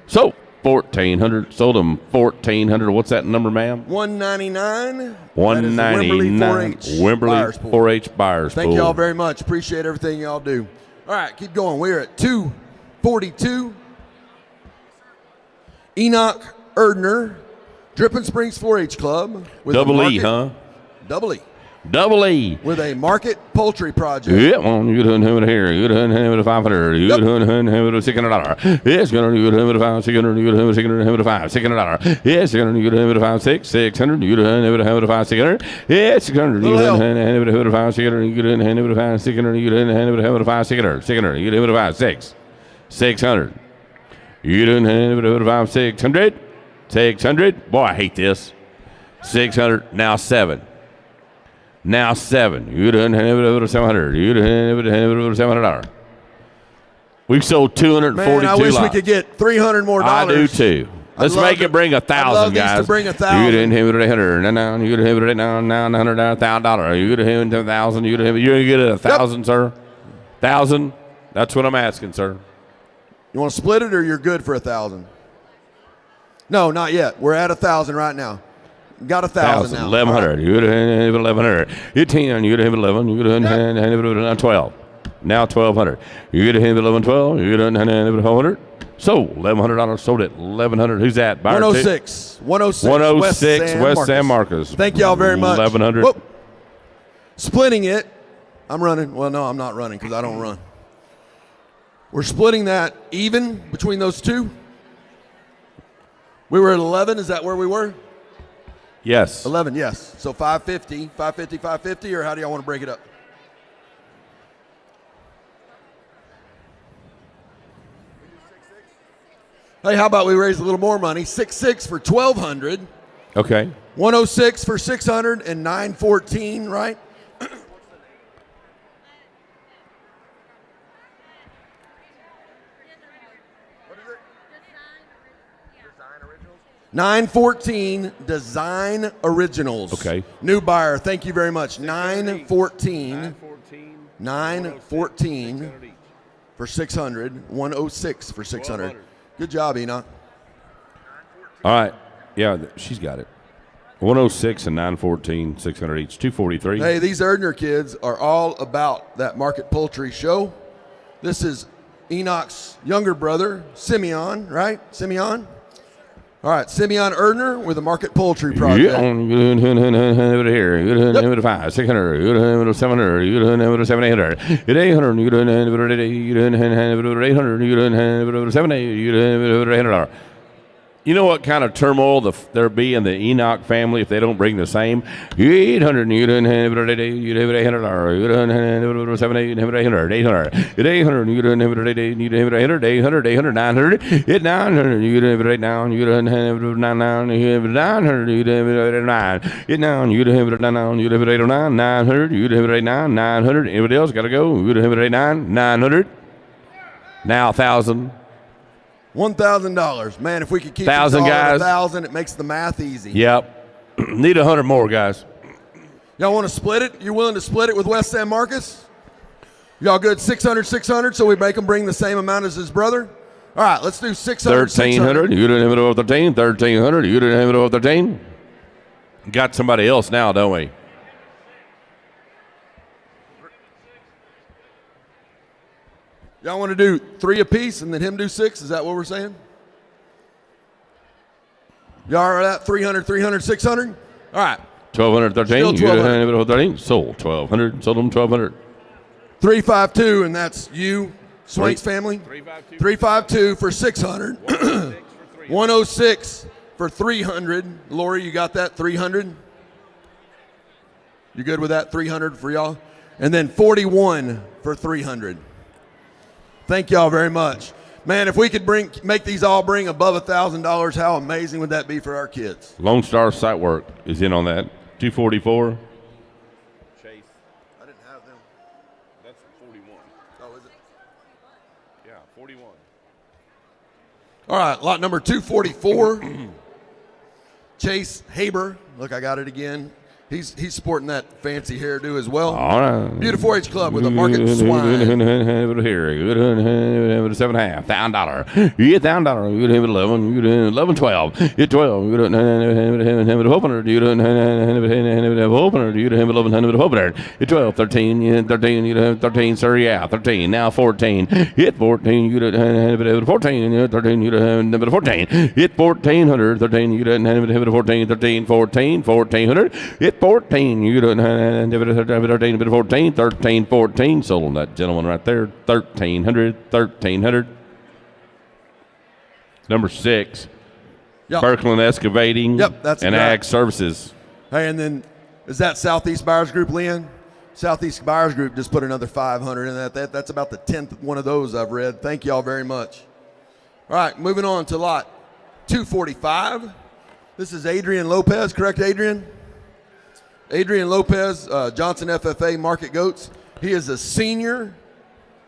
So 1,400. Sold them 1,400. What's that number, ma'am? 199. 199. Wimberley 4-H Buyers Pool. Thank y'all very much. Appreciate everything y'all do. All right, keep going. We're at 242. Enoch Erdner, Dripping Springs 4-H Club. With Double E, huh? Double E. Double E. With a market poultry project. Yeah, well, you didn't have it here. You didn't have it 500. You didn't have it $600. Yes, you didn't have it 500. You didn't have it $600. Yes, you didn't have it 5, 6, 600. You didn't have it 5, 600. Yes, 600. You didn't have it 5, 600. You didn't have it 5, 600. You didn't have it 5, 600. 600. You didn't have it 5, 6, 600. You didn't have it 5, 600. 600. Boy, I hate this. 600. Now 7. Now 7. You didn't have it over 700. You didn't have it over $700. We've sold 242 Man, I wish lots. we could get $300 more. I do too. Let's make it bring 1,000, guys. To bring 1,000. You didn't have it 800. Now you didn't have it now $900, $1,000. You didn't have it 1,000. You didn't have it. You're gonna get it 1,000, sir. 1,000. That's what I'm asking, sir. You want to split it, or you're good for 1,000? No, not yet. We're at 1,000 right now. Got 1,000 now. 1,100. You didn't have it 1,100. You 10. You didn't have it 11. You didn't have it 12. Now 1,200. You didn't have it 11, 12. You didn't have it 1,200. So $1,100 sold it. 1,100. Who's that? Buyer 106. 106. 106. West San Marcos. Thank y'all very much. 1,100. Whoop. Splitting it. I'm running. Well, no, I'm not running because I don't run. We're splitting that even between those two. We were at 11. Is that where we were? Yes. 11, yes. So 550, 550, 550, or how do y'all want to break it up? Hey, how about we raise a little more money? 6.6 for 1,200. Okay. 106 for 600 and 914, right? $914 Design Originals. Okay. New buyer. Thank you very much. 914. 914 for 600. 106 for 600. Good job, Enoch. All right. Yeah, she's got it. 106 and 914, 600 each. 243. Hey, these Erdner kids are all about that market poultry show. This is Enoch's younger brother, Simeon, right? Simeon? All right, Simeon Erdner with a market poultry project. Yeah, you didn't have it here. You didn't have it 5, 600. You didn't have it 700. You didn't have it 700. It 800. You didn't have it 8. You didn't have it 800. You didn't have it 780. You didn't have it $800. You know what kind of turmoil there be in the Enoch family if they don't bring the same? 800, you didn't have it 8, you didn't have it $800, you didn't have it 7, you didn't have it 800, 800, it 800, you didn't have it 8, you didn't have it 800, 800, 800, 900, it 900, you didn't have it 8 down, you didn't have it 9, you have it 900, you didn't have it 9, it 9, you didn't have it 9, you didn't have it 809, 900, you didn't have it 9, 900, anybody else got to go, you didn't have it 9, 900, now 1,000. $1,000. Man, if we could keep 1,000 guys. 1,000, it makes the math easy. Yep. Need 100 more, guys. Y'all want to split it? You willing to split it with West San Marcos? Y'all good? 600, 600, so we make him bring the same amount as his brother? All right, let's do 600, 1,300. You didn't have it over 13. 1,300. You didn't have it over 13. Got somebody else now, don't we? Y'all want to do 3 apiece and then him do 6? Is that what we're saying? Y'all are at 300, 300, 600? All right. 1,200, 13. Still You didn't 1,200. have it over 13. Sold 1,200. Sold them 1,200. 352, and that's you, Swank's family? 352 for 600. 106 for 300. Lori, you got that? 300? You good with that? 300 for y'all? And then 41 for 300. Thank y'all very much. Man, if we could make these all bring above $1,000, how amazing would that be for our kids? Lone Star Site Work is in on that. 244. Chase. I didn't have them. That's 41. Oh, is it? Yeah, 41. All right, lot number 244. Chase Haber. Look, I got it again. He's sporting that fancy hairdo as well. All right. Beautiful 4-H club with a market swine. Here, $7.5. $1,000. Yeah, $1,000. You have 11. You have 11, 12. Yeah, 12. You don't have it opener. You don't have it opener. You don't have 11 opener. Yeah, 12, 13. Yeah, 13. You don't have 13, sir. Yeah, 13. Now 14. Hit 14. You don't have it 14. Yeah, 13. You don't have it 14. Hit 1,400. 13. You don't have it 14. 13, 14. 1,400. Hit 14. You don't have 13, 14, 13, 14. Sold on that gentleman right there. 1,300, 1,300. Number 6. Yep. Berkland Excavating. Yep, that's and right. Ag Services. Hey, and then is that Southeast Buyers Group, Lynn? Southeast Buyers Group just put another 500 in that. That's about the 10th one of those I've read. Thank y'all very much. All right, moving on to lot 245. This is Adrian Lopez, correct, Adrian? Adrian Lopez, Johnson FFA Market Goats. He is a senior, and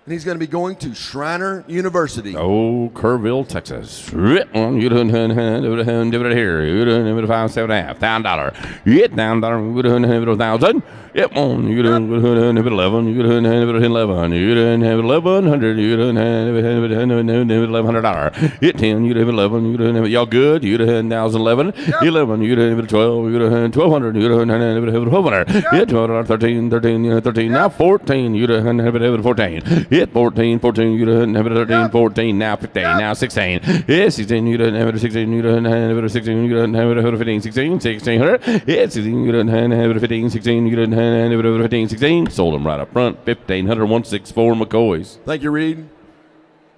he's going to be going to Shriner University. Oh, Kerrville, Texas. You don't have it here. You don't have it 5, 7.5. $1,000. You get $1,000. You don't have it 1,000. Yep, on. You don't have it 11. You don't have it 11. You don't have it 1,100. You don't have it $1,100. Hit 10. You don't have 11. You don't have it. Y'all good? You don't have 1,011. 11. You don't have it 12. You don't have 1,200. You don't have it 1,200. Hit 12. 13. 13. 13. Now 14. You don't have it 14. Hit 14. 14. You don't have it 13. 14. Now 15. Now 16. Hit 16. You don't have it 16. You don't have it 16. You don't have it 15. 16. 1600. Hit 16. You don't have it 15. 16. You don't have it 15. 16. Sold them right up front. 1,500. 164 McCoys. Thank you, Reed.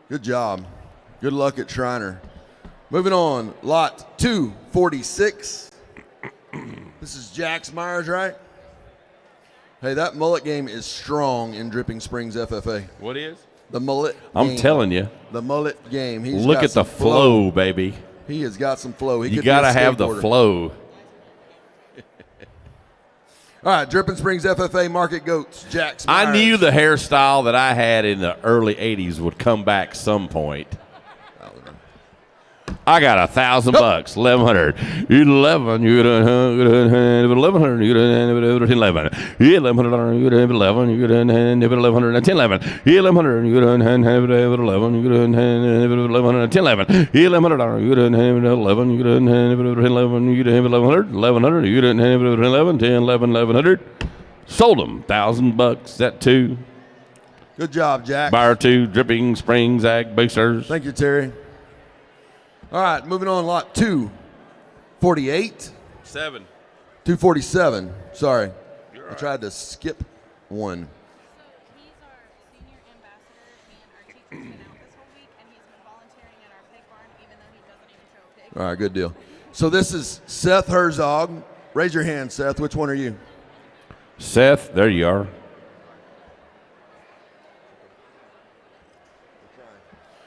Good job. Good luck at Shriner. Moving on, lot 246. This is Jax Myers, right? Hey, that mullet game is strong in Dripping Springs FFA. What is? The mullet I'm game. telling you. The mullet game. He's Look got at the some flow, baby. He has got some flow. You got to have the flow. All right, Dripping Springs FFA Market Goats, Jax Myers. I knew the hairstyle that I had in the early 80s would come back some point. I got $1,000 bucks, 1,100. 11, you don't have 1,100. You don't have 11. 1,100. You don't have 11. You don't have 1,100. 11. 1,100. You don't have 11. You don't have 1,100. 11. 1,100. You don't have 11. You don't have 11. You don't have 1,100. 1,100. You don't have 11. 10, 11, 1,100. Sold them. $1,000 at 2. Good job, Jack. Buyer 2, Dripping Springs Ag Boosters. Thank you, Terry. All right, moving on, lot 248. 7. 247. Sorry. I tried to skip one. So he's our senior ambassador, and our teacher's been out this whole week, and he's been volunteering at our pig barn, even though he doesn't even show a pig. All right, good deal. So this is Seth Herzog. Raise your hand, Seth. Which one are you? Seth, there you are.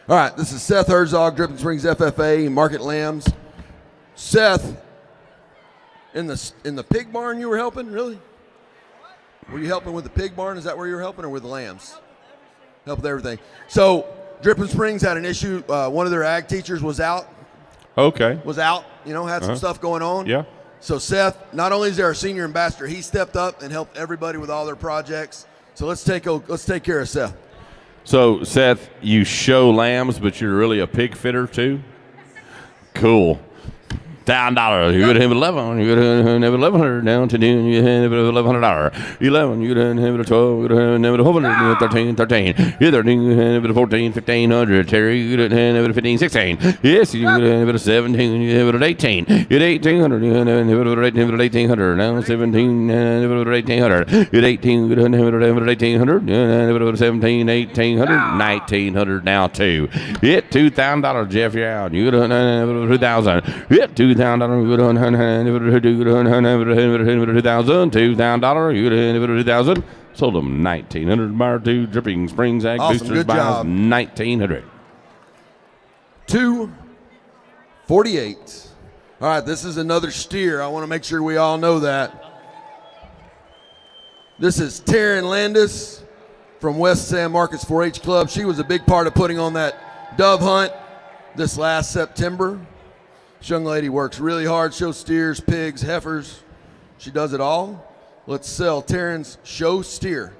All right, this is Seth Herzog, Dripping Springs FFA, Market Lambs. Seth, in the pig barn you were helping, really? Were you helping with the pig barn? Is that where you were helping, or with the lambs? Help with everything. So Dripping Springs had an issue. One of their ag teachers was out. Okay. Was out, had some stuff going on. Yeah. So Seth, not only is there our senior ambassador, he stepped up and helped everybody with all their projects. So let's take care of Seth. So, Seth, you show lambs, but you're really a pig fitter, too? Cool. $1,000. You would have 11. You would have 1,100 down to noon. You have $1,100. 11. You would have 12. You would have 100. 13. 13. You 13. You have 14. 1,500. Terry, you would have 15. 16. Yes, you would have 17. You have 18. You had 1,800. You have 1,800. Now 17. You have 1,800. You had 18. You would have 1,800. You have 17. 1,800. 1,900 now 2. Hit $2,000, Jeff Yow. You would have 2,000. Hit $2,000. $2,000. You would have $2,000. $2,000. You would have $2,000. Sold them 1,900. Bar 2, Dripping Springs Ag Awesome, Boosters good buys job. 1,900. 248. All right, this is another steer. I want to make sure we all know that. This is Taryn Landis from West San Marcos 4-H Club. She was a big part of putting on that dove hunt this last September. This young lady works really hard, shows steers, pigs, heifers. She does it all. Let's sell Taryn's show steer.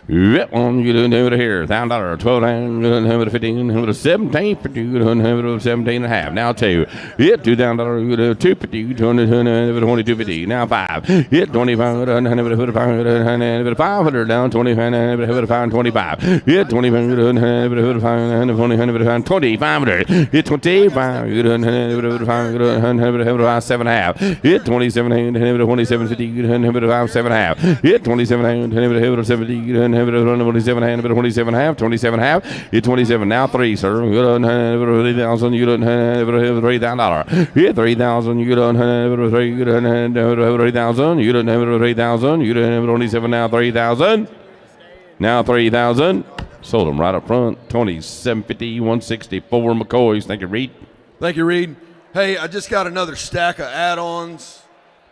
That one you don't have it here. $1,000, $12, you don't have it 15, have it 17, you don't have it 17 and a half. Now 2. Hit $2,000, you don't 250, 2250. Now 5. Hit 25, have it 500, down 25, have it 525. Hit 25, you don't have it 500. Hit 25, you don't have it 5 Hit 27, have it 2750, you don't have it 5 Hit 27, have it 70, you don't have it 27 hand, 27 half, 27 half. Hit 27 now 3, sir. You don't have it 3,000. You don't have it $3,000. Hit 3,000. You don't have it 3. You don't have it 3,000. You don't have it 3,000. You don't have it 27 now 3,000. Now 3,000. Sold them right up front. 2750, 164 McCoys. Thank you, Reed. Thank you, Reed. Hey, I just got another stack of add-ons.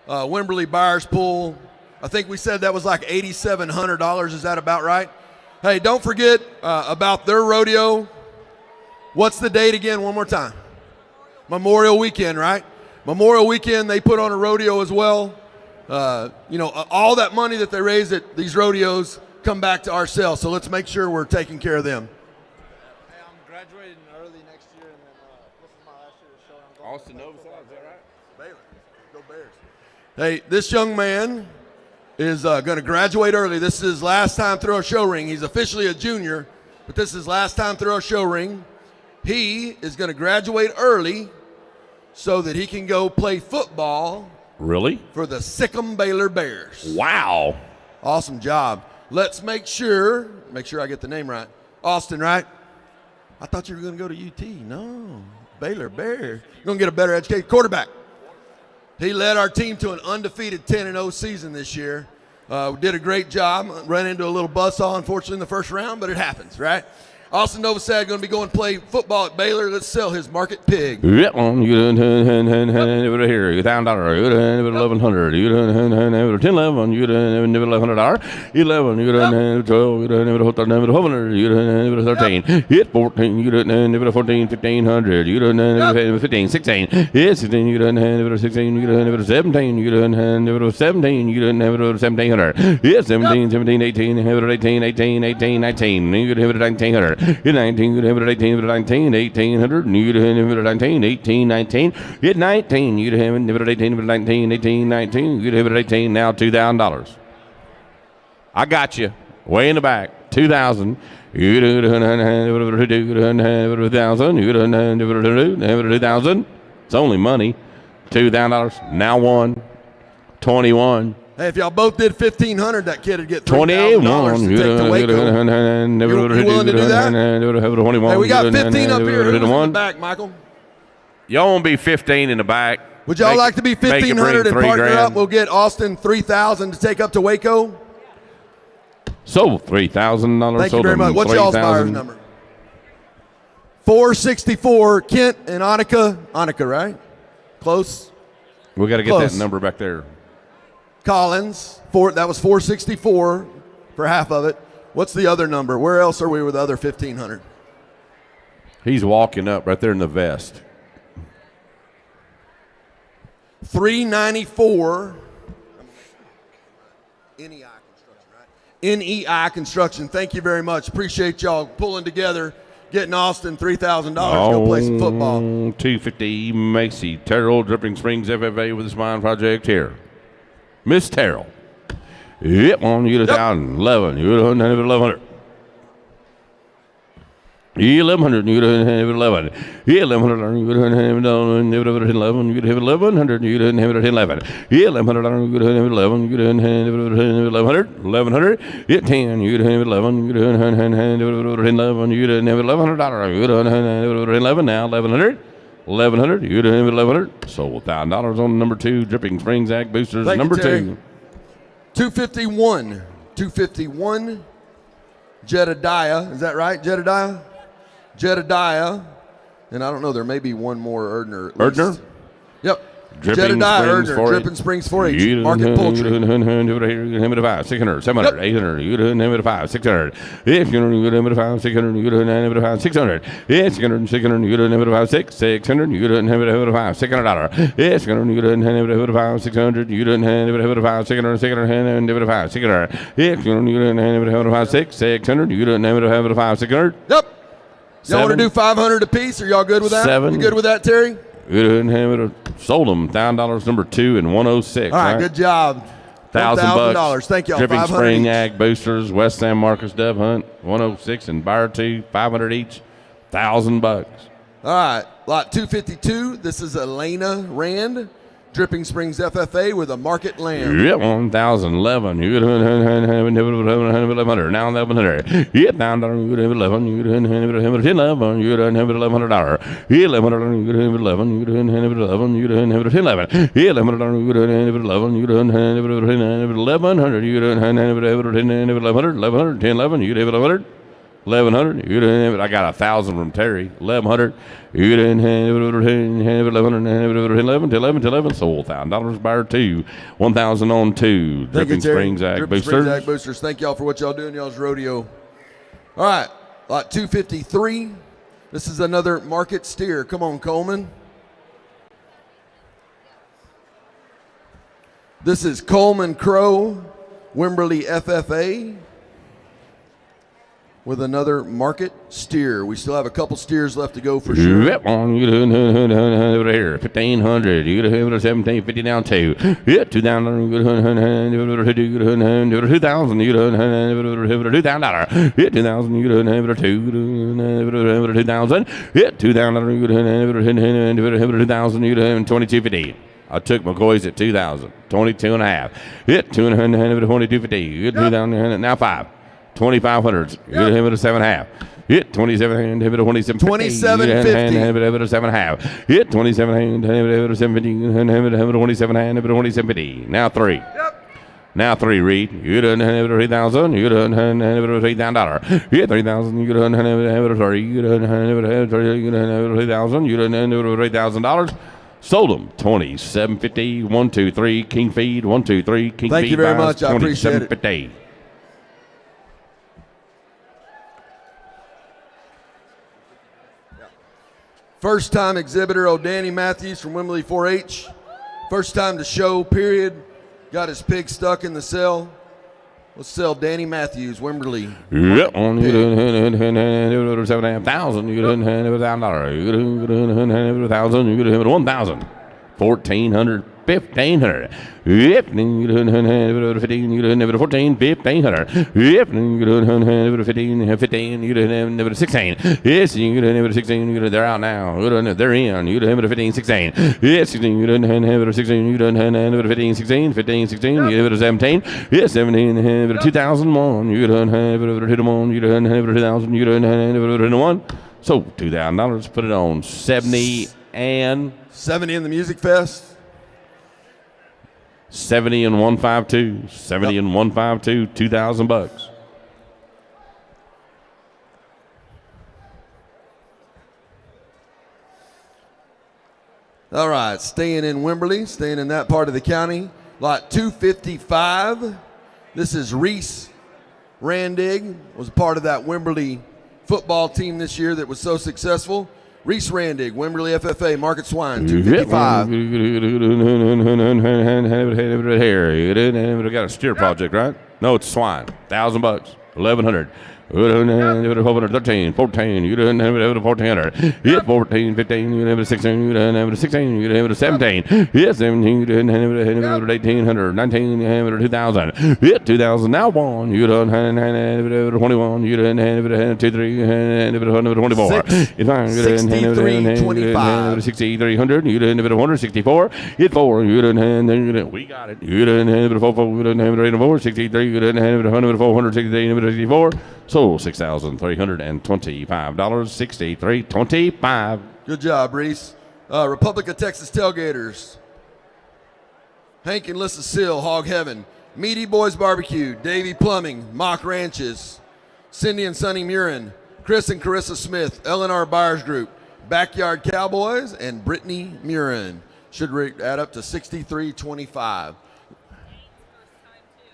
Wimberley Buyers Pool. I think we said that was like $8,700. Is that about right? Hey, don't forget about their rodeo. What's the date again? One more time. Memorial Weekend, right? Memorial Weekend, they put on a rodeo as well. All that money that they raise at these rodeos come back to our sales. So let's make sure we're taking care of them. Hey, I'm graduating early next year, and then this is my last year of show. I'm going Austin Nova, is that right? Baylor. Go Bears. Hey, this young man is going to graduate early. This is his last time through our show ring. He's officially a junior, but this is his last time through our show ring. He is going to graduate early so that he can go play football. Really? For the Sikkim Baylor Bears. Wow. Awesome job. Let's make sure I get the name right. Austin, right? I thought you were going to go to UT. No, Baylor Bears. You're going to get a better educated quarterback. He led our team to an undefeated 10-0 season this year. Did a great job. Ran into a little buzzsaw, unfortunately, in the first round, but it happens, right? Austin Novosad going to be going to play football at Baylor. Let's sell his market pig. That one you don't have it here. $1,000. You don't have it 1,100. You don't have it 10, 11. You don't have it $1,100. 11. You don't have it 12. You don't have it 1,200. You don't have it 13. Hit 14. You don't have it 14, 1,500. You don't have it 15, 16. Hit 16. You don't have it 16. You don't have it 17. You don't have it 17. You don't have it 1,700. Hit 17, 17, 18. Have it 18, 18, 18, 19. You don't have it 1,900. Hit 19, you'd have it 18, 19, 1,800, you'd have it 19, 18, 19. Hit 19, you'd have it 18, 19, 18, 19, you'd have it 18, now $2,000. I got you. Way in the back, 2,000. You'd have it 1,000, you'd have it 2,000. It's only money. $2,000, now 1, 21. Hey, if y'all both did $1,500, that kid would get $3,000 to 21. take to Waco. You willing to do that? Hey, we got 15 up here. Who's in the back, Michael? Y'all want to be 15 in the back? Would y'all like to be 1,500 and partner up? We'll get Austin $3,000 to take up to Waco. Sold $3,000. Thank you very much. What's y'all's buyer's number? 464. Kent and Annika. Annika, right? Close. We got to get that number back there. Collins, that was 464 for half of it. What's the other number? Where else are we with the other 1,500? He's walking up right there in the vest. 394. NEI Construction, right? NEI Construction. Thank you very much. Appreciate y'all pulling together, getting Austin $3,000 to go play some football. 250 Macy Terrell, Dripping Springs FFA with the Spine Project here. Miss Terrell. Yep, on you to 1,011. You don't have it 1,100. 1,100. You don't have it 11. 1,100. You don't have it 11. You don't have it 11. You don't have it 1,100. You don't have it 11. 1,100. You don't have it 11. You don't have it 1,100. 1,100. Hit 10. You don't have it 11. You don't have it 11. You don't have it $1,100. You don't have it 11 now. 1,100. 1,100. You don't have it 1,100. Sold $1,000 on number 2. Dripping Springs Ag Boosters. Thank number you, Terry. 2. 251. 251, Jedediah. Is that right, Jedediah? Jedediah. And I don't know, there may be one more Erdner. Erdner? Yep. Dripping Jedediah Springs Erdner, 4-H. Dripping Springs 4-H, Market Poultry. 5, 600, 700, 800, 5, 600. If you don't 5, 600, you don't 5, 600. It's 600, 600, you don't 5, 600, you don't 5, $600. It's 600, you don't 5, 600, you don't 5, 600, 600, 5, 600. If you don't 5, 600, you don't 5, 600. Yep. Y'all want to do 500 apiece? Are y'all good with that? 7. You good with that, Terry? Sold them $1,000 number 2 and 106. All right, good job. $1,000. Thank y'all. Dripping 500 Spring each. Ag Boosters, West San Marcos Dove Hunt, 106 and Buyer 2, 500 each, $1,000. All right, lot 252. This is Elena Rand, Dripping Springs FFA with a market lamb. Yep, 1,011. You get 1,100. Now 1,100. Yeah, $1,000. You get 11. You get 11. You get $1,100. Yeah, $1,100. You get 11. You get 11. You get 11. Yeah, $1,100. You get 11. You get 1,100. You get 1,100. 11. You get 11. 1,100. You didn't have it. I got 1,000 from Terry. 1,100. You didn't have it. 11. Sold $1,000 buyer 2. 1,000 on 2. Dripping Springs Ag Boosters. Springs Ag Boosters. Thank y'all for what y'all do in y'all's rodeo. All right, lot 253. This is another market steer. Come on, Coleman. This is Coleman Crow, Wimberley FFA, with another market steer. We still have a couple steers left to go for sure. Yep, on you over here. 1,500. You get 1,750 down 2. Yeah, 2,000. You get 2,000. You get $2,000. Yeah, 2,000. You get 2,000. Yeah, 2,000. You get 2,000. You get 2,250. I took McCoy's at 2,000. 22 and a half. Hit 2,250. You get 2,000. Now 5. 2,500. You get him at a 7.5. Hit 27. Hit 27. 27.50. Hit a 7.5. Hit 27. Hit 7.50. Hit 27. Hit 27.50. Now 3. Now 3, Reed. You done have 3,000. You done have $3,000. Hit 3,000. You done have 3. You done have 3,000. You done have $3,000. Sold them. 27.50. 1, 2, 3. King feed. 1, 2, 3. King feed. Thank you very much. I appreciate it. 27.50. First time exhibitor, Danny Matthews from Wimberley 4-H. First time to show, period. Got his pig stuck in the cell. Let's sell Danny Matthews, Wimberley. Yep, on you done 7,500. You done have $1,000. You done have 1,000. You done have 1,000. 1,400. 1,500. Yep, you done have 15. You done have 14. 1,500. Yep, you done have 15. 15. You done have 16. Yes, you done have 16. They're out now. They're in. You done have 15. 16. Yes, 16. You done have 16. You done have 15. 16. 15. 16. You have 17. Yes, 17. Have 2,001. You done have 2,001. You done have 2,000. You done have 2,001. So $2,000. Put it on 70 and 70 in the Music Fest. 70 and 152. 70 and 152. $2,000. All right, staying in Wimberley, staying in that part of the county. Lot 255. This is Reese Randig. Was part of that Wimberley football team this year that was so successful. Reese Randig, Wimberley FFA, Market Swine, 255. Here, got a steer project, right? No, it's swine. $1,000, 1,100. 13, 14, you didn't have it 1,400. Yeah, 14, 15, you didn't have it 16, you didn't have it 16, you didn't have it 17. Yeah, 17, you didn't have it 1,800. 19, you have it 2,000. Yeah, 2,000. Now 1, you didn't have it 21, you didn't have it 2, 3, you didn't have it 124. 6,325. You didn't have it 164. Hit 4, you didn't have it. We got it. You didn't have it 4, you didn't have it 4. 63, you didn't have it 100, 463, you didn't have it 64. Sold $6,325. 63.25. Good job, Reese. Republic of Texas Tailgaters. Hank and Lissa Seal, Hog Heaven. Meaty Boys Barbecue, Davy Plumbing, Mock Ranches, Cindy and Sonny Murin, Chris and Carissa Smith, L&R Buyers Group, Backyard Cowboys, and Brittany Murin. Should add up to 6325.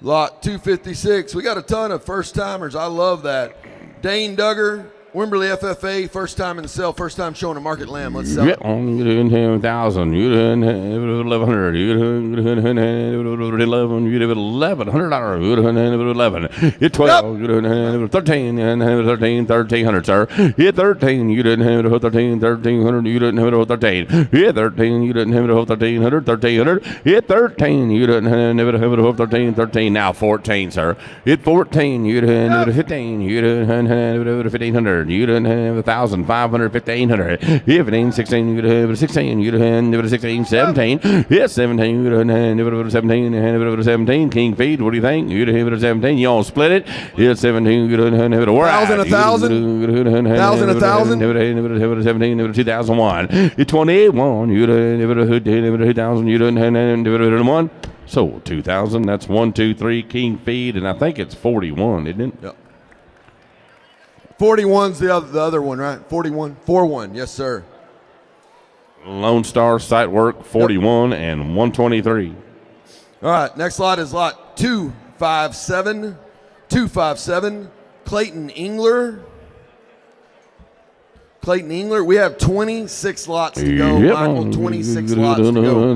Lot 256. We got a ton of first timers. I love that. Dane Duggar, Wimberley FFA, first time in the sale, first time showing a market lamb. Let's sell it. You didn't have 1,000. You didn't have 1,100. You didn't have 11. You didn't have $1,100. You didn't have 11. Hit 12. You didn't have 13. You didn't have 13. 1,300, sir. Hit 13. You didn't have 13. 1,300. You didn't have 13. Hit 13. You didn't have 1,300. 1,300. Hit 13. You didn't have 13. 13. Now 14, sir. Hit 14. You didn't have 15. You didn't have 1,500. You didn't have 1,000, 500, 1,500. Hit 15, 16, you didn't have 16, you didn't have 16, 17. Hit 17, you didn't have 17, and 17. King feed, what do you think? You didn't have 17, you all split it. Hit 17, you didn't have a 1,000, 1,000, 1,000, 17, 2001. Hit 21, you didn't have 2,000, you didn't have 1. So 2,000, that's 1, 2, 3, King feed, and I think it's 41, isn't it? Yep. 41's the other one, right? 41, 4-1, yes, sir. Lone Star Site Work 41 and 123. All right, next lot is lot 257. 257, Clayton Engler. Clayton Engler, we have 26 lots to go. Yep. Michael, 26 lots to go.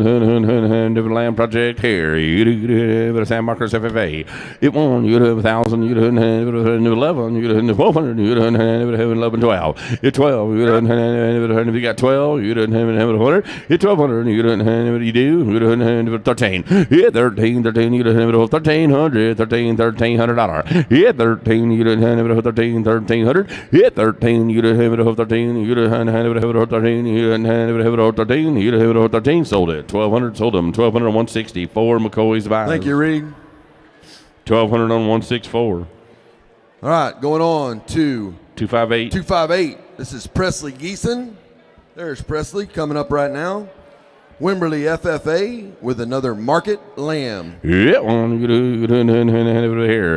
Land project here. You do San Marcos FFA. It won. You have 1,000. You do 11. You do 1,200. You do 11, 12. It 12. You do if you got 12. You do 100. It 1,200. You do you do. You do 13. Yeah, 13. 13. You do 1,300. 13. $1,300. Yeah, 13. You do 13. 1,300. Yeah, 13. You do 13. You didn't have it 13. You didn't have it 13. You didn't have it 13. Sold it. 1,200. Sold them. 1,200 on 164. McCoy's buyers. Thank you, Reed. 1,200 on 164. All right, going on to 258. 258. This is Presley Geeson. There's Presley coming up right now. Wimberley FFA with another market lamb. Yeah, one you do here.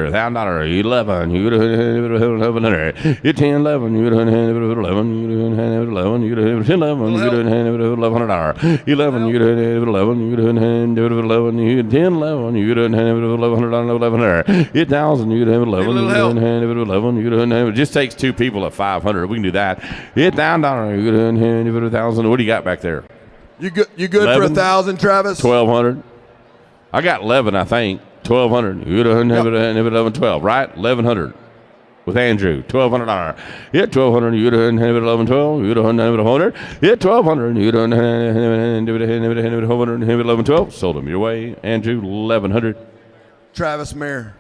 $1,000, 11. You do 1,100. You 10, 11. You do 11. You do 11. You do 10, 11. You do $1,100. 11. You do 11. You do 11. You do 10, 11. You do $1,100. 1,100. 1,000. You do 11. You do 11. You do. It just takes two people at 500. We can do that. $1,000. You do 1,000. What do you got back there? You good 11, for 1,000, Travis? 1,200. I got 11, I think. 1,200. You would have 11, 12, right? 1,100 with Andrew. $1,200. Yeah, 1,200. You would have 11, 12. You would have 100. Yeah, 1,200. You would have 11, 12. Sold them your way, Andrew. 1,100. Travis Mayer.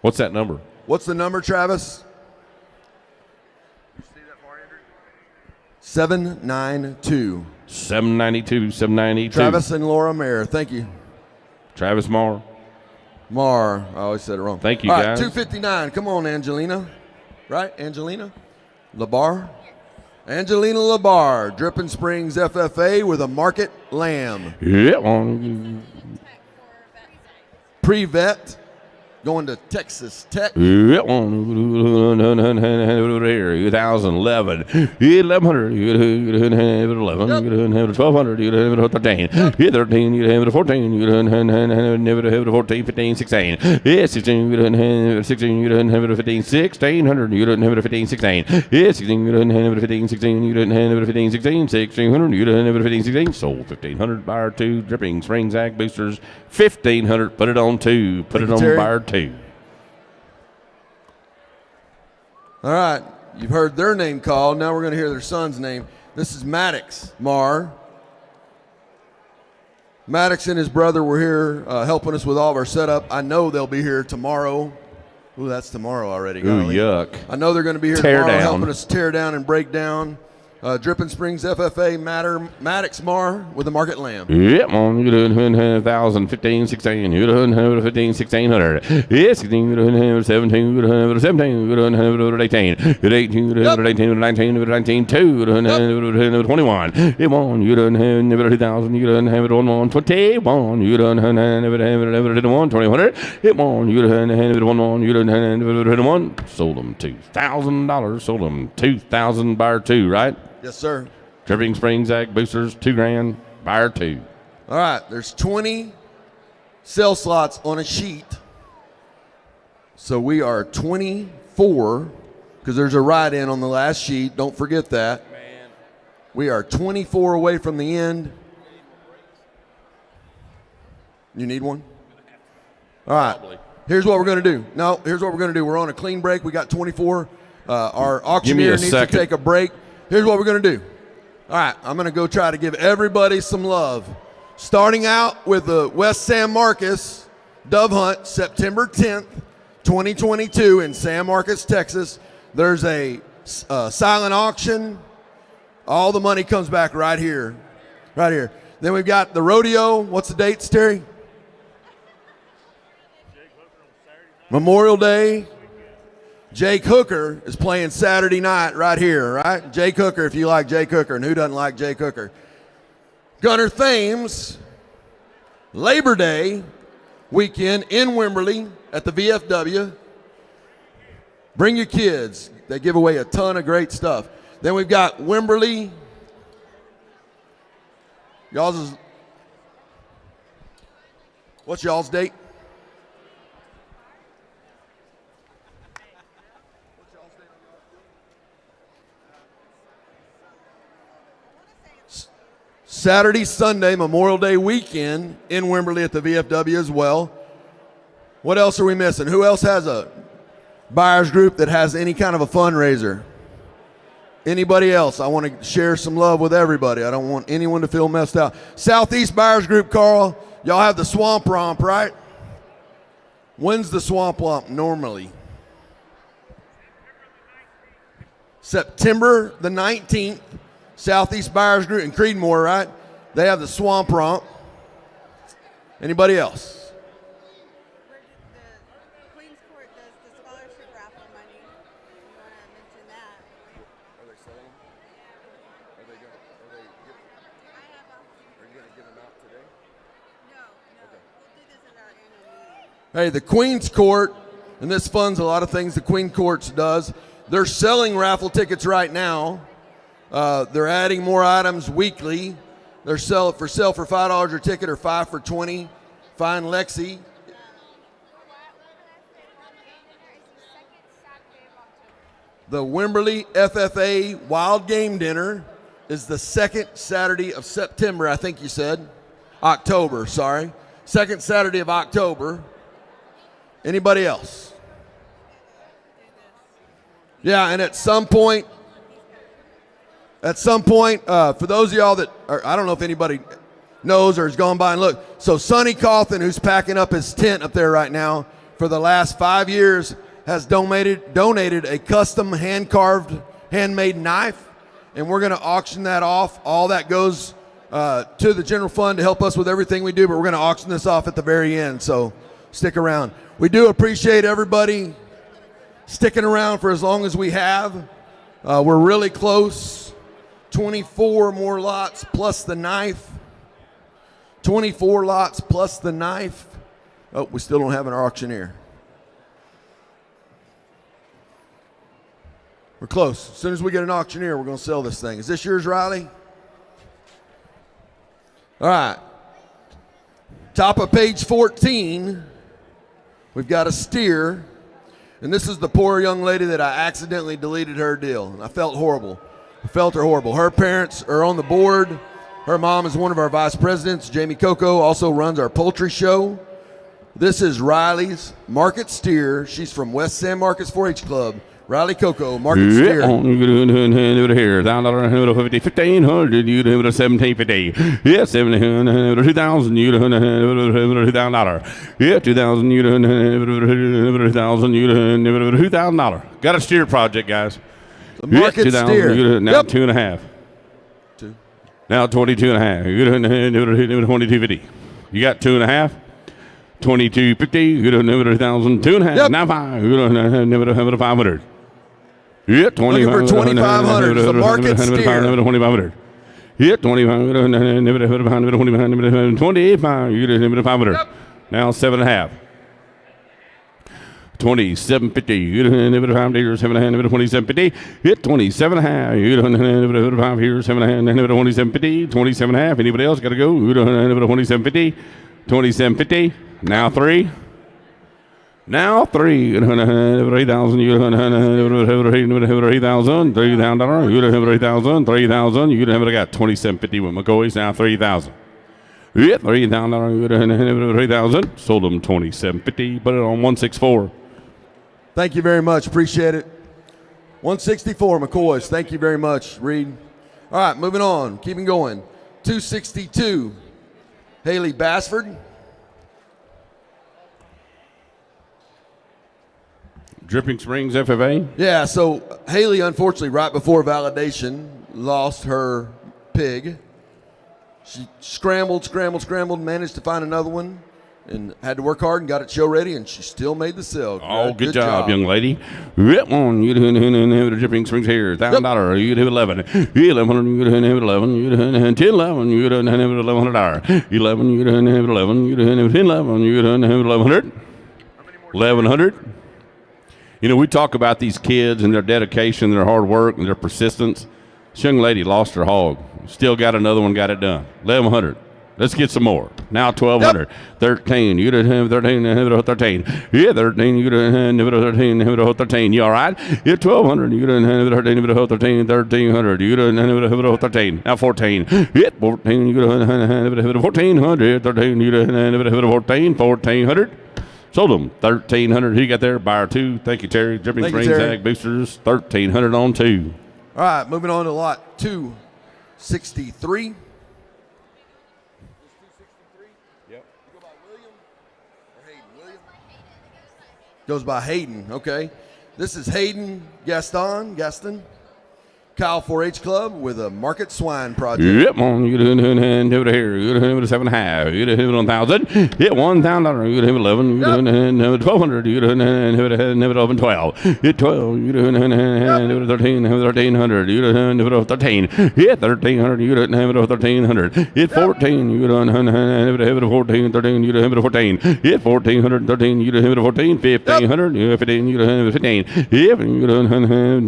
What's that number? What's the number, Travis? 792. 792, 792. Travis and Laura Mayer. Thank you. Travis Marr. Marr. I always said it wrong. Thank you, all guys. Right, 259. Come on, Angelina. Right? Angelina? Labar? Angelina Labar. Dripping Springs FFA with a market lamb. Yeah. Pre-vet. Going to Texas Tech. Yeah, here, 1,011, 1,100, you didn't have it 11, you didn't have it 1,200, you didn't have it 13, yeah, 13, you didn't have it 14, you didn't have it 14, 15, 16, yeah, 16, you didn't have it 16, you didn't have it 15, 1,600, you didn't have it 15, 16, yeah, 16, you didn't have it 15, 16, you didn't have it 15, 16, 1,600, you didn't have it 15, 16, sold 1,500, buyer 2, Dripping Springs Ag Boosters, 1,500, put it on 2, put it on buyer 2. All right, you've heard their name called. Now we're going to hear their son's name. This is Maddox Marr. Maddox and his brother were here helping us with all of our setup. I know they'll be here tomorrow. Ooh, that's tomorrow already. Ooh, yuck. I know they're going to be here tomorrow helping us tear down and break down. Dripping Springs FFA Maddox Mar with the market lamb. Yep, on you doing 1,000, 15, 16, you doing 15, 1600. Yes, 16, 17, 17, 18, 18, 19, 19, 2, 21. It on you done 2,000, you done have it on 21, you done have it on 2,100. It on you done have it on, you done have it on. Sold them $2,000, sold them 2,000 buyer 2, right? Yes, sir. Dripping Springs Ag Boosters, $2,000, buyer 2. All right, there's 20 sell slots on a sheet. So we are 24, because there's a write-in on the last sheet. Don't forget that. Man. We are 24 away from the end. You need one? All right. Probably. Here's what we're going to do. No, here's what we're going to do. We're on a clean break. We got 24. Our auctioneer needs to take a break. Here's what we're going to do. All right, I'm going to go try to give everybody some love. Starting out with the West San Marcos Dove Hunt, September 10th, 2022 in San Marcos, Texas. There's a silent auction. All the money comes back right here. Right here. Then we've got the rodeo. What's the dates, Terry? Memorial Day. Jake Hooker is playing Saturday night right here, right? Jake Hooker, if you like Jake Hooker, and who doesn't like Jake Hooker? Gunner Thames, Labor Day weekend in Wimberley at the VFW. Bring your kids. They give away a ton of great stuff. Then we've got Wimberley. What's y'all's date? Saturday, Sunday, Memorial Day weekend in Wimberley at the VFW as well. What else are we missing? Who else has a buyers group that has any kind of a fundraiser? Anybody else? I want to share some love with everybody. I don't want anyone to feel messed out. Southeast Buyers Group, Carl, y'all have the Swamp Romp, right? When's the Swamp Romp normally? September the 19th. Southeast Buyers Group in Creedmoor, right? They have the Swamp Romp. Anybody else? The Queen's Court does the scholarship raffle money. You want to mention that? Are they selling? Are you going to give them out today? No. Okay. We'll do this at our annual meeting. Hey, the Queen's Court, and this funds a lot of things the Queen Courts does. They're selling raffle tickets right now. They're adding more items weekly. They're for sale for $5 a ticket or $5 for $20. Find Lexi. The Wimberley FFA Wild Game Dinner is the second Saturday of September, I think you said. October, sorry. Second Saturday of October. Anybody else? Yeah, and at some point, for those of y'all that I don't know if anybody knows or has gone by and looked. So Sonny Cawthon, who's packing up his tent up there right now, for the last 5 years has donated a custom hand-carved, handmade knife, and we're going to auction that off. All that goes to the general fund to help us with everything we do, but we're going to auction this off at the very end, so stick around. We do appreciate everybody sticking around for as long as we have. We're really close. 24 more lots plus the knife. 24 lots plus the knife. Oh, we still don't have an auctioneer. We're close. As soon as we get an auctioneer, we're going to sell this thing. Is this yours, Riley? All right. Top of page 14, we've got a steer. And this is the poor young lady that I accidentally deleted her deal. And I felt horrible. I felt her horrible. Her parents are on the board. Her mom is one of our vice presidents. Jamie Coco also runs our poultry show. This is Riley's market steer. She's from West San Marcos 4-H Club. Riley Coco, market steer. Here, $1,000, 1,500, you do it 1,750. Yeah, 700, 2,000, you do $2,000. Yeah, 2,000, you do $2,000, you do $2,000. Got a steer project, guys. The market steer. Now yep. 2.5. Now 22 and a half. You got 22.50. You got 2.5. 22.50. You got 2,000. 2.5. Yep. Now 5. You got 500. Yeah, 20. Looking for 2,500. The market steer. 2,500. Yeah, 25. 25. You got 500. Yep. Now 7.5. 27.50. You got 5 here. 7.5. 27.50. Hit 27.5. You got 5 here. 7.5. 27.50. 27.5. Anybody else got to go? You got 27.50. 27.50. Now 3. Now 3. 3,000. You got 3,000. $3,000. You got 3,000. 3,000. You got 27.50 with McCoy's. Now 3,000. Yeah, $3,000. 3,000. Sold them 27.50. Put it on 164. Thank you very much. Appreciate it. 164 McCoy's. Thank you very much, Reed. All right, moving on. Keeping going. 262 Haley Bassford. Dripping Springs FFA. Yeah, so Haley, unfortunately, right before validation, lost her pig. She scrambled, managed to find another one, and had to work hard and got it show ready, and she still made the sale. Oh, good job, young lady. That one, you the Dripping Springs here. $1,000. You have 11. 1100. You have 11. You have 10. 11. You have $1,100. 11. You have 11. You have 10. 11. You have 1,100. 1,100. You know, we talk about these kids and their dedication, their hard work, and their persistence. This young lady lost her hog. Still got another one, got it done. 1,100. Let's get some more. Now 1,200. Yep. 13. You didn't have 13. 13. Yeah, 13. You didn't have 13. 13. You all right? Yeah, 1,200. You didn't have 13. 13. 1,300. You didn't have 13. Now 14. Yeah, 14. You didn't have 1,400. 13. You didn't have 14. 1,400. Sold them 1,300. Who got there? Buyer 2. Thank you, Terry. Dripping Springs Ag Boosters. 1,300 on 2. All right, moving on to lot 263. Goes by Hayden, okay. This is Hayden Gaston, Kyle 4-H Club with a Market Swine Project. Yep, on you do it here. You do it 7.5. You do it 1,000. Hit $1,000. You do it 11. You do it 1,200. You do it 11. 12. Hit 12. You do it 13. 1,300. You do it 13. Hit 1,300. You do it 1,300. Hit 14. You do it 14. 13. You do it 14. Hit 1,400. 13. You do it 14. 1,500. You do 15. You do it 15. Yep, you do it 14.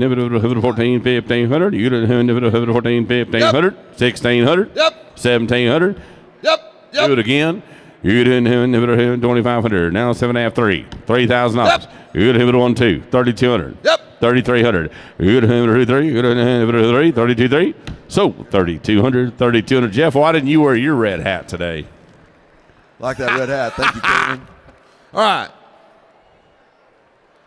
1,500. You didn't have 14, 1,500, 1,600, yep, 1,700, yep. Do it again. You didn't have 2,500. Now 7.5, 3, $3,000. Yep. You didn't have it 1, 2, 3,200. Yep. 3,300. You didn't have 3, you didn't have 3, 32, So 3,200, 3,200. Jeff, why didn't you wear your red hat today? Like that red hat. Thank you, Caitlin. All right.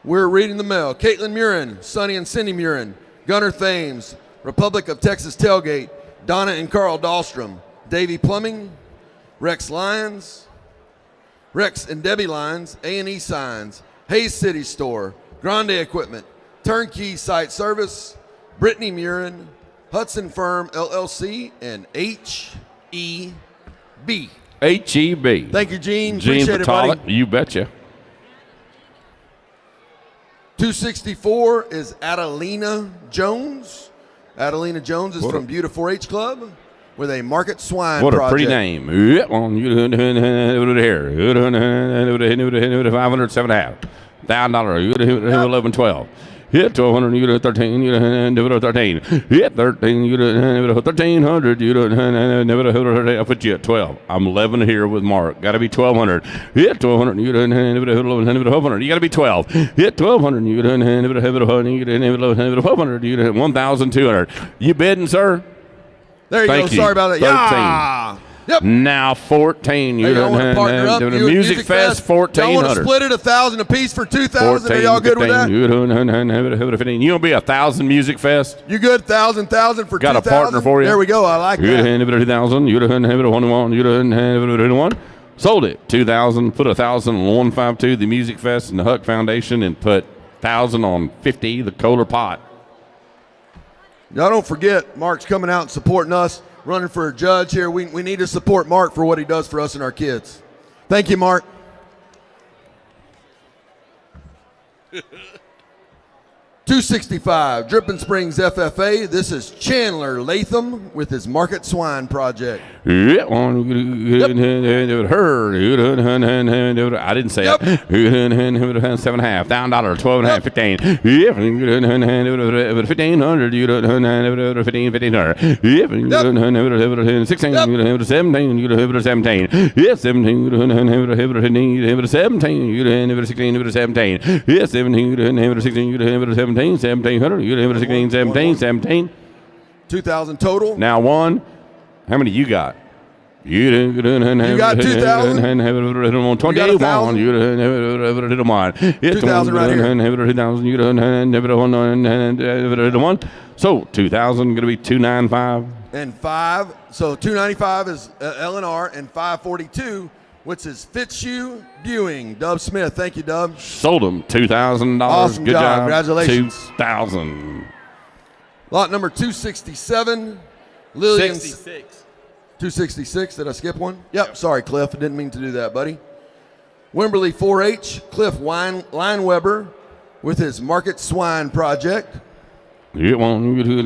We're reading the mail. Caitlin Murin, Sonny and Cindy Murin. Gunnar Thames, Republic of Texas Tailgate, Donna and Carl Dahlstrom, Davey Plumbing, Rex Lyons, Rex and Debbie Lyons, A&E Signs, Hayes City Store, Grande Equipment, Turnkey Site Service, Brittany Murin, Hudson Firm LLC, and H-E-B. H-E-B. Thank you, Gene. Gene Appreciate it, buddy. You betcha. 264 is Adelina Jones. Adelina Jones is from Buda 4-H Club with a Market Swine What Project. a pretty name. Yep, on you here. 500, 7.5. $1,000. You 11, 12. Hit 1,200, you do 13, you do 13. Hit 13, you do 1,300, you do never. I'll put you at 12. I'm 11 here with Mark. Got to be 1,200. Hit 1,200, you do 1,200. You got to be 12. Hit 1,200, you do 1,200, you do 1,200. You bidding, sir? There you Thank go. Sorry about that. 13. Yeah. Yep. Now 14. Hey, y'all want to partner up? Music Fest 1,400. Y'all want to split it 1,000 apiece for 2,000? Are y'all good with that? You gonna be 1,000 Music Fest? You good? 1,000 for 2,000? Got a partner for you. There we go. I like that. 2,000. You 1,1. Sold it. 2,000. Put 1,000 on 152, the Music Fest and the Huck Foundation, and put 1,000 on 50, the Kohler Pot. Y'all don't forget, Mark's coming out and supporting us. running for a judge here. We need to support Mark for what he does for us and our kids. Thank you, Mark. 265, Dripping Springs FFA. This is Chandler Latham with his Market Swine project. I didn't say it. $7.5, down $1, $12.5, $15. $1,500, $1,500. $16, $17, yes, $17, yes, $17, 1700, you have 16, 17. 2,000 total. Now one. How many you got? You got 2,000. 21. You hit them on. 2,000 right here. 2,000. You one. So 2,000 going to be 295. And 5. So 295 is L&R, and 542. Which is Fitzhugh Dewing. Dub Smith. Thank you, Dub. Sold them $2,000. Awesome Good job. job. Congratulations. 2,000. Lot number 267. Lillian. 66. 266. Did I skip one? Yep. Sorry, Cliff. I didn't mean to do that, buddy. Wimberley 4-H. Cliff Lineweber with his Market Swine project. You want 11,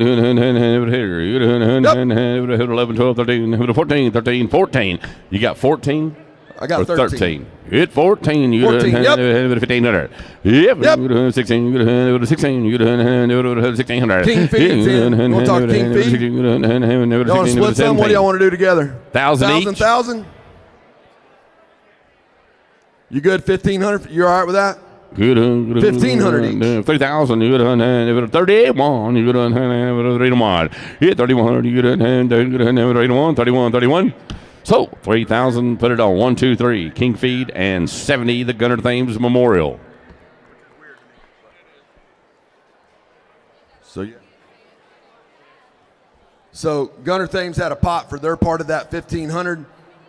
12, 13, 14, 14. You got 14? I got 13. Hit 14. You 14, yep. 1,500. Yep. 16. 16. 1,600. King Feed's in. We'll talk King Feed. Y'all want to split some? What do y'all want to do together? 1,000 each. 1,000? You good? 1,500? You all right with that? 1,500 each. 3,000. You 31. You 31. Hit 3,100. You 31. 31. So 3,000. Put it on 1, 2, 3. King Feed and 70. The Gunner Thames Memorial. So Gunner Thames had a pot for their part of that 1,500.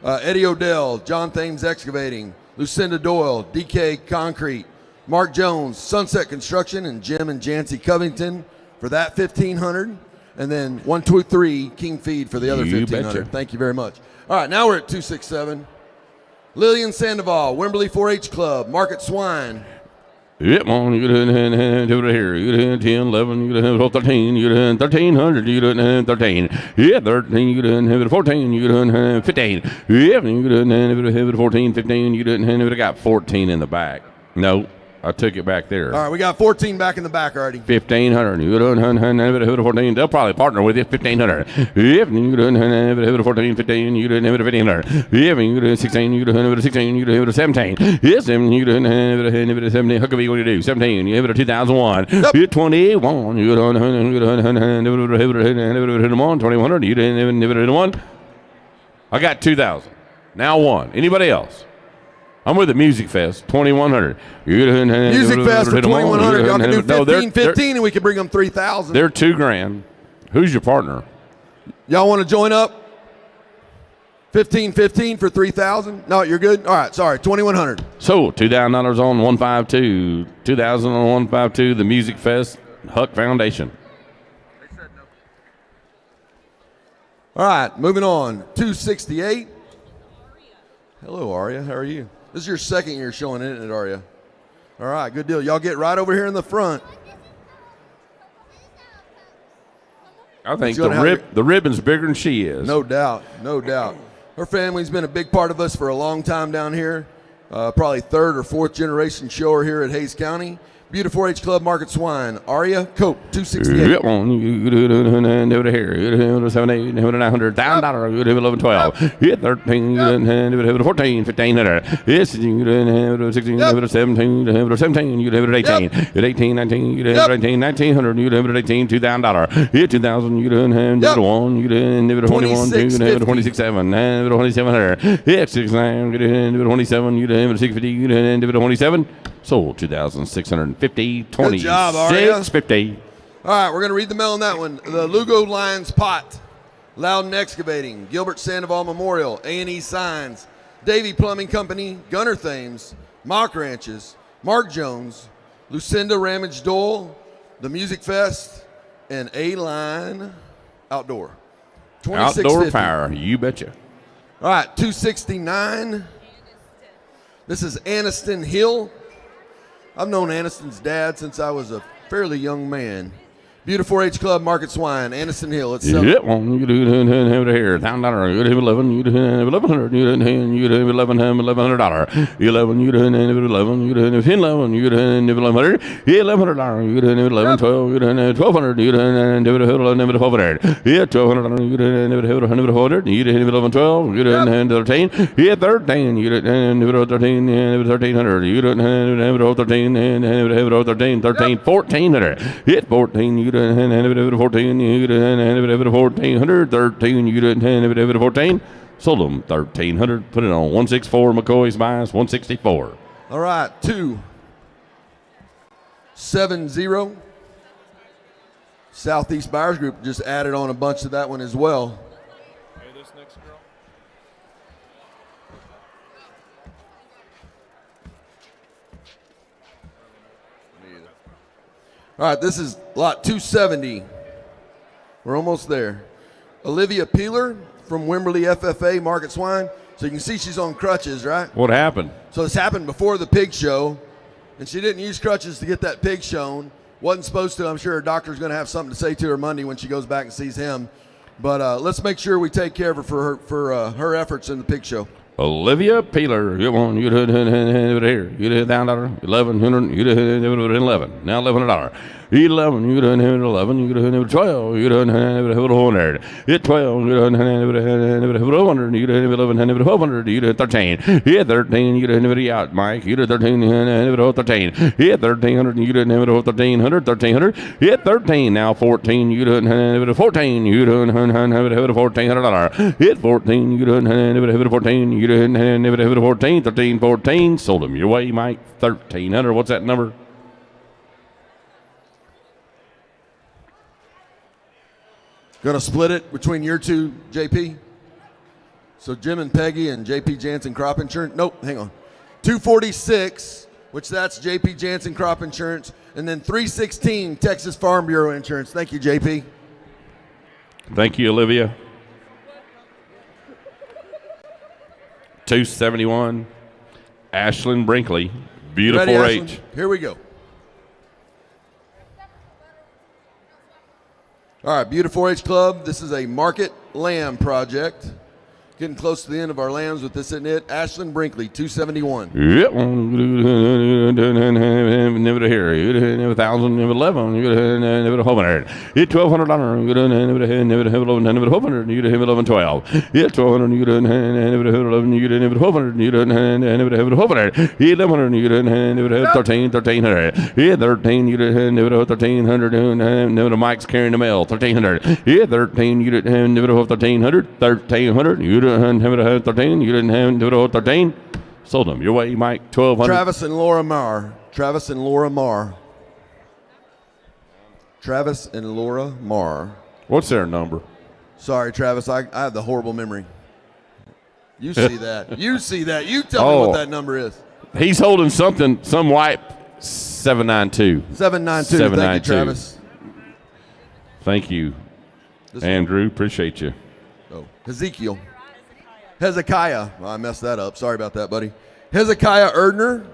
Eddie Odell, John Thames Excavating, Lucinda Doyle, DK Concrete, Mark Jones, Sunset Construction, and Jim and Jancy Covington for that 1,500. And then 1, 2, 3, King Feed for the other 1,500. Thank you very much. All right, now we're at 267. Lillian Sandoval, Wimberley 4-H Club, Market Swine. Yep, on you over here. You 10, 11, you 12, 13, you 1,300, you 13. Yeah, 13, you 14, you 15. Yeah, you 14, 15, you got 14 in the back. No. I took it back there. All right, we got 14 back in the back already. 1,500. You 14. They'll probably partner with you. 1,500. If you 14, 15, you 1,500. If you 16, you 16, you 17. Yes, 17. You 17. How come you going to do 17? You have it 2001. You 21. You 2,100. You didn't 1. I got 2,000. Now 1. Anybody else? I'm with the Music Fest, 2,100. Music Fest for 2,100. Y'all can do 15, 15, and we can bring them 3,000. They're $2,000. Who's your partner? Y'all want to join up? 15, 15 for 3,000. No, you're good. All right, sorry, 2,100. So $2,000 on 152. 2,000 on 152. The Music Fest, Huck Foundation. All right, moving on. 268. Hello, Aria. How are you? This is your second year showing, isn't it, Aria? All right, good deal. Y'all get right over here in the front. I think the ribbon's bigger than she is. No doubt, no doubt. Her family's been a big part of us for a long time down here. Probably third or fourth generation shower here at Hays County. Beautiful 4-H Club Market Swine. Aria Cope, 268. Yep, you do it here. You do it 7, 8, $900, $1,000. You do it 11, 12. You 13. You do it 14, 1,500. Yes, you do it 16. You do it 17. You do it 17. You do it 18. You do it 18, 19. You do it 18, 1900. You do it 18, $2,000. You 2,000. You do it 1. You do it 21. You do it 26, 7. You do it 2,700. Yeah, 69. You do it 27. You do it 650. You do it 27. Sold 2,650, 2650. All right, we're going to read the mail on that one. The Lugo Lions Pot, Loudon Excavating, Gilbert Sandoval Memorial, A&E Signs, Davy Plumbing Company, Gunner Thames, Mock Ranches, Mark Jones, Lucinda Ramage Dole, The Music Fest, and A-Line Outdoor. Outdoor power, you betcha. All right, 269. This is Aniston Hill. I've known Aniston's dad since I was a fairly young man. Beautiful 4-H Club, Market Swine, Aniston Hill. It's Yeah, well, you do have it here. $1,000, you do have 11, you do have 1,100, you do have $1,100, 11, you do have 11, you do have 10, 11, you do have 1,100, yeah, $1,100, you do have 11, 12, you do have 1,200, you do have 1,200, yeah, $1,200, you do have 1,100, you do have 11, 12, you do have 13, yeah, 13, you do have 13, 1,300, you do have 13, 13, 1,400, yeah, 14, you 14, you 1,400, 13, you 14. Sold them 1,300. Put it on 164. McCoy's bias 164. All right, 270. Southeast Buyers Group just added on a bunch to that one as well. Hey, this next girl. All right, this is lot 270. We're almost there. Olivia Peeler from Wimberley FFA Market Swine. So you can see she's on crutches, right? What happened? So this happened before the pig show, and she didn't use crutches to get that pig shown. Wasn't supposed to. I'm sure her doctor's going to have something to say to her Monday when she goes back and sees him. But let's make sure we take care of her for her efforts in the pig show. Olivia Peeler, you want you to here. You did $1,000, 1,100, you did 11. Now $1,100. 11, you done have 11, you done have 12, you done have 100. Hit 12, you done have 100, you done have 11, 1,200, you did 13. Hit 13, you done have it out, Mike. You did 13, you done have 13. Hit 1,300, you done have 1,300, 1,300. Hit 13, now 14, you done have 14, you done have $1,400. Hit 14, you done have 14, you done have 14, 13, 14. Sold them your way, Mike. 1,300. What's that number? Going to split it between your two, JP? So Jim and Peggy and JP Jansen Crop Insurance. Nope, hang on. 246, which that's JP Jansen Crop Insurance, and then 316 Texas Farm Bureau Insurance. Thank you, JP. Thank you, Olivia. 271, Ashlyn Brinkley, beautiful Ready, H. Ashlyn? Here we go. All right, Beautiful 4-H Club. This is a market lamb project. Getting close to the end of our lambs with this in it. Ashlyn Brinkley, 271. Yep. Never here. You never 1,000, never 11. You never 1,200. You $1,200. You never have 11, never 1,200. You have 11, 12. You 1,200. You never have 11. You never 1,200. You never have 1,200. You 1,100. You never have 13, 1,300. You 13. You never have 1,300. Never Mike's carrying the mail. 1,300. You 13. You never have 1,300. 1,300. You didn't have 13. You didn't have 13. Sold them your way, Mike. 1,200. Travis and Laura Marr. Travis and Laura Marr. Travis and Laura Marr. What's their number? Sorry, Travis. I have the horrible memory. You see that. You see that. You tell me what that number is. He's holding something, some white 792. 792. Thank you, Travis. Thank you, Andrew. Appreciate you. Oh, Hezekiah. Well, I messed that up. Sorry about that, buddy. Hezekiah Erdner.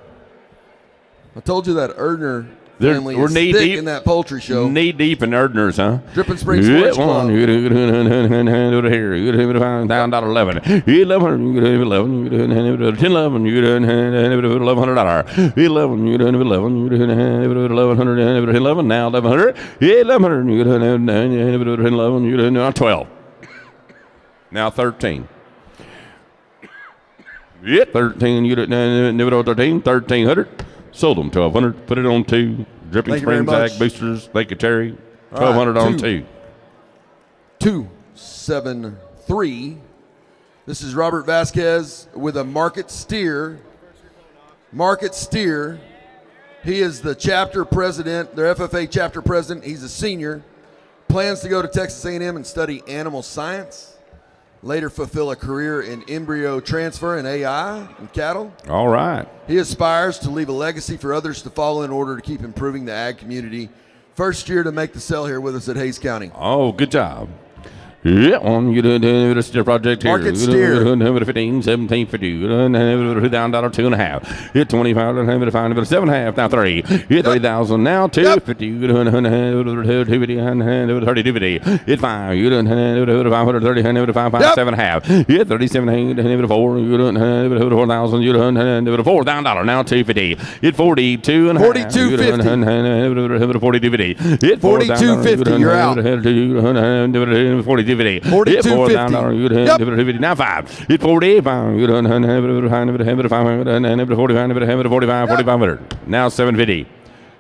I told you that Erdner family is thick deep in that poultry show. Knee deep in Erdner's, huh? Dripping Springs Sports Club. You here. You $1,011. You 11. You 11. You 10, 11. You $1,100. 11. You 11. You 1,100. 11. Now 1,100. Yeah, 1,100. You 11. You 12. Now 13. Yeah, 13. You never 13. 1,300. Sold them 1,200. Put it on 2. Dripping Springs Ag Boosters. Thank you, Terry. 1,200 on 2. 273. This is Robert Vasquez with a market steer. Market steer. He is the chapter president, their FFA chapter president. He's a senior. Plans to go to Texas A&M and study animal science. Later fulfill a career in embryo transfer and AI and cattle. All right. He aspires to leave a legacy for others to follow in order to keep improving the ag community. First year to make the sell here with us at Hays County. Oh, good job. Yeah, on you do the steer project here. Market steer. 15, 17, 50. $2,000, 2.5. Hit 25, 7.5. Now 3. Hit 30,000. Now 250. 3250. Hit 5. You done 530. 5, 7.5. Hit 37. 4. You done 4,000. You done $4,000. Now 250. Hit 42 and 42.50. 42.50. Hit 42.50. You're out. 42.50. 42.50. Now 5. Hit 45. You done 45. Now 750.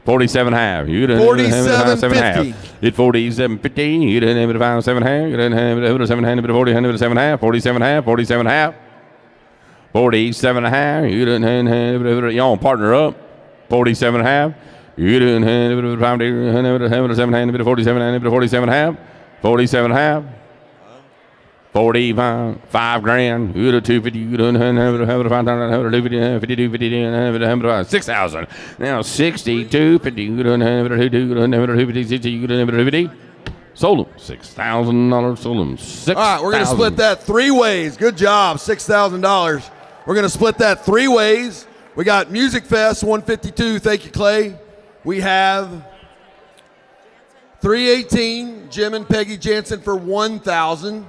47.5. You done 47.50. Hit 47.50. You done 7.5. You done 7.5. 47.5. 47.5. 47.5. You done y'all partner up. 47.5. You done 47.5. 47.5. 45, $5,000. You done 250. You done 6,000. Now 62.50. You done 250. You done 50. Sold them. $6,000. Sold them. $6,000. All right, we're going to split that 3 ways. Good job. $6,000. We're going to split that 3 ways. We got Music Fest 152. Thank you, Clay. We have 318, Jim and Peggy Jansen for 1,000.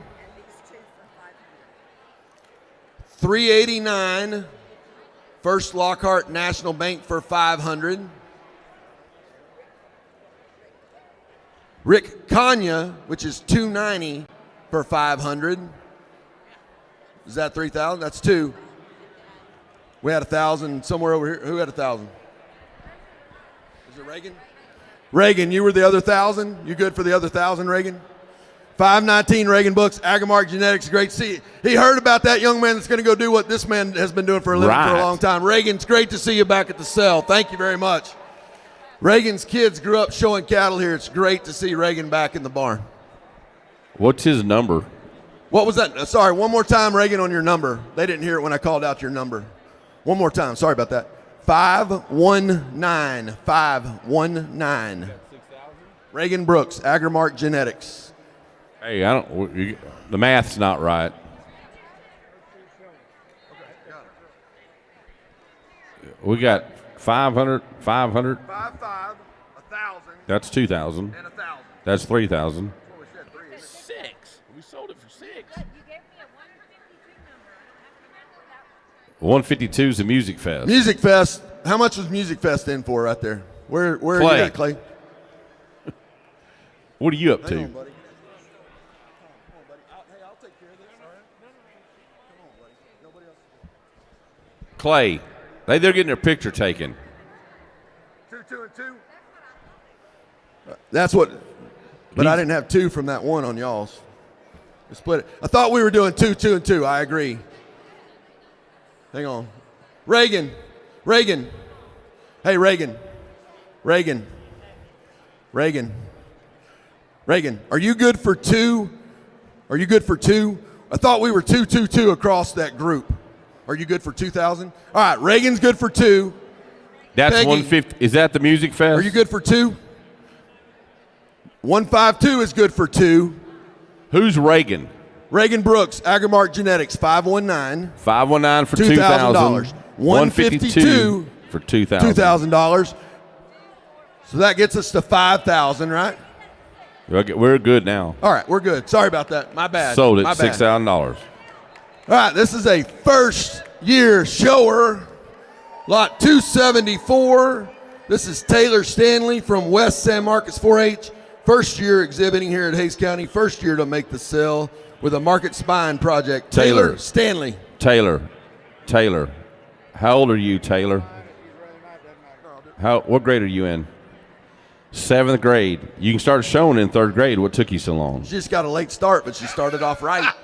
389, First Lockhart National Bank for 500. Rick Kanya, which is 290 for 500. Is that 3,000? That's 2. We had 1,000 somewhere over here. Who had 1,000? Is it Reagan? Reagan, you were the other 1,000? You good for the other 1,000, Reagan? 519 Reagan Books, Agamark Genetics, great to see you. He heard about that young man that's going to go do what this man has been doing for a living for a long time. Reagan, it's great to see you back at the cell. Thank you very much. Reagan's kids grew up showing cattle here. It's great to see Reagan back in the barn. What's his number? What was that? Sorry, one more time, Reagan, on your number. They didn't hear it when I called out your number. One more time. Sorry about that. 519. 519. Reagan Brooks, Agamark Genetics. Hey, the math's not right. We got 500. 5,000. That's 2,000. And 1,000. That's 3,000. 6. We sold it for 6. You gave me a 152 number. 152 is the Music Fest. Music Fest. How much was Music Fest in for right there? Where are you at, Clay? What are you up to? Hang on, buddy. Come on, buddy. Hey, I'll take care of this. All right? Come on, buddy. Nobody else. Clay, they're getting their picture taken. 2, 2, and 2. That's what. But I didn't have 2 from that one on y'all's. We split it. I thought we were doing 2, 2, and 2. I agree. Hang on. Reagan. Hey, Reagan. Are you good for 2? Are you good for 2? I thought we were 2, 2, 2 across that group. Are you good for 2,000? All right, Reagan's good for 2. That's Peggy, 150. Is that the Music Fest? Are you good for 2? 152 is good for 2. Who's Reagan? Reagan Brooks, Agamark Genetics, 519. 519 for $2,000. 152 for $2,000. $2,000. So that gets us to 5,000, right? We're good now. All right, we're good. Sorry about that. My bad. Sold it, My bad. $6,000. All right, this is a first-year shower, lot 274. This is Taylor Stanley from West San Marcos 4-H. First year exhibiting here at Hays County. First year to make the sale with a market spine project. Taylor Stanley. Taylor. How old are you, Taylor? What grade are you in? 7th grade. You can start showing in 3rd grade. What took you so long? She just got a late start, but she started off right.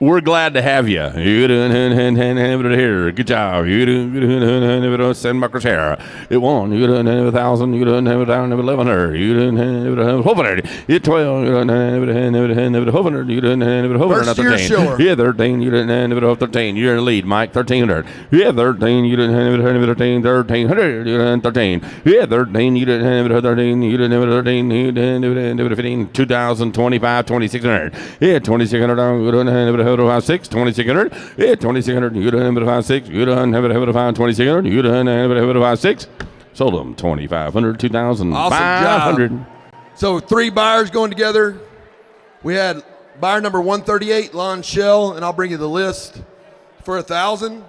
We're glad to have you. You doing here? Good job. You doing San Marcos here? It won. You doing 1,000. You doing 1,100. You doing 1,200. You 12. You doing 1,200. You doing 1,200. 13. Yeah, 13. You doing 13. You're in the lead, Mike. 1,300. Yeah, 13. You doing 13. 1,300. You doing 13. Yeah, 13. You doing 13. You doing 13. You doing 15. 2,000. 25. 2,600. Yeah, 2,600. You doing 6, 2,600. Yeah, 2,600. You done 5, you done 2,600. You done 5, 6. Sold them 2,500, 2,500. Awesome job. So 3 buyers going together. We had buyer number 138, Lon Shell, and I'll bring you the list for 1,000.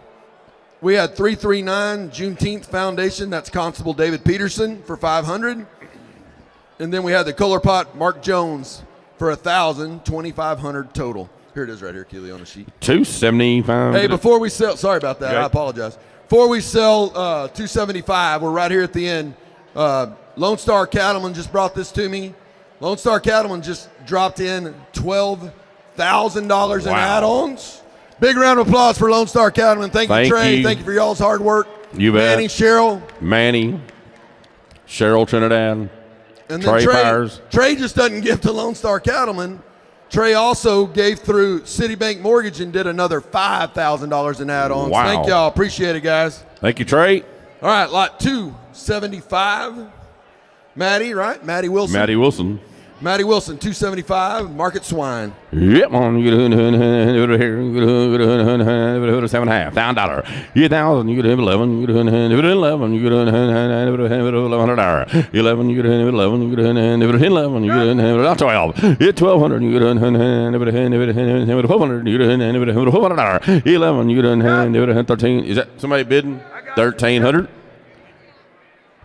We had 339 Juneteenth Foundation. That's Constable David Peterson for 500. And then we had the Kohler Pot Mark Jones for 1,000, 2,500 total. Here it is right here, Keely, on the sheet. 275. Hey, before we sell, sorry about that. Okay. I apologize. Before we sell 275, we're right here at the end. Lone Star Cattleman just brought this to me. Lone Star Cattleman just dropped in $12,000 in add-ons. Big round of applause for Lone Star Cattleman. Thank you, Trey. Thank you for y'all's hard work. You bet. Manny, Cheryl. Manny, Cheryl Trinidad, And then Trey Powers. Trey just doesn't give to Lone Star Cattleman. Trey also gave through Citibank Mortgage and did another $5,000 in add-ons. Wow. Thank y'all. Appreciate it, guys. Thank you, Trey. All right, lot 275. Maddie, right? Maddie Wilson. Maddie Wilson. Maddie Wilson, 275. Market Swine. Yep, on you doing here, 7.5, $1,000. You 1,000, you doing 11, you doing 11, you doing 1,100. 11, you doing 11, you doing 11, you doing 12. You 1,200, you doing 1,200, you doing 1,200. 11, you doing 13. Is that somebody bidding? 1,300.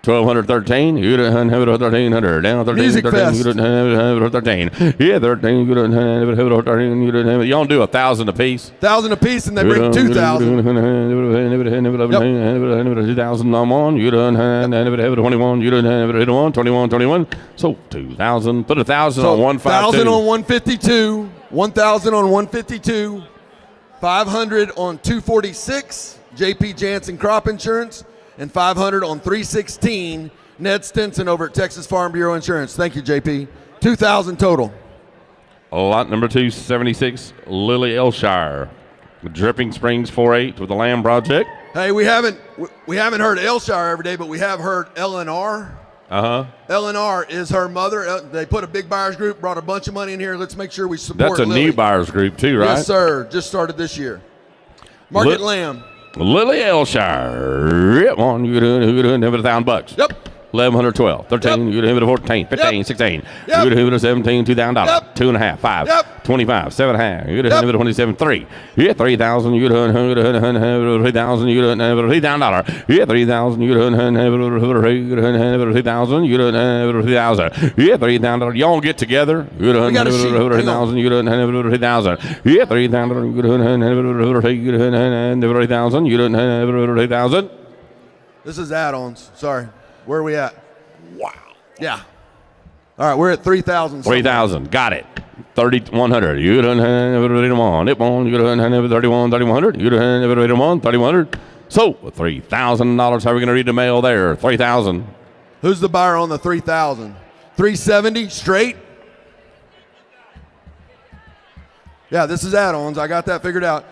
1,213. You done have it 1,300. Down 13. Music 13. Fest. You done have it 13. Yeah, 13. You done have it 13. You done have it. Y'all do 1,000 apiece. 1,000 apiece, and they bring 2,000. 2,000 on one. You done have it 21. You done have it 21. So 2,000. Put 1,000 on 152. 1,000 on 152. 1,000 on 152. 500 on 246. JP Jansen Crop Insurance. And 500 on 316, Ned Stinson over at Texas Farm Bureau Insurance. Thank you, JP. 2,000 total. Lot number 276, Lily Elshire. Dripping Springs 4-8 with the Lamb Project. Hey, we haven't heard Elshire every day, but we have heard LNR. LNR is her mother. They put a big buyers group, brought a bunch of money in here. Let's make sure we support That's a Lily. new buyers group too, right? Yes, sir. Just started this year. Market Lamb. Lily Elshire. Yep, on you doing $1,000. Yep. 1,112. 13. You doing 14. 15. 16. Yep. You doing 17. $2,000. Yep. 2.5. 5. Yep. 25. 7.5. You doing 27. 3. Yeah, 3,000. You doing 3,000. You doing $3,000. Yeah, 3,000. You doing 3,000. You doing 3,000. Yeah, 3,000. Y'all get together. You doing 3,000. You doing 3,000. Yeah, 3,000. You doing 3,000. You doing 3,000. This is add-ons. Sorry. Where are we at? Wow. Yeah. All right, we're at 3,000. 3,000. Got it. 3,100. You done have it on. It on. You done have it 3,100. You done have it 3,100. So $3,000. How are we going to read the mail there? 3,000. Who's the buyer on the 3,000? 370 straight. Yeah, this is add-ons. I got that figured out.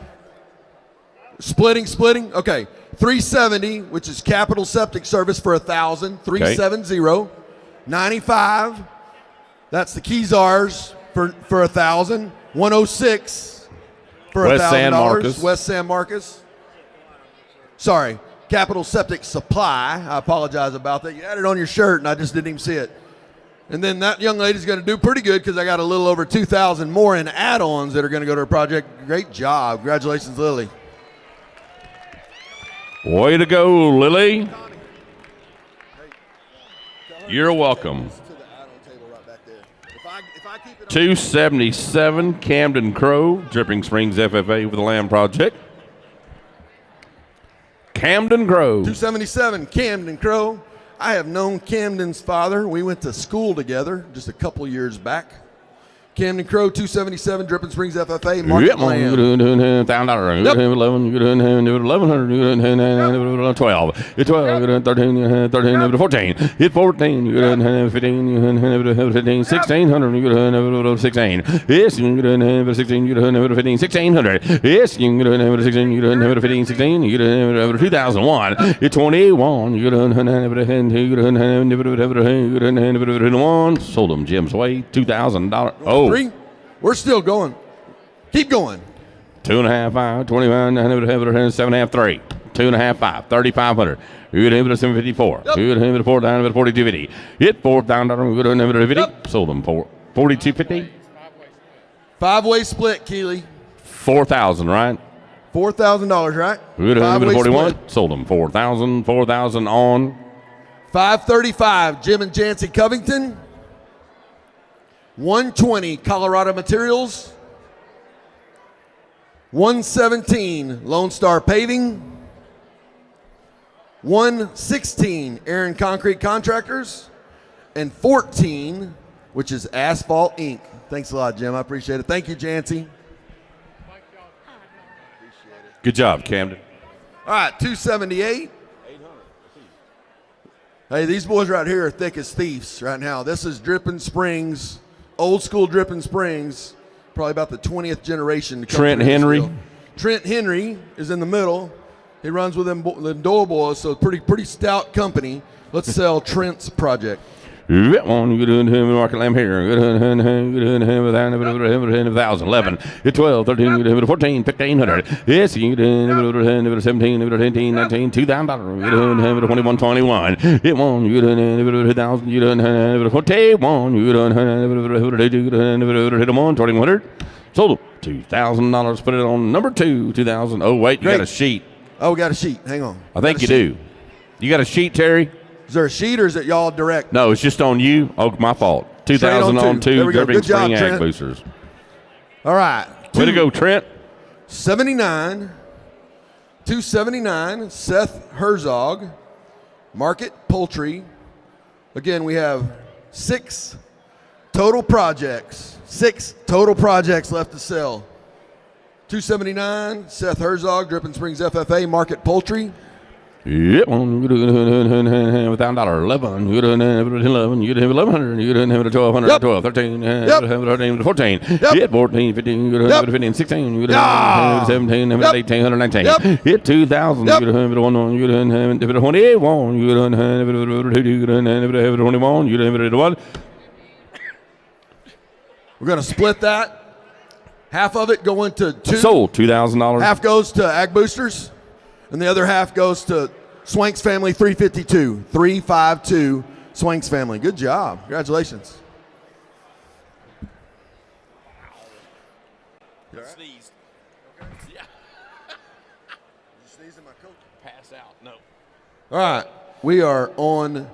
Splitting. Okay. 370, which is Capital Septic Service for 1,000. 370. 95. That's the Kezars for 1,000. 106 for $1,000. West San Marcos. Sorry, Capital Septic Supply. I apologize about that. You had it on your shirt, and I just didn't even see it. And then that young lady's going to do pretty good because I got a little over 2,000 more in add-ons that are going to go to her project. Great job. Congratulations, Lily. Way to go, Lily. You're welcome. 277, Camden Crow, Dripping Springs FFA with the Lamb Project. Camden Crow. 277, Camden Crow. I have known Camden's father. We went to school together just a couple years back. Camden Crow 277, Dripping Springs FFA, Market Yep, Lamb. $1,000. You Yep. 11, you 1,100, you 12. Hit 12, you 13, 13, 14. Hit 14, you 15, you 15, 1600, you 16. Yes, you 16, you 15, 1600. Yes, you 16, you 15, 16, you 2001. Hit 21, you 1. Sold them Jim's way, $2,000. Oh. 3. We're still going. Keep going. 2.5, 5, 21, 7.5, 3. 2.5, 5, 3,500. You get him at 754. Yep. You get him at 4 down at 42.50. Hit $4,000. You get him at 50. Sold them for 42.50. 5-way split, Keely. 4,000, right? $4,000, right? You get him at 5-way 41. split. Sold them 4,000. 4,000 on 535, Jim and Jancy Covington. 120, Colorado Materials. 117, Lone Star Paving. 116, Aaron Concrete Contractors. And 14, which is Asphalt Inc. Thanks a lot, Jim. I appreciate it. Thank you, Jancy. Good job, Camden. All right, 278. Hey, these boys right here are thick as thieves right now. This is Dripping Springs, old school Dripping Springs, probably about the 20th generation. Trent Henry. Trent Henry is in the middle. He runs with them Doyle boys, so pretty stout company. Let's sell Trent's project. That one, you get him Market Lamb here. You get him 1,000, 11, 12, 13, you get him 14, 1,500. Yes, you get him 17, 18, 19, $2,000. You get him 21, 21. Hit one, you get him 1,000, you get him 41, you get him 1,200. Sold $2,000. Put it on number 2, 2,000. Oh, wait, you got a sheet. Oh, we got a sheet. Hang on. I think you do. You got a sheet, Terry? Is there a sheet or is it y'all direct? No, it's just on you. Oh, my fault. 2,000 on 2. There we go. Dripping Good job, Spring Ag Trent. Boosters. All right. Way to go, Trent. 79, 279, Seth Herzog, Market Poultry. Again, we have 6 total projects. 6 total projects left to sell. 279, Seth Herzog, Dripping Springs FFA, Market Poultry. Yep, $1,000, 11, you get 11, you get 1,100, you get 1,200, 12, 13, 13, 14, hit 14, 15, you get 15, 16, you get 17, 18, 19, hit 2,000, you get 1, you get 21, you get 21, you get 1. We're going to split that. Half of it going to 2. Sold $2,000. Half goes to Ag Boosters, and the other half goes to Swanks Family 352. 352 Swanks Family. Good job. Congratulations. Sneezed. Yeah. You sneeze in my coat? Pass out. No. All right. We are on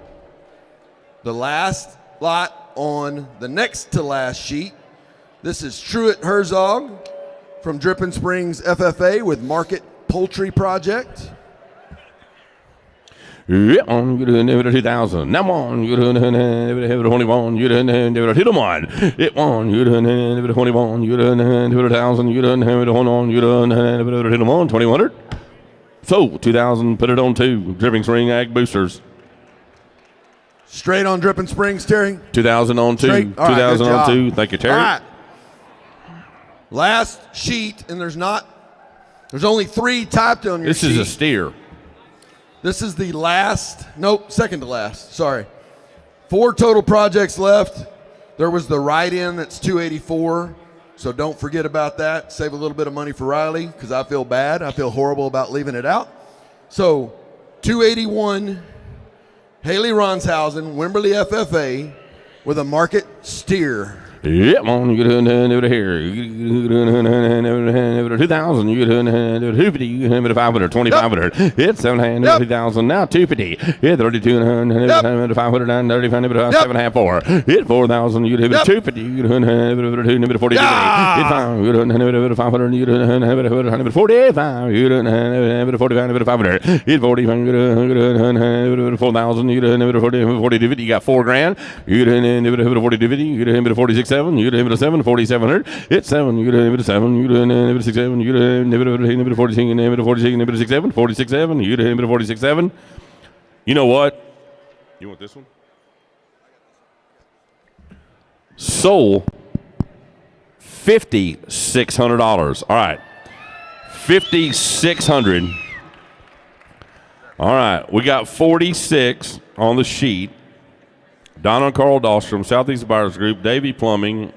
the last lot on the next to last sheet. This is Truett Herzog from Dripping Springs FFA with Market Poultry Project. Yep, on you do 2,000. Now on you do 21. You do hit them on. It one you do 21. You do 1,000. You do 21. You do hit them on 2,100. So 2,000. Put it on 2. Dripping Spring Ag Boosters. Straight on Dripping Springs, Terry. 2,000 on 2. Straight. All right, 2,000 good on job. 2. Thank you, Terry. All right. Last sheet, and there's only 3 typed on your sheet. This is a steer. This is the last, second to last, sorry. 4 total projects left. There was the write-in that's 284, so don't forget about that. Save a little bit of money for Riley, because I feel bad. I feel horrible about leaving it out. So 281, Haley Ronshausen, Wimberley FFA, with a market steer. Yep, on you get over here. You get 2,000. You get 250. You get 500, 2,500. Hit 700, 2,000. Now 250. Hit 3,200, 500, 3,500, 754. Hit 4,000. You get 250. You get 240. Hit 500. You get 500. You get 145. You get 45, 500. Hit 40. You get 4,000. You get 40. You got $4,000. You get 40, 50. You get 46. 7, you inhibit a 7, 4,700. Hit 7, you inhibit a 7, you inhibit a 6, 7, you inhibit a 14, inhibit a 46, inhibit a 6, 7, 46, 7, you inhibit a 46, 7. You know what? You want this one? Sold $5,600. All right. $5,600. All right. We got 46 on the sheet. Donna and Carl Dahlstrom, Southeast Buyers Group, Davy Plumbing,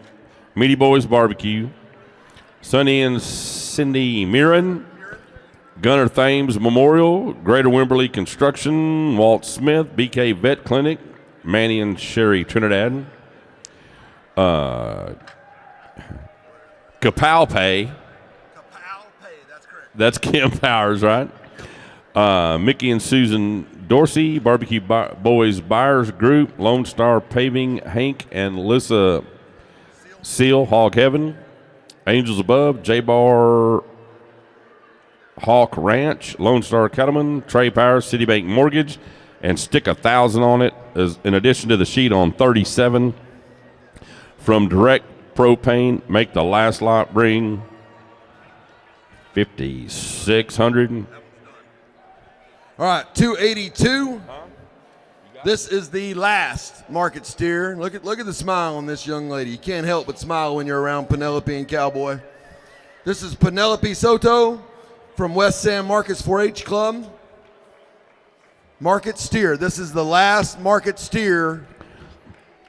Meaty Boys Barbecue, Sonny and Cindy Mirren, Gunnar Thames Memorial, Greater Wimberley Construction, Walt Smith, BK Vet Clinic, Manny and Sherry Trinidad, Kapow Pay. That's Kim Powers, right? Mickey and Susan Dorsey, Barbecue Boys Buyers Group, Lone Star Paving, Hank and Lissa Seal, Hog Heaven, Angels Above, J-Bar Hawk Ranch, Lone Star Cattleman, Trey Powers, Citibank Mortgage, and stick 1,000 on it as in addition to the sheet on 37 from Direct Propane. Make the last lot bring 5,600. All right, 282. This is the last market steer. Look at the smile on this young lady. You can't help but smile when you're around Penelope and Cowboy. This is Penelope Soto from West San Marcos 4-H Club. Market steer. This is the last market steer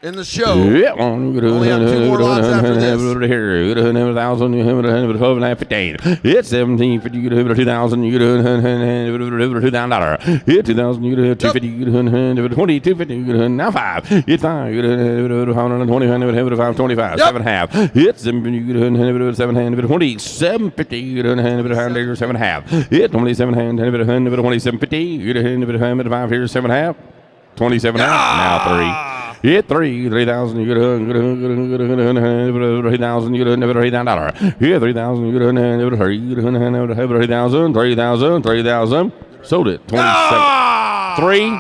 in the show. Yeah. Only have 2 more lots after this. Here, 1,000, 12 and a half, 15. It's 17, 50, you do 2,000, you do $2,000. Hit 2,000, you do 250, you do 20, 250, you do now 5. It's 5, you do 120, 525, 7.5. It's 7, you do 7, 20, 750, you do 7.5. Hit 27, 2750, you do 5 here, 7.5. 27.5, now 3. Hit 3,000, you get 3,000, you get $3,000. Hit 3,000, you get 3,000, 3,000. Sold it. 27. 3.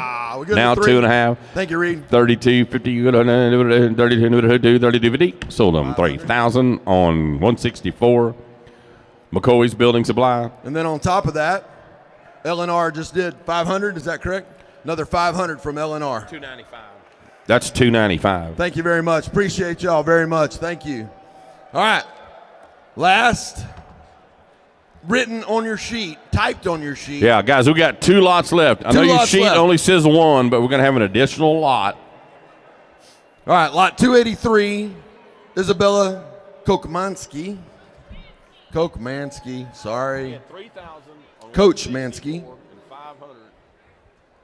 Now 2.5. Thank you, Reed. 32.50, you get 32.50. Sold them 3,000 on 164. McCoy's Building Supply. And then on top of that, LNR just did 500. Is that correct? Another 500 from LNR. 295. That's 295. Thank you very much. Appreciate y'all very much. Thank you. All right. Last written on your sheet, typed on your sheet. Yeah, guys, we got 2 lots left. I know your sheet only says 1, but we're going to have an additional lot. All right, lot 283, Isabella Kokmansky. Sorry. 3,000 on Coach Mansky. And 500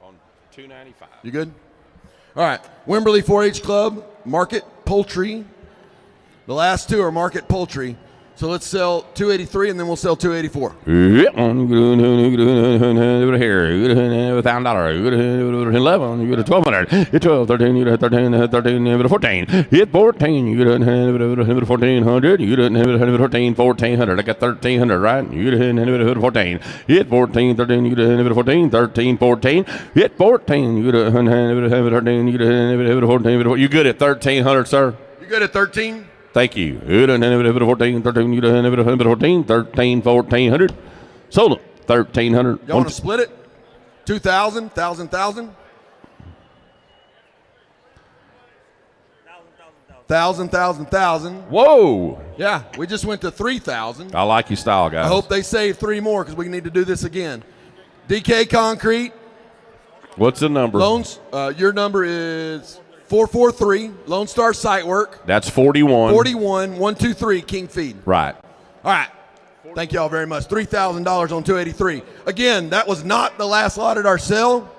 on 295. You good? All right, Wimberley 4-H Club, Market Poultry. The last 2 are Market Poultry. So let's sell 283 and then we'll sell 284. Here, $1,000. You get 11. You get 1,200. Hit 12, 13. You get 13. 14. Hit 14. You get 1,400. You get 1,400. I got 1,300, right? You get 1,400. Hit 14, 13. You get 14. 13, 14. Hit 14. You get 1,400. You get 1,400. You good at 1,300, sir? You good at 13? Thank you. 14, 13, 1,400. Sold it. 1,300. Y'all want to split it? 2,000, 1,000, 1,000? 1,000, 1,000, 1,000. Whoa. Yeah, we just went to 3,000. I like your style, guys. I hope they save 3 more because we need to do this again. DK Concrete. What's the number? Loans. Your number is 443. Lone Star Site Work. That's 41. 41, 123 King Feed. Right. All right. Thank you all very much. $3,000 on 283. Again, that was not the last lot at our sale.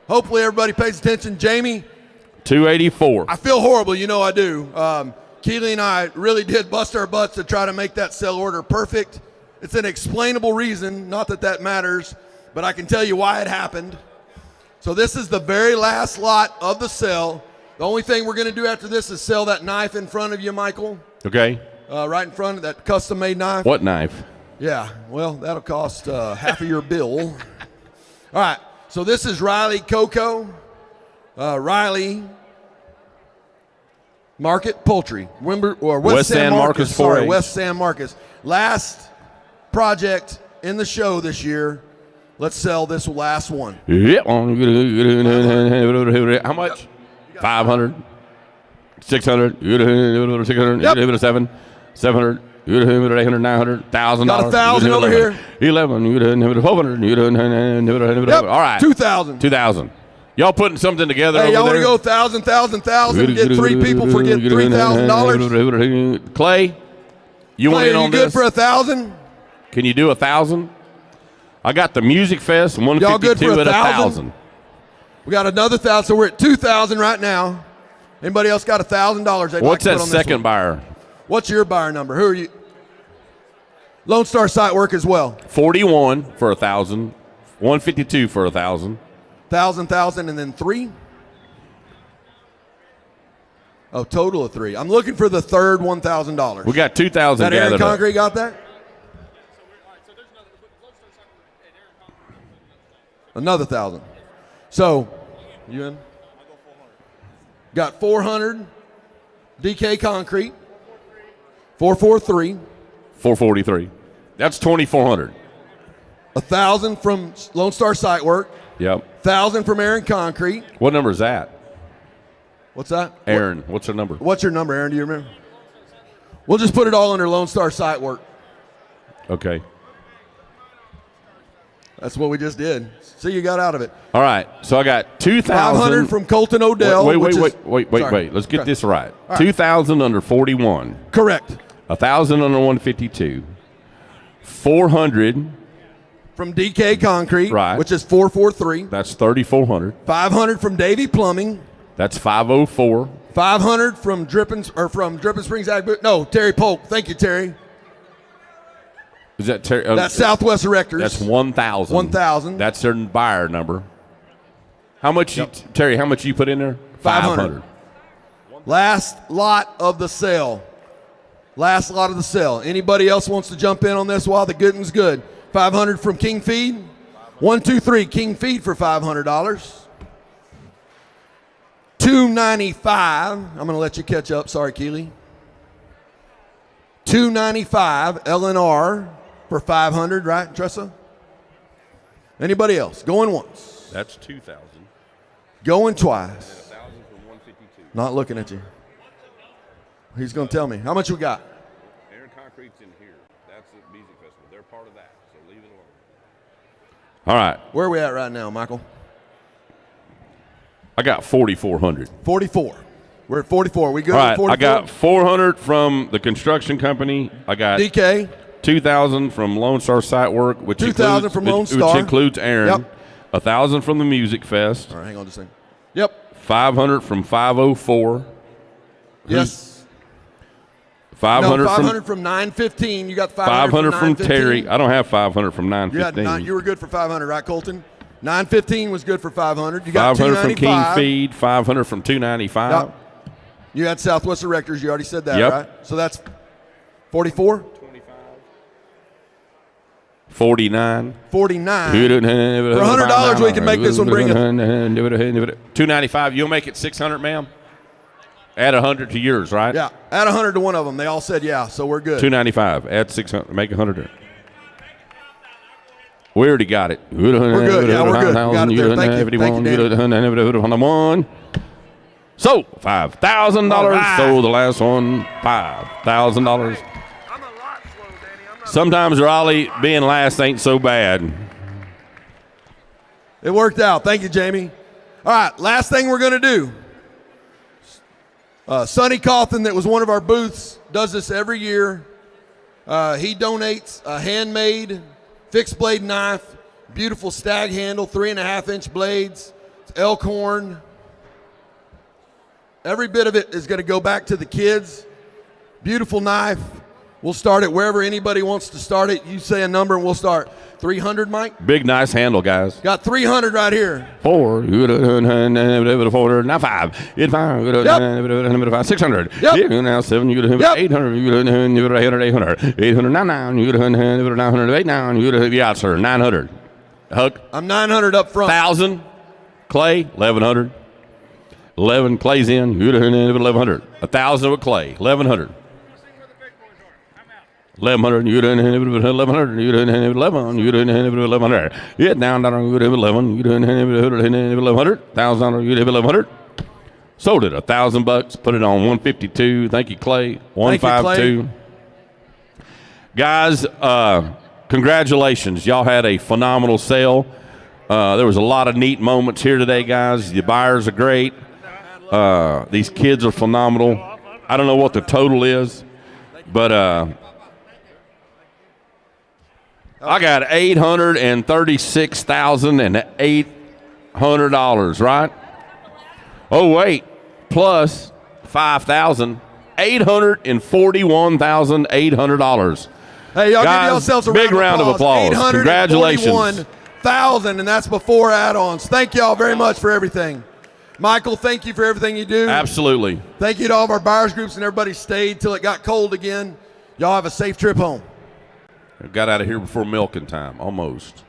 Hopefully everybody pays attention. Jamie. 284. I feel horrible. You know I do. Keely and I really did bust our butts to try to make that sell order perfect. It's an explainable reason. Not that that matters, but I can tell you why it happened. So this is the very last lot of the sale. The only thing we're going to do after this is sell that knife in front of you, Michael. Okay. Right in front of that custom-made knife. What knife? Yeah, well, that'll cost half of your bill. All right, so this is Riley Coco. Riley Market Poultry, West San Marcos. Sorry, 4-H. West San Marcos. Last project in the show this year. Let's sell this last one. Yeah. How much? 500. 600. 600. Yep. 7. 700. 800, 900, $1,000. Got 1,000 over here. 11. 1200. Yep. All right. 2,000. 2,000. Y'all putting something together Hey, over y'all want there? to go 1,000, 1,000, 1,000? Get 3 people for get $3,000. Clay, you want in on you good this? for 1,000? Can you do 1,000? I got the Music Fest, Y'all good 152 for at 1,000? 1,000. We got another 1,000, so we're at 2,000 right now. Anybody else got $1,000 they'd like What's to that put on second this one? buyer? What's your buyer number? Who are you? Lone Star Site Work as well. 41 for 1,000. 152 for 1,000. 1,000, and then 3? Oh, total of 3. I'm looking for the third $1,000. We got 2,000 That Aaron gathered up. Concrete got that? Another 1,000. So, you in? Got 400 DK Concrete. 443. 443. That's 2,400. 1,000 from Lone Star Site Work. Yep. 1,000 from Aaron Concrete. What number is that? What's that? Aaron, what's her number? What's your number, Aaron? Do you remember? We'll just put it all under Lone Star Site Work. Okay. That's what we just did. See, you got out of it. All right. So I got 2,000. 500 from Colton Odell. Wait. Sorry. Let's get this right. All right. 2,000 under 41. Correct. 1,000 under 152. 400. From DK Concrete, Right. which is 443. That's 3,400. 500 from Davy Plumbing. That's 504. 500 from Dripping Springs Ag. No, Terry Polk. Thank you, Terry. Is that Terry? That's Southwest Erectors. That's 1,000. 1,000. That's their buyer number. How much, Terry? How much you put in there? 500. Last lot of the sale. Last lot of the sale. Anybody else wants to jump in on this while the good one's good? 500 from King Feed. 1, 2, 3. King Feed for $500. $295. I'm going to let you catch up. Sorry, Keely. $295. LNR for $500, right, Tressa? Anybody else? Going once. That's 2,000. Going twice. 1,000 for 152. Not looking at you. He's going to tell me. How much we got? Aaron Concrete's in here. That's the music festival. They're part of that, so leave it alone. All right. Where are we at right now, Michael? I got 4,400. 44. We're at 44. We good All at right. 44? I got 400 from the construction company. I got DK. 2,000 from Lone Star Site Work, which 2,000 includes, from Lone which Star. includes Aaron. Yep. 1,000 from the Music Fest. All right, hang on just a second. Yep. 500 from 504. Yes. 500, no, 500 from 915. You got 500 from Terry. I don't have 500 from 915. You were good for 500, right, Colton? 915 was good for 500. You got 500 from 295. King Feed. 500 from 295. Yep. You had Southwest Erectors. You already said that, Yep. right? So that's 44? 49. 49. For $100, we can make this one bring it. 295. You'll make it 600, ma'am? Add 100 to yours, right? Yeah. Add 100 to one of them. They all said yeah, so we're good. 295. Add 600. Make 100. We already got it. We're good. Yeah, we're good. Got it there. Thank you. Thank you, Dan. So, $5,000. All right. So the last one, $5,000. Sometimes Raleigh being last ain't so bad. It worked out. Thank you, Jamie. All right, last thing we're going to do. Sonny Cawthon, that was one of our booths, does this every year. He donates a handmade fixed blade knife, beautiful stag handle, 3.5-inch blades, it's elk horn. Every bit of it is going to go back to the kids. Beautiful knife. We'll start it wherever anybody wants to start it. You say a number and we'll start. 300, Mike? Big, nice handle, guys. Got 300 right here. 4, 4, now 5, 5, 600, now 7, 800, 800, yeah, sir, 900. Huck? I'm 900 up front. 1,000. Clay, 1,100. 11, Clay's in. 1,100. 1,000 with Clay. 1,100. 1,100. 1,100. 1,100. Yeah, down 11. 1,100. 1,000. Sold it $1,000. Put it on 152. Thank you, Clay. 152. Guys, congratulations. Y'all had a phenomenal sale. There was a lot of neat moments here today, guys. The buyers are great. These kids are phenomenal. I don't know what the total is, but I got $836,800, right? Oh, wait, plus $5,000, $841,800. Hey, y'all guys, give yourselves a big round of applause. Congratulations. 841,000, and that's before add-ons. Thank y'all very much for everything. Michael, thank you for everything you do. Absolutely. Thank you to all of our buyers groups and everybody stayed till it got cold again. Y'all have a safe trip home. Got out of here before milking time, almost.